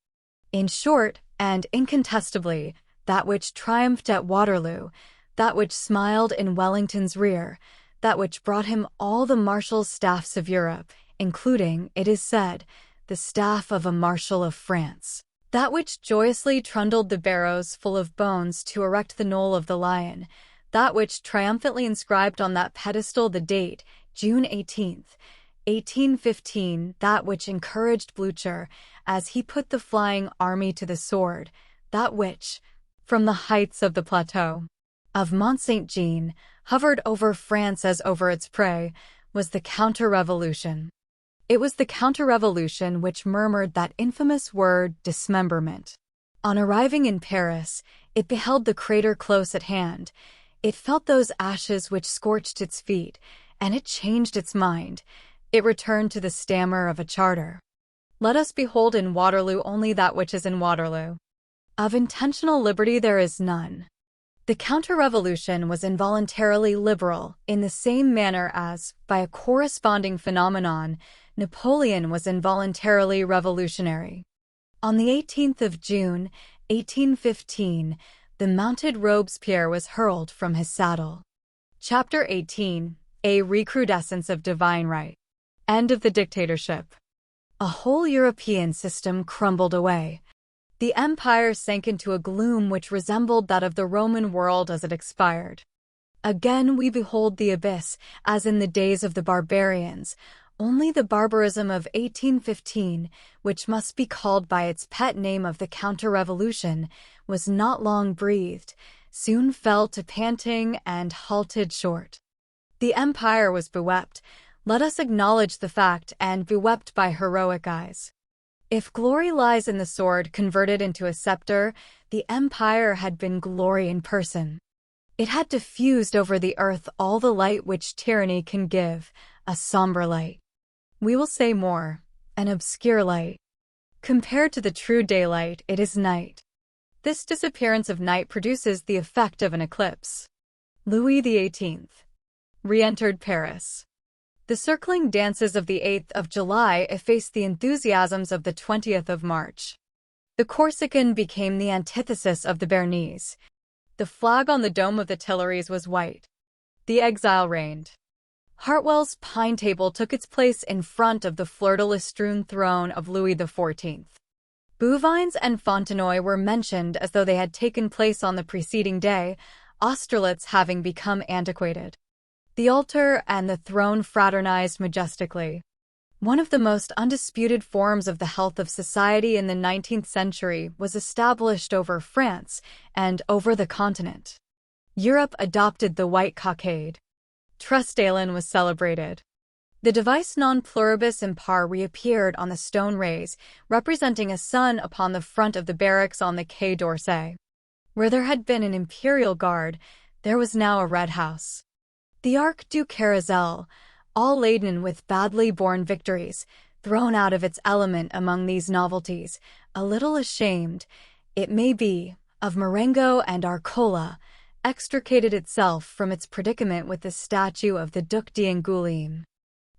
In short, and incontestably, that which triumphed at Waterloo, that which smiled in Wellington's rear, that which brought him all the marshal's staffs of Europe, including, it is said, the staff of a marshal of France, that which joyously trundled the barrows full of bones to erect the knoll of the Lion, that which triumphantly inscribed on that pedestal the date, June 18th, 1815, that which encouraged Blücher as he put the flying army to the sword, that which, from the heights of the plateau of Mont Saint-Jean, hovered over France as over its prey, was the counter-revolution. It was the counter-revolution which murmured that infamous word dismemberment. On arriving in Paris, it beheld the crater close at hand. It felt those ashes which scorched its feet, and it changed its mind. It returned to the stammer of a charter. Let us behold in Waterloo only that which is in Waterloo. Of intentional liberty there is none. The counter-revolution was involuntarily liberal in the same manner as, by a corresponding phenomenon, Napoleon was involuntarily revolutionary. On the 18th of June, 1815, the mounted Robespierre was hurled from his saddle. Chapter 18. A recrudescence of divine right. End of the dictatorship. A whole European system crumbled away. The empire sank into a gloom which resembled that of the Roman world as it expired. Again we behold the abyss, as in the days of the barbarians. Only the barbarism of 1815, which must be called by its pet name of the counter-revolution, was not long breathed, soon fell to panting and halted short. The empire was bewept. Let us acknowledge the fact, and bewept by heroic eyes. If glory lies in the sword converted into a scepter, the empire had been glory in person. It had diffused over the earth all the light which tyranny can give, a somber light. We will say more, an obscure light. Compared to the true daylight, it is night. This disappearance of night produces the effect of an eclipse. Louis XVIII re-entered Paris. The circling dances of the 8th of July effaced the enthusiasms of the 20th of March. The Corsican became the antithesis of the Bernese. The flag on the dome of the Tuileries was white. The exile reigned. Hartwell's pine table took its place in front of the fleur-de-lis-strewn throne of Louis XIV. Bouvines and Fontenoy were mentioned as though they had taken place on the preceding day, Austerlitz having become antiquated. The altar and the throne fraternized majestically. One of the most undisputed forms of the health of society in the 19th century was established over France and over the continent. Europe adopted the white cockade. Trustalen was celebrated. The device non pluribus impar reappeared on the stone rays, representing a sun upon the front of the barracks on the Quai d'Orsay. Where there had been an imperial guard, there was now a red house. The Arc du Carrousel, all laden with badly born victories, thrown out of its element among these novelties, a little ashamed, it may be, of Marengo and Arcola, extricated itself from its predicament with the statue of the Duc d'Angoulême.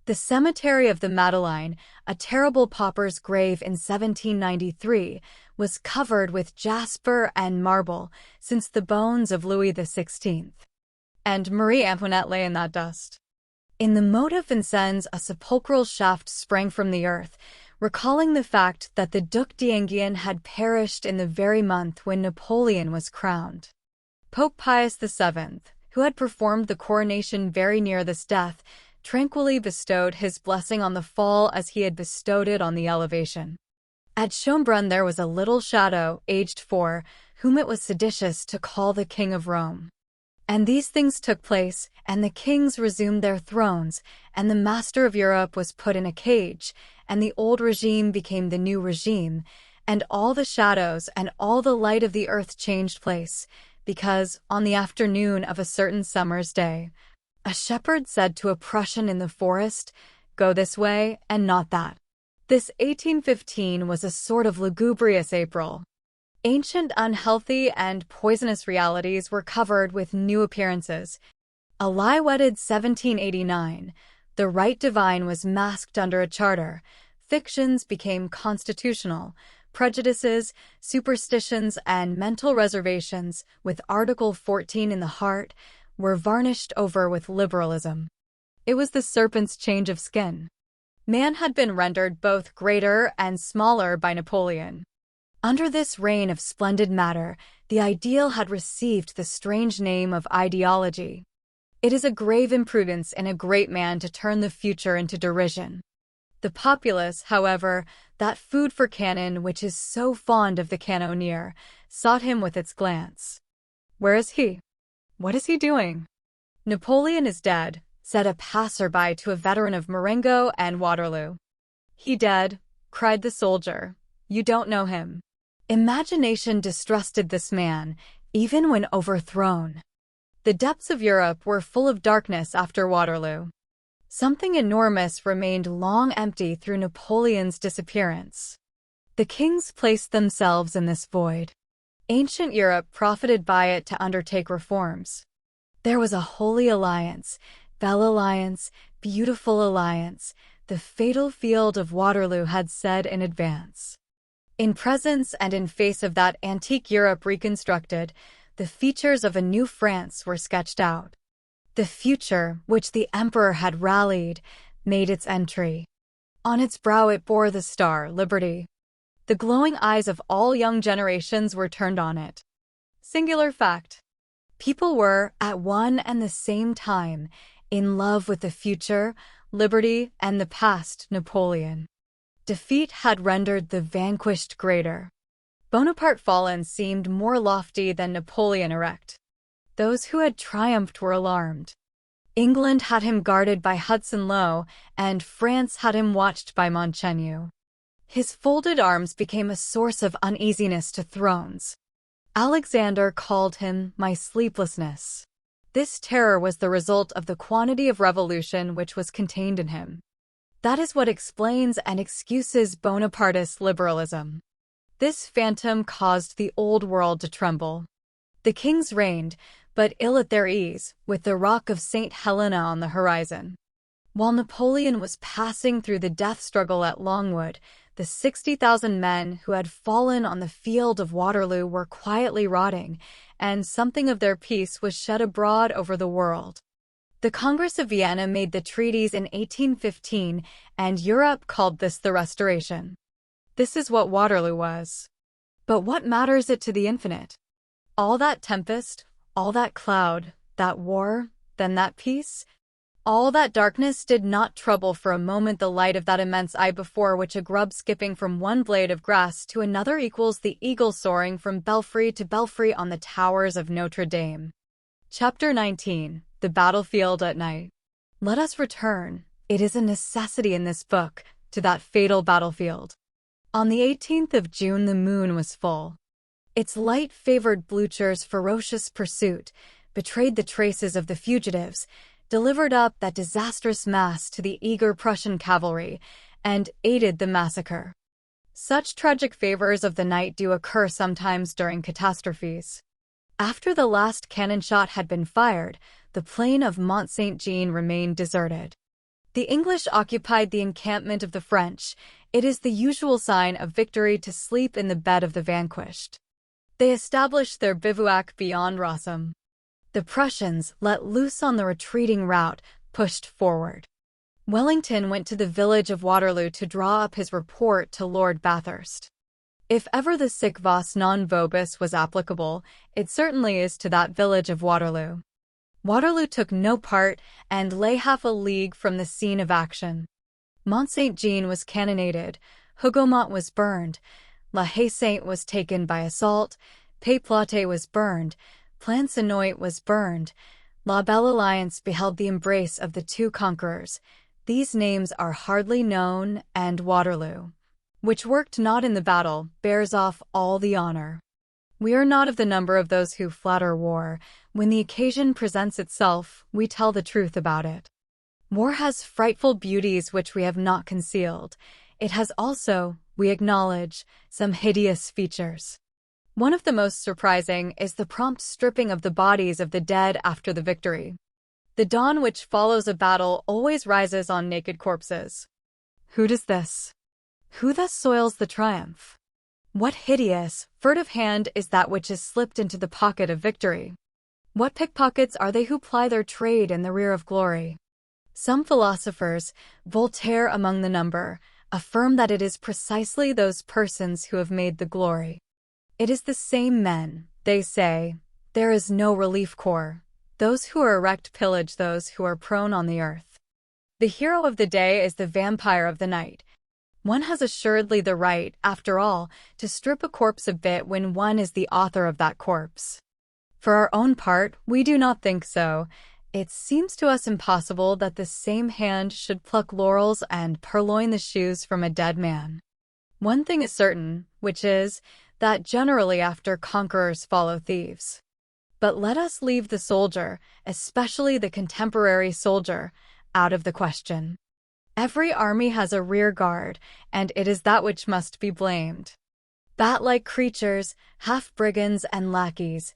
The cemetery of the Madeleine, a terrible pauper's grave in 1793, was covered with jasper and marble since the bones of Louis XVI. And Marie Antoinette lay in that dust. In the Motte of Vincennes, a sepulchral shaft sprang from the earth, recalling the fact that the Duc d'Enghien had perished in the very month when Napoleon was crowned. Pope Pius VII, who had performed the coronation very near this death, tranquilly bestowed his blessing on the fall as he had bestowed it on the elevation. At Schönbrunn there was a little shadow, aged 4, whom it was seditious to call the King of Rome. And these things took place, and the kings resumed their thrones, and the master of Europe was put in a cage, and the old regime became the new regime, and all the shadows and all the light of the earth changed place, because, on the afternoon of a certain summer's day, a shepherd said to a Prussian in the forest, "Go this way and not that." This 1815 was a sort of lugubrious April. Ancient, unhealthy, and poisonous realities were covered with new appearances. A lie-wedded 1789, the right divine was masked under a charter. Fictions became constitutional. Prejudices, superstitions, and mental reservations, with Article 14 in the heart, were varnished over with liberalism. It was the serpent's change of skin. Man had been rendered both greater and smaller by Napoleon. Under this reign of splendid matter, the ideal had received the strange name of ideology. It is a grave imprudence in a great man to turn the future into derision. The populace, however, that food for cannon which is so fond of the cannoneer, sought him with its glance. "Where is he? What is he doing?" "Napoleon is dead," said a passer-by to a veteran of Marengo and Waterloo. "He dead?" cried the soldier. "You don't know him." Imagination distrusted this man, even when overthrown. The depths of Europe were full of darkness after Waterloo. Something enormous remained long empty through Napoleon's disappearance. The kings placed themselves in this void. Ancient Europe profited by it to undertake reforms. There was a holy alliance, belle alliance, beautiful alliance, the fatal field of Waterloo had said in advance. In presence and in face of that antique Europe reconstructed, the features of a new France were sketched out. The future, which the emperor had rallied, made its entry. On its brow it bore the star, Liberty. The glowing eyes of all young generations were turned on it. Singular fact. People were, at one and the same time, in love with the future, liberty, and the past, Napoleon. Defeat had rendered the vanquished greater. Bonaparte fallen seemed more lofty than Napoleon erect. Those who had triumphed were alarmed. England had him guarded by Hudson Lowe, and France had him watched by Montchenu. His folded arms became a source of uneasiness to thrones. Alexander called him my sleeplessness. This terror was the result of the quantity of revolution which was contained in him. That is what explains and excuses Bonapartist liberalism. This phantom caused the old world to tremble. The kings reigned, but ill at their ease, with the rock of St. Helena on the horizon. While Napoleon was passing through the death struggle at Longwood, the 60,000 men who had fallen on the field of Waterloo were quietly rotting, and something of their peace was shed abroad over the world. The Congress of Vienna made the treaties in 1815, and Europe called this the Restoration. This is what Waterloo was. But what matters it to the infinite? All that tempest, all that cloud, that war, then that peace? All that darkness did not trouble for a moment the light of that immense eye before which a grub skipping from one blade of grass to another equals the eagle soaring from belfry to belfry on the towers of Notre Dame. Chapter 19. The Battlefield at Night. Let us return, it is a necessity in this book, to that fatal battlefield. On the 18th of June the moon was full. Its light favored Blücher's ferocious pursuit, betrayed the traces of the fugitives, delivered up that disastrous mass to the eager Prussian cavalry, and aided the massacre. Such tragic favors of the night do occur sometimes during catastrophes. After the last cannon shot had been fired, the plain of Mont Saint-Jean remained deserted. The English occupied the encampment of the French. It is the usual sign of victory to sleep in the bed of the vanquished. They established their bivouac beyond Rossum. The Prussians, let loose on the retreating rout, pushed forward. Wellington went to the village of Waterloo to draw up his report to Lord Bathurst. If ever the sic vos non vobis was applicable, it certainly is to that village of Waterloo. Waterloo took no part and lay half a league from the scene of action. Mont Saint-Jean was cannonaded, Hougoumont was burned, La Haye-Saint was taken by assault, Pays-Plate was burned, Plancenoit was burned. La Belle Alliance beheld the embrace of the two conquerors. These names are hardly known, and Waterloo, which worked not in the battle, bears off all the honor. We are not of the number of those who flatter war. When the occasion presents itself, we tell the truth about it. War has frightful beauties which we have not concealed. It has also, we acknowledge, some hideous features. One of the most surprising is the prompt stripping of the bodies of the dead after the victory. The dawn which follows a battle always rises on naked corpses. Who does this? Who thus soils the triumph? What hideous, furtive hand is that which is slipped into the pocket of victory? What pickpockets are they who ply their trade in the rear of glory? Some philosophers, Voltaire among the number, affirm that it is precisely those persons who have made the glory. It is the same men, they say. There is no relief corps. Those who are erect pillage those who are prone on the earth. The hero of the day is the vampire of the night. One has assuredly the right, after all, to strip a corpse a bit when one is the author of that corpse. For our own part, we do not think so. It seems to us impossible that the same hand should pluck laurels and purloin the shoes from a dead man. One thing is certain, which is, that generally after conquerors follow thieves. But let us leave the soldier, especially the contemporary soldier, out of the question. Every army has a rear guard, and it is that which must be blamed. Bat-like creatures, half-brigands and lackeys,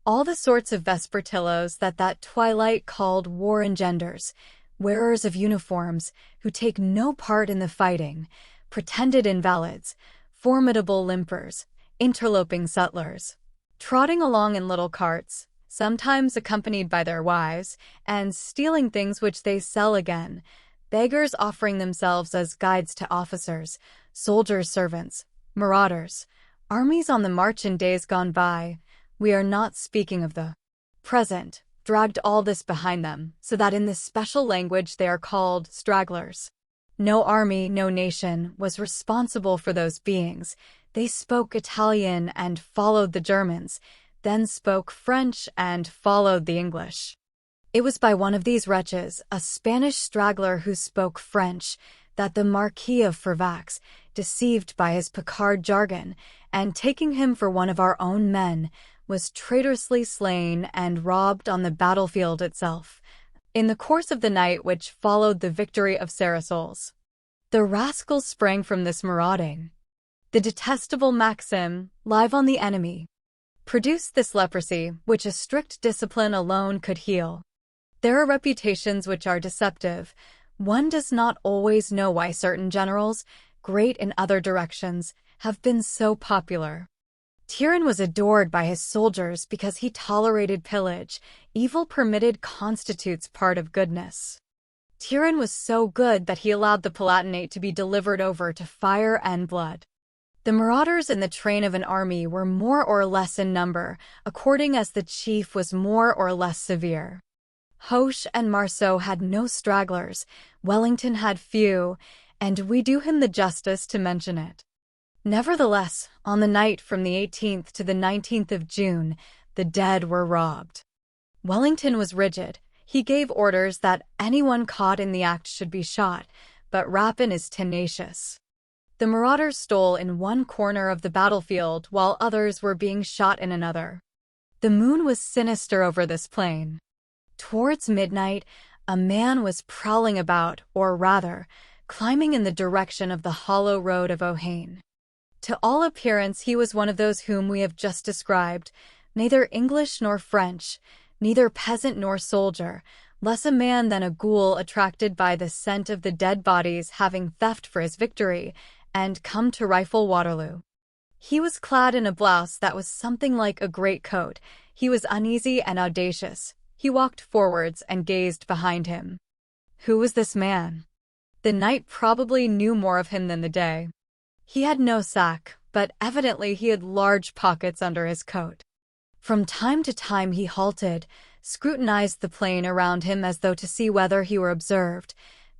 all the sorts of vespertillos that twilight called war engenders, wearers of uniforms, who take no part in the fighting, pretended invalids, formidable limpers, interloping sutlers, trotting along in little carts, sometimes accompanied by their wives, and stealing things which they sell again, beggars offering themselves as guides to officers, soldiers' servants, marauders, armies on the march in days gone by. We are not speaking of the present, dragged all this behind them, so that in this special language they are called stragglers. No army, no nation, was responsible for those beings. They spoke Italian and followed the Germans, then spoke French and followed the English. It was by one of these wretches, a Spanish straggler who spoke French, that the Marquis of Fervax, deceived by his Picard jargon, and taking him for one of our own men, was traitorously slain and robbed on the battlefield itself, in the course of the night which followed the victory of Cerisoles. The rascals sprang from this marauding. The detestable maxim, "Live on the enemy," produced this leprosy, which a strict discipline alone could heal. There are reputations which are deceptive. One does not always know why certain generals, great in other directions, have been so popular. Tyrann was adored by his soldiers because he tolerated pillage. Evil permitted constitutes part of goodness. Tyrann was so good that he allowed the Palatinate to be delivered over to fire and blood. The marauders in the train of an army were more or less in number, according as the chief was more or less severe. Hoche and Marceau had no stragglers, Wellington had few, and we do him the justice to mention it. Nevertheless, on the night from the 18th to the 19th of June, the dead were robbed. Wellington was rigid. He gave orders that anyone caught in the act should be shot, but Rapin is tenacious. The marauders stole in one corner of the battlefield while others were being shot in another. The moon was sinister over this plain. Towards midnight, a man was prowling about, or rather, climbing in the direction of the hollow road of Ohain. To all appearance he was one of those whom we have just described, neither English nor French, neither peasant nor soldier, less a man than a ghoul attracted by the scent of the dead bodies having theft for his victory, and come to rifle Waterloo. He was clad in a blouse that was something like a greatcoat. He was uneasy and audacious. He walked forwards and gazed behind him. Who was this man? The night probably knew more of him than the day. He had no sack, but evidently he had large pockets under his coat. From time to time he halted, scrutinized the plain around him as though to see whether he were observed,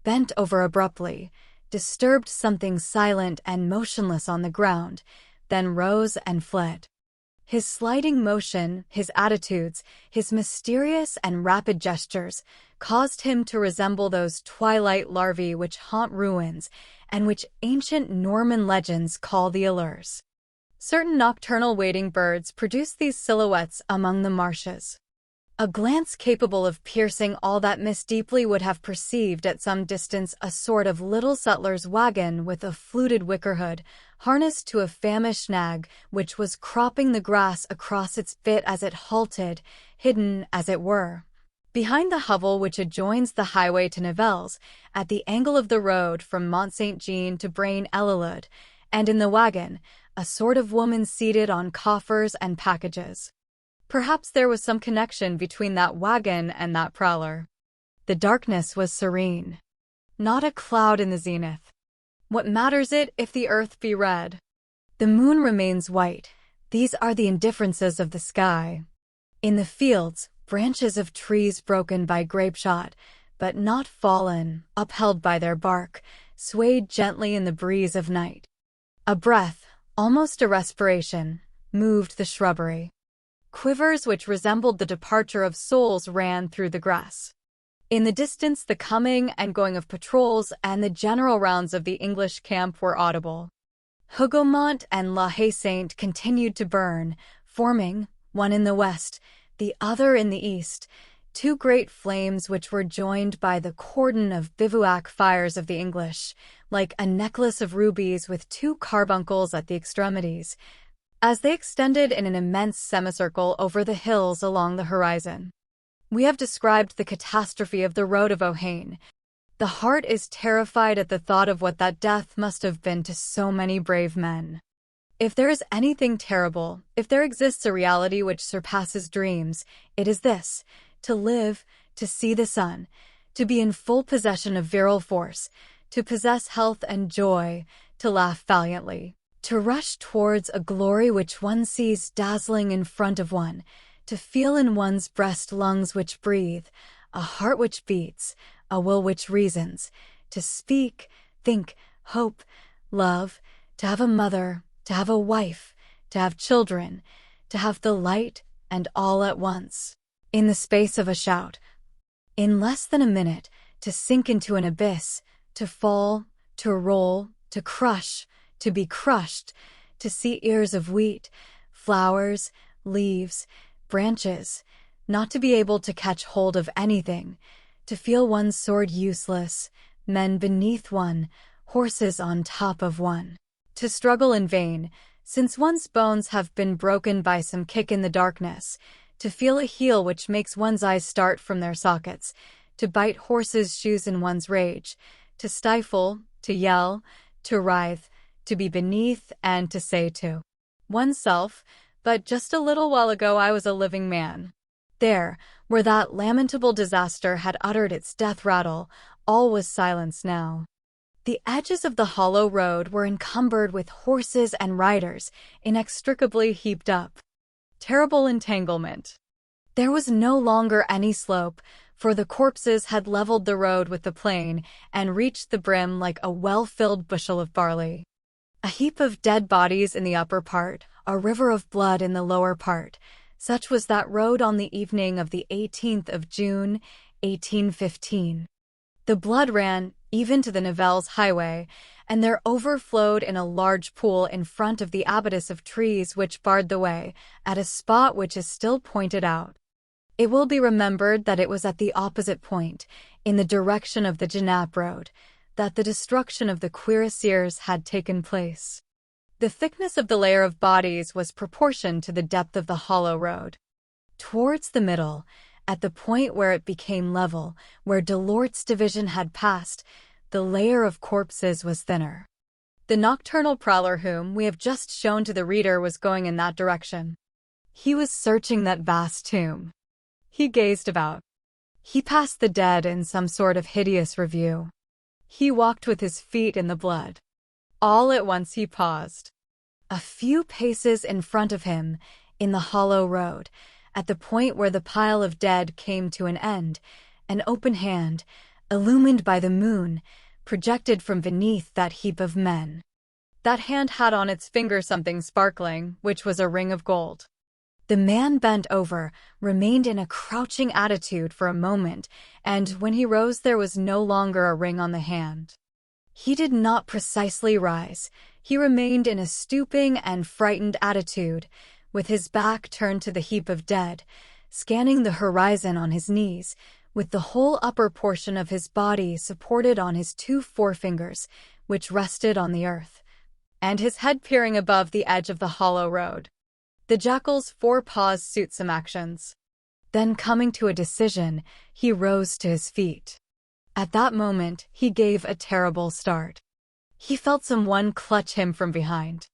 bent over abruptly, disturbed something silent and motionless on the ground, then rose and fled. His sliding motion, his attitudes, his mysterious and rapid gestures caused him to resemble those twilight larvae which haunt ruins and which ancient Norman legends call the allures. Certain nocturnal wading birds produce these silhouettes among the marshes. A glance capable of piercing all that Miss Deeply would have perceived at some distance a sort of little sutler's wagon with a fluted wicker hood, harnessed to a famished nag, which was cropping the grass across its bit as it halted, hidden, as it were, Behind the hovel which adjoins the highway to Nivelles, at the angle of the road from Mont-Saint-Jean to Braine-l'Alleud, and in the wagon, a sort of woman seated on coffers and packages. Perhaps there was some connection between that wagon and that prowler. The darkness was serene. Not a cloud in the zenith. What matters it if the earth be red? The moon remains white. These are the indifferences of the sky. In the fields, branches of trees broken by grapeshot, but not fallen, upheld by their bark, swayed gently in the breeze of night. A breath, almost a respiration, moved the shrubbery. Quivers which resembled the departure of souls ran through the grass. In the distance the coming and going of patrols and the general rounds of the English camp were audible. Hougoumont and La Haye Sainte continued to burn, forming, one in the west, the other in the east, two great flames which were joined by the cordon of bivouac fires of the English, like a necklace of rubies with two carbuncles at the extremities, as they extended in an immense semicircle over the hills along the horizon. We have described the catastrophe of the road of Ohain. The heart is terrified at the thought of what that death must have been to so many brave men. If there is anything terrible, if there exists a reality which surpasses dreams, it is this: to live, to see the sun, to be in full possession of virile force, to possess health and joy, to laugh valiantly, to rush towards a glory which one sees dazzling in front of one, to feel in one's breast lungs which breathe, a heart which beats, a will which reasons, to speak, think, hope, love, to have a mother, to have a wife, to have children, to have the light and all at once, in the space of a shout, in less than a minute, to sink into an abyss, to fall, to roll, to crush, to be crushed, to see ears of wheat, flowers, leaves, branches, not to be able to catch hold of anything, to feel one's sword useless, men beneath one, horses on top of one, to struggle in vain, since one's bones have been broken by some kick in the darkness, to feel a heel which makes one's eyes start from their sockets, to bite horses' shoes in one's rage, to stifle, to yell, to writhe, to be beneath, and to say to oneself, "But just a little while ago I was a living man." There, where that lamentable disaster had uttered its death rattle, all was silence now. The edges of the hollow road were encumbered with horses and riders, inextricably heaped up. Terrible entanglement. There was no longer any slope, for the corpses had leveled the road with the plain and reached the brim like a well-filled bushel of barley. A heap of dead bodies in the upper part, a river of blood in the lower part. Such was that road on the evening of the 18th of June, 1815. The blood ran even to the Nivelles highway, and there overflowed in a large pool in front of the abattis of trees which barred the way, at a spot which is still pointed out. It will be remembered that it was at the opposite point, in the direction of the Genappe road, that the destruction of the cuirassiers had taken place. The thickness of the layer of bodies was proportioned to the depth of the hollow road. Towards the middle, at the point where it became level, where Delort's division had passed, the layer of corpses was thinner. The nocturnal prowler whom we have just shown to the reader was going in that direction. He was searching that vast tomb. He gazed about. He passed the dead in some sort of hideous review. He walked with his feet in the blood. All at once he paused. A few paces in front of him, in the hollow road, at the point where the pile of dead came to an end, an open hand, illumined by the moon, projected from beneath that heap of men. That hand had on its finger something sparkling, which was a ring of gold. The man bent over, remained in a crouching attitude for a moment, and when he rose there was no longer a ring on the hand. He did not precisely rise. He remained in a stooping and frightened attitude, with his back turned to the heap of dead, scanning the horizon on his knees, with the whole upper portion of his body supported on his two forefingers, which rested on the earth, and his head peering above the edge of the hollow road. The jackal's forepaws suit some actions. Then, coming to a decision, he rose to his feet. At that moment, he gave a terrible start. He felt someone clutch him from behind.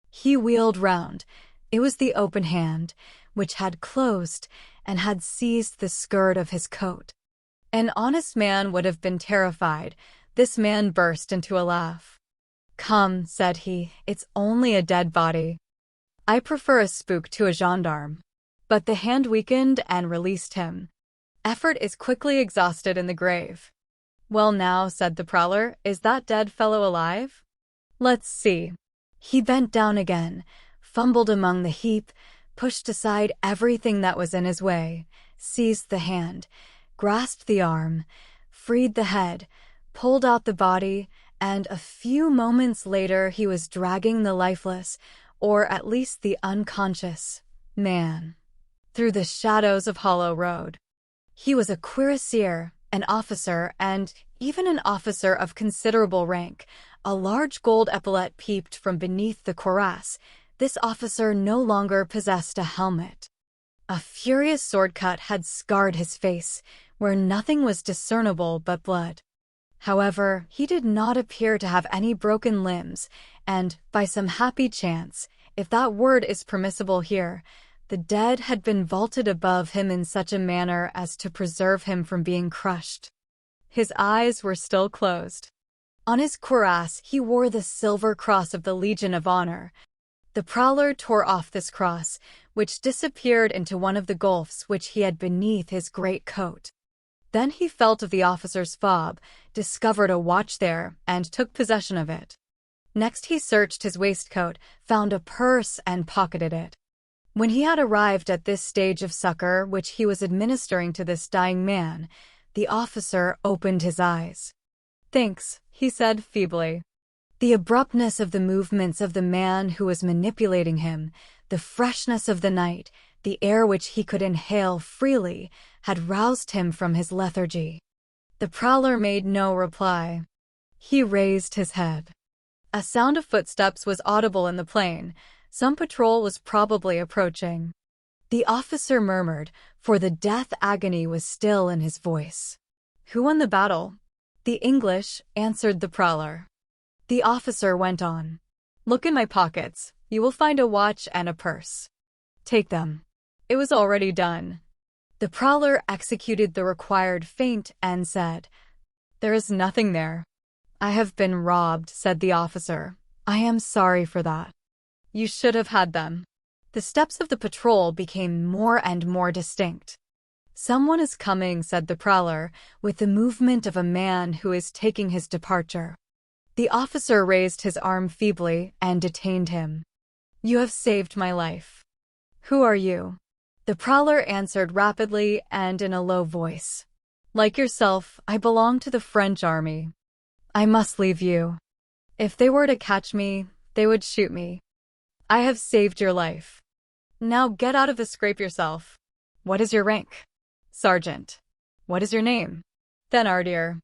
He wheeled round. It was the open hand, which had closed and had seized the skirt of his coat. An honest man would have been terrified. This man burst into a laugh. "Come," said he, "it's only a dead body. I prefer a spook to a gendarme." But the hand weakened and released him. Effort is quickly exhausted in the grave. "Well now," said the prowler, "is that dead fellow alive? Let's see." He bent down again, fumbled among the heap, pushed aside everything that was in his way, seized the hand, grasped the arm, freed the head, pulled out the body, and a few moments later he was dragging the lifeless, or at least the unconscious, man through the shadows of Hollow Road. He was a cuirassier, an officer, and even an officer of considerable rank. A large gold epaulette peeped from beneath the cuirass. This officer no longer possessed a helmet. A furious sword cut had scarred his face, where nothing was discernible but blood. However, he did not appear to have any broken limbs, and, by some happy chance, if that word is permissible here, the dead had been vaulted above him in such a manner as to preserve him from being crushed. His eyes were still closed. On his cuirass he wore the silver cross of the Legion of Honor. The prowler tore off this cross, which disappeared into one of the gulfs which he had beneath his great coat. Then he felt of the officer's fob, discovered a watch there, and took possession of it. Next he searched his waistcoat, found a purse, and pocketed it. When he had arrived at this stage of succor which he was administering to this dying man, the officer opened his eyes. "Thanks," he said feebly. The abruptness of the movements of the man who was manipulating him, the freshness of the night, the air which he could inhale freely, had roused him from his lethargy. The prowler made no reply. He raised his head. A sound of footsteps was audible in the plain. Some patrol was probably approaching. The officer murmured, for the death agony was still in his voice. "Who won the battle?" "The English," answered the prowler. The officer went on. "Look in my pockets. You will find a watch and a purse. Take them." It was already done. The prowler executed the required feint and said, "There is nothing there." "I have been robbed," said the officer. "I am sorry for that." "You should have had them." The steps of the patrol became more and more distinct. "Someone is coming," said the prowler, with the movement of a man who is taking his departure. The officer raised his arm feebly and detained him. "You have saved my life." "Who are you?" The prowler answered rapidly and in a low voice. "Like yourself, I belong to the French army. I must leave you. If they were to catch me, they would shoot me. I have saved your life. Now get out of the scrape yourself. What is your rank?" "Sergeant." "What is your name?" "Thénardier."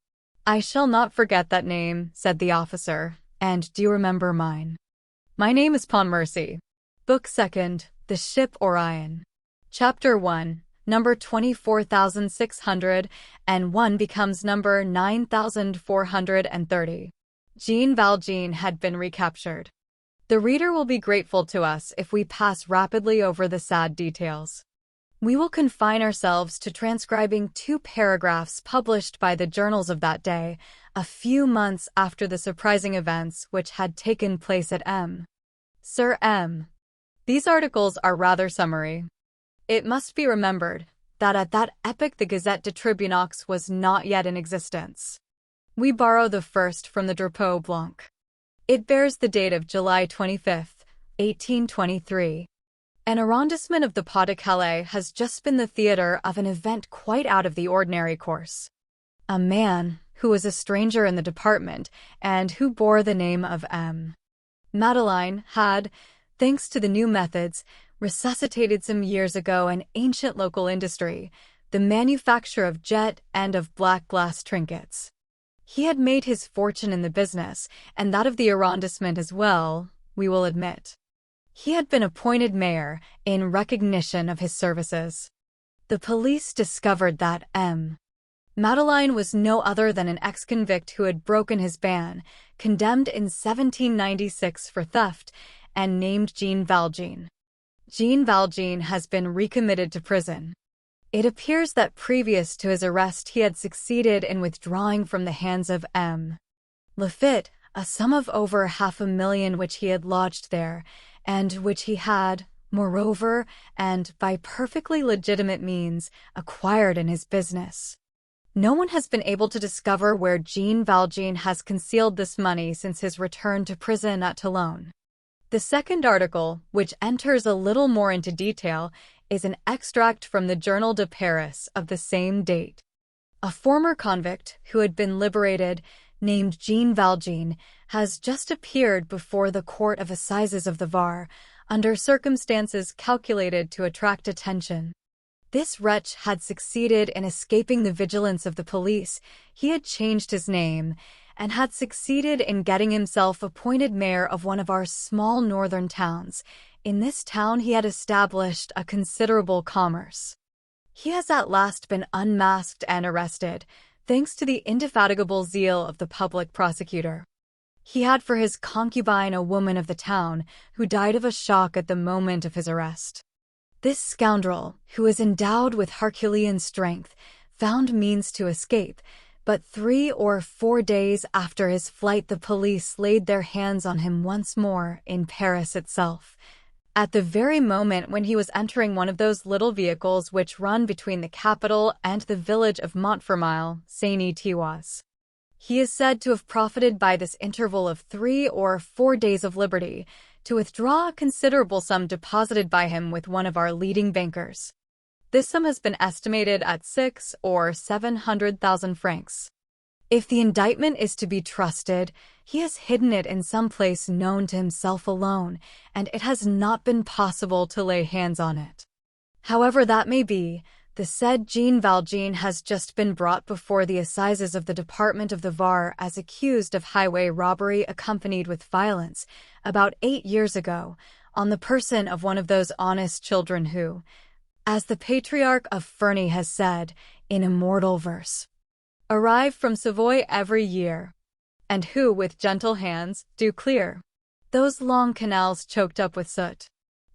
"I shall not forget that name," said the officer. "And do you remember mine?" "My name is Pontmercy." Book 2nd, The Ship Orion. Chapter 1, number 24,601 becomes number 9,430. Jean Valjean had been recaptured. The reader will be grateful to us if we pass rapidly over the sad details. We will confine ourselves to transcribing 2 paragraphs published by the journals of that day, a few months after the surprising events which had taken place at M. Sir M. These articles are rather summary. It must be remembered that at that epoch the Gazette de Tribunox was not yet in existence. We borrow the first from the Drapeau Blanc. It bears the date of July 25, 1823. An arrondissement of the Pas-de-Calais has just been the theater of an event quite out of the ordinary course. A man, who was a stranger in the department, and who bore the name of M. Madeleine, had, thanks to the new methods, resuscitated some years ago an ancient local industry, the manufacture of jet and of black glass trinkets. He had made his fortune in the business, and that of the arrondissement as well, we will admit. He had been appointed mayor in recognition of his services. The police discovered that Madeleine was no other than an ex-convict who had broken his ban, condemned in 1796 for theft, and named Jean Valjean. Jean Valjean has been recommitted to prison. It appears that previous to his arrest he had succeeded in withdrawing from the hands of Lafitte a sum of over $500,000 which he had lodged there, and which he had, moreover, and by perfectly legitimate means, acquired in his business. No one has been able to discover where Jean Valjean has concealed this money since his return to prison at Toulon. The second article, which enters a little more into detail, is an extract from the Journal de Paris of the same date. A former convict, who had been liberated, named Jean Valjean, has just appeared before the Court of Assizes of the Var, under circumstances calculated to attract attention. This wretch had succeeded in escaping the vigilance of the police, he had changed his name, and had succeeded in getting himself appointed mayor of one of our small northern towns. In this town he had established a considerable commerce. He has at last been unmasked and arrested, thanks to the indefatigable zeal of the public prosecutor. He had for his concubine a woman of the town, who died of a shock at the moment of his arrest. This scoundrel, who is endowed with Herculean strength, found means to escape, but 3 or 4 days after his flight the police laid their hands on him once more in Paris itself, at the very moment when he was entering one of those little vehicles which run between the capital and the village of Montfermeil, Seine-et-Thouars. He is said to have profited by this interval of 3 or 4 days of liberty to withdraw a considerable sum deposited by him with one of our leading bankers. This sum has been estimated at 600,000 or 700,000 francs. If the indictment is to be trusted, he has hidden it in some place known to himself alone, and it has not been possible to lay hands on it. However that may be, the said Jean Valjean has just been brought before the assizes of the Department of the Var as accused of highway robbery accompanied with violence, about 8 years ago, on the person of one of those honest children who, as the Patriarch of Ferney has said, in immortal verse, arrive from Savoy every year, and who with gentle hands do clear those long canals choked up with soot.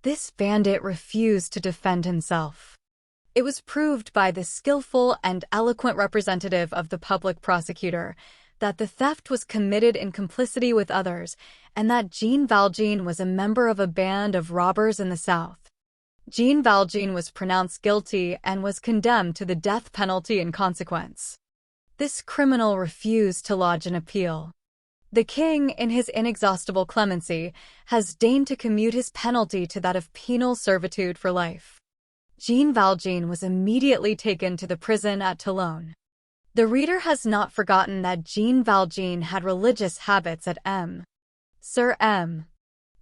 This bandit refused to defend himself. It was proved by the skillful and eloquent representative of the public prosecutor that the theft was committed in complicity with others, and that Jean Valjean was a member of a band of robbers in the south. Jean Valjean was pronounced guilty and was condemned to the death penalty in consequence. This criminal refused to lodge an appeal. The king, in his inexhaustible clemency, has deigned to commute his penalty to that of penal servitude for life. Jean Valjean was immediately taken to the prison at Toulon. The reader has not forgotten that Jean Valjean had religious habits at Sir M.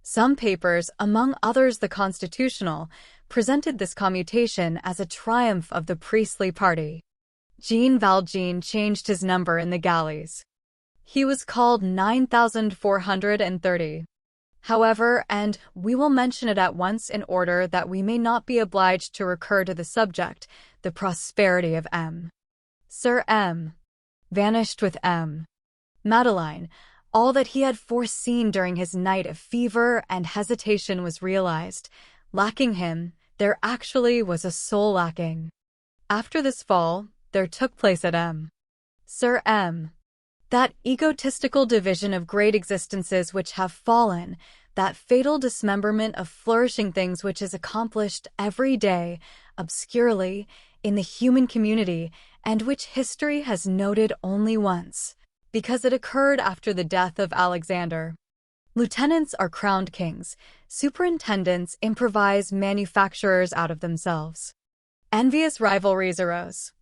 Some papers, among others the Constitutional, presented this commutation as a triumph of the priestly party. Jean Valjean changed his number in the galleys. He was called 9430. However, and we will mention it at once in order that we may not be obliged to recur to the subject, the prosperity of Sir M. vanished with Madeleine. All that he had foreseen during his night of fever and hesitation was realized. Lacking him, there actually was a soul lacking. After this fall, there took place at Sir M. that egotistical division of great existences which have fallen, that fatal dismemberment of flourishing things which is accomplished every day, obscurely, in the human community, and which history has noted only once, because it occurred after the death of Alexander. Lieutenants are crowned kings, superintendents improvise manufacturers out of themselves. Envious rivalries arose.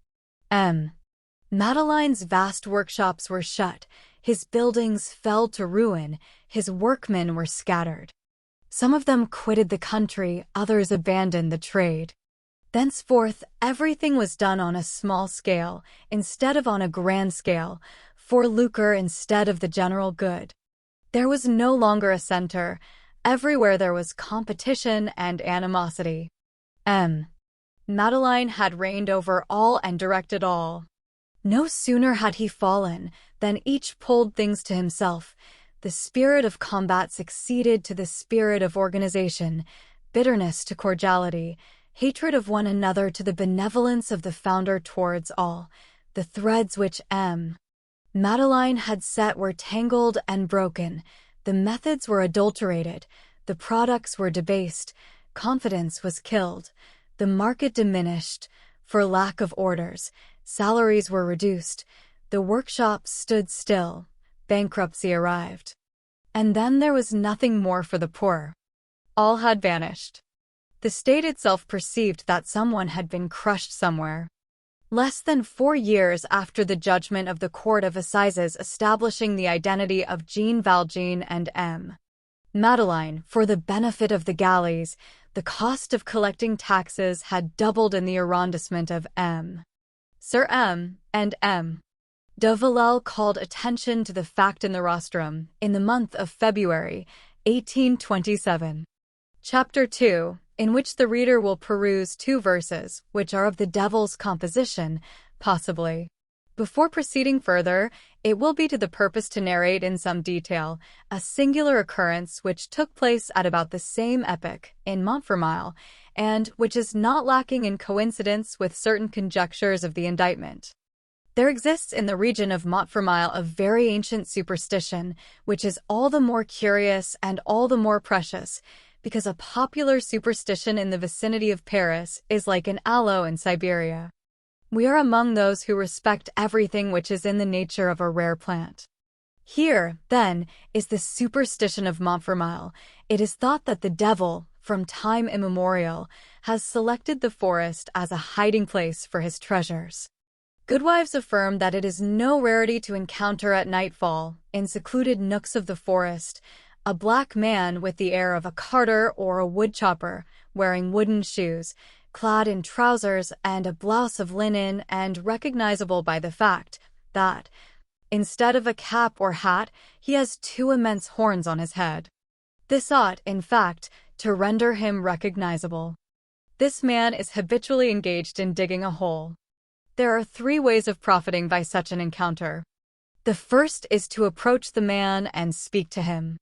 Madeleine's vast workshops were shut, his buildings fell to ruin, his workmen were scattered. Some of them quitted the country, others abandoned the trade. Thenceforth, everything was done on a small scale, instead of on a grand scale, for lucre instead of the general good. There was no longer a center. Everywhere there was competition and animosity. Madeline had reigned over all and directed all. No sooner had he fallen than each pulled things to himself. The spirit of combat succeeded to the spirit of organization, bitterness to cordiality, hatred of one another to the benevolence of the founder towards all. The threads which Madeline had set were tangled and broken. The methods were adulterated. The products were debased. Confidence was killed. The market diminished for lack of orders. Salaries were reduced. The workshops stood still. Bankruptcy arrived. And then there was nothing more for the poor. All had vanished. The state itself perceived that someone had been crushed somewhere. Less than 4 years after the judgment of the Court of Assizes establishing the identity of Jean Valjean and Madeline, for the benefit of the galleys, the cost of collecting taxes had doubled in the arrondissement of Sir and de Villèle called attention to the fact in the rostrum, in the month of February, 1827. Chapter 2, in which the reader will peruse 2 verses, which are of the devil's composition, possibly. Before proceeding further, it will be to the purpose to narrate in some detail a singular occurrence which took place at about the same epoch in Montfermeil, and which is not lacking in coincidence with certain conjectures of the indictment. There exists in the region of Montfermeil a very ancient superstition, which is all the more curious and all the more precious, because a popular superstition in the vicinity of Paris is like an aloe in Siberia. We are among those who respect everything which is in the nature of a rare plant. Here, then, is the superstition of Montfermeil. It is thought that the devil, from time immemorial, has selected the forest as a hiding place for his treasures. Goodwives affirm that it is no rarity to encounter at nightfall, in secluded nooks of the forest, a black man with the air of a carter or a woodchopper, wearing wooden shoes, clad in trousers and a blouse of linen, and recognizable by the fact that, instead of a cap or hat, he has 2 immense horns on his head. This ought, in fact, to render him recognizable. This man is habitually engaged in digging a hole. There are 3 ways of profiting by such an encounter. The first is to approach the man and speak to him.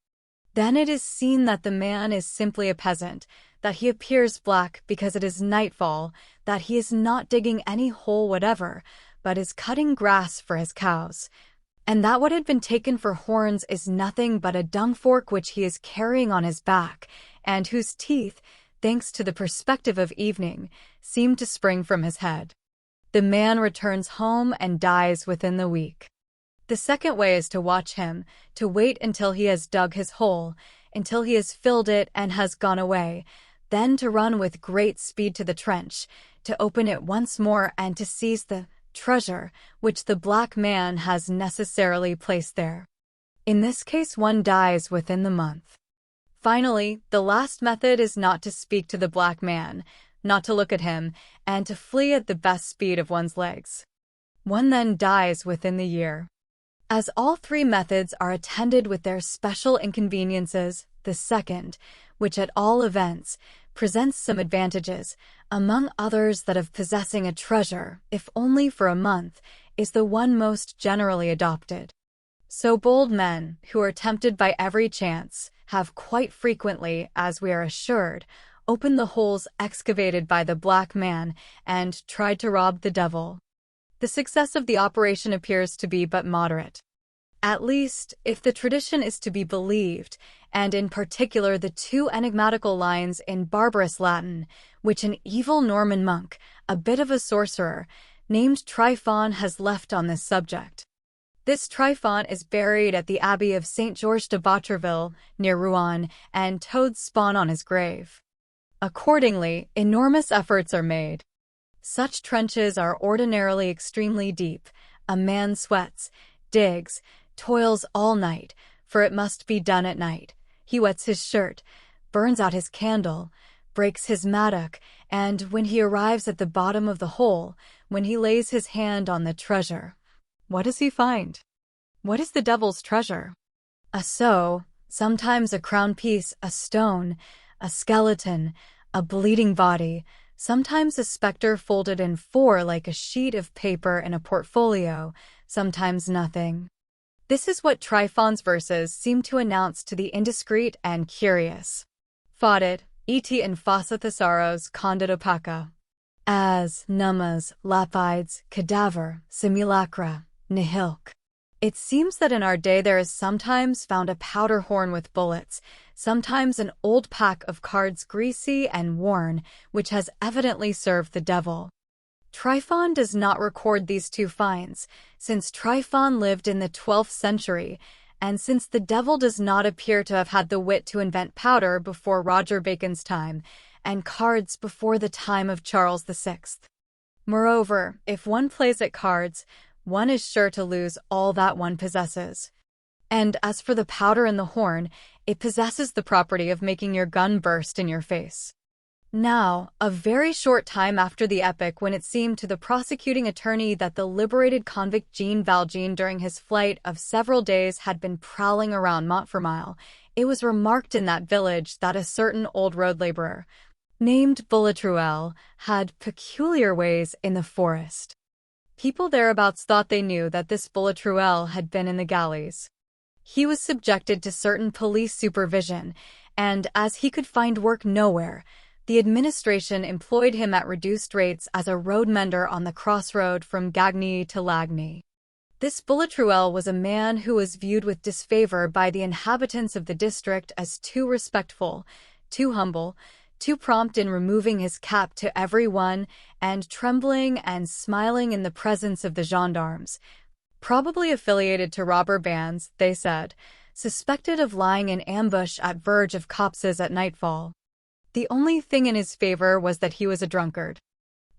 Then it is seen that the man is simply a peasant, that he appears black because it is nightfall, that he is not digging any hole whatever, but is cutting grass for his cows, and that what had been taken for horns is nothing but a dung fork which he is carrying on his back, and whose teeth, thanks to the perspective of evening, seem to spring from his head. The man returns home and dies within the week. The second way is to watch him, to wait until he has dug his hole, until he has filled it and has gone away, then to run with great speed to the trench, to open it once more and to seize the treasure which the black man has necessarily placed there. In this case one dies within the month. Finally, the last method is not to speak to the black man, not to look at him, and to flee at the best speed of one's legs. One then dies within the year. As all 3 methods are attended with their special inconveniences, the second, which at all events presents some advantages, among others that of possessing a treasure, if only for a month, is the one most generally adopted. So bold men, who are tempted by every chance, have quite frequently, as we are assured, opened the holes excavated by the black man and tried to rob the devil. The success of the operation appears to be but moderate. At least, if the tradition is to be believed, and in particular the 2 enigmatical lines in barbarous Latin, which an evil Norman monk, a bit of a sorcerer, named Tryphon has left on this subject. This Tryphon is buried at the Abbey of St. George de Botcherville, near Rouen, and toads spawn on his grave. Accordingly, enormous efforts are made. Such trenches are ordinarily extremely deep. A man sweats, digs, toils all night, for it must be done at night. He wets his shirt, burns out his candle, breaks his mattock, and when he arrives at the bottom of the hole, when he lays his hand on the treasure, what does he find? What is the devil's treasure? A sou, sometimes a crown piece, a stone, a skeleton, a bleeding body, Sometimes a specter folded in four like a sheet of paper in a portfolio, sometimes nothing. This is what Tryphon's verses seem to announce to the indiscreet and curious. Faudet, et in fossa thesaros conditopaca. As, numas, lapides, cadaver, simulacra, nihilk. It seems that in our day there is sometimes found a powder horn with bullets, sometimes an old pack of cards greasy and worn, which has evidently served the devil. Tryphon does not record these two finds, since Tryphon lived in the 12th century, and since the devil does not appear to have had the wit to invent powder before Roger Bacon's time, and cards before the time of Charles VI. Moreover, if one plays at cards, one is sure to lose all that one possesses. And as for the powder in the horn, it possesses the property of making your gun burst in your face. Now, a very short time after the epoch when it seemed to the prosecuting attorney that the liberated convict Jean Valjean during his flight of several days had been prowling around Montfermeil, it was remarked in that village that a certain old road laborer, named Boulatruelle, had peculiar ways in the forest. People thereabouts thought they knew that this Boulatruelle had been in the galleys. He was subjected to certain police supervision, and as he could find work nowhere, the administration employed him at reduced rates as a road mender on the crossroad from Gagny to Lagny. This Boulatruelle was a man who was viewed with disfavor by the inhabitants of the district as too respectful, too humble, too prompt in removing his cap to every one, and trembling and smiling in the presence of the gendarmes. Probably affiliated to robber bands, they said, suspected of lying in ambush at verge of copses at nightfall. The only thing in his favor was that he was a drunkard.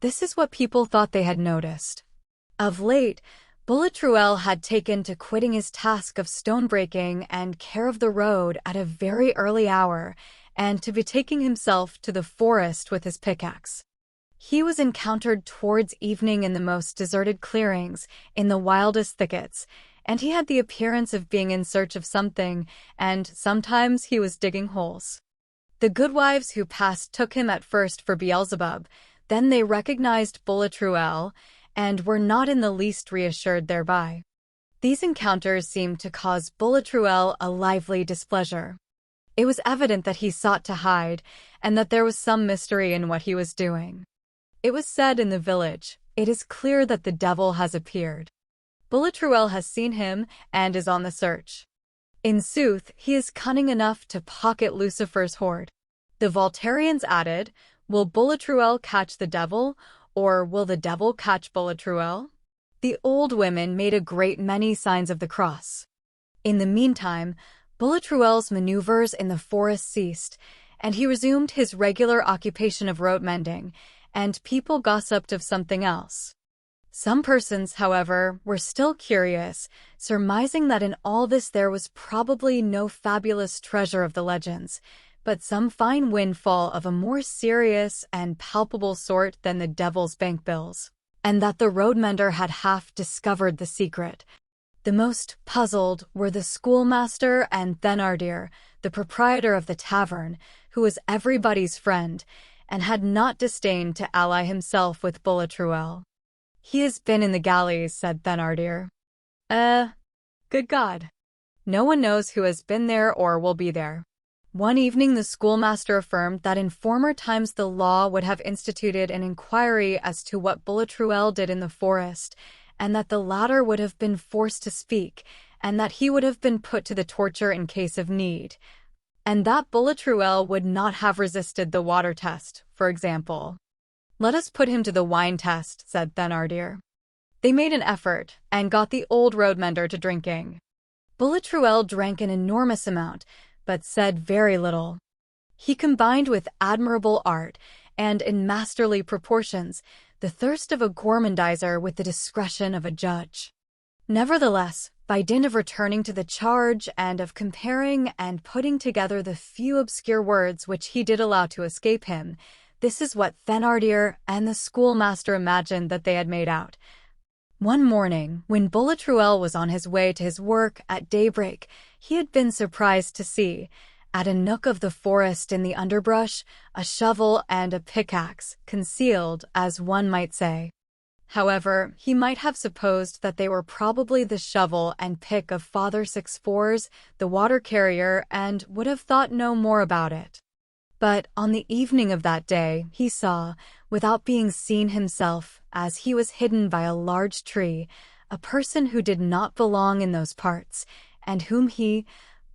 This is what people thought they had noticed. Of late, Boulatruelle had taken to quitting his task of stone-breaking and care of the road at a very early hour, and to betaking himself to the forest with his pickaxe. He was encountered towards evening in the most deserted clearings, in the wildest thickets, and he had the appearance of being in search of something, and sometimes he was digging holes. The goodwives who passed took him at first for Beelzebub, then they recognized Boulatruelle, and were not in the least reassured thereby. These encounters seemed to cause Boulatruelle a lively displeasure. It was evident that he sought to hide, and that there was some mystery in what he was doing. It was said in the village, "It is clear that the devil has appeared. Boulatruelle has seen him, and is on the search. In sooth, he is cunning enough to pocket Lucifer's hoard." The Voltairians added, "Will Boulatruelle catch the devil, or will the devil catch Boulatruelle?" The old women made a great many signs of the cross. In the meantime, Boulatruelle's maneuvers in the forest ceased, and he resumed his regular occupation of road mending, and people gossiped of something else. Some persons, however, were still curious, surmising that in all this there was probably no fabulous treasure of the legends, but some fine windfall of a more serious and palpable sort than the devil's bank bills, and that the road mender had half discovered the secret. The most puzzled were the schoolmaster and Thénardier, the proprietor of the tavern, who was everybody's friend, and had not disdained to ally himself with Boulatruelle. "He has been in the galleys," said Thénardier. Good God. No one knows who has been there or will be there." One evening the schoolmaster affirmed that in former times the law would have instituted an inquiry as to what Boulatruelle did in the forest, and that the latter would have been forced to speak, and that he would have been put to the torture in case of need, and that Boulatruelle would not have resisted the water test, for example. "Let us put him to the wine test," said Thénardier. They made an effort, and got the old road mender to drinking. Boulatruelle drank an enormous amount, but said very little. He combined with admirable art, and in masterly proportions, the thirst of a gourmandizer with the discretion of a judge. Nevertheless, by dint of returning to the charge and of comparing and putting together the few obscure words which he did allow to escape him, this is what Thénardier and the schoolmaster imagined that they had made out. One morning, when Boulatruelle was on his way to his work at daybreak, he had been surprised to see, At a nook of the forest in the underbrush, a shovel and a pickaxe, concealed, as one might say. However, he might have supposed that they were probably the shovel and pick of Father Six-Fours, the water carrier, and would have thought no more about it. But on the evening of that day, he saw, without being seen himself, as he was hidden by a large tree, a person who did not belong in those parts, and whom he,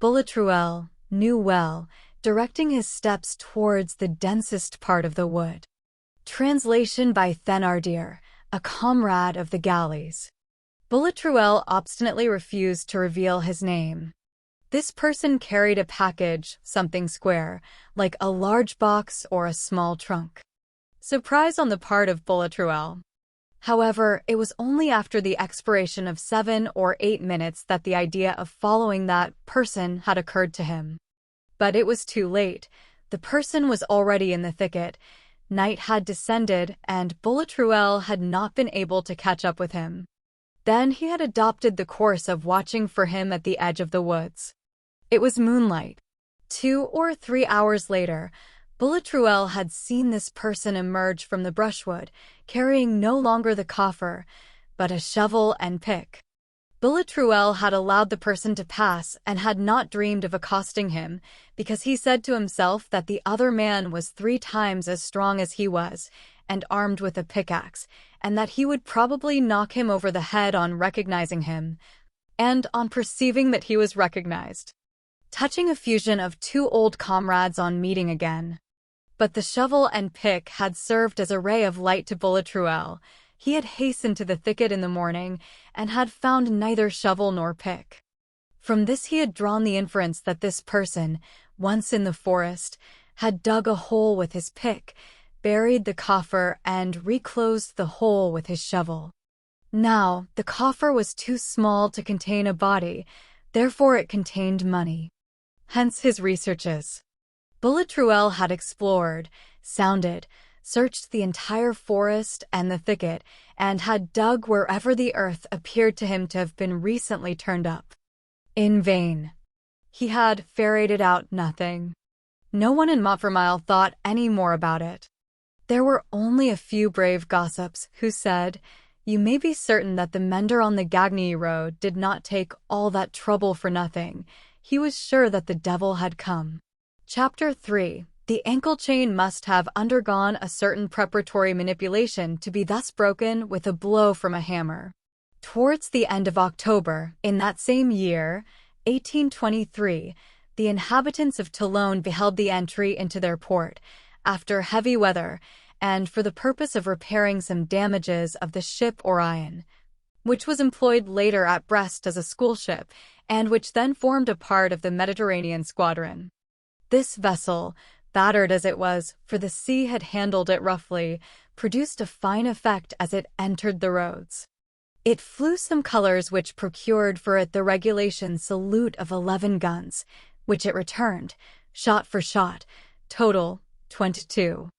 Boulatruelle, knew well, directing his steps towards the densest part of the wood. Translation by Thénardier, a comrade of the galleys. Boulatruelle obstinately refused to reveal his name. This person carried a package, something square, like a large box or a small trunk. Surprise on the part of Boulatruelle. However, it was only after the expiration of 7 or 8 minutes that the idea of following that person had occurred to him. But it was too late. The person was already in the thicket. Night had descended, and Boulatruelle had not been able to catch up with him. Then he had adopted the course of watching for him at the edge of the woods. It was moonlight. 2 or 3 hours later, Boulatruelle had seen this person emerge from the brushwood, carrying no longer the coffer, but a shovel and pick. Boulatruelle had allowed the person to pass and had not dreamed of accosting him, because he said to himself that the other man was 3 times as strong as he was, and armed with a pickaxe, and that he would probably knock him over the head on recognizing him, and on perceiving that he was recognized. Touching a fusion of 2 old comrades on meeting again. But the shovel and pick had served as a ray of light to Boulatruelle. He had hastened to the thicket in the morning, and had found neither shovel nor pick. From this he had drawn the inference that this person, once in the forest, had dug a hole with his pick, buried the coffer, and reclosed the hole with his shovel. Now, the coffer was too small to contain a body, therefore it contained money. Hence his researches. Boulatruelle had explored, sounded, searched the entire forest and the thicket, and had dug wherever the earth appeared to him to have been recently turned up. In vain. He had ferreted out nothing. No one in Montfermeil thought any more about it. There were only a few brave gossips who said, "You may be certain that the mender on the Gagny road did not take all that trouble for nothing. He was sure that the devil had come." Chapter 3. The ankle chain must have undergone a certain preparatory manipulation to be thus broken with a blow from a hammer. Towards the end of October, in that same year, 1823, the inhabitants of Toulon beheld the entry into their port, after heavy weather, and for the purpose of repairing some damages of the ship Orion, which was employed later at Brest as a schoolship, and which then formed a part of the Mediterranean squadron. This vessel, battered as it was, for the sea had handled it roughly, produced a fine effect as it entered the roads. It flew some colors which procured for it the regulation salute of 11 guns, which it returned, shot for shot, total 22.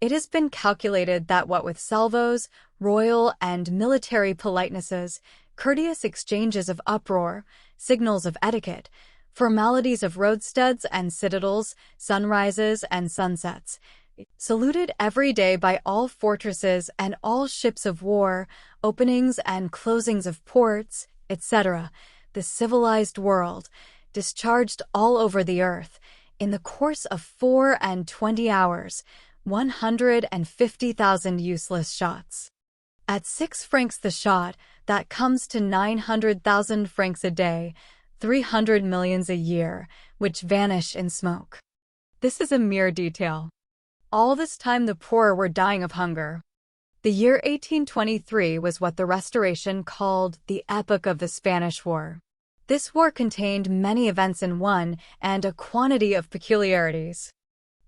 It has been calculated that what with salvos, royal and military politenesses, courteous exchanges of uproar, signals of etiquette, formalities of roadsteads and citadels, sunrises and sunsets, saluted every day by all fortresses and all ships of war, openings and closings of ports, etc., the civilized world, discharged all over the earth, in the course of 24 hours, 150,000 useless shots. At 6 francs the shot, that comes to 900,000 francs a day, 300 millions a year, which vanish in smoke. This is a mere detail. All this time the poor were dying of hunger. The year 1823 was what the Restoration called the epoch of the Spanish War. This war contained many events in one, and a quantity of peculiarities.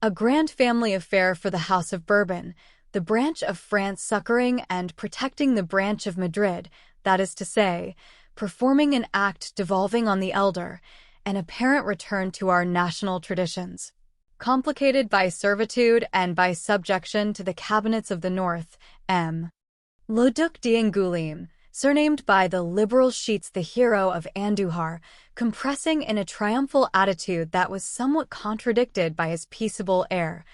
A grand family affair for the House of Bourbon, the branch of France succoring and protecting the branch of Madrid, that is to say, performing an act devolving on the elder, an apparent return to our national traditions, complicated by servitude and by subjection to the cabinets of the North, M. Le Duc d'Angoulême, surnamed by the liberal Sheets the hero of Andujar, compressing in a triumphal attitude that was somewhat contradicted by his peaceable air.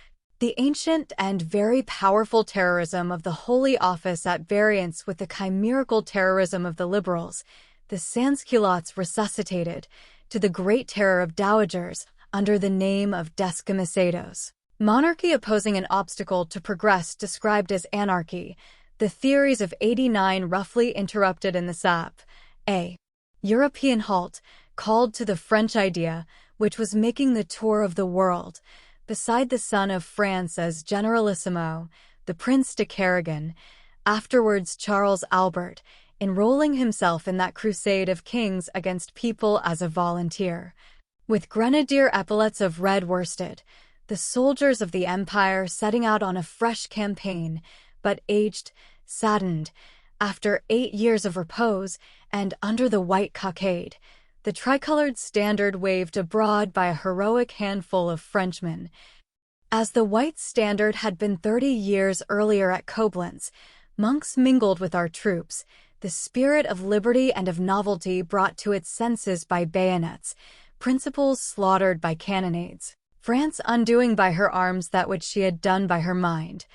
The ancient and very powerful terrorism of the Holy Office at variance with the chimerical terrorism of the liberals, the sansculottes resuscitated, to the great terror of dowagers, under the name of descomisados. Monarchy opposing an obstacle to progress described as anarchy, the theories of 89 roughly interrupted in the sap. A European halt, called to the French idea, which was making the tour of the world, beside the son of France as Generalissimo, the Prince de Carrigan, afterwards Charles Albert, enrolling himself in that crusade of kings against people as a volunteer. With grenadier epaulets of red worsted, the soldiers of the empire setting out on a fresh campaign, but aged, saddened, after 8 years of repose, and under the white cockade, the tricolored standard waved abroad by a heroic handful of Frenchmen. As the white standard had been 30 years earlier at Koblenz, monks mingled with our troops, the spirit of liberty and of novelty brought to its senses by bayonets, principles slaughtered by cannonades, France undoing by her arms that which she had done by her mind.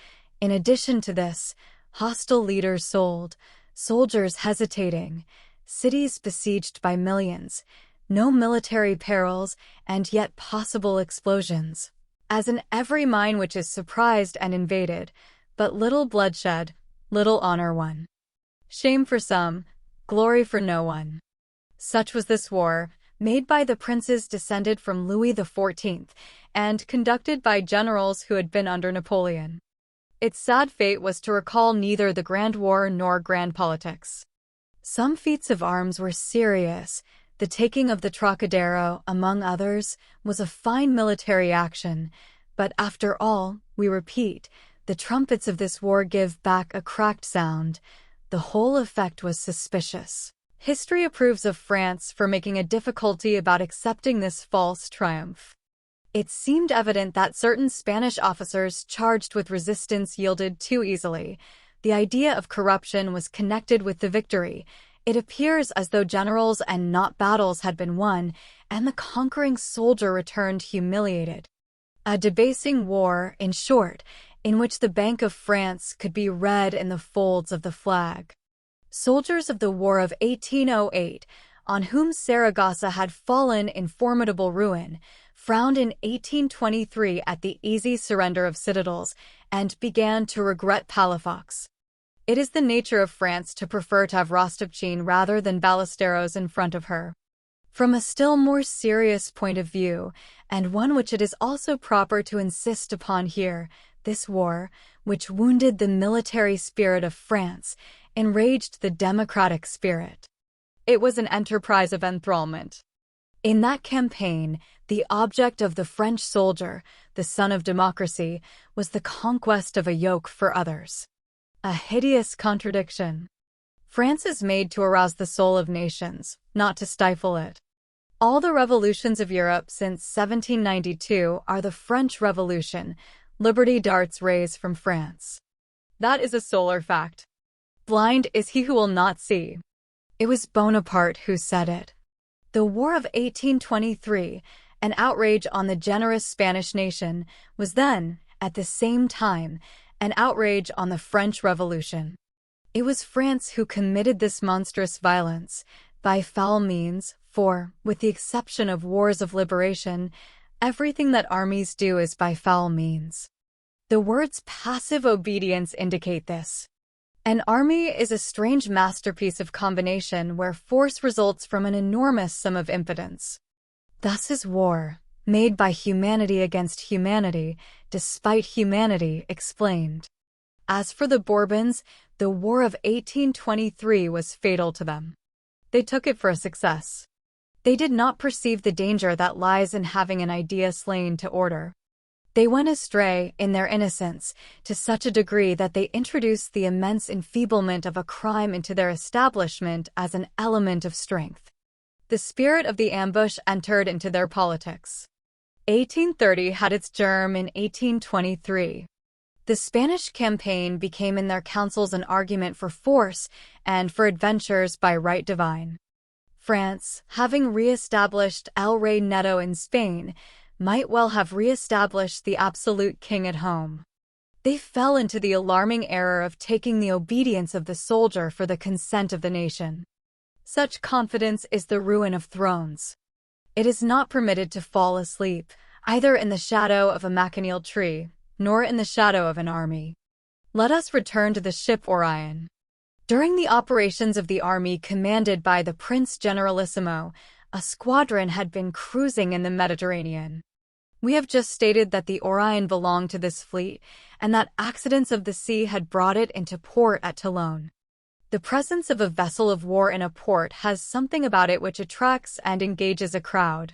In addition to this, hostile leaders sold, soldiers hesitating, cities besieged by millions, no military perils, and yet possible explosions. As in every mine which is surprised and invaded, but little bloodshed, little honor won. Shame for some, glory for no one. Such was this war, made by the princes descended from Louis XIV, and conducted by generals who had been under Napoleon. Its sad fate was to recall neither the Grand War nor grand politics. Some feats of arms were serious. The taking of the Trocadero, among others, was a fine military action, but after all, we repeat, the trumpets of this war give back a cracked sound. The whole effect was suspicious. History approves of France for making a difficulty about accepting this false triumph. It seemed evident that certain Spanish officers charged with resistance yielded too easily. The idea of corruption was connected with the victory. It appears as though generals and not battles had been won, and the conquering soldier returned humiliated. A debasing war, in short, in which the Bank of France could be read in the folds of the flag. Soldiers of the War of 1808, on whom Saragossa had fallen in formidable ruin, frowned in 1823 at the easy surrender of citadels, and began to regret Palafox. It is the nature of France to prefer to have Rostopchin rather than Ballesteros in front of her. From a still more serious point of view, and one which it is also proper to insist upon here, this war, which wounded the military spirit of France, enraged the democratic spirit. It was an enterprise of enthrallment. In that campaign, the object of the French soldier, the son of democracy, was the conquest of a yoke for others. A hideous contradiction. France is made to arouse the soul of nations, not to stifle it. All the revolutions of Europe since 1792 are the French Revolution. Liberty darts rays from France. That is a solar fact. Blind is he who will not see. It was Bonaparte who said it. The War of 1823, an outrage on the generous Spanish nation, was then, at the same time, an outrage on the French Revolution. It was France who committed this monstrous violence, by foul means, for, with the exception of wars of liberation, everything that armies do is by foul means. The words passive obedience indicate this. An army is a strange masterpiece of combination where force results from an enormous sum of impotence. Thus is war, made by humanity against humanity, despite humanity, explained. As for the Bourbons, the War of 1823 was fatal to them. They took it for a success. They did not perceive the danger that lies in having an idea slain to order. They went astray, in their innocence, to such a degree that they introduced the immense enfeeblement of a crime into their establishment as an element of strength. The spirit of the ambush entered into their politics. 1830 had its germ in 1823. The Spanish campaign became in their councils an argument for force and for adventures by right divine. France, having re-established El Rey Neto in Spain, might well have re-established the absolute king at home. They fell into the alarming error of taking the obedience of the soldier for the consent of the nation. Such confidence is the ruin of thrones. It is not permitted to fall asleep, either in the shadow of a maconil tree, nor in the shadow of an army. Let us return to the ship Orion. During the operations of the army commanded by the Prince Generalissimo, a squadron had been cruising in the Mediterranean. We have just stated that the Orion belonged to this fleet, and that accidents of the sea had brought it into port at Toulon. The presence of a vessel of war in a port has something about it which attracts and engages a crowd.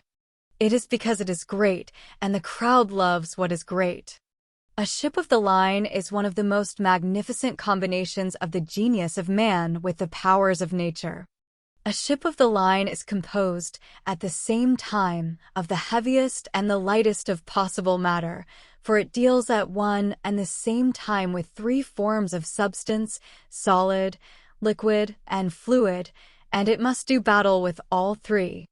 It is because it is great, and the crowd loves what is great. A ship of the line is one of the most magnificent combinations of the genius of man with the powers of nature. A ship of the line is composed, at the same time, of the heaviest and the lightest of possible matter, for it deals at one and the same time with three forms of substance, solid, liquid, and fluid, and it must do battle with all three.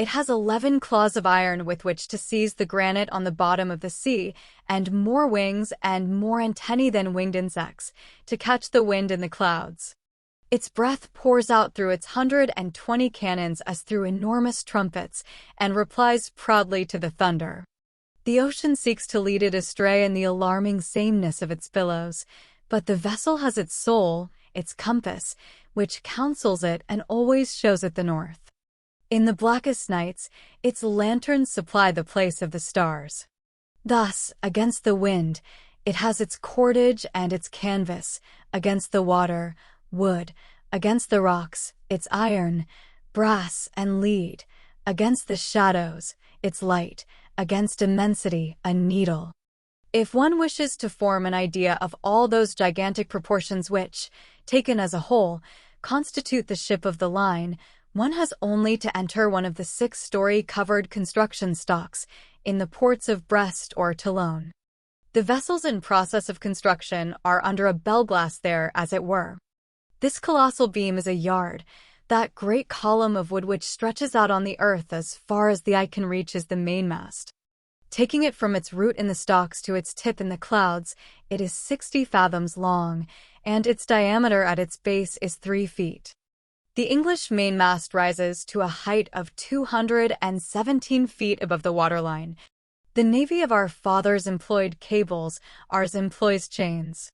It has 11 claws of iron with which to seize the granite on the bottom of the sea, and more wings and more antennae than winged insects, to catch the wind in the clouds. Its breath pours out through its 120 cannons as through enormous trumpets, and replies proudly to the thunder. The ocean seeks to lead it astray in the alarming sameness of its billows, but the vessel has its soul, its compass, which counsels it and always shows it the north. In the blackest nights, its lanterns supply the place of the stars. Thus, against the wind, it has its cordage and its canvas, against the water, wood, against the rocks, its iron, brass, and lead, against the shadows, its light, against immensity, a needle. If one wishes to form an idea of all those gigantic proportions which, taken as a whole, constitute the ship of the line, one has only to enter one of the 6-story covered construction stocks in the ports of Brest or Toulon. The vessels in process of construction are under a bell glass there, as it were. This colossal beam is a yard. That great column of wood which stretches out on the earth as far as the eye can reach is the mainmast. Taking it from its root in the stocks to its tip in the clouds, it is 60 fathoms long, and its diameter at its base is 3 feet. The English mainmast rises to a height of 217 feet above the waterline. The navy of our fathers employed cables, ours employs chains.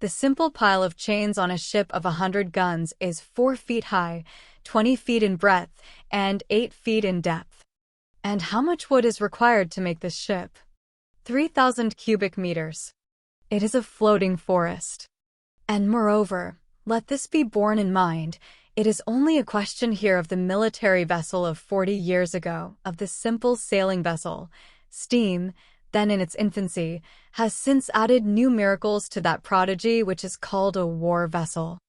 The simple pile of chains on a ship of 100 guns is 4 feet high, 20 feet in breadth, and 8 feet in depth. And how much wood is required to make this ship? 3,000 cubic meters. It is a floating forest. And moreover, let this be borne in mind, it is only a question here of the military vessel of 40 years ago, of the simple sailing vessel. Steam, then in its infancy, has since added new miracles to that prodigy which is called a war vessel.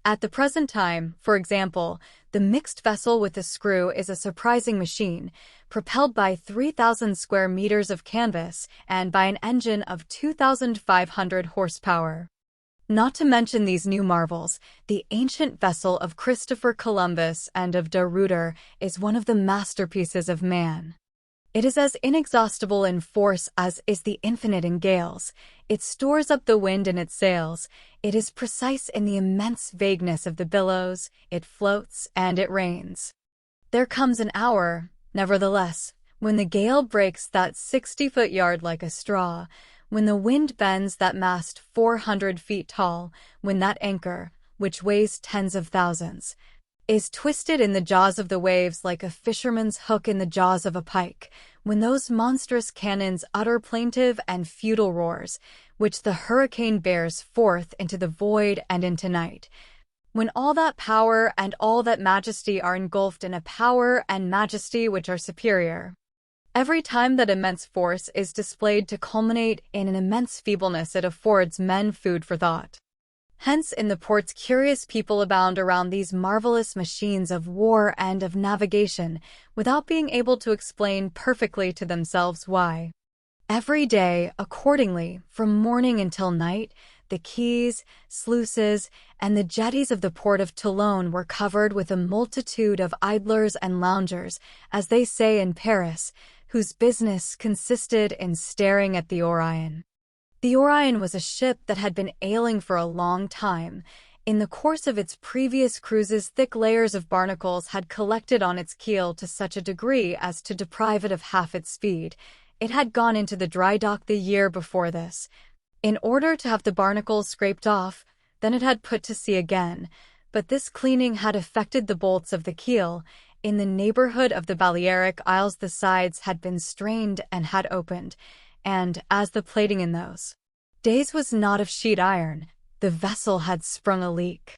At the present time, for example, the mixed vessel with the screw is a surprising machine, propelled by 3,000 square meters of canvas and by an engine of 2,500 horsepower. Not to mention these new marvels, the ancient vessel of Christopher Columbus and of de Ruyter is one of the masterpieces of man. It is as inexhaustible in force as is the infinite in gales. It stores up the wind in its sails. It is precise in the immense vagueness of the billows. It floats and it rains. There comes an hour, nevertheless, when the gale breaks that 60-foot yard like a straw, when the wind bends that mast 400 feet tall, when that anchor, which weighs tens of thousands, is twisted in the jaws of the waves like a fisherman's hook in the jaws of a pike, when those monstrous cannons utter plaintive and futile roars, which the hurricane bears forth into the void and into night, when all that power and all that majesty are engulfed in a power and majesty which are superior. Every time that immense force is displayed to culminate in an immense feebleness, it affords men food for thought. Hence in the ports curious people abound around these marvelous machines of war and of navigation, without being able to explain perfectly to themselves why. Every day, accordingly, from morning until night, the quays, sluices, and the jetties of the port of Toulon were covered with a multitude of idlers and loungers, as they say in Paris, whose business consisted in staring at the Orion. The Orion was a ship that had been ailing for a long time. In the course of its previous cruises, thick layers of barnacles had collected on its keel to such a degree as to deprive it of half its speed. It had gone into the dry dock the year before this, in order to have the barnacles scraped off. Then it had put to sea again, but this cleaning had affected the bolts of the keel. In the neighborhood of the Balearic Isles the sides had been strained and had opened, and, as the plating in those days was not of sheet iron, the vessel had sprung a leak.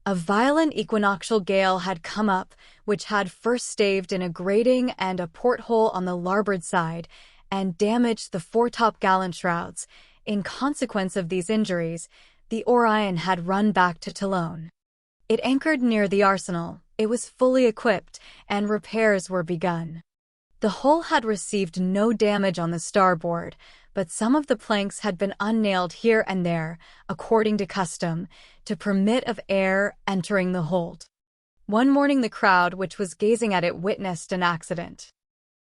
A violent equinoctial gale had come up, which had first staved in a grating and a porthole on the larboard side, and damaged the foretop gallant shrouds. In consequence of these injuries, the Orion had run back to Toulon. It anchored near the arsenal, it was fully equipped, and repairs were begun. The hull had received no damage on the starboard, but some of the planks had been unnailed here and there, according to custom, to permit of air entering the hold. One morning the crowd which was gazing at it witnessed an accident.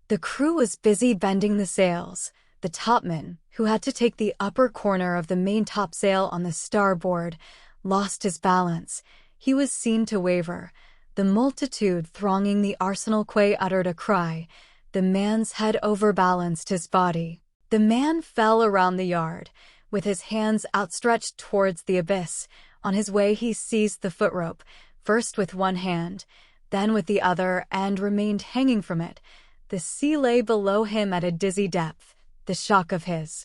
The crew was busy bending the sails. The topman, who had to take the upper corner of the main topsail on the starboard, lost his balance. He was seen to waver. The multitude thronging the arsenal quay uttered a cry. The man's head overbalanced his body. The man fell around the yard, with his hands outstretched towards the abyss. On his way he seized the footrope, first with one hand, then with the other, and remained hanging from it. The sea lay below him at a dizzy depth. The shock of his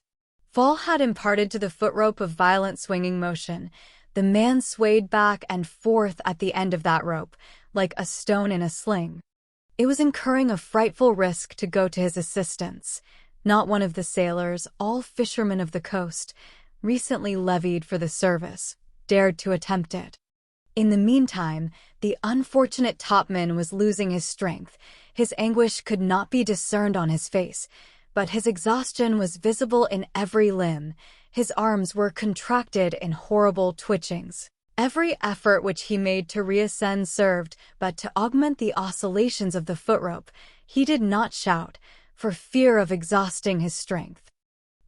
fall had imparted to the footrope a violent swinging motion. The man swayed back and forth at the end of that rope, like a stone in a sling. It was incurring a frightful risk to go to his assistance. Not one of the sailors, all fishermen of the coast, recently levied for the service, dared to attempt it. In the meantime, the unfortunate topman was losing his strength. His anguish could not be discerned on his face, but his exhaustion was visible in every limb. His arms were contracted in horrible twitchings. Every effort which he made to reascend served but to augment the oscillations of the footrope. He did not shout, for fear of exhausting his strength.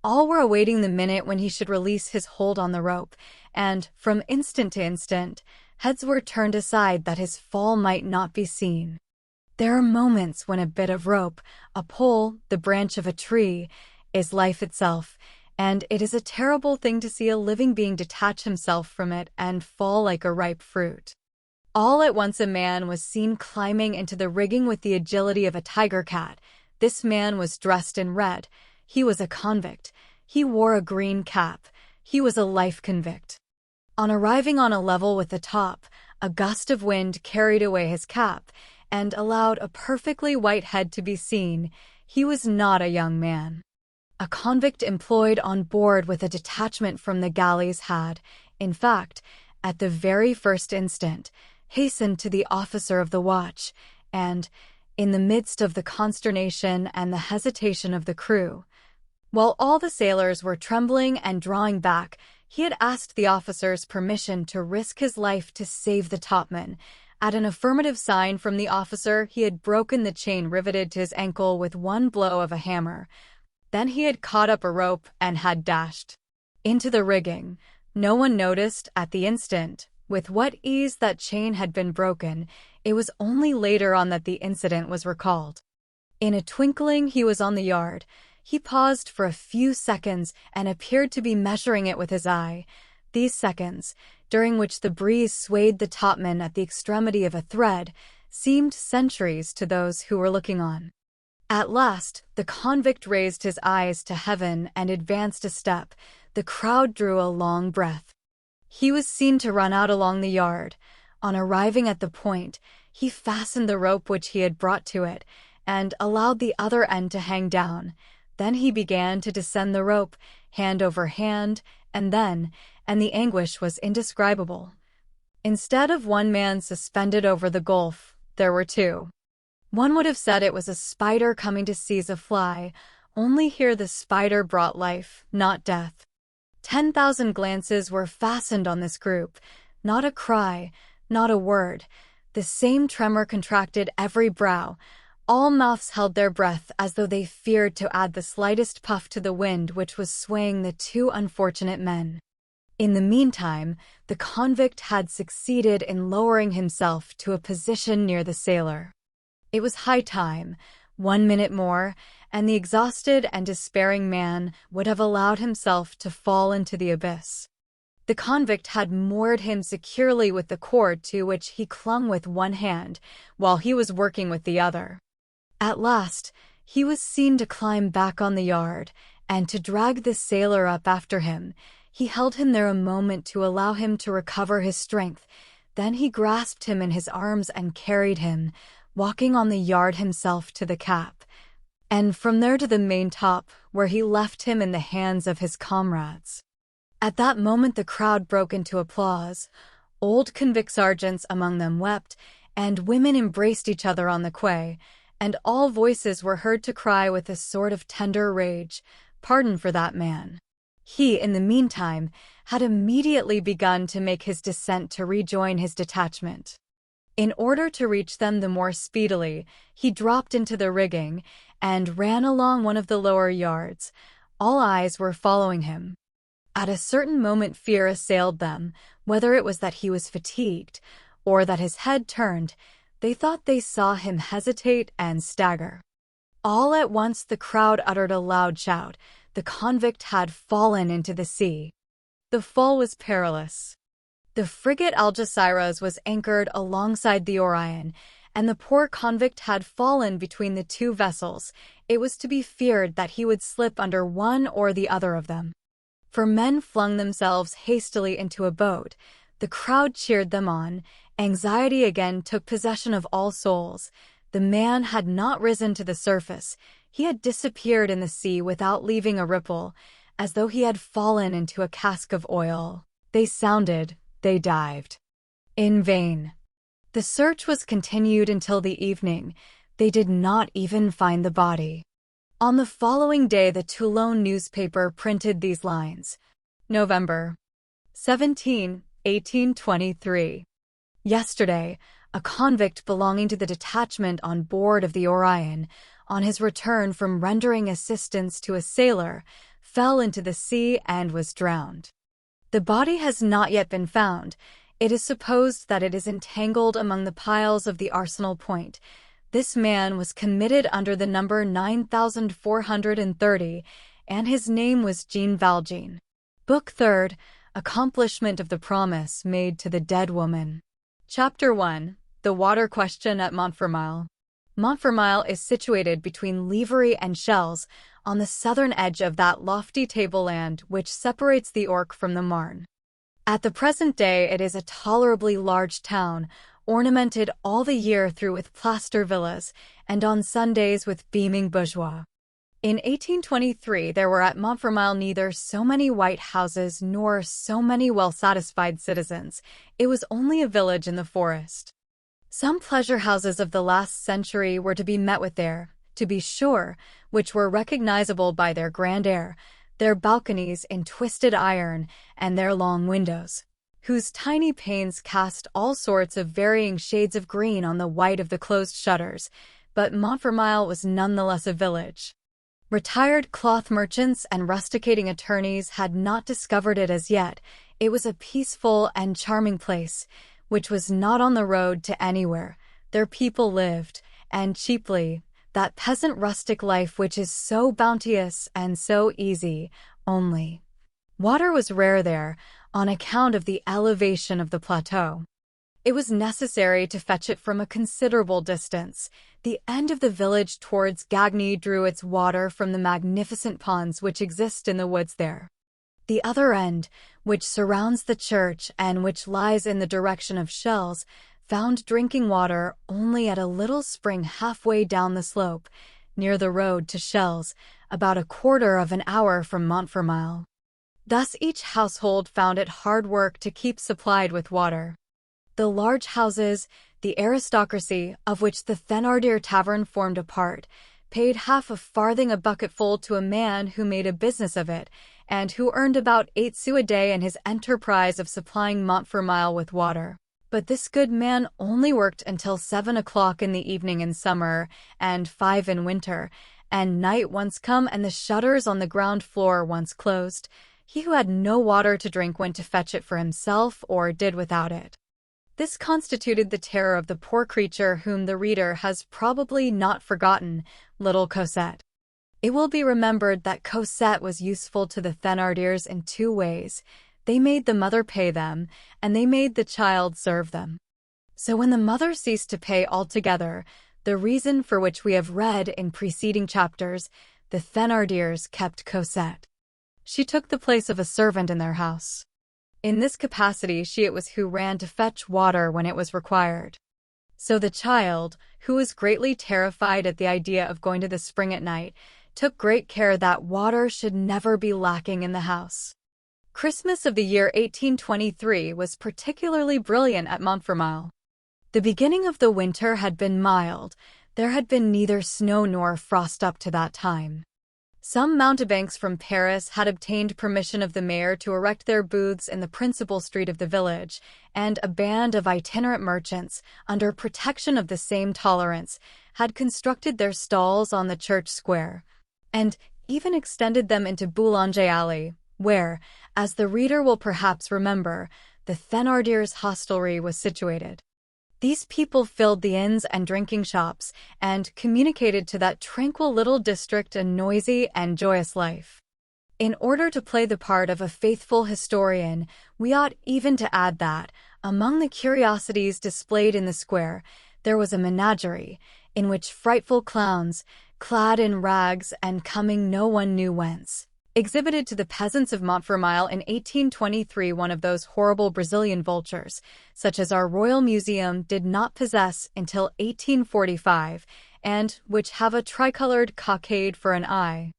All were awaiting the minute when he should release his hold on the rope, and, from instant to instant, heads were turned aside that his fall might not be seen. There are moments when a bit of rope, a pole, the branch of a tree, is life itself, and it is a terrible thing to see a living being detach himself from it and fall like a ripe fruit. All at once a man was seen climbing into the rigging with the agility of a tiger cat. This man was dressed in red. He was a convict. He wore a green cap. He was a life convict. On arriving on a level with the top, a gust of wind carried away his cap and allowed a perfectly white head to be seen. He was not a young man. A convict employed on board with a detachment from the galleys had, in fact, at the very first instant, hastened to the officer of the watch, and, in the midst of the consternation and the hesitation of the crew, while all the sailors were trembling and drawing back, he had asked the officer's permission to risk his life to save the topman. At an affirmative sign from the officer, he had broken the chain riveted to his ankle with one blow of a hammer. Then he had caught up a rope and had dashed into the rigging. No one noticed, at the instant, with what ease that chain had been broken. It was only later on that the incident was recalled. In a twinkling he was on the yard. He paused for a few seconds and appeared to be measuring it with his eye. These seconds, during which the breeze swayed the topman at the extremity of a thread, seemed centuries to those who were looking on. At last, the convict raised his eyes to heaven and advanced a step. The crowd drew a long breath. He was seen to run out along the yard. On arriving at the point, he fastened the rope which he had brought to it, and allowed the other end to hang down. Then he began to descend the rope, hand over hand, and the anguish was indescribable. Instead of one man suspended over the gulf, there were two. One would have said it was a spider coming to seize a fly, only here the spider brought life, not death. 10,000 glances were fastened on this group. Not a cry, not a word. The same tremor contracted every brow. All mouths held their breath as though they feared to add the slightest puff to the wind which was swaying the two unfortunate men. In the meantime, the convict had succeeded in lowering himself to a position near the sailor. It was high time. 1 minute more, and the exhausted and despairing man would have allowed himself to fall into the abyss. The convict had moored him securely with the cord to which he clung with one hand, while he was working with the other. At last, he was seen to climb back on the yard, and to drag the sailor up after him. He held him there a moment to allow him to recover his strength. Then he grasped him in his arms and carried him, walking on the yard himself to the cap, and from there to the main top, where he left him in the hands of his comrades. At that moment the crowd broke into applause. Old convict sergeants among them wept, and women embraced each other on the quay, and all voices were heard to cry with a sort of tender rage, "Pardon for that man." He, in the meantime, had immediately begun to make his descent to rejoin his detachment. In order to reach them the more speedily, he dropped into the rigging and ran along one of the lower yards. All eyes were following him. At a certain moment fear assailed them, whether it was that he was fatigued or that his head turned. They thought they saw him hesitate and stagger. All at once the crowd uttered a loud shout. The convict had fallen into the sea. The fall was perilous. The frigate Algeciras was anchored alongside the Orion, and the poor convict had fallen between the two vessels. It was to be feared that he would slip under one or the other of them. For men flung themselves hastily into a boat. The crowd cheered them on. Anxiety again took possession of all souls. The man had not risen to the surface. He had disappeared in the sea without leaving a ripple, as though he had fallen into a cask of oil. They sounded. They dived. In vain. The search was continued until the evening. They did not even find the body. On the following day the Toulon newspaper printed these lines. November 17, 1823. Yesterday, a convict belonging to the detachment on board of the Orion, on his return from rendering assistance to a sailor, fell into the sea and was drowned. The body has not yet been found. It is supposed that it is entangled among the piles of the Arsenal Point. This man was committed under the number 9430, and his name was Jean Valjean. Book 3rd, Accomplishment of the Promise Made to the Dead Woman. Chapter 1. The Water Question at Montfermeil. Montfermeil is situated between Livry and Chelles, on the southern edge of that lofty tableland which separates the Ourcq from the Marne. At the present day it is a tolerably large town, ornamented all the year through with plaster villas, and on Sundays with beaming bourgeois. In 1823 there were at Montfermeil neither so many white houses nor so many well-satisfied citizens. It was only a village in the forest. Some pleasure houses of the last century were to be met with there, to be sure, which were recognizable by their grand air, their balconies in twisted iron, and their long windows, whose tiny panes cast all sorts of varying shades of green on the white of the closed shutters, but Montfermeil was none the less a village. Retired cloth merchants and rusticating attorneys had not discovered it as yet. It was a peaceful and charming place, which was not on the road to anywhere. Their people lived, and cheaply, that peasant rustic life which is so bounteous and so easy, only. Water was rare there, on account of the elevation of the plateau. It was necessary to fetch it from a considerable distance. The end of the village towards Gagny drew its water from the magnificent ponds which exist in the woods there. The other end, which surrounds the church and which lies in the direction of Chelles, found drinking water only at a little spring halfway down the slope, near the road to Chelles, about a quarter of an hour from Montfermeil. Thus each household found it hard work to keep supplied with water. The large houses, the aristocracy, of which the Thénardier tavern formed a part, paid half a farthing a bucketful to a man who made a business of it, and who earned about 8 sous a day in his enterprise of supplying Montfermeil with water. But this good man only worked until 7 o'clock in the evening in summer, and 5 in winter, and night once come and the shutters on the ground floor once closed, he who had no water to drink went to fetch it for himself or did without it. This constituted the terror of the poor creature whom the reader has probably not forgotten, little Cosette. It will be remembered that Cosette was useful to the Thénardiers in 2 ways. They made the mother pay them, and they made the child serve them. So when the mother ceased to pay altogether, the reason for which we have read in preceding chapters, the Thénardiers kept Cosette. She took the place of a servant in their house. In this capacity she it was who ran to fetch water when it was required. So the child, who was greatly terrified at the idea of going to the spring at night, took great care that water should never be lacking in the house. Christmas of the year 1823 was particularly brilliant at Montfermeil. The beginning of the winter had been mild. There had been neither snow nor frost up to that time. Some mountebanks from Paris had obtained permission of the mayor to erect their booths in the principal street of the village, and a band of itinerant merchants, under protection of the same tolerance, had constructed their stalls on the church square, and even extended them into Boulanger Alley, where, as the reader will perhaps remember, the Thénardiers' hostelry was situated. These people filled the inns and drinking shops, and communicated to that tranquil little district a noisy and joyous life. In order to play the part of a faithful historian, we ought even to add that, among the curiosities displayed in the square, there was a menagerie, in which frightful clowns, clad in rags and coming no one knew whence, exhibited to the peasants of Montfermeil in 1823 one of those horrible Brazilian vultures, such as our Royal Museum did not possess until 1845, and which have a tricolored cockade for an eye.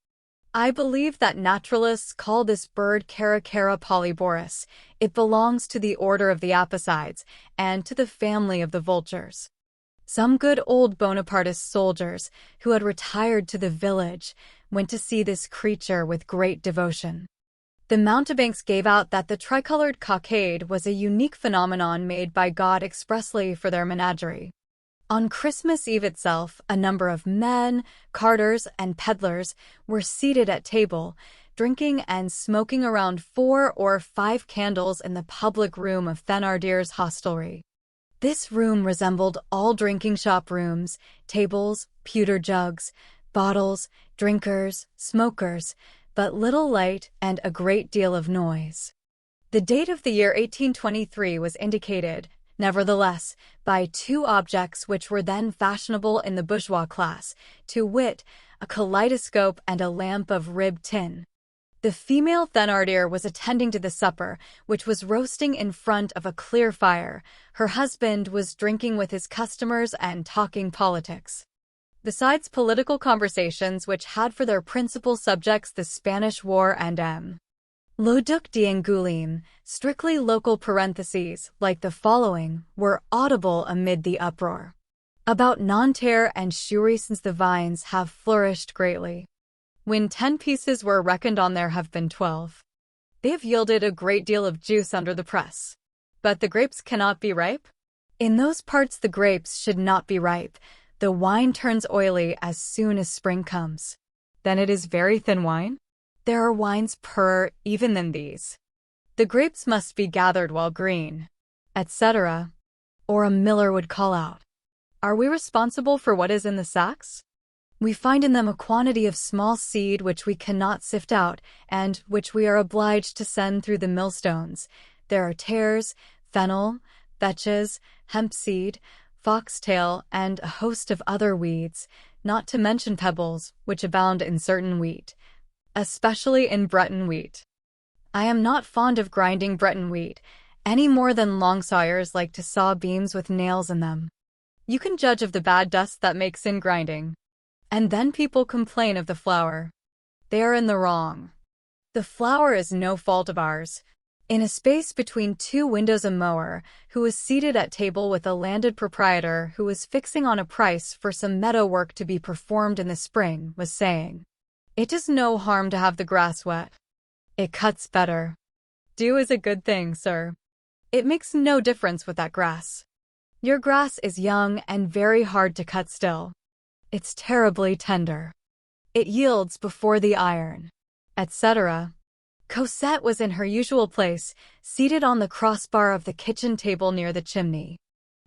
I believe that naturalists call this bird Caracara polyborus. It belongs to the order of the apicides, and to the family of the vultures. Some good old Bonapartist soldiers, who had retired to the village, went to see this creature with great devotion. The mountebanks gave out that the tricolored cockade was a unique phenomenon made by God expressly for their menagerie. On Christmas Eve itself, a number of men, carters, and peddlers were seated at table, drinking and smoking around 4 or 5 candles in the public room of Thénardier's hostelry. This room resembled all drinking shop rooms, tables, pewter jugs, bottles, drinkers, smokers, but little light and a great deal of noise. The date of the year 1823 was indicated, nevertheless, by 2 objects which were then fashionable in the bourgeois class, to wit, a kaleidoscope and a lamp of ribbed tin. The female Thénardier was attending to the supper, which was roasting in front of a clear fire. Her husband was drinking with his customers and talking politics. Besides political conversations which had for their principal subjects the Spanish War and Le Duc d'Angoulême, strictly local parentheses, like the following, were audible amid the uproar. About Nanterre and Choury since the vines have flourished greatly. When 10 pieces were reckoned on there have been 12. They have yielded a great deal of juice under the press. But the grapes cannot be ripe? In those parts the grapes should not be ripe. The wine turns oily as soon as spring comes. Then it is very thin wine? There are wines purer even than these. The grapes must be gathered while green, etc. Or a miller would call out, "Are we responsible for what is in the sacks? We find in them a quantity of small seed which we cannot sift out, and which we are obliged to send through the millstones. There are tares, fennel, vetches, hemp seed, foxtail, and a host of other weeds, not to mention pebbles, which abound in certain wheat, especially in Breton wheat. I am not fond of grinding Breton wheat, any more than long sawyers like to saw beams with nails in them. You can judge of the bad dust that makes in grinding. And then people complain of the flour. They are in the wrong. The flour is no fault of ours. In a space between two windows, a mower, who was seated at table with a landed proprietor who was fixing on a price for some meadow work to be performed in the spring, was saying, "It does no harm to have the grass wet. It cuts better. Dew is a good thing, sir. It makes no difference with that grass. Your grass is young and very hard to cut still. It's terribly tender. It yields before the iron," etc. Cosette was in her usual place, seated on the crossbar of the kitchen table near the chimney.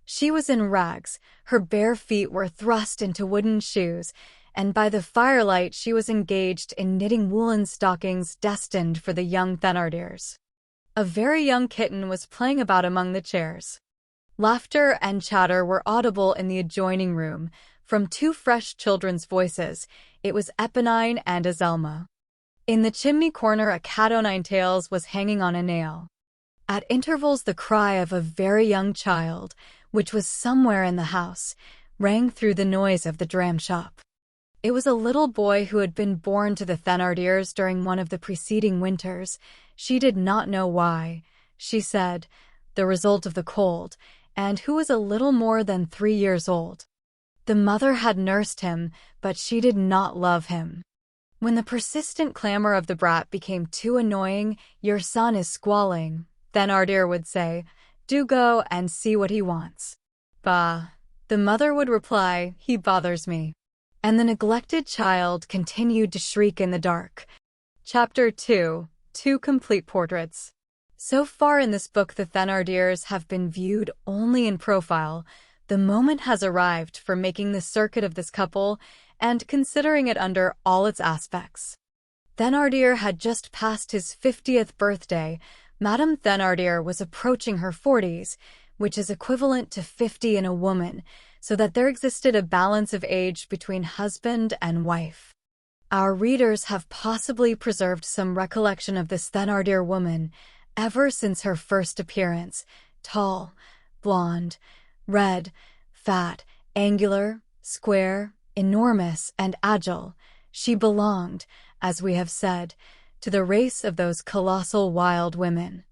She was in rags, her bare feet were thrust into wooden shoes, and by the firelight she was engaged in knitting woolen stockings destined for the young Thénardiers. A very young kitten was playing about among the chairs. Laughter and chatter were audible in the adjoining room. From two fresh children's voices, it was Éponine and Azelma. In the chimney corner a cat o' nine tails was hanging on a nail. At intervals the cry of a very young child, which was somewhere in the house, rang through the noise of the dram shop. It was a little boy who had been born to the Thénardiers during one of the preceding winters. She did not know why, she said, the result of the cold, and who was a little more than 3 years old. The mother had nursed him, but she did not love him. When the persistent clamor of the brat became too annoying, "Your son is squalling," Thénardier would say. "Do go and see what he wants." "Bah," the mother would reply, "he bothers me." And the neglected child continued to shriek in the dark. Chapter 2. 2 Complete Portraits. So far in this book the Thénardiers have been viewed only in profile. The moment has arrived for making the circuit of this couple and considering it under all its aspects. Thénardier had just passed his 50th birthday. Madame Thénardier was approaching her 40s, which is equivalent to 50 in a woman, so that there existed a balance of age between husband and wife. Our readers have possibly preserved some recollection of this Thénardier woman ever since her first appearance: tall, blonde, red, fat, angular, square, enormous, and agile. She belonged, as we have said, to the race of those colossal wild women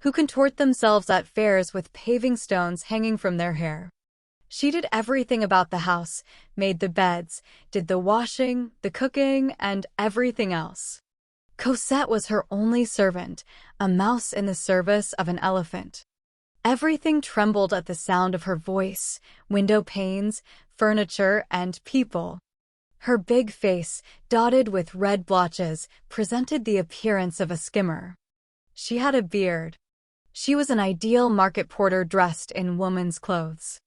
who contort themselves at fairs with paving stones hanging from their hair. She did everything about the house, made the beds, did the washing, the cooking, and everything else. Cosette was her only servant, a mouse in the service of an elephant. Everything trembled at the sound of her voice: window panes, furniture, and people. Her big face, dotted with red blotches, presented the appearance of a skimmer. She had a beard. She was an ideal market porter dressed in woman's clothes.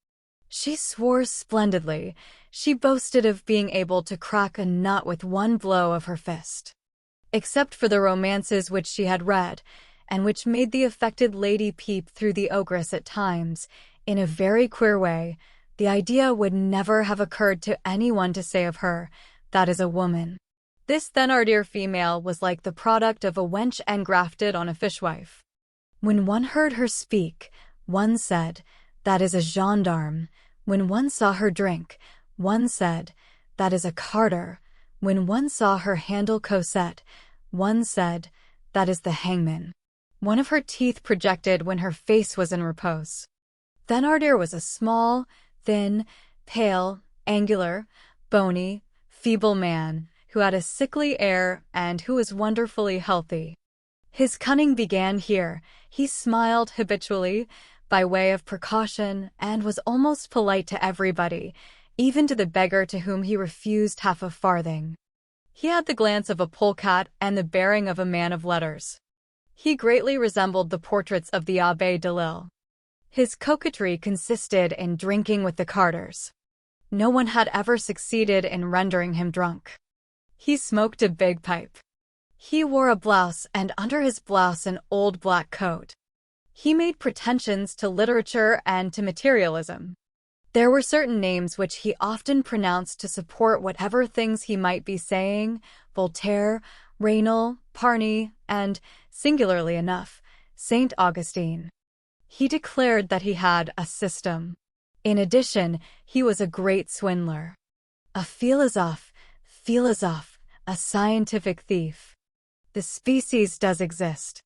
She swore splendidly. She boasted of being able to crack a nut with one blow of her fist. Except for the romances which she had read, and which made the affected lady peep through the ogress at times, in a very queer way, the idea would never have occurred to anyone to say of her, "That is a woman." This Thénardier female was like the product of a wench engrafted on a fishwife. When one heard her speak, one said, "That is a gendarme." When one saw her drink, one said, "That is a carter." When one saw her handle Cosette, one said, "That is the hangman." One of her teeth projected when her face was in repose. Thénardier was a small, thin, pale, angular, bony, feeble man who had a sickly air and who was wonderfully healthy. His cunning began here. He smiled habitually, by way of precaution, and was almost polite to everybody, even to the beggar to whom he refused half a farthing. He had the glance of a polecat and the bearing of a man of letters. He greatly resembled the portraits of the Abbé Delille. His coquetry consisted in drinking with the carters. No one had ever succeeded in rendering him drunk. He smoked a big pipe. He wore a blouse, and under his blouse an old black coat. He made pretensions to literature and to materialism. There were certain names which he often pronounced to support whatever things he might be saying: Voltaire, Raynal, Parny, and, singularly enough, Saint Augustine. He declared that he had a system. In addition, he was a great swindler. A philosophe, a scientific thief. The species does exist.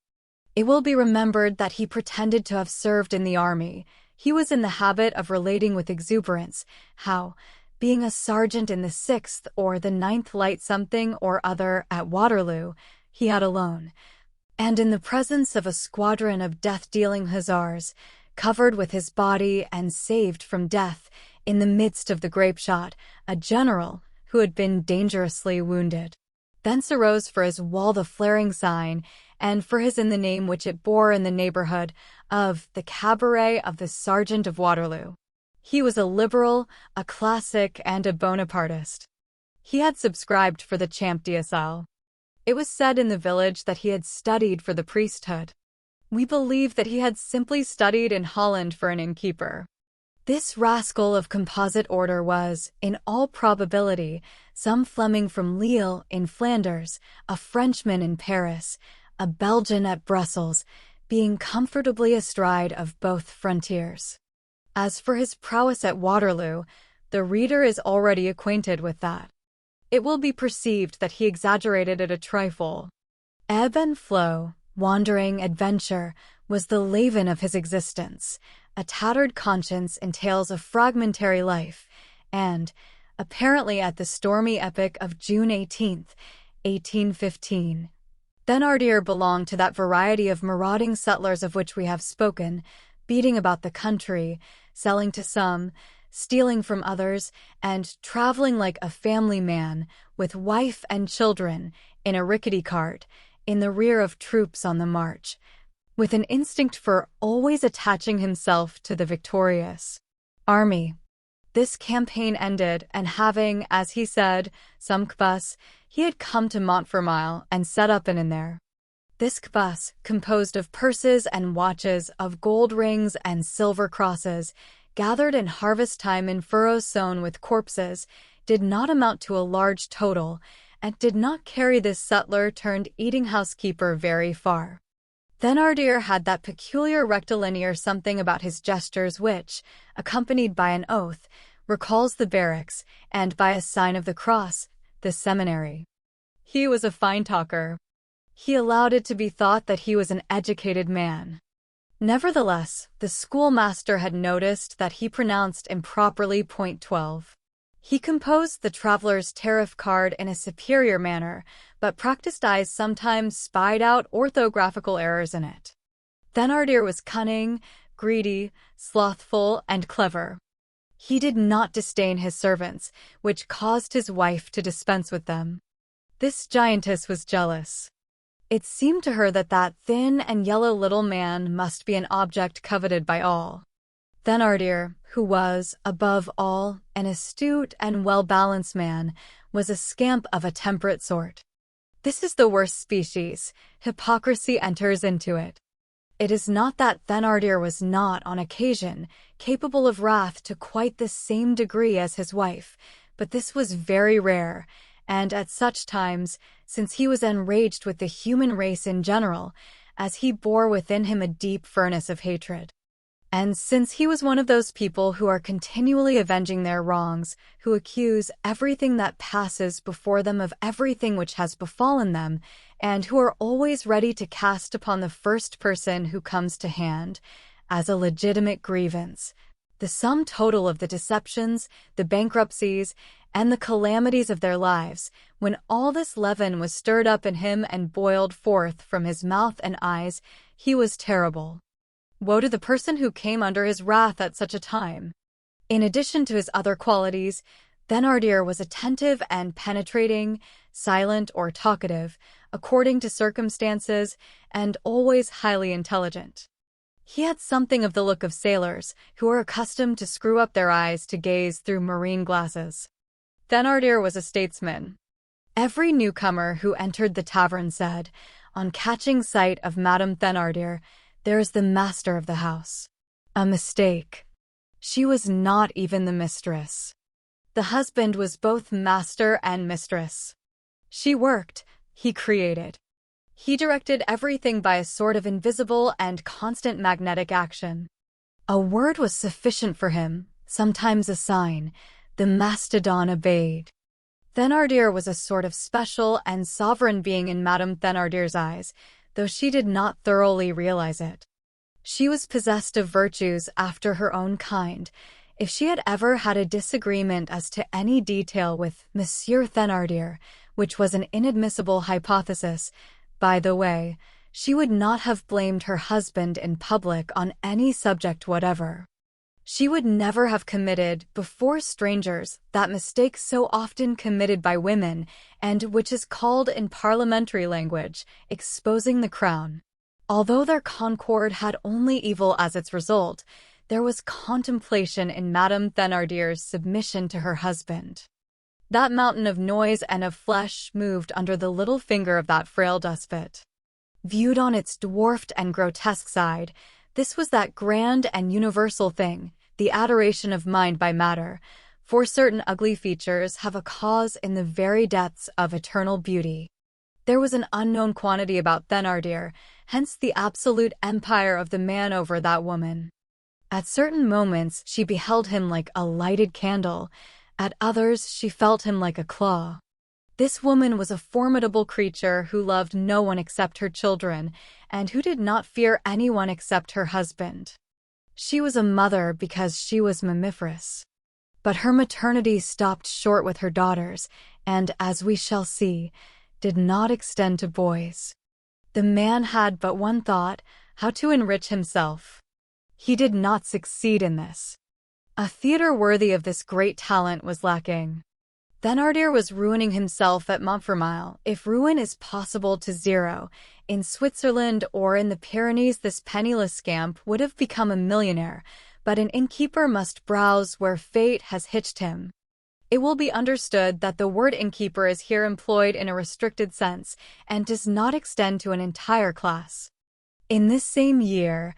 It will be remembered that he pretended to have served in the army. He was in the habit of relating with exuberance how, being a sergeant in the 6th or the 9th Light something or other at Waterloo, he had alone, and in the presence of a squadron of death-dealing hussars, covered with his body and saved from death, in the midst of the grape-shot, a general who had been dangerously wounded. Thence arose for his wall the flaring sign, and for his in the name which it bore in the neighborhood of the cabaret of the Sergeant of Waterloo. He was a liberal, a classic, and a Bonapartist. He had subscribed for the Champ d'Asile. It was said in the village that he had studied for the priesthood. We believe that he had simply studied in Holland for an innkeeper. This rascal of composite order was, in all probability, some Fleming from Lille in Flanders, a Frenchman in Paris, a Belgian at Brussels, being comfortably astride of both frontiers. As for his prowess at Waterloo, the reader is already acquainted with that. It will be perceived that he exaggerated it a trifle. Ebb and flow, wandering adventure, was the leaven of his existence. A tattered conscience entails a fragmentary life, and, apparently at the stormy epoch of June 18th, 1815, Thénardier belonged to that variety of marauding settlers of which we have spoken, beating about the country, selling to some, stealing from others, and traveling like a family man, with wife and children, in a rickety cart, in the rear of troops on the march, with an instinct for always attaching himself to the victorious army. This campaign ended, and having, as he said, some quebus, he had come to Montfermeil and set up in there. This quebus, composed of purses and watches, of gold rings and silver crosses, gathered in harvest time in furrows sown with corpses, did not amount to a large total, and did not carry this settler-turned-eating-house keeper very far. Thénardier had that peculiar rectilinear something about his gestures which, accompanied by an oath, recalls the barracks, and by a sign of the cross, the seminary. He was a fine talker. He allowed it to be thought that he was an educated man. Nevertheless, the schoolmaster had noticed that he pronounced improperly point 12. He composed the traveler's tariff card in a superior manner, but practiced eyes sometimes spied out orthographical errors in it. Thénardier was cunning, greedy, slothful, and clever. He did not disdain his servants, which caused his wife to dispense with them. This giantess was jealous. It seemed to her that that thin and yellow little man must be an object coveted by all. Thénardier, who was, above all, an astute and well-balanced man, was a scamp of a temperate sort. This is the worst species. Hypocrisy enters into it. It is not that Thénardier was not, on occasion, capable of wrath to quite the same degree as his wife, but this was very rare, and at such times, since he was enraged with the human race in general, as he bore within him a deep furnace of hatred. And since he was one of those people who are continually avenging their wrongs, who accuse everything that passes before them of everything which has befallen them, and who are always ready to cast upon the first person who comes to hand, as a legitimate grievance, the sum total of the deceptions, the bankruptcies, and the calamities of their lives, when all this leaven was stirred up in him and boiled forth from his mouth and eyes, he was terrible. Woe to the person who came under his wrath at such a time. In addition to his other qualities, Thénardier was attentive and penetrating, silent or talkative, according to circumstances, and always highly intelligent. He had something of the look of sailors, who are accustomed to screw up their eyes to gaze through marine glasses. Thénardier was a statesman. Every newcomer who entered the tavern said, on catching sight of Madame Thénardier, "There is the master of the house." A mistake. She was not even the mistress. The husband was both master and mistress. She worked, he created. He directed everything by a sort of invisible and constant magnetic action. A word was sufficient for him, sometimes a sign. The mastodon obeyed. Thénardier was a sort of special and sovereign being in Madame Thénardier's eyes. though she did not thoroughly realize it. She was possessed of virtues after her own kind. If she had ever had a disagreement as to any detail with Monsieur Thénardier, which was an inadmissible hypothesis, by the way, she would not have blamed her husband in public on any subject whatever. She would never have committed, before strangers, that mistake so often committed by women, and which is called in parliamentary language, exposing the crown. Although their concord had only evil as its result, there was contemplation in Madame Thénardier's submission to her husband. That mountain of noise and of flesh moved under the little finger of that frail despot. Viewed on its dwarfed and grotesque side, this was that grand and universal thing, the adoration of mind by matter, for certain ugly features have a cause in the very depths of eternal beauty. There was an unknown quantity about Thénardier, hence the absolute empire of the man over that woman. At certain moments she beheld him like a lighted candle, at others she felt him like a claw. This woman was a formidable creature who loved no one except her children, and who did not fear anyone except her husband. She was a mother because she was mammiferous. But her maternity stopped short with her daughters, and, as we shall see, did not extend to boys. The man had but one thought: how to enrich himself. He did not succeed in this. A theatre worthy of this great talent was lacking. Thénardier was ruining himself at Montfermeil, if ruin is possible to zero. In Switzerland or in the Pyrenees this penniless scamp would have become a millionaire, but an innkeeper must browse where fate has hitched him. It will be understood that the word innkeeper is here employed in a restricted sense, and does not extend to an entire class. In this same year,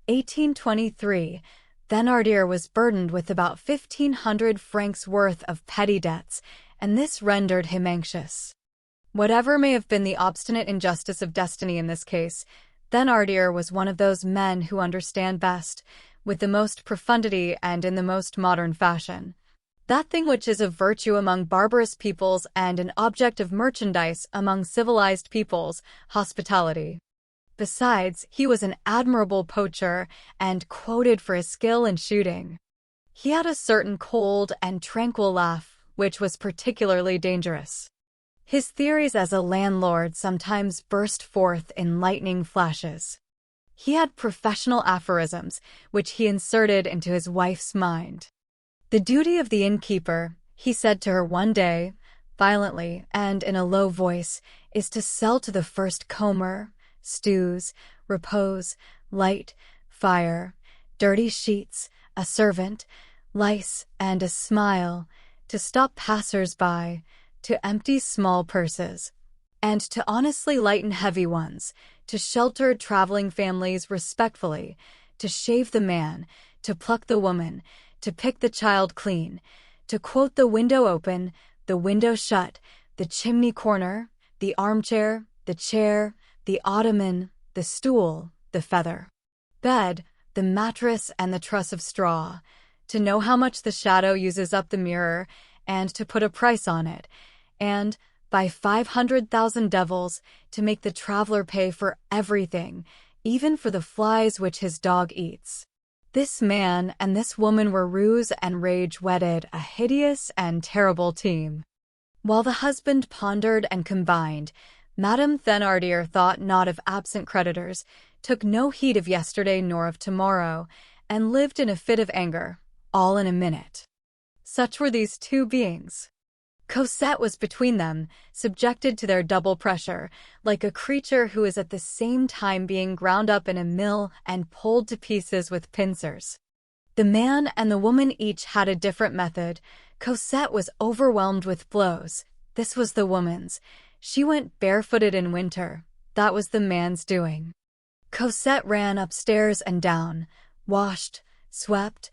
1823, Thénardier was burdened with about 1,500 francs worth of petty debts, and this rendered him anxious. Whatever may have been the obstinate injustice of destiny in this case, Thénardier was one of those men who understand best, with the most profundity and in the most modern fashion, that thing which is a virtue among barbarous peoples and an object of merchandise among civilized peoples, hospitality. Besides, he was an admirable poacher, and quoted for his skill in shooting. He had a certain cold and tranquil laugh, which was particularly dangerous. His theories as a landlord sometimes burst forth in lightning flashes. He had professional aphorisms, which he inserted into his wife's mind. The duty of the innkeeper, he said to her one day, violently and in a low voice, is to sell to the first comer, stews, repose, light, fire, dirty sheets, a servant, lice, and a smile, to stop passers-by, to empty small purses, and to honestly lighten heavy ones, to shelter traveling families respectfully, to shave the man, to pluck the woman, to pick the child clean, to quote the window open, the window shut, the chimney corner, the armchair, the chair, the ottoman, the stool, the feather bed, the mattress, and the truss of straw, to know how much the shadow uses up the mirror, and to put a price on it, and, by 500,000 devils, to make the traveler pay for everything, even for the flies which his dog eats. This man and this woman were ruse and rage wedded, a hideous and terrible team. While the husband pondered and combined, Madame Thénardier thought not of absent creditors, took no heed of yesterday nor of tomorrow, and lived in a fit of anger, all in a minute. Such were these two beings. Cosette was between them, subjected to their double pressure, like a creature who is at the same time being ground up in a mill and pulled to pieces with pincers. The man and the woman each had a different method. Cosette was overwhelmed with blows. This was the woman's. She went barefooted in winter. That was the man's doing. Cosette ran upstairs and down, washed, swept,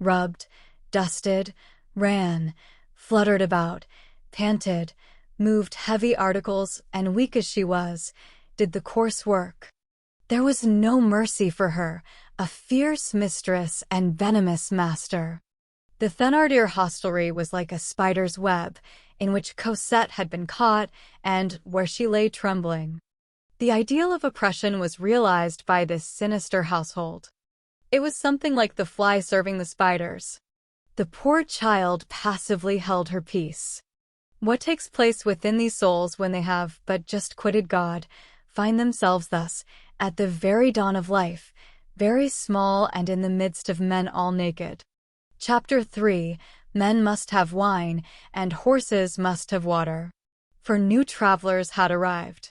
rubbed, dusted, ran, fluttered about, panted, moved heavy articles, and weak as she was, did the coarse work. There was no mercy for her, a fierce mistress and venomous master. The Thénardier hostelry was like a spider's web, in which Cosette had been caught, and where she lay trembling. The ideal of oppression was realized by this sinister household. It was something like the fly serving the spiders. The poor child passively held her peace. What takes place within these souls when they have but just quitted God, find themselves thus, at the very dawn of life, very small and in the midst of men all naked. Chapter 3. Men must have wine, and horses must have water. For new travelers had arrived.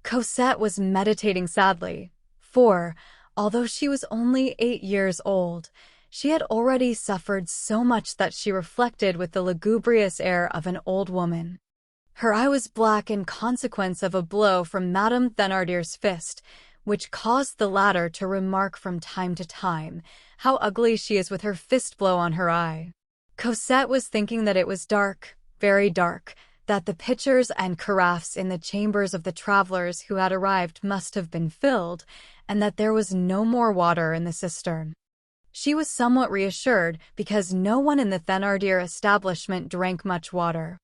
Cosette was meditating sadly, for, although she was only 8 years old, she had already suffered so much that she reflected with the lugubrious air of an old woman. Her eye was black in consequence of a blow from Madame Thénardier's fist, which caused the latter to remark from time to time, "How ugly she is with her fist blow on her eye." Cosette was thinking that it was dark, very dark, that the pitchers and carafes in the chambers of the travelers who had arrived must have been filled, and that there was no more water in the cistern. She was somewhat reassured because no one in the Thénardier establishment drank much water.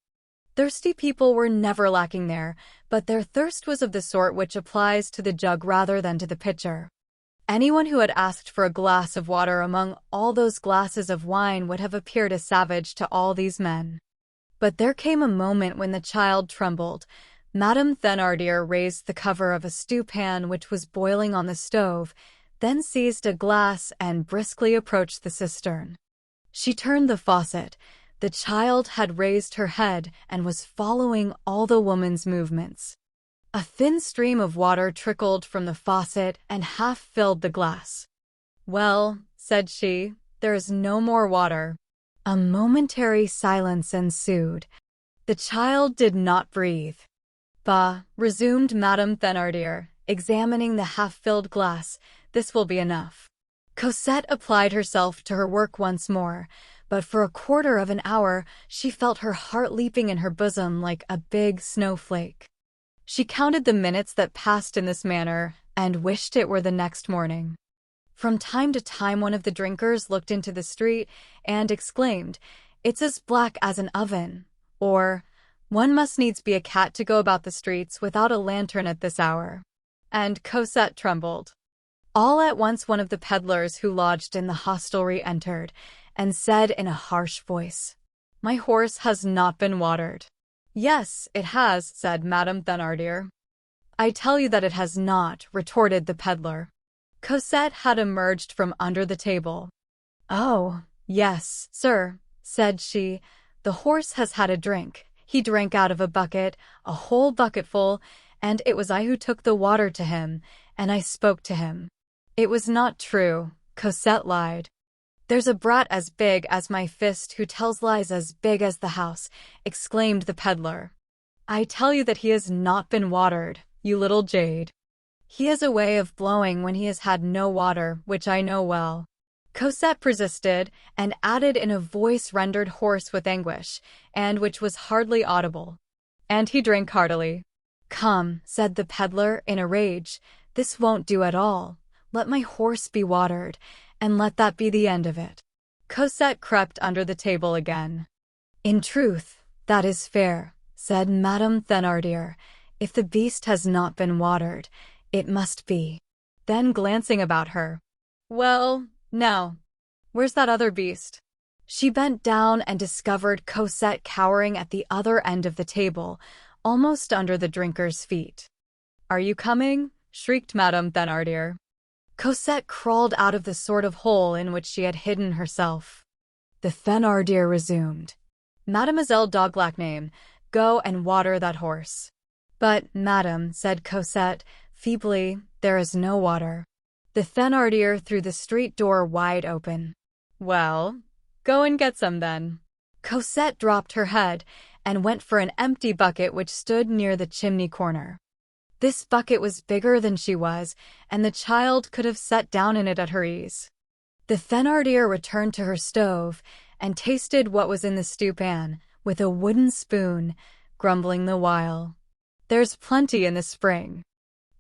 Thirsty people were never lacking there, but their thirst was of the sort which applies to the jug rather than to the pitcher. Anyone who had asked for a glass of water among all those glasses of wine would have appeared a savage to all these men. But there came a moment when the child trembled. Madame Thénardier raised the cover of a stewpan which was boiling on the stove, then seized a glass and briskly approached the cistern. She turned the faucet. The child had raised her head and was following all the woman's movements. A thin stream of water trickled from the faucet and half filled the glass. "Well," said she, "there is no more water." A momentary silence ensued. The child did not breathe. "Bah," resumed Madame Thénardier, examining the half-filled glass, "this will be enough." Cosette applied herself to her work once more, but for a quarter of an hour she felt her heart leaping in her bosom like a big snowflake. She counted the minutes that passed in this manner and wished it were the next morning. From time to time one of the drinkers looked into the street and exclaimed, "It's as black as an oven," or, "One must needs be a cat to go about the streets without a lantern at this hour." And Cosette trembled. All at once one of the peddlers who lodged in the hostelry entered, and said in a harsh voice, "My horse has not been watered." "Yes, it has," said Madame Thénardier. "I tell you that it has not," retorted the peddler. Cosette had emerged from under the table. "Oh, yes, sir," said she, "the horse has had a drink. He drank out of a bucket, a whole bucketful, and it was I who took the water to him, and I spoke to him." It was not true. Cosette lied. "There's a brat as big as my fist who tells lies as big as the house," exclaimed the peddler. "I tell you that he has not been watered, you little jade. He has a way of blowing when he has had no water, which I know well." Cosette persisted, and added in a voice rendered hoarse with anguish, and which was hardly audible, "And he drank heartily." "Come," said the peddler in a rage, "this won't do at all. Let my horse be watered, and let that be the end of it." Cosette crept under the table again. "In truth, that is fair," said Madame Thénardier. "If the beast has not been watered, it must be." Then glancing about her, "Well, now, where's that other beast?" She bent down and discovered Cosette cowering at the other end of the table, almost under the drinker's feet. "Are you coming?" shrieked Madame Thénardier. Cosette crawled out of the sort of hole in which she had hidden herself. The Thénardier resumed. "Mademoiselle Doglackname, go and water that horse." "But, madame," said Cosette, feebly, "there is no water." The Thénardier threw the street door wide open. "Well, go and get some then." Cosette dropped her head and went for an empty bucket which stood near the chimney corner. This bucket was bigger than she was, and the child could have sat down in it at her ease. The Thénardier returned to her stove and tasted what was in the stewpan with a wooden spoon, grumbling the while, "There's plenty in the spring.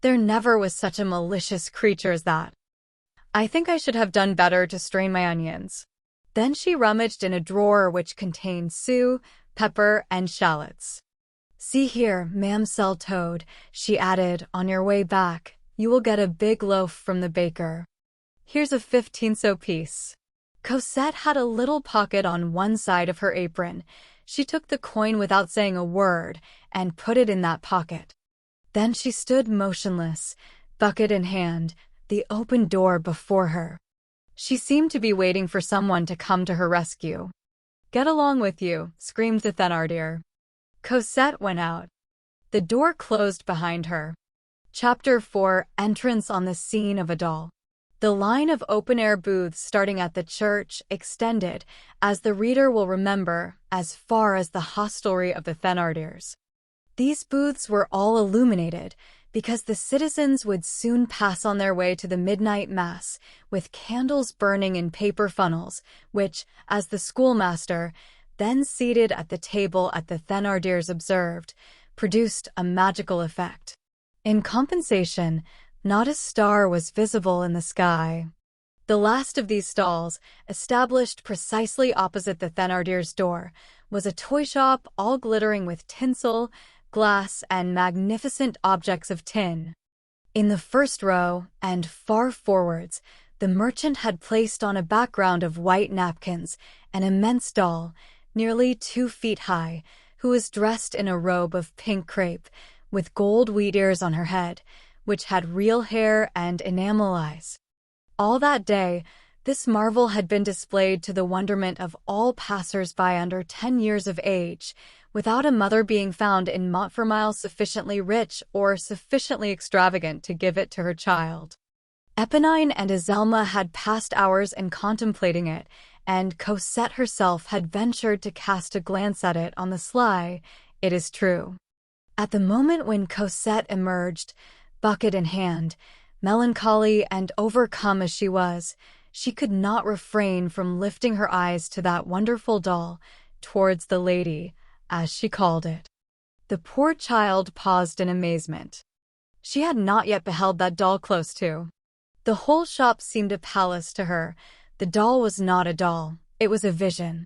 There never was such a malicious creature as that. I think I should have done better to strain my onions." Then she rummaged in a drawer which contained sue, pepper, and shallots. "See here, Mamselle Toad," she added, "on your way back, you will get a big loaf from the baker. Here's a 15-sou piece." Cosette had a little pocket on one side of her apron. She took the coin without saying a word and put it in that pocket. Then she stood motionless, bucket in hand, the open door before her. She seemed to be waiting for someone to come to her rescue. "Get along with you," screamed the Thénardier. Cosette went out. The door closed behind her. Chapter 4: Entrance on the Scene of a Doll. The line of open-air booths starting at the church extended, as the reader will remember, as far as the hostelry of the Thénardiers. These booths were all illuminated, because the citizens would soon pass on their way to the midnight mass, with candles burning in paper funnels, which, as the schoolmaster, then seated at the table at the Thénardiers observed, produced a magical effect. In compensation, not a star was visible in the sky. The last of these stalls, established precisely opposite the Thénardiers' door, was a toy shop all glittering with tinsel, glass, and magnificent objects of tin. In the first row, and far forwards, the merchant had placed on a background of white napkins an immense doll, nearly 2 feet high, who was dressed in a robe of pink crepe, with gold wheat ears on her head, which had real hair and enamel eyes. All that day, this marvel had been displayed to the wonderment of all passers-by under 10 years of age, without a mother being found in Montfermeil sufficiently rich or sufficiently extravagant to give it to her child. Éponine and Azelma had passed hours in contemplating it, and Cosette herself had ventured to cast a glance at it on the sly, it is true. At the moment when Cosette emerged, bucket in hand, melancholy and overcome as she was, she could not refrain from lifting her eyes to that wonderful doll, towards the lady, as she called it. The poor child paused in amazement. She had not yet beheld that doll close to. The whole shop seemed a palace to her. The doll was not a doll, it was a vision.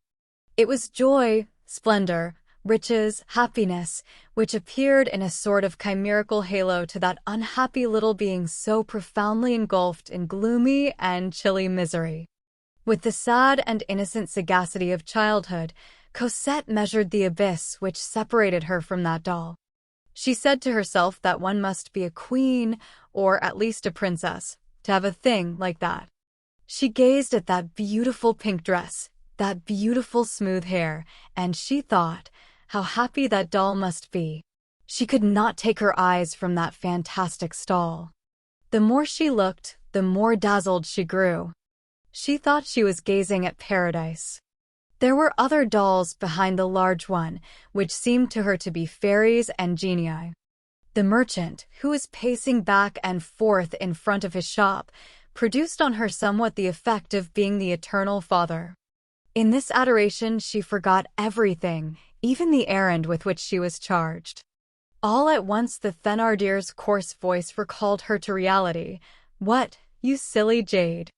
It was joy, splendor, riches, happiness, which appeared in a sort of chimerical halo to that unhappy little being so profoundly engulfed in gloomy and chilly misery. With the sad and innocent sagacity of childhood, Cosette measured the abyss which separated her from that doll. She said to herself that one must be a queen, or at least a princess, to have a thing like that. She gazed at that beautiful pink dress, that beautiful smooth hair, and she thought, how happy that doll must be. She could not take her eyes from that fantastic stall. The more she looked, the more dazzled she grew. She thought she was gazing at paradise. There were other dolls behind the large one, which seemed to her to be fairies and genii. The merchant, who was pacing back and forth in front of his shop, produced on her somewhat the effect of being the eternal father. In this adoration she forgot everything, even the errand with which she was charged. All at once the Thénardier's coarse voice recalled her to reality. "What, you silly jade?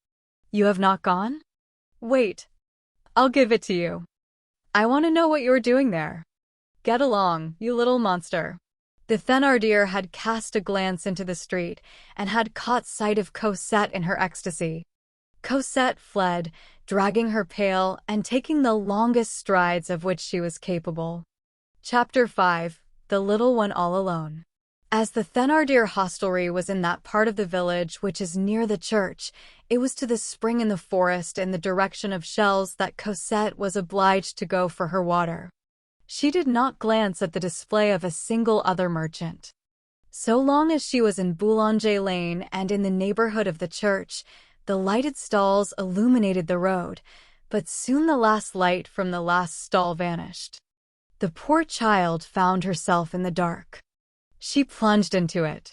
You have not gone? Wait, I'll give it to you. I want to know what you're doing there. Get along, you little monster." The Thénardier had cast a glance into the street, and had caught sight of Cosette in her ecstasy. Cosette fled, dragging her pail and taking the longest strides of which she was capable. Chapter 5: The Little One All Alone. As the Thénardier hostelry was in that part of the village which is near the church, it was to the spring in the forest in the direction of Chelles that Cosette was obliged to go for her water. She did not glance at the display of a single other merchant. So long as she was in Boulanger Lane and in the neighborhood of the church, the lighted stalls illuminated the road, but soon the last light from the last stall vanished. The poor child found herself in the dark. She plunged into it.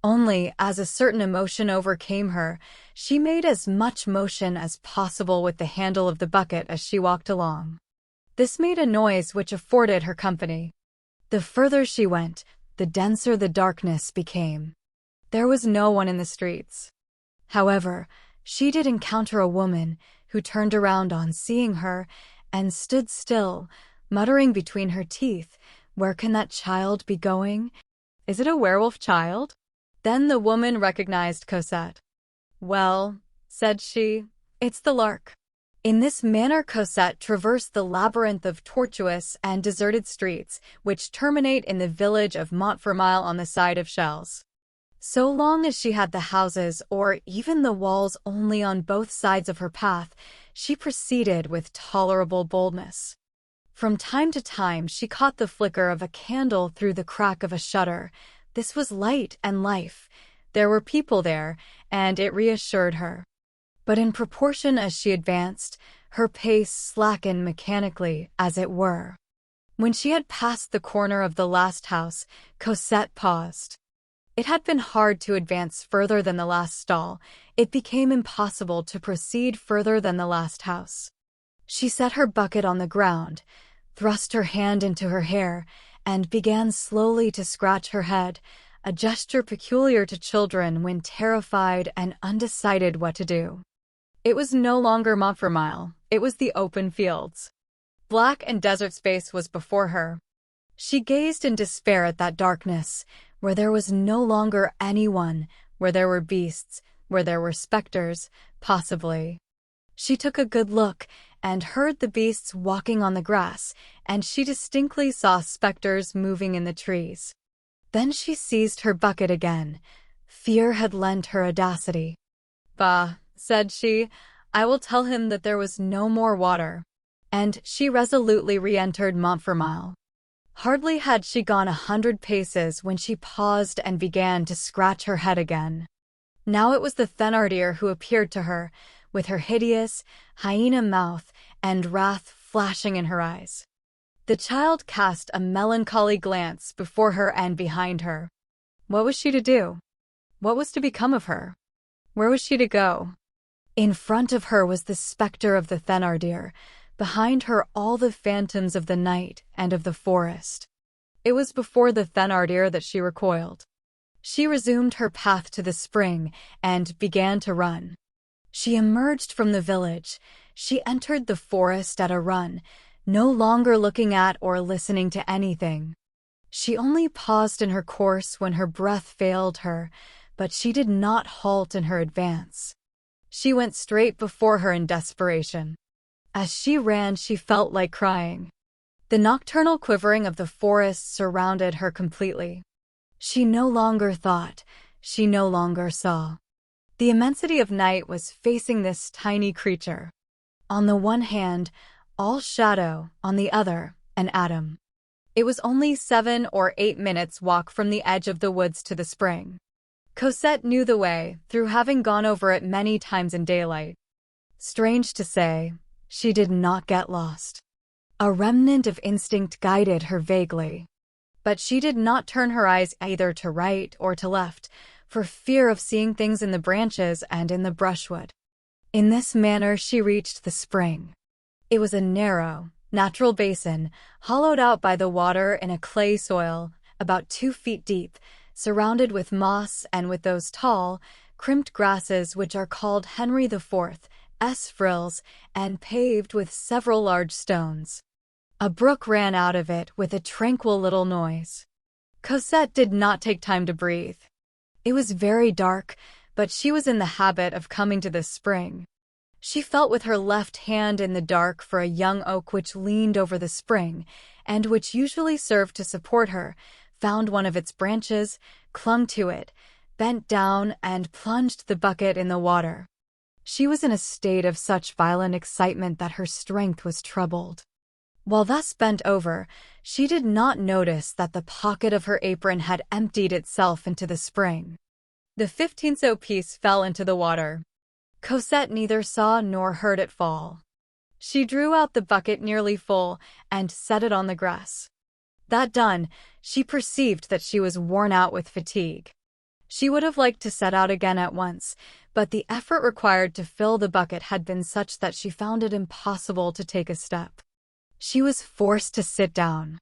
Only, as a certain emotion overcame her, she made as much motion as possible with the handle of the bucket as she walked along. This made a noise which afforded her company. The further she went, the denser the darkness became. There was no one in the streets. However, she did encounter a woman, who turned around on seeing her, and stood still, muttering between her teeth, Where can that child be going? Is it a werewolf child? Then the woman recognized Cosette. Well, said she, it's the lark. In this manner Cosette traversed the labyrinth of tortuous and deserted streets, which terminate in the village of Montfermeil on the side of Chelles. So long as she had the houses or even the walls only on both sides of her path, she proceeded with tolerable boldness. From time to time she caught the flicker of a candle through the crack of a shutter. This was light and life. There were people there, and it reassured her. But in proportion as she advanced, her pace slackened mechanically, as it were. When she had passed the corner of the last house, Cosette paused. It had been hard to advance further than the last stall. It became impossible to proceed further than the last house. She set her bucket on the ground, thrust her hand into her hair, and began slowly to scratch her head, a gesture peculiar to children when terrified and undecided what to do. It was no longer Montfermeil, it was the open fields. Black and desert space was before her. She gazed in despair at that darkness, where there was no longer anyone, where there were beasts, where there were specters, possibly. She took a good look and heard the beasts walking on the grass, and she distinctly saw specters moving in the trees. Then she seized her bucket again. Fear had lent her audacity. Bah, said she, I will tell him that there was no more water. And she resolutely re-entered Montfermeil. Hardly had she gone 100 paces when she paused and began to scratch her head again. Now it was the Thénardier who appeared to her, with her hideous, hyena mouth and wrath flashing in her eyes. The child cast a melancholy glance before her and behind her. What was she to do? What was to become of her? Where was she to go? In front of her was the spectre of the Thénardier, behind her all the phantoms of the night and of the forest. It was before the Thénardier that she recoiled. She resumed her path to the spring and began to run. She emerged from the village. She entered the forest at a run, no longer looking at or listening to anything. She only paused in her course when her breath failed her, but she did not halt in her advance. She went straight before her in desperation. As she ran, she felt like crying. The nocturnal quivering of the forest surrounded her completely. She no longer thought, she no longer saw. The immensity of night was facing this tiny creature. On the one hand, all shadow, on the other, an atom. It was only 7 or 8 minutes' walk from the edge of the woods to the spring. Cosette knew the way, through having gone over it many times in daylight. Strange to say, she did not get lost. A remnant of instinct guided her vaguely. But she did not turn her eyes either to right or to left, for fear of seeing things in the branches and in the brushwood. In this manner she reached the spring. It was a narrow, natural basin, hollowed out by the water in a clay soil, about 2 feet deep, surrounded with moss and with those tall, crimped grasses which are called Henry IV.'s frills, and paved with several large stones. A brook ran out of it with a tranquil little noise. Cosette did not take time to breathe. It was very dark, but she was in the habit of coming to this spring. She felt with her left hand in the dark for a young oak which leaned over the spring, and which usually served to support her, found one of its branches, clung to it, bent down, and plunged the bucket in the water. She was in a state of such violent excitement that her strength was troubled. While thus bent over, she did not notice that the pocket of her apron had emptied itself into the spring. The 15-sou piece fell into the water. Cosette neither saw nor heard it fall. She drew out the bucket nearly full and set it on the grass. That done, she perceived that she was worn out with fatigue. She would have liked to set out again at once, but the effort required to fill the bucket had been such that she found it impossible to take a step. She was forced to sit down.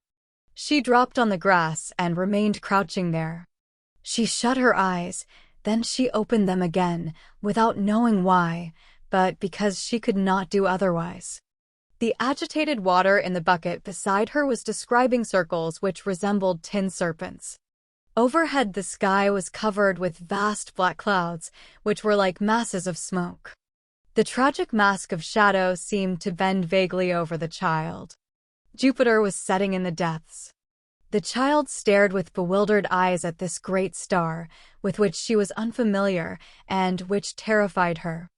She dropped on the grass and remained crouching there. She shut her eyes, then she opened them again, without knowing why, but because she could not do otherwise. The agitated water in the bucket beside her was describing circles which resembled tin serpents. Overhead, the sky was covered with vast black clouds, which were like masses of smoke. The tragic mask of shadow seemed to bend vaguely over the child. Jupiter was setting in the depths. The child stared with bewildered eyes at this great star, with which she was unfamiliar and which terrified her.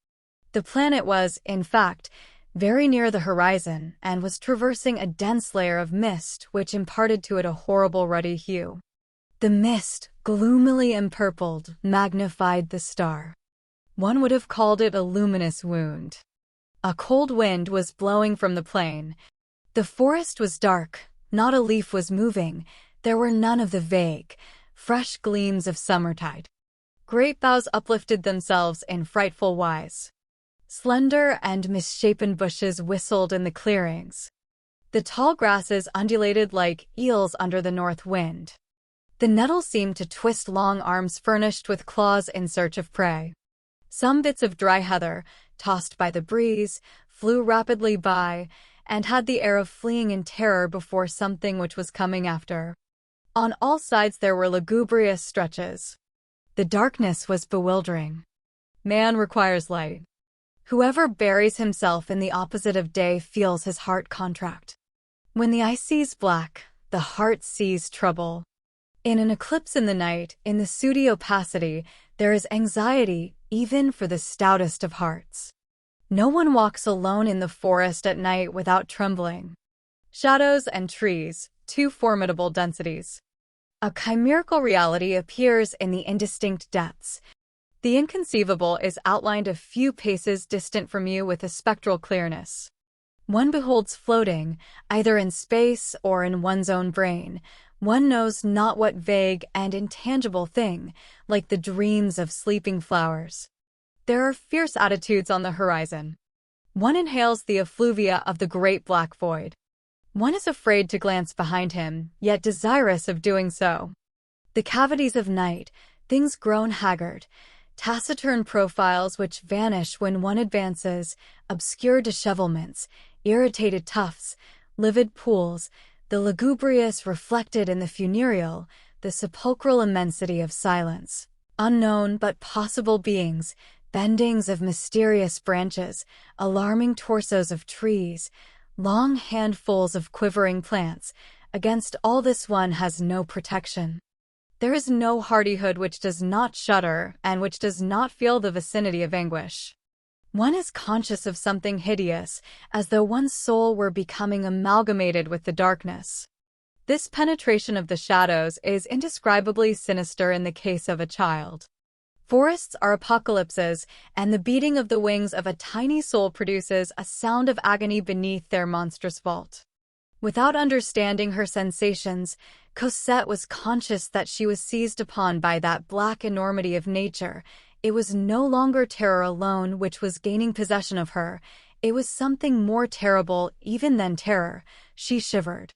The planet was, in fact, very near the horizon and was traversing a dense layer of mist which imparted to it a horrible ruddy hue. The mist, gloomily empurpled, magnified the star. One would have called it a luminous wound. A cold wind was blowing from the plain. The forest was dark, not a leaf was moving, there were none of the vague, fresh gleams of summertide. Great boughs uplifted themselves in frightful wise. Slender and misshapen bushes whistled in the clearings. The tall grasses undulated like eels under the north wind. The nettles seemed to twist long arms furnished with claws in search of prey. Some bits of dry heather, tossed by the breeze, flew rapidly by, and had the air of fleeing in terror before something which was coming after. On all sides there were lugubrious stretches. The darkness was bewildering. Man requires light. Whoever buries himself in the opposite of day feels his heart contract. When the eye sees black, the heart sees trouble. In an eclipse in the night, in the sooty opacity, there is anxiety even for the stoutest of hearts. No one walks alone in the forest at night without trembling. Shadows and trees, two formidable densities. A chimerical reality appears in the indistinct depths. The inconceivable is outlined a few paces distant from you with a spectral clearness. One beholds floating, either in space or in one's own brain. One knows not what vague and intangible thing, like the dreams of sleeping flowers. There are fierce attitudes on the horizon. One inhales the effluvia of the great black void. One is afraid to glance behind him, yet desirous of doing so. The cavities of night, things grown haggard, taciturn profiles which vanish when one advances, obscure dishevelments, irritated tufts, livid pools, the lugubrious reflected in the funereal, the sepulchral immensity of silence, unknown but possible beings, bendings of mysterious branches, alarming torsos of trees, long handfuls of quivering plants. Against all this one has no protection. There is no hardihood which does not shudder and which does not feel the vicinity of anguish. One is conscious of something hideous, as though one's soul were becoming amalgamated with the darkness. This penetration of the shadows is indescribably sinister in the case of a child. Forests are apocalypses, and the beating of the wings of a tiny soul produces a sound of agony beneath their monstrous vault. Without understanding her sensations, Cosette was conscious that she was seized upon by that black enormity of nature. It was no longer terror alone which was gaining possession of her. It was something more terrible even than terror. She shivered.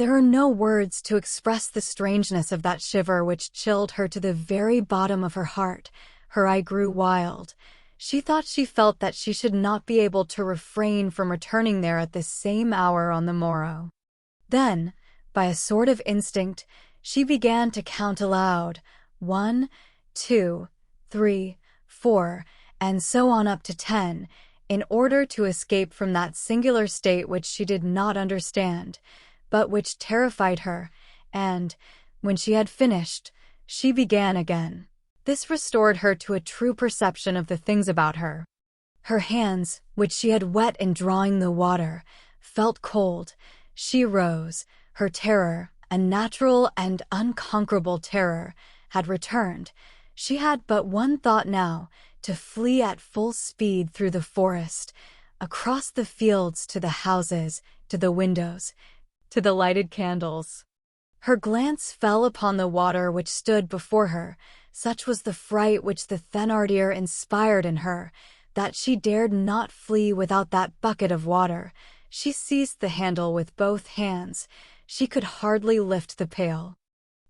There are no words to express the strangeness of that shiver which chilled her to the very bottom of her heart. Her eye grew wild. She thought she felt that she should not be able to refrain from returning there at this same hour on the morrow. Then, by a sort of instinct, she began to count aloud, 1, 2, 3, 4, and so on up to 10, in order to escape from that singular state which she did not understand, but which terrified her, and, when she had finished, she began again. This restored her to a true perception of the things about her. Her hands, which she had wet in drawing the water, felt cold. She rose. Her terror, a natural and unconquerable terror, had returned. She had but one thought now, to flee at full speed through the forest, across the fields to the houses, to the windows, to the lighted candles. Her glance fell upon the water which stood before her. Such was the fright which the Thénardier inspired in her, that she dared not flee without that bucket of water. She seized the handle with both hands. She could hardly lift the pail.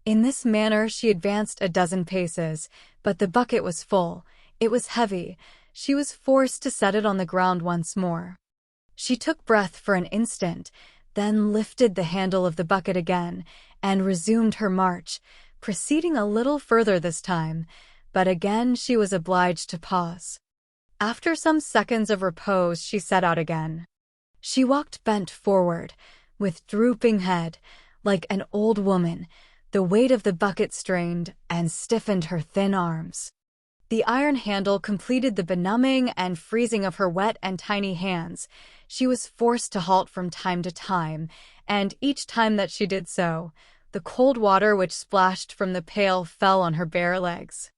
In this manner she advanced a dozen paces, but the bucket was full. It was heavy. She was forced to set it on the ground once more. She took breath for an instant, then lifted the handle of the bucket again and resumed her march, proceeding a little further this time, but again she was obliged to pause. After some seconds of repose, she set out again. She walked bent forward, with drooping head, like an old woman. The weight of the bucket strained and stiffened her thin arms. The iron handle completed the benumbing and freezing of her wet and tiny hands. She was forced to halt from time to time, and each time that she did so, the cold water which splashed from the pail fell on her bare legs.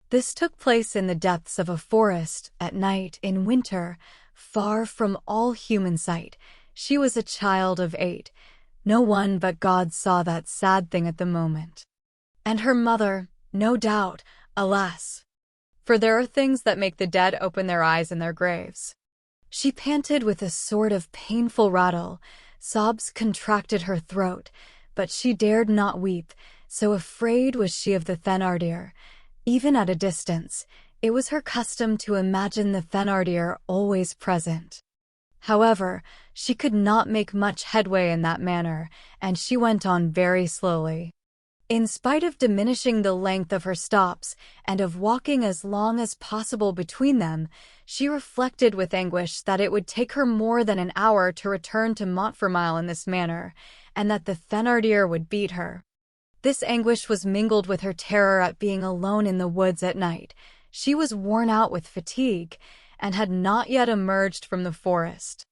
This took place in the depths of a forest, at night, in winter, far from all human sight. She was a child of 8. No one but God saw that sad thing at the moment. And her mother, no doubt, alas! For there are things that make the dead open their eyes in their graves. She panted with a sort of painful rattle. Sobs contracted her throat, but she dared not weep, so afraid was she of the Thénardier. Even at a distance, it was her custom to imagine the Thénardier always present. However, she could not make much headway in that manner, and she went on very slowly. In spite of diminishing the length of her stops and of walking as long as possible between them, she reflected with anguish that it would take her more than an hour to return to Montfermeil in this manner, and that the Thénardier would beat her. This anguish was mingled with her terror at being alone in the woods at night. She was worn out with fatigue, and had not yet emerged from the forest.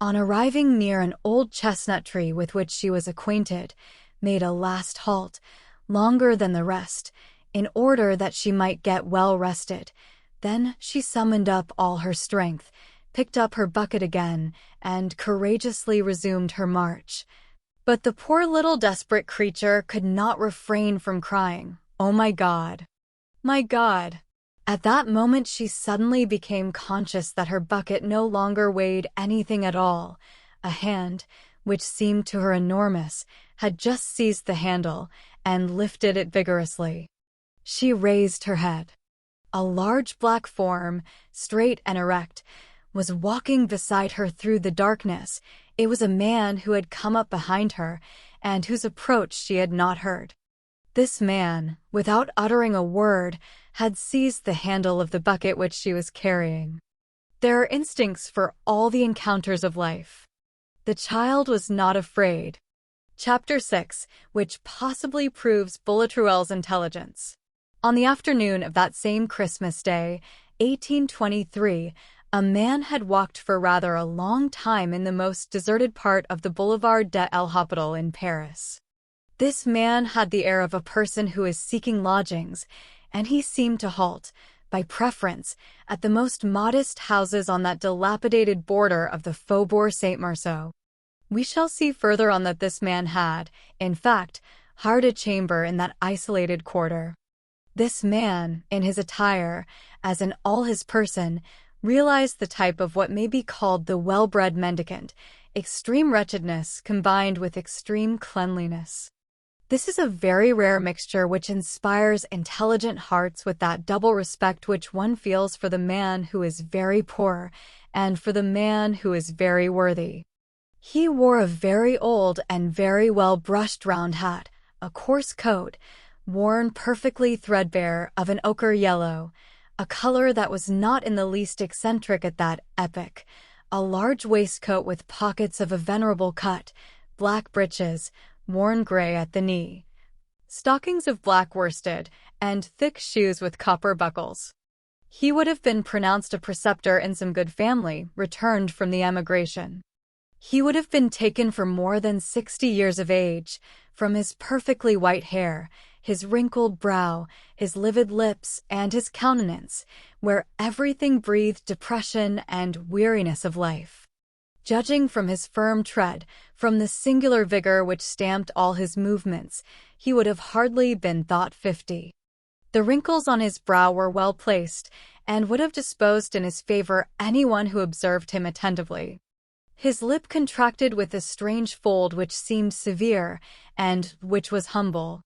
On arriving near an old chestnut tree with which she was acquainted, made a last halt, longer than the rest, in order that she might get well rested. Then she summoned up all her strength, picked up her bucket again, and courageously resumed her march. But the poor little desperate creature could not refrain from crying, "Oh my God! My God!" At that moment she suddenly became conscious that her bucket no longer weighed anything at all. A hand, which seemed to her enormous, had just seized the handle and lifted it vigorously. She raised her head. A large black form, straight and erect, was walking beside her through the darkness. It was a man who had come up behind her, and whose approach she had not heard. This man, without uttering a word, had seized the handle of the bucket which she was carrying. There are instincts for all the encounters of life. The child was not afraid. Chapter 6, which possibly proves Boulatruelle's intelligence. On the afternoon of that same Christmas Day, 1823, a man had walked for rather a long time in the most deserted part of the Boulevard de l'Hôpital in Paris. This man had the air of a person who is seeking lodgings, and he seemed to halt, by preference, at the most modest houses on that dilapidated border of the Faubourg Saint-Marceau. We shall see further on that this man had, in fact, hired a chamber in that isolated quarter. This man, in his attire, as in all his person, realized the type of what may be called the well-bred mendicant, extreme wretchedness combined with extreme cleanliness. This is a very rare mixture which inspires intelligent hearts with that double respect which one feels for the man who is very poor and for the man who is very worthy. He wore a very old and very well-brushed round hat, a coarse coat, worn perfectly threadbare, of an ochre yellow, a color that was not in the least eccentric at that epoch, a large waistcoat with pockets of a venerable cut, black breeches, worn gray at the knee, stockings of black worsted, and thick shoes with copper buckles. He would have been pronounced a preceptor in some good family, returned from the emigration. He would have been taken for more than 60 years of age, from his perfectly white hair, his wrinkled brow, his livid lips, and his countenance, where everything breathed depression and weariness of life. Judging from his firm tread, from the singular vigor which stamped all his movements, he would have hardly been thought 50. The wrinkles on his brow were well placed, and would have disposed in his favor anyone who observed him attentively. His lip contracted with a strange fold which seemed severe, and which was humble.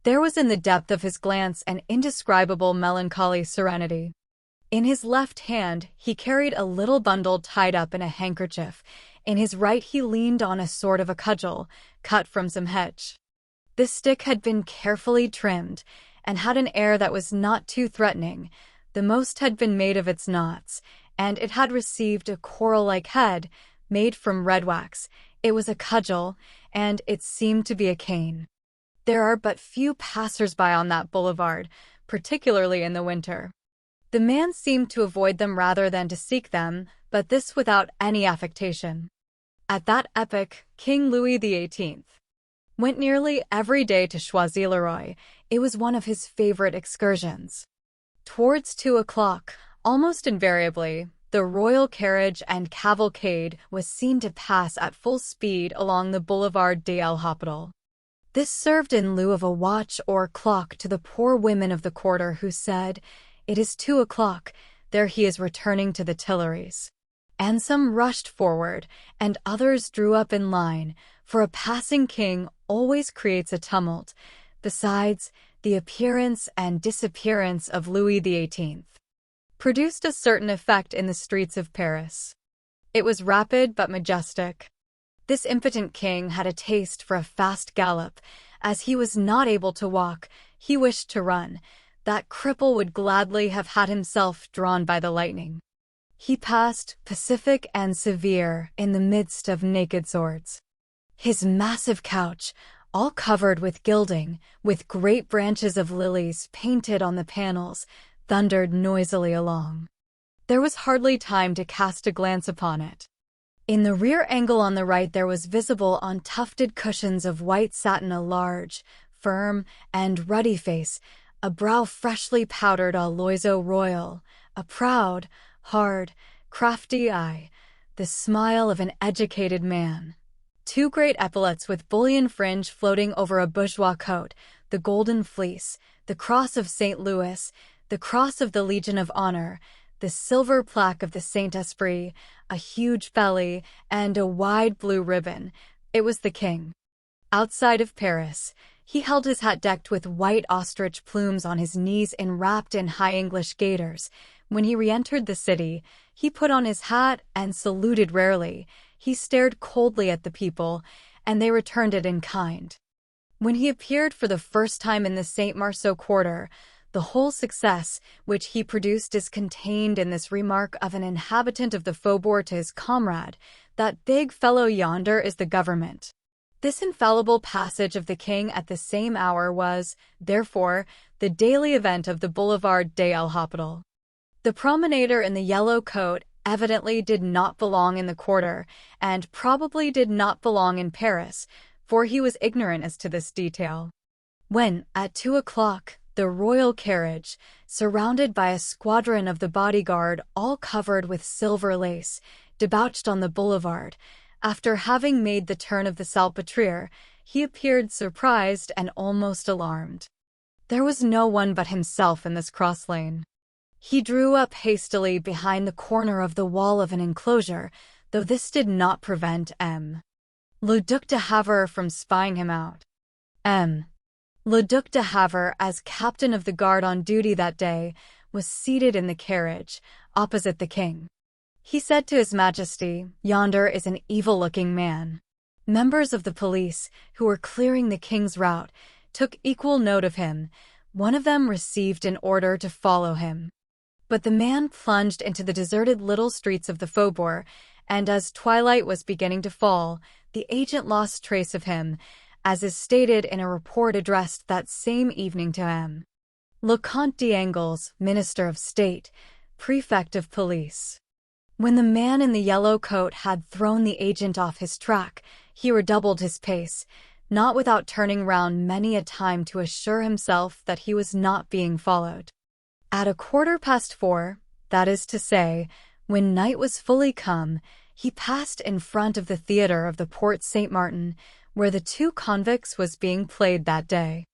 There was in the depth of his glance an indescribable melancholy serenity. In his left hand, he carried a little bundle tied up in a handkerchief. In his right, he leaned on a sort of a cudgel, cut from some hedge. This stick had been carefully trimmed, and had an air that was not too threatening. The most had been made of its knots, and it had received a coral-like head, made from red wax. It was a cudgel, and it seemed to be a cane. There are but few passers-by on that boulevard, particularly in the winter. The man seemed to avoid them rather than to seek them, but this without any affectation. At that epoch, King Louis XVIII went nearly every day to Choisy-le-Roi. It was one of his favorite excursions. Towards 2 o'clock, almost invariably, the royal carriage and cavalcade was seen to pass at full speed along the Boulevard des Hôpitaux. This served in lieu of a watch or clock to the poor women of the quarter who said, "It is 2 o'clock, there he is returning to the Tuileries." And some rushed forward, and others drew up in line, for a passing king always creates a tumult. Besides, the appearance and disappearance of Louis XVIII produced a certain effect in the streets of Paris. It was rapid but majestic. This impotent king had a taste for a fast gallop. As he was not able to walk, he wished to run. That cripple would gladly have had himself drawn by the lightning. He passed, pacific and severe, in the midst of naked swords. His massive couch, all covered with gilding, with great branches of lilies painted on the panels, thundered noisily along. There was hardly time to cast a glance upon it. In the rear angle on the right there was visible on tufted cushions of white satin a large, firm, and ruddy face, a brow freshly powdered à l'oiseau royal, a proud, hard, crafty eye, the smile of an educated man. 2 great epaulets with bullion fringe floating over a bourgeois coat, the golden fleece, the cross of St. Louis, the cross of the Legion of Honor, the silver plaque of the Saint-Esprit, a huge belly, and a wide blue ribbon. It was the king. Outside of Paris, he held his hat decked with white ostrich plumes on his knees enwrapped in high English gaiters. When he re-entered the city, he put on his hat and saluted rarely. He stared coldly at the people, and they returned it in kind. When he appeared for the first time in the Saint Marceau quarter, the whole success which he produced is contained in this remark of an inhabitant of the faubourg to his comrade, "That big fellow yonder is the government." This infallible passage of the king at the same hour was, therefore, the daily event of the Boulevard des Hôpitaux. The promenader in the yellow coat evidently did not belong in the quarter, and probably did not belong in Paris, for he was ignorant as to this detail. When, at 2 o'clock, the royal carriage, surrounded by a squadron of the bodyguard all covered with silver lace, debouched on the boulevard, after having made the turn of the Salpêtrière, he appeared surprised and almost alarmed. There was no one but himself in this cross-lane. He drew up hastily behind the corner of the wall of an enclosure, though this did not prevent Le Duc de Havre from spying him out. Le Duc de Havre, as captain of the guard on duty that day, was seated in the carriage, opposite the king. He said to His Majesty, "Yonder is an evil-looking man." Members of the police, who were clearing the king's route, took equal note of him. One of them received an order to follow him. But the man plunged into the deserted little streets of the faubourg, and as twilight was beginning to fall, the agent lost trace of him, as is stated in a report addressed that same evening to Le Comte d'Angles, Minister of State, Prefect of Police. When the man in the yellow coat had thrown the agent off his track, he redoubled his pace, not without turning round many a time to assure himself that he was not being followed. At 4:15, that is to say, when night was fully come, he passed in front of the theatre of the Porte Saint-Martin, where the Two Convicts was being played that day.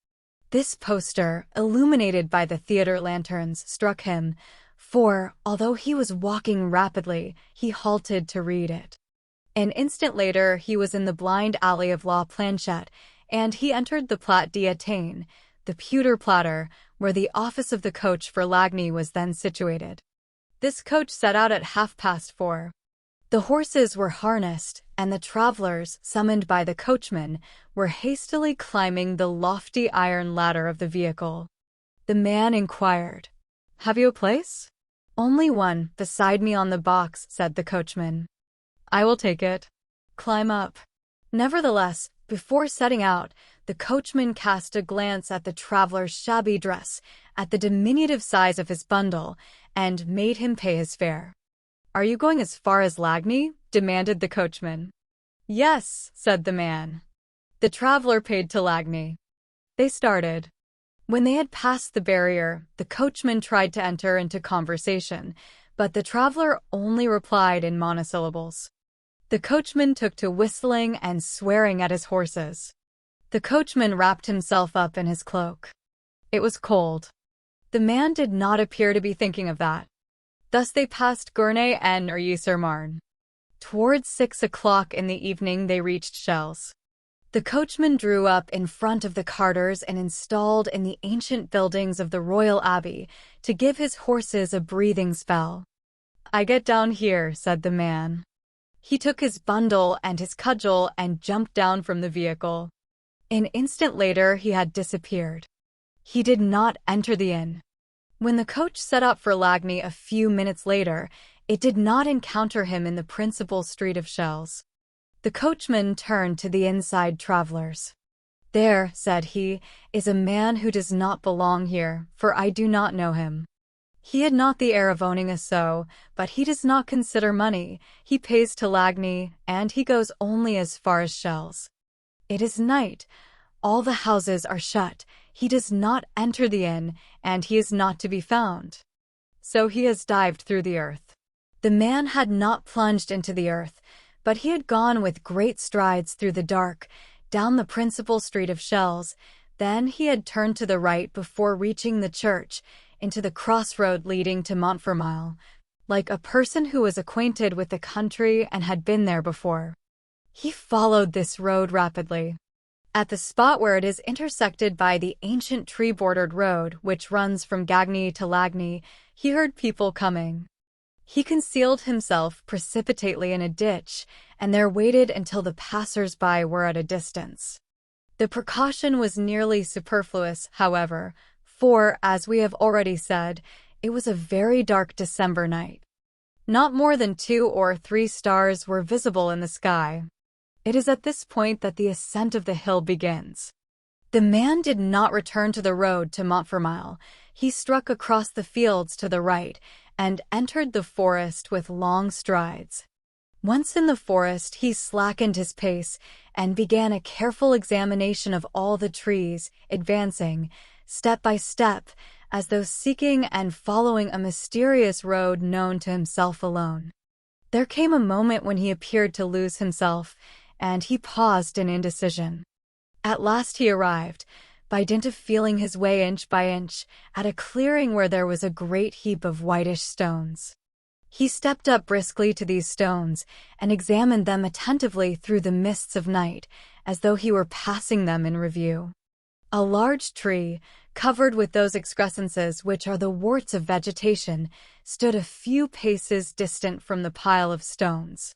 This poster, illuminated by the theatre lanterns, struck him, for, although he was walking rapidly, he halted to read it. An instant later he was in the blind alley of La Planchette, and he entered the Plat d'Étain, the pewter platter, where the office of the coach for Lagny was then situated. This coach set out at 4:30. The horses were harnessed, and the travelers, summoned by the coachman, were hastily climbing the lofty iron ladder of the vehicle. The man inquired, "Have you a place?" "Only one, beside me on the box," said the coachman. "I will take it. Climb up." Nevertheless, before setting out, the coachman cast a glance at the traveler's shabby dress, at the diminutive size of his bundle, and made him pay his fare. "Are you going as far as Lagny?" demanded the coachman. "Yes," said the man. The traveler paid to Lagny. They started. When they had passed the barrier, the coachman tried to enter into conversation, but the traveler only replied in monosyllables. The coachman took to whistling and swearing at his horses. The coachman wrapped himself up in his cloak. It was cold. The man did not appear to be thinking of that. Thus they passed Gournay and Ury-sur-Marne. Towards 6 o'clock in the evening they reached Chelles. The coachman drew up in front of the carters and installed in the ancient buildings of the Royal Abbey to give his horses a breathing spell. "I get down here," said the man. He took his bundle and his cudgel and jumped down from the vehicle. An instant later he had disappeared. He did not enter the inn. When the coach set out for Lagny a few minutes later, it did not encounter him in the principal street of Chelles. The coachman turned to the inside travelers. "There," said he, "is a man who does not belong here, for I do not know him. He had not the air of owning a sou, but he does not consider money. He pays to Lagny, and he goes only as far as Chelles. It is night. All the houses are shut. He does not enter the inn, and he is not to be found. So he has dived through the earth." The man had not plunged into the earth, but he had gone with great strides through the dark, down the principal street of Chelles. Then he had turned to the right before reaching the church, into the crossroad leading to Montfermeil, like a person who was acquainted with the country and had been there before. He followed this road rapidly. At the spot where it is intersected by the ancient tree-bordered road which runs from Gagny to Lagny, he heard people coming. He concealed himself precipitately in a ditch, and there waited until the passers-by were at a distance. The precaution was nearly superfluous, however, for, as we have already said, it was a very dark December night. Not more than 2 or 3 stars were visible in the sky. It is at this point that the ascent of the hill begins. The man did not return to the road to Montfermeil. He struck across the fields to the right and entered the forest with long strides. Once in the forest, he slackened his pace and began a careful examination of all the trees, advancing, step by step, as though seeking and following a mysterious road known to himself alone. There came a moment when he appeared to lose himself, and he paused in indecision. At last he arrived, by dint of feeling his way inch by inch, at a clearing where there was a great heap of whitish stones. He stepped up briskly to these stones and examined them attentively through the mists of night, as though he were passing them in review. A large tree, covered with those excrescences which are the warts of vegetation, stood a few paces distant from the pile of stones.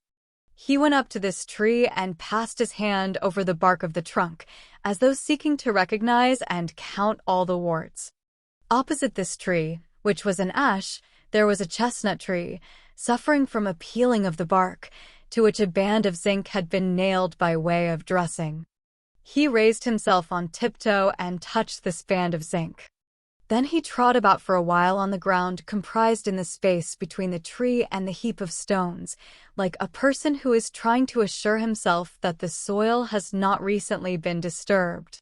He went up to this tree and passed his hand over the bark of the trunk, as though seeking to recognize and count all the warts. Opposite this tree, which was an ash, there was a chestnut tree, suffering from a peeling of the bark, to which a band of zinc had been nailed by way of dressing. He raised himself on tiptoe and touched this band of zinc. Then he trod about for a while on the ground comprised in the space between the tree and the heap of stones, like a person who is trying to assure himself that the soil has not recently been disturbed.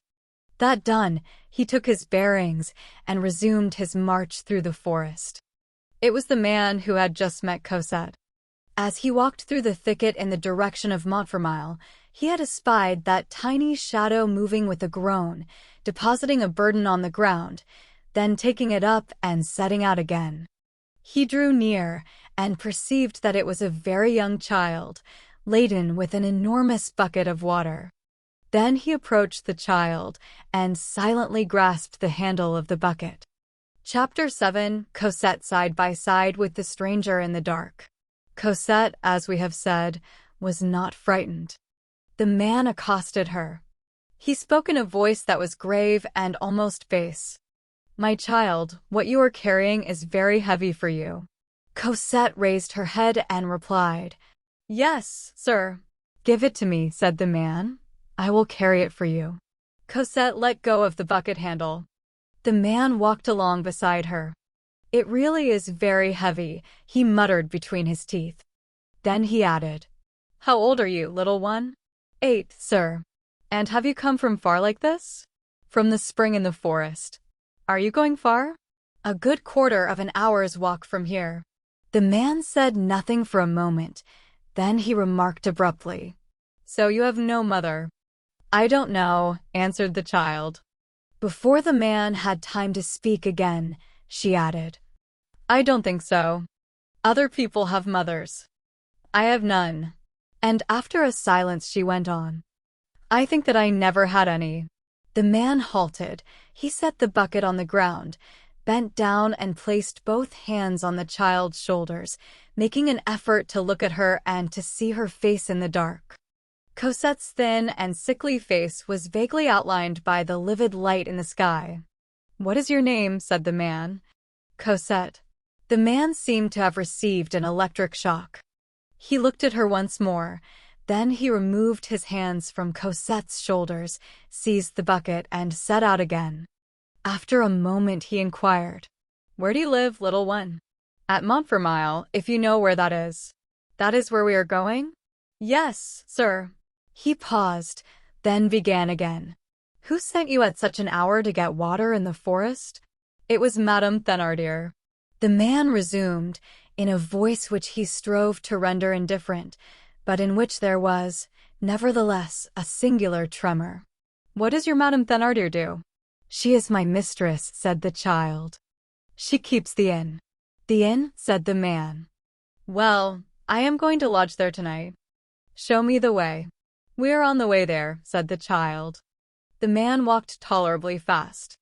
That done, he took his bearings and resumed his march through the forest. It was the man who had just met Cosette. As he walked through the thicket in the direction of Montfermeil, he had espied that tiny shadow moving with a groan, depositing a burden on the ground, then taking it up and setting out again. He drew near and perceived that it was a very young child, laden with an enormous bucket of water. Then he approached the child and silently grasped the handle of the bucket. Chapter 7. Cosette side by side with the stranger in the dark. Cosette, as we have said, was not frightened. The man accosted her. He spoke in a voice that was grave and almost bass. "My child, what you are carrying is very heavy for you." Cosette raised her head and replied, "Yes, sir." "Give it to me," said the man. "I will carry it for you." Cosette let go of the bucket handle. The man walked along beside her. "It really is very heavy," he muttered between his teeth. Then he added, "How old are you, little one?" "8, sir." "And have you come from far like this?" "From the spring in the forest." "Are you going far?" "A good quarter of an hour's walk from here." The man said nothing for a moment. Then he remarked abruptly, "So you have no mother?" "I don't know," answered the child. Before the man had time to speak again, she added, "I don't think so. Other people have mothers. I have none." And after a silence she went on, "I think that I never had any." The man halted. He set the bucket on the ground, bent down and placed both hands on the child's shoulders, making an effort to look at her and to see her face in the dark. Cosette's thin and sickly face was vaguely outlined by the livid light in the sky. "What is your name?" said the man. "Cosette." The man seemed to have received an electric shock. He looked at her once more. Then he removed his hands from Cosette's shoulders, seized the bucket, and set out again. After a moment he inquired, "Where do you live, little one?" "At Montfermeil, if you know where that is." "That is where we are going?" "Yes, sir." He paused, then began again. "Who sent you at such an hour to get water in the forest?" "It was Madame Thénardier." The man resumed, in a voice which he strove to render indifferent, but in which there was, nevertheless, a singular tremor. "What does your Madame Thénardier do?" "She is my mistress," said the child. "She keeps the inn." "The inn?" said the man. "Well, I am going to lodge there tonight." "Show me the way." "We are on the way there," said the child. The man walked tolerably fast.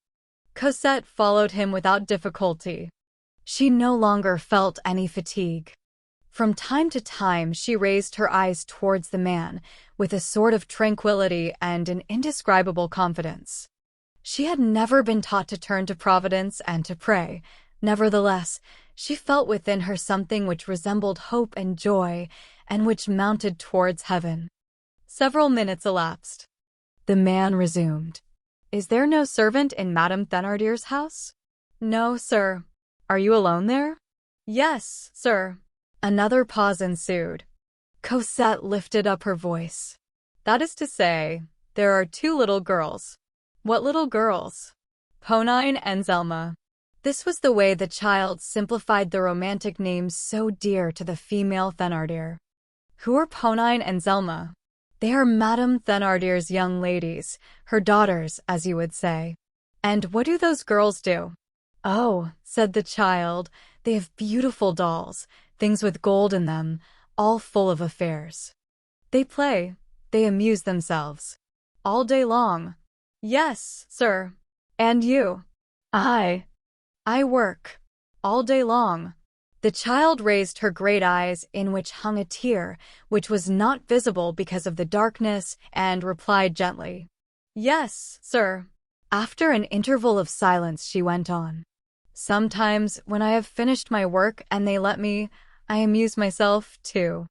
Cosette followed him without difficulty. She no longer felt any fatigue. From time to time she raised her eyes towards the man with a sort of tranquility and an indescribable confidence. She had never been taught to turn to Providence and to pray. Nevertheless, she felt within her something which resembled hope and joy, and which mounted towards heaven. Several minutes elapsed. The man resumed, "Is there no servant in Madame Thénardier's house?" "No, sir." "Are you alone there?" "Yes, sir." Another pause ensued. Cosette lifted up her voice. "That is to say, there are 2 little girls." "What little girls?" "Ponine and Zelma." This was the way the child simplified the romantic names so dear to the female Thénardier. "Who are Ponine and Zelma?" "They are Madame Thénardier's young ladies, her daughters, as you would say." "And what do those girls do?" "Oh," said the child, "they have beautiful dolls, things with gold in them, all full of affairs. They play, they amuse themselves." "All day long?" "Yes, sir." "And you?" I work. All day long." The child raised her great eyes, in which hung a tear, which was not visible because of the darkness, and replied gently, "Yes, sir." After an interval of silence she went on, "Sometimes, when I have finished my work and they let me, I amuse myself, too."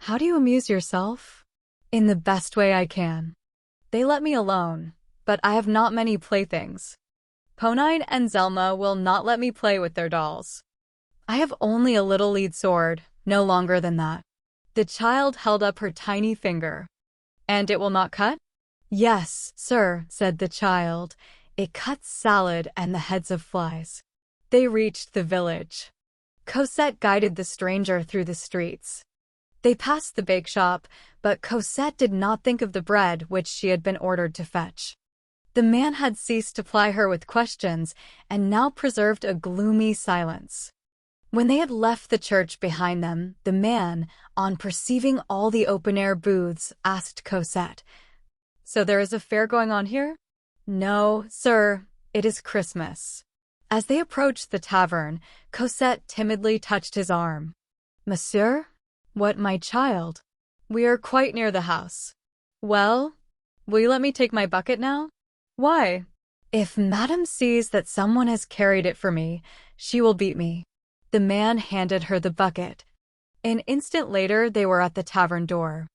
"How do you amuse yourself?" "In the best way I can. They let me alone, but I have not many playthings. Ponine and Zelma will not let me play with their dolls. I have only a little lead sword, no longer than that." The child held up her tiny finger. "And it will not cut?" "Yes, sir," said the child. "It cuts salad and the heads of flies." They reached the village. Cosette guided the stranger through the streets. They passed the bake shop, but Cosette did not think of the bread which she had been ordered to fetch. The man had ceased to ply her with questions, and now preserved a gloomy silence. When they had left the church behind them, the man, on perceiving all the open-air booths, asked Cosette, "So there is a fair going on here?" "No, sir, it is Christmas." As they approached the tavern, Cosette timidly touched his arm. "Monsieur? What, my child? We are quite near the house." "Well, will you let me take my bucket now?" "Why?" "If Madame sees that someone has carried it for me, she will beat me." The man handed her the bucket. An instant later, they were at the tavern door.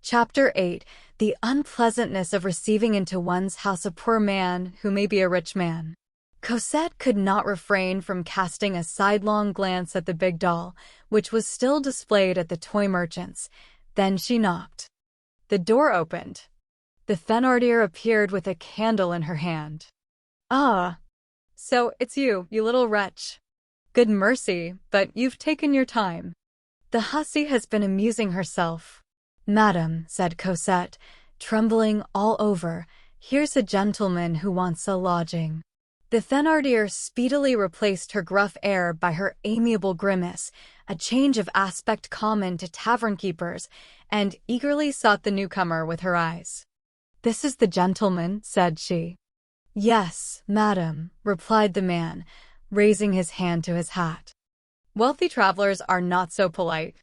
Chapter 8. The unpleasantness of receiving into one's house a poor man who may be a rich man. Cosette could not refrain from casting a sidelong glance at the big doll, which was still displayed at the toy merchant's. Then she knocked. The door opened. The Thénardier appeared with a candle in her hand. "Ah, so it's you little wretch. Good mercy, but you've taken your time. The hussy has been amusing herself." "Madame," said Cosette, trembling all over, "here's a gentleman who wants a lodging." The Thénardier speedily replaced her gruff air by her amiable grimace, a change of aspect common to tavern-keepers, and eagerly sought the newcomer with her eyes. "This is the gentleman," said she. "Yes, madam," replied the man, raising his hand to his hat. Wealthy travelers are not so polite.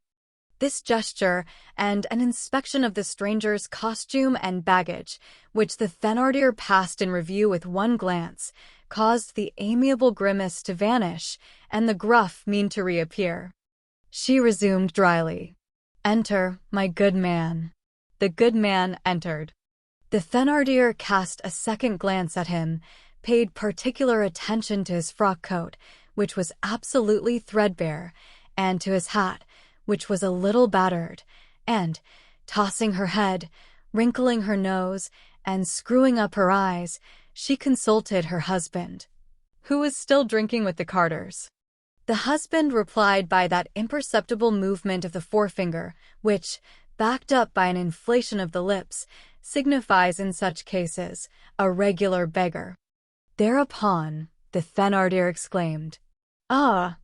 This gesture, and an inspection of the stranger's costume and baggage, which the Thénardier passed in review with one glance, caused the amiable grimace to vanish and the gruff mien to reappear. She resumed dryly, "Enter, my good man." The good man entered. The Thénardier cast a second glance at him, paid particular attention to his frock coat, which was absolutely threadbare, and to his hat, which was a little battered, and, tossing her head, wrinkling her nose, and screwing up her eyes, she consulted her husband, who was still drinking with the carters. The husband replied by that imperceptible movement of the forefinger, which, backed up by an inflation of the lips, signifies in such cases a regular beggar. Thereupon, the Thénardier exclaimed, "Ah,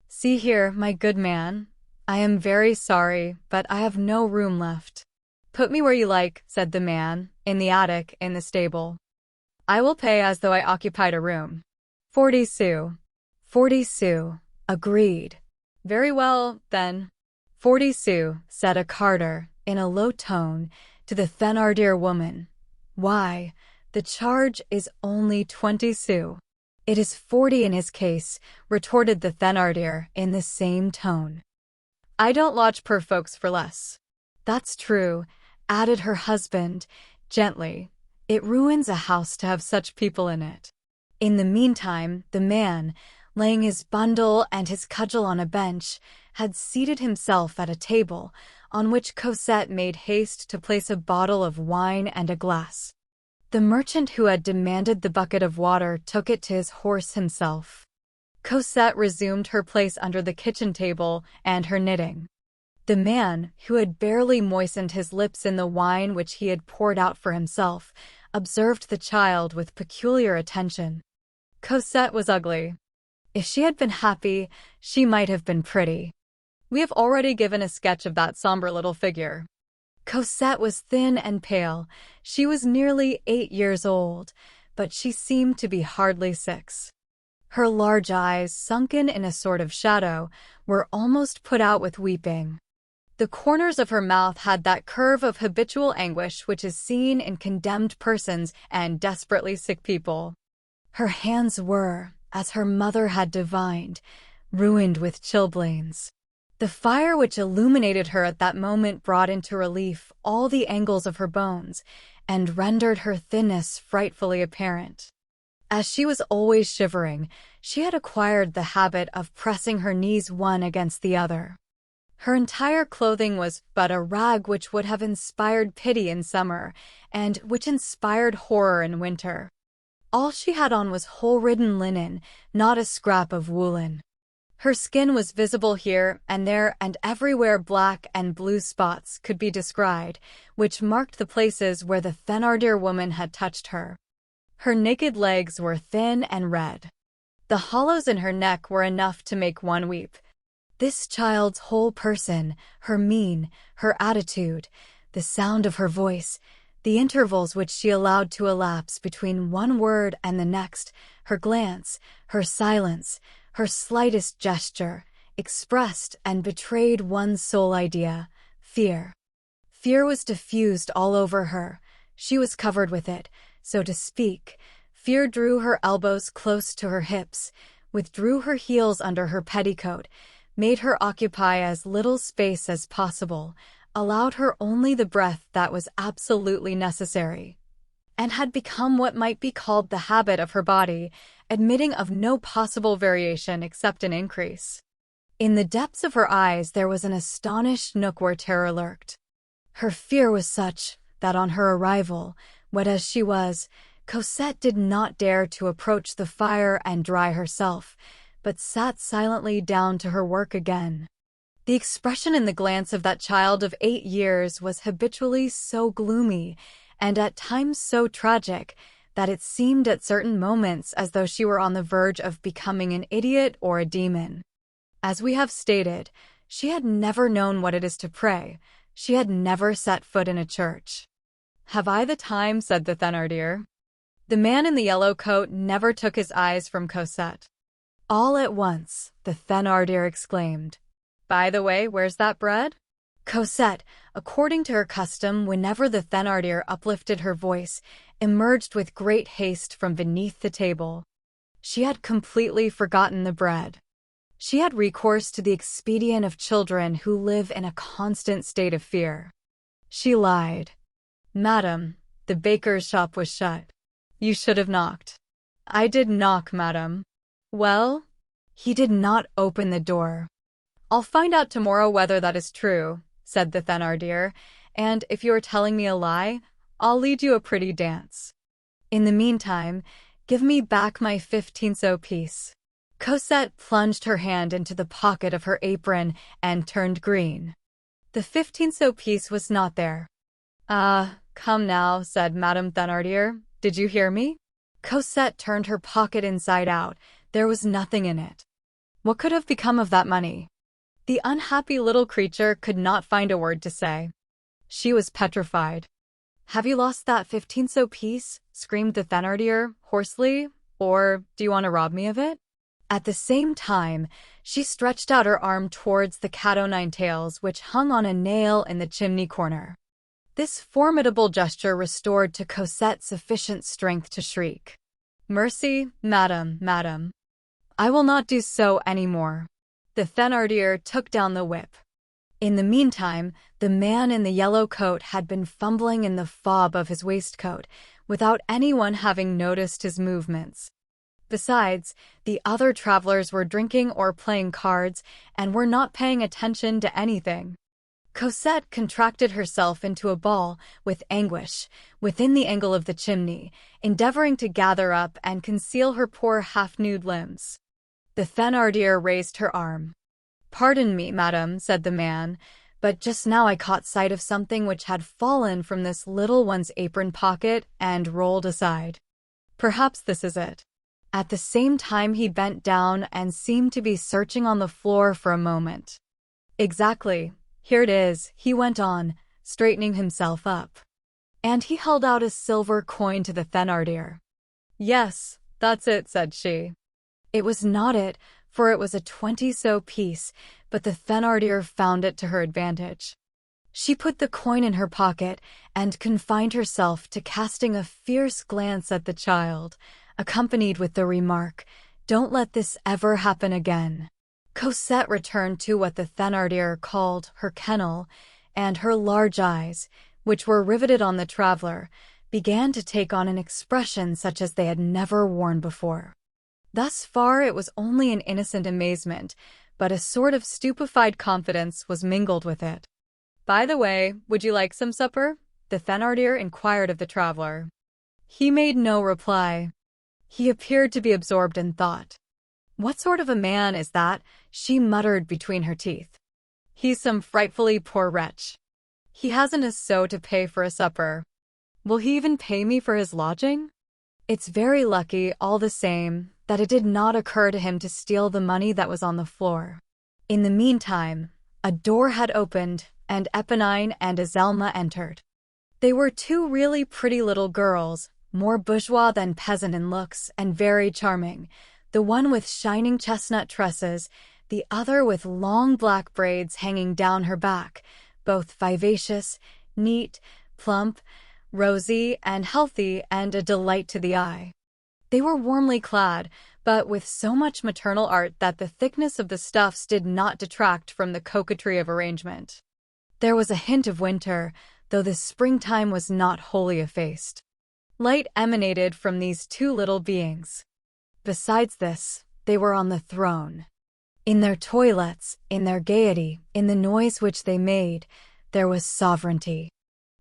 see here, my good man. I am very sorry, but I have no room left." "Put me where you like," said the man, "in the attic, in the stable. I will pay as though I occupied a room." 40 sous. 40 sous. Agreed. "Very well, then." 40 sous, said a carter, in a low tone, to the Thénardier woman. "Why, the charge is only 20 sous. "It is 40 in his case," retorted the Thénardier in the same tone. "I don't lodge poor folks for less." "That's true," added her husband, gently. "It ruins a house to have such people in it." In the meantime, the man, laying his bundle and his cudgel on a bench, had seated himself at a table, on which Cosette made haste to place a bottle of wine and a glass. The merchant who had demanded the bucket of water took it to his horse himself. Cosette resumed her place under the kitchen table and her knitting. The man, who had barely moistened his lips in the wine which he had poured out for himself, observed the child with peculiar attention. Cosette was ugly. If she had been happy, she might have been pretty. We have already given a sketch of that somber little figure. Cosette was thin and pale. She was nearly 8 years old, but she seemed to be hardly 6. Her large eyes, sunken in a sort of shadow, were almost put out with weeping. The corners of her mouth had that curve of habitual anguish which is seen in condemned persons and desperately sick people. Her hands were, as her mother had divined, ruined with chilblains. The fire which illuminated her at that moment brought into relief all the angles of her bones, and rendered her thinness frightfully apparent. As she was always shivering, she had acquired the habit of pressing her knees one against the other. Her entire clothing was but a rag which would have inspired pity in summer, and which inspired horror in winter. All she had on was hole-ridden linen, not a scrap of woolen. Her skin was visible here and there, and everywhere black and blue spots could be descried, which marked the places where the Thénardier woman had touched her. Her naked legs were thin and red. The hollows in her neck were enough to make one weep. This child's whole person, her mien, her attitude, the sound of her voice, The intervals which she allowed to elapse between one word and the next, her glance, her silence, her slightest gesture, expressed and betrayed one sole idea: fear. Fear was diffused all over her. She was covered with it, so to speak. Fear drew her elbows close to her hips, withdrew her heels under her petticoat, made her occupy as little space as possible, allowed her only the breath that was absolutely necessary, and had become what might be called the habit of her body, admitting of no possible variation except an increase. In the depths of her eyes there was an astonished nook where terror lurked. Her fear was such that on her arrival, wet as she was, Cosette did not dare to approach the fire and dry herself, but sat silently down to her work again. The expression in the glance of that child of 8 years was habitually so gloomy, and at times so tragic, that it seemed at certain moments as though she were on the verge of becoming an idiot or a demon. As we have stated, she had never known what it is to pray. She had never set foot in a church. "Have I the time?" said the Thénardier. The man in the yellow coat never took his eyes from Cosette. All at once, the Thénardier exclaimed, "By the way, where's that bread?" Cosette, according to her custom whenever the Thénardier uplifted her voice, emerged with great haste from beneath the table. She had completely forgotten the bread. She had recourse to the expedient of children who live in a constant state of fear. She lied. "Madam, the baker's shop was shut. You should have knocked." "I did knock, madam." "Well?" "He did not open the door." "I'll find out tomorrow whether that is true," said the Thénardier, "and if you are telling me a lie, I'll lead you a pretty dance. In the meantime, give me back my 15 sou piece." Cosette plunged her hand into the pocket of her apron and turned green. The 15 sou piece was not there. "Ah, come now," said Madame Thénardier. "Did you hear me?" Cosette turned her pocket inside out. There was nothing in it. What could have become of that money? The unhappy little creature could not find a word to say. She was petrified. "Have you lost that 15 sou piece?" screamed the Thénardier hoarsely. "Or do you want to rob me of it?" At the same time, she stretched out her arm towards the cat-o'-nine-tails which hung on a nail in the chimney corner. This formidable gesture restored to Cosette sufficient strength to shriek, "Mercy, madam, madam. I will not do so any more." The Thénardier took down the whip. In the meantime, the man in the yellow coat had been fumbling in the fob of his waistcoat, without anyone having noticed his movements. Besides, the other travelers were drinking or playing cards and were not paying attention to anything. Cosette contracted herself into a ball with anguish within the angle of the chimney, endeavoring to gather up and conceal her poor half-nude limbs. The Thénardier raised her arm. "Pardon me, madam," said the man, "but just now I caught sight of something which had fallen from this little one's apron pocket and rolled aside. Perhaps this is it." At the same time he bent down and seemed to be searching on the floor for a moment. "Exactly. Here it is," he went on, straightening himself up. And he held out a silver coin to the Thénardier. "Yes, that's it," said she. It was not it, for it was a 20 sou piece, but the Thénardier found it to her advantage. She put the coin in her pocket and confined herself to casting a fierce glance at the child, accompanied with the remark, "Don't let this ever happen again." Cosette returned to what the Thénardier called her kennel, and her large eyes, which were riveted on the traveler, began to take on an expression such as they had never worn before. Thus far it was only an innocent amazement, but a sort of stupefied confidence was mingled with it. "By the way, would you like some supper?" the Thénardier inquired of the traveler. He made no reply. He appeared to be absorbed in thought. "What sort of a man is that?" she muttered between her teeth. "He's some frightfully poor wretch. He hasn't a sou to pay for a supper. Will he even pay me for his lodging? It's very lucky, all the same, that it did not occur to him to steal the money that was on the floor." In the meantime, a door had opened, and Éponine and Azelma entered. They were two really pretty little girls, more bourgeois than peasant in looks and very charming, the one with shining chestnut tresses, the other with long black braids hanging down her back, both vivacious, neat, plump, rosy, and healthy, and a delight to the eye. They were warmly clad, but with so much maternal art that the thickness of the stuffs did not detract from the coquetry of arrangement. There was a hint of winter, though the springtime was not wholly effaced. Light emanated from these two little beings. Besides this, they were on the throne. In their toilettes, in their gaiety, in the noise which they made, there was sovereignty.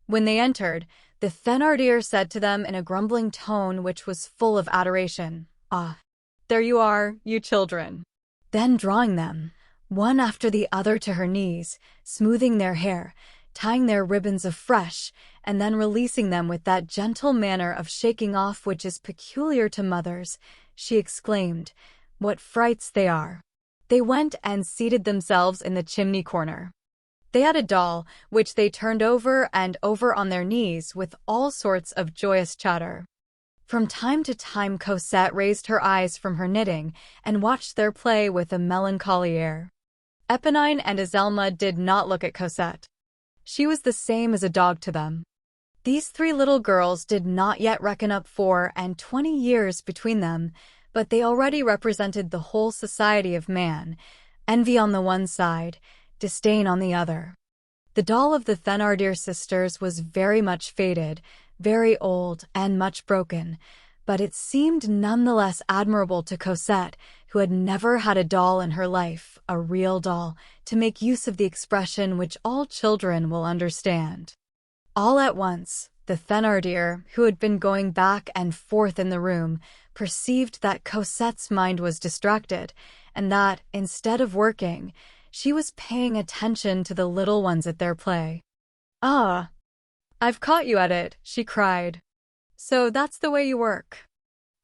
When they entered, the Thénardier said to them in a grumbling tone which was full of adoration, "Ah, there you are, you children." Then drawing them, one after the other to her knees, smoothing their hair, tying their ribbons afresh, and then releasing them with that gentle manner of shaking off which is peculiar to mothers, she exclaimed, "What frights they are!" They went and seated themselves in the chimney corner. They had a doll, which they turned over and over on their knees with all sorts of joyous chatter. From time to time Cosette raised her eyes from her knitting and watched their play with a melancholy air. Éponine and Azelma did not look at Cosette. She was the same as a dog to them. These three little girls did not yet reckon up 24 years between them, but they already represented the whole society of man, envy on the one side, disdain on the other. The doll of the Thénardier sisters was very much faded, very old, and much broken, but it seemed none the less admirable to Cosette, who had never had a doll in her life, a real doll, to make use of the expression which all children will understand. All at once, the Thénardier, who had been going back and forth in the room, perceived that Cosette's mind was distracted, and that, instead of working, she was paying attention to the little ones at their play. "Ah, I've caught you at it," she cried. "So that's the way you work.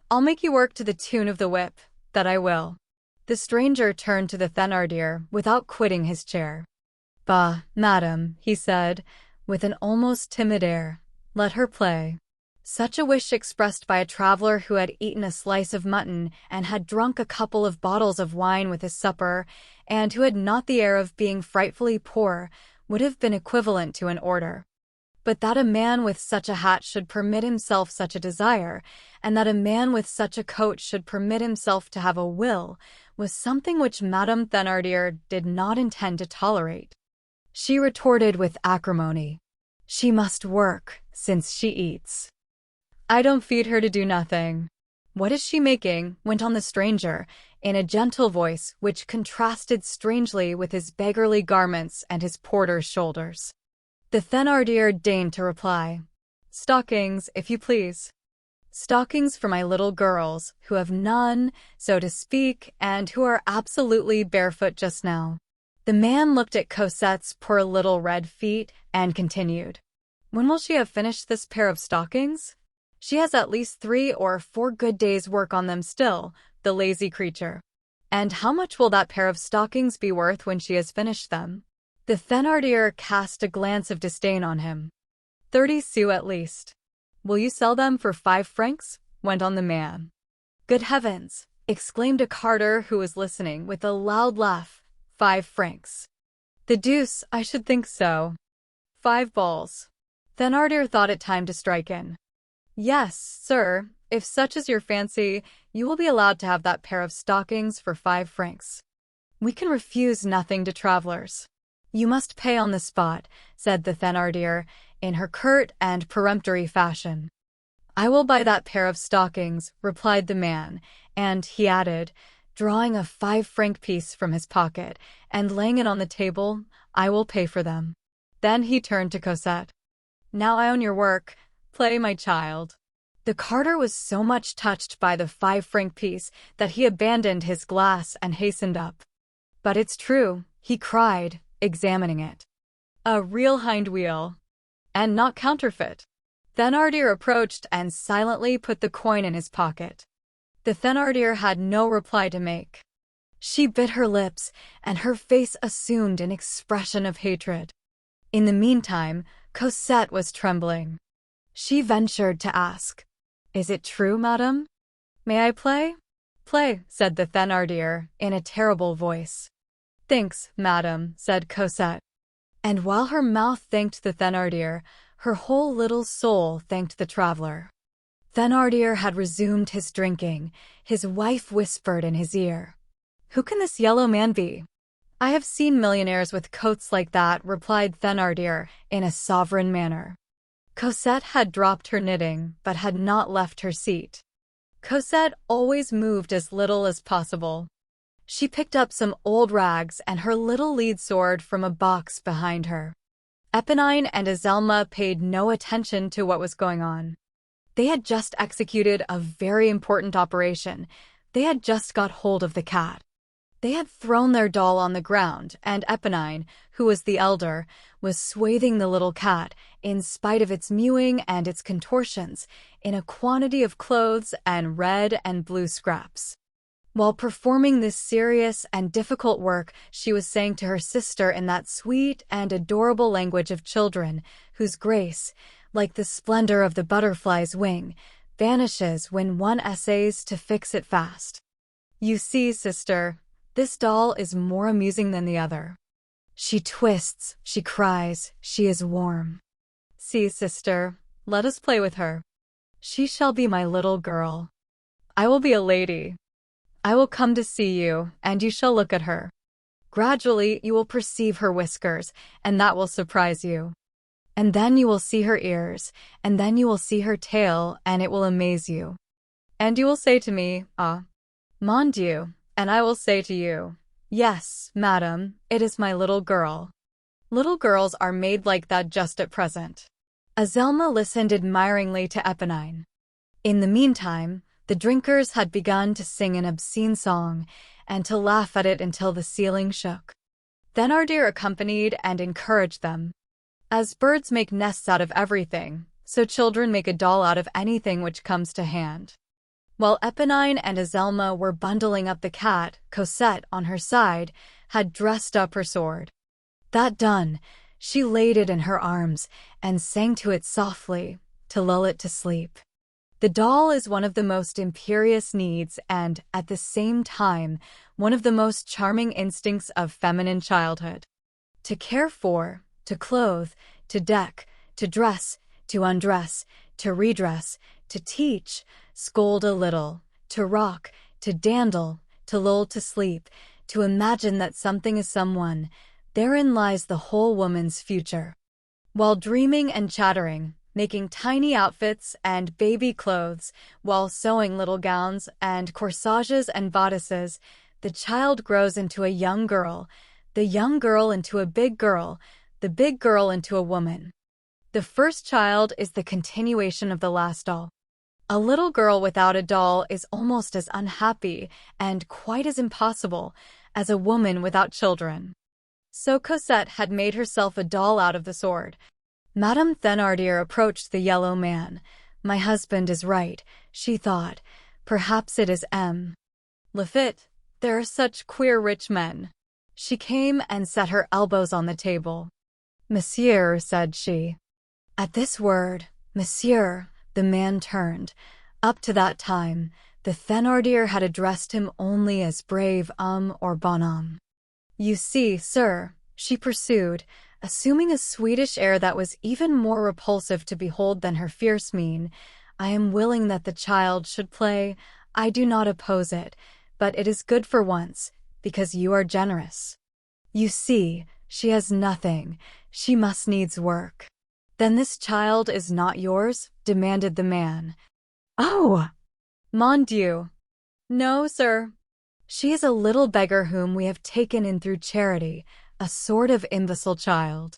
I'll make you work to the tune of the whip, that I will." The stranger turned to the Thénardier without quitting his chair. "Bah, madame," he said, with an almost timid air, "let her play." Such a wish expressed by a traveler who had eaten a slice of mutton and had drunk a couple of bottles of wine with his supper, and who had not the air of being frightfully poor, would have been equivalent to an order. But that a man with such a hat should permit himself such a desire, and that a man with such a coat should permit himself to have a will, was something which Madame Thénardier did not intend to tolerate. She retorted with acrimony, "She must work, since she eats." "I don't feed her to do nothing." "What is she making?" went on the stranger, in a gentle voice which contrasted strangely with his beggarly garments and his porter's shoulders. The Thénardier deigned to reply, "Stockings, if you please. Stockings for my little girls, who have none, so to speak, and who are absolutely barefoot just now." The man looked at Cosette's poor little red feet and continued, "When will she have finished this pair of stockings? She has at least 3 or 4 good days' work on them still, the lazy creature. And how much will that pair of stockings be worth when she has finished them?" The Thénardier cast a glance of disdain on him. 30 sous at least." "Will you sell them for 5 francs?" went on the man. "Good heavens!" exclaimed a carter who was listening with a loud laugh. 5 francs. The deuce, I should think so. 5 balls. Thénardier thought it time to strike in. "Yes, sir, if such is your fancy, you will be allowed to have that pair of stockings for 5 francs. We can refuse nothing to travelers." "You must pay on the spot," said the Thénardier, in her curt and peremptory fashion. "I will buy that pair of stockings," replied the man, and he added, drawing a 5-franc piece from his pocket and laying it on the table, "I will pay for them." Then he turned to Cosette. "Now I own your work. Play, my child." The carter was so much touched by the 5-franc piece that he abandoned his glass and hastened up. "But it's true," he cried, examining it. "A real hind wheel. And not counterfeit." Thénardier approached and silently put the coin in his pocket. The Thénardier had no reply to make. She bit her lips, and her face assumed an expression of hatred. In the meantime, Cosette was trembling. She ventured to ask, "Is it true, madame? May I play?" "Play," said the Thénardier in a terrible voice. "Thanks, madame," said Cosette. And while her mouth thanked the Thénardier, her whole little soul thanked the traveler. Thénardier had resumed his drinking. His wife whispered in his ear, "Who can this yellow man be?" "I have seen millionaires with coats like that," replied Thénardier in a sovereign manner. Cosette had dropped her knitting, but had not left her seat. Cosette always moved as little as possible. She picked up some old rags and her little lead sword from a box behind her. Éponine and Azelma paid no attention to what was going on. They had just executed a very important operation. They had just got hold of the cat. They had thrown their doll on the ground, and Éponine, who was the elder, was swathing the little cat, in spite of its mewing and its contortions, in a quantity of clothes and red and blue scraps. While performing this serious and difficult work, she was saying to her sister in that sweet and adorable language of children, whose grace, like the splendor of the butterfly's wing, vanishes when one essays to fix it fast. "You see, sister, this doll is more amusing than the other. She twists, she cries, she is warm. See, sister, let us play with her. She shall be my little girl. I will be a lady. I will come to see you, and you shall look at her. Gradually you will perceive her whiskers, and that will surprise you. And then you will see her ears, and then you will see her tail, and it will amaze you. And you will say to me, 'Ah, mon Dieu,' and I will say to you, 'Yes, madame, it is my little girl.' Little girls are made like that just at present." Azelma listened admiringly to Éponine. In the meantime, the drinkers had begun to sing an obscene song and to laugh at it until the ceiling shook. Thénardier accompanied and encouraged them. As birds make nests out of everything, so children make a doll out of anything which comes to hand. While Éponine and Azelma were bundling up the cat, Cosette, on her side, had dressed up her sword. That done, she laid it in her arms and sang to it softly, to lull it to sleep. The doll is one of the most imperious needs and, at the same time, one of the most charming instincts of feminine childhood. To care for, to clothe, to deck, to dress, to undress, to redress, to teach, scold a little, to rock, to dandle, to lull to sleep, to imagine that something is someone, therein lies the whole woman's future. While dreaming and chattering, making tiny outfits and baby clothes, while sewing little gowns and corsages and bodices, the child grows into a young girl, the young girl into a big girl, the big girl into a woman. The first child is the continuation of the last doll. A little girl without a doll is almost as unhappy and quite as impossible as a woman without children. So Cosette had made herself a doll out of the sword. Madame Thénardier approached the yellow man. "My husband is right," she thought. "Perhaps it is M. Lafitte. There are such queer rich men." She came and set her elbows on the table. "Monsieur," said she. At this word, "Monsieur," the man turned. Up to that time, the Thénardier had addressed him only as brave or bonhomme. "You see, sir," she pursued, assuming a Swedish air that was even more repulsive to behold than her fierce mien, "I am willing that the child should play. I do not oppose it, but it is good for once, because you are generous. You see, she has nothing. She must needs work." "Then this child is not yours?" demanded the man. "Oh, mon Dieu! No, sir. She is a little beggar whom we have taken in through charity, a sort of imbecile child.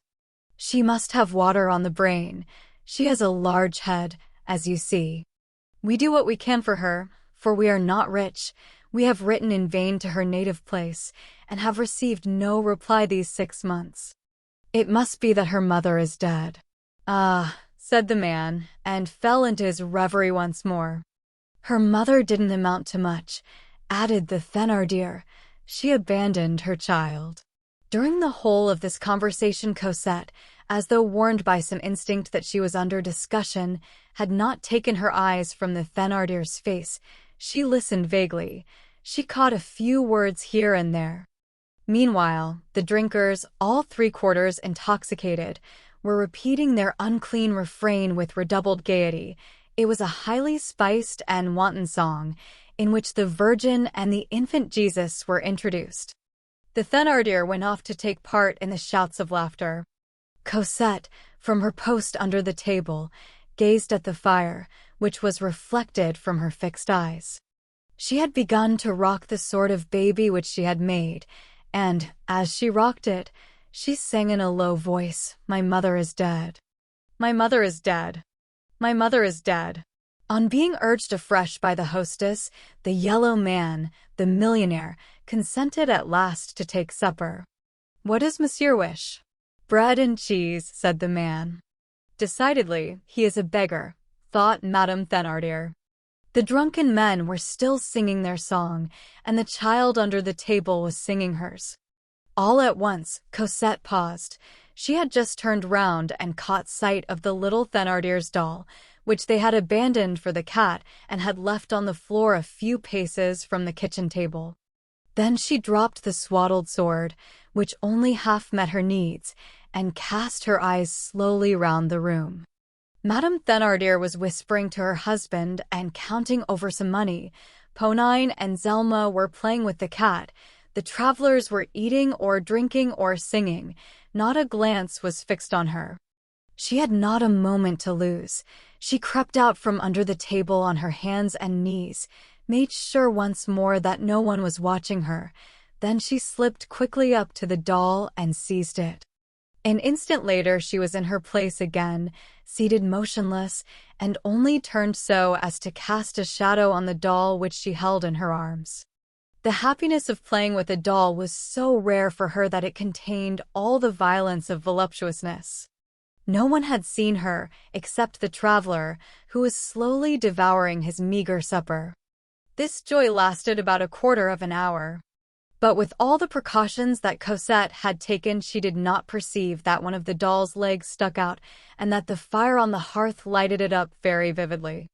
She must have water on the brain. She has a large head, as you see. We do what we can for her, for we are not rich. We have written in vain to her native place, and have received no reply these 6 months. It must be that her mother is dead." "Ah," said the man, and fell into his reverie once more. "Her mother didn't amount to much," added the Thénardier. "She abandoned her child." During the whole of this conversation Cosette, as though warned by some instinct that she was under discussion, had not taken her eyes from the Thénardier's face. She listened vaguely. She caught a few words here and there. Meanwhile, the drinkers, all three-quarters intoxicated, were repeating their unclean refrain with redoubled gaiety. It was a highly spiced and wanton song, in which the Virgin and the infant Jesus were introduced. The Thénardier went off to take part in the shouts of laughter. Cosette, from her post under the table, gazed at the fire, which was reflected from her fixed eyes. She had begun to rock the sort of baby which she had made, and, as she rocked it, she sang in a low voice, "My mother is dead. My mother is dead. My mother is dead." On being urged afresh by the hostess, the yellow man, the millionaire, consented at last to take supper. "What does monsieur wish?" "Bread and cheese," said the man. "Decidedly, he is a beggar," thought Madame Thénardier. The drunken men were still singing their song, and the child under the table was singing hers. All at once, Cosette paused. She had just turned round and caught sight of the little Thénardier's doll, which they had abandoned for the cat and had left on the floor a few paces from the kitchen table. Then she dropped the swaddled sword, which only half met her needs, and cast her eyes slowly round the room. Madame Thénardier was whispering to her husband and counting over some money. Ponine and Zelma were playing with the cat. The travelers were eating or drinking or singing. Not a glance was fixed on her. She had not a moment to lose. She crept out from under the table on her hands and knees, made sure once more that no one was watching her. Then she slipped quickly up to the doll and seized it. An instant later she was in her place again, seated motionless, and only turned so as to cast a shadow on the doll which she held in her arms. The happiness of playing with a doll was so rare for her that it contained all the violence of voluptuousness. No one had seen her, except the traveler, who was slowly devouring his meager supper. This joy lasted about a quarter of an hour. But with all the precautions that Cosette had taken, she did not perceive that one of the doll's legs stuck out and that the fire on the hearth lighted it up very vividly.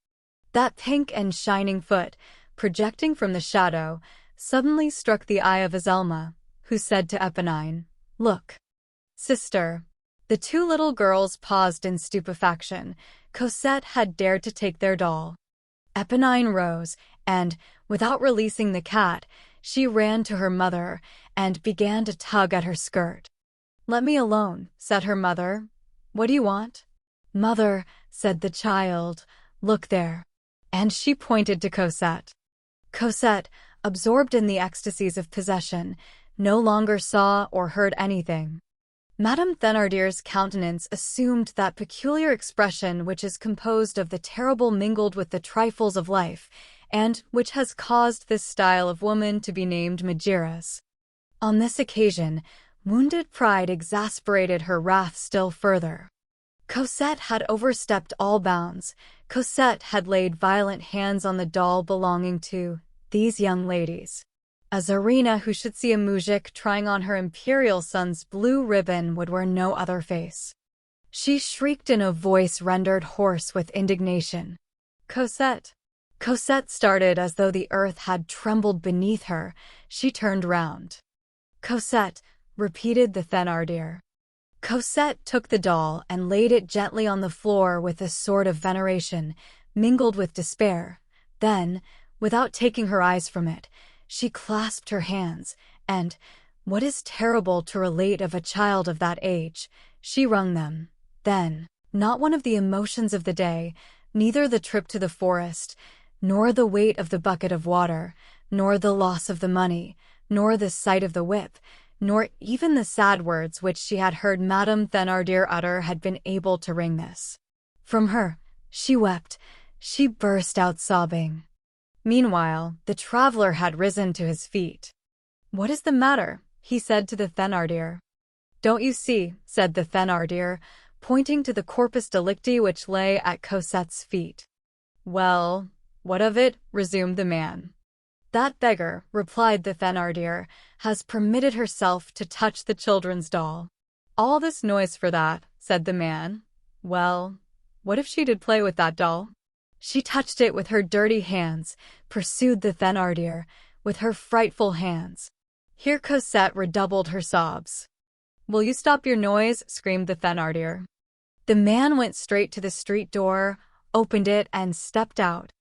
That pink and shining foot, projecting from the shadow, suddenly struck the eye of Azelma, who said to Eponine, "Look, sister." The two little girls paused in stupefaction. Cosette had dared to take their doll. Eponine rose, and, without releasing the cat, she ran to her mother and began to tug at her skirt. "Let me alone," said her mother. "What do you want?" "Mother," said the child, "look there." And she pointed to Cosette. Cosette, absorbed in the ecstasies of possession, no longer saw or heard anything. Madame Thénardier's countenance assumed that peculiar expression which is composed of the terrible mingled with the trifles of life, and which has caused this style of woman to be named Misérables. On this occasion, wounded pride exasperated her wrath still further. Cosette had overstepped all bounds. Cosette had laid violent hands on the doll belonging to these young ladies. A Tsarina who should see a moujik trying on her imperial son's blue ribbon would wear no other face. She shrieked in a voice rendered hoarse with indignation. "Cosette!" Cosette started as though the earth had trembled beneath her. She turned round. "Cosette," repeated the Thénardier. Cosette took the doll and laid it gently on the floor with a sort of veneration, mingled with despair. Then, without taking her eyes from it, she clasped her hands, and, what is terrible to relate of a child of that age, she wrung them. Then, not one of the emotions of the day, neither the trip to the forest, nor the weight of the bucket of water, nor the loss of the money, nor the sight of the whip, nor even the sad words which she had heard Madame Thénardier utter had been able to wring this from her. She wept. She burst out sobbing. Meanwhile, the traveler had risen to his feet. "What is the matter?" he said to the Thénardier. "Don't you see?" said the Thénardier, pointing to the corpus delicti which lay at Cosette's feet. "Well, what of it?" resumed the man. "That beggar," replied the Thénardier, "has permitted herself to touch the children's doll." "All this noise for that," said the man. Well, what if she did play with that doll? She touched it with her dirty hands, pursued the Thénardier, with her frightful hands. Here Cosette redoubled her sobs. Will you stop your noise? Screamed the Thénardier. The man went straight to the street door, opened it, and stepped out.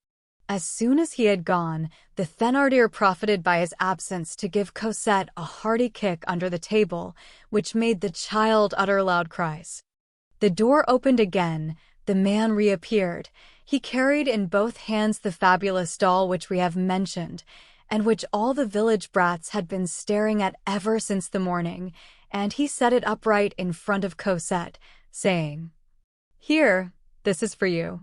As soon as he had gone, the Thénardier profited by his absence to give Cosette a hearty kick under the table, which made the child utter loud cries. The door opened again, the man reappeared. He carried in both hands the fabulous doll which we have mentioned, and which all the village brats had been staring at ever since the morning, and he set it upright in front of Cosette, saying, "Here, this is for you."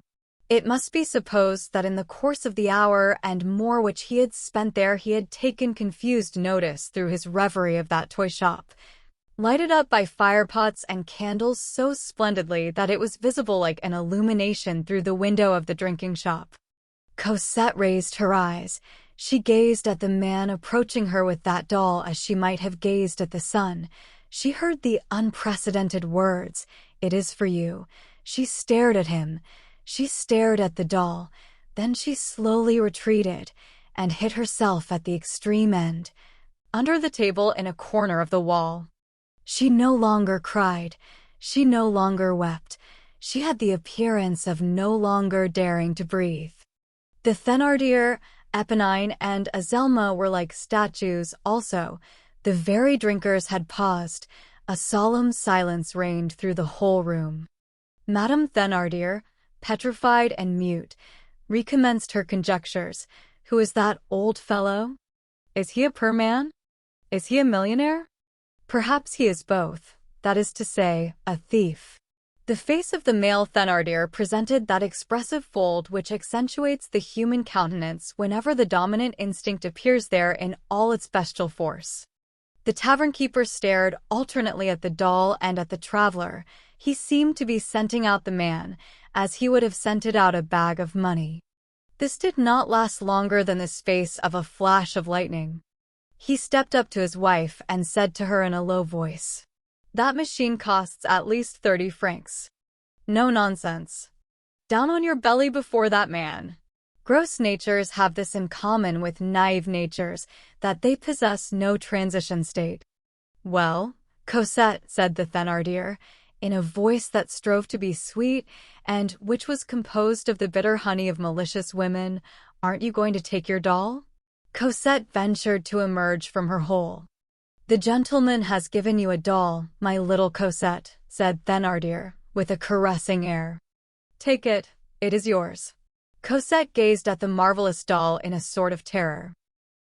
It must be supposed that in the course of the hour and more which he had spent there he had taken confused notice through his reverie of that toy shop, lighted up by firepots and candles so splendidly that it was visible like an illumination through the window of the drinking shop. Cosette raised her eyes. She gazed at the man approaching her with that doll as she might have gazed at the sun. She heard the unprecedented words, "It is for you." She stared at him. She stared at the doll. Then she slowly retreated and hid herself at the extreme end, under the table in a corner of the wall. She no longer cried. She no longer wept. She had the appearance of no longer daring to breathe. The Thénardier, Éponine, and Azelma were like statues also. The very drinkers had paused. A solemn silence reigned through the whole room. Madame Thénardier, petrified and mute, recommenced her conjectures. Who is that old fellow? Is he a poor man? Is he a millionaire? Perhaps he is both, that is to say, a thief. The face of the male Thénardier presented that expressive fold which accentuates the human countenance whenever the dominant instinct appears there in all its bestial force. The tavern-keeper stared alternately at the doll and at the traveler. He seemed to be scenting out the man, as he would have scented out a bag of money. This did not last longer than the space of a flash of lightning. He stepped up to his wife and said to her in a low voice, "That machine costs at least 30 francs. No nonsense. Down on your belly before that man." Gross natures have this in common with naive natures, that they possess no transition state. "Well, Cosette," said the Thénardier, in a voice that strove to be sweet and which was composed of the bitter honey of malicious women, "aren't you going to take your doll?" Cosette ventured to emerge from her hole. "The gentleman has given you a doll, my little Cosette," said Thénardier, with a caressing air. "Take it, it is yours." Cosette gazed at the marvelous doll in a sort of terror.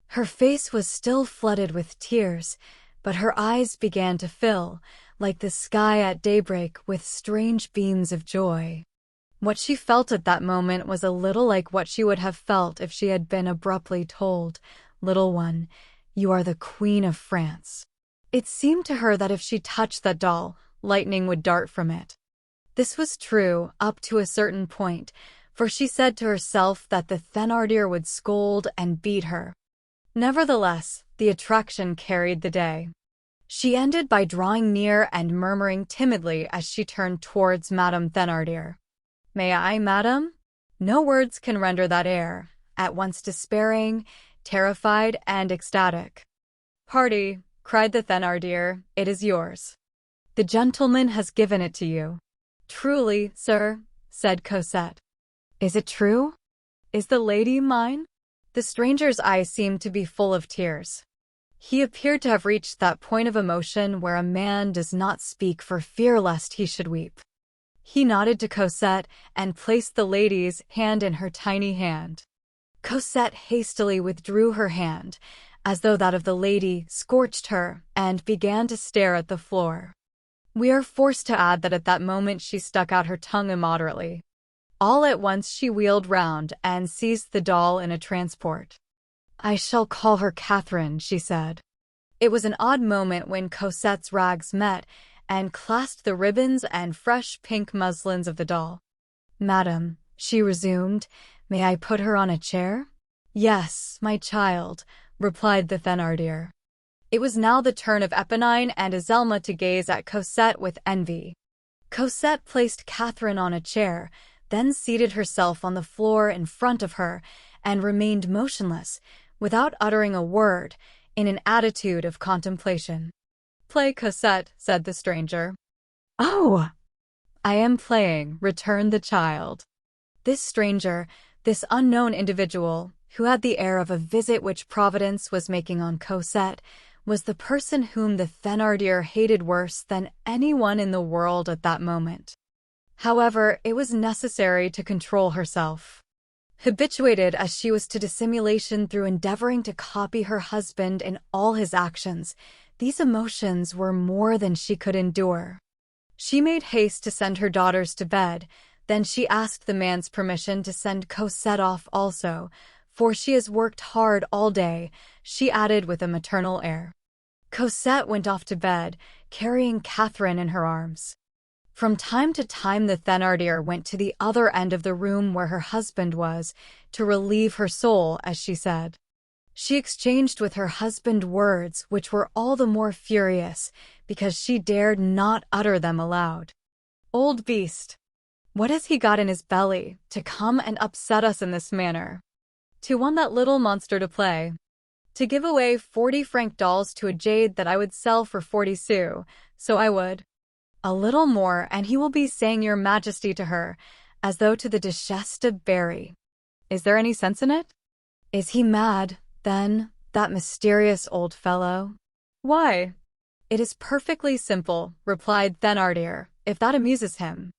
Her face was still flooded with tears, but her eyes began to fill, like the sky at daybreak, with strange beams of joy. What she felt at that moment was a little like what she would have felt if she had been abruptly told, "Little one, you are the Queen of France." It seemed to her that if she touched that doll, lightning would dart from it. This was true up to a certain point, for she said to herself that the Thénardier would scold and beat her. Nevertheless, the attraction carried the day. She ended by drawing near and murmuring timidly as she turned towards Madame Thénardier, "May I, madam?" No words can render that air, at once despairing, terrified, and ecstatic. "Party," cried the Thénardier, "it is yours. The gentleman has given it to you." "Truly, sir," said Cosette. "Is it true? Is the lady mine?" The stranger's eyes seemed to be full of tears. He appeared to have reached that point of emotion where a man does not speak for fear lest he should weep. He nodded to Cosette and placed the lady's hand in her tiny hand. Cosette hastily withdrew her hand, as though that of the lady scorched her, and began to stare at the floor. We are forced to add that at that moment she stuck out her tongue immoderately. All at once she wheeled round and seized the doll in a transport. "I shall call her Catherine," she said. It was an odd moment when Cosette's rags met and clasped the ribbons and fresh pink muslins of the doll. "Madam," she resumed, "may I put her on a chair?" "Yes, my child," replied the Thénardier. It was now the turn of Éponine and Azelma to gaze at Cosette with envy. Cosette placed Catherine on a chair, then seated herself on the floor in front of her and remained motionless, without uttering a word, in an attitude of contemplation. "Play, Cosette," said the stranger. "Oh, I am playing," returned the child. This stranger, this unknown individual, who had the air of a visit which Providence was making on Cosette, was the person whom the Thénardier hated worse than anyone in the world at that moment. However, it was necessary to control herself. Habituated as she was to dissimulation through endeavoring to copy her husband in all his actions, these emotions were more than she could endure. She made haste to send her daughters to bed, then she asked the man's permission to send Cosette off also, "for she has worked hard all day," she added with a maternal air. Cosette went off to bed, carrying Catherine in her arms. From time to time the Thénardier went to the other end of the room where her husband was, to relieve her soul, as she said. She exchanged with her husband words which were all the more furious, because she dared not utter them aloud. "Old beast! What has he got in his belly, to come and upset us in this manner? To want that little monster to play. To give away 40-franc dolls to a jade that I would sell for 40 sous, so I would. A little more, and he will be saying your majesty to her, as though to the Duchesse de Berry. Is there any sense in it? Is he mad, then, that mysterious old fellow?" "Why?" "It is perfectly simple," replied Thénardier, "if that amuses him.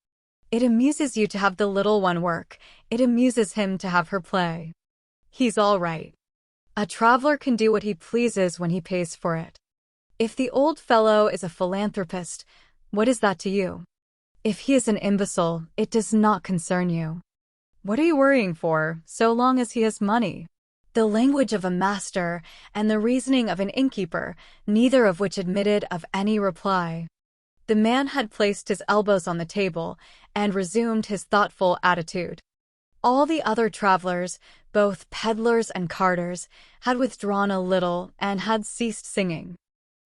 It amuses you to have the little one work, it amuses him to have her play. He's all right. A traveler can do what he pleases when he pays for it. If the old fellow is a philanthropist, what is that to you? If he is an imbecile, it does not concern you. What are you worrying for, so long as he has money?" The language of a master and the reasoning of an innkeeper, neither of which admitted of any reply. The man had placed his elbows on the table and resumed his thoughtful attitude. All the other travelers, both peddlers and carters, had withdrawn a little and had ceased singing.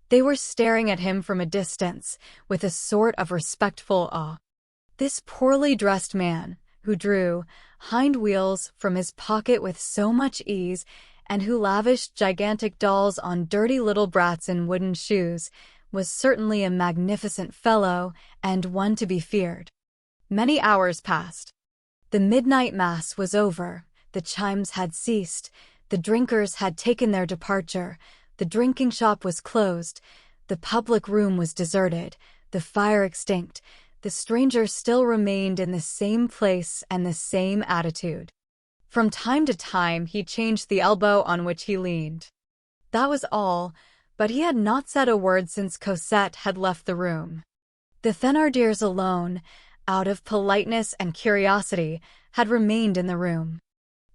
They were staring at him from a distance, with a sort of respectful awe. This poorly dressed man, who drew hind wheels from his pocket with so much ease, and who lavished gigantic dolls on dirty little brats in wooden shoes, was certainly a magnificent fellow and one to be feared. Many hours passed. The midnight mass was over, the chimes had ceased, the drinkers had taken their departure, the drinking shop was closed, the public room was deserted, the fire extinct. The stranger still remained in the same place and the same attitude. From time to time he changed the elbow on which he leaned. That was all, but he had not said a word since Cosette had left the room. The Thénardiers alone, out of politeness and curiosity, had remained in the room.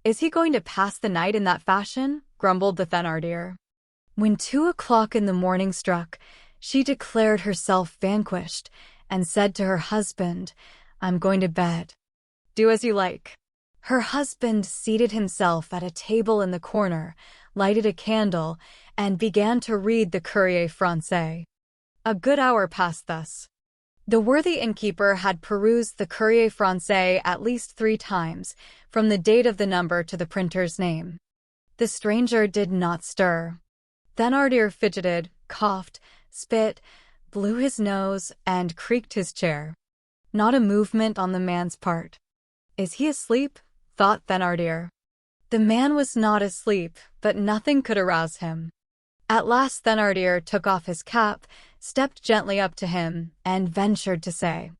"Is he going to pass the night in that fashion?" grumbled the Thénardier. When 2 o'clock in the morning struck, she declared herself vanquished, and said to her husband, "I'm going to bed." "Do as you like." Her husband seated himself at a table in the corner, lighted a candle, and began to read the Courrier Français. A good hour passed thus. The worthy innkeeper had perused the Courrier Français at least 3 times, from the date of the number to the printer's name. The stranger did not stir. Thénardier fidgeted, coughed, spit, blew his nose, and creaked his chair. Not a movement on the man's part. "Is he asleep?" thought Thénardier. The man was not asleep, but nothing could arouse him. At last Thénardier took off his cap, stepped gently up to him, and ventured to say,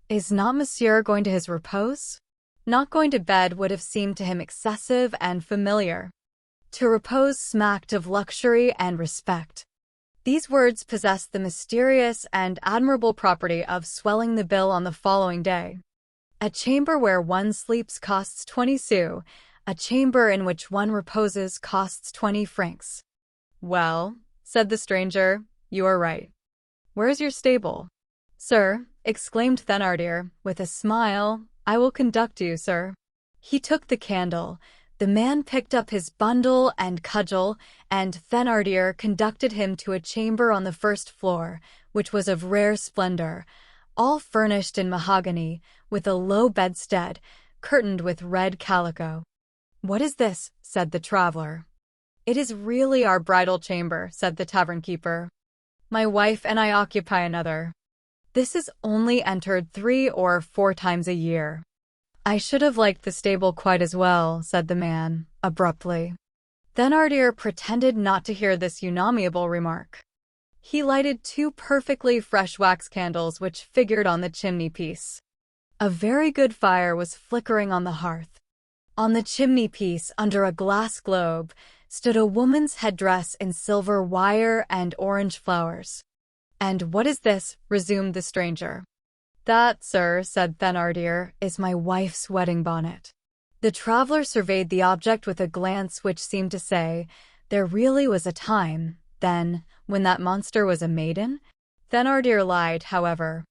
"Is not monsieur going to his repose?" Not going to bed would have seemed to him excessive and familiar. To repose smacked of luxury and respect. These words possessed the mysterious and admirable property of swelling the bill on the following day. A chamber where one sleeps costs 20 sous, a chamber in which one reposes costs 20 francs. "Well," said the stranger, "you are right. Where is your stable?" "Sir," exclaimed Thénardier, with a smile, "I will conduct you, sir." He took the candle. The man picked up his bundle and cudgel, and Thénardier conducted him to a chamber on the first floor, which was of rare splendor. all furnished in mahogany, with a low bedstead, curtained with red calico. "What is this?" said the traveler. "It is really our bridal chamber," said the tavern keeper. "My wife and I occupy another. This is only entered 3 or 4 times a year." "I should have liked the stable quite as well," said the man, abruptly. Thénardier pretended not to hear this unamiable remark. He lighted 2 perfectly fresh wax candles which figured on the chimney-piece. A very good fire was flickering on the hearth. On the chimney-piece, under a glass globe, stood a woman's headdress in silver wire and orange flowers. "And what is this?" resumed the stranger. "That, sir," said Thénardier, "is my wife's wedding bonnet." The traveler surveyed the object with a glance which seemed to say, "There really was a time, then, when that monster was a maiden?" Thénardier lied, however.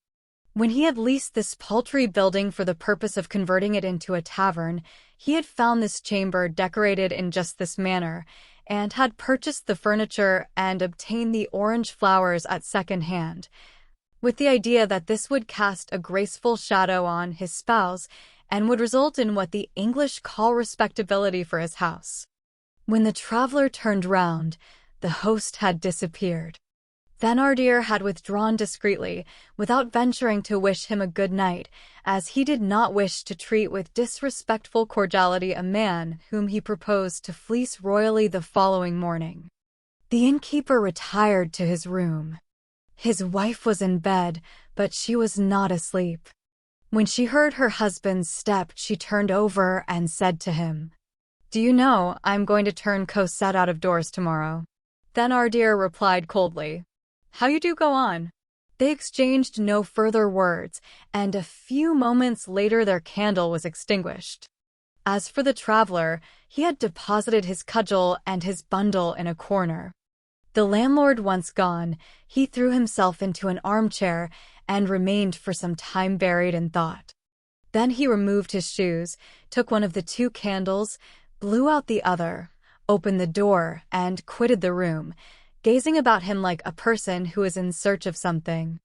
When he had leased this paltry building for the purpose of converting it into a tavern, he had found this chamber decorated in just this manner, and had purchased the furniture and obtained the orange flowers at second hand, with the idea that this would cast a graceful shadow on his spouse and would result in what the English call respectability for his house. When the traveler turned round, the host had disappeared. Thénardier had withdrawn discreetly, without venturing to wish him a good night, as he did not wish to treat with disrespectful cordiality a man whom he proposed to fleece royally the following morning. The innkeeper retired to his room. His wife was in bed, but she was not asleep. When she heard her husband's step, she turned over and said to him, "Do you know, I'm going to turn Cosette out of doors tomorrow." Thénardier replied coldly, "How you do go on?" They exchanged no further words, and a few moments later their candle was extinguished. As for the traveler, he had deposited his cudgel and his bundle in a corner. The landlord once gone, he threw himself into an armchair and remained for some time buried in thought. Then he removed his shoes, took one of the 2 candles, blew out the other, opened the door, and quitted the room, gazing about him like a person who is in search of something.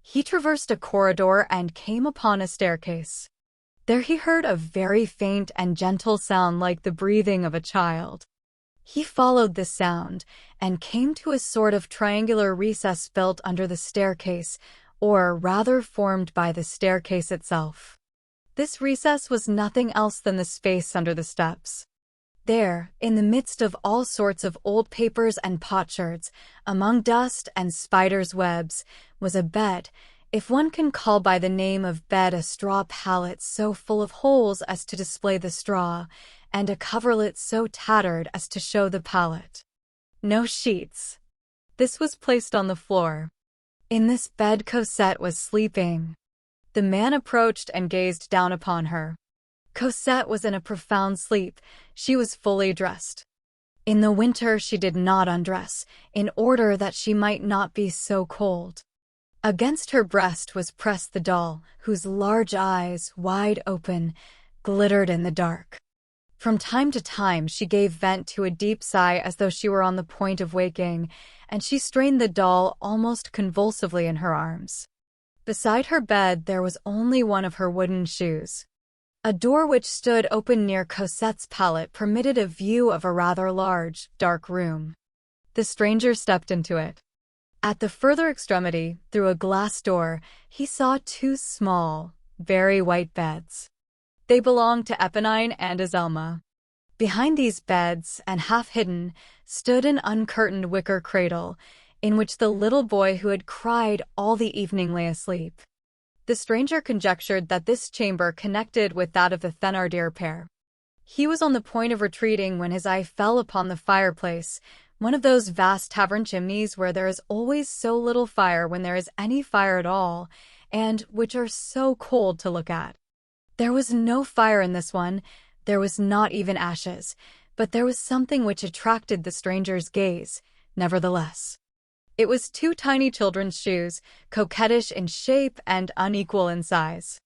He traversed a corridor and came upon a staircase. There he heard a very faint and gentle sound like the breathing of a child. He followed this sound and came to a sort of triangular recess built under the staircase, or rather formed by the staircase itself. This recess was nothing else than the space under the steps. There, in the midst of all sorts of old papers and potsherds, among dust and spiders' webs, was a bed, if one can call by the name of bed a straw pallet so full of holes as to display the straw, and a coverlet so tattered as to show the pallet. No sheets. This was placed on the floor. In this bed Cosette was sleeping. The man approached and gazed down upon her. Cosette was in a profound sleep. She was fully dressed. In the winter she did not undress, in order that she might not be so cold. Against her breast was pressed the doll, whose large eyes, wide open, glittered in the dark. From time to time she gave vent to a deep sigh as though she were on the point of waking, and she strained the doll almost convulsively in her arms. Beside her bed there was only one of her wooden shoes. A door which stood open near Cosette's pallet permitted a view of a rather large, dark room. The stranger stepped into it. At the further extremity, through a glass door, he saw 2 small, very white beds. They belonged to Éponine and Azelma. Behind these beds, and half hidden, stood an uncurtained wicker cradle, in which the little boy who had cried all the evening lay asleep. The stranger conjectured that this chamber connected with that of the Thénardier pair. He was on the point of retreating when his eye fell upon the fireplace, one of those vast tavern chimneys where there is always so little fire when there is any fire at all, and which are so cold to look at. There was no fire in this one, there was not even ashes, but there was something which attracted the stranger's gaze, nevertheless. It was 2 tiny children's shoes, coquettish in shape and unequal in size.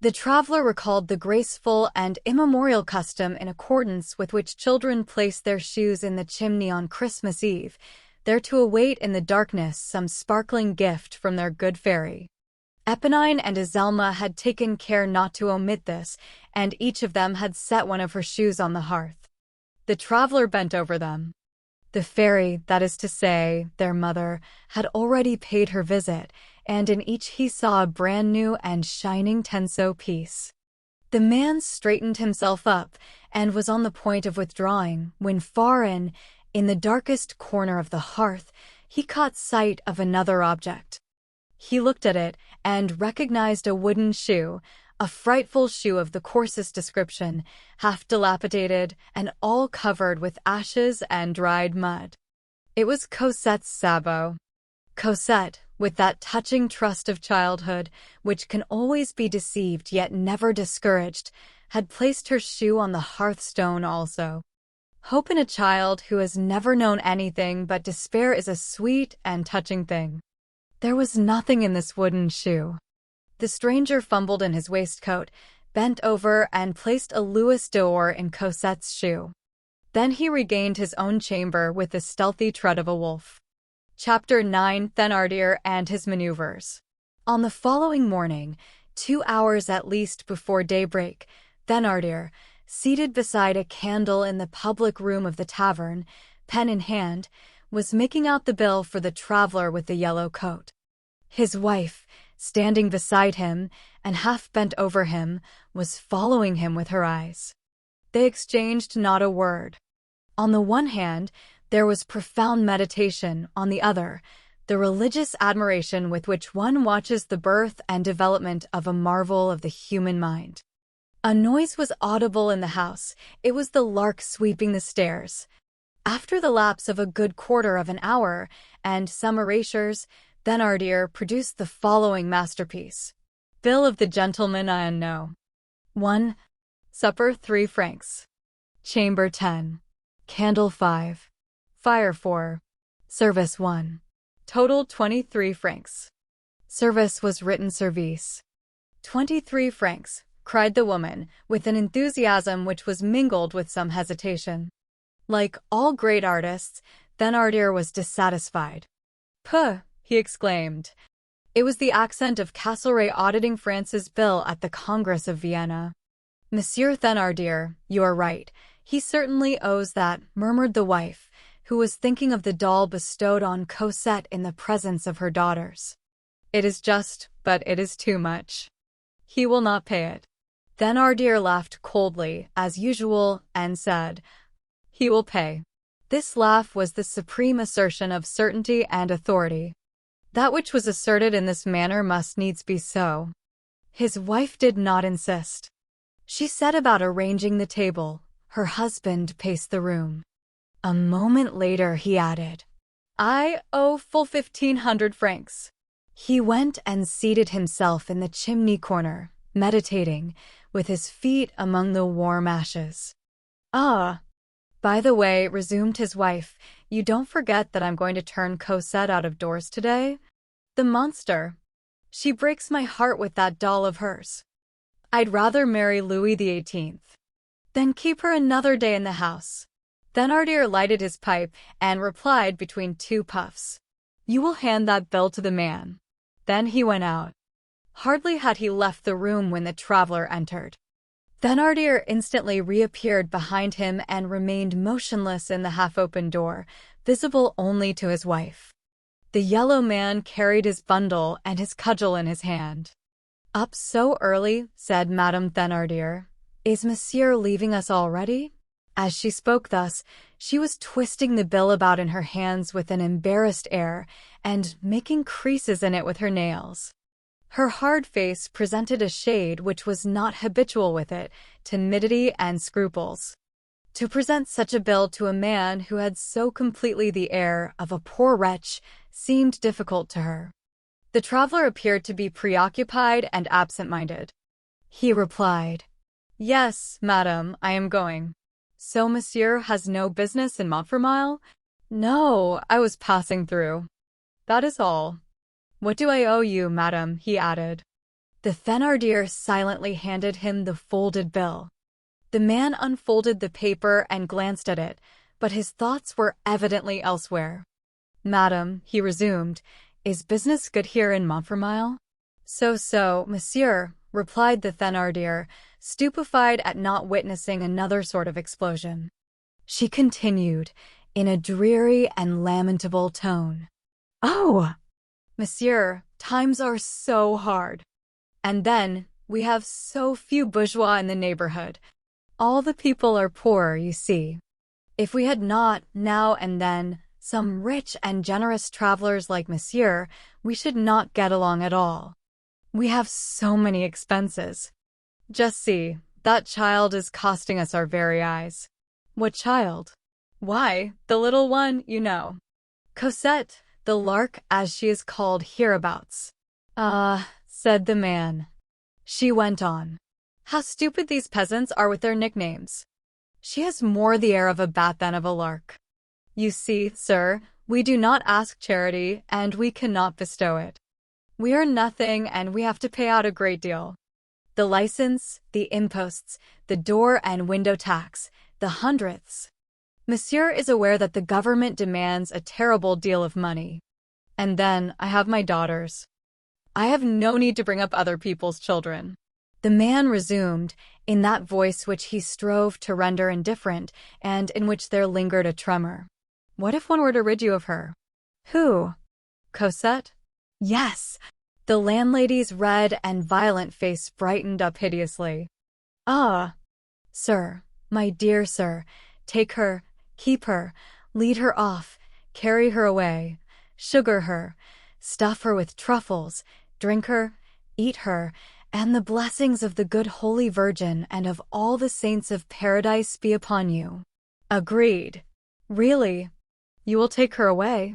The traveler recalled the graceful and immemorial custom in accordance with which children place their shoes in the chimney on Christmas Eve, there to await in the darkness some sparkling gift from their good fairy. Eponine and Azelma had taken care not to omit this, and each of them had set one of her shoes on the hearth. The traveler bent over them. The fairy, that is to say, their mother, had already paid her visit, and in each he saw a brand new and shining tenso piece. The man straightened himself up and was on the point of withdrawing when far in the darkest corner of the hearth, he caught sight of another object. He looked at it and recognized a wooden shoe, a frightful shoe of the coarsest description, half dilapidated and all covered with ashes and dried mud. It was Cosette's sabot. Cosette, with that touching trust of childhood, which can always be deceived yet never discouraged, had placed her shoe on the hearthstone also. Hope in a child who has never known anything but despair is a sweet and touching thing. There was nothing in this wooden shoe. The stranger fumbled in his waistcoat, bent over and placed a louis d'or in Cosette's shoe. Then he regained his own chamber with the stealthy tread of a wolf. Chapter 9: Thénardier and His Maneuvers. On the following morning, 2 hours at least before daybreak, Thénardier, seated beside a candle in the public room of the tavern, pen in hand, was making out the bill for the traveler with the yellow coat. His wife, standing beside him and half bent over him, was following him with her eyes. They exchanged not a word. On the one hand, there was profound meditation; on the other, the religious admiration with which one watches the birth and development of a marvel of the human mind. A noise was audible in the house. It was the lark sweeping the stairs. After the lapse of a good quarter of an hour and some erasures, Thénardier produced the following masterpiece. Bill of the gentleman I know. 1. Supper 3 francs. Chamber 10. Candle 5. Fire 4. Service 1. Total 23 francs. Service was written service. 23 francs, cried the woman, with an enthusiasm which was mingled with some hesitation. Like all great artists, Thénardier was dissatisfied. Puh! He exclaimed. It was the accent of Castlereagh auditing France's bill at the Congress of Vienna. Monsieur Thénardier, you are right. He certainly owes that, murmured the wife, who was thinking of the doll bestowed on Cosette in the presence of her daughters. It is just, but it is too much. He will not pay it. Thénardier laughed coldly, as usual, and said, He will pay. This laugh was the supreme assertion of certainty and authority. That which was asserted in this manner must needs be so. His wife did not insist. She set about arranging the table. Her husband paced the room. A moment later he added, I owe full 1,500 francs. He went and seated himself in the chimney corner, meditating, with his feet among the warm ashes. Ah! By the way, resumed his wife, you don't forget that I'm going to turn Cosette out of doors today? The monster! She breaks my heart with that doll of hers. I'd rather marry Louis XVIII. Then keep her another day in the house. Thénardier lighted his pipe and replied between 2 puffs, You will hand that bill to the man. Then he went out. Hardly had he left the room when the traveler entered. Thénardier instantly reappeared behind him and remained motionless in the half-open door, visible only to his wife. The yellow man carried his bundle and his cudgel in his hand. Up so early, said Madame Thénardier. Is Monsieur leaving us already? As she spoke thus, she was twisting the bill about in her hands with an embarrassed air and making creases in it with her nails. Her hard face presented a shade which was not habitual with it, timidity and scruples. To present such a bill to a man who had so completely the air of a poor wretch seemed difficult to her. The traveler appeared to be preoccupied and absent-minded. He replied, Yes, madam, I am going. So monsieur has no business in Montfermeil? No, I was passing through. That is all. What do I owe you, madam? He added. The Thénardier silently handed him the folded bill. The man unfolded the paper and glanced at it, but his thoughts were evidently elsewhere. Madam, he resumed, is business good here in Montfermeil? So, monsieur, replied the Thénardier, stupefied at not witnessing another sort of explosion. She continued, in a dreary and lamentable tone. Oh, monsieur, times are so hard. And then, we have so few bourgeois in the neighborhood. All the people are poor, you see. If we had not, now and then, some rich and generous travelers like monsieur, we should not get along at all. We have so many expenses. Just see, that child is costing us our very eyes. What child? Why, the little one, you know. Cosette, the lark as she is called hereabouts. Ah, said the man. She went on. How stupid these peasants are with their nicknames. She has more the air of a bat than of a lark. You see, sir, we do not ask charity, and we cannot bestow it. We earn nothing, and we have to pay out a great deal. The license, the imposts, the door and window tax, the hundredths. Monsieur is aware that the government demands a terrible deal of money. And then I have my daughters. I have no need to bring up other people's children. The man resumed, in that voice which he strove to render indifferent, and in which there lingered a tremor. What if one were to rid you of her? Who? Cosette? Yes. The landlady's red and violent face brightened up hideously. Ah, sir, my dear sir, take her, keep her, lead her off, carry her away, sugar her, stuff her with truffles, drink her, eat her, and the blessings of the good Holy Virgin and of all the saints of paradise be upon you. Agreed. Really? You will take her away?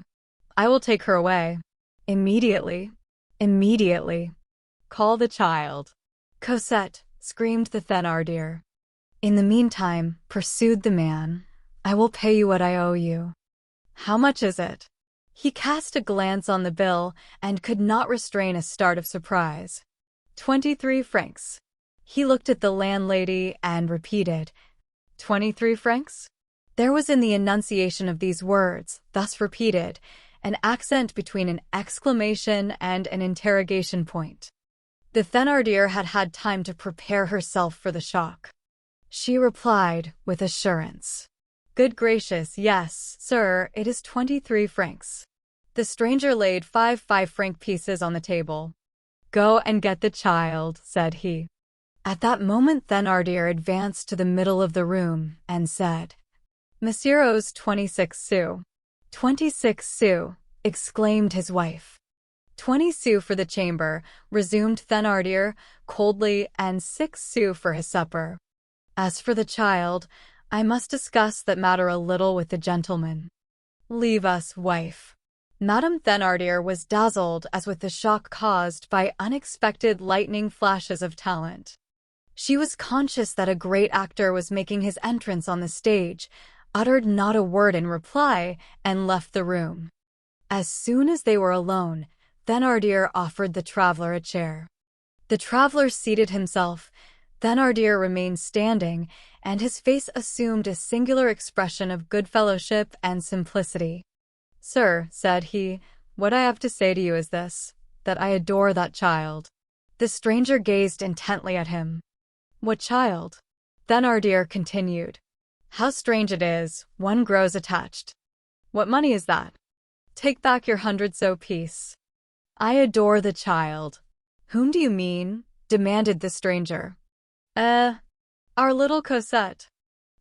I will take her away. Immediately. Immediately. Call the child. Cosette, screamed the Thénardier. In the meantime, pursued the man, I will pay you what I owe you. How much is it? He cast a glance on the bill and could not restrain a start of surprise. 23 francs. He looked at the landlady and repeated, 23 francs? There was in the enunciation of these words, thus repeated, an accent between an exclamation and an interrogation point. The Thénardier had had time to prepare herself for the shock. She replied with assurance. Good gracious, yes, sir, it is 23 francs. The stranger laid 5 5-franc pieces on the table. Go and get the child, said he. At that moment Thénardier advanced to the middle of the room and said, Monsieur owes 26 sous. 26 sous, exclaimed his wife. 20 sous for the chamber, resumed Thénardier, coldly, and 6 sous for his supper. As for the child, I must discuss that matter a little with the gentleman. Leave us, wife. Madame Thénardier was dazzled as with the shock caused by unexpected lightning flashes of talent. She was conscious that a great actor was making his entrance on the stage, uttered not a word in reply, and left the room. As soon as they were alone, Thénardier offered the traveler a chair. The traveler seated himself. Thénardier remained standing, and his face assumed a singular expression of good fellowship and simplicity. Sir, said he, what I have to say to you is this, that I adore that child. The stranger gazed intently at him. What child? Thénardier continued. How strange it is, one grows attached. What money is that? Take back your 100 sou piece. I adore the child. Whom do you mean? Demanded the stranger. Our little Cosette.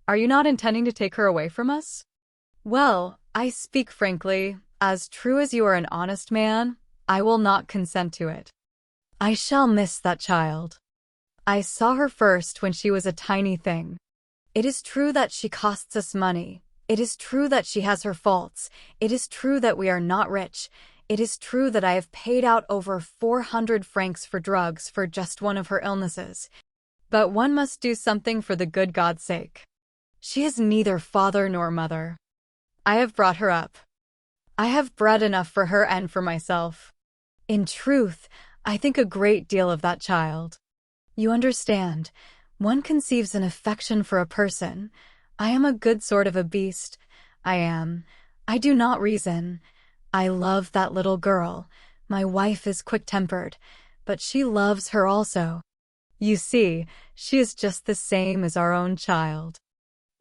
Are you not intending to take her away from us? Well, I speak frankly, as true as you are an honest man, I will not consent to it. I shall miss that child. I saw her first when she was a tiny thing. It is true that she costs us money. It is true that she has her faults. It is true that we are not rich. It is true that I have paid out over 400 francs for drugs for just one of her illnesses. But one must do something for the good God's sake. She has neither father nor mother. I have brought her up. I have bread enough for her and for myself. In truth, I think a great deal of that child. You understand, one conceives an affection for a person. I am a good sort of a beast. I am. I do not reason. I love that little girl. My wife is quick-tempered. but she loves her also. You see, she is just the same as our own child.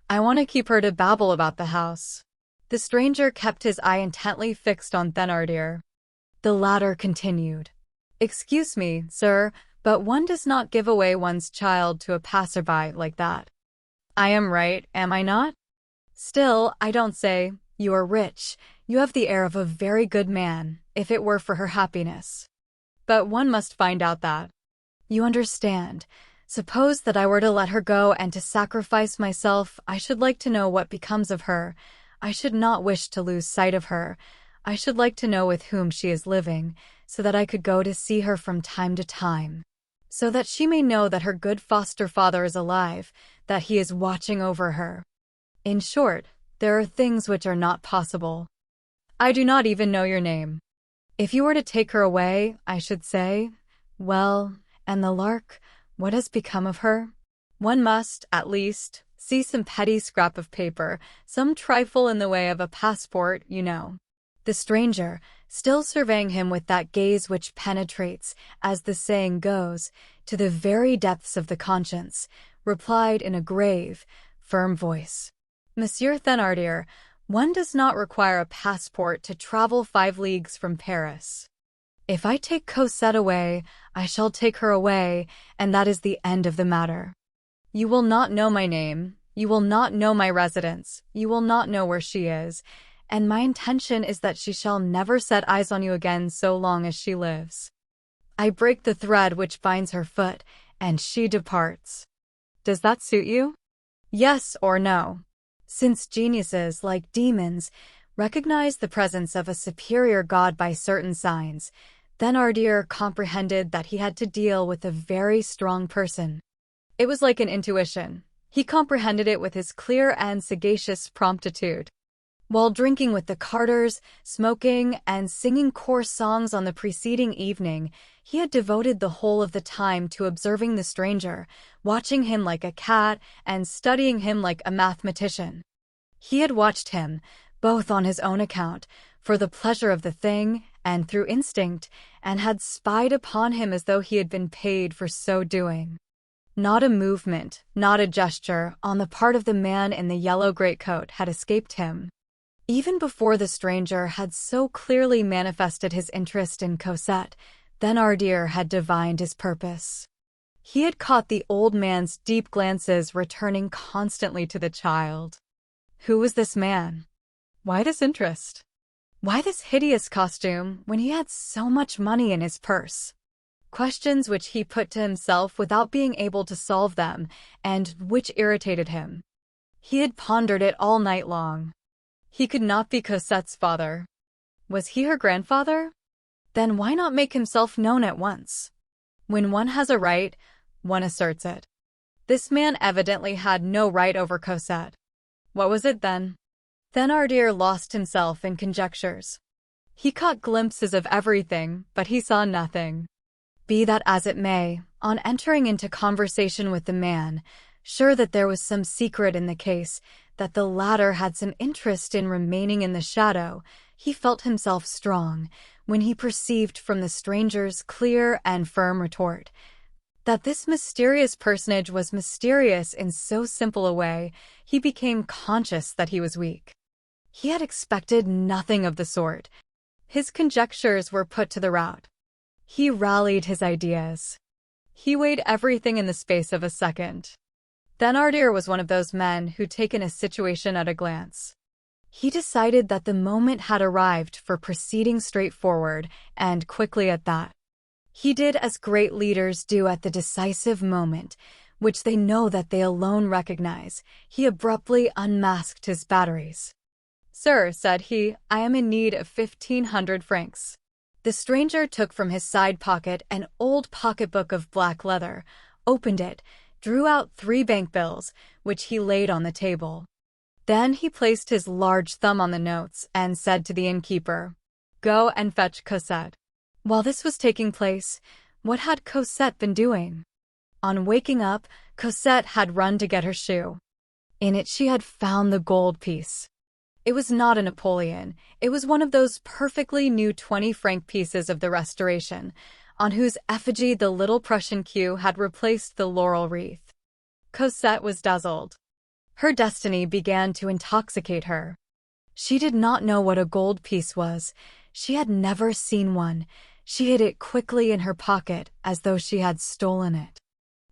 I want to keep her to babble about the house." The stranger kept his eye intently fixed on Thénardier. The latter continued, "Excuse me, sir, but one does not give away one's child to a passerby like that. I am right, am I not? Still, I don't say, you are rich, you have the air of a very good man, if it were for her happiness. But one must find out that. You understand. Suppose that I were to let her go and to sacrifice myself, I should like to know what becomes of her. I should not wish to lose sight of her. I should like to know with whom she is living, so that I could go to see her from time to time, so that she may know that her good foster father is alive, that he is watching over her. In short, there are things which are not possible. I do not even know your name. If you were to take her away, I should say, well, and the lark, what has become of her? One must, at least, see some petty scrap of paper, some trifle in the way of a passport, you know." The stranger, still surveying him with that gaze which penetrates, as the saying goes, to the very depths of the conscience, replied in a grave, firm voice, "Monsieur Thénardier, one does not require a passport to travel 5 leagues from Paris. If I take Cosette away, I shall take her away, and that is the end of the matter. You will not know my name, you will not know my residence, you will not know where she is, and my intention is that she shall never set eyes on you again so long as she lives. I break the thread which binds her foot, and she departs. Does that suit you? Yes or no?" Since geniuses, like demons, recognize the presence of a superior god by certain signs, Thénardier comprehended that he had to deal with a very strong person. It was like an intuition. He comprehended it with his clear and sagacious promptitude. While drinking with the Carters, smoking, and singing coarse songs on the preceding evening, he had devoted the whole of the time to observing the stranger, watching him like a cat and studying him like a mathematician. He had watched him, both on his own account, for the pleasure of the thing, and through instinct, and had spied upon him as though he had been paid for so doing. Not a movement, not a gesture, on the part of the man in the yellow greatcoat had escaped him. Even before the stranger had so clearly manifested his interest in Cosette, Thénardier had divined his purpose. He had caught the old man's deep glances returning constantly to the child. Who was this man? Why this interest? Why this hideous costume when he had so much money in his purse? Questions which he put to himself without being able to solve them, and which irritated him. He had pondered it all night long. He could not be Cosette's father. Was he her grandfather? Then why not make himself known at once? When one has a right, one asserts it. This man evidently had no right over Cosette. What was it then? Thénardier lost himself in conjectures. He caught glimpses of everything, but he saw nothing. Be that as it may, on entering into conversation with the man, sure that there was some secret in the case, that the latter had some interest in remaining in the shadow, he felt himself strong, when he perceived from the stranger's clear and firm retort, that this mysterious personage was mysterious in so simple a way, he became conscious that he was weak. He had expected nothing of the sort. His conjectures were put to the rout. He rallied his ideas. He weighed everything in the space of a second. Thénardier was one of those men who take in a situation at a glance. He decided that the moment had arrived for proceeding straight forward, and quickly at that. He did as great leaders do at the decisive moment, which they know that they alone recognize. He abruptly unmasked his batteries. "Sir," said he, "I am in need of 1,500 francs." The stranger took from his side pocket an old pocketbook of black leather, opened it, drew out 3 bank bills, which he laid on the table. Then he placed his large thumb on the notes and said to the innkeeper, "Go and fetch Cosette." While this was taking place, what had Cosette been doing? On waking up, Cosette had run to get her shoe. In it she had found the gold piece. It was not a Napoleon. It was one of those perfectly new 20-franc pieces of the Restoration. on whose effigy the little Prussian queue had replaced the laurel wreath. Cosette was dazzled. Her destiny began to intoxicate her. She did not know what a gold piece was. She had never seen one. She hid it quickly in her pocket as though she had stolen it.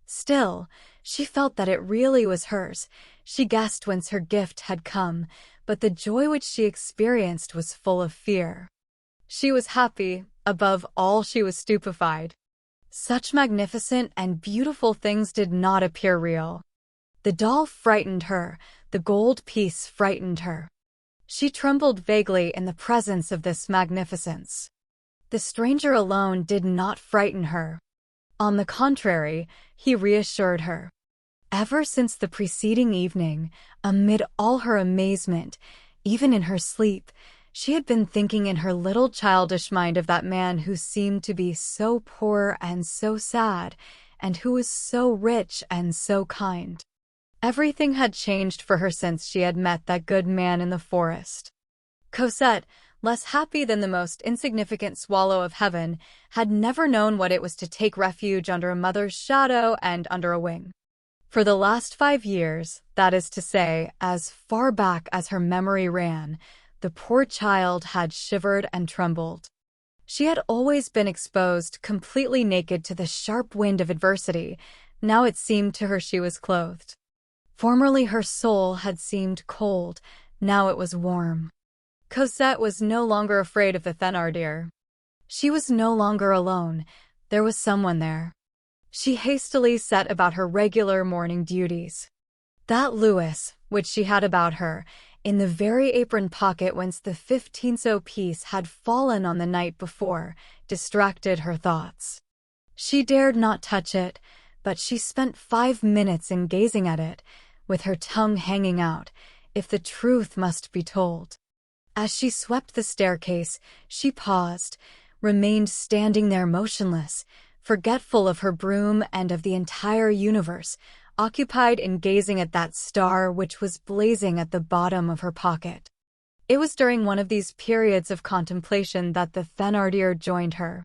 Still, she felt that it really was hers. She guessed whence her gift had come, but the joy which she experienced was full of fear. She was happy, above all she was stupefied. Such magnificent and beautiful things did not appear real. The doll frightened her, the gold piece frightened her. She trembled vaguely in the presence of this magnificence. The stranger alone did not frighten her. On the contrary, he reassured her. Ever since the preceding evening, amid all her amazement, even in her sleep, she had been thinking in her little childish mind of that man who seemed to be so poor and so sad, and who was so rich and so kind. Everything had changed for her since she had met that good man in the forest. Cosette, less happy than the most insignificant swallow of heaven, had never known what it was to take refuge under a mother's shadow and under a wing. For the last 5 years, that is to say, as far back as her memory ran, the poor child had shivered and trembled. She had always been exposed completely naked to the sharp wind of adversity. Now it seemed to her she was clothed. Formerly her soul had seemed cold, now it was warm. Cosette was no longer afraid of the Thénardier. She was no longer alone, there was someone there. She hastily set about her regular morning duties. That Louis, which she had about her, in the very apron pocket whence the 15-sou piece had fallen on the night before, distracted her thoughts. She dared not touch it, but she spent 5 minutes in gazing at it, with her tongue hanging out, if the truth must be told. As she swept the staircase, she paused, remained standing there motionless, forgetful of her broom and of the entire universe, occupied in gazing at that star which was blazing at the bottom of her pocket. It was during one of these periods of contemplation that the Thénardier joined her.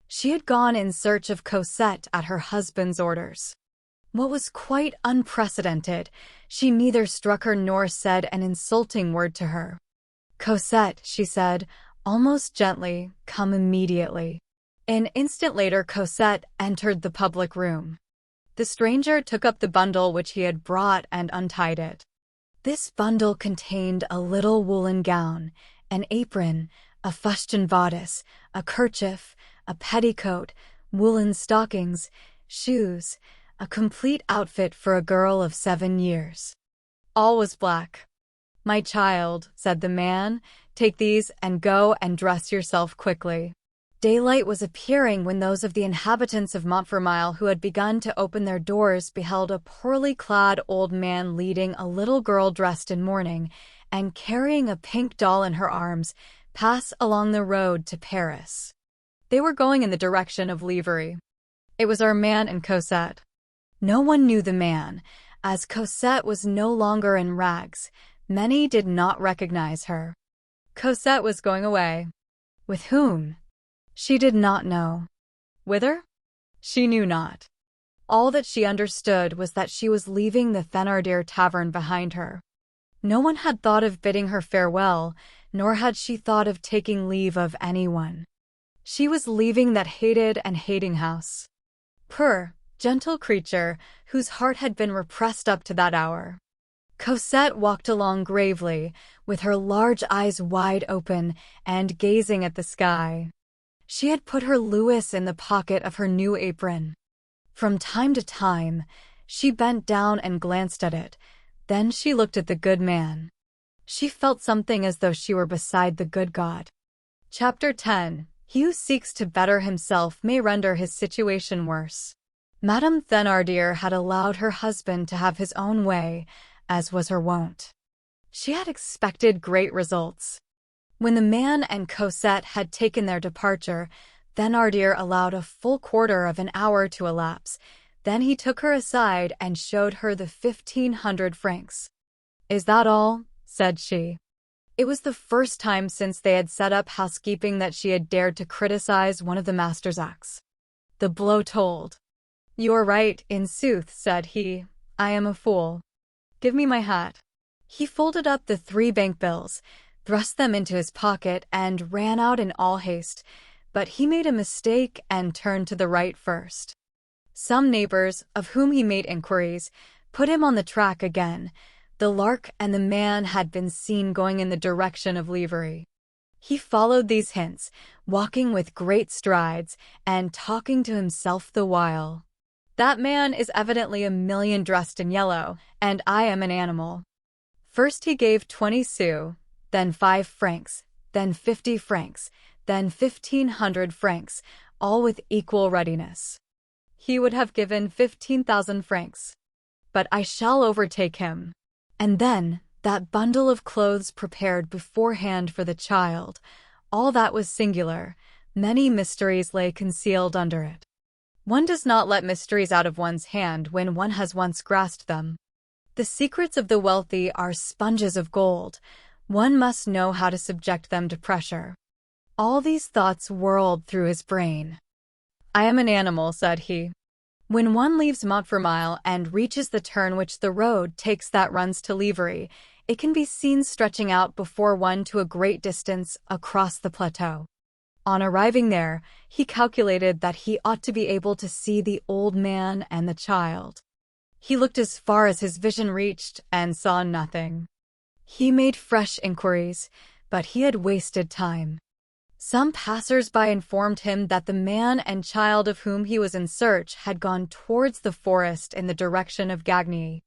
She had gone in search of Cosette at her husband's orders. What was quite unprecedented, she neither struck her nor said an insulting word to her. "Cosette," she said, almost gently, "come immediately." An instant later Cosette entered the public room. The stranger took up the bundle which he had brought and untied it. This bundle contained a little woolen gown, an apron, a fustian bodice, a kerchief, a petticoat, woolen stockings, shoes, a complete outfit for a girl of 7 years. All was black. "My child," said the man, "take these and go and dress yourself quickly." Daylight was appearing when those of the inhabitants of Montfermeil who had begun to open their doors beheld a poorly clad old man leading a little girl dressed in mourning and carrying a pink doll in her arms pass along the road to Paris. They were going in the direction of Livry. It was Armand and Cosette. No one knew the man. As Cosette was no longer in rags, many did not recognize her. Cosette was going away. With whom? She did not know. Whither? She knew not. All that she understood was that she was leaving the Thénardier tavern behind her. No one had thought of bidding her farewell, nor had she thought of taking leave of anyone. She was leaving that hated and hating house. Poor, gentle creature, whose heart had been repressed up to that hour. Cosette walked along gravely, with her large eyes wide open and gazing at the sky. She had put her Louis in the pocket of her new apron. From time to time, she bent down and glanced at it. Then she looked at the good man. She felt something as though she were beside the good God. Chapter 10. He who seeks to better himself may render his situation worse. Madame Thénardier had allowed her husband to have his own way, as was her wont. She had expected great results. When the man and Cosette had taken their departure, Thénardier allowed a full quarter of an hour to elapse. Then he took her aside and showed her the 1,500 francs. "Is that all?" said she. It was the first time since they had set up housekeeping that she had dared to criticize one of the master's acts. The blow told. "You are right, in sooth," said he. "I am a fool. Give me my hat." He folded up the 3 bank bills, thrust them into his pocket, and ran out in all haste, but he made a mistake and turned to the right first. Some neighbors, of whom he made inquiries, put him on the track again. The Lark and the man had been seen going in the direction of Livery. He followed these hints, walking with great strides and talking to himself the while. "That man is evidently a million dressed in yellow, and I am an animal." First he gave 20 sous, then 5 francs, then 50 francs, then 1,500 francs, all with equal readiness. He would have given 15,000 francs. But I shall overtake him. And then, that bundle of clothes prepared beforehand for the child, all that was singular, many mysteries lay concealed under it. One does not let mysteries out of one's hand when one has once grasped them. The secrets of the wealthy are sponges of gold. One must know how to subject them to pressure. All these thoughts whirled through his brain. "I am an animal," said he. When one leaves Montfermeil and reaches the turn which the road takes that runs to Livery, it can be seen stretching out before one to a great distance across the plateau. On arriving there, he calculated that he ought to be able to see the old man and the child. He looked as far as his vision reached and saw nothing. He made fresh inquiries, but he had wasted time. Some passers-by informed him that the man and child of whom he was in search had gone towards the forest in the direction of Gagny.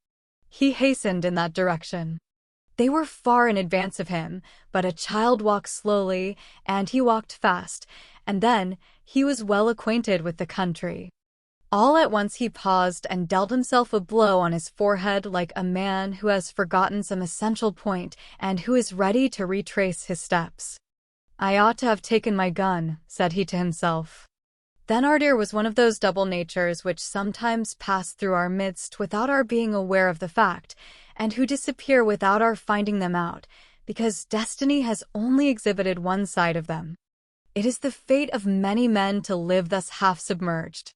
He hastened in that direction. They were far in advance of him, but a child walked slowly, and he walked fast, and then he was well acquainted with the country. All at once he paused and dealt himself a blow on his forehead like a man who has forgotten some essential point and who is ready to retrace his steps. "I ought to have taken my gun," said he to himself. Thénardier was one of those double natures which sometimes pass through our midst without our being aware of the fact, and who disappear without our finding them out, because destiny has only exhibited one side of them. It is the fate of many men to live thus half-submerged.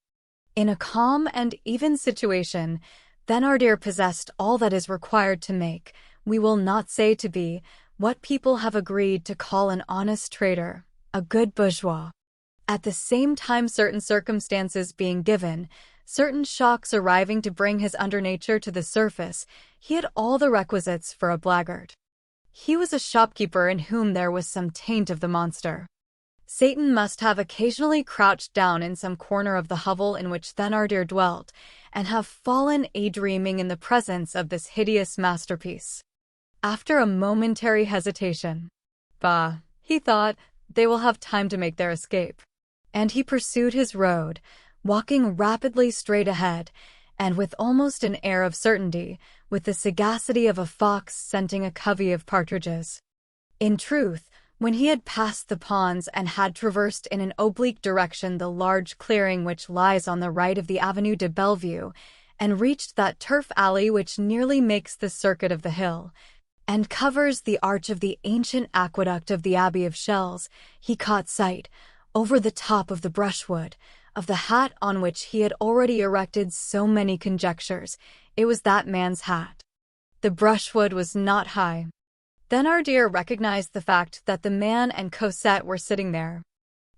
In a calm and even situation, Thénardier possessed all that is required to make, we will not say to be, what people have agreed to call an honest trader, a good bourgeois. At the same time, certain circumstances being given, certain shocks arriving to bring his undernature to the surface, he had all the requisites for a blackguard. He was a shopkeeper in whom there was some taint of the monster. Satan must have occasionally crouched down in some corner of the hovel in which Thénardier dwelt, and have fallen a-dreaming in the presence of this hideous masterpiece. After a momentary hesitation, "Bah," he thought, "they will have time to make their escape." And he pursued his road, walking rapidly straight ahead, and with almost an air of certainty, with the sagacity of a fox scenting a covey of partridges. In truth, when he had passed the ponds and had traversed in an oblique direction the large clearing which lies on the right of the Avenue de Bellevue, and reached that turf alley which nearly makes the circuit of the hill, and covers the arch of the ancient aqueduct of the Abbey of Chelles, he caught sight, over the top of the brushwood, of the hat on which he had already erected so many conjectures. It was that man's hat. The brushwood was not high. Thénardier recognized the fact that the man and Cosette were sitting there.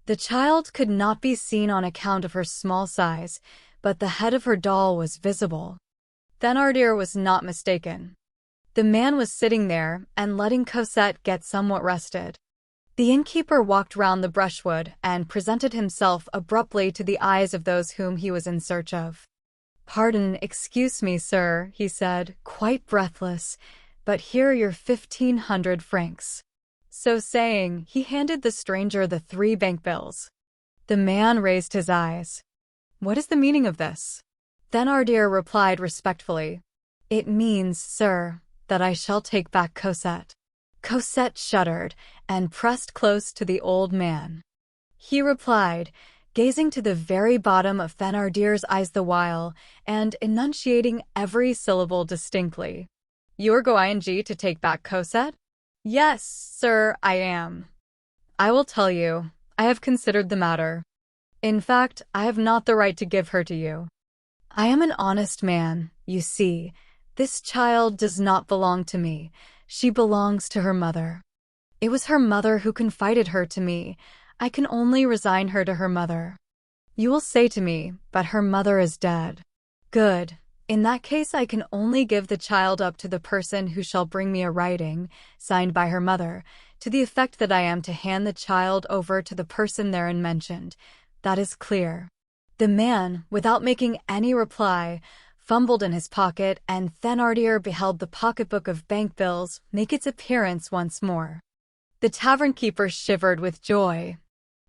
The child could not be seen on account of her small size, but the head of her doll was visible. Thénardier was not mistaken. The man was sitting there and letting Cosette get somewhat rested. The innkeeper walked round the brushwood and presented himself abruptly to the eyes of those whom he was in search of. "Pardon, excuse me, sir," he said, quite breathless, "but here are your 1,500 francs." So saying, he handed the stranger the 3 bank bills. The man raised his eyes. "What is the meaning of this?" Thénardier replied respectfully. "It means, sir, that I shall take back Cosette." Cosette shuddered and pressed close to the old man. He replied, gazing to the very bottom of Thénardier's eyes the while, and enunciating every syllable distinctly. "You are going to take back Cosette?" "Yes, sir, I am." "I will tell you. I have considered the matter. In fact, I have not the right to give her to you. I am an honest man, you see. This child does not belong to me. She belongs to her mother. It was her mother who confided her to me. I can only resign her to her mother. You will say to me, but her mother is dead. Good. In that case, I can only give the child up to the person who shall bring me a writing, signed by her mother, to the effect that I am to hand the child over to the person therein mentioned. That is clear. The man, without making any reply, fumbled in his pocket, and Thénardier beheld the pocketbook of bank bills make its appearance once more. The tavern keeper shivered with joy.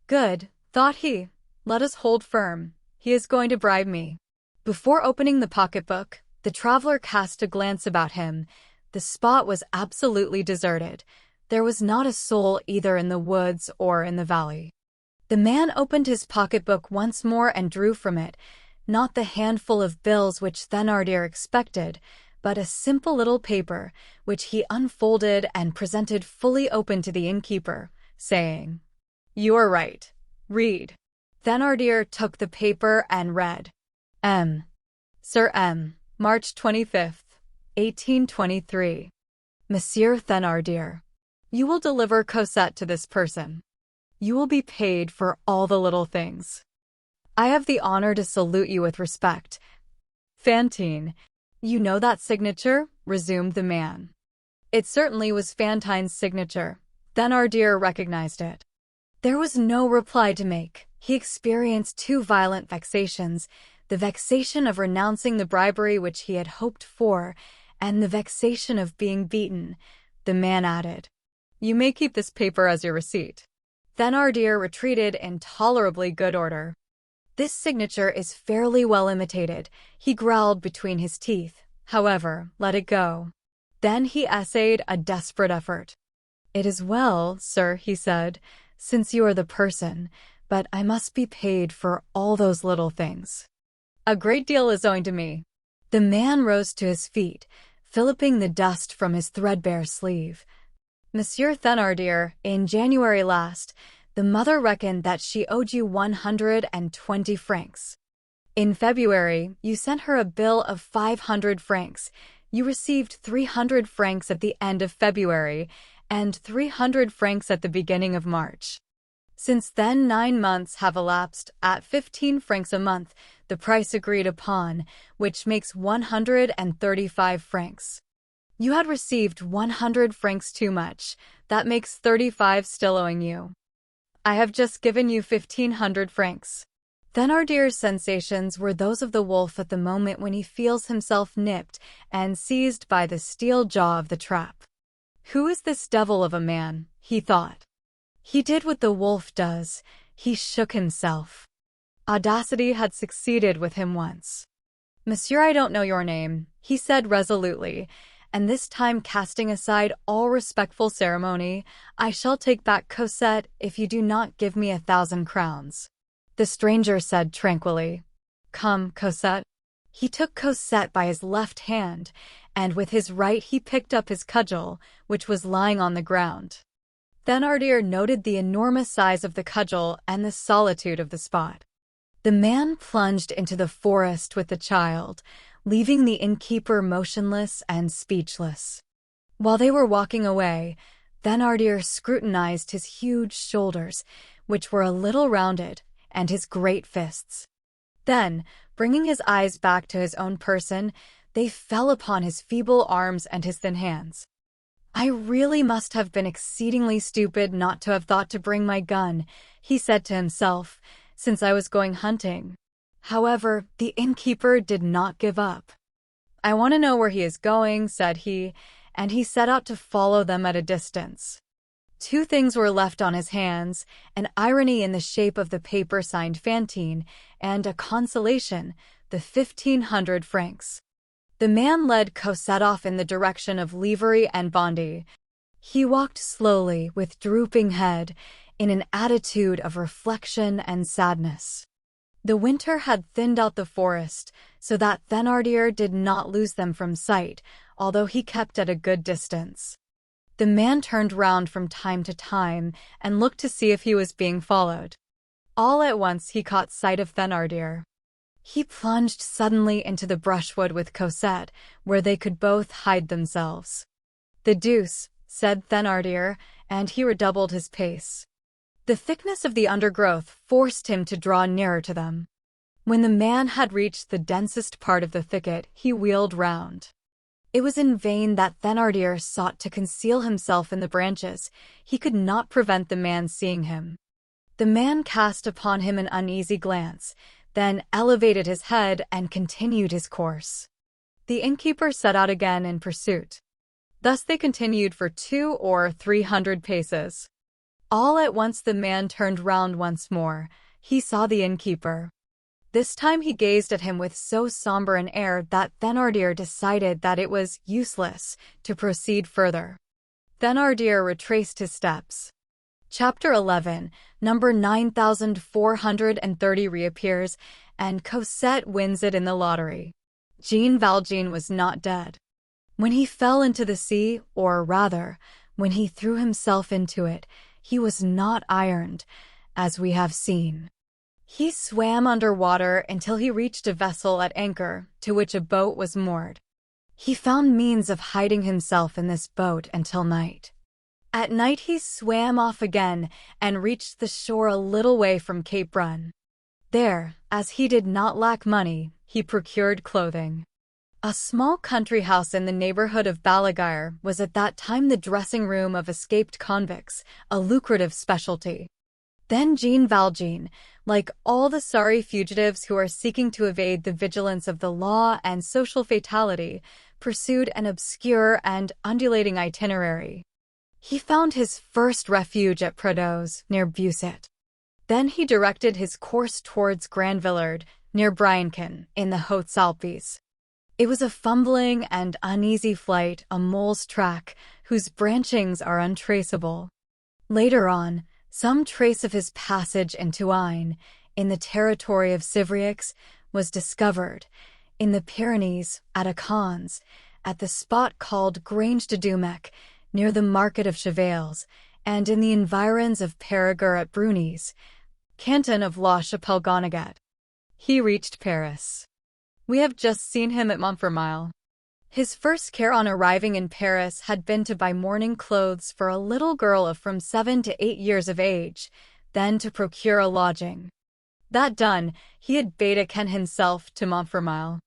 Good, thought he. Let us hold firm. He is going to bribe me. Before opening the pocketbook, the traveler cast a glance about him. The spot was absolutely deserted. There was not a soul either in the woods or in the valley. The man opened his pocketbook once more and drew from it, not the handful of bills which Thénardier expected, but a simple little paper, which he unfolded and presented fully open to the innkeeper, saying, "You are right. Read." Thénardier took the paper and read, Sir M. March 25th, 1823. Monsieur Thénardier, you will deliver Cosette to this person. You will be paid for all the little things. I have the honor to salute you with respect. Fantine. You know that signature? Resumed the man. It certainly was Fantine's signature. Thénardier recognized it. There was no reply to make. He experienced two violent vexations, the vexation of renouncing the bribery which he had hoped for, and the vexation of being beaten. The man added, "You may keep this paper as your receipt." Thénardier retreated in tolerably good order. This signature is fairly well imitated, he growled between his teeth. However, let it go. Then he essayed a desperate effort. "It is well, sir," he said, "since you are the person, but I must be paid for all those little things. A great deal is owing to me." The man rose to his feet, filliping the dust from his threadbare sleeve. "Monsieur Thénardier, in January last, the mother reckoned that she owed you 120 francs. In February, you sent her a bill of 500 francs. You received 300 francs at the end of February and 300 francs at the beginning of March. Since then 9 months have elapsed at 15 francs a month, the price agreed upon, which makes 135 francs. You had received 100 francs too much. That makes 35 still owing you. I have just given you 1,500 francs. Thénardier's sensations were those of the wolf at the moment when he feels himself nipped and seized by the steel jaw of the trap. Who is this devil of a man? He thought. He did what the wolf does. He shook himself. Audacity had succeeded with him once. "Monsieur, I don't know your name," he said resolutely, and this time casting aside all respectful ceremony, "I shall take back Cosette if you do not give me 1,000 crowns." The stranger said tranquilly, "Come, Cosette." He took Cosette by his left hand, and with his right he picked up his cudgel, which was lying on the ground. Thénardier noted the enormous size of the cudgel and the solitude of the spot. The man plunged into the forest with the child, leaving the innkeeper motionless and speechless. While they were walking away, Thénardier scrutinized his huge shoulders, which were a little rounded, and his great fists. Then, bringing his eyes back to his own person, they fell upon his feeble arms and his thin hands. "I really must have been exceedingly stupid not to have thought to bring my gun," he said to himself, "since I was going hunting." However, the innkeeper did not give up. "I want to know where he is going," said he, and he set out to follow them at a distance. 2 things were left on his hands, an irony in the shape of the paper signed Fantine, and a consolation, the 1,500 francs. The man led Cosette off in the direction of Livry and Bondy. He walked slowly, with drooping head, in an attitude of reflection and sadness. The winter had thinned out the forest, so that Thénardier did not lose them from sight, although he kept at a good distance. The man turned round from time to time and looked to see if he was being followed. All at once he caught sight of Thénardier. He plunged suddenly into the brushwood with Cosette, where they could both hide themselves. "The deuce," said Thénardier, and he redoubled his pace. The thickness of the undergrowth forced him to draw nearer to them. When the man had reached the densest part of the thicket, he wheeled round. It was in vain that Thénardier sought to conceal himself in the branches. He could not prevent the man seeing him. The man cast upon him an uneasy glance, then elevated his head and continued his course. The innkeeper set out again in pursuit. Thus they continued for 200 or 300 paces. All at once the man turned round once more. He saw the innkeeper. This time he gazed at him with so somber an air that Thénardier decided that it was useless to proceed further. Thénardier retraced his steps. Chapter 11, number 9430 reappears, and Cosette wins it in the lottery. Jean Valjean was not dead. When he fell into the sea, or rather, when he threw himself into it, he was not ironed, as we have seen. He swam under water until he reached a vessel at anchor, to which a boat was moored. He found means of hiding himself in this boat until night. At night he swam off again and reached the shore a little way from Cape Brun. There, as he did not lack money, he procured clothing. A small country house in the neighborhood of Balaguer was at that time the dressing room of escaped convicts, a lucrative specialty. Then Jean Valjean, like all the sorry fugitives who are seeking to evade the vigilance of the law and social fatality, pursued an obscure and undulating itinerary. He found his first refuge at Prados, near Busset. Then he directed his course towards Grandvillard, near Briançon, in the Hautes-Alpes. It was a fumbling and uneasy flight, a mole's track, whose branchings are untraceable. Later on, some trace of his passage into Ain, in the territory of Civrieux, was discovered, in the Pyrenees, at Acons, at the spot called Grange de Dumec, near the market of Chevales, and in the environs of Périgueux at Brunis, canton of La Chapelle-Gonaguet. He reached Paris. We have just seen him at Montfermeil. His first care on arriving in Paris had been to buy mourning clothes for a little girl of from 7 to 8 years of age, then to procure a lodging. That done, he had betaken himself to Montfermeil.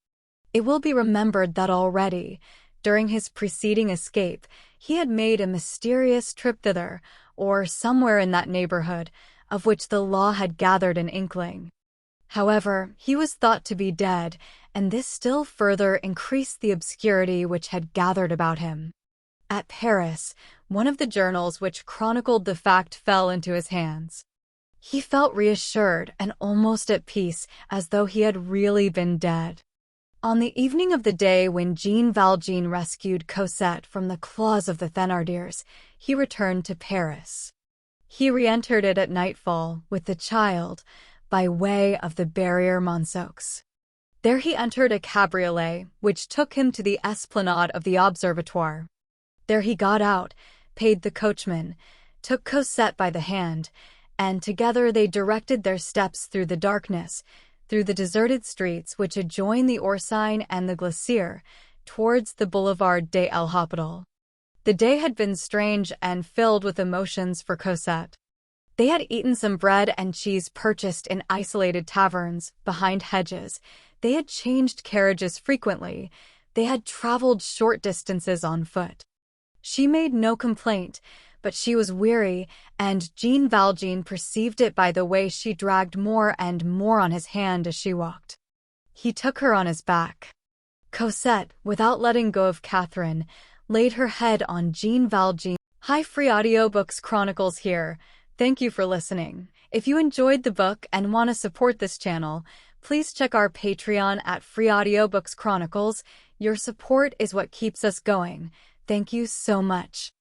It will be remembered that already, during his preceding escape, he had made a mysterious trip thither, or somewhere in that neighborhood, of which the law had gathered an inkling. However, he was thought to be dead, and this still further increased the obscurity which had gathered about him. At Paris, one of the journals which chronicled the fact fell into his hands. He felt reassured and almost at peace, as though he had really been dead. On the evening of the day when Jean Valjean rescued Cosette from the claws of the Thénardiers, he returned to Paris. He re-entered it at nightfall with the child, by way of the Barrière Monceaux. There he entered a cabriolet, which took him to the esplanade of the Observatoire. There he got out, paid the coachman, took Cosette by the hand, and together they directed their steps through the darkness, through the deserted streets which adjoin the Orsine and the Glacier, towards the Boulevard des l'Hôpital. The day had been strange and filled with emotions for Cosette. They had eaten some bread and cheese purchased in isolated taverns, behind hedges. They had changed carriages frequently. They had traveled short distances on foot. She made no complaint, but she was weary, and Jean Valjean perceived it by the way she dragged more and more on his hand as she walked. He took her on his back. Cosette, without letting go of Catherine, laid her head on Jean Valjean. Hi, Free Audiobooks Chronicles here. Thank you for listening. If you enjoyed the book and want to support this channel, please check our Patreon at Free Audiobooks Chronicles. Your support is what keeps us going. Thank you so much.